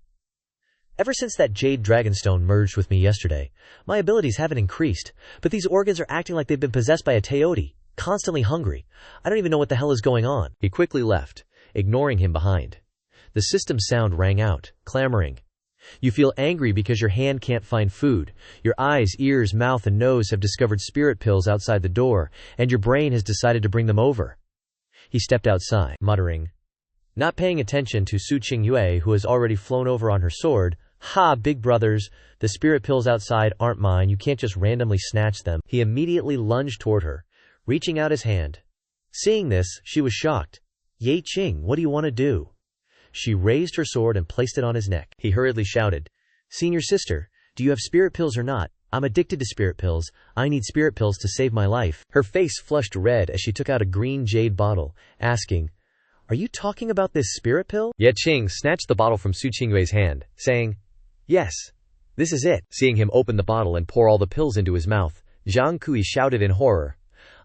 "Ever since that jade dragonstone merged with me yesterday, my abilities haven't increased, but these organs are acting like they've been possessed by a teoti, constantly hungry. I don't even know what the hell is going on." He quickly left, ignoring him behind. The system sound rang out, clamoring, "You feel angry because your hand can't find food. Your eyes, ears, mouth, and nose have discovered spirit pills outside the door, and your brain has decided to bring them over." He stepped outside, muttering, not paying attention to Su Qingyue, who has already flown over on her sword. "Ha, big brothers, the spirit pills outside aren't mine. You can't just randomly snatch them." He immediately lunged toward her, reaching out his hand. Seeing this, she was shocked. "Ye Qing, what do you want to do?" She raised her sword and placed it on his neck. He hurriedly shouted, "Senior sister, do you have spirit pills or not? I'm addicted to spirit pills. I need spirit pills to save my life." Her face flushed red as she took out a green jade bottle, asking, "Are you talking about this spirit pill?" Ye Qing snatched the bottle from Su Qingyue's hand, saying, "Yes, this is it." Seeing him open the bottle and pour all the pills into his mouth, Zhang Kui shouted in horror,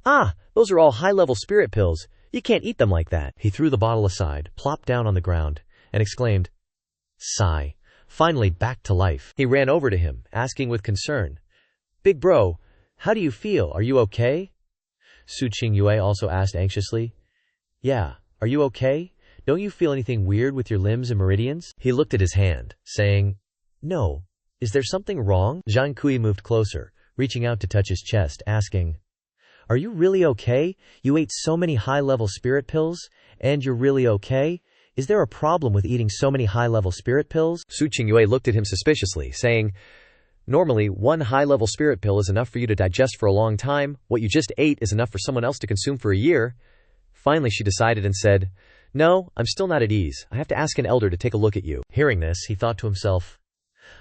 "Ah, those are all high-level spirit pills. You can't eat them like that." He threw the bottle aside, plopped down on the ground, and exclaimed, "Sigh, finally back to life." He ran over to him, asking with concern, "Big bro, how do you feel? Are you okay?" Su Qingyue also asked anxiously, "Yeah, are you okay? Don't you feel anything weird with your limbs and meridians?" He looked at his hand, saying, "No. Is there something wrong?" Zhang Kui moved closer, reaching out to touch his chest, asking, "Are you really okay? You ate so many high-level spirit pills, and you're really okay? Is there a problem with eating so many high-level spirit pills?" Su Qingyue looked at him suspiciously, saying, "Normally, 1 high-level spirit pill is enough for you to digest for a long time. What you just ate is enough for someone else to consume for a year." Finally, she decided and said, "No, I'm still not at ease. I have to ask an elder to take a look at you." Hearing this, he thought to himself,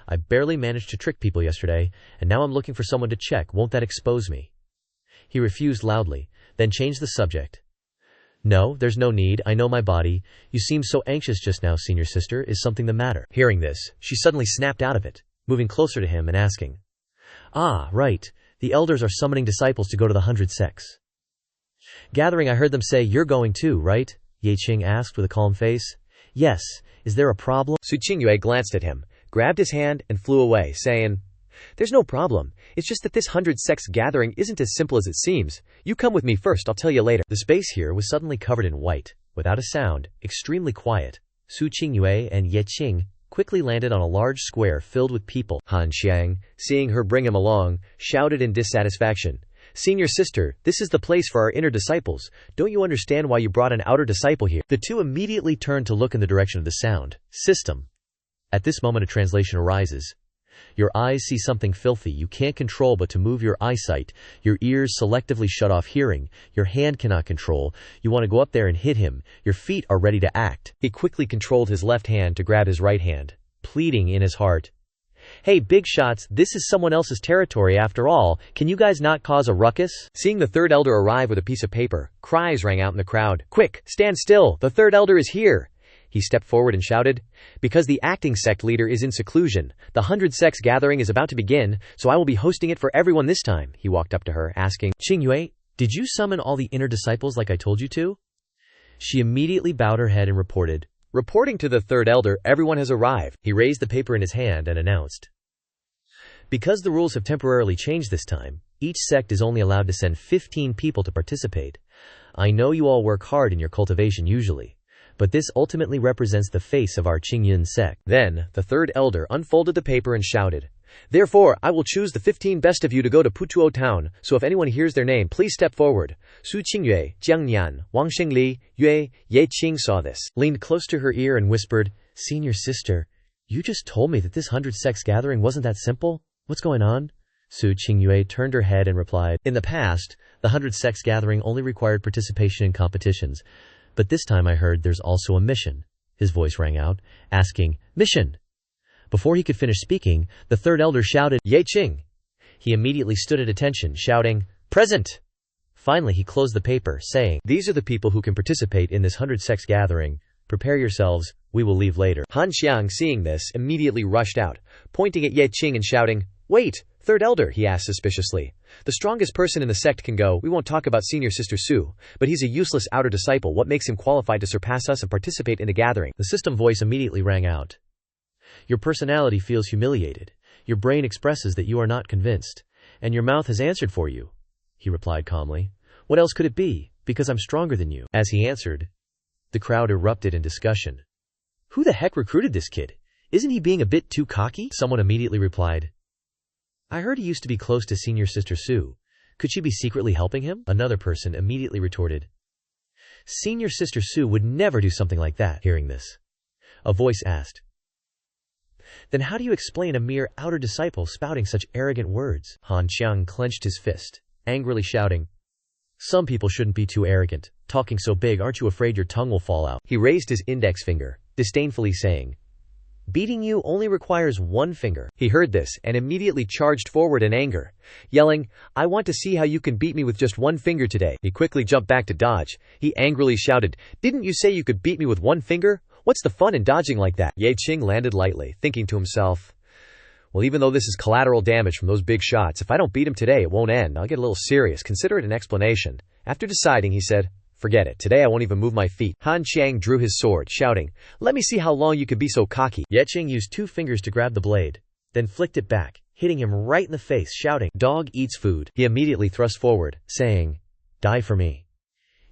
"I barely managed to trick people yesterday, and now I'm looking for someone to check. Won't that expose me?" He refused loudly, then changed the subject. "No, there's no need. I know my body. You seemed so anxious just now, senior sister. Is something the matter?" Hearing this, she suddenly snapped out of it, moving closer to him and asking, "Ah, right. The elders are summoning disciples to go to the 100 sects gathering. I heard them say you're going too, right?" Ye Qing asked with a calm face. "Yes. Is there a problem?" Su Qingyue glanced at him, grabbed his hand, and flew away, saying, "There's no problem. It's just that this 100 sects gathering isn't as simple as it seems. You come with me first, I'll tell you later." The space here was suddenly covered in white, without a sound, extremely quiet. Su Qingyue and Ye Qing quickly landed on a large square filled with people. Han Xiang, seeing her bring him along, shouted in dissatisfaction, Senior sister, this is the place for our inner disciples. Don't you understand why you brought an outer disciple here? The two immediately turned to look in the direction of the sound system. At this moment a translation arises. Your eyes see something filthy you can't control but to move your eyesight. Your ears selectively shut off hearing. Your hand cannot control. You want to go up there and hit him. Your feet are ready to act. He quickly controlled his left hand to grab his right hand, pleading in his heart. Hey, big shots, this is someone else's territory after all. Can you guys not cause a ruckus? Seeing the third elder arrive with a piece of paper, cries rang out in the crowd. Quick, stand still. The third elder is here. He stepped forward and shouted, because the acting sect leader is in seclusion, the 100 sects gathering is about to begin, so I will be hosting it for everyone this time. He walked up to her, asking, Qing Yue, did you summon all the inner disciples like I told you to? She immediately bowed her head and reported, reporting to the third elder, everyone has arrived. He raised the paper in his hand and announced, because the rules have temporarily changed this time, each sect is only allowed to send 15 people to participate. I know you all work hard in your cultivation usually, but this ultimately represents the face of our Qingyun sect. Then, the third elder unfolded the paper and shouted, therefore, I will choose the 15 best of you to go to Putuo town, so if anyone hears their name, please step forward. Su Qingyue, Jiang Nian, Wang Xingli, Yue, Ye Qing saw this, leaned close to her ear and whispered, Senior sister, you just told me that this 100 sects gathering wasn't that simple? What's going on? Su Qingyue turned her head and replied, in the past, the 100 sects gathering only required participation in competitions. But this time I heard there's also a mission. His voice rang out, asking, mission! Before he could finish speaking, the third elder shouted, Ye Qing! He immediately stood at attention, shouting, present! Finally he closed the paper, saying, these are the people who can participate in this 100 sects gathering. Prepare yourselves, we will leave later. Han Xiang, seeing this, immediately rushed out, pointing at Ye Qing and shouting, wait, third elder, he asked suspiciously. The strongest person in the sect can go. We won't talk about senior sister Su, but he's a useless outer disciple. What makes him qualified to surpass us and participate in the gathering? The system voice immediately rang out. Your personality feels humiliated. Your brain expresses that you are not convinced. And your mouth has answered for you. He replied calmly. What else could it be? Because I'm stronger than you. As he answered, the crowd erupted in discussion. Who the heck recruited this kid? Isn't he being a bit too cocky? Someone immediately replied, I heard he used to be close to senior sister Su. Could she be secretly helping him? Another person immediately retorted, senior sister Su would never do something like that. Hearing this, a voice asked, then how do you explain a mere outer disciple spouting such arrogant words? Han Xiang clenched his fist, angrily shouting, some people shouldn't be too arrogant. Talking so big, aren't you afraid your tongue will fall out? He raised his index finger, disdainfully saying, beating you only requires one finger. He heard this and immediately charged forward in anger, yelling, I want to see how you can beat me with just one finger today. He quickly jumped back to dodge. He angrily shouted, didn't you say you could beat me with one finger? What's the fun in dodging like that? Ye Qing landed lightly, thinking to himself, well, even though this is collateral damage from those big shots, if I don't beat him today, it won't end. I'll get a little serious. Consider it an explanation. After deciding, he said, forget it. Today I won't even move my feet. Han Xiang drew his sword, shouting, let me see how long you can be so cocky. Ye Qing used 2 fingers to grab the blade, then flicked it back, hitting him right in the face, shouting, dog eats food. He immediately thrust forward, saying, die for me.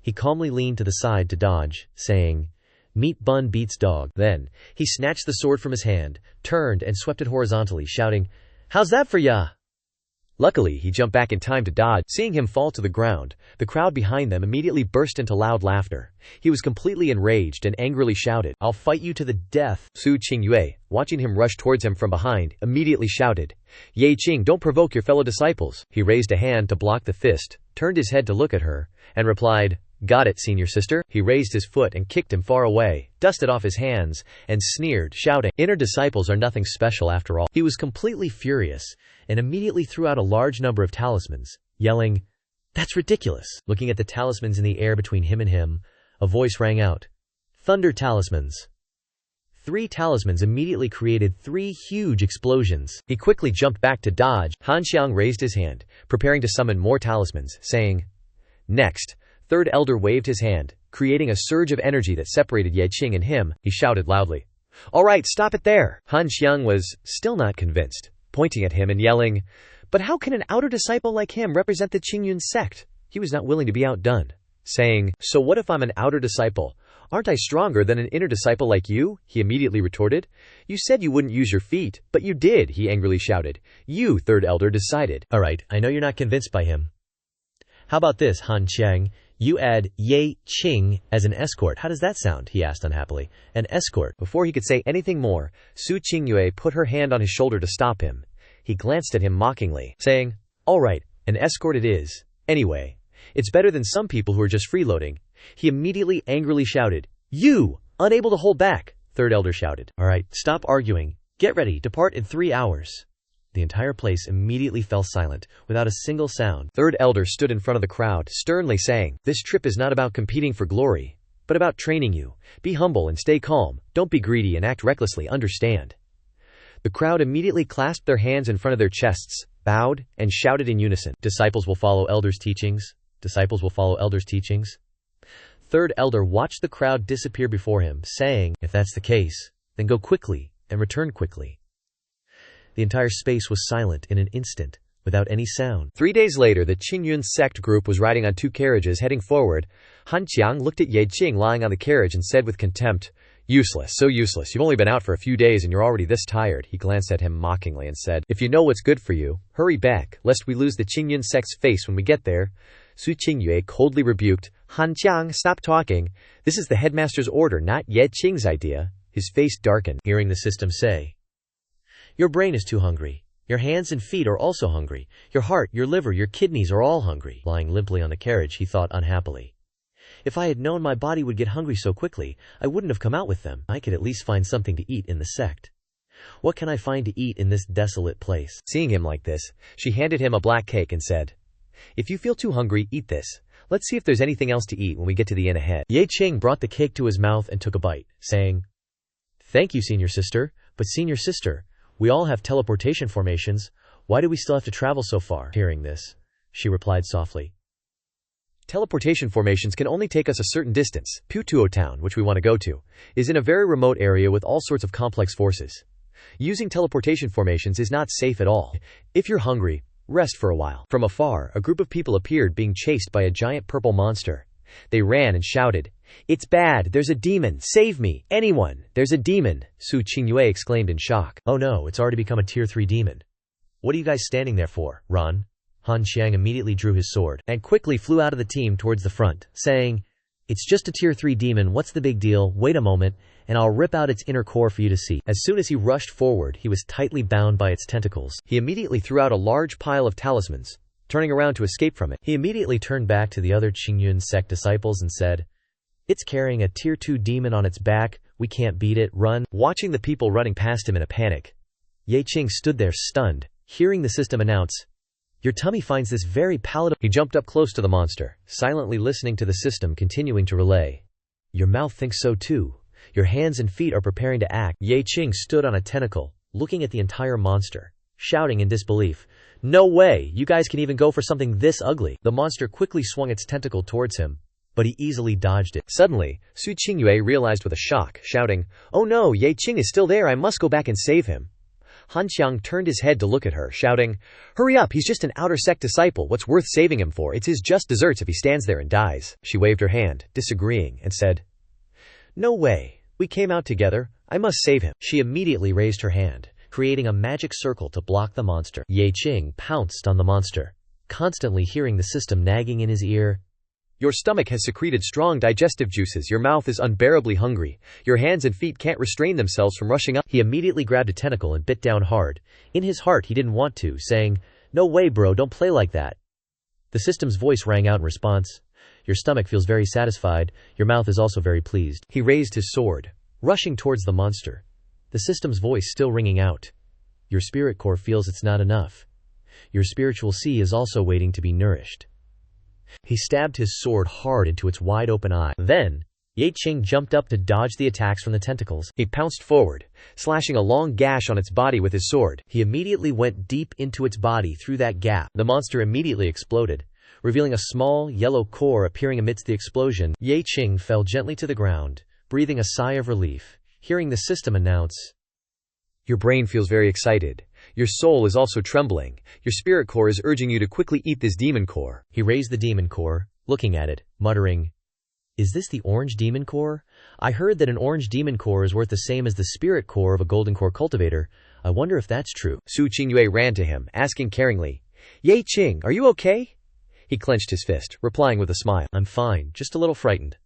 He calmly leaned to the side to dodge, saying, meat bun beats dog. Then, he snatched the sword from his hand, turned and swept it horizontally, shouting, how's that for ya? Luckily, he jumped back in time to dodge. Seeing him fall to the ground, the crowd behind them immediately burst into loud laughter. He was completely enraged and angrily shouted, I'll fight you to the death. Su Qingyue, watching him rush towards him from behind, immediately shouted, Ye Qing, don't provoke your fellow disciples. He raised a hand to block the fist, turned his head to look at her, and replied, got it, senior sister. He raised his foot and kicked him far away, dusted off his hands, and sneered, shouting, inner disciples are nothing special after all. He was completely furious, and immediately threw out a large number of talismans, yelling, that's ridiculous. Looking at the talismans in the air between him and him, a voice rang out, thunder talismans. 3 talismans immediately created 3 huge explosions. He quickly jumped back to dodge. Han Xiang raised his hand, preparing to summon more talismans, saying, next. Third elder waved his hand, creating a surge of energy that separated Ye Qing and him. He shouted loudly, all right, stop it there. Han Xiang was still not convinced, pointing at him and yelling, but how can an outer disciple like him represent the Qingyun sect? He was not willing to be outdone, saying, so what if I'm an outer disciple? Aren't I stronger than an inner disciple like you? He immediately retorted, you said you wouldn't use your feet, but you did. He angrily shouted, you, third elder, decided. All right, I know you're not convinced by him, How about this, Han Qiang? You add Ye Qing as an escort. How does that sound? He asked unhappily. An escort. Before he could say anything more, Su Qingyue put her hand on his shoulder to stop him. He glanced at him mockingly, saying, "All right, an escort it is. Anyway, it's better than some people who are just freeloading." He immediately angrily shouted, "You! Unable to hold back!" Third elder shouted. "All right, stop arguing. Get ready, depart in 3 hours." The entire place immediately fell silent, without a single sound. Third elder stood in front of the crowd, sternly saying, "This trip is not about competing for glory, but about training you. Be humble and stay calm. Don't be greedy and act recklessly, understand?" The crowd immediately clasped their hands in front of their chests, bowed, and shouted in unison, "Disciples will follow elders' teachings. Disciples will follow elders' teachings." Third elder watched the crowd disappear before him, saying, "If that's the case, then go quickly and return quickly." The entire space was silent in an instant, without any sound. 3 days later, the Qingyun Sect group was riding on 2 carriages heading forward. Han Qiang looked at Ye Qing lying on the carriage and said with contempt, "Useless, so useless. You've only been out for a few days and you're already this tired." He glanced at him mockingly and said, "If you know what's good for you, hurry back, lest we lose the Qingyun Sect's face when we get there." Su Qingyue coldly rebuked, "Han Qiang, stop talking. This is the headmaster's order, not Ye Qing's idea." His face darkened, hearing the system say, "Your brain is too hungry. Your hands and feet are also hungry. Your heart, your liver, your kidneys are all hungry." Lying limply on the carriage, he thought unhappily, "If I had known my body would get hungry so quickly, I wouldn't have come out with them. I could at least find something to eat in the sect. What can I find to eat in this desolate place?" Seeing him like this, she handed him a black cake and said, "If you feel too hungry, eat this. Let's see if there's anything else to eat when we get to the inn ahead." Ye Qing brought the cake to his mouth and took a bite, saying, "Thank you, senior sister, but senior sister, we all have teleportation formations. Why do we still have to travel so far?" Hearing this, she replied softly, "Teleportation formations can only take us a certain distance. Putuo town, which we want to go to, is in a very remote area with all sorts of complex forces. Using teleportation formations is not safe at all. If you're hungry, rest for a while." From afar, a group of people appeared being chased by a giant purple monster. They ran and shouted, "It's bad! There's a demon! Save me! Anyone! There's a demon!" Su Qingyue exclaimed in shock. "Oh no, it's already become a tier 3 demon. What are you guys standing there for? Run." Han Qiang immediately drew his sword and quickly flew out of the team towards the front, saying, "It's just a tier 3 demon, what's the big deal? Wait a moment, and I'll rip out its inner core for you to see." As soon as he rushed forward, he was tightly bound by its tentacles. He immediately threw out a large pile of talismans, turning around to escape from it. He immediately turned back to the other Qingyun Sect disciples and said, "It's carrying a tier 2 demon on its back. We can't beat it. Run." Watching the people running past him in a panic, Ye Qing stood there stunned, hearing the system announce, "Your tummy finds this very palatable." He jumped up close to the monster, silently listening to the system continuing to relay, "Your mouth thinks so too. Your hands and feet are preparing to act." Ye Qing stood on a tentacle, looking at the entire monster, shouting in disbelief, "No way! You guys can even go for something this ugly." The monster quickly swung its tentacle towards him, but he easily dodged it. Suddenly, Su Qingyue realized with a shock, shouting, "Oh no, Ye Qing is still there, I must go back and save him." Han Qiang turned his head to look at her, shouting, "Hurry up, he's just an outer sect disciple, what's worth saving him for? It's his just desserts if he stands there and dies." She waved her hand, disagreeing, and said, "No way, we came out together, I must save him." She immediately raised her hand, creating a magic circle to block the monster. Ye Qing pounced on the monster, constantly hearing the system nagging in his ear, "Your stomach has secreted strong digestive juices, your mouth is unbearably hungry, your hands and feet can't restrain themselves from rushing up." He immediately grabbed a tentacle and bit down hard. In his heart he didn't want to, saying, "No way bro, don't play like that." The system's voice rang out in response, "Your stomach feels very satisfied, your mouth is also very pleased." He raised his sword, rushing towards the monster. The system's voice still ringing out, "Your spirit core feels it's not enough. Your spiritual sea is also waiting to be nourished." He stabbed his sword hard into its wide-open eye. Then, Ye Qing jumped up to dodge the attacks from the tentacles. He pounced forward, slashing a long gash on its body with his sword. He immediately went deep into its body through that gap. The monster immediately exploded, revealing a small, yellow core appearing amidst the explosion. Ye Qing fell gently to the ground, breathing a sigh of relief, hearing the system announce, "Your brain feels very excited. Your soul is also trembling. Your spirit core is urging you to quickly eat this demon core." He raised the demon core, looking at it, muttering, "Is this the orange demon core? I heard that an orange demon core is worth the same as the spirit core of a golden core cultivator. I wonder if that's true." Su Qingyue ran to him, asking caringly, "Ye Qing, are you okay?" He clenched his fist, replying with a smile. I'm fine, just a little frightened.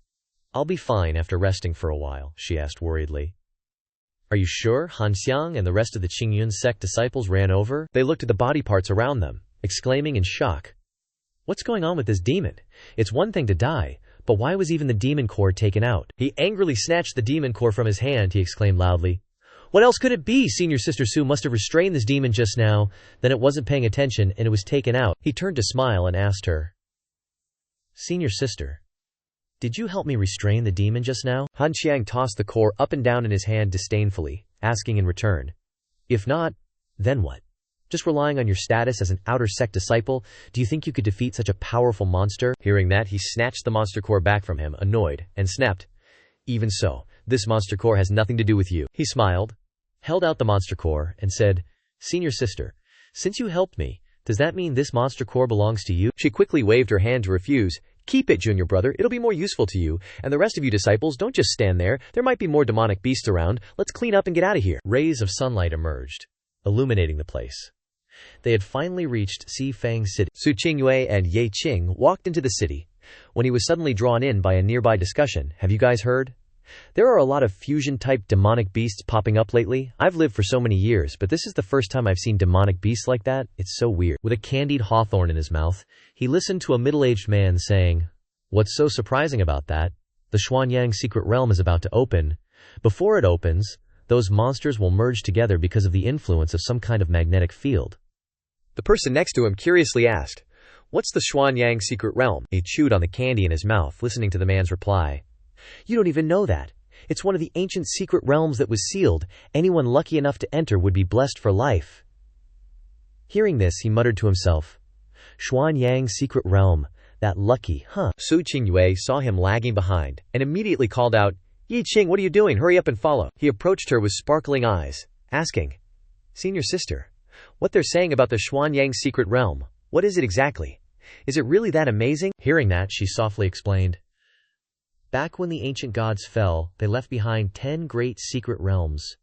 I'll be fine after resting for a while, she asked worriedly. Are you sure? Han Xiang and the rest of the Qingyun sect disciples ran over. They looked at the body parts around them, exclaiming in shock. What's going on with this demon? It's one thing to die, but why was even the demon core taken out? He angrily snatched the demon core from his hand. He exclaimed loudly. What else could it be? Senior Sister Su must have restrained this demon just now, then it wasn't paying attention and it was taken out. He turned to smile and asked her. Senior Sister, did you help me restrain the demon just now? Han Xiang tossed the core up and down in his hand disdainfully, asking in return. If not, then what? Just relying on your status as an outer sect disciple, do you think you could defeat such a powerful monster? Hearing that, he snatched the monster core back from him, annoyed, and snapped. Even so, this monster core has nothing to do with you. He smiled, held out the monster core, and said, Senior Sister, since you helped me, does that mean this monster core belongs to you? She quickly waved her hand to refuse. Keep it, junior brother, it'll be more useful to you, and the rest of you disciples, don't just stand there, there might be more demonic beasts around, let's clean up and get out of here. Rays of sunlight emerged, illuminating the place. They had finally reached Xifang City. Su Qingyue and Ye Qing walked into the city, when he was suddenly drawn in by a nearby discussion. Have you guys heard? There are a lot of fusion-type demonic beasts popping up lately. I've lived for so many years, but this is the first time I've seen demonic beasts like that. It's so weird. With a candied hawthorn in his mouth, he listened to a middle-aged man saying, What's so surprising about that? The Xuanyang secret realm is about to open. Before it opens, those monsters will merge together because of the influence of some kind of magnetic field. The person next to him curiously asked, What's the Xuanyang secret realm? He chewed on the candy in his mouth, listening to the man's reply. You don't even know that. It's one of the ancient secret realms that was sealed. Anyone lucky enough to enter would be blessed for life. Hearing this, he muttered to himself, Xuanyang secret realm, that lucky, huh? Su Qingyue saw him lagging behind, and immediately called out, Yi Qing, what are you doing? Hurry up and follow. He approached her with sparkling eyes, asking, Senior Sister, what they're saying about the Xuanyang secret realm, what is it exactly? Is it really that amazing? Hearing that, she softly explained, Back when the ancient gods fell, they left behind 10 great secret realms.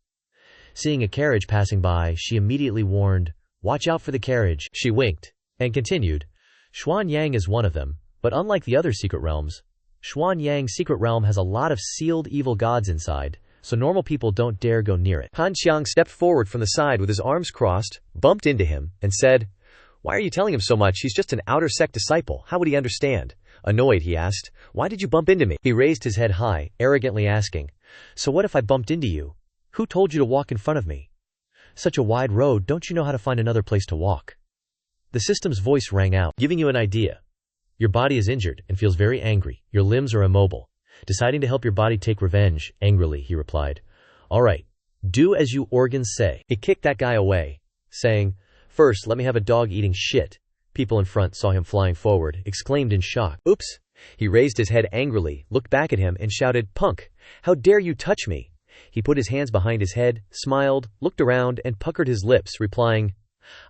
Seeing a carriage passing by, she immediately warned, Watch out for the carriage. She winked, and continued, Xuanyang is one of them, but unlike the other secret realms, Xuanyang secret realm has a lot of sealed evil gods inside, so normal people don't dare go near it. Han Xiang stepped forward from the side with his arms crossed, bumped into him, and said, Why are you telling him so much? He's just an outer sect disciple. How would he understand? Annoyed, he asked, Why did you bump into me? He raised his head high, arrogantly asking, So what if I bumped into you? Who told you to walk in front of me? Such a wide road, don't you know how to find another place to walk? The system's voice rang out, giving you an idea. Your body is injured and feels very angry. Your limbs are immobile. Deciding to help your body take revenge, angrily, he replied. All right, do as you organs say. He kicked that guy away, saying, First, let me have a dog eating shit. People in front saw him flying forward, exclaimed in shock. Oops! He raised his head angrily, looked back at him, and shouted, Punk! How dare you touch me? He put his hands behind his head, smiled, looked around, and puckered his lips, replying,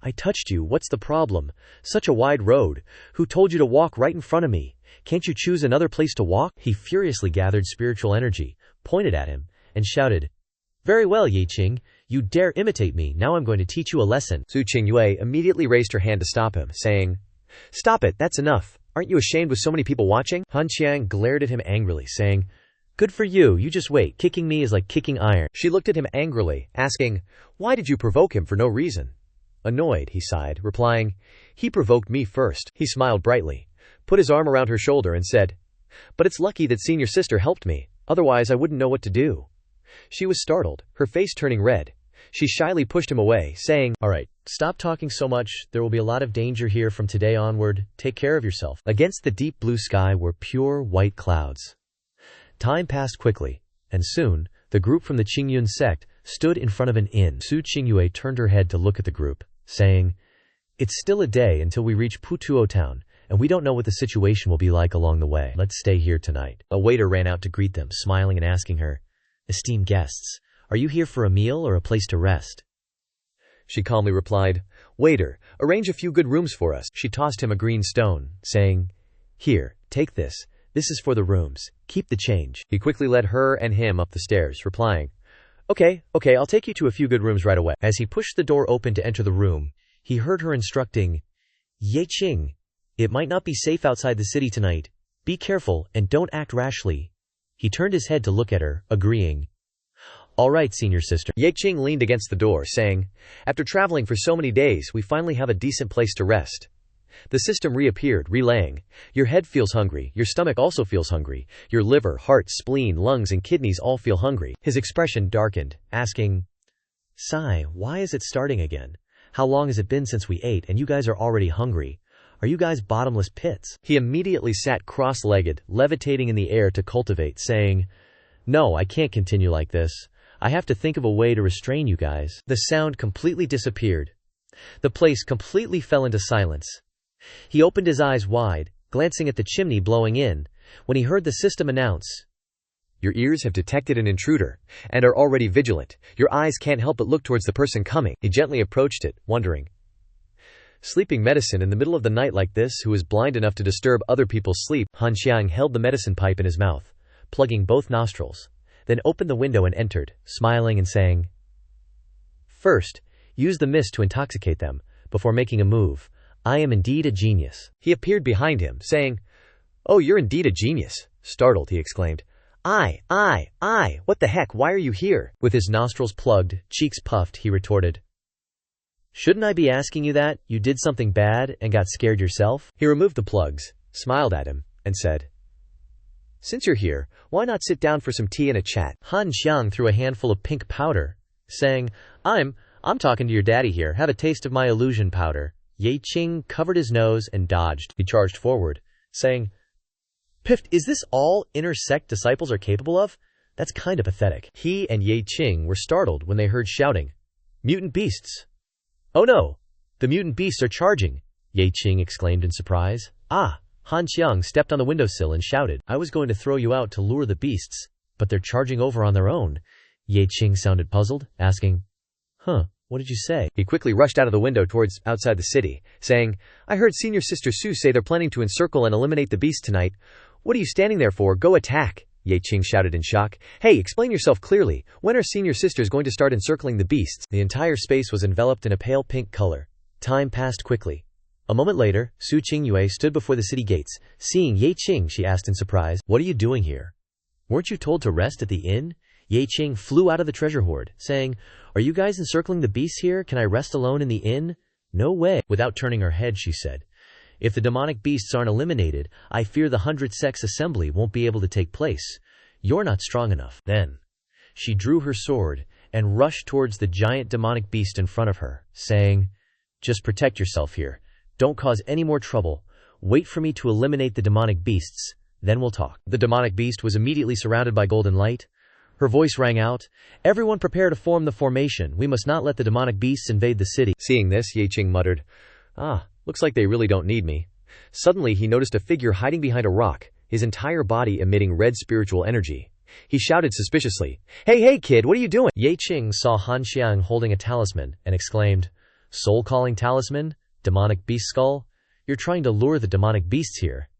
I touched you, what's the problem? Such a wide road. Who told you to walk right in front of me? Can't you choose another place to walk? He furiously gathered spiritual energy, pointed at him, and shouted, Very well, Yi Qing. You dare imitate me, now I'm going to teach you a lesson. Su Qingyue immediately raised her hand to stop him, saying, Stop it, that's enough. Aren't you ashamed with so many people watching? Han Xiang glared at him angrily, saying, Good for you, you just wait, kicking me is like kicking iron. She looked at him angrily, asking, Why did you provoke him for no reason? Annoyed, he sighed, replying, He provoked me first. He smiled brightly, put his arm around her shoulder and said, But it's lucky that Senior Sister helped me, otherwise I wouldn't know what to do. She was startled, her face turning red. She shyly pushed him away, saying, All right, stop talking so much, there will be a lot of danger here from today onward, take care of yourself. Against the deep blue sky were pure white clouds. Time passed quickly, and soon, the group from the Qingyun sect stood in front of an inn. Su Qingyue turned her head to look at the group, saying, It's still a day until we reach Putuo town, and we don't know what the situation will be like along the way. Let's stay here tonight. A waiter ran out to greet them, smiling and asking her, Esteemed guests, are you here for a meal or a place to rest? She calmly replied, Waiter, arrange a few good rooms for us. She tossed him a green stone, saying, Here, take this. This is for the rooms. Keep the change. He quickly led her and him up the stairs, replying, Okay, I'll take you to a few good rooms right away. As he pushed the door open to enter the room, he heard her instructing, Ye Qing, It might not be safe outside the city tonight. Be careful and don't act rashly. He turned his head to look at her, agreeing. All right, senior sister. Ye Qing leaned against the door, saying, after traveling for so many days, we finally have a decent place to rest. The system reappeared, relaying, your head feels hungry, your stomach also feels hungry, your liver, heart, spleen, lungs, and kidneys all feel hungry. His expression darkened, asking, Sai, why is it starting again? How long has it been since we ate and you guys are already hungry? Are you guys bottomless pits? He immediately sat cross-legged, levitating in the air to Cultivate, saying, no, I can't continue like this. I have to think of a way to restrain you guys. The sound completely disappeared. The place completely fell into silence. He opened his eyes wide, glancing at the chimney blowing in, when he heard the system announce, your ears have detected an intruder, and are already vigilant. Your eyes can't help but look towards the person coming. He gently approached it, wondering. Sleeping medicine in the middle of the night like this, who is blind enough to disturb other people's sleep? Han Xiang held the medicine pipe in his mouth, plugging both nostrils, then opened the window and entered, smiling and saying, first, use the mist to intoxicate them, before making a move. I am indeed a genius. He appeared behind him, saying, oh, you're indeed a genius. Startled, he exclaimed, I, what the heck, why are you here? With his nostrils plugged, cheeks puffed, he retorted, shouldn't I be asking you that? You did something bad and got scared yourself? He removed the plugs, smiled at him, and said, since you're here, why not sit down for some tea and a chat? Han Xiang threw a handful of pink powder, saying, I'm talking to your daddy here, have a taste of my illusion powder. Ye Qing covered his nose and dodged. He charged forward, saying, Pift, is this all inner sect disciples are capable of? That's kind of pathetic. He and Ye Qing were startled when they heard shouting, mutant beasts! Oh no! The mutant beasts are charging! Ye Qing exclaimed in surprise. Ah! Han Xiang stepped on the windowsill and shouted, I was going to throw you out to lure the beasts, but they're charging over on their own. Ye Qing sounded puzzled, asking, what did you say? He quickly rushed out of the window towards outside the city, saying, I heard Senior Sister Su say they're planning to encircle and eliminate the beast tonight. What are you standing there for? Go attack! Ye Qing shouted in shock. Hey, explain yourself clearly. When are Senior Sisters going to start encircling the beasts? The entire space was enveloped in a pale pink color. Time passed quickly. A moment later, Su Qingyue stood before the city gates. Seeing Ye Qing, she asked in surprise, what are you doing here? Weren't you told to rest at the inn? Ye Qing flew out of the treasure hoard, saying, are you guys encircling the beasts here? Can I rest alone in the inn? No way. Without turning her head, she said, if the demonic beasts aren't eliminated, I fear the 100 Sects assembly won't be able to take place. You're not strong enough. Then, she drew her sword and rushed towards the giant demonic beast in front of her, saying, just protect yourself here. Don't cause any more trouble. Wait for me to eliminate the demonic beasts, then we'll talk. The demonic beast was immediately surrounded by golden light. Her voice rang out, everyone prepare to form the formation. We must not let the demonic beasts invade the city. Seeing this, Ye Qing muttered, looks like they really don't need me. Suddenly, he noticed a figure hiding behind a rock, his entire body emitting red spiritual energy. He shouted suspiciously, hey kid, what are you doing? Ye Qing saw Han Xiang holding a talisman and exclaimed, soul-calling talisman? Demonic beast skull? You're trying to lure the demonic beasts here.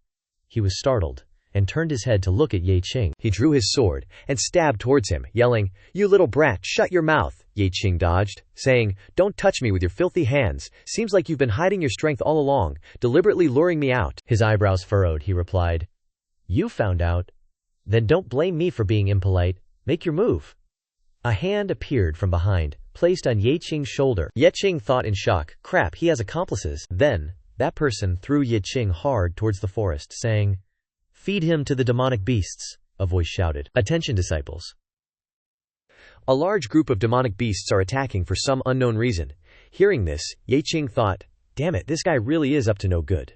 He was startled and turned his head to look at Ye Qing. He drew his sword and stabbed towards him, yelling, you little brat, shut your mouth. Ye Qing dodged, saying, don't touch me with your filthy hands. Seems like you've been hiding your strength all along, deliberately luring me out. His eyebrows furrowed, he replied, you found out? Then don't blame me for being impolite. Make your move. A hand appeared from behind, placed on Ye Qing's shoulder. Ye Qing thought in shock, crap, he has accomplices. Then, that person threw Ye Qing hard towards the forest, saying, feed him to the demonic beasts, a voice shouted. Attention, disciples. A large group of demonic beasts are attacking for some unknown reason. Hearing this, Ye Qing thought, damn it, this guy really is up to no good.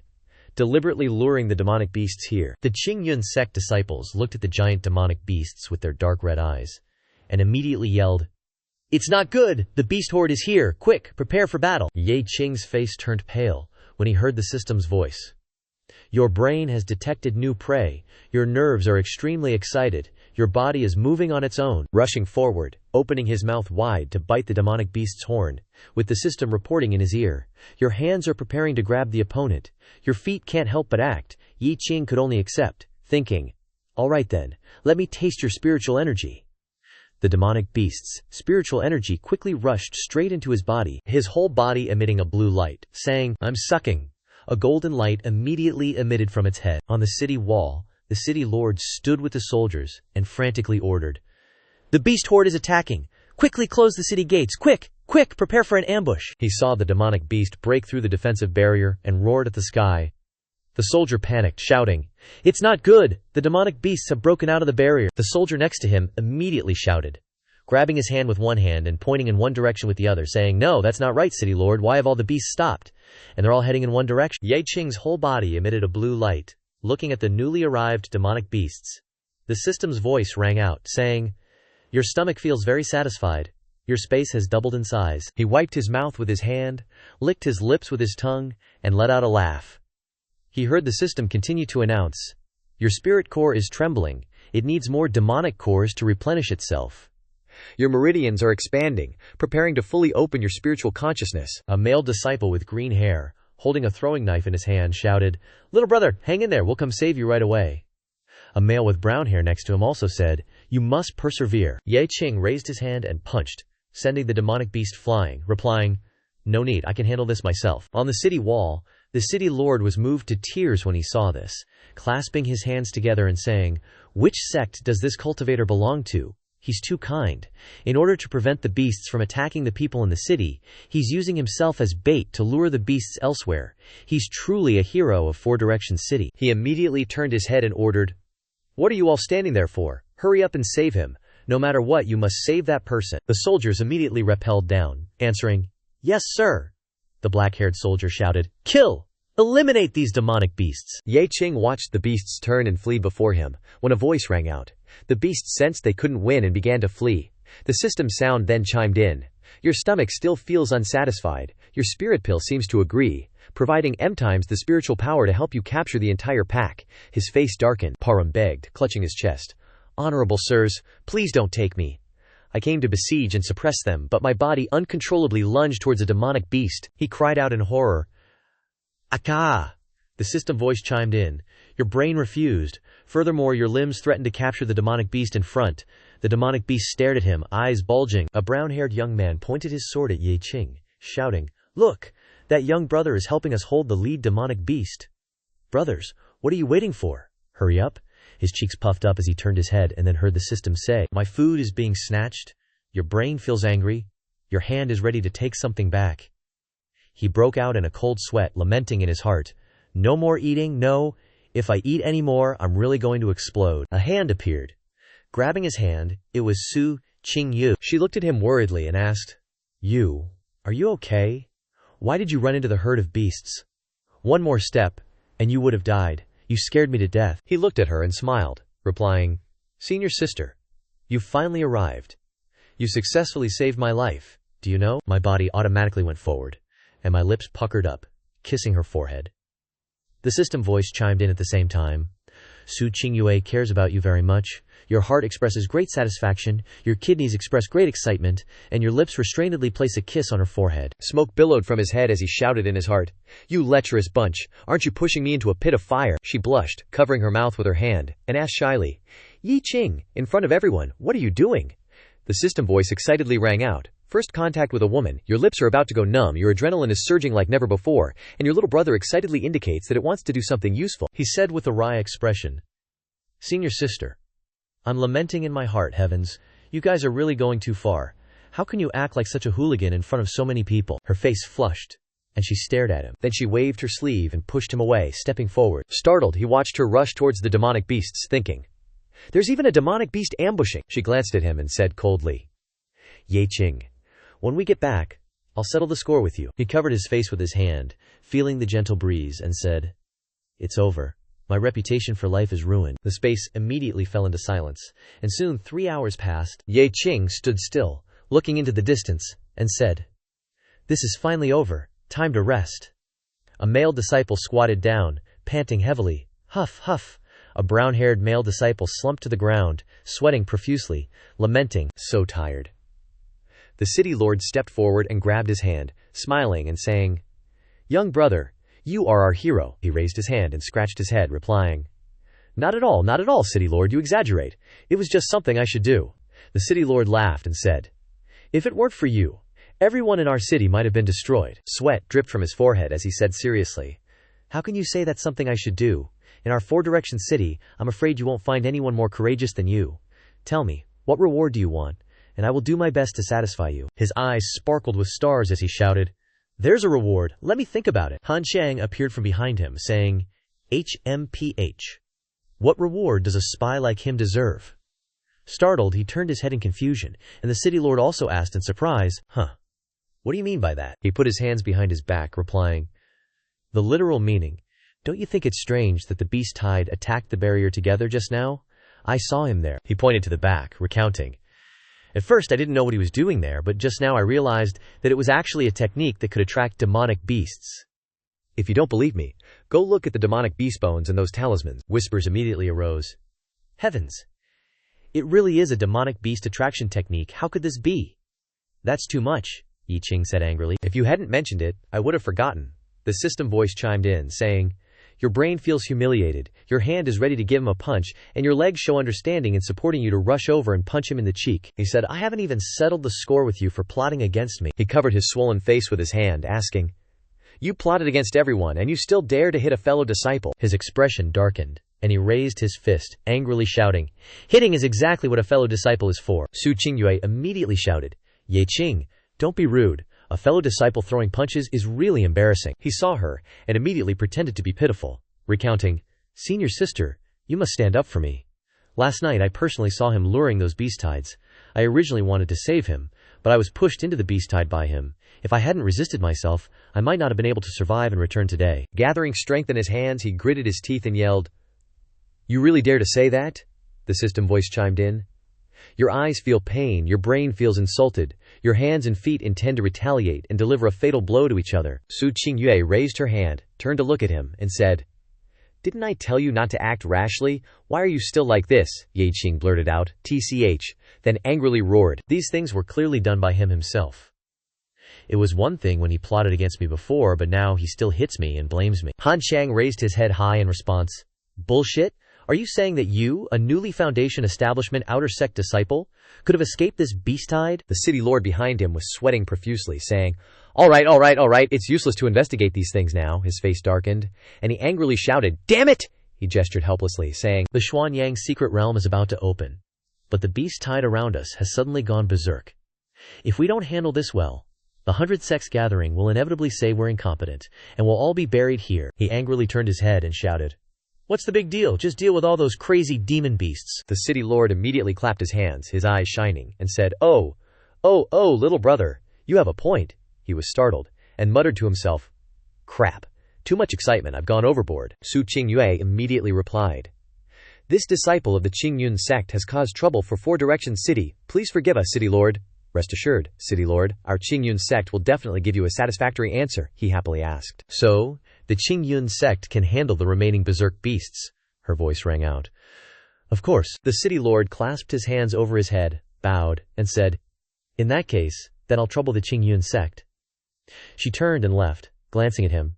Deliberately luring the demonic beasts here. The Qing Sect disciples looked at the giant demonic beasts with their dark red eyes, and immediately yelled, it's not good! The beast horde is here! Quick, prepare for battle! Ye Qing's face turned pale when he heard the system's voice. Your brain has detected new prey. Your nerves are extremely excited. Your body is moving on its own. Rushing forward, opening his mouth wide to bite the demonic beast's horn, with the system reporting in his ear. Your hands are preparing to grab the opponent. Your feet can't help but act. Ye Qing could only accept, thinking, all right then, let me taste your spiritual energy. The demonic beast's spiritual energy quickly rushed straight into his body, his whole body emitting a blue light, saying, I'm sucking. A golden light immediately emitted from its head. On the city wall, the city lord stood with the soldiers and frantically ordered, "The beast horde is attacking! Quickly close the city gates! Quick! Quick! Prepare for an ambush!" He saw the demonic beast break through the defensive barrier and roared at the sky. The soldier panicked, shouting, "It's not good! The demonic beasts have broken out of the barrier!" The soldier next to him immediately shouted, grabbing his hand with one hand and pointing in one direction with the other, saying, "No, that's not right, city lord. Why have all the beasts stopped? And they're all heading in one direction." Ye Qing's whole body emitted a blue light, looking at the newly arrived demonic beasts. The system's voice rang out, saying, "Your stomach feels very satisfied. Your space has doubled in size." He wiped his mouth with his hand, licked his lips with his tongue, and let out a laugh. He heard the system continue to announce, "Your spirit core is trembling. It needs more demonic cores to replenish itself. Your meridians are expanding, preparing to fully open your spiritual consciousness." A male disciple with green hair, holding a throwing knife in his hand, shouted, "Little brother, hang in there. We'll come save you right away." A male with brown hair next to him also said, "You must persevere." Ye Qing raised his hand and punched, sending the demonic beast flying, replying, "No need, I can handle this myself." On the city wall, the city lord was moved to tears when he saw this, clasping his hands together and saying, "Which sect does this cultivator belong to? He's too kind. In order to prevent the beasts from attacking the people in the city, he's using himself as bait to lure the beasts elsewhere. He's truly a hero of Four Directions City." He immediately turned his head and ordered, "What are you all standing there for? Hurry up and save him. No matter what, you must save that person." The soldiers immediately rappelled down, answering, "Yes, sir." The black-haired soldier shouted, "Kill! Eliminate these demonic beasts!" Ye Qing watched the beasts turn and flee before him, when a voice rang out. The beasts sensed they couldn't win and began to flee. The system sound then chimed in, "Your stomach still feels unsatisfied. Your spirit pill seems to agree, providing M times the spiritual power to help you capture the entire pack." His face darkened. Param begged, clutching his chest, "Honorable sirs, please don't take me. I came to besiege and suppress them, but my body uncontrollably lunged towards a demonic beast." He cried out in horror, "Aka!" The system voice chimed in, "Your brain refused. Furthermore, your limbs threatened to capture the demonic beast in front." The demonic beast stared at him, eyes bulging. A brown-haired young man pointed his sword at Ye Qing, shouting, "Look, that young brother is helping us hold the lead demonic beast. Brothers, what are you waiting for? Hurry up." His cheeks puffed up as he turned his head and then heard the system say, "My food is being snatched. Your brain feels angry. Your hand is ready to take something back." He broke out in a cold sweat, lamenting in his heart, "No more eating, no. If I eat any more, I'm really going to explode." A hand appeared. Grabbing his hand, it was Su Qingyu. She looked at him worriedly and asked, Are you okay? Why did you run into the herd of beasts? One more step, and you would have died. You scared me to death." He looked at her and smiled, replying, "Senior sister, you've finally arrived. You successfully saved my life. Do you know?" My body automatically went forward, and my lips puckered up, kissing her forehead. The system voice chimed in at the same time. "Su Qingyue cares about you very much. Your heart expresses great satisfaction, your kidneys express great excitement, and your lips restrainedly place a kiss on her forehead." Smoke billowed from his head as he shouted in his heart, "You lecherous bunch, aren't you pushing me into a pit of fire?" She blushed, covering her mouth with her hand, and asked shyly, "Ye Qing, in front of everyone, what are you doing?" The system voice excitedly rang out, "First contact with a woman, your lips are about to go numb, your adrenaline is surging like never before, and your little brother excitedly indicates that it wants to do something useful." He said with a wry expression, "Senior sister, I'm lamenting in my heart, heavens. You guys are really going too far. How can you act like such a hooligan in front of so many people?" Her face flushed, and she stared at him. Then she waved her sleeve and pushed him away, stepping forward. Startled, he watched her rush towards the demonic beasts, thinking, "There's even a demonic beast ambushing." She glanced at him and said coldly, "Ye Qing, when we get back, I'll settle the score with you." He covered his face with his hand, feeling the gentle breeze, and said, "It's over. My reputation for life is ruined." The space immediately fell into silence, and soon 3 hours passed. Ye Qing stood still, looking into the distance, and said, "This is finally over. Time to rest." A male disciple squatted down, panting heavily. Huff, huff. A brown-haired male disciple slumped to the ground, sweating profusely, lamenting, "So tired." The city lord stepped forward and grabbed his hand, smiling and saying, "Young brother, you are our hero." He raised his hand and scratched his head, replying, not at all, city lord, you exaggerate. It was just something I should do." The city lord laughed and said, "If it weren't for you, everyone in our city might have been destroyed." Sweat dripped from his forehead as he said seriously, How can you say that's something I should do? In our four-direction city, I'm afraid you won't find anyone more courageous than you. Tell me, what reward do you want? And I will do my best to satisfy you." His eyes sparkled with stars as he shouted, "There's a reward. Let me think about it." Han Xiang appeared from behind him, saying, "HMPH. What reward does a spy like him deserve?" Startled, he turned his head in confusion, and the city lord also asked in surprise, "Huh? What do you mean by that?" He put his hands behind his back, replying, "The literal meaning. Don't you think it's strange that the beast tide attacked the barrier together just now? I saw him there." He pointed to the back, recounting, "At first I didn't know what he was doing there, but just now I realized that it was actually a technique that could attract demonic beasts. If you don't believe me, go look at the demonic beast bones and those talismans." Whispers immediately arose. "Heavens! It really is a demonic beast attraction technique. How could this be?" "That's too much," Yi Qing said angrily. "If you hadn't mentioned it, I would have forgotten." The system voice chimed in, saying, "Your brain feels humiliated, your hand is ready to give him a punch, and your legs show understanding in supporting you to rush over and punch him in the cheek." He said, "I haven't even settled the score with you for plotting against me." He covered his swollen face with his hand, asking, "You plotted against everyone, and you still dare to hit a fellow disciple?" His expression darkened, and he raised his fist, angrily shouting, "Hitting is exactly what a fellow disciple is for." Su Qingyue immediately shouted, "Ye Qing, don't be rude. A fellow disciple throwing punches is really embarrassing." He saw her, and immediately pretended to be pitiful, recounting, "Senior sister, you must stand up for me. Last night I personally saw him luring those beast tides. I originally wanted to save him, but I was pushed into the beast tide by him. If I hadn't resisted myself, I might not have been able to survive and return today." Gathering strength in his hands, he gritted his teeth and yelled, "You really dare to say that?" The system voice chimed in. "Your eyes feel pain, your brain feels insulted, your hands and feet intend to retaliate and deliver a fatal blow to each other." Su Qingyue raised her hand, turned to look at him, and said, "Didn't I tell you not to act rashly? Why are you still like this?" Ye Qing blurted out, "TCH," then angrily roared. These things were clearly done by him himself. It was one thing when he plotted against me before, but now he still hits me and blames me. Han Xiang raised his head high in response. "Bullshit? Are you saying that you, a newly Foundation Establishment Outer Sect disciple, could have escaped this beast tide?" The city lord behind him was sweating profusely, saying, All right, it's useless to investigate these things now." His face darkened, and he angrily shouted, "Damn it!" He gestured helplessly, saying, "The Xuanyang secret realm is about to open, but the beast tide around us has suddenly gone berserk. If we don't handle this well, the 100 Sects gathering will inevitably say we're incompetent, and we'll all be buried here." He angrily turned his head and shouted, "What's the big deal? Just deal with all those crazy demon beasts." The city lord immediately clapped his hands, his eyes shining, and said, Oh, little brother, you have a point." He was startled, and muttered to himself, "Crap. Too much excitement, I've gone overboard." Su Qingyue immediately replied, "This disciple of the Qingyun sect has caused trouble for Four Directions City. Please forgive us, City Lord." "Rest assured, City Lord, our Qingyun sect will definitely give you a satisfactory answer," he happily asked. "So, the Qingyun sect can handle the remaining berserk beasts?" Her voice rang out. "Of course." The city lord clasped his hands over his head, bowed, and said, "In that case, then I'll trouble the Qingyun sect." She turned and left, glancing at him.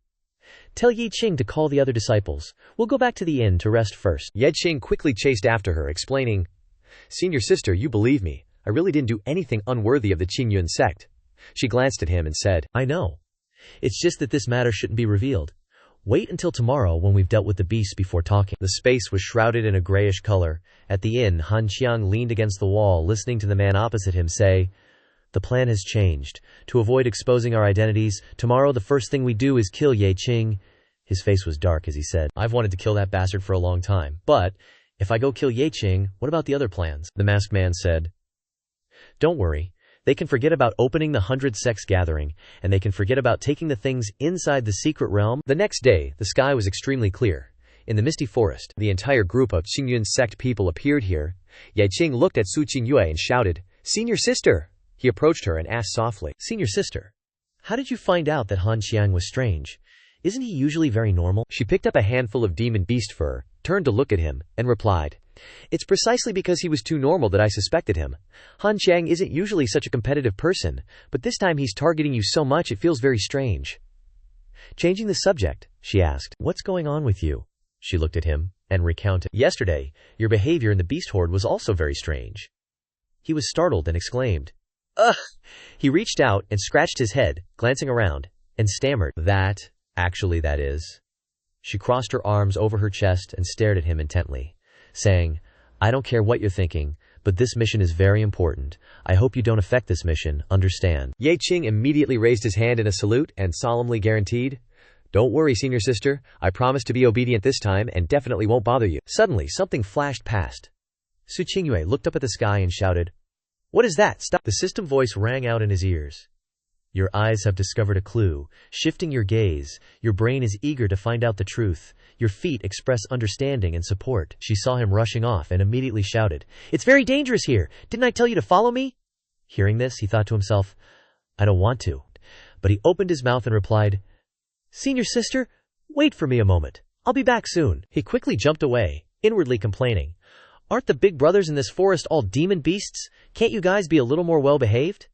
"Tell Yi Qing to call the other disciples. We'll go back to the inn to rest first." Ye Qing quickly chased after her, explaining, "Senior sister, you believe me. I really didn't do anything unworthy of the Qingyun sect." She glanced at him and said, "I know. It's just that this matter shouldn't be revealed. Wait until tomorrow when we've dealt with the beasts before talking." The space was shrouded in a grayish color. At the inn, Han Xiang leaned against the wall, listening to the man opposite him say, "The plan has changed. To avoid exposing our identities, tomorrow the first thing we do is kill Ye Qing." His face was dark as he said, "I've wanted to kill that bastard for a long time, but if I go kill Ye Qing, what about the other plans?" The masked man said, "Don't worry. They can forget about opening the 100 Sects gathering, and they can forget about taking the things inside the secret realm." The next day, the sky was extremely clear. In the misty forest, the entire group of Qingyun sect people appeared here. Ye Qing looked at Su Qingyue and shouted, "Senior sister!" He approached her and asked softly, "Senior sister, how did you find out that Han Xiang was strange? Isn't he usually very normal?" She picked up a handful of demon beast fur, turned to look at him, and replied, "It's precisely because he was too normal that I suspected him. Han Xiang isn't usually such a competitive person, but this time he's targeting you so much it feels very strange." Changing the subject, she asked, "What's going on with you?" She looked at him, and recounted, "Yesterday, your behavior in the beast horde was also very strange." He was startled and exclaimed, "Ugh!" He reached out and scratched his head, glancing around, and stammered, That is. She crossed her arms over her chest and stared at him intently, saying, "I don't care what you're thinking, but this mission is very important. I hope you don't affect this mission, understand?" Ye Qing immediately raised his hand in a salute and solemnly guaranteed, "Don't worry, senior sister. I promise to be obedient this time and definitely won't bother you." Suddenly, something flashed past. Su Qingyue looked up at the sky and shouted, "What is that? Stop!" The system voice rang out in his ears. "Your eyes have discovered a clue. Shifting your gaze, your brain is eager to find out the truth. Your feet express understanding and support." She saw him rushing off and immediately shouted, "It's very dangerous here. Didn't I tell you to follow me?" Hearing this, he thought to himself, "I don't want to." But he opened his mouth and replied, "Senior sister, wait for me a moment. I'll be back soon." He quickly jumped away, inwardly complaining, "Aren't the big brothers in this forest all demon beasts? Can't you guys be a little more well-behaved?"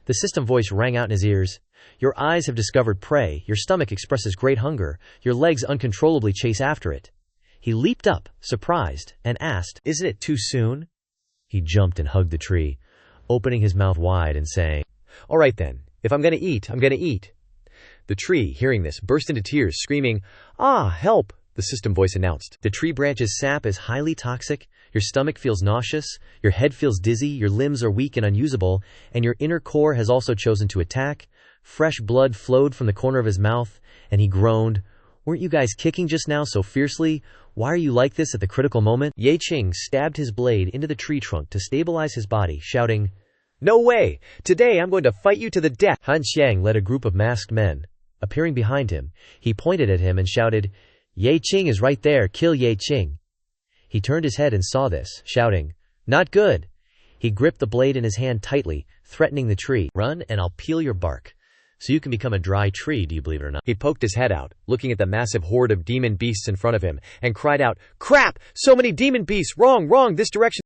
The system voice rang out in his ears. "Your eyes have discovered prey, your stomach expresses great hunger, your legs uncontrollably chase after it." He leaped up, surprised, and asked, "Isn't it too soon?" He jumped and hugged the tree, opening his mouth wide and saying, "All right then, if I'm gonna eat, I'm gonna eat." The tree, hearing this, burst into tears, screaming, "Ah, help!" The system voice announced. The tree branch's sap is highly toxic, your stomach feels nauseous, your head feels dizzy, your limbs are weak and unusable, and your inner core has also chosen to attack. Fresh blood flowed from the corner of his mouth, and he groaned, "Weren't you guys kicking just now so fiercely? Why are you like this at the critical moment?" Ye Qing stabbed his blade into the tree trunk to stabilize his body, shouting, "No way! Today I'm going to fight you to the death!" Han Xiang led a group of masked men. Appearing behind him, he pointed at him and shouted, "Ye Qing is right there, kill Ye Qing." He turned his head and saw this, shouting, "Not good." He gripped the blade in his hand tightly, threatening the tree, "Run and I'll peel your bark. So you can become a dry tree, do you believe it or not?" He poked his head out, looking at the massive horde of demon beasts in front of him, and cried out, "Crap! So many demon beasts! Wrong, this direction!"